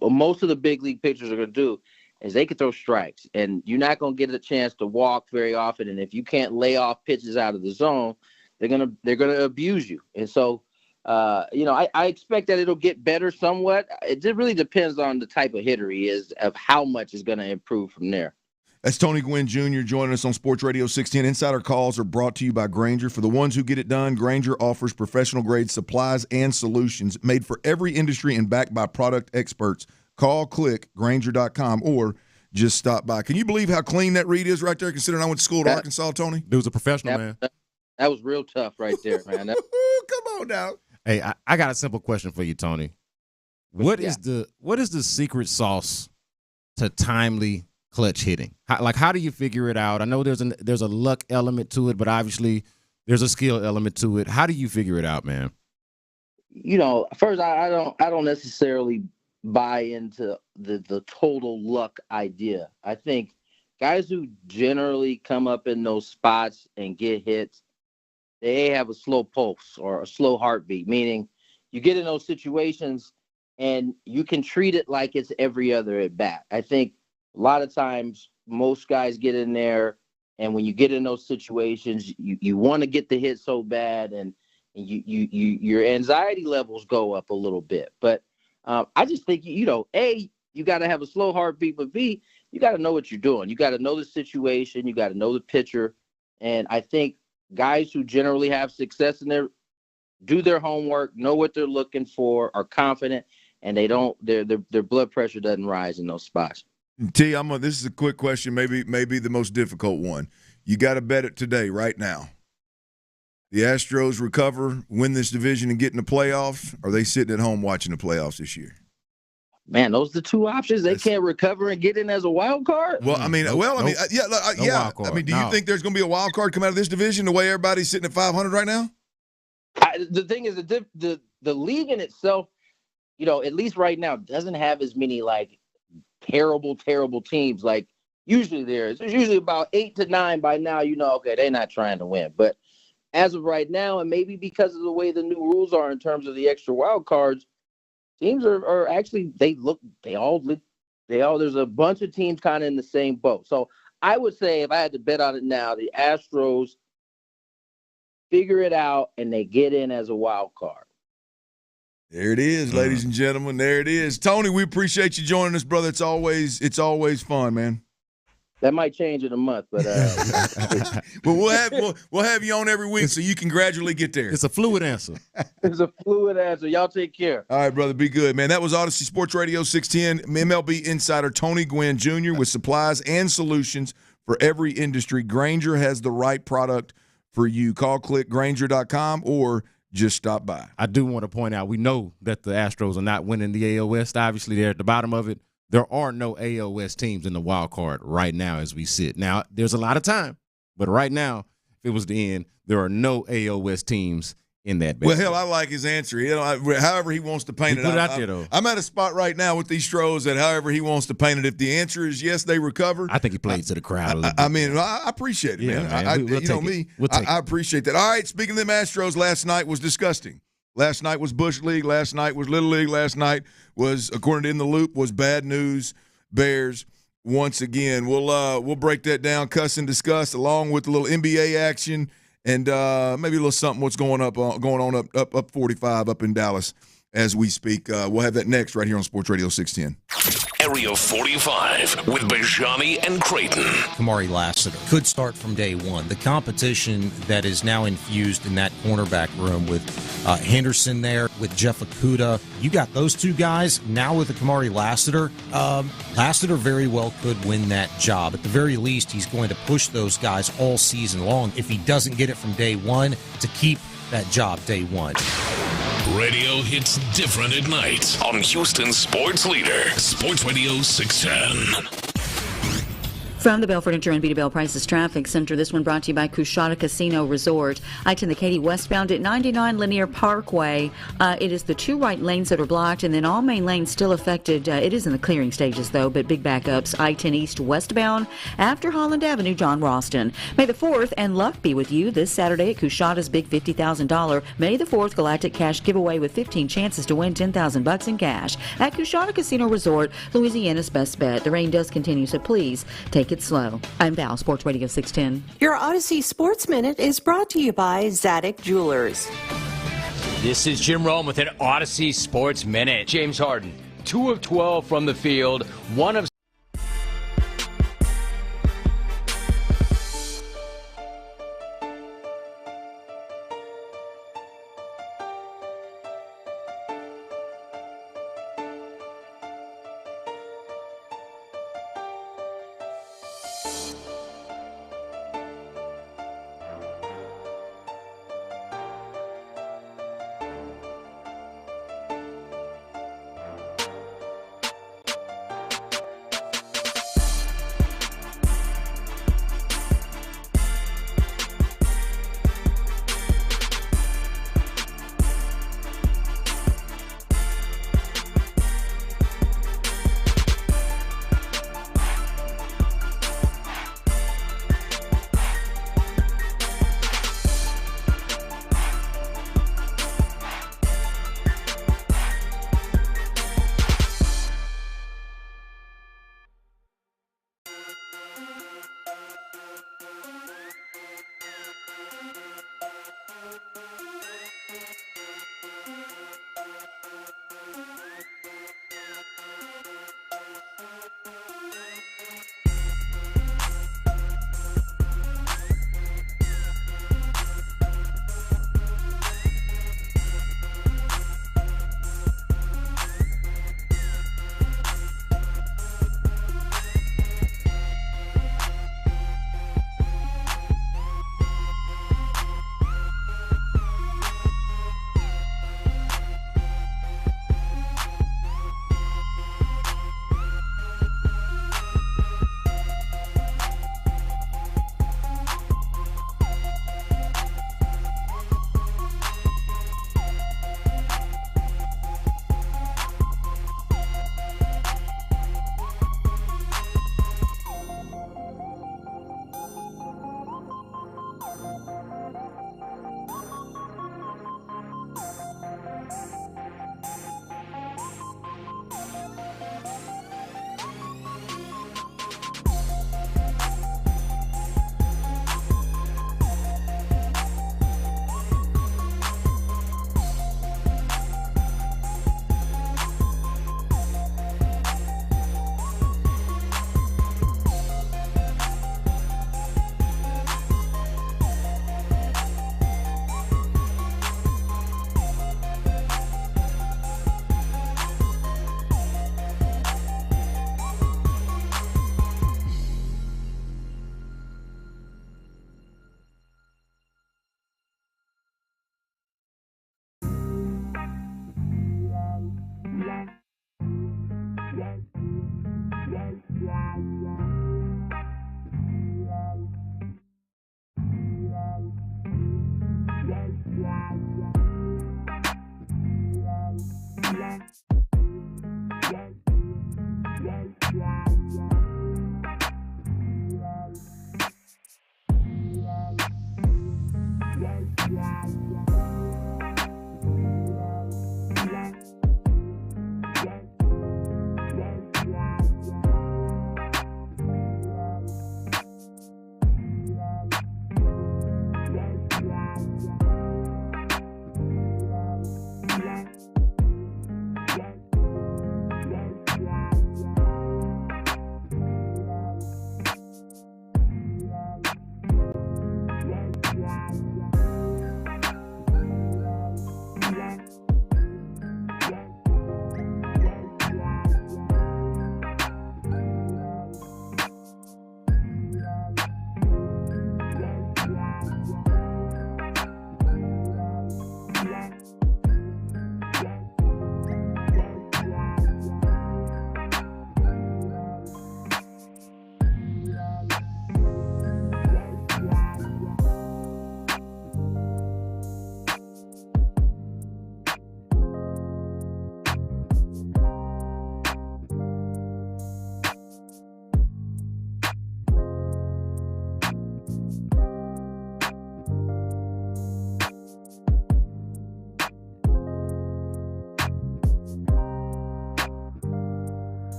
most of the big league pitchers are going to do is they can throw strikes, and you're not going to get a chance to walk very often. And if you can't lay off pitches out of the zone, they're gonna abuse you. And so, I expect that it'll get better somewhat. It really depends on the type of hitter he is, of how much is going to improve from there. That's Tony Gwynn Jr. joining us on Sports Radio 610. Insider calls are brought to you by Grainger. For the ones who get it done, Grainger offers professional-grade supplies and solutions made for every industry and backed by product experts. Call, click, Grainger.com, or just stop by. Can you believe how clean that read is right there, considering I went to school at Arkansas, Tony? Dude was a professional, man. That was real tough right there, man. Come on now. Hey, I got a simple question for you, Tony. What is the secret sauce to timely clutch hitting? How do you figure it out? I know there's a luck element to it, but obviously there's a skill element to it. How do you figure it out, man? First, I don't necessarily buy into the total luck idea. I think guys who generally come up in those spots and get hits, they have a slow pulse or a slow heartbeat, meaning you get in those situations and you can treat it like it's every other at bat. I think a lot of times most guys get in there, and when you get in those situations, you want to get the hit so bad, and your anxiety levels go up a little bit. But I just think, A, you got to have a slow heartbeat, but B, you got to know what you're doing. You got to know the situation. You got to know the pitcher. And I think guys who generally have success in there do their homework, know what they're looking for, are confident, and their blood pressure doesn't rise in those spots. T, this is a quick question, maybe the most difficult one. You got to bet it today, right now. The Astros recover, win this division, and get in the playoffs, or are they sitting at home watching the playoffs this year? Man, those are the two options. They can't recover and get in as a wild card. Well, I mean, yeah. I mean, do you think there's going to be a wild card come out of this division the way everybody's sitting at 500 right now? The thing is, the league in itself, at least right now, doesn't have as many terrible teams like usually there is. There's usually about 8 to 9 by now. Okay, they're not trying to win, but as of right now, and maybe because of the way the new rules are in terms of the extra wild cards, teams are actually there's a bunch of teams kind of in the same boat. So I would say if I had to bet on it now, the Astros figure it out and they get in as a wild card. There it is, ladies and gentlemen. There it is. Tony, we appreciate you joining us, brother. It's always fun, man. That might change in a month, but but we'll have you on every week so you can gradually get there. It's a fluid answer. It's a fluid answer. Y'all take care. All right, brother. Be good, man. That was Odyssey Sports Radio 610. MLB insider Tony Gwynn Jr. with supplies and solutions for every industry. Grainger has the right product for you. Call, click, Grainger.com, or just stop by. I do want to point out, we know that the Astros are not winning the AL West. Obviously, they're at the bottom of it. There are no AL West teams in the wild card right now as we sit. Now, there's a lot of time, but right now, if it was the end, there are no AL West teams in that baseball. Well, hell, I like his answer. However he wants to paint it. Put it out there, though. I'm at a spot right now with these Stros that however he wants to paint it. If the answer is yes, they recover. I think he played to the crowd a little bit. I mean, I appreciate it, man. I appreciate that. All right, speaking of them Astros, last night was disgusting. Last night was Bush League. Last night was Little League. Last night was, according to In the Loop, was bad news Bears once again. We'll break that down, cuss and discuss, along with a little NBA action and maybe a little something what's going on up 45 up in Dallas as we speak. We'll have that next right here on Sports Radio 610. Area 45 with Bijani and Creighton. Kamari Lassiter could start from day one. The competition that is now infused in that cornerback room with Henderson there, with Jeff Okudah, you got those two guys. Now with the Kamari Lassiter, Lassiter very well could win that job. At the very least, he's going to push those guys all season long if he doesn't get it from day one to keep that job day one. Radio hits different at night on Houston Sports Leader, Sports Radio 610. From the Bell Furniture and Beta Bell Prices Traffic Center, this one brought to you by Coushatta Casino Resort. I-10 the Katy westbound at 99 Lanier Parkway. It is the two right lanes that are blocked, and then all main lanes still affected. It is in the clearing stages, though, but big backups. I-10 east westbound after Holland Avenue, John Ralston. May the 4th and luck be with you this Saturday at Coushatta's big $50,000 May the 4th Galactic Cash giveaway with 15 chances to win $10,000 in cash at Coushatta Casino Resort, Louisiana's best bet. The rain does continue, so please take it slow. I'm Val, Sports Radio 610. Your Odyssey Sports Minute is brought to you by Zadig Jewelers. This is Jim Rome with an Odyssey Sports Minute. James Harden, 2 of 12 from the field, 1 of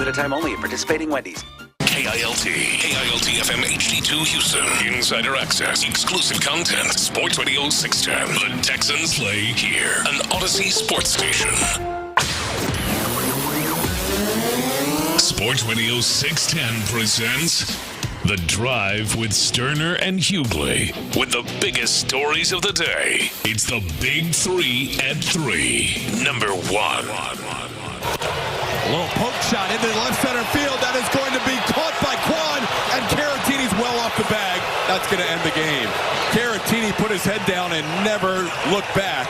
limited time only at participating Wendy's. KILT FM HD2 Houston. Insider access, exclusive content. Sports Radio 610. The Texans play here. An Odyssey sports station. Sports Radio 610 presents The Drive with Stoerner and Hughley. With the biggest stories of the day, it's the Big 3 at 3. Number 1. A little poke shot into the left center field. That is going to be caught by Quan, and Caratini's well off the bag. That's going to end the game. Caratini put his head down and never looked back,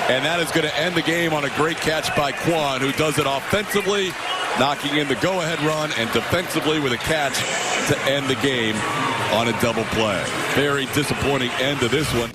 and that is going to end the game on a great catch by Quan, who does it offensively, knocking in the go-ahead run, and defensively with a catch to end the game on a double play. Very disappointing end to this one.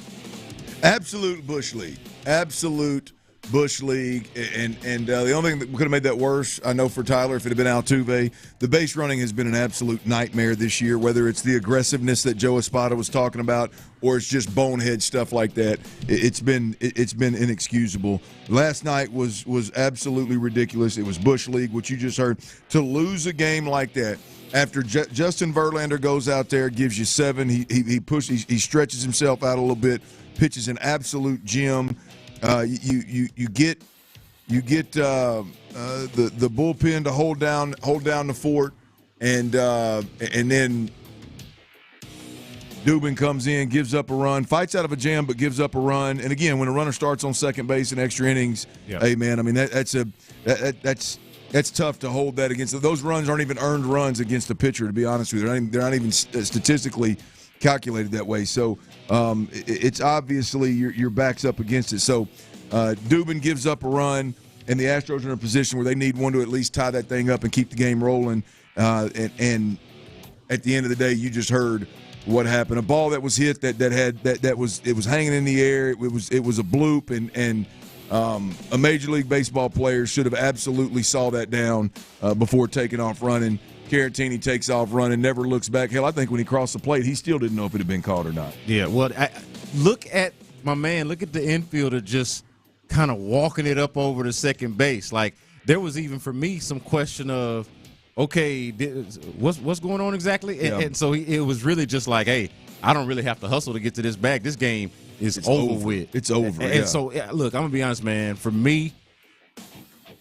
Absolute Bush League. Absolute Bush League, and the only thing that could have made that worse, I know for Tyler, if it had been Altuve, the base running has been an absolute nightmare this year, whether it's the aggressiveness that Joe Espada was talking about or it's just bonehead stuff like that. It's been inexcusable. Last night was absolutely ridiculous. It was Bush League, what you just heard. To lose a game like that, after Justin Verlander goes out there, gives you 7, he stretches himself out a little bit, pitches an absolute gem. You get the bullpen to hold down the fort, and then Dubin comes in, gives up a run, fights out of a jam, but gives up a run. And again, when a runner starts on second base in extra innings, hey man, I mean that's tough to hold that against. Those runs aren't even earned runs against a pitcher, to be honest with you. They're not even statistically calculated that way. So it's obviously your back's up against it. So Dubin gives up a run, and the Astros are in a position where they need one to at least tie that thing up and keep the game rolling. And at the end of the day, you just heard what happened. A ball that was hit that was hanging in the air. It was a bloop, and a Major League Baseball player should have absolutely saw that down before taking off running. Caratini takes off running, never looks back. Hell, I think when he crossed the plate, he still didn't know if it had been caught or not. Yeah, well, look at my man. Look at the infielder just kind of walking it up over to second base. Like, there was even for me some question of, okay, what's going on exactly? And so it was really just like, hey, I don't really have to hustle to get to this bag. This game is over with. It's over. And so, look, I'm going to be honest, man. For me,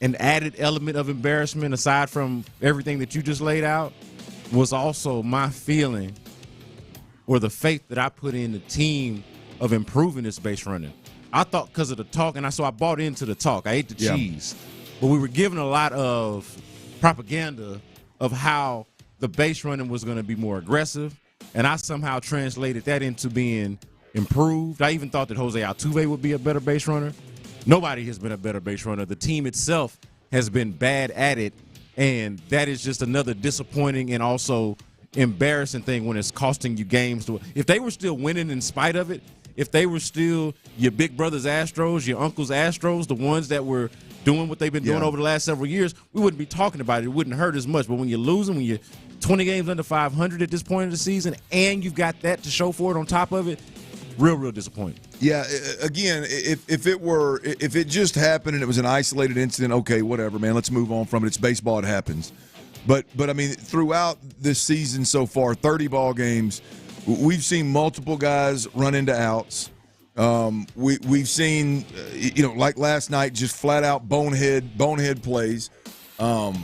an added element of embarrassment, aside from everything that you just laid out, was also my feeling or the faith that I put in the team of improving this base running. I thought because of the talk, and I bought into the talk. I ate the cheese. But we were given a lot of propaganda of how the base running was going to be more aggressive, and I somehow translated that into being improved. I even thought that Jose Altuve would be a better base runner. Nobody has been a better base runner. The team itself has been bad at it, and that is just another disappointing and also embarrassing thing when it's costing you games. If they were still winning in spite of it, if they were still your big brother's Astros, your uncle's Astros, the ones that were doing what they've been doing over the last several years, we wouldn't be talking about it. It wouldn't hurt as much. But when you're losing, when you're 20 games under 500 at this point of the season, and you've got that to show for it on top of it, real disappointing. Yeah, again, if it just happened and it was an isolated incident, okay, whatever, man, let's move on from it. It's baseball, it happens. But I mean, throughout this season so far, 30 ball games, we've seen multiple guys run into outs. We've seen, like last night, just flat out bonehead plays. And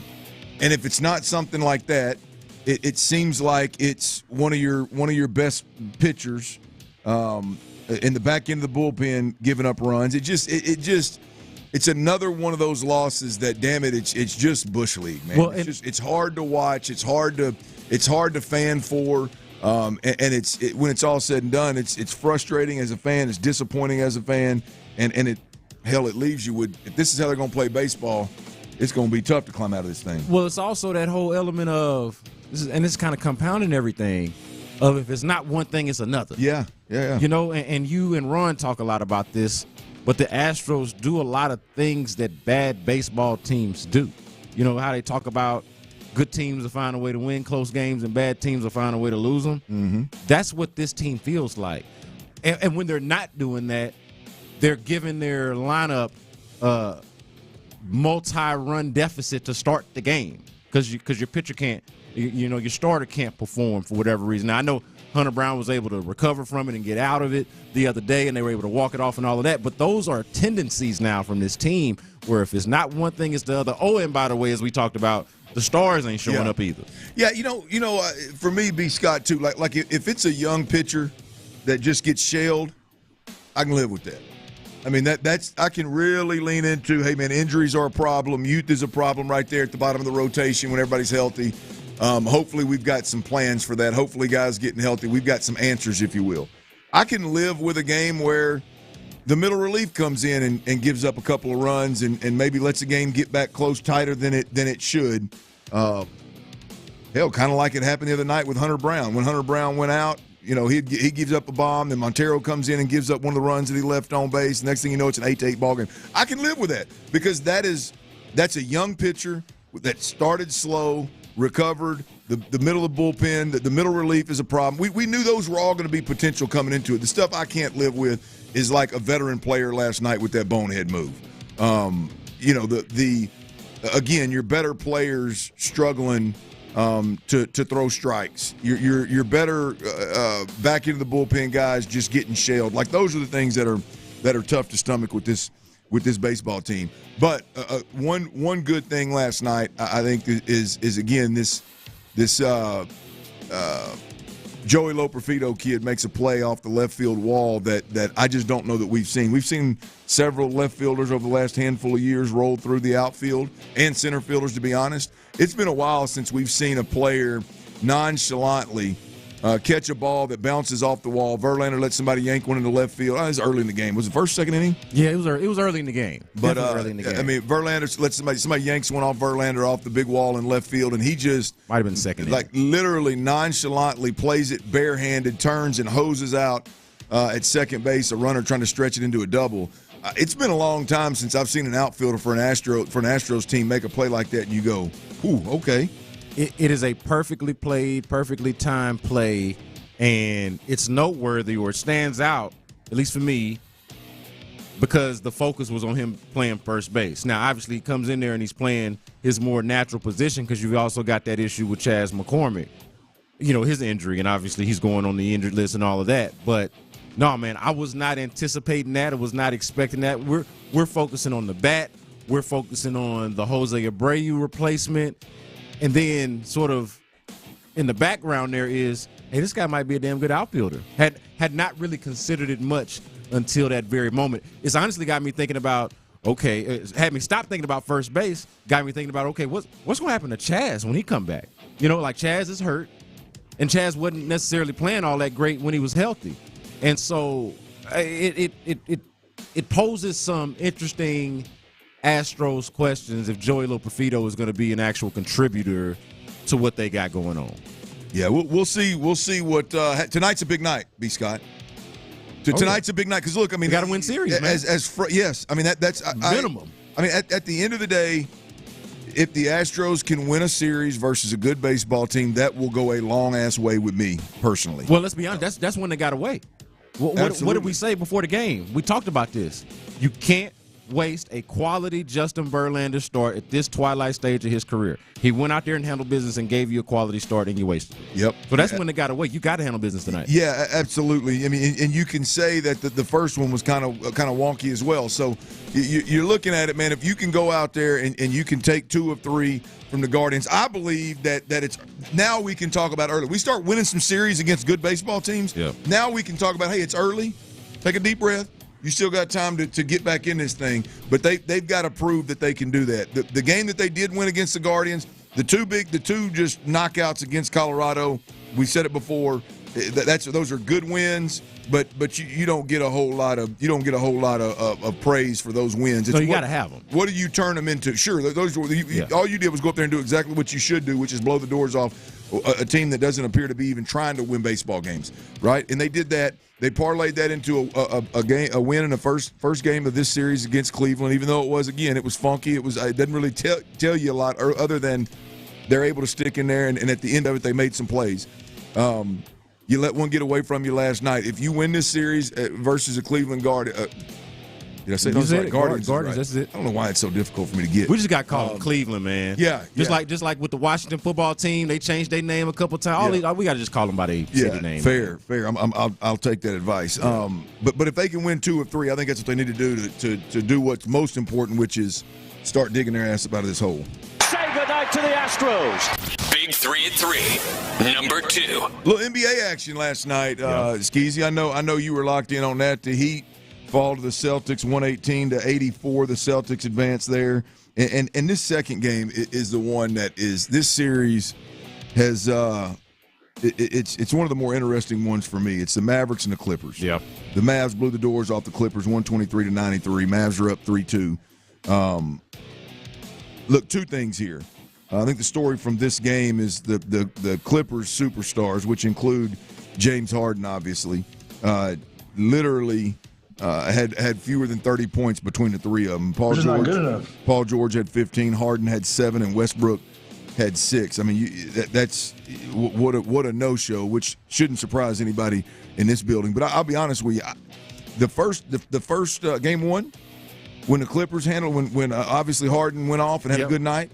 if it's not something like that, it seems like it's one of your best pitchers in the back end of the bullpen giving up runs. It's another one of those losses that, damn it, it's just Bush League, man. Well, it's hard to watch. It's hard to fan for. And when it's all said and done, it's frustrating as a fan. It's disappointing as a fan, and it leaves you with, if this is how they're going to play baseball, it's going to be tough to climb out of this thing. Well, it's also that whole element of it's kind of compounding everything. Of if it's not one thing, it's another. Yeah. And you and Ron talk a lot about this, but the Astros do a lot of things that bad baseball teams do. You know how they talk about good teams will find a way to win close games and bad teams will find a way to lose them. Mm-hmm. That's what this team feels like. And when they're not doing that, they're giving their lineup a multi-run deficit to start the game. because your pitcher can't, your starter can't perform for whatever reason. Now, I know Hunter Brown was able to recover from it and get out of it the other day, and they were able to walk it off and all of that. But those are tendencies now from this team where if it's not one thing, it's the other. Oh, and by the way, as we talked about, the stars ain't showing up either. Yeah, for me, B. Scott, too, like if it's a young pitcher that just gets shelled, I can live with that. I mean, that's I can really lean into, hey, man, injuries are a problem. Youth is a problem right there at the bottom of the rotation when everybody's healthy. Hopefully we've got some plans for that. Hopefully guys getting healthy. We've got some answers, if you will. I can live with a game where the middle relief comes in and gives up a couple of runs and maybe lets the game get back close, tighter than it should. Hell, kind of like it happened the other night with Hunter Brown. When Hunter Brown went out, he gives up a bomb, then Montero comes in and gives up one of the runs that he left on base. Next thing you know, it's an 8-8 ball game. I can live with that because that's a young pitcher that started slow, recovered, the middle of the bullpen, the middle relief is a problem. We knew those were all going to be potential coming into it. The stuff I can't live with is like a veteran player last night with that bonehead move. Again, your better players struggling to throw strikes. Your better back into the bullpen guys just getting shelled. Like those are the things that are tough to stomach with this baseball team. But one good thing last night, I think, is again this Joey Loperfido kid makes a play off the left field wall that I just don't know that we've seen. We've seen several left fielders over the last handful of years roll through the outfield and center fielders, to be honest. It's been a while since we've seen a player nonchalantly catch a ball that bounces off the wall. Verlander lets somebody yank one into left field. It was early in the game. Was it first, second inning? Yeah, it was early in the game. But early in the game. I mean, Verlander lets somebody yanks one off Verlander off the big wall in left field, and he just might have been second inning. Like literally nonchalantly plays it barehanded, turns and hoses out at second base, a runner trying to stretch it into a double. It's been a long time since I've seen an outfielder for an Astros team make a play like that, and you go, ooh, okay. It is a perfectly played, perfectly timed play, and it's noteworthy, or it stands out, at least for me, because the focus was on him playing first base. Now, obviously, he comes in there and he's playing his more natural position because you've also got that issue with Chas McCormick, his injury, and obviously he's going on the injured list and all of that. But, no, man, I was not anticipating that. I was not expecting that. We're focusing on the bat. We're focusing on the Jose Abreu replacement. And then sort of in the background there is, hey, this guy might be a damn good outfielder. Had not really considered it much until that very moment. It's honestly got me thinking about, okay, had me stop thinking about first base, got me thinking about, okay, what's going to happen to Chas when he come back? Like Chas is hurt, and Chas wasn't necessarily playing all that great when he was healthy. And so it poses some interesting Astros questions if Joey Loperfido is going to be an actual contributor to what they got going on. Yeah, we'll see. We'll see what tonight's a big night, B. Scott. Tonight's a big night because look, I mean, got to win series, man. Yes, I mean that's minimum. I mean, at the end of the day, if the Astros can win a series versus a good baseball team, that will go a long ass way with me personally. Well, let's be honest. That's when they got away. What did we say before the game? We talked about this. You can't waste a quality Justin Verlander start at this twilight stage of his career. He went out there and handled business and gave you a quality start, and you wasted it. Yep. So that's when they got away. You got to handle business tonight. Yeah, absolutely. I mean, and you can say that the first one was kind of wonky as well. So you're looking at it, man. If you can go out there and you can take 2 of 3 from the Guardians, I believe that it's now we can talk about early. We start winning some series against good baseball teams. Yeah. Now we can talk about, hey, it's early. Take a deep breath. You still got time to get back in this thing, but they've got to prove that they can do that. The game that they did win against the Guardians, the two just knockouts against Colorado. We said it before. Those are good wins, but you don't get a whole lot of praise for those wins. So you got to have them. What do you turn them into? Sure, all you did was go up there and do exactly what you should do, which is blow the doors off a team that doesn't appear to be even trying to win baseball games, right? And they did that. They parlayed that into a win in the first game of this series against Cleveland. Even though it was funky. It doesn't really tell you a lot other than they're able to stick in there, and at the end of it, they made some plays. You let one get away from you last night. If you win this series versus a Cleveland Guard, Did I say You said right? it. Guardians. Guardians, Right. that's it. I don't know why it's so difficult for me to get. We just got called Cleveland, man. Yeah, Just like with the Washington football team, they changed their name a couple times. We got to just call them by their city name. Fair. I'll take that advice. But if they can win 2 of 3, I think that's what they need to do to do what's most important, which is start digging their ass up out of this hole. Say goodnight to the Astros. Big 3 at 3. Number 2. Little NBA action last night. Skeezy, I know you were locked in on that. The Heat fall to the Celtics 118-84. The Celtics advance there. And this second game is the one that is – this series has it's one of the more interesting ones for me. It's the Mavericks and the Clippers. Yep. The Mavs blew the doors off the Clippers 123-93. Mavs are up 3-2. Look, 2 things here. I think the story from this game is the Clippers superstars, which include James Harden, obviously, literally had fewer than 30 points between the 3 of them. Paul George had 15, Harden had 7, and Westbrook had 6. I mean, that's what a no-show, which shouldn't surprise anybody in this building. But I'll be honest with you, the first game 1. When the Clippers handled, when obviously Harden went off and had a good night,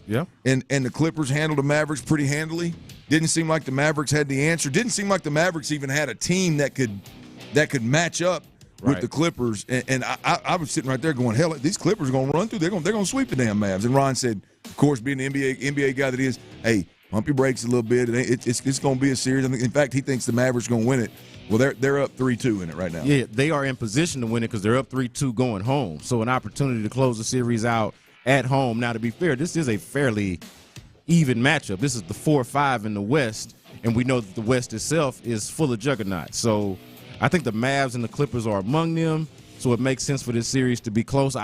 and the Clippers handled the Mavericks pretty handily. Didn't seem like the Mavericks had the answer. Didn't seem like the Mavericks even had a team that could match up with the Clippers. And I was sitting right there going, hell, these Clippers are going to run through. They're going to sweep the damn Mavs. And Ron said, of course, being the NBA guy that he is, hey, pump your brakes a little bit. It's going to be a series. In fact, he thinks the Mavericks are going to win it. Well, they're up 3-2 in it right now. Yeah, they are in position to win it because they're up 3-2 going home. So an opportunity to close the series out at home. Now, to be fair, this is a fairly even matchup. This is the 4-5 in the West, and we know that the West itself is full of juggernauts. So I think the Mavs and the Clippers are among them, so it makes sense for this series to be close.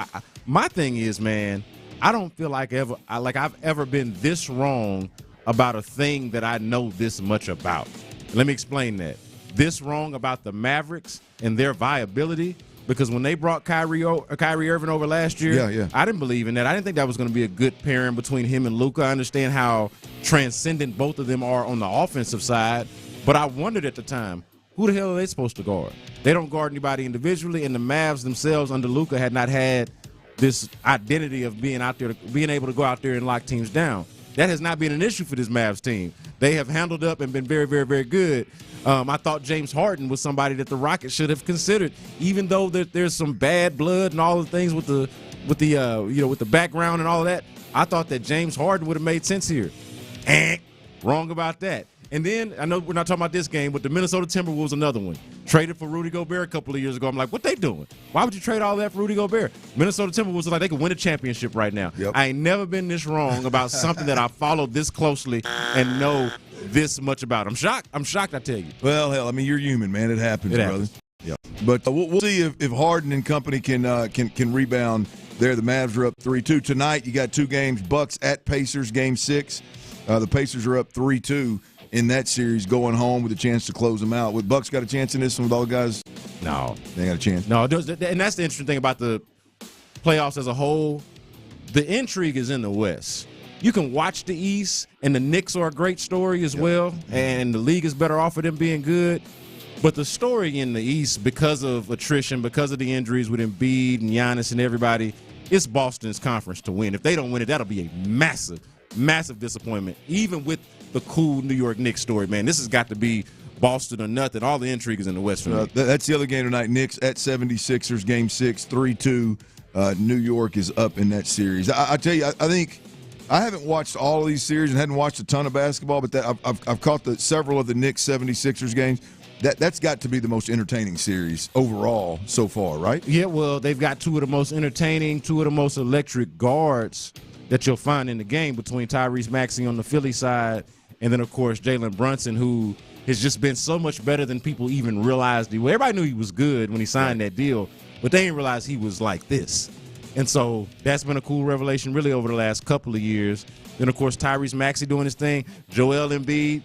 My thing is, man, I don't feel like I've ever been this wrong about a thing that I know this much about. Let me explain that. This wrong about the Mavericks and their viability, because when they brought Kyrie Irving over last year, I didn't believe in that. I didn't think that was going to be a good pairing between him and Luka. I understand how transcendent both of them are on the offensive side, but I wondered at the time, who the hell are they supposed to guard? They don't guard anybody individually, and the Mavs themselves under Luka had not had this identity of being able to go out there and lock teams down. That has not been an issue for this Mavs team. They have handled up and been very, very, very good. I thought James Harden was somebody that the Rockets should have considered, even though there's some bad blood and all the things with the background and all of that. I thought that James Harden would have made sense here. Wrong about that. And then, I know we're not talking about this game, but the Minnesota Timberwolves, another one. Traded for Rudy Gobert a couple of years ago. I'm like, what they doing? Why would you trade all that for Rudy Gobert? Minnesota Timberwolves are like, they could win a championship right now. Yep. I ain't never been this wrong about something that I followed this closely and know this much about. I'm shocked, I tell you. Well, hell, I mean, you're human, man. It happens, brother. Yep. But we'll see if Harden and company can rebound there. The Mavs are up 3-2. Tonight, you got 2 games. Bucks at Pacers, game 6. The Pacers are up 3-2. In that series, going home with a chance to close them out. With Bucks got a chance in this one with all the guys? No. They got a chance? No, and that's the interesting thing about the playoffs as a whole. The intrigue is in the West. You can watch the East, and the Knicks are a great story as well, and the league is better off for them being good. But the story in the East, because of attrition, because of the injuries with Embiid and Giannis and everybody, it's Boston's conference to win. If they don't win it, that'll be a massive, massive disappointment, even with the cool New York Knicks story, man. This has got to be Boston or nothing. All the intrigue is in the West for me. That's the other game tonight. Knicks at 76ers, game 6, 3-2. New York is up in that series. I tell you, I think I haven't watched all of these series and hadn't watched a ton of basketball, but I've caught several of the Knicks 76ers games. That's got to be the most entertaining series overall so far, right? Yeah, well, they've got 2 of the most entertaining, 2 of the most electric guards that you'll find in the game between Tyrese Maxey on the Philly side and then, of course, Jalen Brunson, who has just been so much better than people even realized. Everybody knew he was good when he signed that deal, but they didn't realize he was like this. And so that's been a cool revelation really over the last couple of years. Then, of course, Tyrese Maxey doing his thing, Joel Embiid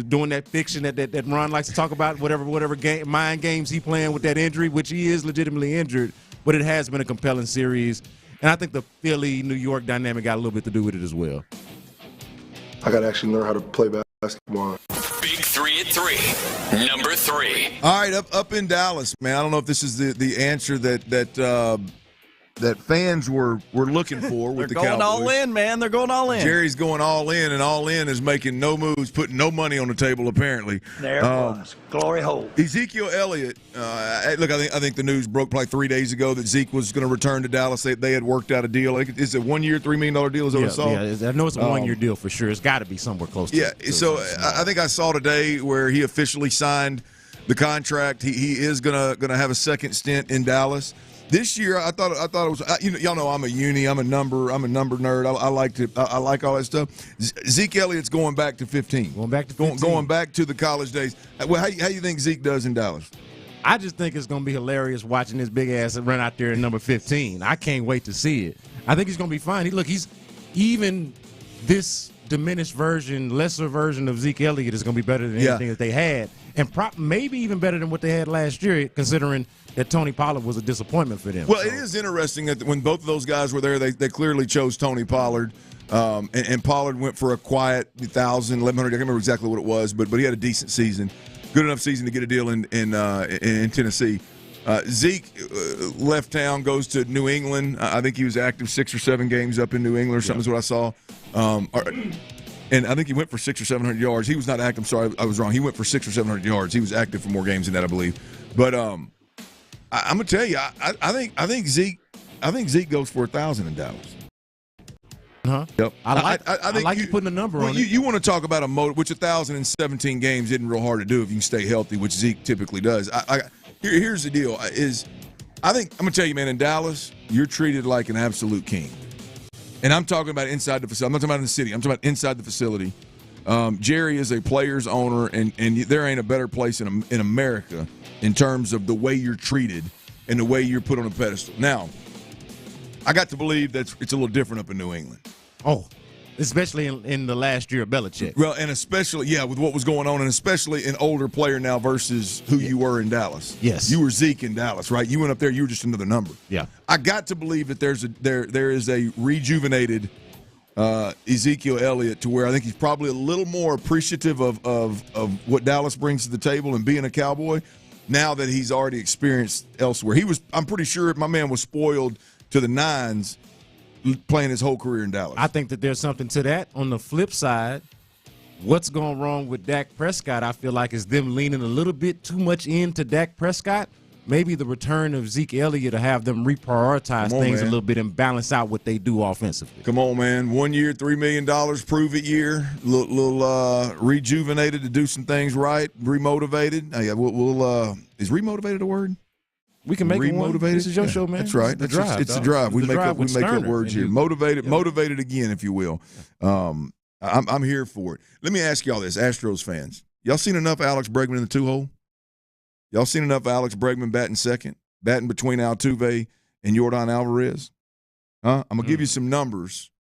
doing that fiction that Ron likes to talk about, whatever mind games he playing with that injury, which he is legitimately injured, but it has been a compelling series. And I think the Philly-New York dynamic got a little bit to do with it as well. I got to actually learn how to play basketball. Big 3 3 at 3. Number 3. All right, up in Dallas, man. I don't know if this is the answer that fans were looking for with the Cowboys. They're going all in, man. They're going all in. Jerry's going all in, and all in is making no moves, putting no money on the table, apparently. There it was. Glory hole. Ezekiel Elliott, look, I think the news broke probably 3 days ago that Zeke was going to return to Dallas. They had worked out a deal. It's a 1 year, $3 million deal, is what I saw? Yeah, I know it's a 1 year deal for sure. It's got to be somewhere close to it. Yeah, so I think I saw today where he officially signed the contract. He is going to have a second stint in Dallas. This year, I thought it was. Y'all know I'm a uni. I'm a number nerd. I like all that stuff. Zeke Elliott's going back to 15. Going back to 15. Going back to the college days. Well, how you think Zeke does in Dallas? I just think it's going to be hilarious watching this big ass run out there in number 15. I can't wait to see it. I think he's going to be fine. He's even this diminished version, lesser version of Zeke Elliott is going to be better than anything that they had, and maybe even better than what they had last year, considering that Tony Pollard was a disappointment for them. Well, it is interesting that when both of those guys were there, they clearly chose Tony Pollard, and Pollard went for a quiet 1,000, 1,100. I can't remember exactly what it was, but he had a decent season, good enough season to get a deal in Tennessee. Zeke left town, goes to New England. I think he was active 6 or 7 games up in New England or something is what I saw. And I think he went for 600 or 700 yards. He was not active. I'm sorry, I was wrong. He went for 600 or 700 yards. He was active for more games than that, I believe. But I'm gonna tell you, I think Zeke goes for 1,000 in Dallas. Huh? Yep. I like you putting a number on it. You want to talk about which 1,017 games isn't real hard to do if you can stay healthy, which Zeke typically does. Here's the deal: I'm gonna tell you, man, in Dallas, you're treated like an absolute king. And I'm talking about inside the facility. I'm not talking about in the city. I'm talking about inside the facility. Jerry is a player's owner, and there ain't a better place in America in terms of the way you're treated and the way you're put on a pedestal. Now, I got to believe that it's a little different up in New England. Oh, especially in the last year of Belichick. Well, and especially, with what was going on, and especially an older player now versus who you were in Dallas. Yes. You were Zeke in Dallas, right? You went up there, you were just another number. Yeah. I got to believe that there is a rejuvenated Ezekiel Elliott to where I think he's probably a little more appreciative of what Dallas brings to the table and being a Cowboy now that he's already experienced elsewhere. I'm pretty sure my man was spoiled to the nines playing his whole career in Dallas. I think that there's something to that. On the flip side, what's going wrong with Dak Prescott, I feel like, is them leaning a little bit too much into Dak Prescott. Maybe the return of Zeke Elliott to have them reprioritize things a little bit and balance out what they do offensively. Come on, man. 1 year, $3 million, prove it year. Little rejuvenated to do some things right, remotivated. Is remotivated a word? We can make it one. This is your show, man. That's right. It's the drive. We make up words here. Motivated again, if you will. I'm here for it. Let me ask y'all this, Astros fans. Y'all seen enough Alex Bregman in the 2-hole? Y'all seen enough Alex Bregman batting second, batting between Altuve and Yordan Alvarez? Huh? I'm going to give you some numbers,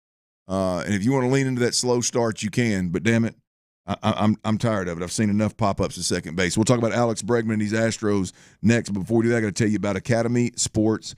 and if you want to lean into that slow start, you can, but damn it, I'm tired of it. I've seen enough pop-ups at second base. We'll talk about Alex Bregman and these Astros next, but before we do that, I got to tell you about Academy Sports.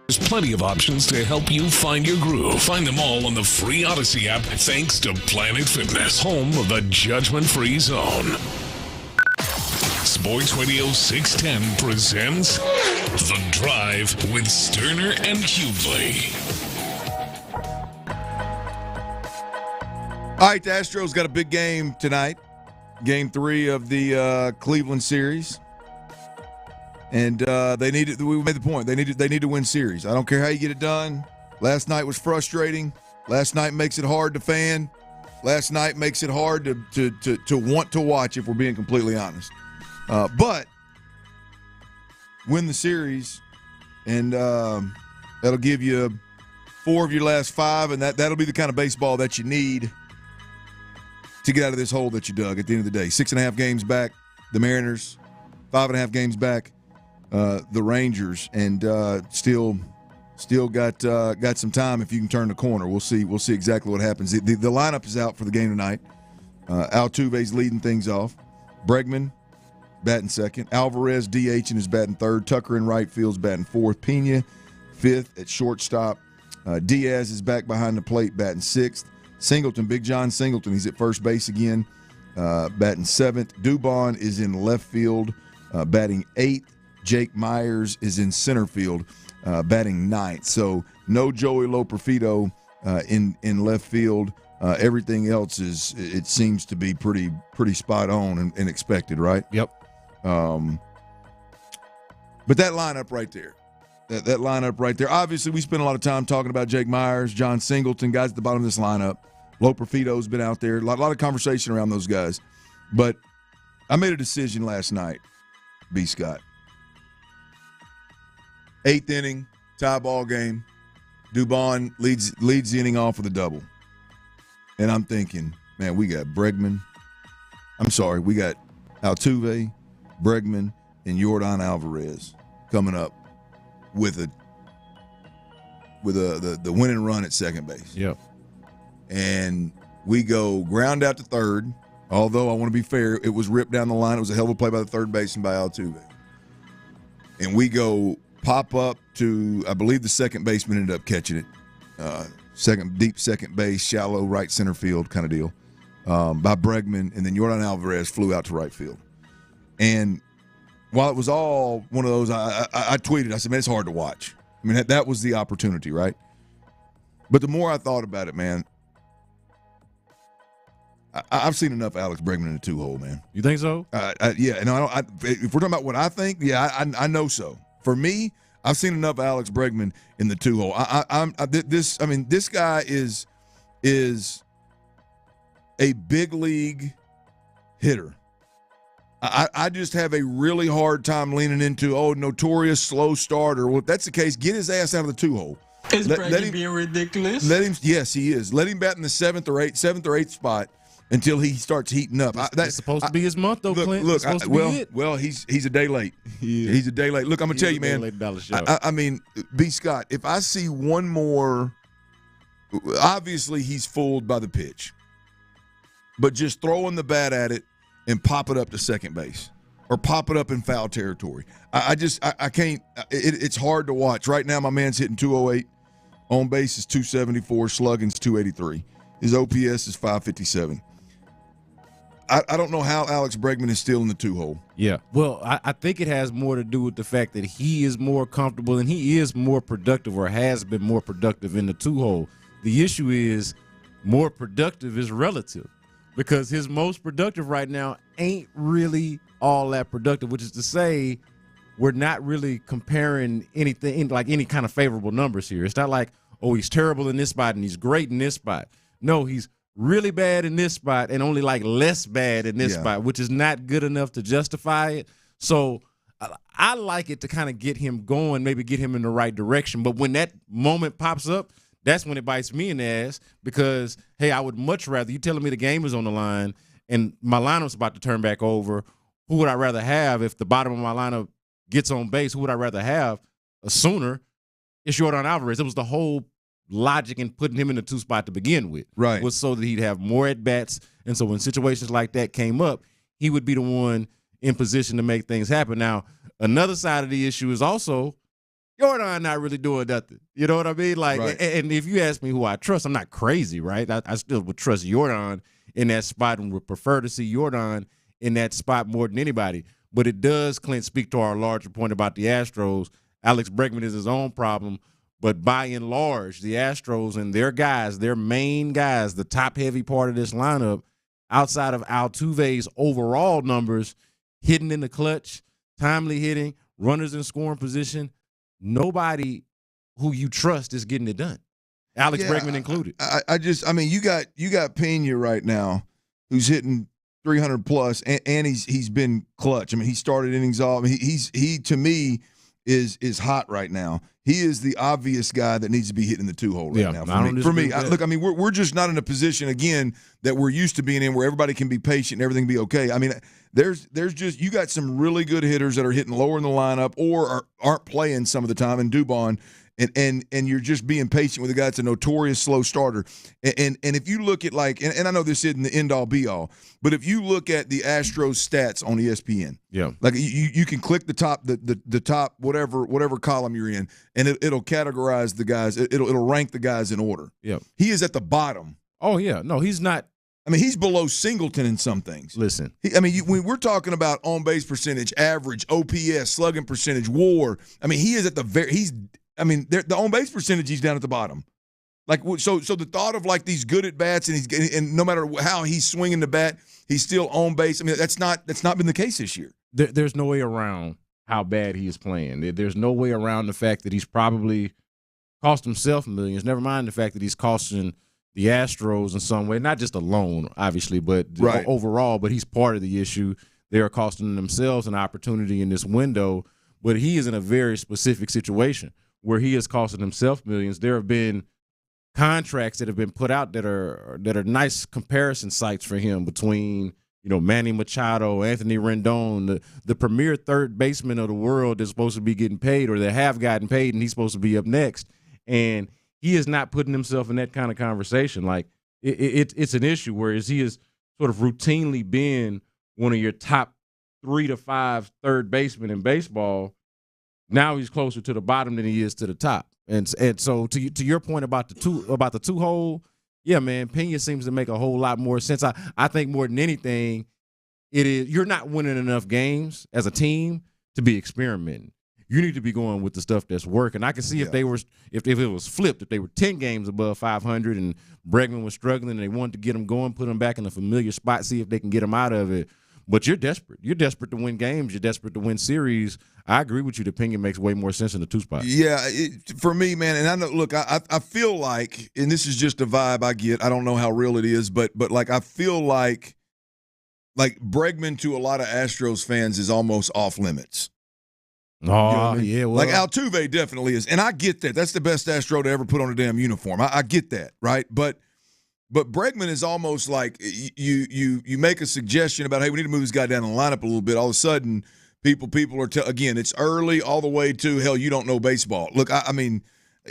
There's plenty of options to help you find your groove. Find them all on the free Odyssey app thanks to Planet Fitness, home of the judgment-free zone. Sports Radio 610 presents The Drive with Stoerner and Hughley. All right, the Astros got a big game tonight. Game 3 of the Cleveland series. And we made the point. They need to win series. I don't care how you get it done. Last night was frustrating. Last night makes it hard to fan. Last night makes it hard to want to watch, if we're being completely honest. But win the series, and that'll give you 4 of your last 5, and that'll be the kind of baseball that you need to get out of this hole that you dug at the end of the day. 6.5 games back, the Mariners. 5.5 games back, the Rangers, and still got some time if you can turn the corner. We'll see exactly what happens. The lineup is out for the game tonight. Altuve's leading things off. Bregman batting second. Alvarez DH and is batting third. Tucker in right field's batting fourth. Pena fifth at shortstop. Diaz is back behind the plate batting sixth. Singleton, Big John Singleton, he's at first base again, batting seventh. Dubon is in left field, batting eighth. Jake Myers is in center field, batting ninth. So no Joey Loperfido in left field. Everything else it seems to be pretty spot on and expected, right? Yep. But that lineup right there. That lineup right there. Obviously, we spent a lot of time talking about Jake Myers, John Singleton, guys at the bottom of this lineup. Loperfido's been out there. A lot of conversation around those guys. But I made a decision last night, B. Scott. 8th inning, tie ball game. Dubon leads the inning off with a double. And I'm thinking, man, we got Bregman. I'm sorry, we got Altuve, Bregman, and Yordan Alvarez coming up with the winning run at second base. Yep. And we go ground out to third, although I want to be fair, it was ripped down the line. It was a hell of a play by the third baseman by Altuve. And we go pop up to, I believe the second baseman ended up catching it. Deep second base, shallow right center field kind of deal by Bregman, and then Yordan Alvarez flew out to right field. And while it was all one of those, I tweeted, I said, man, it's hard to watch. I mean, that was the opportunity, right? But the more I thought about it, man, I've seen enough Alex Bregman in the 2-hole, man. You think so? Yeah. No, if we're talking about what I think, yeah, I know so. For me, I've seen enough Alex Bregman in the 2-hole. This guy is a big league hitter. I just have a really hard time leaning into, notorious slow starter. Well, if that's the case, get his ass out of the 2-hole. Is Bregman being ridiculous? Yes, he is. Let him bat in the seventh or eighth spot until he starts heating up. That's supposed to be his month, though, Clint. Look, he's a day late. He's a day late. Look, I'm going to tell you, man. I mean, B. Scott, if I see one more, obviously he's fooled by the pitch, but just throwing the bat at it and pop it up to second base or pop it up in foul territory. I can't. It's hard to watch. Right now, my man's hitting 208. On base is 274. Slugging's 283. His OPS is 557. I don't know how Alex Bregman is still in the 2-hole. Yeah. Well, I think it has more to do with the fact that he is more comfortable and he is more productive or has been more productive in the 2-hole. The issue is more productive is relative because his most productive right now ain't really all that productive, which is to say we're not really comparing anything like any kind of favorable numbers here. It's not like, he's terrible in this spot and he's great in this spot. No, he's really bad in this spot and only like less bad in this spot, which is not good enough to justify it. So I like it to kind of get him going, maybe get him in the right direction. But when that moment pops up, that's when it bites me in the ass because, hey, I would much rather, you telling me the game is on the line and my lineup's about to turn back over. Who would I rather have if the bottom of my lineup gets on base? Who would I rather have sooner? It's Yordan Alvarez. It was the whole logic in putting him in the 2 spot to begin with. Right. Was so that he'd have more at-bats. And so when situations like that came up, he would be the one in position to make things happen. Now, another side of the issue is also Jordan not really doing nothing. You know what I mean? Like, Right. and if you ask me who I trust, I'm not crazy, right? I still would trust Jordan in that spot and would prefer to see Jordan in that spot more than anybody. But it does, Clint, speak to our larger point about the Astros. Alex Bregman is his own problem. But by and large, the Astros and their guys, their main guys, the top-heavy part of this lineup, outside of Altuve's overall numbers, hitting in the clutch, timely hitting, runners in scoring position, nobody who you trust is getting it done. Alex Bregman included. I mean, you got Pena right now, who's hitting 300 plus, and he's been clutch. I mean, he started innings off. I mean, he to me is hot right now. He is the obvious guy that needs to be hitting the 2-hole right now. For me, look, I mean, we're just not in a position again that we're used to being in, where everybody can be patient and everything be okay. I mean, there's just, you got some really good hitters that are hitting lower in the lineup or aren't playing some of the time, and Dubon. And you're just being patient with a guy that's a notorious slow starter. And if you look at, like, and I know this isn't the end all be all, but if you look at the Astros stats on ESPN, like you can click the top the top whatever column you're in, and it'll categorize the guys. It'll rank the guys in order. Yeah, he is at the bottom. Oh yeah, no, he's not. I mean, he's below Singleton in some things. Listen, when we're talking about on base percentage, average, OPS, slugging percentage, WAR. I mean, he is at the the on base percentage, he's down at the bottom. Like, so the thought of, like, these good at bats, and no matter how he's swinging the bat, he's still on base. I mean, that's not been the case this year. There's no way around how bad he is playing. There's no way around the fact that he's probably cost himself millions. Never mind the fact that he's costing the Astros in some way, not just alone, obviously, but overall. But he's part of the issue. They are costing themselves an opportunity in this window. But he is in a very specific situation where he is costing himself millions. There have been contracts that have been put out that are nice comparison sites for him between, Manny Machado, Anthony Rendon, the premier third baseman of the world that's supposed to be getting paid, or that have gotten paid, and he's supposed to be up next. And he is not putting himself in that kind of conversation. Like, it's an issue, whereas he has sort of routinely been one of your top 3 to 5 third basemen in baseball. Now he's closer to the bottom than he is to the top, and so to your point about the 2-hole, yeah, man, Pena seems to make a whole lot more sense. I think more than anything, it is you're not winning enough games as a team to be experimenting. You need to be going with the stuff that's working. I can see if it was flipped, if they were 10 games above 500 and Bregman was struggling and they wanted to get him going, put him back in a familiar spot, see if they can get him out of it. But you're desperate. You're desperate to win games. You're desperate to win series. I agree with you. The Pena makes way more sense in the 2 spot. Yeah, for me, man, and I know, look, I feel like, and this is just a vibe I get. I don't know how real it is, but like, I feel like Bregman to a lot of Astros fans is almost off limits. Oh, you know what I mean? Yeah. Well, like, Altuve definitely is. And I get that. That's the best Astro to ever put on a damn uniform. I get that, right? But Bregman is almost like you make a suggestion about, hey, we need to move this guy down the lineup a little bit. All of a sudden, people are again, it's early all the way to, hell, you don't know baseball. Look, I mean,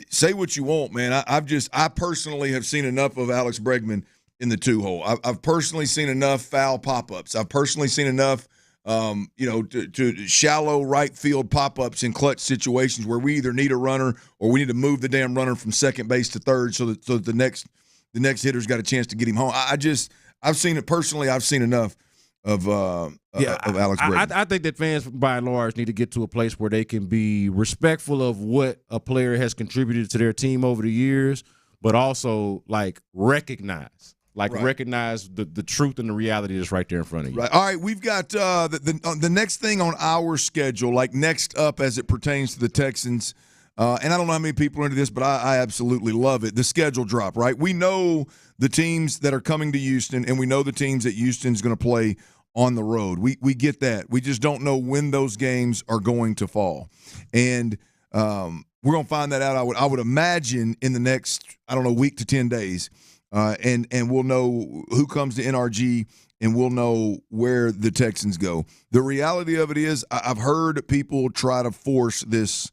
say what you want, man. I personally have seen enough of Alex Bregman in the 2-hole. I've personally seen enough foul pop-ups. I've personally seen enough to shallow right field pop-ups in clutch situations where we either need a runner or we need to move the damn runner from second base to third so that the next hitter's got a chance to get him home. I've seen it personally. I've seen enough of Alex Bregman. I think that fans, by and large, need to get to a place where they can be respectful of what a player has contributed to their team over the years, but also, like, recognize the truth and the reality that's right there in front of you. Right. All right, we've got the next thing on our schedule, like next up as it pertains to the Texans. And I don't know how many people are into this, but I absolutely love it. The schedule drop, right? We know the teams that are coming to Houston, and we know the teams that Houston's going to play on the road. We get that. We just don't know when those games are going to fall. And we're going to find that out, I would imagine, in the next, week to 10 days. And we'll know who comes to NRG, and we'll know where the Texans go. The reality of it is, I've heard people try to force this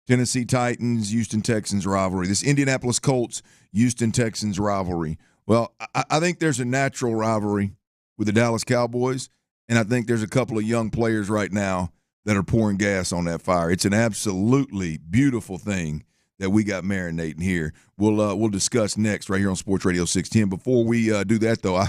Tennessee Titans, Houston Texans rivalry, this Indianapolis Colts, Houston Texans rivalry. Well, I think there's a natural rivalry with the Dallas Cowboys, and I think there's a couple of young players right now that are pouring gas on that fire. It's an absolutely beautiful thing that we got marinating here. We'll discuss next right here on Sports Radio 610. Before we do that, though,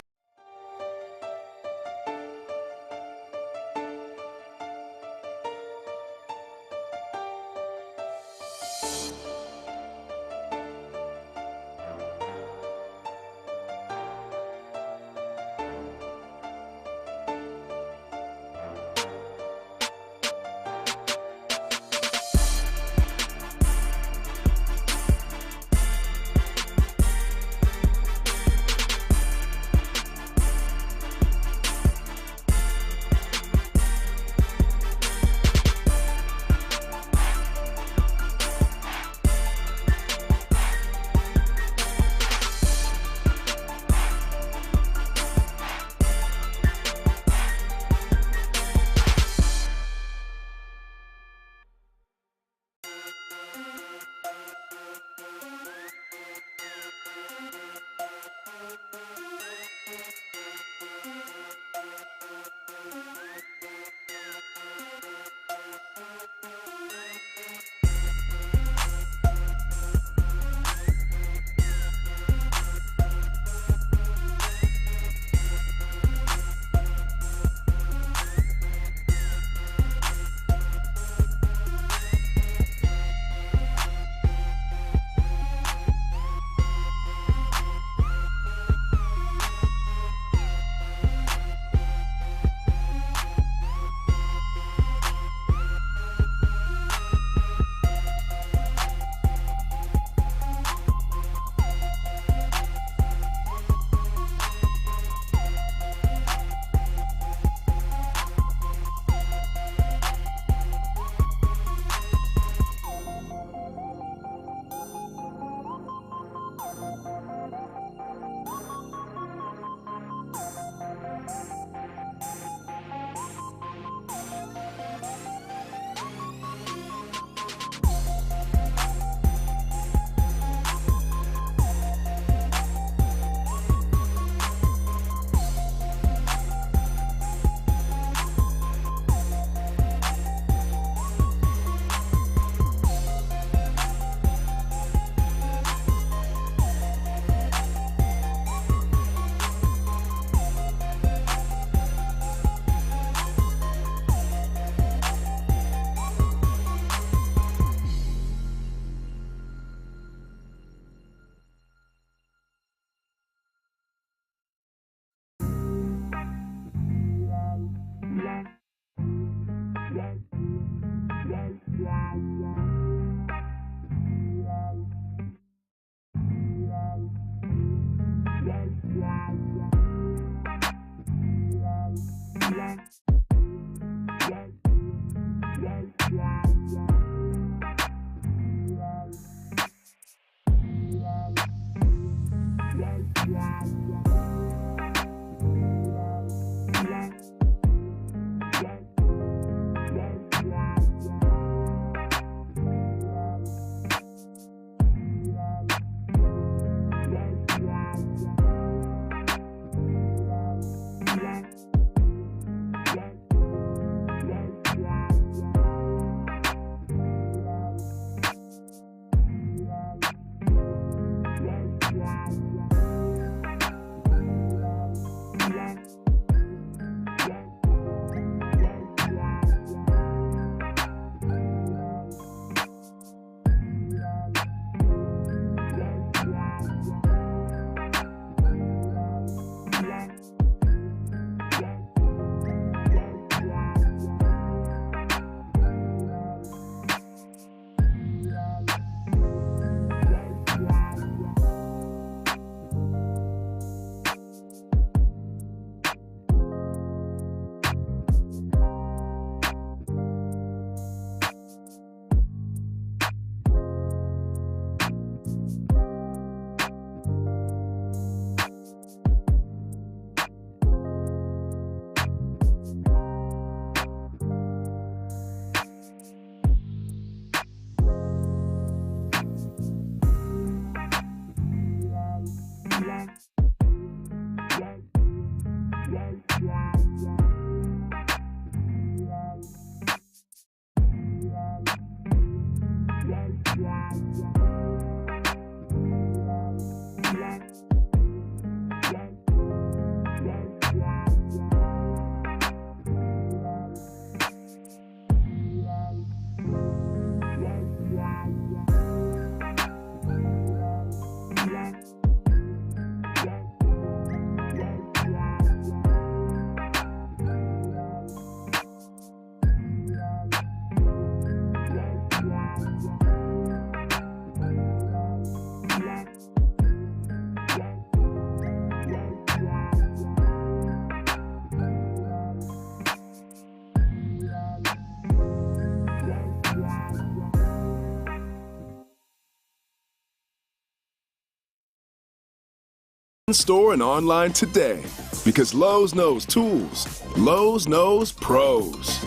In-store and online today. Because Lowe's knows tools. Lowe's knows pros.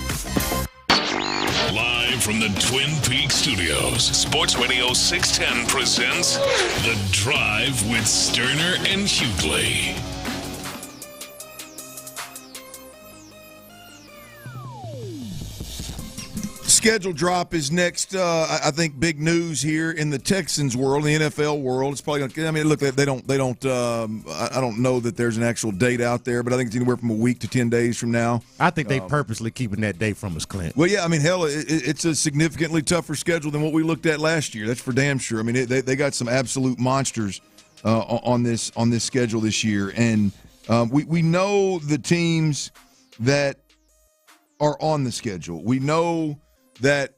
Live from the Twin Peaks studios, Sports Radio 610 presents The Drive with Stoerner and Hughley. Schedule drop is next. I think big news here in the Texans world, the NFL world. It's probably going to. I mean, look, they don't. I don't know that there's an actual date out there, but I think it's anywhere from a week to 10 days from now. I think they purposely keeping that date from us, Clint. Well, yeah. I mean, hell, it's a significantly tougher schedule than what we looked at last year. That's for damn sure. I mean, they got some absolute monsters on this schedule this year, and we know the teams that are on the schedule. We know that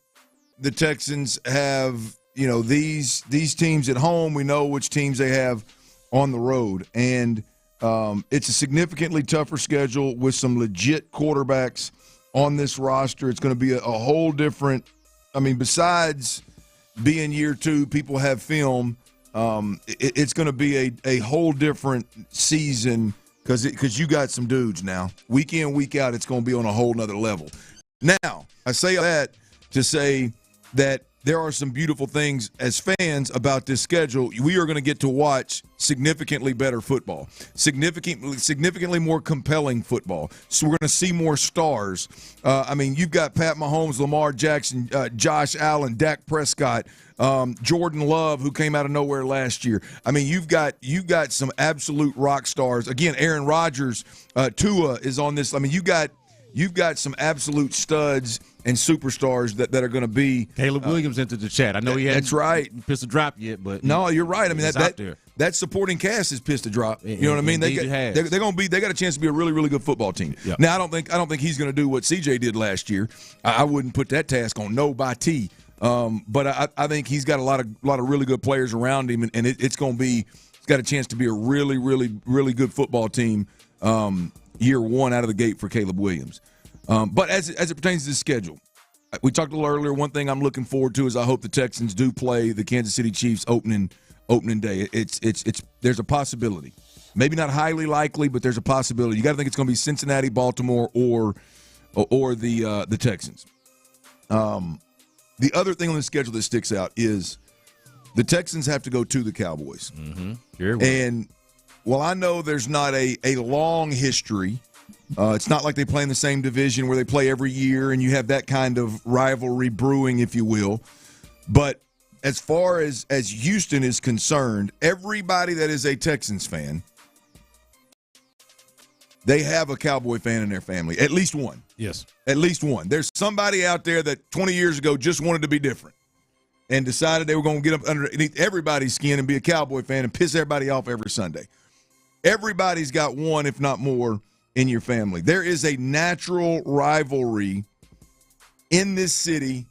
the Texans have, these teams at home. We know which teams they have on the road. And it's a significantly tougher schedule with some legit quarterbacks on this roster. It's going to be a whole different – I mean, besides being year two, people have film. It's going to be a whole different season because you got some dudes now. Week in, week out, it's going to be on a whole nother level. Now, I say that to say that there are some beautiful things as fans about this schedule. We are going to get to watch significantly better football, significantly more compelling football. So we're going to see more stars. I mean, you've got Pat Mahomes, Lamar Jackson, Josh Allen, Dak Prescott, Jordan Love, who came out of nowhere last year. I mean, you've got some absolute rock stars. Again, Aaron Rodgers, Tua is on this. I mean, you've got some absolute studs and superstars that are going to be. Caleb Williams entered the chat. I know he hasn't pissed a drop yet, but no, you're right. I mean that supporting cast is pissed a drop. You know what I mean? They're going to be. They got a chance to be a really, really good football team. Yep. Now I don't think he's going to do what CJ did last year. I wouldn't put that task on nobody. But I think he's got a lot of really good players around him, and it's going to be. It's got a chance to be a really, really, really good football team. Year one out of the gate for Caleb Williams. But as it pertains to the schedule, we talked a little earlier. One thing I'm looking forward to is I hope the Texans do play the Kansas City Chiefs opening day. It's there's a possibility, maybe not highly likely, but there's a possibility. You got to think it's going to be Cincinnati, Baltimore, or the Texans. The other thing on the schedule that sticks out is the Texans have to go to the Cowboys. Mm-hmm. Sure. And while I know there's not a long history, it's not like they play in the same division where they play every year and you have that kind of rivalry brewing, if you will. But as far as Houston is concerned, everybody that is a Texans fan, they have a Cowboy fan in their family, at least one. Yes. At least one. There's somebody out there that 20 years ago just wanted to be different and decided they were going to get up underneath everybody's skin and be a Cowboy fan and piss everybody off every Sunday. Everybody's got one, if not more, in your family. There is a natural rivalry in this city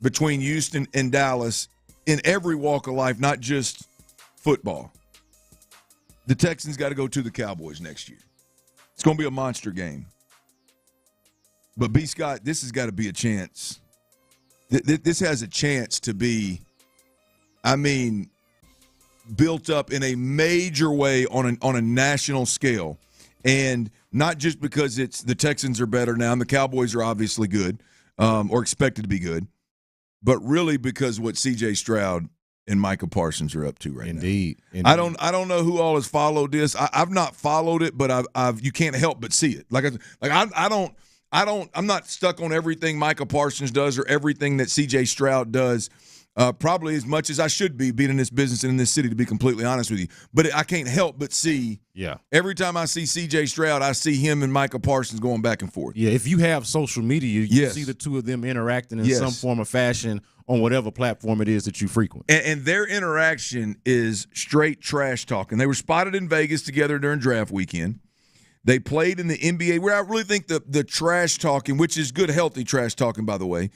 between Houston and Dallas in every walk of life, not just football. The Texans got to go to the Cowboys next year. It's going to be a monster game. But B. Scott, this has got to be a chance. This has a chance to be, built up in a major way on a national scale. And not just because it's the Texans are better now and the Cowboys are obviously good or expected to be good, but really because what C.J. Stroud and Micah Parsons are up to right now. Indeed. I don't know who all has followed this. I've not followed it, but you can't help but see it. I'm not stuck on everything Micah Parsons does or everything that C.J. Stroud does. Probably as much as I should be being in this business and in this city, to be completely honest with you. But I can't help but see. Yeah. Every time I see C.J. Stroud, I see him and Micah Parsons going back and forth. Yeah, if you have social media, you see the two of them interacting in some form or fashion on whatever platform it is that you frequent. And their interaction is straight trash talking. They were spotted in Vegas together during draft weekend. They played in the NBA, where I really think the trash talking, which is good, healthy trash talking, by the way,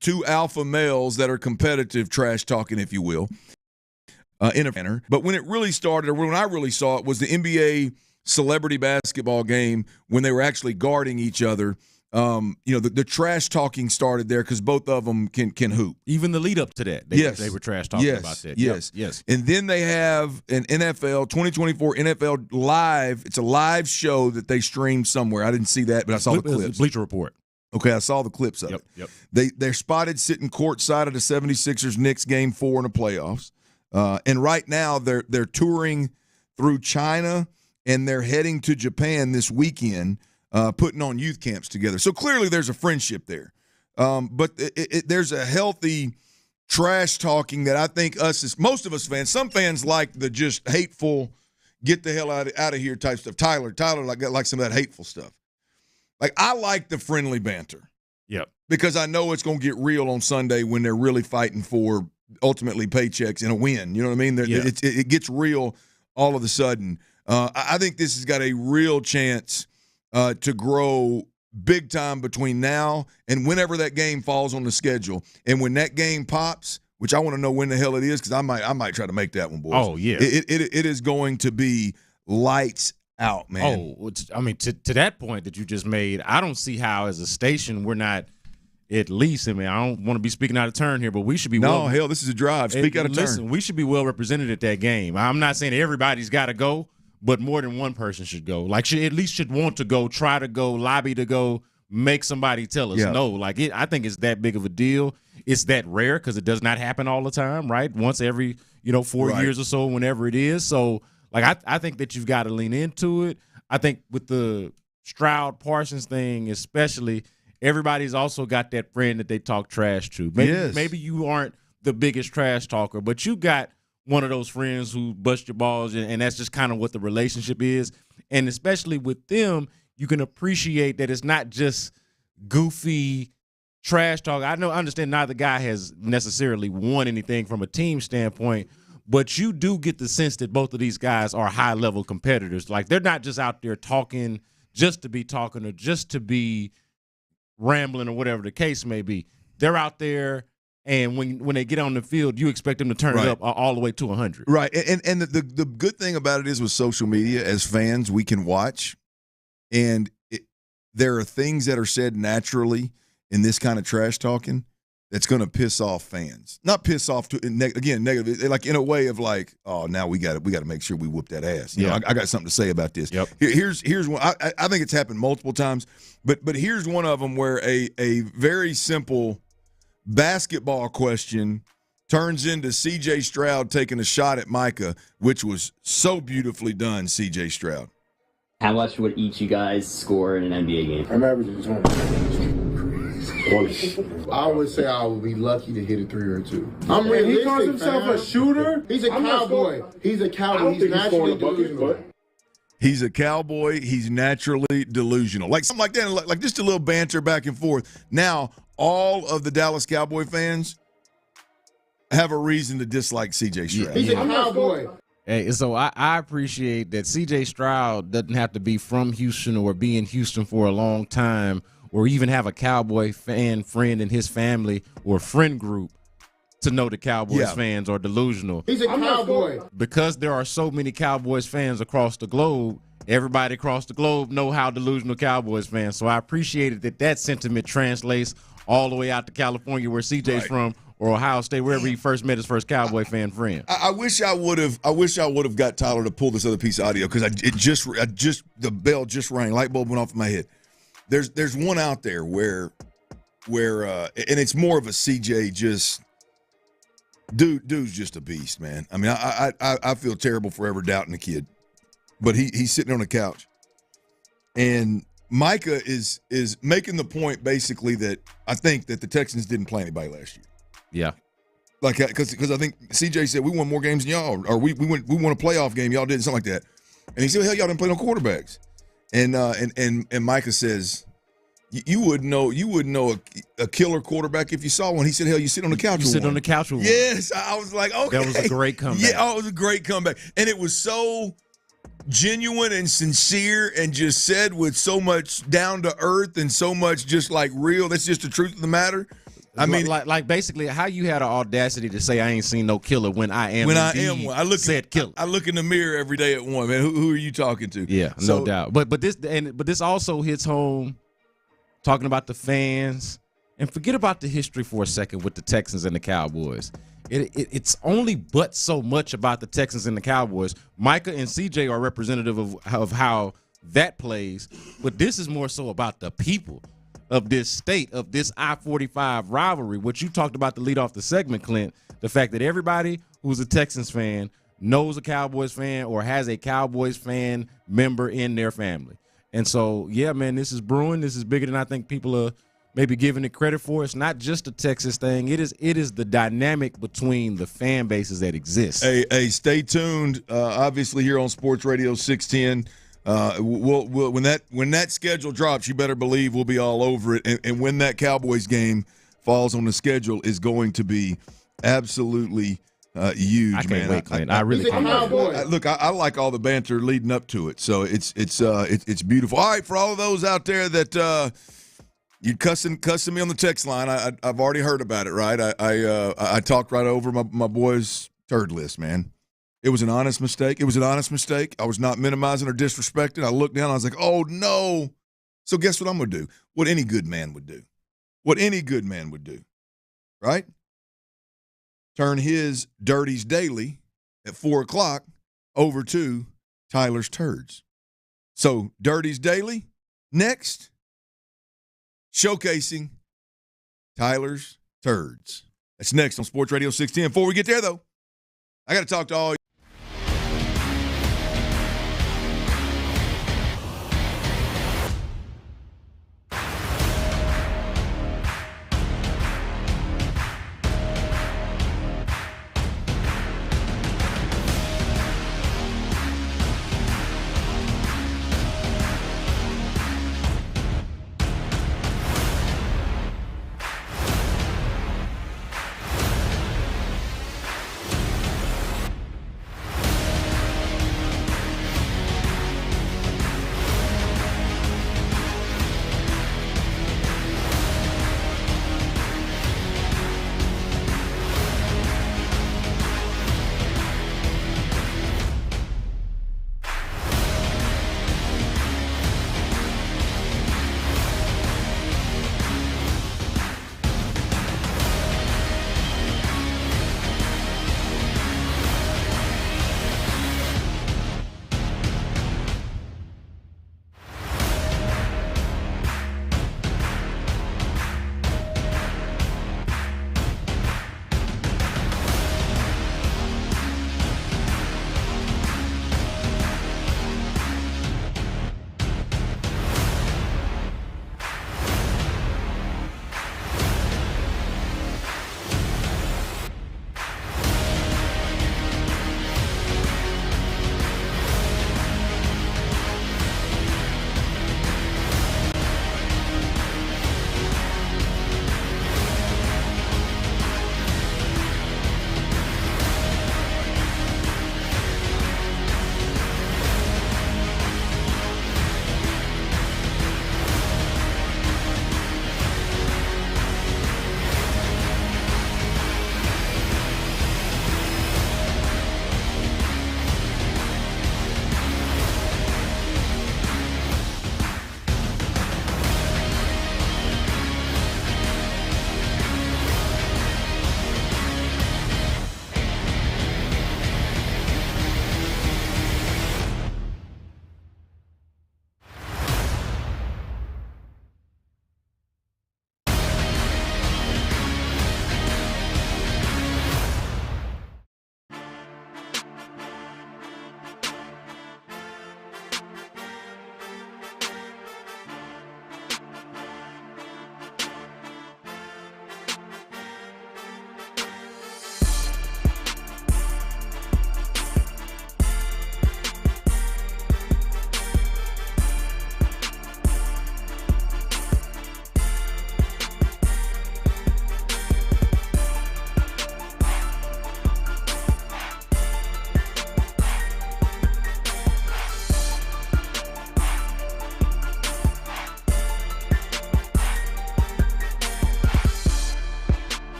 two alpha males that are competitive trash talking, if you will, in a manner. But when it really started, or when I really saw it, was the NBA celebrity basketball game when they were actually guarding each other the trash talking started there because both of them can hoop. Even the lead up to that, they were trash talking about that. Yes. And then they have an NFL 2024 NFL Live. It's a live show that they streamed somewhere. I didn't see that, but I saw the clips. Bleacher Report. Okay, I saw the clips of it. Yep. They're spotted sitting courtside at the 76ers-Knicks Game 4 in the playoffs. And right now they're touring through China, and they're heading to Japan this weekend, putting on youth camps together. So clearly there's a friendship there. But there's a healthy trash talking that I think most of us fans, some fans like the just hateful, get the hell out of here type stuff. Tyler like some of that hateful stuff. Like, I like the friendly banter. Yep. Because I know it's going to get real on Sunday when they're really fighting for ultimately paychecks and a win. You know what I mean? It gets real all of a sudden. I think this has got a real chance to grow big time between now and whenever that game falls on the schedule. And when that game pops, which I want to know when the hell it is, because I might try to make that one, boys. Oh, yeah. It is going to be lights out, man. Oh, I mean, to that point that you just made, I don't see how as a station we're not at least, I mean, I don't want to be speaking out of turn here, but we should be this is a drive. Speak out of turn. Listen, we should be well represented at that game. I'm not saying everybody's got to go, but more than one person should go. Like, at least should want to go, try to go, lobby to go, make somebody tell us no. Like, I think it's that big of a deal. It's that rare because it does not happen all the time, right? Once every 4 years or so, whenever it is. So, like, I think that you've got to lean into it. I think with the Stroud-Parsons thing especially, everybody's also got that friend that they talk trash to. Maybe you aren't the biggest trash talker, but you got one of those friends who bust your balls, and that's just kind of what the relationship is. And especially with them, you can appreciate that it's not just goofy trash talk. I understand neither guy has necessarily won anything from a team standpoint, but you do get the sense that both of these guys are high-level competitors. Like, they're not just out there talking just to be talking or just to be rambling or whatever the case may be. They're out there, and when they get on the field, you expect them to turn it up all the way to 100. Right, and the good thing about it is with social media, as fans, we can watch, and there are things that are said naturally in this kind of trash talking that's going to piss off fans. Not piss off negative, like in a way of like, oh, now we got to make sure we whoop that ass. You know, I got something to say about this. Yep. Here's one. I think it's happened multiple times, but here's one of them where a very simple basketball question turns into C.J. Stroud taking a shot at Micah, which was so beautifully done, C.J. Stroud. How much would each you guys score in an NBA game? I'm averaging 20. I would say I would be lucky to hit a 3 or 2. I'm realistic. He calls himself a shooter. He's a cowboy. He's a cowboy. He's naturally delusional. He's a cowboy. He's naturally delusional. Like something like that. Like just a little banter back and forth. Now, all of the Dallas Cowboy fans have a reason to dislike C.J. Stroud. He's a cowboy. Hey, so I appreciate that C.J. Stroud doesn't have to be from Houston or be in Houston for a long time or even have a Cowboy fan friend in his family or friend group to know the Cowboys fans are delusional. He's a cowboy. Because there are so many Cowboys fans across the globe, everybody across the globe know how delusional Cowboys fans. So I appreciated that sentiment translates all the way out to California where CJ's from, or Ohio State, wherever he first met his first Cowboy fan friend. I wish I would have got Tyler to pull this other piece of audio because the bell just rang, light bulb went off in my head. There's one out there where and it's more of a CJ just dude's just a beast, man. I mean, I feel terrible for ever doubting the kid, but he's sitting on the couch, and Micah is making the point basically that I think that the Texans didn't play anybody last year. Yeah. Like, because I think CJ said we won more games than y'all, or we won a playoff game, y'all didn't, something like that. And he said, hell, y'all didn't play no quarterbacks. And Micah says, you wouldn't know a killer quarterback if you saw one. He said, hell, you sit on the couch. You sit on the couch with one. Yes, I was like, okay, that was a great comeback. Yeah, it was a great comeback, and it was so genuine and sincere, and just said with so much down to earth and so much just like real. That's just the truth of the matter. I mean, like basically how you had an audacity to say I ain't seen no killer when I am one. I look in the mirror every day at one, man. Who are you talking to? Yeah, no doubt. But this also hits home talking about the fans, and forget about the history for a second with the Texans and the Cowboys. It's only but so much about the Texans and the Cowboys. Micah and CJ are representative of how that plays, but this is more so about the people of this state, of this I-45 rivalry. What you talked about to lead off the segment, Clint, the fact that everybody who's a Texans fan knows a Cowboys fan or has a Cowboys fan member in their family. And so, yeah, man, this is brewing. This is bigger than I think people are maybe giving it credit for. It's not just a Texas thing. It is the dynamic between the fan bases that exist. Hey, stay tuned. Obviously, here on Sports Radio 610. We'll when that schedule drops, you better believe we'll be all over it. And when that Cowboys game falls on the schedule, is going to be absolutely huge. I can't wait, Clint. I really can't wait. Look, I like all the banter leading up to it, so it's beautiful. All right, for all of those out there that you cussing me on the text line, I've already heard about it. Right, I talked right over my boy's turd list, man. It was an honest mistake. I was not minimizing or disrespecting. I looked down. I was like, oh, no. So guess what I'm going to do? What any good man would do. Right? Turn his Dirties Daily at 4 o'clock over to Tyler's Turds. So Dirties Daily, next, showcasing Tyler's Turds. That's next on Sports Radio 610. Before we get there, though, I got to talk to all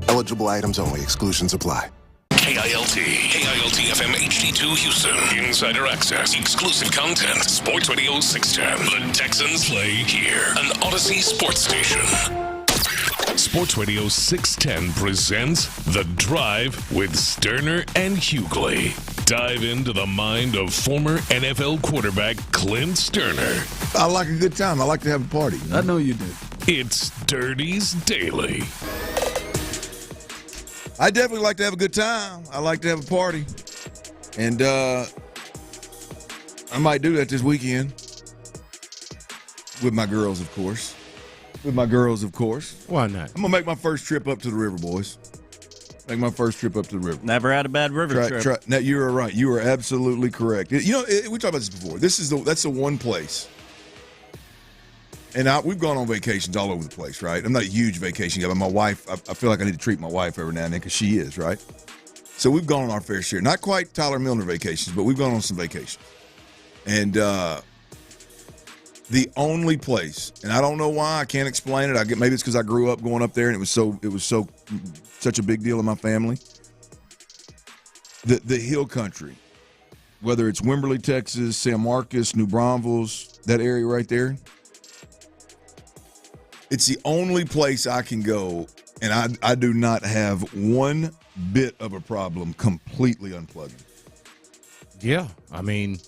Eligible items only. Exclusions apply. KILT FM HD2 Houston. Insider access, exclusive content. Sports Radio 610. The Texans play here. An Odyssey sports station. Sports Radio 610 presents The Drive with Stoerner and Hughley. Dive into the mind of former NFL quarterback Clint Stoerner. I like a good time. I like to have a party. I know you do. It's Dirty's Daily. I definitely like to have a good time. I like to have a party. And I might do that this weekend. With my girls, of course. Why not? I'm going to make my first trip up to the river, boys. Never had a bad river trip. Now, you are right. You are absolutely correct. You know, we talked about this before. That's the one place. And we've gone on vacations all over the place, right? I'm not a huge vacation guy, but my wife, I feel like I need to treat my wife every now and then because she is, right? So we've gone on our fair share. Not quite Tyler Milner vacations, but we've gone on some vacations. And the only place, and I don't know why, I can't explain it. Maybe it's because I grew up going up there and it was such a big deal in my family. The hill country, whether it's Wimberley, Texas, San Marcos, New Braunfels, that area right there. It's the only place I can go, and I do not have one bit of a problem completely unplugging. Yeah, I mean,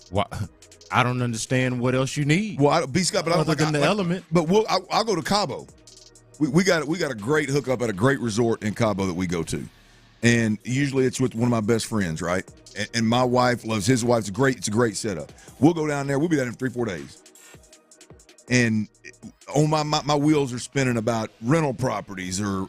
I don't understand what else you need. Well, Scott, but I don't other than the element. But I'll go to Cabo. We got a great hookup at a great resort in Cabo that we go to, and usually it's with one of my best friends, right? And my wife loves his wife. It's a great setup. We'll go down there. We'll be down in 3-4 days, and my wheels are spinning about rental properties or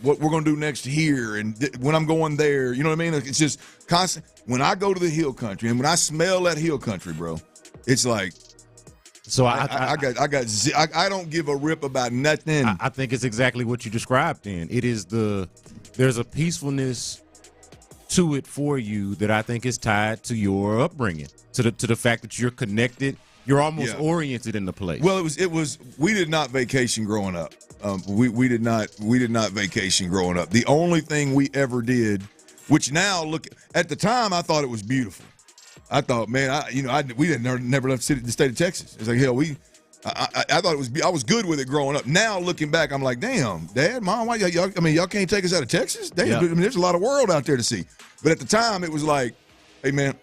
what we're going to do next here and when I'm going there. You know what I mean? It's just constant. When I go to the hill country and when I smell that hill country, bro, it's like. So I don't give a rip about nothing. I think it's exactly what you described. Then it is there's a peacefulness to it for you that I think is tied to your upbringing, to the fact that you're connected. You're almost oriented in the place. Well, it was. We did not vacation growing up. We did not vacation growing up. The only thing we ever did, which now look at the time, I thought it was beautiful. I thought, man, we never left the state of Texas. It's like hell. I thought it was. I was good with it growing up. Now looking back, I'm like, damn, Dad, Mom, why y'all? I mean, y'all can't take us out of Texas. Damn, I mean, there's a lot of world out there to see. But at the time, it was like, hey, man,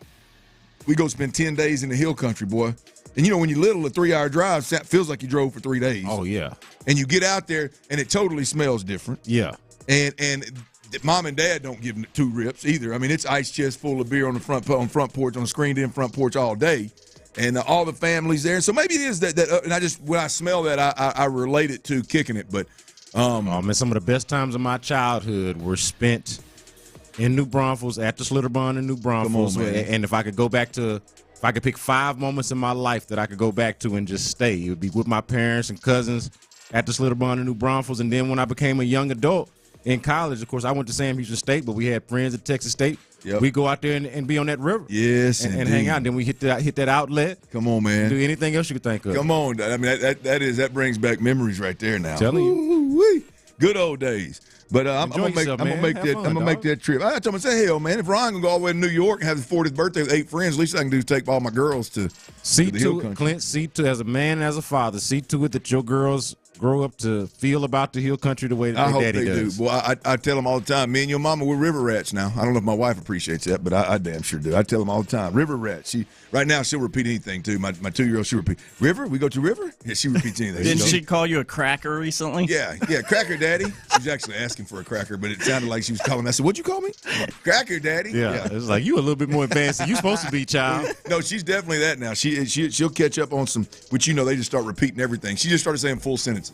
we go spend 10 days in the hill country, boy. And, when you're little, a 3-hour drive feels like you drove for 3 days. Oh, yeah. And you get out there, and it totally smells different. Yeah. And Mom and Dad don't give two rips either. I mean, it's ice chest full of beer on the front porch, on the screened-in front porch all day. And all the family's there. So maybe it is that and when I smell that, I relate it to kicking it. But, man, some of the best times of my childhood were spent in New Braunfels, at the Slitterbahn in New Braunfels. Come on, man. And if I could pick 5 moments in my life that I could go back to and just stay, it would be with my parents and cousins at the Slitterbahn in New Braunfels. And then when I became a young adult in college, of course, I went to Sam Houston State, but we had friends at Texas State. Yep. We go out there and be on that river. Yes, and hang out. And then we hit that outlet. Come on, man. Do anything else you could think of. Come on. I mean, that brings back memories right there now. Telling you. Good old days. But I'm gonna make that trip. I told him, I said, hell, man, if Ryan can go all the way to New York and have his 40th birthday with 8 friends, at least I can do is take all my girls to see to it, Clint. See to, as a man and as a father, see to it that your girls grow up to feel about the hill country the way that their daddy does. Do. Well, I tell them all the time, me and your mama, we're river rats now. I don't know if my wife appreciates that, but I damn sure do. I tell them all the time, river rats. Right now, she'll repeat anything, too. My 2-year-old, she'll repeat, river? We go to river? Yeah, she repeats anything. Didn't she call you a cracker recently? Yeah, cracker daddy. She was actually asking for a cracker, but it sounded like she was calling me. I said, what'd you call me? Cracker daddy. Yeah, it's like, you a little bit more advanced than you supposed to be, child. No, she's definitely that now. She'll catch up on some, which they just start repeating everything. She just started saying full sentences.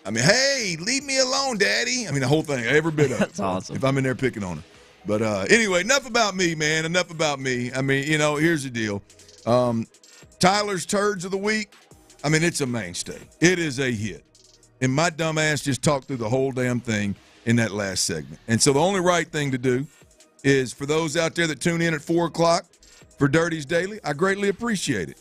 I mean, hey, leave me alone, Daddy. I mean, the whole thing, every bit of it. That's awesome. If I'm in there picking on her. But anyway, enough about me, man. Enough about me. I mean, here's the deal. Tyler's Turds of the Week, I mean, it's a mainstay. It is a hit. And my dumb ass just talked through the whole damn thing. in that last segment. And so the only right thing to do is for those out there that tune in at 4 o'clock for Dirties Daily, I greatly appreciate it.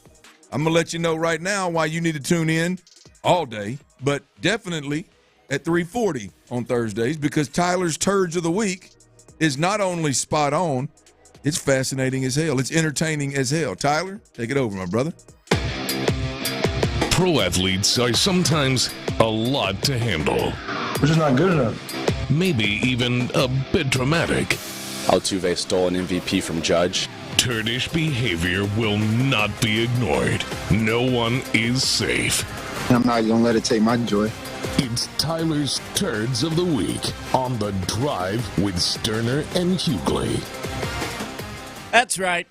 I'm going to let you know right now why you need to tune in all day, but definitely at 3:40 on Thursdays, because Tyler's Turds of the Week is not only spot on, it's fascinating as hell. It's entertaining as hell. Tyler, take it over, my brother. Pro athletes are sometimes a lot to handle. Which is not good enough. Maybe even a bit dramatic. Altuve stole an MVP from Judge. Turdish behavior will not be ignored. No one is safe. I'm not going to let it take my joy. It's Tyler's Turds of the Week on The Drive with Stoerner and Hughley. That's right.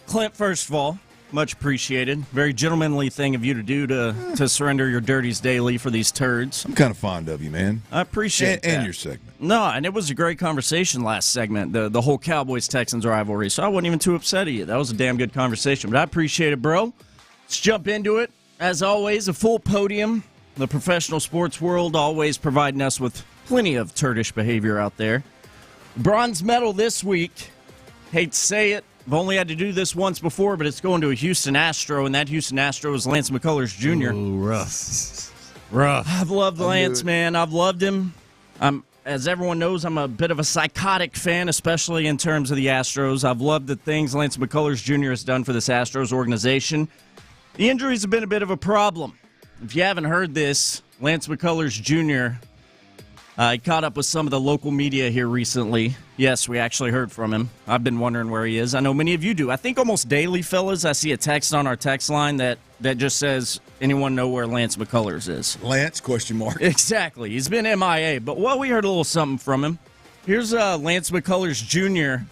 Clint, first of all, much appreciated. Very gentlemanly thing of you to do to surrender your Dirties Daily for these turds. I'm kind of fond of you, man. I appreciate that. And your segment. No, and it was a great conversation last segment, the whole Cowboys-Texans rivalry, so I wasn't even too upset at you. That was a damn good conversation, but I appreciate it, bro. Let's jump into it. As always, a full podium. The professional sports world always providing us with plenty of turdish behavior out there. Bronze medal this week. Hate to say it. I've only had to do this once before, but it's going to a Houston Astro, and that Houston Astro is Lance McCullers Jr. Ooh, rough. I've loved Lance, man. I've loved him. As everyone knows, I'm a bit of a psychotic fan, especially in terms of the Astros. I've loved the things Lance McCullers Jr. has done for this Astros organization. The injuries have been a bit of a problem. If you haven't heard this, Lance McCullers Jr., he caught up with some of the local media here recently. Yes, we actually heard from him. I've been wondering where he is. I know many of you do. I think almost daily, fellas, I see a text on our text line that just says, anyone know where Lance McCullers is? Lance, question mark. Exactly. He's been MIA. But, well, we heard a little something from him. Here's Lance McCullers Jr.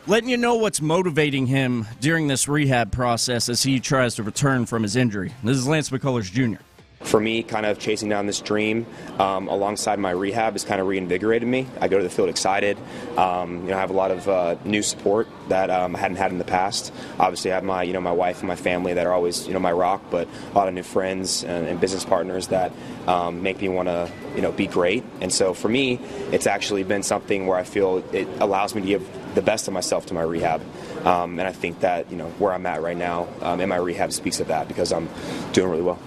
letting you know what's motivating him during this rehab process as he tries to return from his injury. This is Lance McCullers Jr. For me, kind of chasing down this dream alongside my rehab has kind of reinvigorated me. I go to the field excited. I have a lot of new support that I hadn't had in the past. Obviously, I have my wife and my family that are always my rock, but a lot of new friends and business partners that make me want to be great. And so for me, it's actually been something where I feel it allows me to give the best of myself to my rehab. And I think that where I'm at right now in my rehab speaks of that because I'm doing really well.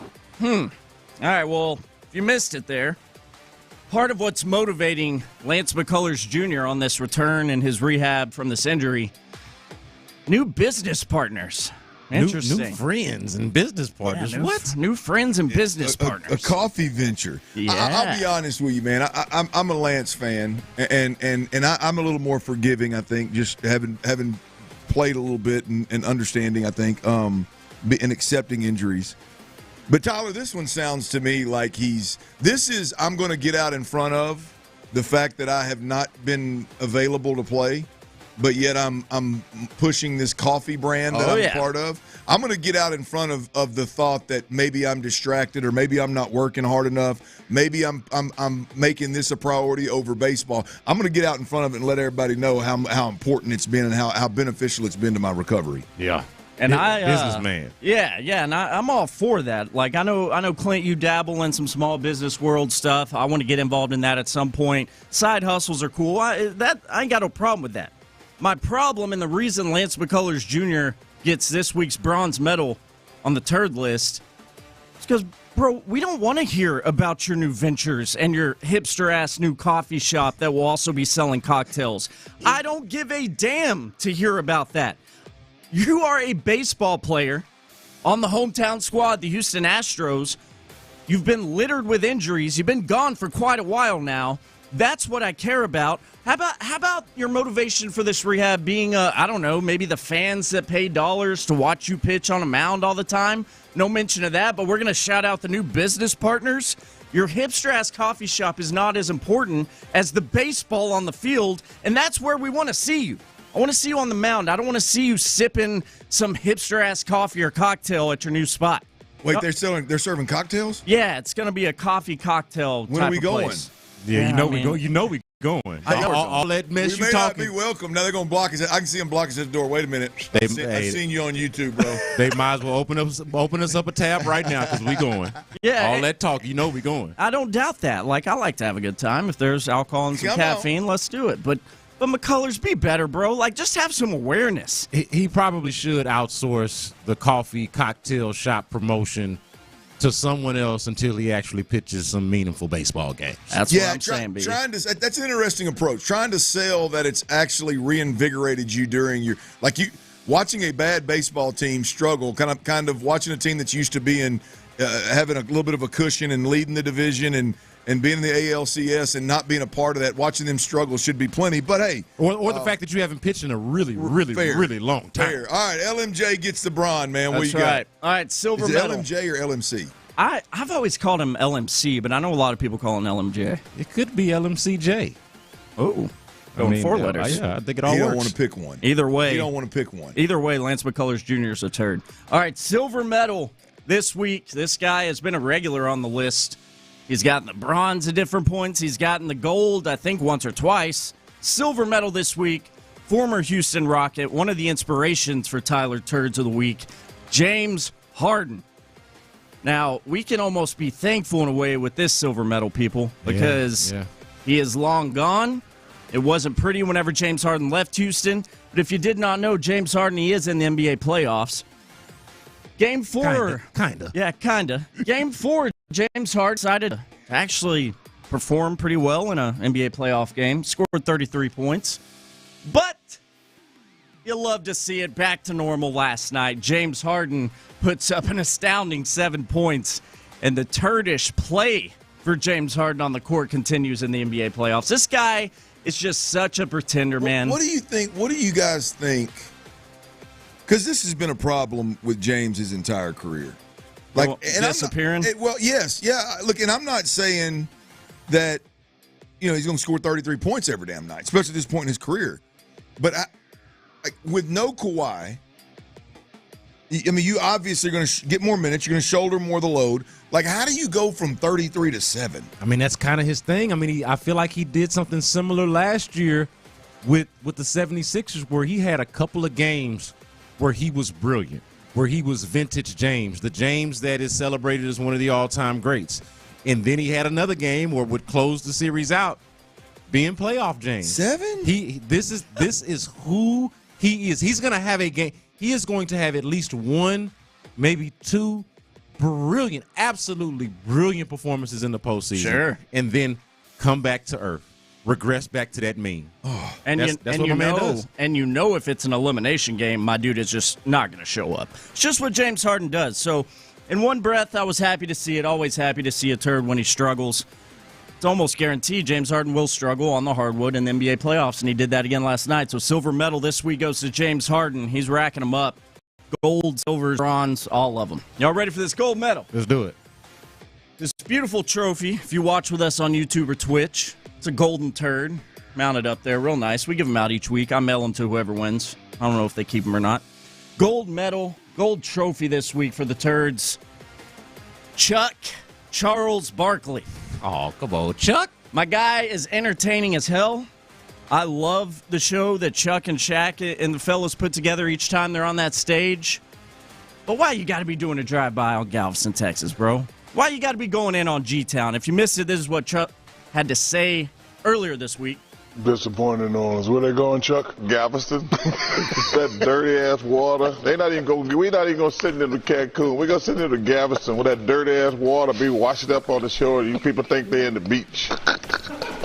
All right, well, if you missed it there, part of what's motivating Lance McCullers Jr. on this return and his rehab from this injury, new business partners. Interesting. New friends and business partners. What? New friends and business partners. A coffee venture. Yeah. I'll be honest with you, man. I'm a Lance fan, and I'm a little more forgiving, I think, just having played a little bit and understanding, I think, and accepting injuries. But, Tyler, this one sounds to me like I'm going to get out in front of the fact that I have not been available to play, but yet I'm pushing this coffee brand that I'm part of. I'm going to get out in front of the thought that maybe I'm distracted or maybe I'm not working hard enough. Maybe I'm making this a priority over baseball. I'm going to get out in front of it and let everybody know how important it's been and how beneficial it's been to my recovery. Yeah. And businessman. Yeah, and I'm all for that. Like I know, Clint, you dabble in some small business world stuff. I want to get involved in that at some point. Side hustles are cool. I ain't got no problem with that. My problem and the reason Lance McCullers Jr. gets this week's bronze medal on the turd list is because, bro, we don't want to hear about your new ventures and your hipster-ass new coffee shop that will also be selling cocktails. I don't give a damn to hear about that. You are a baseball player on the hometown squad, the Houston Astros. You've been littered with injuries. You've been gone for quite a while now. That's what I care about. How about your motivation for this rehab being, I don't know, maybe the fans that pay dollars to watch you pitch on a mound all the time? No mention of that, but we're going to shout out the new business partners. Your hipster-ass coffee shop is not as important as the baseball on the field, and that's where we want to see you. I want to see you on the mound. I don't want to see you sipping some hipster-ass coffee or cocktail at your new spot. Wait, they're serving cocktails? Yeah, it's going to be a coffee cocktail. When are we going? Place. Yeah, we go. going. All that mess you talking. We may not be welcome. Now they're going to block us. I can see them block us at the door. Wait a minute. I've seen you on YouTube, bro. They might as well open us up a tab right now because we going. Yeah. All that talk, we going. I don't doubt that. Like, I like to have a good time. If there's alcohol and some caffeine, let's do it. But McCullers, be better, bro. Like, just have some awareness. He probably should outsource the coffee cocktail shop promotion to someone else until he actually pitches some meaningful baseball games. That's what I'm saying, baby. That's an interesting approach. Trying to sell that it's actually reinvigorated you during your watching a bad baseball team struggle, kind of watching a team that's used to being having a little bit of a cushion and leading the division and being in the ALCS and not being a part of that, watching them struggle should be plenty. But hey, or the fact that you haven't pitched in a really long time. Fair. All right, LMJ gets the bronze, man. That's what you right. got? All right, silver Is it medal. LMJ or LMC? I've always called him LMC, but I know a lot of people call him LMJ. It could be LMCJ. Oh, going 4 letters. Yeah, I think it all works. You don't want to pick one. Either way. You don't want to pick one. Either way, Lance McCullers Jr. is a turd. All right, silver medal this week. This guy has been a regular on the list. He's gotten the bronze at different points. He's gotten the gold, I think, once or twice. Silver medal this week, former Houston Rocket, one of the inspirations for Tyler Turds of the Week, James Harden. Now, we can almost be thankful in a way with this silver medal, people, because he is long gone. It wasn't pretty whenever James Harden left Houston. But if you did not know, James Harden, he is in the NBA playoffs. Game 4. Kinda. Yeah, kinda. Game 4, James Harden decided to actually perform pretty well in an NBA playoff game. Scored 33 points. But you love to see it back to normal last night. James Harden puts up an astounding 7 points. And the turdish play for James Harden on the court continues in the NBA playoffs. This guy is just such a pretender, man. What do you think? What do you guys think? Because this has been a problem with James his entire career. Like, disappearing? Yes. Yeah. Look, and I'm not saying that, he's going to score 33 points every damn night, especially at this point in his career. But with no Kawhi, you obviously are going to get more minutes. You're going to shoulder more of the load. Like, how do you go from 33 to 7? I mean, that's kind of his thing. I mean, I feel like he did something similar last year with the 76ers where he had a couple of games where he was brilliant, where he was vintage James, the James that is celebrated as one of the all-time greats. And then he had another game where would close the series out being playoff James. 7? This is who he is. He's going to have a game. He is going to have at least one, maybe 2 brilliant, absolutely brilliant performances in the postseason. Sure. And then come back to earth. Regress back to that mean. Oh, that's what my man does. And if it's an elimination game, my dude is just not going to show up. It's just what James Harden does. So, in one breath, I was happy to see it. Always happy to see a turd when he struggles. It's almost guaranteed James Harden will struggle on the hardwood in the NBA playoffs, and he did that again last night. So, silver medal this week goes to James Harden. He's racking them up. Gold, silver, bronze, all of them. Y'all ready for this gold medal? Let's do it. This beautiful trophy, if you watch with us on YouTube or Twitch, it's a golden turd mounted up there, real nice. We give them out each week. I mail them to whoever wins. I don't know if they keep them or not. Gold medal, gold trophy this week for the turds. Chuck Charles Barkley. Oh, come on, Chuck. My guy is entertaining as hell. I love the show that Chuck and Shaq and the fellas put together each time they're on that stage. But why you got to be doing a drive-by on Galveston, Texas, bro? Why you got to be going in on G-Town? If you missed it, this is what Chuck had to say earlier this week. Disappointed in Orleans. Where they going, Chuck? Galveston? That dirty ass water. We're not even gonna sit into Cancun. We're gonna sit into Galveston with that dirty ass water be washed up on the shore. You people think they're in the beach.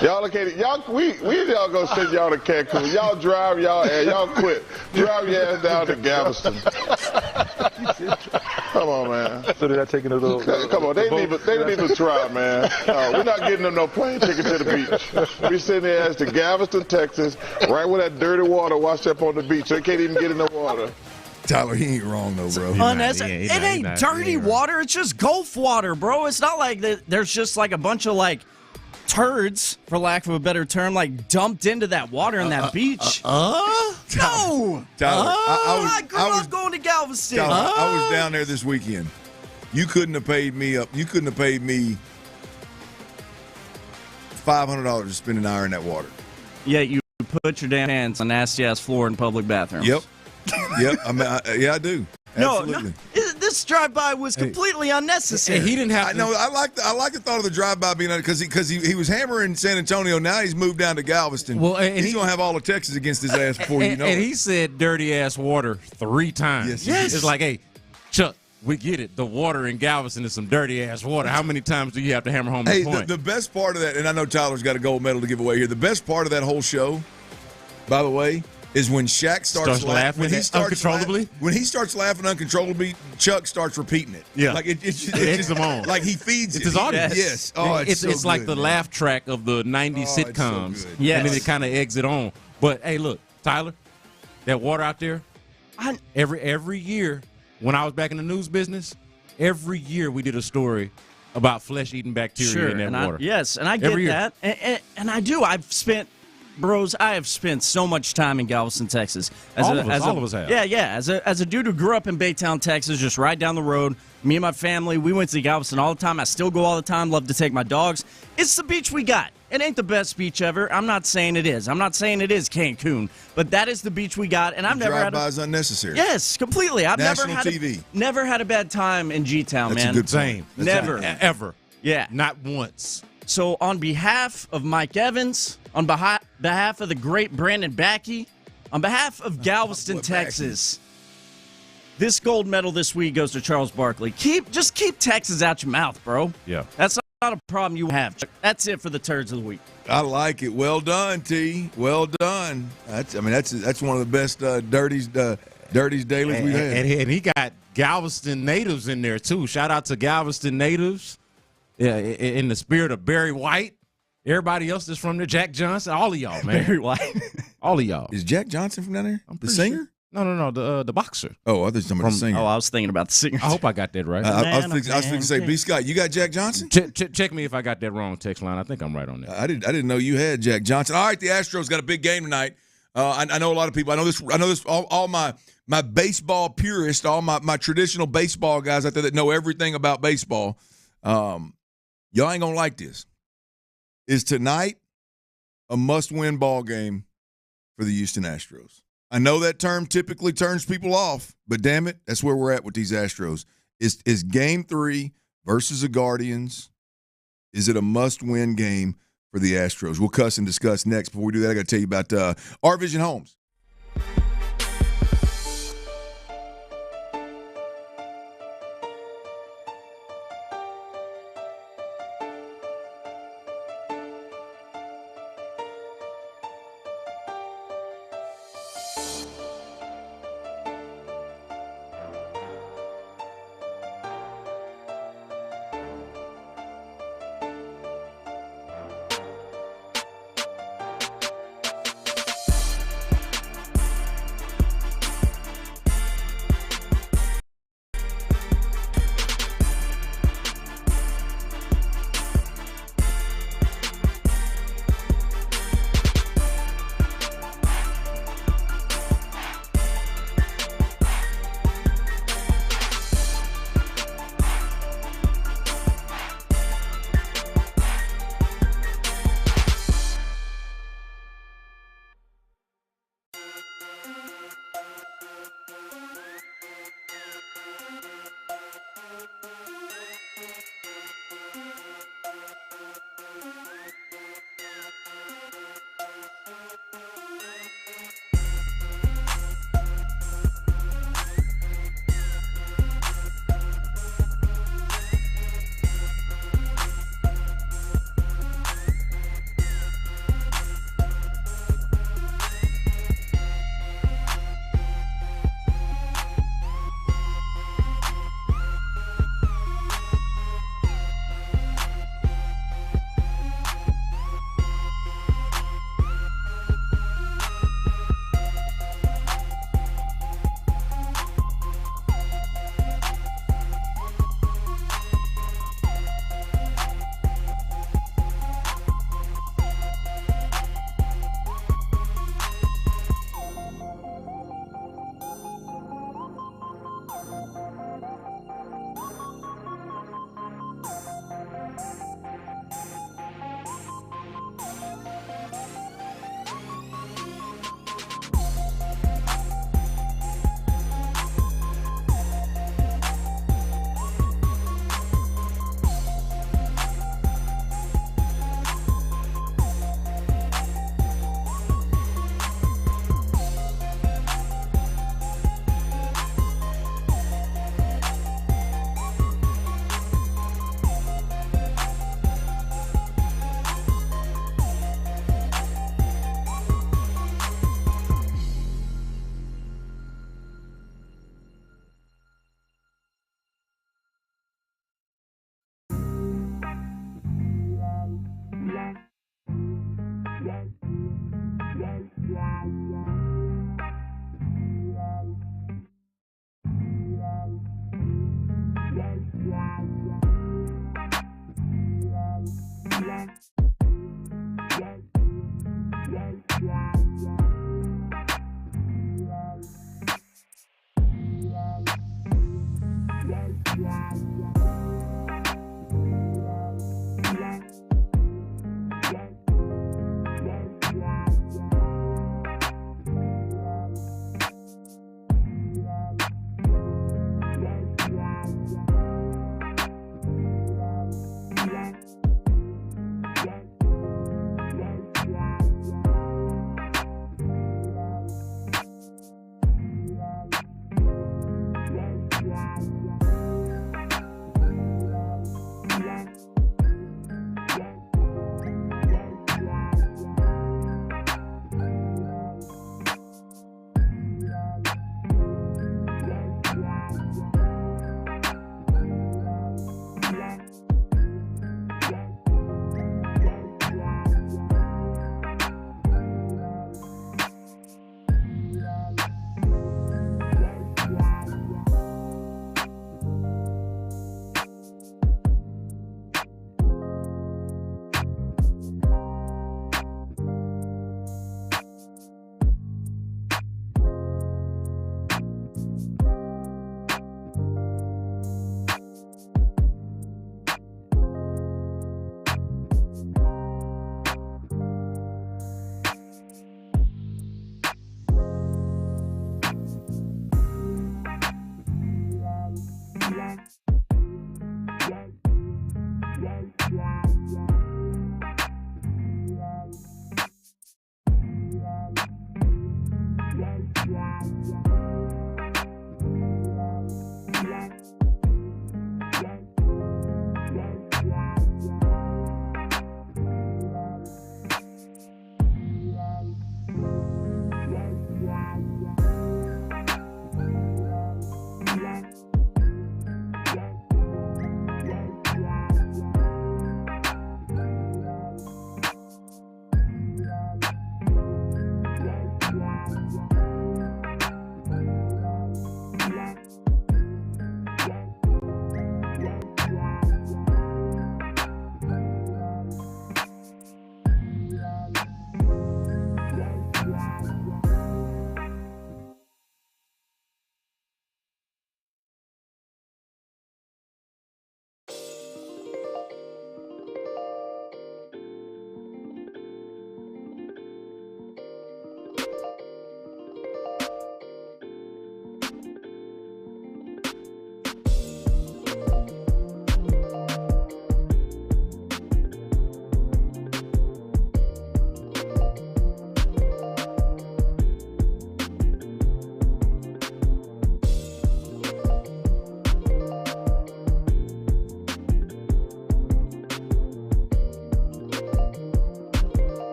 Y'all located. We gonna send y'all to Cancun. Y'all drive y'all quit. Drive your ass down to Galveston. Come on, man. So they're not taking a little. Come on, they need to try, man. No, we're not getting them no plane ticket to the beach. We send their ass to Galveston, Texas, right where that dirty water washed up on the beach. They can't even get in the water. Tyler, he ain't wrong though, bro. It ain't dirty water. It's just Gulf water, bro. It's not like there's just like a bunch of like turds, for lack of a better term, like dumped into that water in that beach. No. Tyler, I grew up going to Galveston. Tyler, I was down there this weekend. You couldn't have paid me up. You couldn't have paid me $500 to spend an hour in that water. Yeah, you put your damn hands on nasty-ass floor in public bathrooms. Yep. I do. Absolutely. No, this drive-by was completely unnecessary. And he didn't have. I like the thought of the drive-by being because he was hammering San Antonio. Now he's moved down to Galveston. Well, and he's gonna have all of Texas against his ass before you know it. And he said dirty ass water 3 times. Yes. It's like, hey, Chuck, we get it. The water in Galveston is some dirty ass water. How many times do you have to hammer home the point? The best part of that, and I know Tyler's got a gold medal to give away here. The best part of that whole show, by the way, is when Shaq starts laughing uncontrollably. When he starts laughing uncontrollably, Chuck starts repeating it. Yeah, like it's just him on. Like he feeds it's his audience. Yes. Oh, it's like the laugh track of the '90s sitcoms. So yes. And then it kind of exit on. But hey, look, Tyler, that water out there. Every year when I was back in the news business, every year we did a story about flesh-eating bacteria in that water. And I get that, and I do. I have spent so much time in Galveston, Texas. All of us have. Yeah. As a dude who grew up in Baytown, Texas, just right down the road, me and my family, we went to Galveston all the time. I still go all the time. Love to take my dogs. It's the beach we got. It ain't the best beach ever. I'm not saying it is. I'm not saying it is Cancun, but that is the beach we got. And I've never had drive-by is unnecessary. Yes, completely. I've National TV. Never had a bad time in G-Town, That's man. a good Same. Never. Ever. Yeah. Not once. So on behalf of Mike Evans, on behalf of the great Brandon Backey, on behalf of Galveston, Texas, this gold medal this week goes to Charles Barkley. Just keep Texas out your mouth, bro. Yeah. That's not a problem you have. That's it for the turds of the week. I like it. Well done, T. Well done. That's one of the best Dirties dailies we've had. And he got Galveston natives in there too. Shout out to Galveston natives. Yeah, in the spirit of Barry White. Everybody else is from there. Jack Johnson. All of y'all, man. Barry White. All of y'all. Is Jack Johnson from down there? The singer? Sure. No, the boxer. Oh, I thought you were talking about the singer. Oh, I was thinking about the singer. I hope I got that right. I was thinking to say, B. Scott, you got Jack Johnson? Check me if I got that wrong, text line. I think I'm right on that. I didn't know you had Jack Johnson. All right, the Astros got a big game tonight. I know a lot of people. I know this. All my baseball purists, all my traditional baseball guys out there that know everything about baseball. Y'all ain't gonna like this. Is tonight a must-win ball game for the Houston Astros? I know that term typically turns people off, but damn it, that's where we're at with these Astros. Is Game 3 versus the Guardians, is it a must-win game for the Astros? We'll cuss and discuss next. Before we do that, I got to tell you about Our Vision Homes.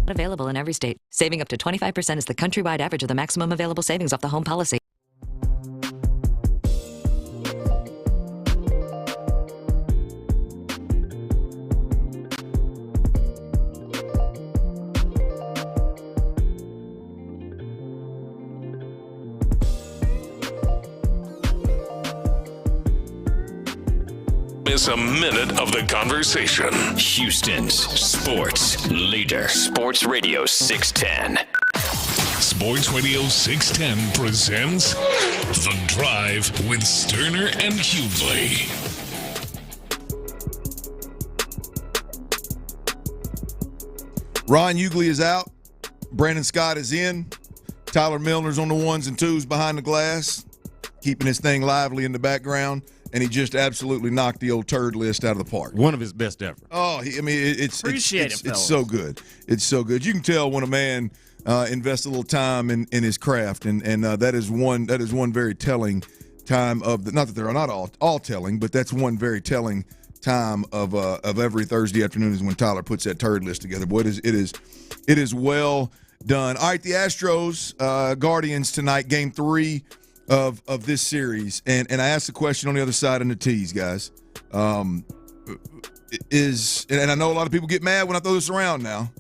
Available in every state. Saving up to 25% is the countrywide average of the maximum available savings off the home policy. Miss a minute of the conversation. Houston's sports leader. Sports Radio 610. Sports Radio 610 presents The Drive with Stoerner and Hughley. Ron Hughley is out. Brandon Scott is in. Tyler Milner's on the ones and twos behind the glass, keeping his thing lively in the background. And he just absolutely knocked the old turd list out of the park. One of his best ever. Oh, it's so good. It's so good. You can tell when a man invests a little time in his craft, and that is one very telling time of the. Not that they're not all telling, but that's one very telling time of every Thursday afternoon is when Tyler puts that turd list together. Boy, it is well done. All right, the Astros Guardians tonight, Game 3. Of this series, and I asked the question on the other side in the tees, guys. And I know a lot of people get mad when I throw this around now.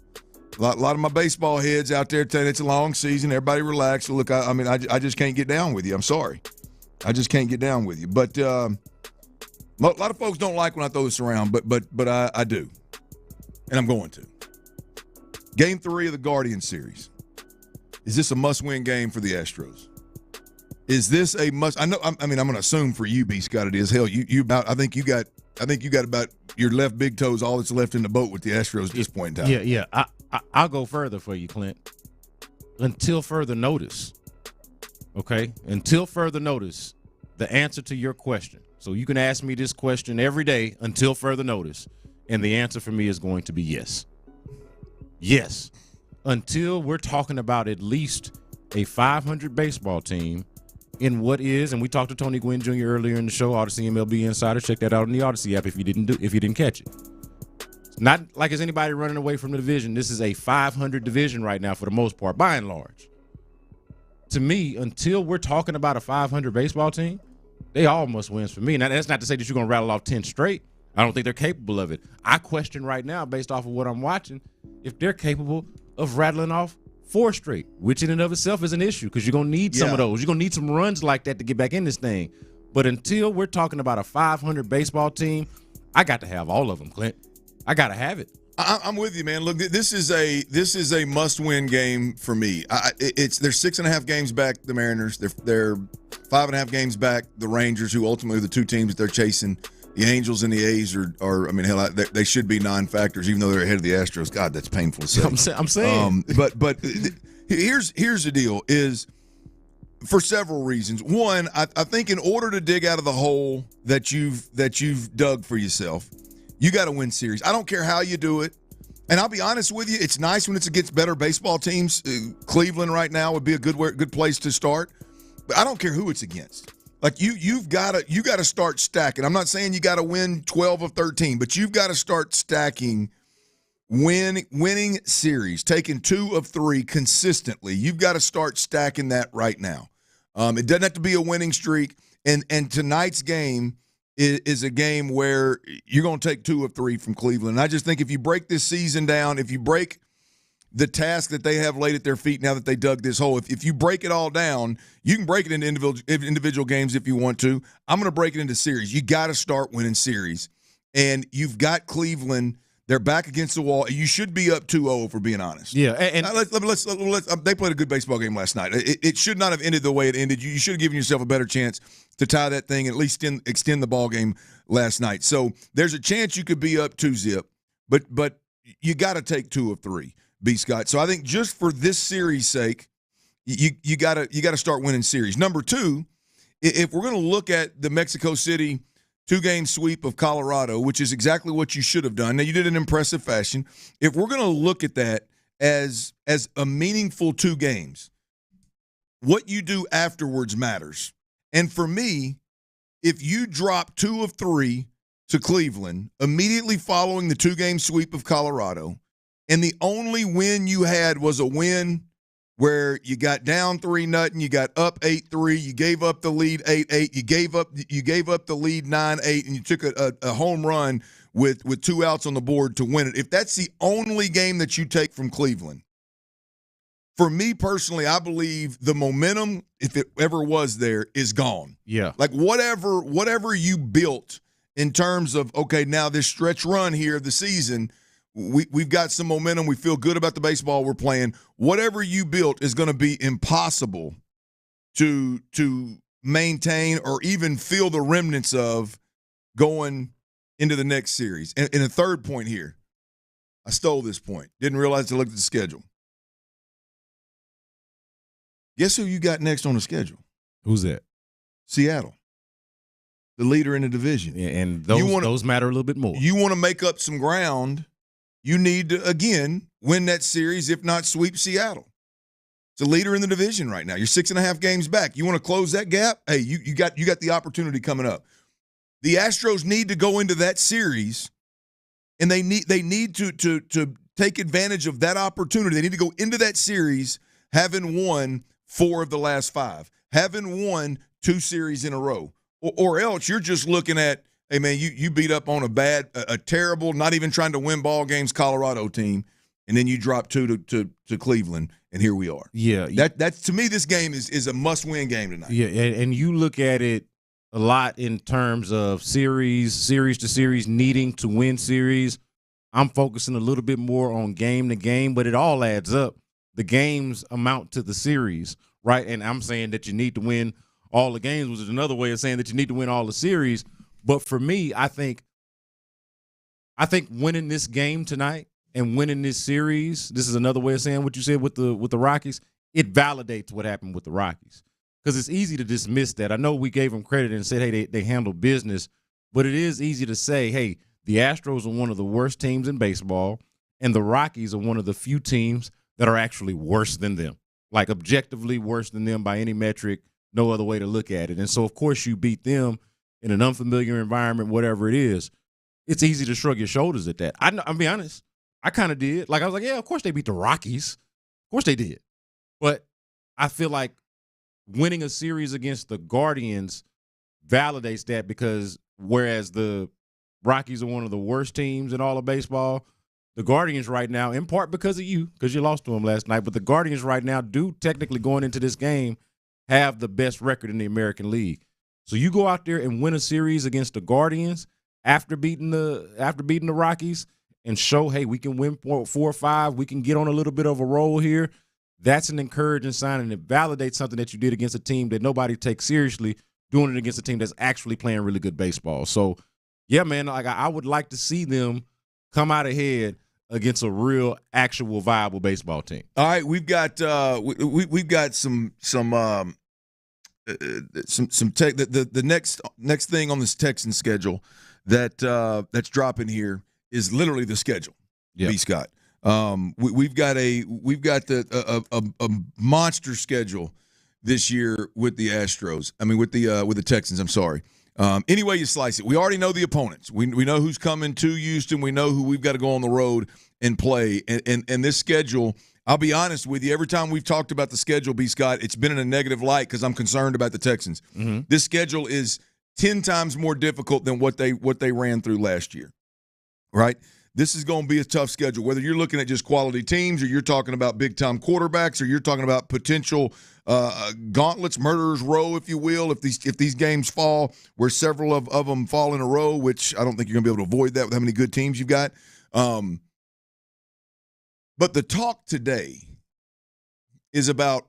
A lot of my baseball heads out there telling it's a long season. Everybody relax. So look, I just can't get down with you. I'm sorry. I just can't get down with you. But a lot of folks don't like when I throw this around, but I do, and I'm going to. Game 3 of the Guardian series. Is this a must-win game for the Astros? Is this a must? I know. I'm going to assume for you, B. Scott, it is. Hell, you about. I think you got about your left big toes. All that's left in the boat with the Astros at this point in time. Yeah. I'll go further for you, Clint. Until further notice. Okay. Until further notice, the answer to your question. So you can ask me this question every day until further notice, and the answer for me is going to be yes. Yes. Until we're talking about at least a 500 baseball team. In what is, and we talked to Tony Gwynn Jr. earlier in the show, Odyssey MLB Insider. Check that out on the Odyssey app if you didn't catch it. It's not like it's anybody running away from the division. This is a 500 division right now for the most part, by and large. To me, until we're talking about a 500 baseball team, they all must wins for me. Now, that's not to say that you're going to rattle off 10 straight. I don't think they're capable of it. I question right now, based off of what I'm watching, if they're capable of rattling off 4 straight, which in and of itself is an issue because you're going to need some of those. You're going to need some runs like that to get back in this thing. But until we're talking about a 500 baseball team, I got to have all of them, Clint. I got to have it. I'm with you, man. Look, this is a must-win game for me. They're 6.5 games back, the Mariners. They're 5.5 games back, the Rangers, who ultimately are the two teams that they're chasing. The Angels and the A's are they should be non-factors, even though they're ahead of the Astros. God, that's painful to say. I'm saying. But here's the deal: is for several reasons. One, I think in order to dig out of the hole that you've dug for yourself, You got to win series. I don't care how you do it. And I'll be honest with you, it's nice when it's against better baseball teams. Cleveland right now would be a good place to start. But I don't care who it's against. Like you got to start stacking. I'm not saying you got to win 12 of 13, but you've got to start stacking winning series, taking 2 of 3 consistently. You've got to start stacking that right now. It doesn't have to be a winning streak. And tonight's game is a game where you're going to take 2 of 3 from Cleveland. And I just think if you break this season down, if you break the task that they have laid at their feet now that they dug this hole, if you break it all down, you can break it into individual games if you want to. I'm going to break it into series. You got to start winning series. And you've got Cleveland. They're back against the wall. You should be up 2-0, for being honest. Yeah, and let's they played a good baseball game last night. It should not have ended the way it ended. You should have given yourself a better chance to tie that thing and at least extend the ball game last night. So there's a chance you could be up 2-0, but you got to take 2 of 3, B. Scott. So I think just for this series' sake, you got to start winning series. Number 2, if we're going to look at the Mexico City 2-game sweep of Colorado, which is exactly what you should have done. Now, you did it in impressive fashion. If we're going to look at that as a meaningful 2 games, what you do afterwards matters. And for me, if you drop 2 of 3 to Cleveland immediately following the 2-game sweep of Colorado, and the only win you had was a win where you got down 3-0, you got up 8-3, you gave up the lead 8-8, you gave up the lead 9-8, and you took a home run with 2 outs on the board to win it. If that's the only game that you take from Cleveland, for me personally, I believe the momentum, if it ever was there, is gone. Yeah. Like whatever you built in terms of, okay, now this stretch run here of the season, we've got some momentum. We feel good about the baseball we're playing. Whatever you built is going to be impossible to maintain or even feel the remnants of going into the next series. And a third point here, I stole this point. Didn't realize to look at the schedule. Guess who you got next on the schedule? Who's that? Seattle, the leader in the division. Yeah, and those matter a little bit more. You want to make up some ground. You need to, again, win that series, if not sweep Seattle. It's a leader in the division right now. You're 6.5 games back. You want to close that gap? Hey, you got the opportunity coming up. The Astros need to go into that series, and they need to take advantage of that opportunity. They need to go into that series having won 4 of the last 5, having won 2 series in a row, or else you're just looking at, hey, man, you beat up on a terrible, not even trying to win ball games Colorado team, and then you drop 2 to Cleveland, and here we are. Yeah. That's to me, this game is a must-win game tonight. Yeah, and you look at it a lot in terms of series to series, needing to win series. I'm focusing a little bit more on game to game, but it all adds up. The games amount to the series, right? And I'm saying that you need to win all the games, which is another way of saying that you need to win all the series. But for me, I think winning this game tonight and winning this series, this is another way of saying what you said with the Rockies, it validates what happened with the Rockies. Because it's easy to dismiss that. I know we gave them credit and said, hey, they handle business, but it is easy to say, hey, the Astros are one of the worst teams in baseball, and the Rockies are one of the few teams that are actually worse than them, like objectively worse than them by any metric, no other way to look at it. And so, of course, you beat them in an unfamiliar environment, whatever it is. It's easy to shrug your shoulders at that. I'll be honest, I kind of did. Like, I was like, yeah, of course they beat the Rockies. Of course they did. But I feel like winning a series against the Guardians validates that, because whereas the Rockies are one of the worst teams in all of baseball, the Guardians right now, in part because of you, because you lost to them last night, but the Guardians right now do technically, going into this game, have the best record in the American League. So you go out there and win a series against the Guardians after beating the Rockies and show, hey, we can win 4 or 5, we can get on a little bit of a roll here. That's an encouraging sign, and it validates something that you did against a team that nobody takes seriously, doing it against a team that's actually playing really good baseball. So, yeah, man, like I would like to see them come out ahead against a real, actual, viable baseball team. All right, we've got we've got some tech. The next thing on this Texan schedule that's dropping here is literally the schedule. B. Scott. We've got a monster schedule this year with the Astros. I mean, with the Texans. I'm sorry. Any way you slice it, we already know the opponents. We know who's coming to Houston. We know who we've got to go on the road and play. And this schedule, I'll be honest with you, every time we've talked about the schedule, B. Scott, it's been in a negative light because I'm concerned about the Texans. Mm-hmm. This schedule is 10 times more difficult than what they ran through last year, right? This is going to be a tough schedule, whether you're looking at just quality teams or you're talking about big-time quarterbacks or you're talking about potential gauntlets, murderers row, if you will, if these games fall where several of them fall in a row, which I don't think you're going to be able to avoid that with how many good teams you've got. But the talk today is about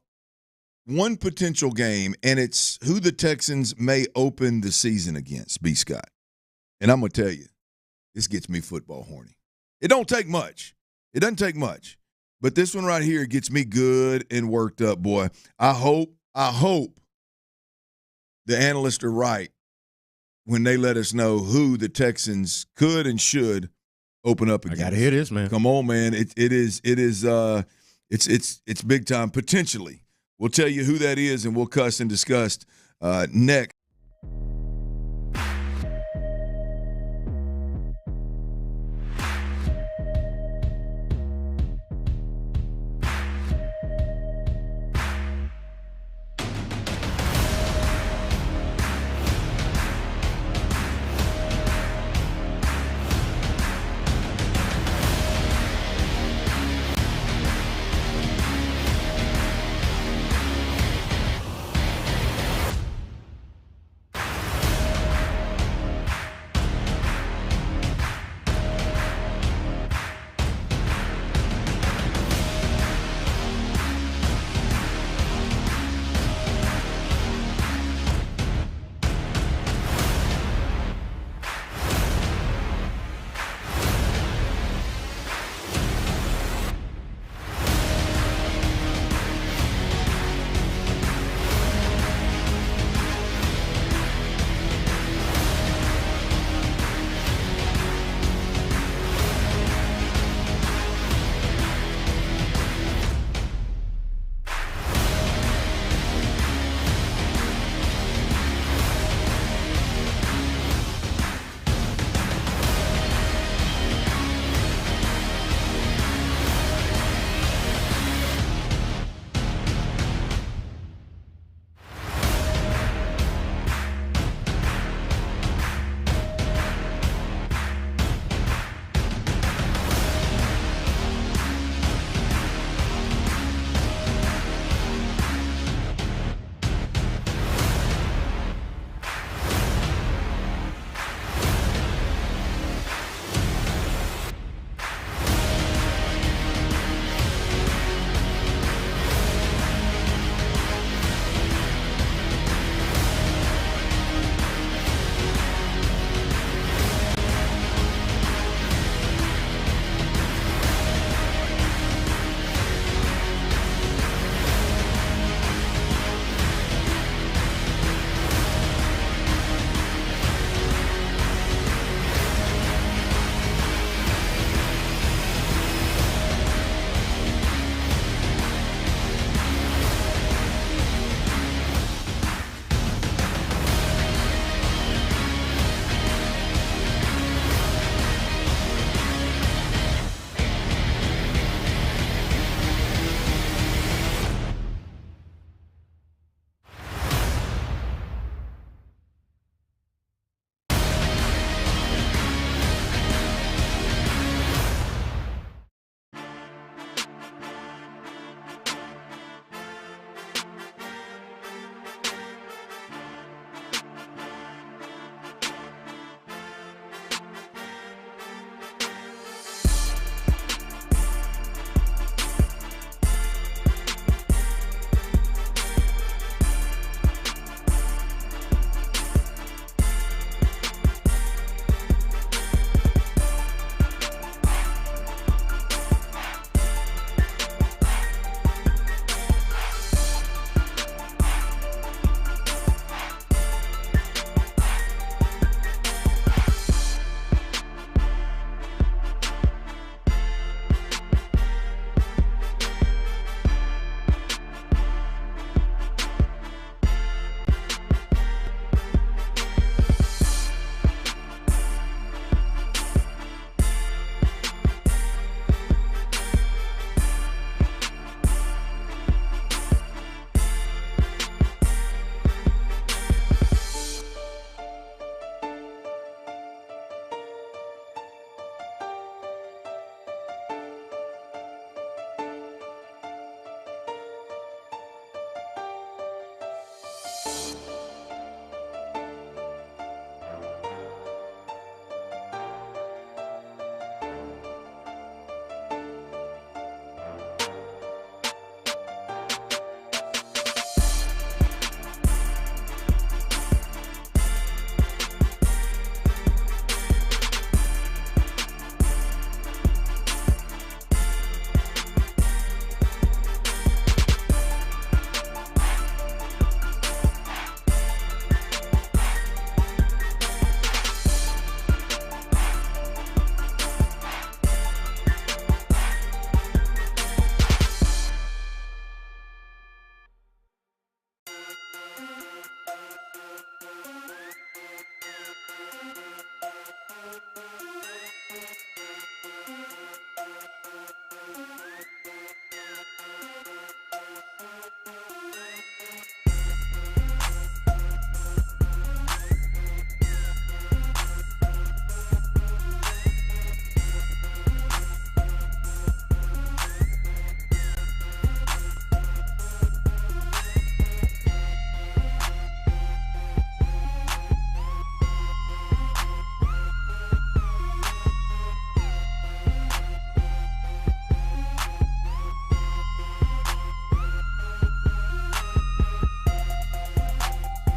one potential game, and it's who the Texans may open the season against, B. Scott. And I'm going to tell you, this gets me football horny. It don't take much. It doesn't take much. But this one right here gets me good and worked up, boy. I hope the analysts are right when they let us know who the Texans could and should open up against. I gotta hear this, man. Come on, man. It's big time. Potentially. We'll tell you who that is, and we'll cuss and discuss next.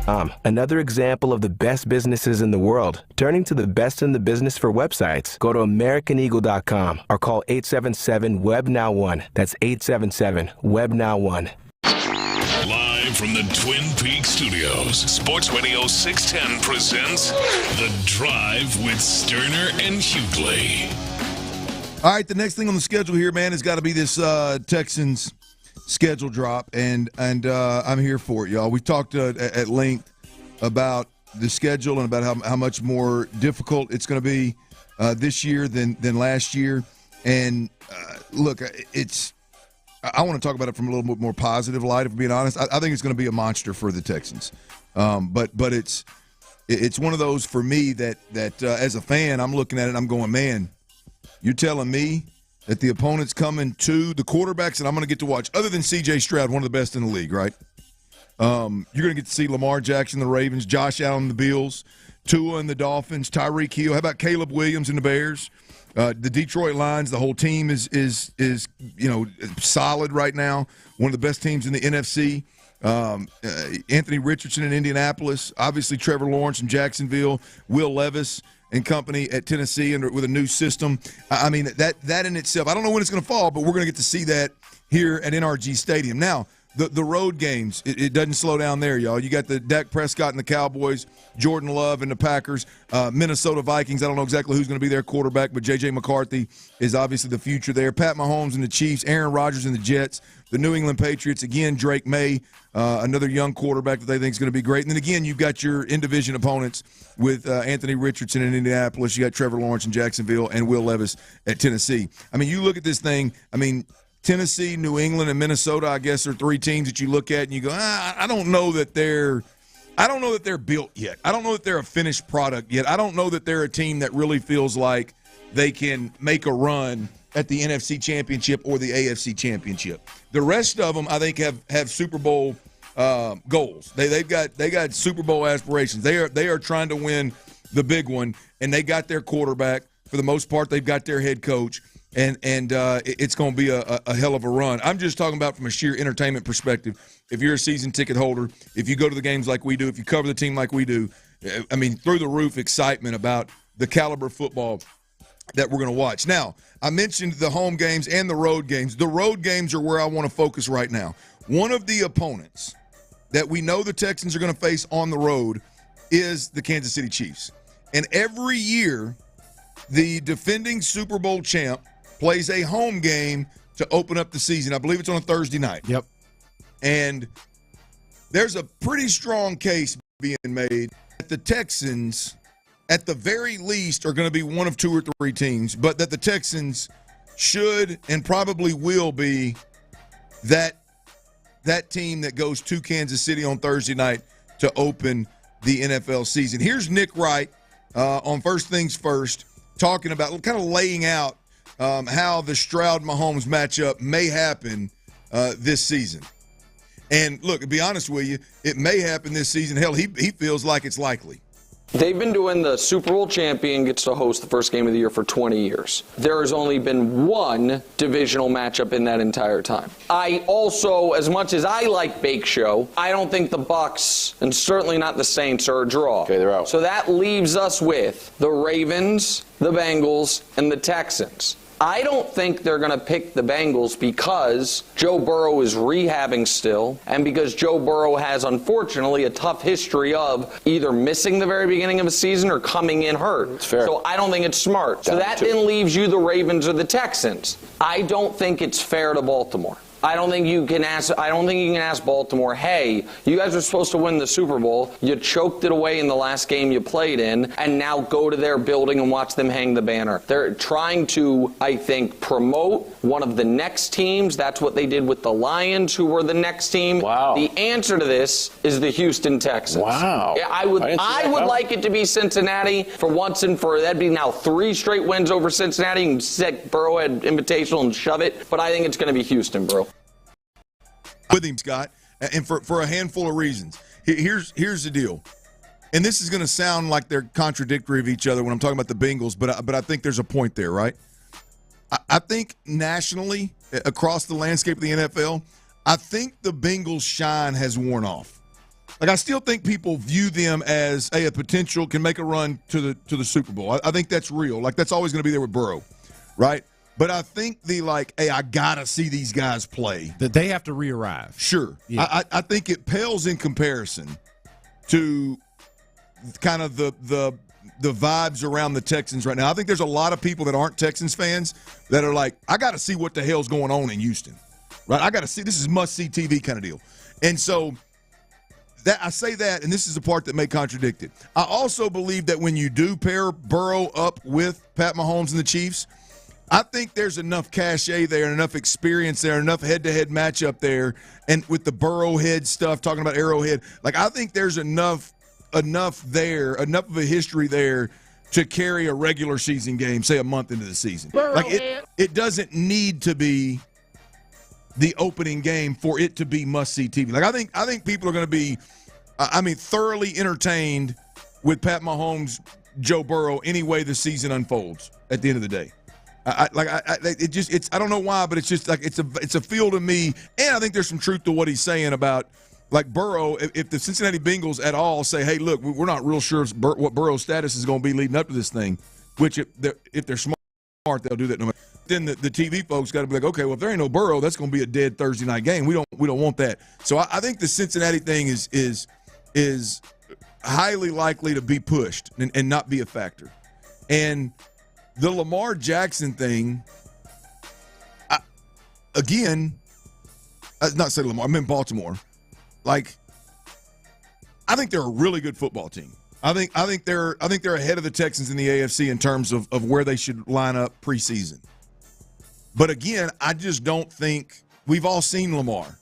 Another example of the best businesses in the world turning to the best in the business for websites. Go to AmericanEagle.com or call 877-WEB-NOW1. That's 877-WEB-NOW1. Live from the Twin Peaks studios, Sports Radio 610 presents The Drive with Stoerner and Hughley. All right, the next thing on the schedule here, man, has got to be this Texans schedule drop, and I'm here for it, y'all. We talked at length about the schedule and about how much more difficult it's going to be this year than last year. And look, I want to talk about it from a little bit more positive light, if I'm being honest. I think it's going to be a monster for the Texans. But it's one of those for me that as a fan, I'm looking at it and I'm going, man, you're telling me that the opponent's coming to the quarterbacks that I'm going to get to watch, other than C.J. Stroud, one of the best in the league, right? You're going to get to see Lamar Jackson, the Ravens, Josh Allen, the Bills, Tua and the Dolphins, Tyreek Hill. How about Caleb Williams and the Bears? The Detroit Lions, the whole team is solid right now. One of the best teams in the NFC. Anthony Richardson in Indianapolis. Obviously, Trevor Lawrence in Jacksonville. Will Levis and company at Tennessee and with a new system. I mean, that in itself, I don't know when it's going to fall, but we're going to get to see that here at NRG Stadium. Now, the road games, it doesn't slow down there, y'all. You got the Dak Prescott and the Cowboys, Jordan Love and the Packers, Minnesota Vikings. I don't know exactly who's going to be their quarterback, but J.J. McCarthy is obviously the future there. Pat Mahomes and the Chiefs, Aaron Rodgers and the Jets, the New England Patriots, again, Drake May, another young quarterback that they think is going to be great. And then, again, you've got your in-division opponents with Anthony Richardson in Indianapolis. You got Trevor Lawrence in Jacksonville and Will Levis at Tennessee. I mean, you look at this thing, Tennessee, New England, and Minnesota, I guess, are three teams that you look at and you go, I don't know that they're built yet. I don't know that they're a finished product yet. I don't know that they're a team that really feels like they can make a run at the NFC Championship or the AFC Championship. The rest of them, I think, have Super Bowl goals. They got Super Bowl aspirations. They are trying to win the big one, and they got their quarterback. For the most part, they've got their head coach. And it's going to be a hell of a run. I'm just talking about from a sheer entertainment perspective. If you're a season ticket holder, if you go to the games like we do, if you cover the team like we do, through the roof excitement about the caliber of football that we're going to watch. Now, I mentioned the home games and the road games. The road games are where I want to focus right now. One of the opponents that we know the Texans are going to face on the road is the Kansas City Chiefs. And every year, the defending Super Bowl champ plays a home game to open up the season. I believe it's on a Thursday night. Yep. And there's a pretty strong case being made that the Texans, at the very least, are going to be one of two or three teams, but that the Texans should and probably will be that team that goes to Kansas City on Thursday night to open the NFL season. Here's Nick Wright on First Things First, talking about, kind of laying out how the Stroud-Mahomes matchup may happen this season. And, look, to be honest with you, it may happen this season. Hell, he feels like it's likely. They've been doing the Super Bowl champion gets to host the first game of the year for 20 years. There has only been one divisional matchup in that entire time. I also, as much as I like Bake Show, I don't think the Bucs, and certainly not the Saints, are a draw. Okay, they're out. So that leaves us with the Ravens, the Bengals, and the Texans. I don't think they're going to pick the Bengals because Joe Burrow is rehabbing still, and because Joe Burrow has, unfortunately, a tough history of either missing the very beginning of a season or coming in hurt. It's fair. So I don't think it's smart. So that then leaves you the Ravens or the Texans. I don't think it's fair to Baltimore. I don't think you can ask Baltimore, hey, you guys are supposed to win the Super Bowl. You choked it away in the last game you played in, and now go to their building and watch them hang the banner. They're trying to, I think, promote one of the next teams. That's what they did with the Lions, who were the next team. Wow. The answer to this is the Houston Texans. Wow. I would like it to be Cincinnati for once and for that'd be now 3 straight wins over Cincinnati. You can set Burrowhead Invitational and shove it, but I think it's going to be Houston, bro. With him, Scott, and for a handful of reasons. Here's the deal, and this is going to sound like they're contradictory of each other when I'm talking about the Bengals, but I think there's a point there, right? I think nationally, across the landscape of the NFL, I think the Bengals' shine has worn off. Like, I still think people view them as a potential, can make a run to the Super Bowl. I think that's real. Like, that's always going to be there with Burrow, right? But I think I got to see these guys play. That they have to re-arrive. Sure. Yeah. I think it pales in comparison to kind of the vibes around the Texans right now. I think there's a lot of people that aren't Texans fans that are like, I got to see what the hell's going on in Houston, right? I got to see. This is must-see TV kind of deal. And so that I say that, and this is the part that may contradict it. I also believe that when you do pair Burrow up with Pat Mahomes and the Chiefs, I think there's enough cachet there and enough experience there, enough head-to-head matchup there, and with the Burrowhead stuff, talking about Arrowhead, like I think there's enough there, enough of a history there to carry a regular season game, say a month into the season. Like it doesn't need to be the opening game for it to be must-see TV. Like I think people are going to be, thoroughly entertained with Pat Mahomes, Joe Burrow, any way the season unfolds at the end of the day. I don't know why, but it's just like it's a feel to me, and I think there's some truth to what he's saying about like Burrow. If the Cincinnati Bengals at all say, "Hey, look, we're not real sure what Burrow's status is going to be leading up to this thing," which if they're smart, they'll do that. No matter. Then the TV folks got to be like, "Okay, well, if there ain't no Burrow, that's going to be a dead Thursday night game. We don't want that." So I think the Cincinnati thing is highly likely to be pushed and not be a factor, and the Lamar Jackson thing, not say Lamar, I meant Baltimore. Like, I think they're a really good football team. I think they're ahead of the Texans in the AFC in terms of where they should line up preseason. But again, I just don't think we've all seen Lamar.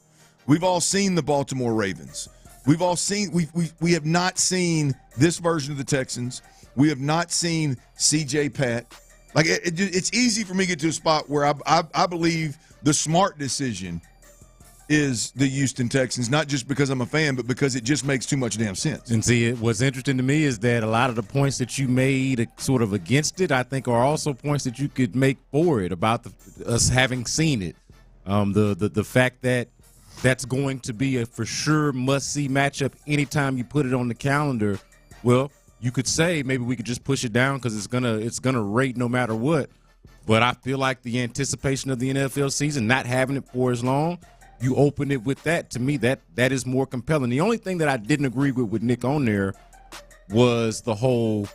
We've all seen the Baltimore Ravens. We have not seen this version of the Texans. We have not seen CJ Pat. Like it's easy for me to get to a spot where I believe the smart decision is the Houston Texans, not just because I'm a fan, but because it just makes too much damn sense. And see, what's interesting to me is that a lot of the points that you made sort of against it, I think, are also points that you could make for it about us having seen it. The fact that that's going to be a for sure must-see matchup anytime you put it on the calendar. Well, you could say maybe we could just push it down because it's gonna rate no matter what. But I feel like the anticipation of the NFL season, not having it for as long, you open it with that. To me, that is more compelling. The only thing that I didn't agree with Nick on there was the whole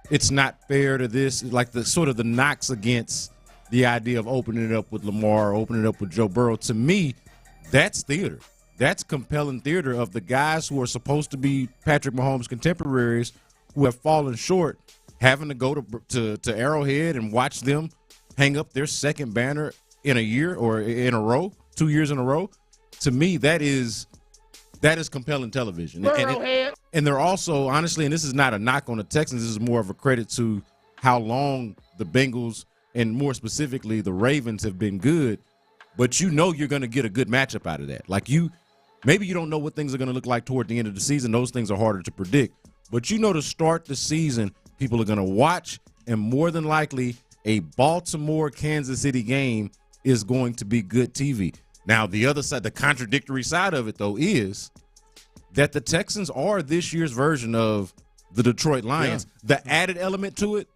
it's not fair to this, like the sort of the knocks against the idea of opening it up with Lamar, opening it up with Joe Burrow. To me, that's theater. That's compelling theater of the guys who are supposed to be Patrick Mahomes' contemporaries who have fallen short, having to go to Arrowhead and watch them hang up their second banner in a year or in a row, 2 years in a row. To me, that is compelling television. And they're also, honestly, and this is not a knock on the Texans, this is more of a credit to how long the Bengals and more specifically the Ravens have been good. But you know you're going to get a good matchup out of that. Like maybe you don't know what things are going to look like toward the end of the season. Those things are harder to predict. But you know to start the season, people are going to watch, and more than likely a Baltimore-Kansas City game is going to be good TV. Now, the other side, the contradictory side of it, though, is that the Texans are this year's version of the Detroit Lions. Yeah. The added element to it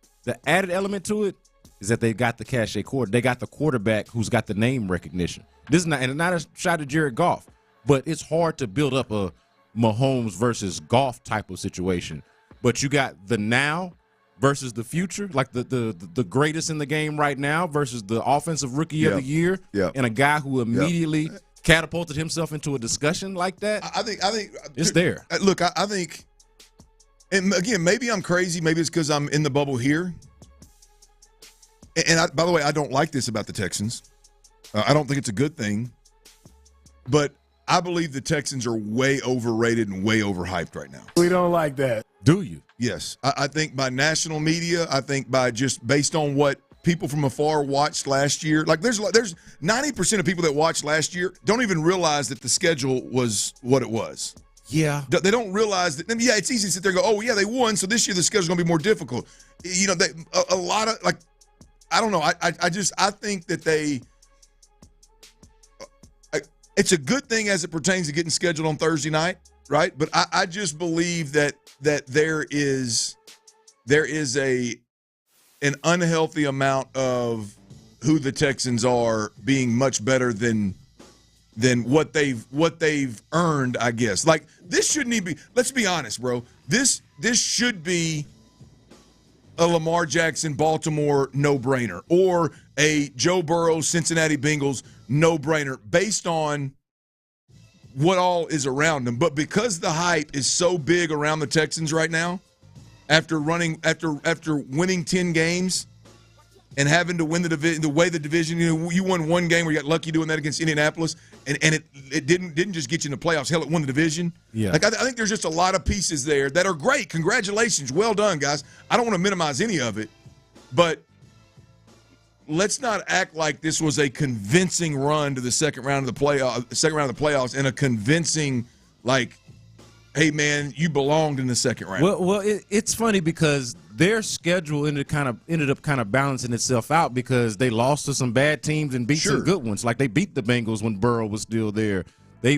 is that they got the cachet quarter. They got the quarterback who's got the name recognition. This is not a shot at Jared Goff, but it's hard to build up a Mahomes versus Goff type of situation. But you got the now versus the future, like the greatest in the game right now versus the offensive rookie of the year, and a guy who immediately catapulted himself into a discussion like that. I think it's there. Look, I think, and again, maybe I'm crazy. Maybe it's because I'm in the bubble here. And by the way, I don't like this about the Texans. I don't think it's a good thing. But I believe the Texans are way overrated and way overhyped right now. We don't like that. Do you? Yes. I think by national media, I think by just based on what people from afar watched last year. Like there's 90% of people that watched last year don't even realize that the schedule was what it was. Yeah. They don't realize that. Yeah, it's easy to sit there and go, oh, yeah, they won, so this year the schedule's going to be more difficult. You know, a lot of, like, I don't know. I think that it's a good thing as it pertains to getting scheduled on Thursday night. right? But I just believe that there is an unhealthy amount of who the Texans are being much better than what they've earned, I guess. Like, this shouldn't even be, let's be honest, bro. This should be a Lamar Jackson Baltimore no-brainer or a Joe Burrow Cincinnati Bengals no-brainer based on what all is around them. But because the hype is so big around the Texans right now, after winning 10 games and having to win the way the division, you won one game where you got lucky doing that against Indianapolis, and it didn't just get you in the playoffs. Hell, it won the division. Yeah. Like, I think there's just a lot of pieces there that are great. Congratulations. Well done, guys. I don't want to minimize any of it, but let's not act like this was a convincing run to the second round of the playoffs and a convincing, like, hey, man, you belonged in the second round. Well, it's funny because their schedule ended up kind of balancing itself out because they lost to some bad teams and beat some good ones. Like, they beat the Bengals when Burrow was still there. They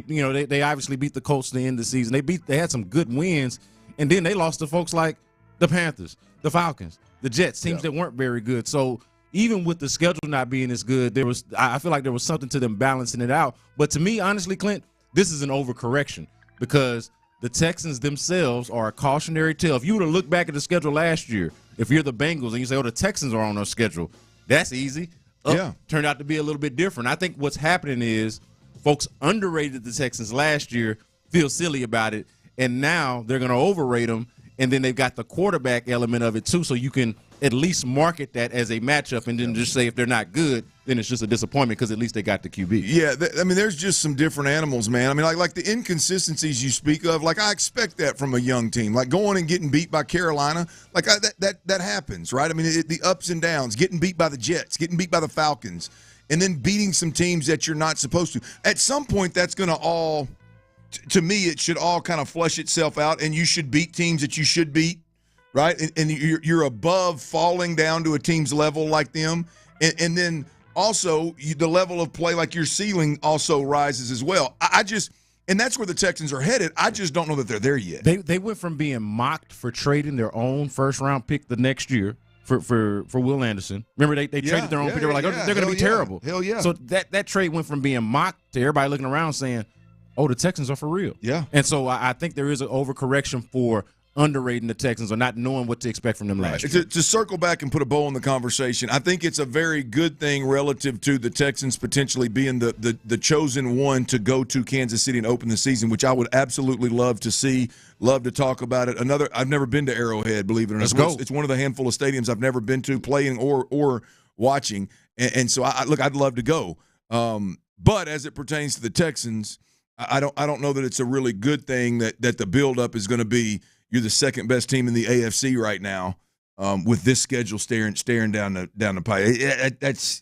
obviously beat the Colts at the end of the season. They had some good wins, and then they lost to folks like the Panthers, the Falcons, the Jets, teams that weren't very good. So even with the schedule not being as good, I feel like there was something to them balancing it out. But to me, honestly, Clint, this is an overcorrection because the Texans themselves are a cautionary tale. If you were to look back at the schedule last year, if you're the Bengals and you say, the Texans are on our schedule, that's easy. Turned out to be a little bit different. I think what's happening is folks underrated the Texans last year, feel silly about it, and now they're going to overrate them, and then they've got the quarterback element of it too, so you can at least market that as a matchup and then just say if they're not good, then it's just a disappointment because at least they got the QB. Yeah, there's just some different animals, man. I mean, like the inconsistencies you speak of, like I expect that from a young team. Like going and getting beat by Carolina, like that happens, right? I mean, the ups and downs, getting beat by the Jets, getting beat by the Falcons, and then beating some teams that you're not supposed to. At some point, that's going to all, to me, it should all kind of flush itself out, and you should beat teams that you should beat. Right, and you're above falling down to a team's level like them, and then also the level of play, like your ceiling, also rises as well. And that's where the Texans are headed. I just don't know that they're there yet. They went from being mocked for trading their own first-round pick the next year for Will Anderson. Remember, they traded their own pick. They were like, they're going to be terrible. Hell yeah. So that trade went from being mocked to everybody looking around saying, oh, the Texans are for real. Yeah. And so I think there is an overcorrection for underrating the Texans or not knowing what to expect from them last year. To circle back and put a bow on the conversation, I think it's a very good thing relative to the Texans potentially being the chosen one to go to Kansas City and open the season, which I would absolutely love to see, love to talk about it. I've never been to Arrowhead, believe it or not. It's one of the handful of stadiums I've never been to playing or watching, and so I'd love to go. But as it pertains to the Texans, I don't know that it's a really good thing that the buildup is going to be. You're the second best team in the AFC right now, with this schedule staring down the pipe. That's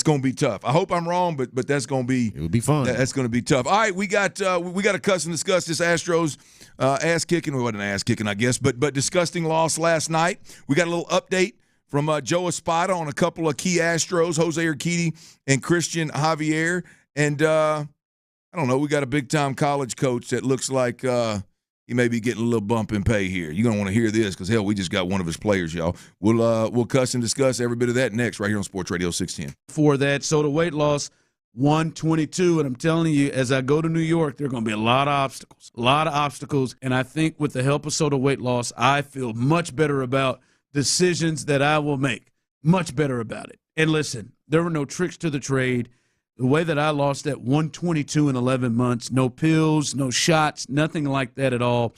going to be tough. I hope I'm wrong, but that's going to be. It would be fun. That's going to be tough. All right, we got to cuss and discuss this Astros ass kicking. Well, it wasn't ass kicking, I guess, but disgusting loss last night. We got a little update from Joe Espada on a couple of key Astros, Jose Urquidy and Christian Javier, and I don't know. We got a big time college coach that looks like. He may be getting a little bump in pay here. You're going to want to hear this because, hell, we just got one of his players, y'all. We'll cuss and discuss every bit of that next right here on Sports Radio 610. For that, so the weight loss, 122. And I'm telling you, as I go to New York, there are going to be a lot of obstacles. And I think with the help of Soda Weight Loss, I feel much better about decisions that I will make. Much better about it. And listen, there were no tricks to the trade. The way that I lost that 122 in 11 months, no pills, no shots, nothing like that at all.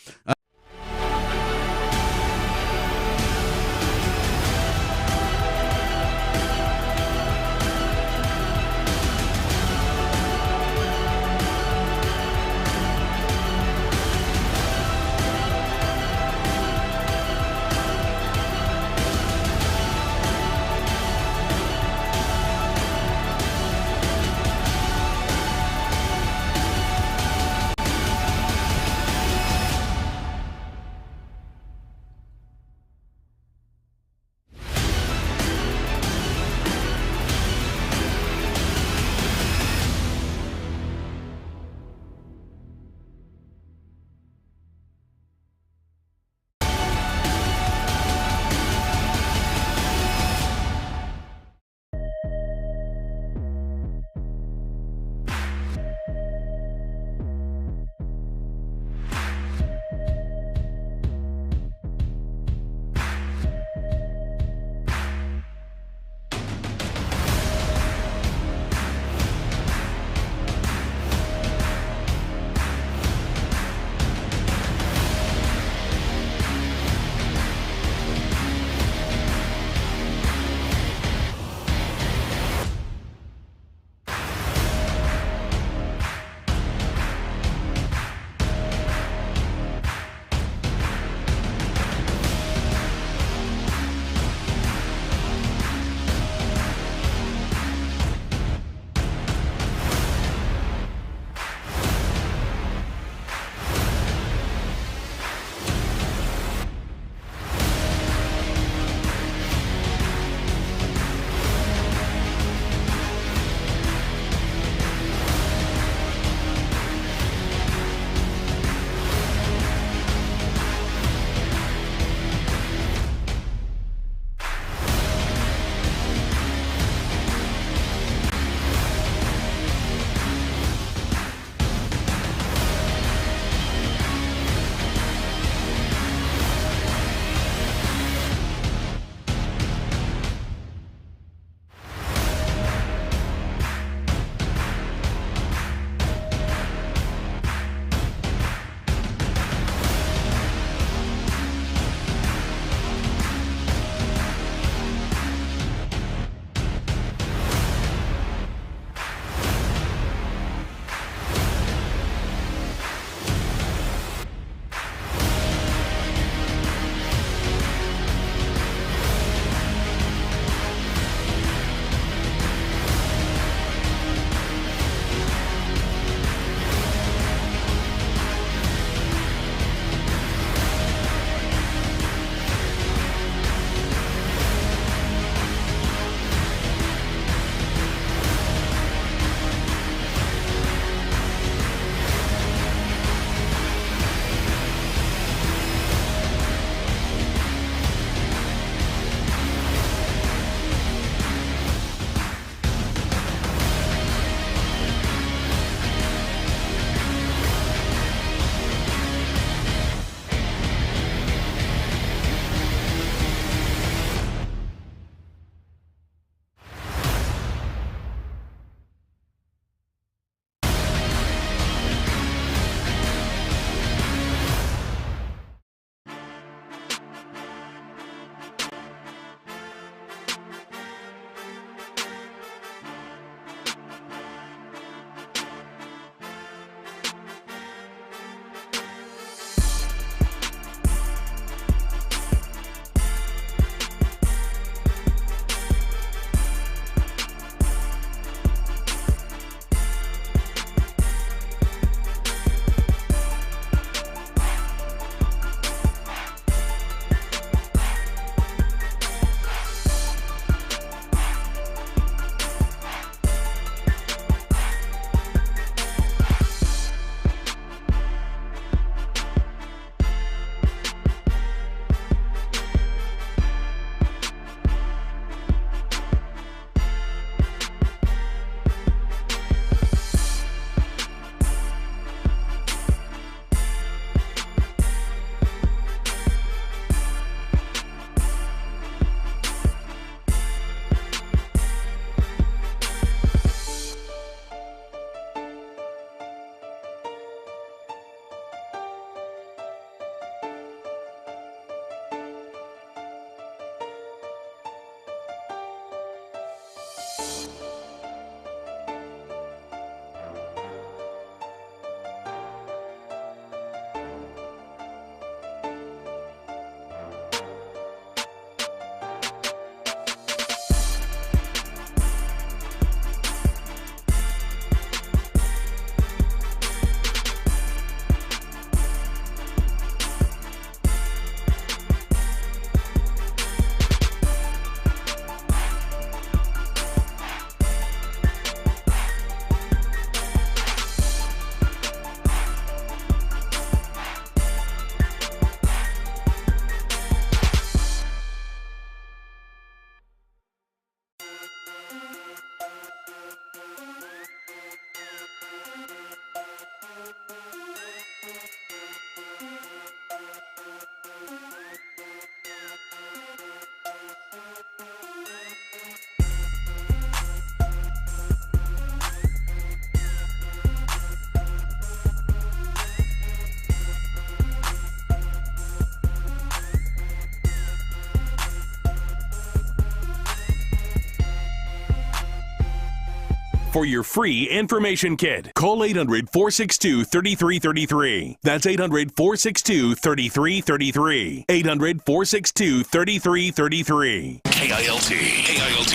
for your free information kit. Call 800-462-3333. That's 800-462-3333. 800-462-3333. KILT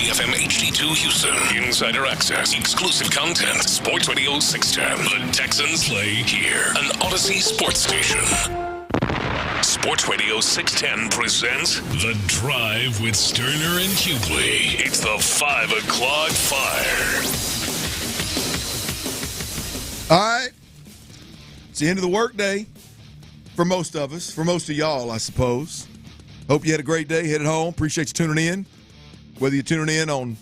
FM HD2 Houston. Insider access, exclusive content. Sports Radio 610. The Texans play here. An Odyssey sports station. Sports Radio 610 presents The Drive with Stoerner and Hughley. It's the 5 o'clock fire. All right. It's the end of the workday for most of us, for most of y'all, I suppose. Hope you had a great day. Headed home. Appreciate you tuning in. Whether you're tuning in on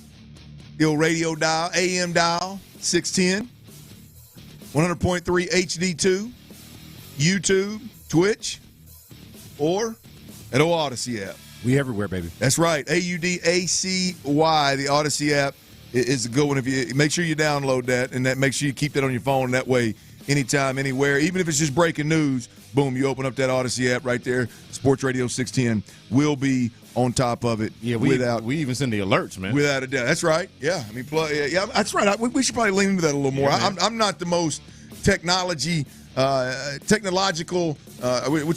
the old radio dial, AM dial, 610, 100.3 HD2, YouTube, Twitch, or at Odyssey app. We everywhere, baby. That's right. AUDACY. The Odyssey app is a good one. If you make sure you download that, and that make sure you keep that on your phone. That way, anytime, anywhere, even if it's just breaking news, boom, you open up that Odyssey app right there. Sports Radio 610 will be on top of it. Yeah, we even send the alerts, man. Without a doubt. That's right. Yeah, I mean, yeah, that's right. We should probably lean into that a little more. Yeah, I'm not the most technological. What's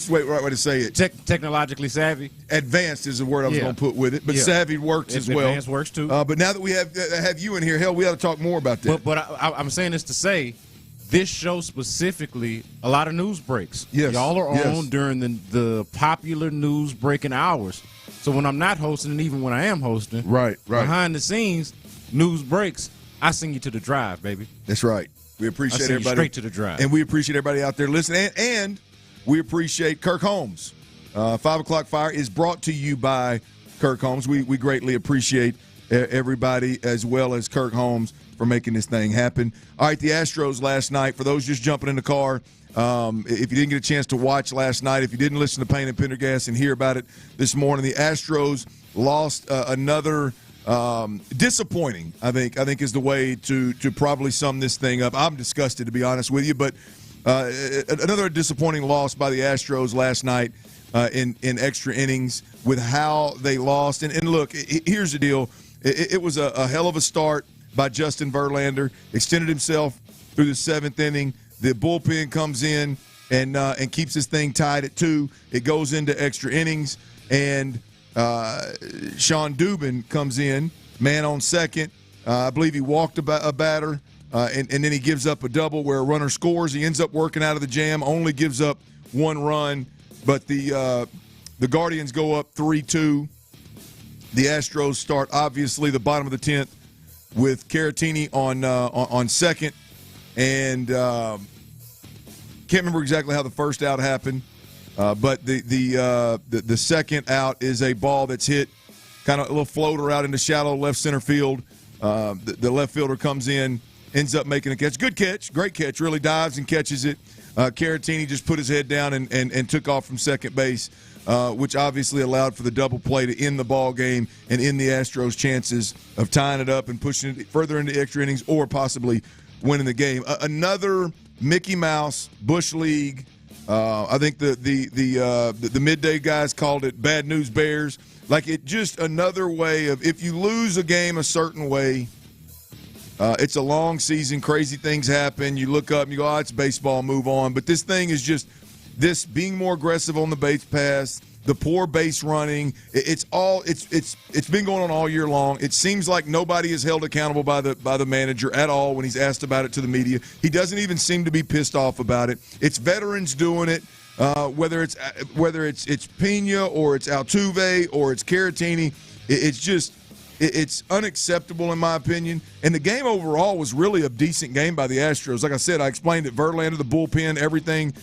the right way to say it? Technologically savvy. Advanced is the word I was going to put with it, but savvy works as well. Advanced works too. But now that we have you in here, hell, we ought to talk more about that. But I'm saying this to say, this show specifically, a lot of news breaks. Yes. Y'all are on during the popular news breaking hours. So when I'm not hosting, and even when I am hosting, right, behind the scenes, news breaks, I send you to the drive, baby. That's right. We appreciate everybody. Straight to the drive. And we appreciate everybody out there listening. And we appreciate Kirk Holmes. 5 o'clock fire is brought to you by Kirk Holmes. We greatly appreciate everybody as well as Kirk Holmes for making this thing happen. All right, the Astros last night, for those just jumping in the car, if you didn't get a chance to watch last night, if you didn't listen to Payne and Pendergast and hear about it this morning, the Astros lost another disappointing, I think is the way to probably sum this thing up. I'm disgusted, to be honest with you, but another disappointing loss by the Astros last night in extra innings with how they lost. And look, here's the deal. It was a hell of a start by Justin Verlander, extended himself through the 7th inning. The bullpen comes in and keeps this thing tied at 2. It goes into extra innings, and Sean Dubin comes in, man on second. I believe he walked a batter, and then he gives up a double where a runner scores. He ends up working out of the jam, only gives up 1 run, but the Guardians go up 3-2. The Astros start, obviously, the bottom of the 10th with Caratini on second, and can't remember exactly how the first out happened. But the second out is a ball that's hit, kind of a little floater out into shallow left center field. The left fielder comes in, ends up making a catch. Good catch, great catch, really dives and catches it. Caratini just put his head down and took off from second base, which obviously allowed for the double play to end the ball game and end the Astros' chances of tying it up and pushing it further into extra innings or possibly winning the game. Another Mickey Mouse Bush League. I think the midday guys called it bad news bears. Like, it just another way of, if you lose a game a certain way, it's a long season, crazy things happen. You look up and you go, it's baseball, move on. But this thing is just this being more aggressive on the base pass, the poor base running. It's been going on all year long. It seems like nobody is held accountable by the manager at all when he's asked about it to the media. He doesn't even seem to be pissed off about it. It's veterans doing it, whether it's Pena or it's Altuve or it's Caratini. It's unacceptable in my opinion. And the game overall was really a decent game by the Astros. Like I said, I explained it. Verlander, the bullpen, everything.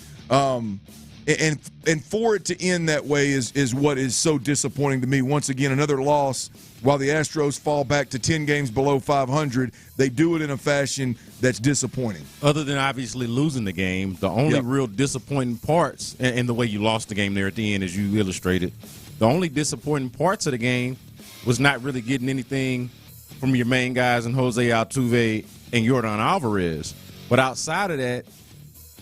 And for it to end that way is what is so disappointing to me. Once again, another loss. While the Astros fall back to 10 games below 500, they do it in a fashion that's disappointing. Other than obviously losing the game, the only real disappointing parts, and the way you lost the game there at the end, as you illustrated, the only disappointing parts of the game was not really getting anything from your main guys and Jose Altuve and Yordan Alvarez. But outside of that,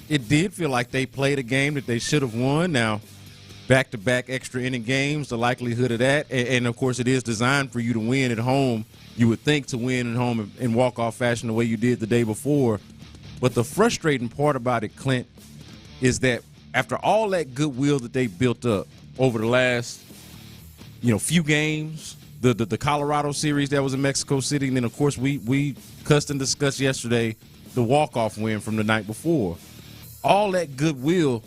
it did feel like they played a game that they should have won. Now, back-to-back extra inning games, the likelihood of that. And of course, it is designed for you to win at home. You would think to win at home in walk-off fashion the way you did the day before. But the frustrating part about it, Clint, is that after all that goodwill that they built up over the last, few games, the Colorado series that was in Mexico City, and then, of course, we cussed and discussed yesterday the walk-off win from the night before. All that goodwill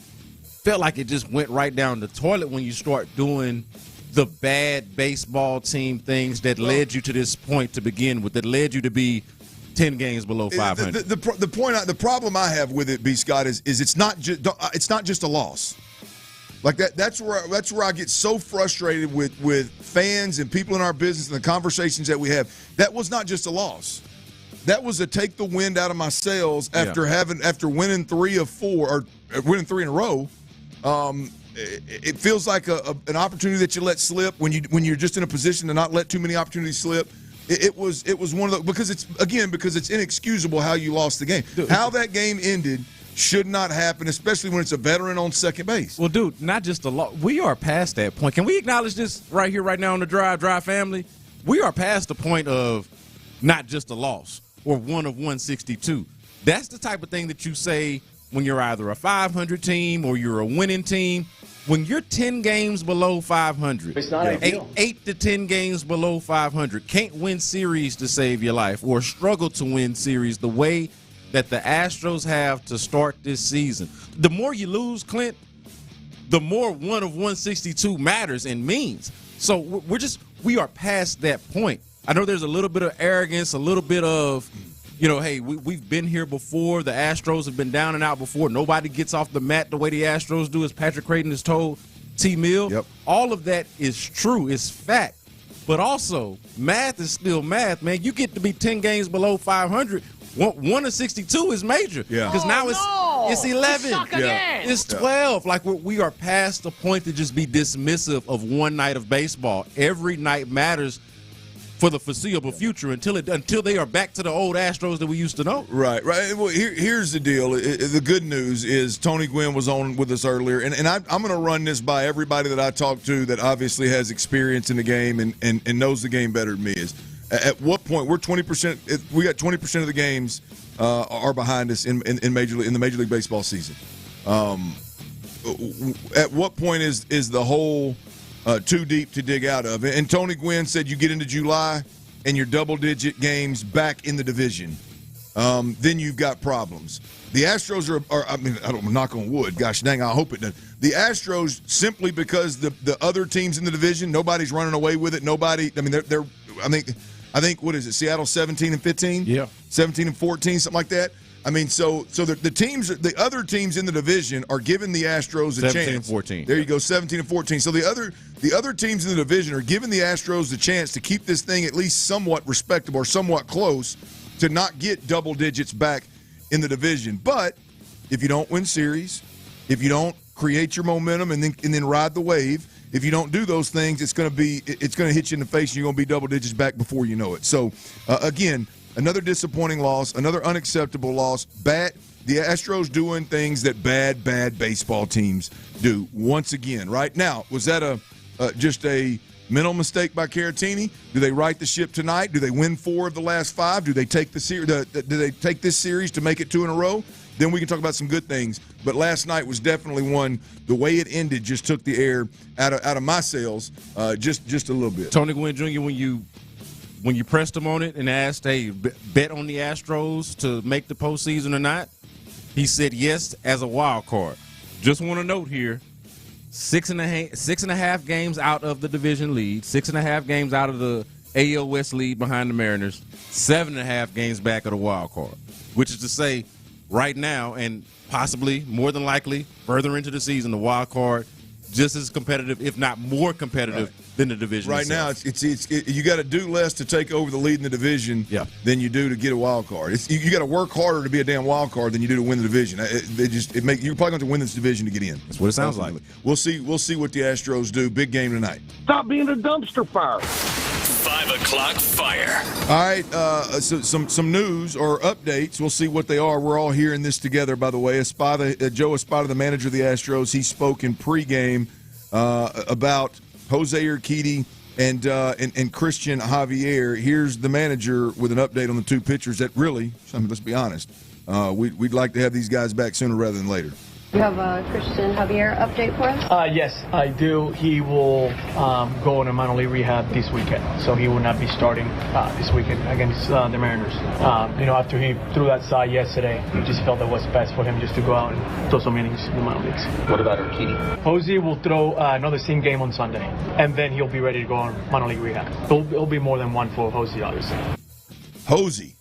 felt like it just went right down the toilet when you start doing the bad baseball team things that led you to this point to begin with, that led you to be 10 games below 500. The problem I have with it, B. Scott, is it's not just a loss. Like that's where I get so frustrated with fans and people in our business and the conversations that we have. That was not just a loss. That was a take the wind out of my sails after winning 3 of 4 or winning 3 in a row. It feels like an opportunity that you let slip when you're just in a position to not let too many opportunities slip. It was one of the because it's inexcusable how you lost the game. Dude, how that game ended should not happen, especially when it's a veteran on second base. Well, dude, not just a loss. We are past that point. Can we acknowledge this right here, right now on the Drive family? We are past the point of not just a loss or 1 of 162. That's the type of thing that you say when you're either a 500 team or you're a winning team. When you're 10 games below 500, it's not ideal. 8 to 10 games below 500, can't win series to save your life or struggle to win series the way that the Astros have to start this season. The more you lose, Clint, the more 1 of 162 matters and means. So we are past that point. I know there's a little bit of arrogance, a little bit of, hey, we've been here before. The Astros have been down and out before. Nobody gets off the mat the way the Astros do, as Patrick Creighton has told T. Mill. Yep. All of that is true. It's fact. But also, math is still math, man. You get to be 10 games below 500. 1 of 62 is major. Yeah. Because now it's 11. It's 12. Like we are past the point to just be dismissive of one night of baseball. Every night matters for the foreseeable future until they are back to the old Astros that we used to know. Right. Well, here's the deal. The good news is Tony Gwynn was on with us earlier, and I'm going to run this by everybody that I talk to that obviously has experience in the game and knows the game better than me. Is at what point we're 20%? We got 20% of the games are behind us in the Major League Baseball season. At what point is the hole too deep to dig out of? And Tony Gwynn said you get into July and you're double-digit games back in the division, then you've got problems. The Astros I don't knock on wood. Gosh dang, I hope it does. The Astros, simply because the other teams in the division, nobody's running away with it. Nobody. I mean, I think what is it? Seattle 17 and 15. Yeah, 17 and 14, something like that. I mean, so the other teams in the division are giving the Astros a 17 chance. 17 and 14. There you go, 17 and 14. So the other teams in the division are giving the Astros the chance to keep this thing at least somewhat respectable or somewhat close to not get double digits back in the division. But if you don't win series, if you don't create your momentum and then ride the wave, if you don't do those things, it's going to hit you in the face and you're going to be double digits back before you know it. So again, another disappointing loss, another unacceptable loss. The Astros doing things that bad baseball teams do once again. Right now, was that just a mental mistake by Caratini? Do they right the ship tonight? Do they win 4 of the last 5? Do they take the series? Do they take this series to make it 2 in a row? Then we can talk about some good things. But last night was definitely one. The way it ended just took the air out of my sails just a little bit. Tony Gwynn Jr., when you pressed him on it and asked, hey, bet on the Astros to make the postseason or not, he said yes as a wild card. Just want to note here, 6.5 games out of the division lead, 6.5 games out of the AL West lead behind the Mariners, 7.5 games back of the wild card, which is to say right now and possibly more than likely further into the season, the wild card just as competitive, if not more competitive, than the division. Right now, you got to do less to take over the lead in the division than you do to get a wild card. You got to work harder to be a damn wild card than you do to win the division. You're probably going to win this division to get in. That's what it sounds like. We'll see what the Astros do. Big game tonight. Stop being a dumpster fire. 5 o'clock fire. All right, so some news or updates. We'll see what they are. We're all hearing this together, by the way. Joe Espada, the manager of the Astros, he spoke in pregame about Jose Urquidy and Christian Javier. Here's the manager with an update on the two pitchers that really, let's be honest, we'd like to have these guys back sooner rather than later. You have a Christian Javier update for us? Yes, I do. He will go on a minor league rehab this weekend, so he will not be starting this weekend against the Mariners. After he threw that side yesterday, he just felt it was best for him just to go out and throw some innings in the minor leagues. What about Urquidy? Jose will throw another team game on Sunday, and then he'll be ready to go on minor league rehab. It'll be more than one for Jose, obviously. Jose.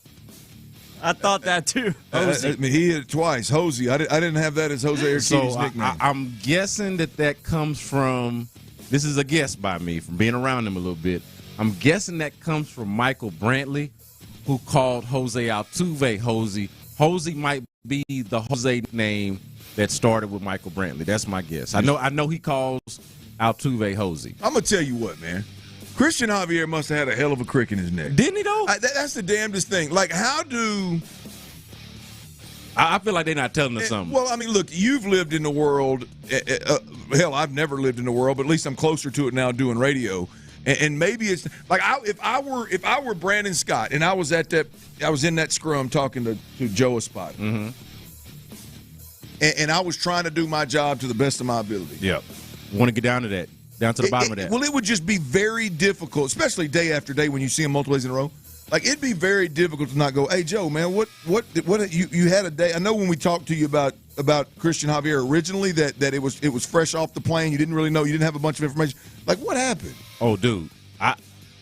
I thought that too. He hit it twice. Jose. I didn't have that as Jose Urquidy's nickname. I'm guessing that comes from, this is a guess by me from being around him a little bit. I'm guessing that comes from Michael Brantley, who called Jose Altuve Jose. Jose might be the Jose name that started with Michael Brantley. That's my guess. I know he calls Altuve Jose. I'm going to tell you what, man. Christian Javier must have had a hell of a crick in his neck. Didn't he, though? That's the damnedest thing. Like, how do... I feel like they're not telling us something. Well, I mean, look, you've lived in the world. Hell, I've never lived in the world, but at least I'm closer to it now doing radio. And maybe it's like if I were Brandon Scott and I was in that scrum talking to Joe Espada, and I was trying to do my job to the best of my ability. Yep. Want to get down to that. Down to the bottom of that. Well, it would just be very difficult, especially day after day when you see him multiple days in a row. Like, it'd be very difficult to not go, hey, Joe, man, what you had a day. I know when we talked to you about Christian Javier originally that it was fresh off the plane. You didn't really know. You didn't have a bunch of information. Like, what happened? Oh, dude, I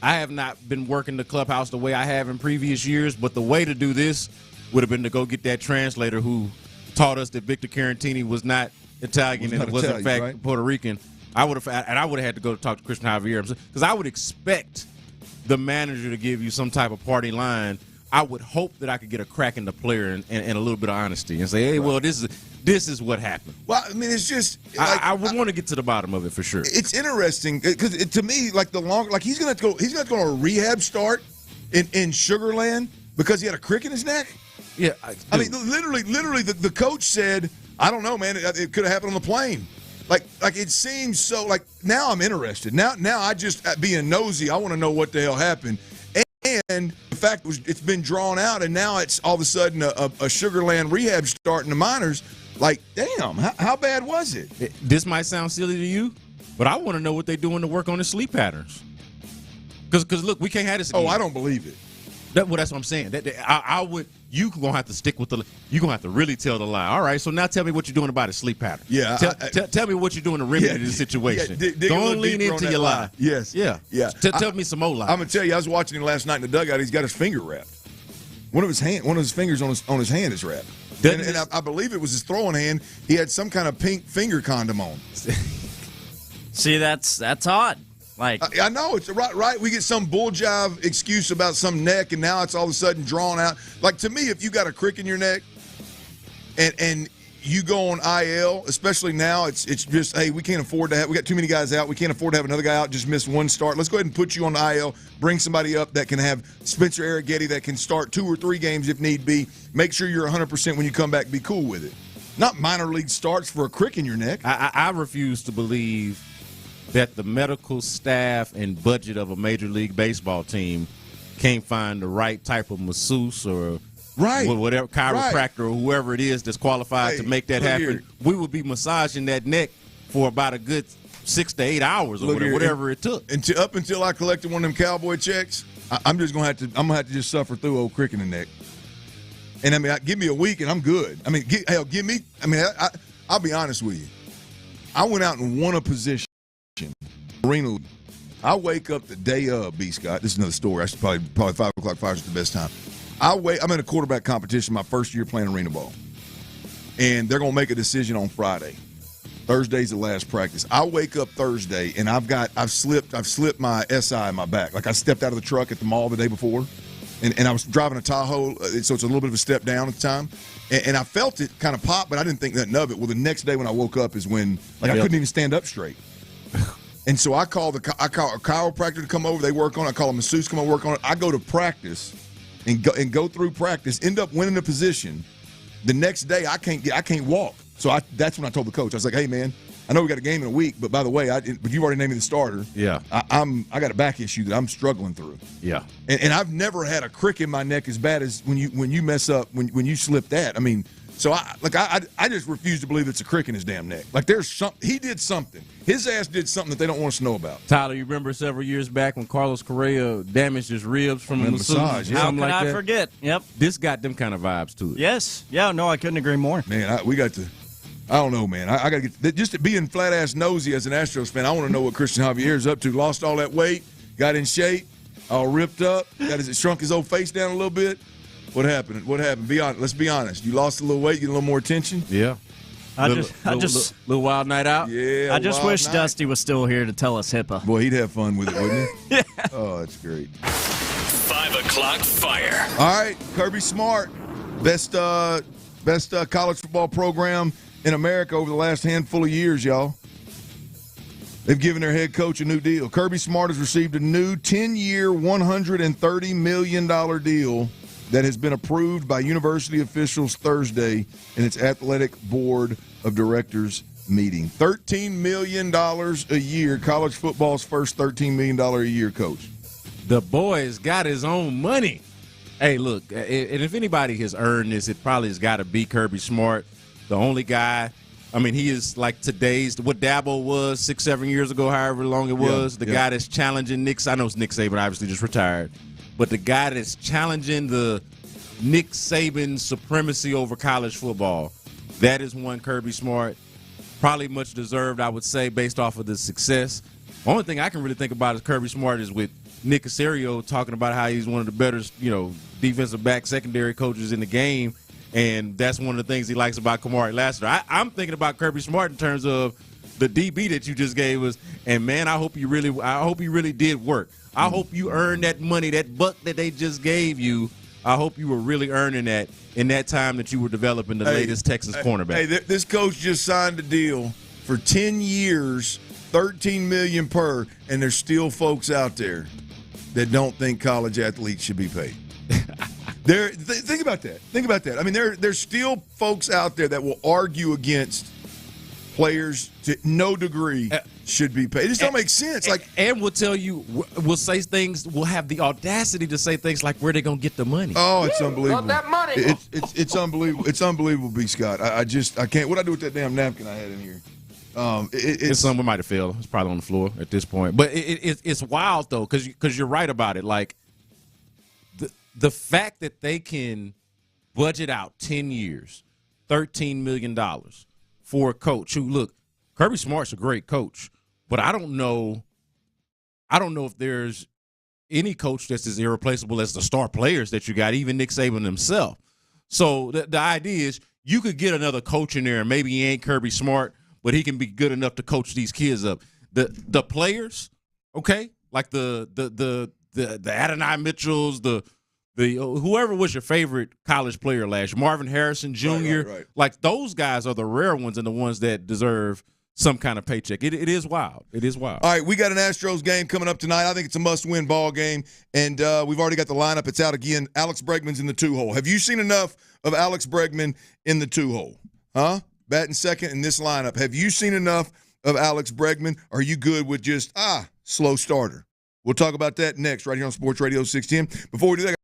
have not been working the clubhouse the way I have in previous years, but the way to do this would have been to go get that translator who taught us that Victor Carantini was not Italian and was in fact right? Puerto Rican. I would have had to go talk to Christian Javier because I would expect the manager to give you some type of party line. I would hope that I could get a crack in the player and a little bit of honesty and say, hey, well, this is what happened. Well, I mean, it's just like, I would want to get to the bottom of it for sure. It's interesting because to me, like he's gonna go on a rehab start in Sugar Land because he had a crick in his neck. Yeah, I mean, literally, the coach said, I don't know, man, it could have happened on the plane. Like it seems so. Like now I'm interested. Now I just being nosy. I want to know what the hell happened. And the fact it's been drawn out, and now it's all of a sudden a Sugar Land rehab start in the minors. Like, damn, how bad was it? This might sound silly to you, but I want to know what they're doing to work on his sleep patterns. Because look, we can't have this again. Oh, I don't believe it. That's what I'm saying. I would. You gonna have to stick with you're gonna have to really tell the lie. All right. So now tell me what you're doing about his sleep pattern. Yeah. Tell me what you're doing to remedy the situation. Don't lean into your lie. Yes. Yeah. Tell me some more lies. I'm gonna tell you. I was watching him last night in the dugout. He's got his finger wrapped. One of his fingers on his hand is wrapped. And I believe it was his throwing hand. He had some kind of pink finger condom on. See, that's odd. Like I know it's right. We get some bull jive excuse about some neck, and now it's all of a sudden drawn out. Like, to me, if you got a crick in your neck, and you go on IL, especially now, it's just, hey, we can't afford to have. We got too many guys out. We can't afford to have another guy out. Just miss one start. Let's go ahead and put you on the IL. Bring somebody up that can have Spencer Arrighetti that can start 2 or 3 games if need be. Make sure you're 100% when you come back. Be cool with it. Not minor league starts for a crick in your neck. I refuse to believe that the medical staff and budget of a Major League Baseball team can't find the right type of masseuse or whatever chiropractor or whoever it is that's qualified to make that happen. Here. We would be massaging that neck for about a good 6 to 8 hours or whatever it took. Until I collected one of them cowboy checks, I'm gonna have to just suffer through old crick in the neck. And I mean, give me a week and I'm good. I mean, give me. I mean, I'll be honest with you. I went out and won a position. I wake up the day of, B. Scott. This is another story. I should probably 5 o'clock fires is the best time. I'm in a quarterback competition my first year playing arena ball, and they're gonna make a decision on Friday. Thursday's the last practice. I wake up Thursday and I've slipped my SI in my back. Like, I stepped out of the truck at the mall the day before, and I was driving a Tahoe, so it's a little bit of a step down at the time. And I felt it kind of pop, but I didn't think nothing of it. Well, the next day when I woke up is when I couldn't even stand up straight. And so I call a chiropractor to come over. They work on it. I call a masseuse to come over, work on it. I go to practice and go through practice, end up winning the position. The next day I can't walk. So that's when I told the coach. I was like, hey, man, I know we got a game in a week, but by the way, but you've already named me the starter. Yeah. I got a back issue that I'm struggling through. Yeah. And I've never had a crick in my neck as bad as when you mess up, when you slip that. I mean, so I just refuse to believe it's a crick in his damn neck. Like he did something. His ass did something that they don't want us to know about. Tyler, you remember several years back when Carlos Correa damaged his ribs from a massage? How can I forget? Yep. This got them kind of vibes to it. Yes. Yeah, no, I couldn't agree more. Man, we got to – I don't know, man. I got to get – just being flat-ass nosy as an Astros fan, I want to know what Christian Javier is up to. Lost all that weight, got in shape, all ripped up, shrunk his old face down a little bit. What happened? Be honest. Let's be honest. You lost a little weight, get a little more attention? Yeah. Little wild night out. Yeah. I just wish Dusty was still here to tell us HIPAA. Boy, he'd have fun with it, wouldn't he? Yeah. Oh, that's great. 5 o'clock fire. All right, Kirby Smart, best college football program in America over the last handful of years, y'all. They've given their head coach a new deal. Kirby Smart has received a new 10-year, $130 million deal that has been approved by university officials Thursday in its athletic board of directors meeting. $13 million a year, college football's first $13 million a year coach. The boy's got his own money. Hey, look, and if anybody has earned this, it probably has got to be Kirby Smart, the only guy. I mean, he is like today's what Dabo was 6-7 years ago, however long it was. The guy that's challenging I know it's Nick Saban, obviously just retired, but the guy that's challenging the Nick Saban supremacy over college football, that is one Kirby Smart. Probably much deserved, I would say, based off of the success. The only thing I can really think about is Kirby Smart is with Nick Caserio talking about how he's one of the better, defensive back secondary coaches in the game, and that's one of the things he likes about Kamari Lassiter. I'm thinking about Kirby Smart in terms of the DB that you just gave us, and man, I hope you really did work. I hope you earned that money, that buck that they just gave you. I hope you were really earning that in that time that you were developing the latest Texas cornerback. Hey, this coach just signed a deal for 10 years, $13 million per, and there's still folks out there that don't think college athletes should be paid. Think about that. Think about that. I mean, there's still folks out there that will argue against players to no degree should be paid. It just don't make sense. And we'll tell you, we'll say things, we'll have the audacity to say things like where they gonna get the money. Oh, it's unbelievable. Got that money. It's unbelievable. It's unbelievable, B. Scott. I can't. What I do with that damn napkin I had in here? It's something we might have failed. It's probably on the floor at this point. But it's wild though, because you're right about it. Like the fact that they can budget out 10 years, $13 million for a coach who, look, Kirby Smart's a great coach, but I don't know if there's any coach that's as irreplaceable as the star players that you got, even Nick Saban himself. So the idea is you could get another coach in there, and maybe he ain't Kirby Smart, but he can be good enough to coach these kids up. The players, okay, like the Adonai Mitchells, the whoever was your favorite college player last year, Marvin Harrison Jr., right. Like those guys are the rare ones and the ones that deserve some kind of paycheck. It is wild. It is wild. All right, we got an Astros game coming up tonight. I think it's a must-win ball game, and we've already got the lineup. It's out again. Alex Bregman's in the 2-hole. Have you seen enough of Alex Bregman in the 2-hole? Huh? Batting second in this lineup. Have you seen enough of Alex Bregman? Are you good with just, slow starter? We'll talk about that next right here on Sports Radio 610. Before we do that,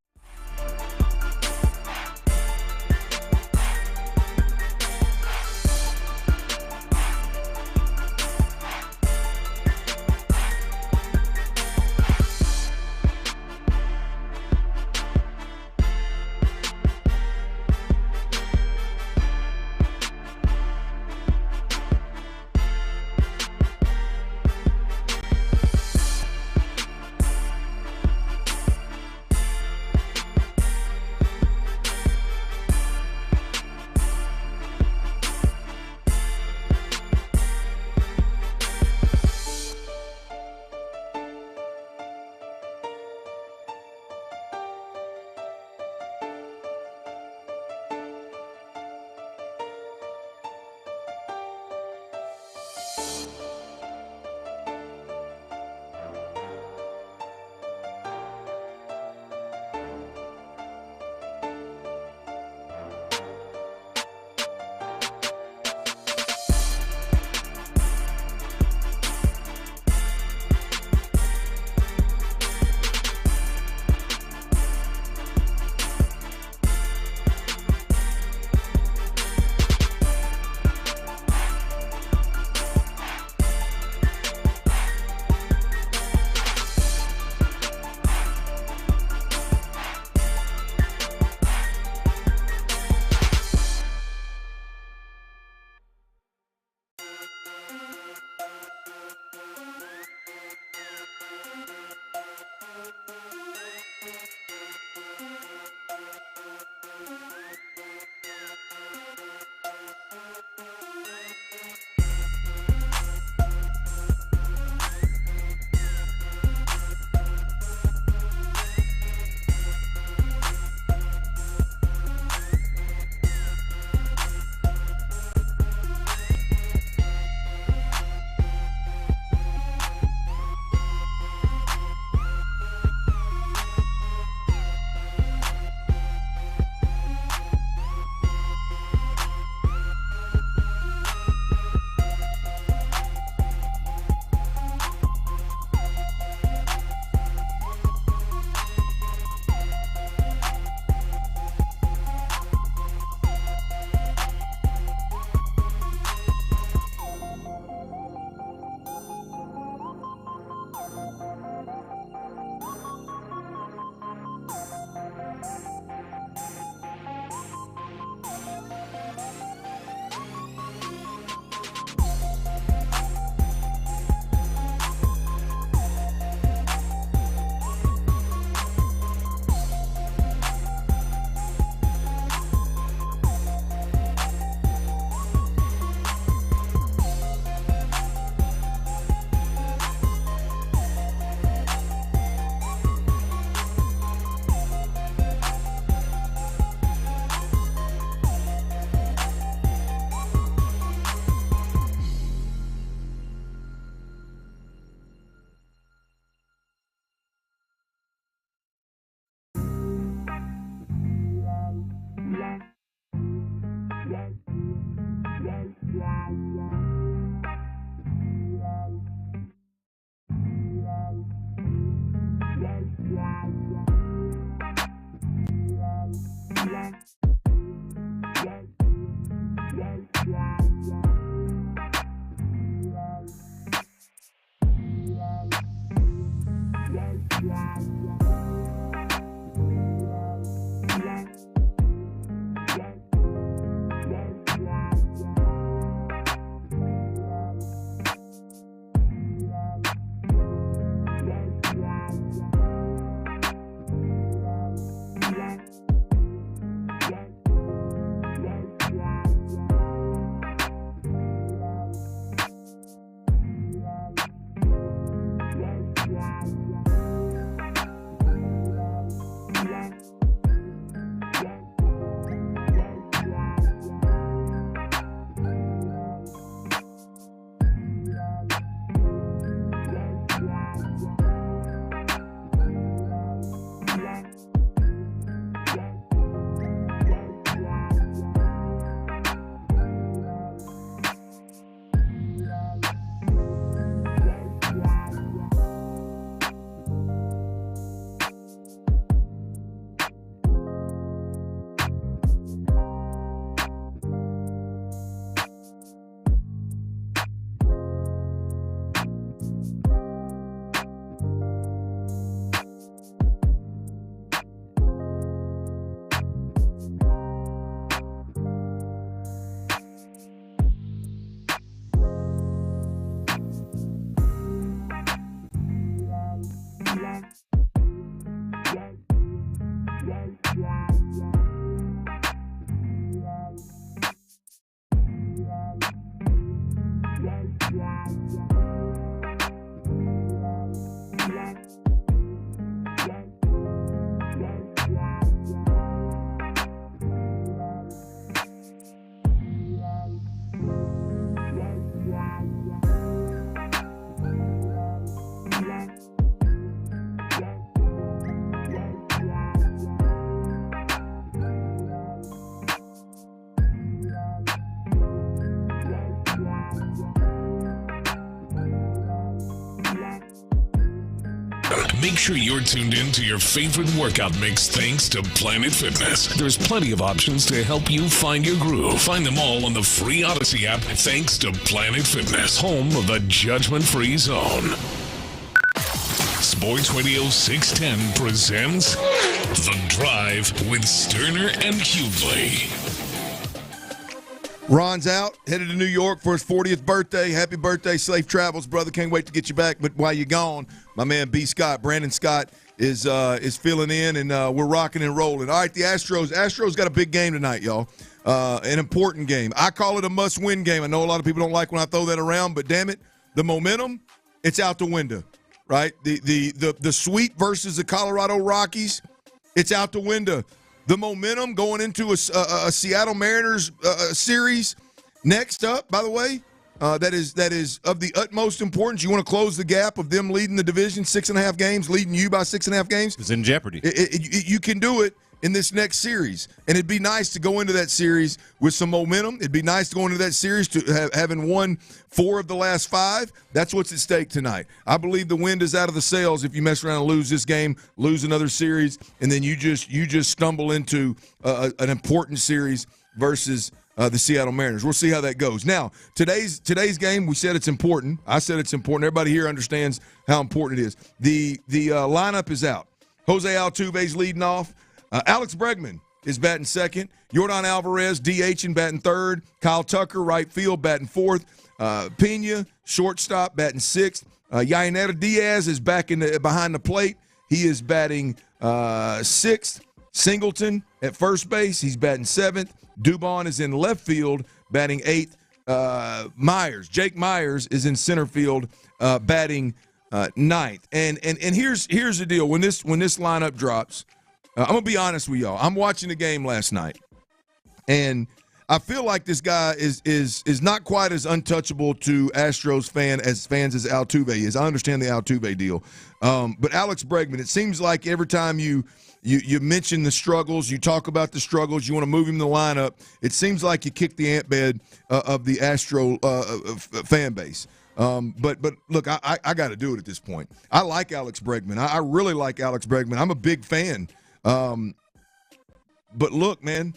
sure you're tuned in to your favorite workout mix thanks to Planet Fitness. There's plenty of options to help you find your groove. Find them all on the free Odyssey app thanks to Planet Fitness, home of the judgment-free zone. Sports Radio 610 presents The Drive with Stoerner and Hughley. Ron's out, headed to New York for his 40th birthday. Happy birthday, safe travels, brother. Can't wait to get you back. But while you're gone, my man B. Scott, Brandon Scott, is filling in, and we're rocking and rolling. All right, the Astros got a big game tonight, y'all. An important game. I call it a must-win game. I know a lot of people don't like when I throw that around, but damn it, the momentum, it's out the window, right? The sweep versus the Colorado Rockies, it's out the window. The momentum going into a Seattle Mariners series. Next up, by the way, that is of the utmost importance. You want to close the gap of them leading the division 6.5 games, leading you by 6.5 games. It's in jeopardy. You can do it in this next series, and it'd be nice to go into that series with some momentum. It'd be nice to go into that series to having won 4 of the last 5. That's what's at stake tonight. I believe the wind is out of the sails if you mess around and lose this game, lose another series, and then you just stumble into an important series versus the Seattle Mariners. We'll see how that goes. Now, today's game, we said it's important. I said it's important. Everybody here understands how important it is. The lineup is out. Jose Altuve's leading off. Alex Bregman is batting second. Yordan Alvarez, DH, and batting third. Kyle Tucker, right field, batting fourth. Pena, shortstop, batting sixth. Yaineta Diaz is back behind the plate. He is batting sixth. Singleton at first base, he's batting seventh. Dubon is in left field, batting eighth. Jake Myers is in center field, batting ninth. And here's the deal. When this lineup drops, I'm going to be honest with y'all. I'm watching the game last night, and I feel like this guy is not quite as untouchable to Astros fans as Altuve is. I understand the Altuve deal. But Alex Bregman, it seems like every time you mention the struggles, you talk about the struggles, you want to move him in the lineup, it seems like you kick the ant bed of the Astro fan base. But look, I got to do it at this point. I like Alex Bregman. I really like Alex Bregman. I'm a big fan. But look, man,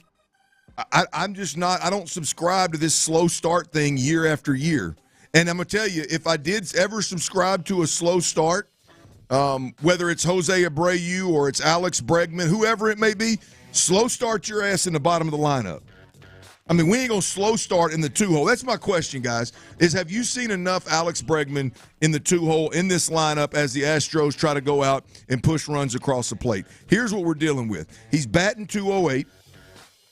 I'm just not – I don't subscribe to this slow start thing year after year. And I'm going to tell you, if I did ever subscribe to a slow start, whether it's Jose Abreu or it's Alex Bregman, whoever it may be, slow start your ass in the bottom of the lineup. I mean, we ain't going to slow start in the 2-hole. That's my question, guys, is have you seen enough Alex Bregman in the 2-hole in this lineup as the Astros try to go out and push runs across the plate? Here's what we're dealing with. He's batting .208.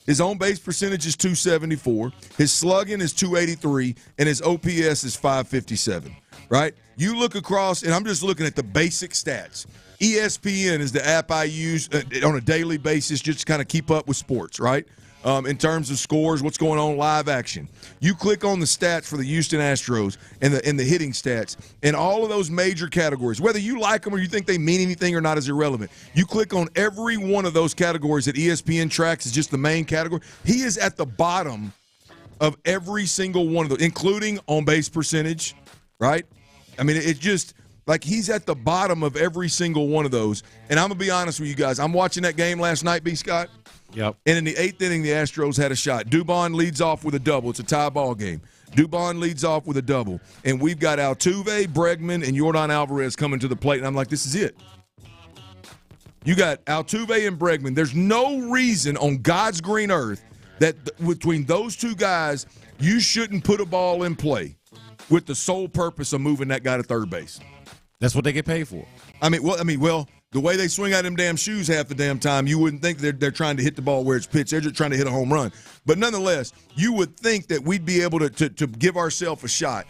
His on-base percentage is .274. His slugging is .283, and his OPS is .557, right? You look across, and I'm just looking at the basic stats. ESPN is the app I use on a daily basis just to kind of keep up with sports, right? In terms of scores, what's going on, live action. You click on the stats for the Houston Astros and the hitting stats, and all of those major categories, whether you like them or you think they mean anything or not is irrelevant. You click on every one of those categories that ESPN tracks as just the main category. He is at the bottom of every single one of those, including on-base percentage, right? I mean, it's just like he's at the bottom of every single one of those. And I'm going to be honest with you guys. I'm watching that game last night, B. Scott. Yep. And in the 8th inning, the Astros had a shot. Dubon leads off with a double. It's a tie ball game. Dubon leads off with a double. And we've got Altuve, Bregman, and Yordan Alvarez coming to the plate. And I'm like, this is it. You got Altuve and Bregman. There's no reason on God's green earth that between those two guys, you shouldn't put a ball in play with the sole purpose of moving that guy to third base. That's what they get paid for. I mean, the way they swing out them damn shoes half the damn time, you wouldn't think they're trying to hit the ball where it's pitched. They're just trying to hit a home run. But nonetheless, you would think that we'd be able to give ourselves a shot.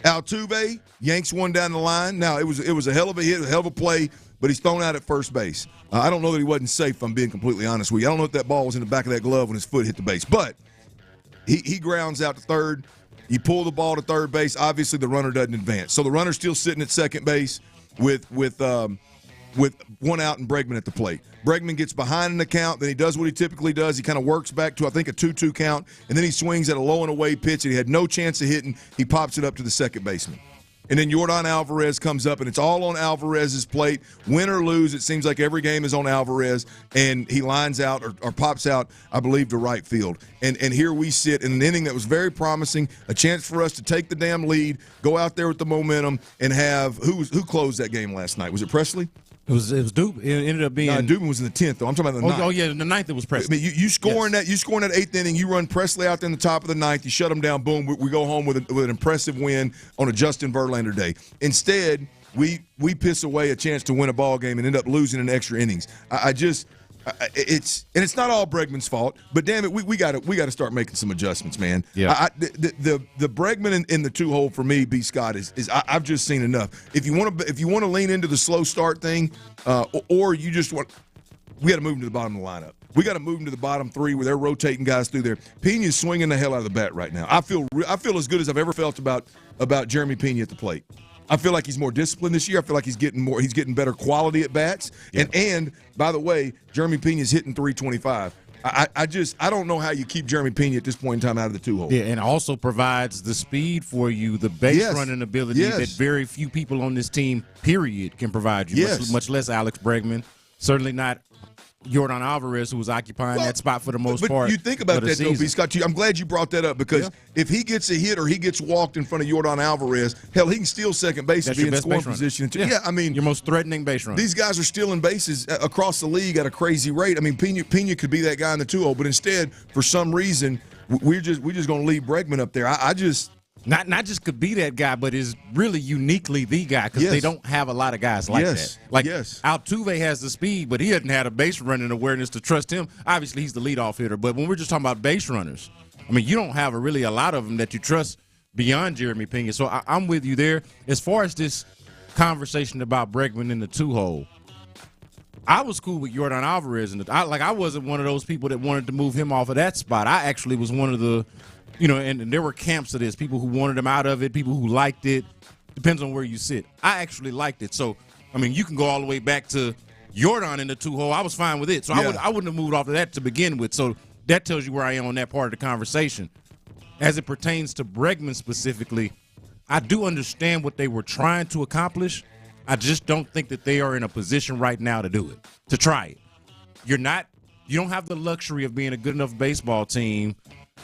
Altuve yanks one down the line. Now, it was a hell of a hit, a hell of a play, but he's thrown out at first base. I don't know that he wasn't safe, if I'm being completely honest with you. I don't know if that ball was in the back of that glove when his foot hit the base. But he grounds out to third. You pull the ball to third base. Obviously, the runner doesn't advance. So the runner's still sitting at second base with one out and Bregman at the plate. Bregman gets behind in the count. Then he does what he typically does. He kind of works back to, I think, a 2-2 count. And then he swings at a low and away pitch that he had no chance of hitting. He pops it up to the second baseman. and then Yordan Alvarez comes up, and it's all on Alvarez's plate. Win or lose, it seems like every game is on Alvarez, and he lines out or pops out, I believe, to right field. And here we sit in an inning that was very promising, a chance for us to take the damn lead, go out there with the momentum, and have who closed that game last night? Was it Presley? It was Dubin. It ended up being. No, Dubin was in the 10th, though. I'm talking about the 9th. Oh, yeah, in the 9th it was Presley. I mean, you scoring that 8th inning, you run Presley out there in the top of the 9th, you shut him down, boom, we go home with an impressive win on a Justin Verlander day. Instead, we piss away a chance to win a ball game and end up losing in extra innings. It's not all Bregman's fault, but damn it, we got to start making some adjustments, man. Yeah. The Bregman in the 2-hole for me, B. Scott, is I've just seen enough. If you want to lean into the slow start thing, or you just want, we got to move him to the bottom of the lineup. We got to move him to the bottom 3 where they're rotating guys through there. Pena's swinging the hell out of the bat right now. I feel as good as I've ever felt about Jeremy Pena at the plate. I feel like he's more disciplined this year. I feel like he's getting better quality at bats. Yeah. And by the way, Jeremy Pena's hitting .325. I don't know how you keep Jeremy Pena at this point in time out of the 2-hole. Yeah, and also provides the speed for you, the base running ability that very few people on this team, period, can provide you. Much less Alex Bregman. Certainly not Yordan Alvarez, who was occupying that spot for the most part. You think about that, though, B. Scott. I'm glad you brought that up because if he gets a hit or he gets walked in front of Yordan Alvarez, hell, he can steal second base and be in scoring position. Yeah, I mean, your most threatening base runner. These guys are stealing bases across the league at a crazy rate. I mean, Pena could be that guy in the 2-hole, but instead, for some reason, we're just going to leave Bregman up there. I just. Not just could be that guy, but is really uniquely the guy because they don't have a lot of guys like that. Altuve has the speed, but he hasn't had a base running awareness to trust him. Obviously, he's the leadoff hitter, but when we're just talking about base runners, I mean, you don't have really a lot of them that you trust beyond Jeremy Pena. So I'm with you there. As far as this conversation about Bregman in the 2-hole, I was cool with Yordan Alvarez. I wasn't one of those people that wanted to move him off of that spot. I actually was one of the – and there were camps of this, people who wanted him out of it, people who liked it. Depends on where you sit. I actually liked it. So, I mean, you can go all the way back to Yordan in the 2-hole. I was fine with it. So I wouldn't have moved off of that to begin with. So that tells you where I am on that part of the conversation. As it pertains to Bregman specifically, I do understand what they were trying to accomplish. I just don't think that they are in a position right now to do it, to try it. You don't have the luxury of being a good enough baseball team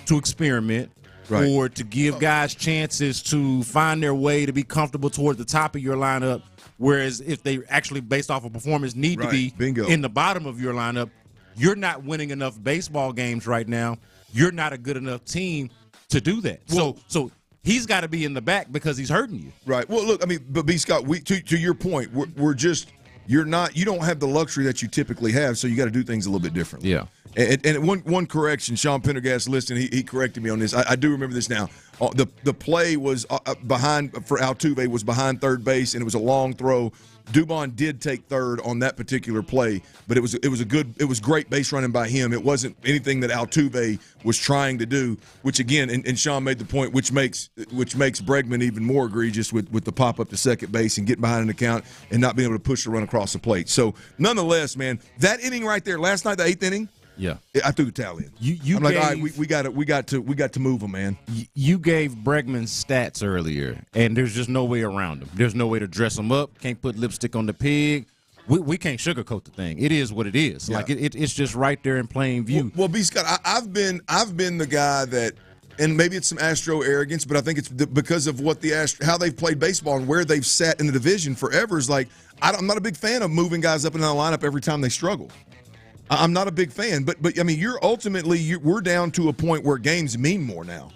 to experiment or to give guys chances to find their way to be comfortable toward the top of your lineup, whereas if they actually, based off of performance, need to be in the bottom of your lineup, you're not winning enough baseball games right now. You're not a good enough team to do that. Well, so he's got to be in the back because he's hurting you. Right. Well, look, I mean, but B. Scott, to your point, we're just – you don't have the luxury that you typically have, so you got to do things a little bit differently. Yeah. And one correction, Sean Pendergast listened, he corrected me on this. I do remember this now. The play was behind for Altuve was behind third base, and it was a long throw. Dubon did take third on that particular play, but it was great base running by him. It wasn't anything that Altuve was trying to do, which again, and Sean made the point, which makes Bregman even more egregious with the pop up to second base and getting behind an account and not being able to push the run across the plate. So nonetheless, man, that inning right there last night, the 8th inning. Yeah, I threw the towel in. I'm like, all right, we got to move him, man. You gave Bregman stats earlier, and there's just no way around him. There's no way to dress him up. Can't put lipstick on the pig. We can't sugarcoat the thing. It is what it is. Yeah. Like it's just right there in plain view. Well, B. Scott, I've been the guy that, and maybe it's some Astro arrogance, but I think it's because of what how they've played baseball and where they've sat in the division forever. Is like I'm not a big fan of moving guys up and down the lineup every time they struggle. I'm not a big fan, but I mean, we're down to a point where games mean more now.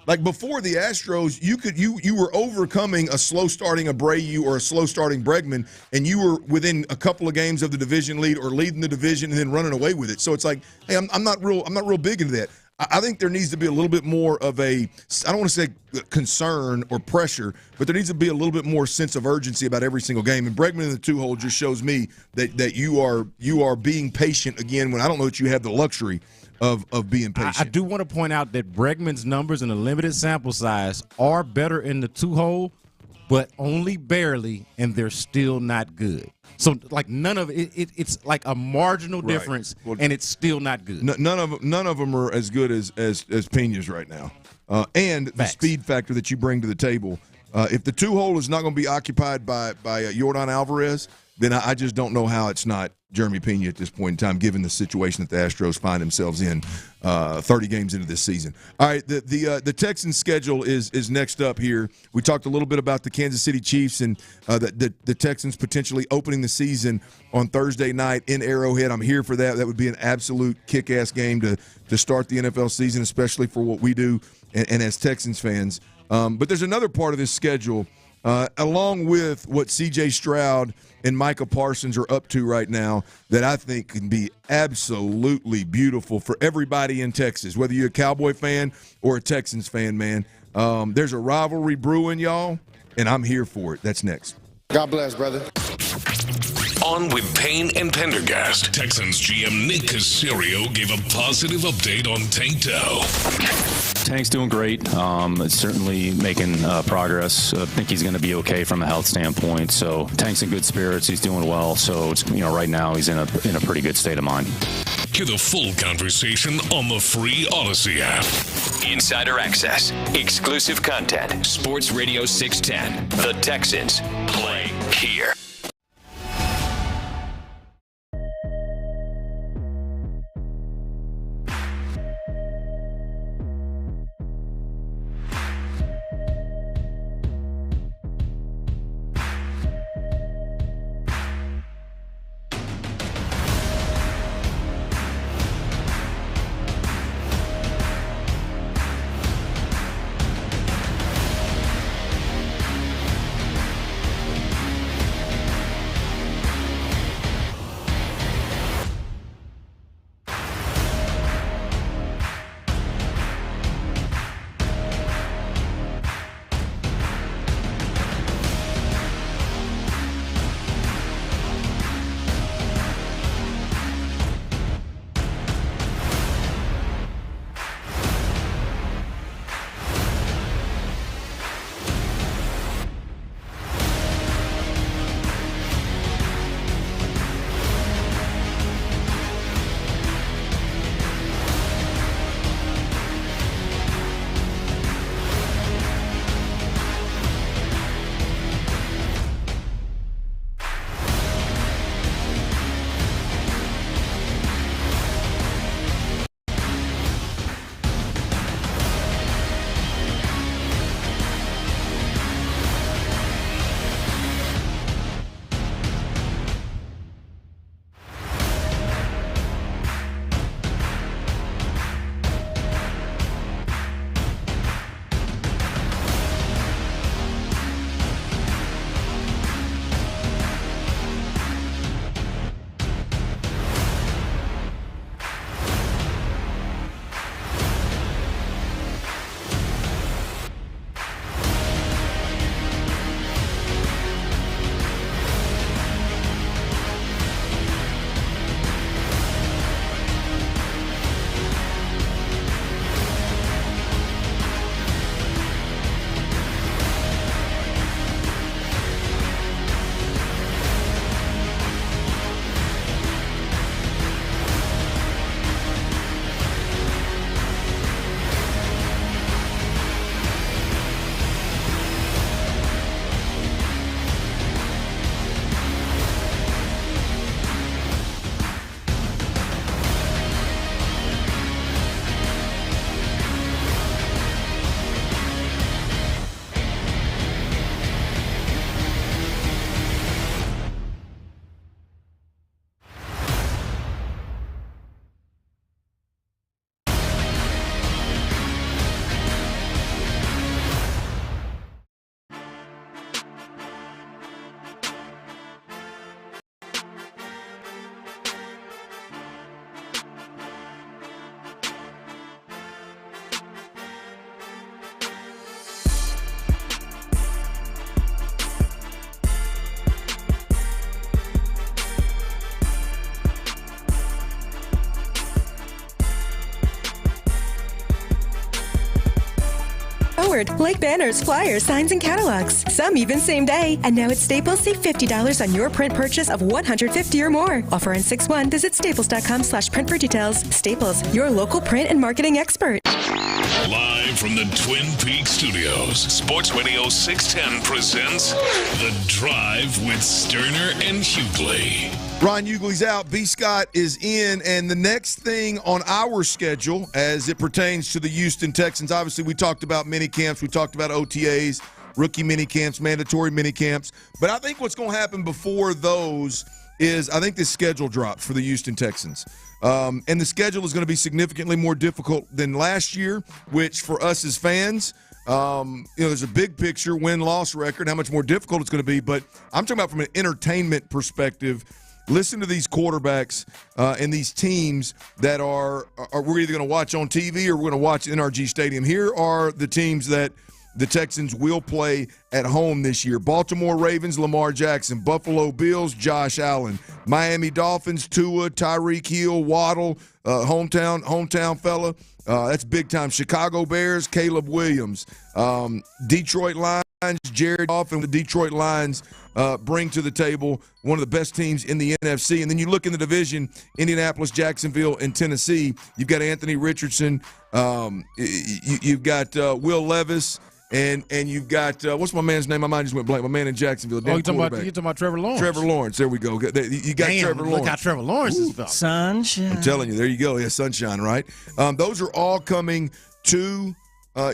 Like before the Astros, you were overcoming a slow starting Abreu or a slow starting Bregman, and you were within a couple of games of the division lead or leading the division and then running away with it. So it's like, hey, I'm not real big into that. I think there needs to be a little bit more of I don't want to say concern or pressure, but there needs to be a little bit more sense of urgency about every single game. And Bregman in the 2-hole just shows me that you are being patient again when I don't know that you have the luxury of being patient. I do want to point out that Bregman's numbers in a limited sample size are better in the 2-hole, but only barely, and they're still not good. So, like, none of it's like a marginal difference, and it's still not good. None of them are as good as Pena's right now. And the speed factor that you bring to the table If the 2-hole is not going to be occupied by Yordan Alvarez, then I just don't know how it's not Jeremy Pena at this point in time, given the situation that the Astros find themselves in 30 games into this season. All right, the Texans' schedule is next up here. We talked a little bit about the Kansas City Chiefs and the Texans potentially opening the season on Thursday night in Arrowhead. I'm here for that. That would be an absolute kick-ass game to start the NFL season, especially for what we do and as Texans fans. But there's another part of this schedule, along with what C.J. Stroud and Micah Parsons are up to right now, that I think can be absolutely beautiful for everybody in Texas, whether you're a Cowboy fan or a Texans fan, man. There's a rivalry brewing, y'all, and I'm here for it. That's next. God bless, brother. On with Payne and Pendergast, Texans GM Nick Caserio gave a positive update on Tank Dell. Tank's doing great. Certainly making progress. I think he's going to be okay from a health standpoint. So Tank's in good spirits. He's doing well. So it's, right now he's in a pretty good state of mind. Hear the full conversation on the free Odyssey app. Insider access, exclusive content. Sports Radio 610. The Texans play here. Like banners, flyers, signs, and catalogs. Some even same day. And now at Staples, save $50 on your print purchase of $150 or more. Offer on 6/1. Visit staples.com/print for details. Staples, your local print and marketing expert. Live from the Twin Peaks studios, Sports Radio 610 presents The Drive with Stoerner and Hughley. Ron Hughley's out. B. Scott is in. And the next thing on our schedule as it pertains to the Houston Texans, obviously we talked about mini camps. We talked about OTAs, rookie mini camps, mandatory mini camps. But I think what's going to happen before those is I think the schedule drops for the Houston Texans. And the schedule is going to be significantly more difficult than last year, which for us as fans, there's a big picture, win-loss record, how much more difficult it's going to be. But I'm talking about from an entertainment perspective. Listen to these quarterbacks and these teams that are we're either going to watch on TV or we're going to watch NRG Stadium. Here are the teams that the Texans will play at home this year. Baltimore Ravens, Lamar Jackson. Buffalo Bills, Josh Allen. Miami Dolphins, Tua, Tyreek Hill, Waddle, hometown fella. That's big time. Chicago Bears, Caleb Williams. Detroit Lions, Jared Goff, and the Detroit Lions bring to the table one of the best teams in the NFC. And then you look in the division, Indianapolis, Jacksonville, and Tennessee. You've got Anthony Richardson. You've got Will Levis. And you've got what's my man's name? My mind just went blank. My man in Jacksonville. You're talking about Trevor Lawrence. Trevor Lawrence. There we go. You got Trevor Lawrence. Look how Trevor Lawrence is felt. Sunshine. I'm telling you, there you go. Yeah, sunshine, right? Those are all coming to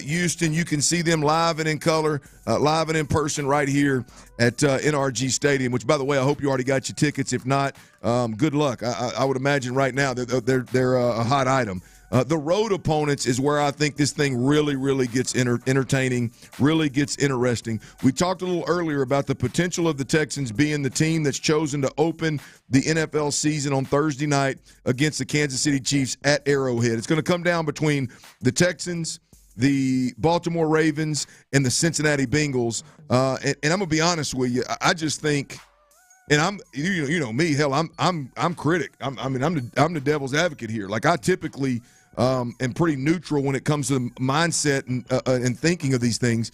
Houston. You can see them live and in color, live and in person right here at NRG Stadium, which, by the way, I hope you already got your tickets. If not, good luck. I would imagine right now they're a hot item. The road opponents is where I think this thing really gets entertaining, really gets interesting. We talked a little earlier about the potential of the Texans being the team that's chosen to open the NFL season on Thursday night against the Kansas City Chiefs at Arrowhead. It's going to come down between the Texans, the Baltimore Ravens, and the Cincinnati Bengals. And I'm going to be honest with you. I just think – and I'm, you know me, hell, I'm critic. I'm the devil's advocate here. Like I typically am pretty neutral when it comes to the mindset and thinking of these things.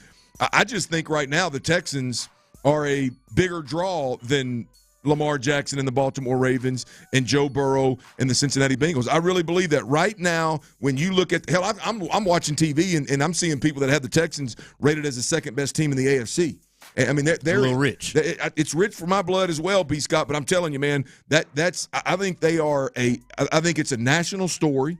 I just think right now the Texans are a bigger draw than Lamar Jackson and the Baltimore Ravens and Joe Burrow and the Cincinnati Bengals. I really believe that right now when you look at hell, I'm watching TV and I'm seeing people that have the Texans rated as the second best team in the AFC. I mean, they're a little rich. It's rich for my blood as well, B. Scott. But I'm telling you, man, that's. I think they are I think it's a national story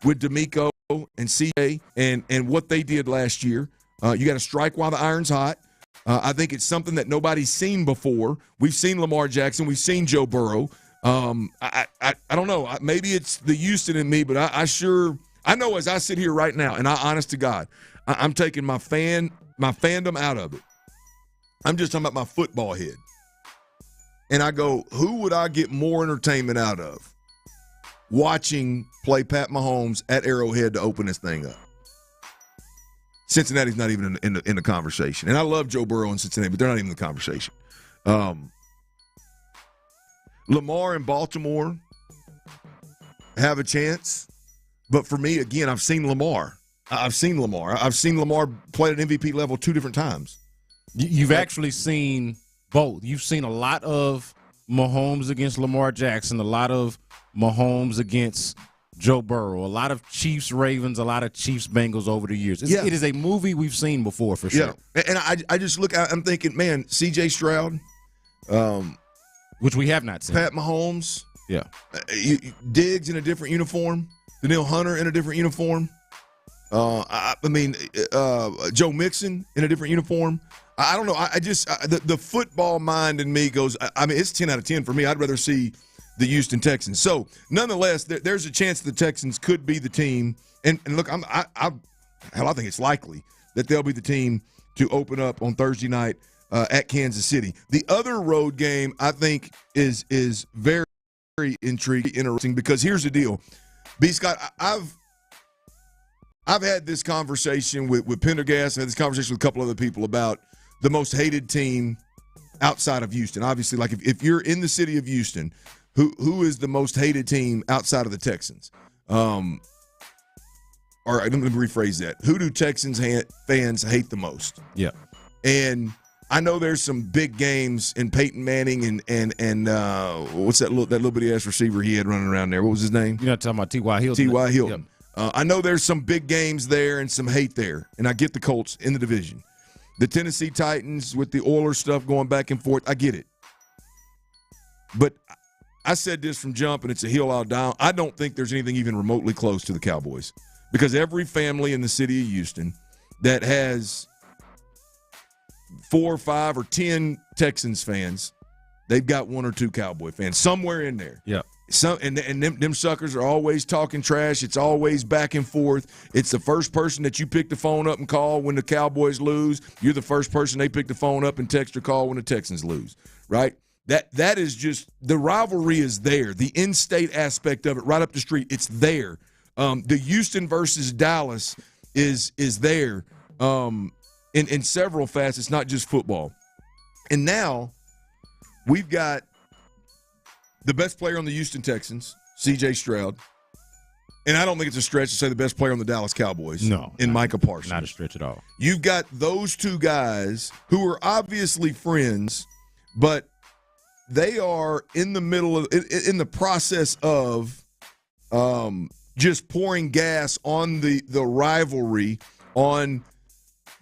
with D'Amico and CJ and what they did last year. You got to strike while the iron's hot. I think it's something that nobody's seen before. We've seen Lamar Jackson. We've seen Joe Burrow. I don't know. Maybe it's the Houston in me, but I know as I sit here right now, and honest to God, I'm taking my fandom out of it. I'm just talking about my football head. And I go, who would I get more entertainment out of? Watching play Pat Mahomes at Arrowhead to open this thing up. Cincinnati's not even in the conversation. And I love Joe Burrow and Cincinnati, but they're not even in the conversation. Lamar and Baltimore have a chance. But for me, again, I've seen Lamar. I've seen Lamar play at an MVP level 2 different times. You've actually seen both. You've seen a lot of Mahomes against Lamar Jackson, a lot of Mahomes against Joe Burrow, a lot of Chiefs Ravens, a lot of Chiefs Bengals over the years. It is a movie we've seen before for sure. Yeah, and I just look. I'm thinking, man, C.J. Stroud, which we have not seen. Pat Mahomes, yeah, Diggs in a different uniform, Danielle Hunter in a different uniform. Joe Mixon in a different uniform. I don't know. The football mind in me goes, it's 10 out of 10 for me. I'd rather see the Houston Texans. So, nonetheless, there's a chance the Texans could be the team. And look, I think it's likely that they'll be the team to open up on Thursday night at Kansas City. The other road game, I think, is very, very interesting because here's the deal. B. Scott, I've had this conversation with Pendergast. I had this conversation with a couple other people about the most hated team outside of Houston. Obviously, like if you're in the city of Houston, who is the most hated team outside of the Texans? All right, let me rephrase that. Who do Texans fans hate the most? Yeah. And I know there's some big games in Peyton Manning and what's that little bitty ass receiver he had running around there? What was his name? You're not talking about T.Y. Hilton. T.Y. Hilton. I know there's some big games there and some hate there, and I get the Colts in the division. The Tennessee Titans with the Oilers stuff going back and forth, I get it. But I said this from jump, and it's a hill I'll die on. I don't think there's anything even remotely close to the Cowboys, because every family in the city of Houston that has 4, 5, or 10 Texans fans, they've got 1 or 2 Cowboy fans somewhere in there. Yeah. And them suckers are always talking trash. It's always back and forth. It's the first person that you pick the phone up and call when the Cowboys lose. You're the first person they pick the phone up and text or call when the Texans lose, right? That is just – the rivalry is there. The in-state aspect of it, right up the street, it's there. The Houston versus Dallas is there in several facets, not just football. And now we've got the best player on the Houston Texans, C.J. Stroud. And I don't think it's a stretch to say the best player on the Dallas Cowboys. No. In Micah Parsons. Not a stretch at all. You've got those two guys who are obviously friends, but they are in the middle of in the process of just pouring gas on the rivalry on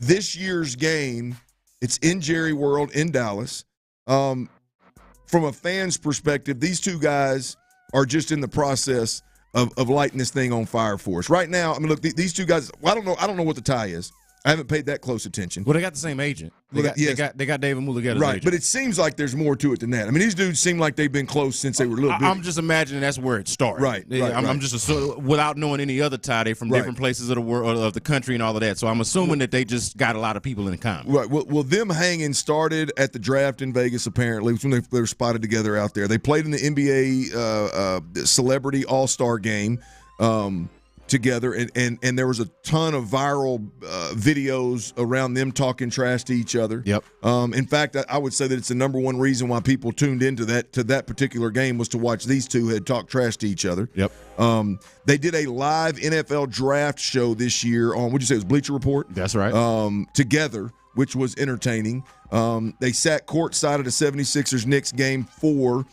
this year's game. It's in Jerry World in Dallas. From a fan's perspective, these two guys are just in the process of lighting this thing on fire for us. Right now, I mean, look, these two guys, I don't know what the tie is. I haven't paid that close attention. Well, they got the same agent. They got David Mulligat's right, agent. but it seems like there's more to it than that. I mean, these dudes seem like they've been close since they were little. I'm just imagining that's where it started. Right. I'm just without knowing any other tie. They from different places of the world, of the country, and all of that. So I'm assuming that they just got a lot of people in common. Right. Well, them hanging started at the draft in Vegas. Apparently, when they were spotted together out there. They played in the NBA Celebrity All-Star Game. Together, and there was a ton of viral videos around them talking trash to each other. Yep. In fact, I would say that it's the number one reason why people tuned into that particular game was to watch these two had talked trash to each other. Yep. They did a live NFL draft show this year on, what'd you say, it was Bleacher Report? That's right. Together, which was entertaining. They sat courtside at a 76ers-Knicks game 4.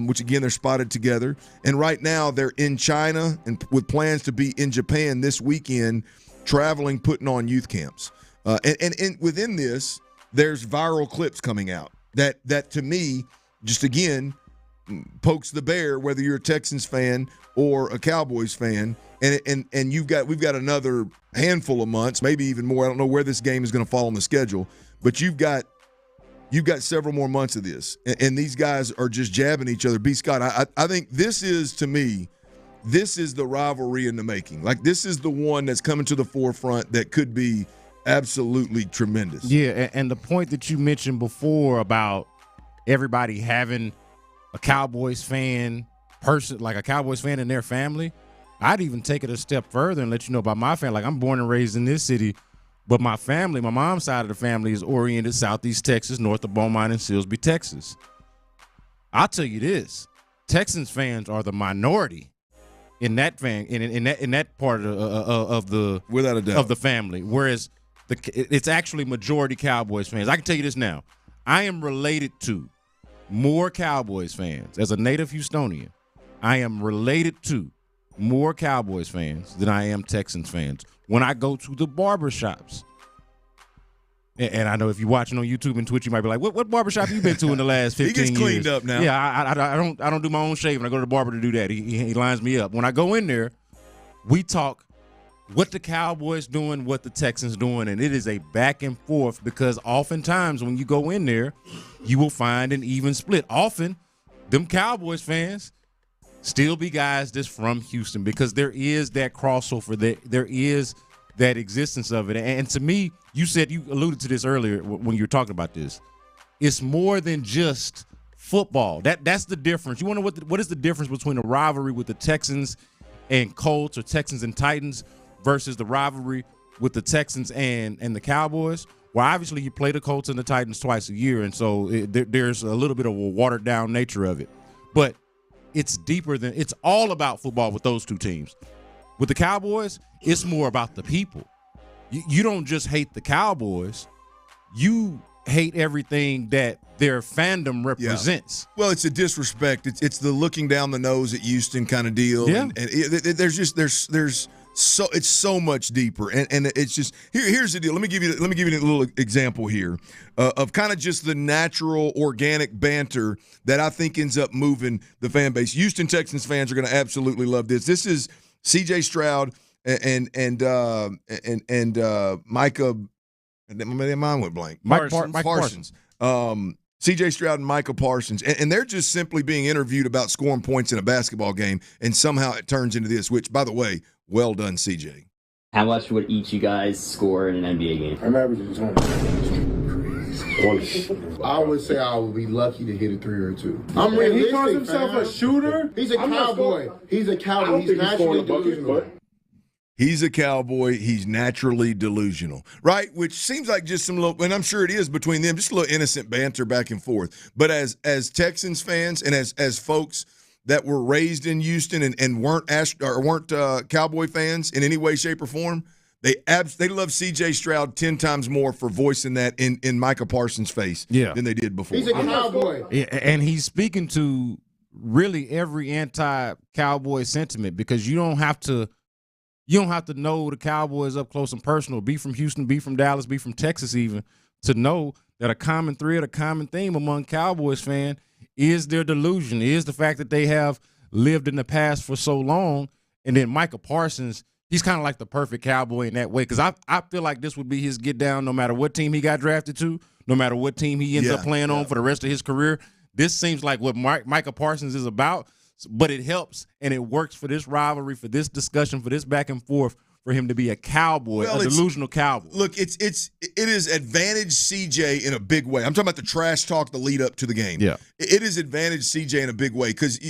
Which, again, they're spotted together. And right now they're in China and with plans to be in Japan this weekend, traveling, putting on youth camps. And within this, there's viral clips coming out that to me, just again, pokes the bear, whether you're a Texans fan or a Cowboys fan. And we've got another handful of months, maybe even more. I don't know where this game is going to fall on the schedule, but you've got several more months of this, and these guys are just jabbing each other. B. Scott, I think this is, to me, this is the rivalry in the making. Like, this is the one that's coming to the forefront that could be absolutely tremendous. Yeah, and the point that you mentioned before about everybody having a Cowboys fan like a Cowboys fan in their family, I'd even take it a step further and let you know about my family. Like, I'm born and raised in this city. But my family, my mom's side of the family is oriented Southeast Texas, north of Beaumont and Silsbee, Texas. I'll tell you this: Texans fans are the minority in that in that part of the without a doubt of the family. Whereas it's actually majority Cowboys fans. I can tell you this now: I am related to more Cowboys fans as a native Houstonian. I am related to more Cowboys fans than I am Texans fans. When I go to the barbershops, and I know if you're watching on YouTube and Twitch, you might be like, what barbershop have you been to in the last 15 years? He gets cleaned up now. Yeah, I don't do my own shaving. I go to the barber to do that. He lines me up. When I go in there, we talk what the Cowboys doing, what the Texans doing, and it is a back and forth because oftentimes when you go in there, you will find an even split. Often, them Cowboys fans still be guys that's from Houston because there is that crossover, there is that existence of it. And to me, you alluded to this earlier when you were talking about this. It's more than just football. That's the difference. You wonder what is the difference between a rivalry with the Texans and Colts or Texans and Titans versus the rivalry with the Texans and the Cowboys? Well, obviously you play the Colts and the Titans twice a year, and so there's a little bit of a watered-down nature of it. But it's deeper than – it's all about football with those two teams. With the Cowboys, it's more about the people. You don't just hate the Cowboys. You hate everything that their fandom represents. Yeah. Well, it's a disrespect. It's the looking down the nose at Houston kind of deal. Yeah. And there's it's so much deeper, and it's just here's the deal. Let me give you a little example here of kind of just the natural organic banter that I think ends up moving the fan base. Houston Texans fans are going to absolutely love this. This is C.J. Stroud and Micah. My mind went blank. Mike Parsons. C.J. Stroud and Micah Parsons, and they're just simply being interviewed about scoring points in a basketball game, and somehow it turns into this, which, by the way, well done, C.J. How much would each you guys score in an NBA game? I'm averaging 20. I would say I would be lucky to hit a 3 or 2. I'm realistic. He calls himself a shooter? He's a cowboy. He's a cowboy. He's naturally delusional. He's a cowboy. He's naturally delusional, right? Which seems like just some little, and I'm sure it is between them, just a little innocent banter back and forth. But as Texans fans and as folks that were raised in Houston and weren't Cowboy fans in any way, shape, or form, they love C.J. Stroud 10 times more for voicing that in Micah Parsons' face than they did before. He's a cowboy. And he's speaking to really every anti-Cowboy sentiment, because you don't have to know the Cowboys up close and personal, be from Houston, be from Dallas, be from Texas even, to know that a common thread, a common theme among Cowboys fans is their delusion, is the fact that they have lived in the past for so long. And then Micah Parsons, he's kind of like the perfect Cowboy in that way, because I feel like this would be his get down no matter what team he got drafted to, no matter what team he ends up playing on for the rest of his career. This seems like what Micah Parsons is about. But it helps and it works for this rivalry, for this discussion, for this back and forth, for him to be a cowboy, a delusional cowboy. Look, it is advantage CJ in a big way. I'm talking about the trash talk, the lead up to the game. Yeah, it is advantage CJ in a big way because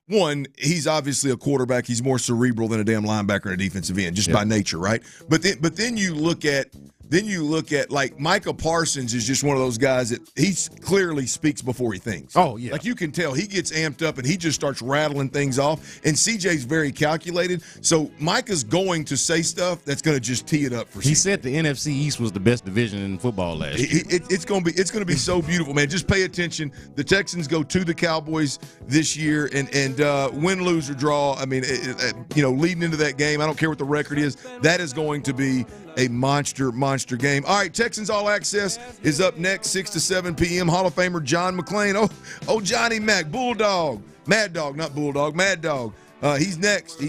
one, he's obviously a quarterback. He's more cerebral than a damn linebacker and a defensive end, just by nature, right? But then you look at. Like Micah Parsons is just one of those guys that he clearly speaks before he thinks. Oh, yeah. Like you can tell he gets amped up and he just starts rattling things off. And CJ's very calculated. So Micah's going to say stuff that's going to just tee it up for CJ. He said the NFC East was the best division in football last year. It's going to be so beautiful, man. Just pay attention. The Texans go to the Cowboys this year and win, lose, or draw. I mean, leading into that game, I don't care what the record is. That is going to be a monster game. All right, Texans All Access is up next, 6 to 7 p.m. Hall of Famer John McClain. Oh, Johnny Mack, Bulldog. Mad Dog, not Bulldog, Mad Dog. He's next.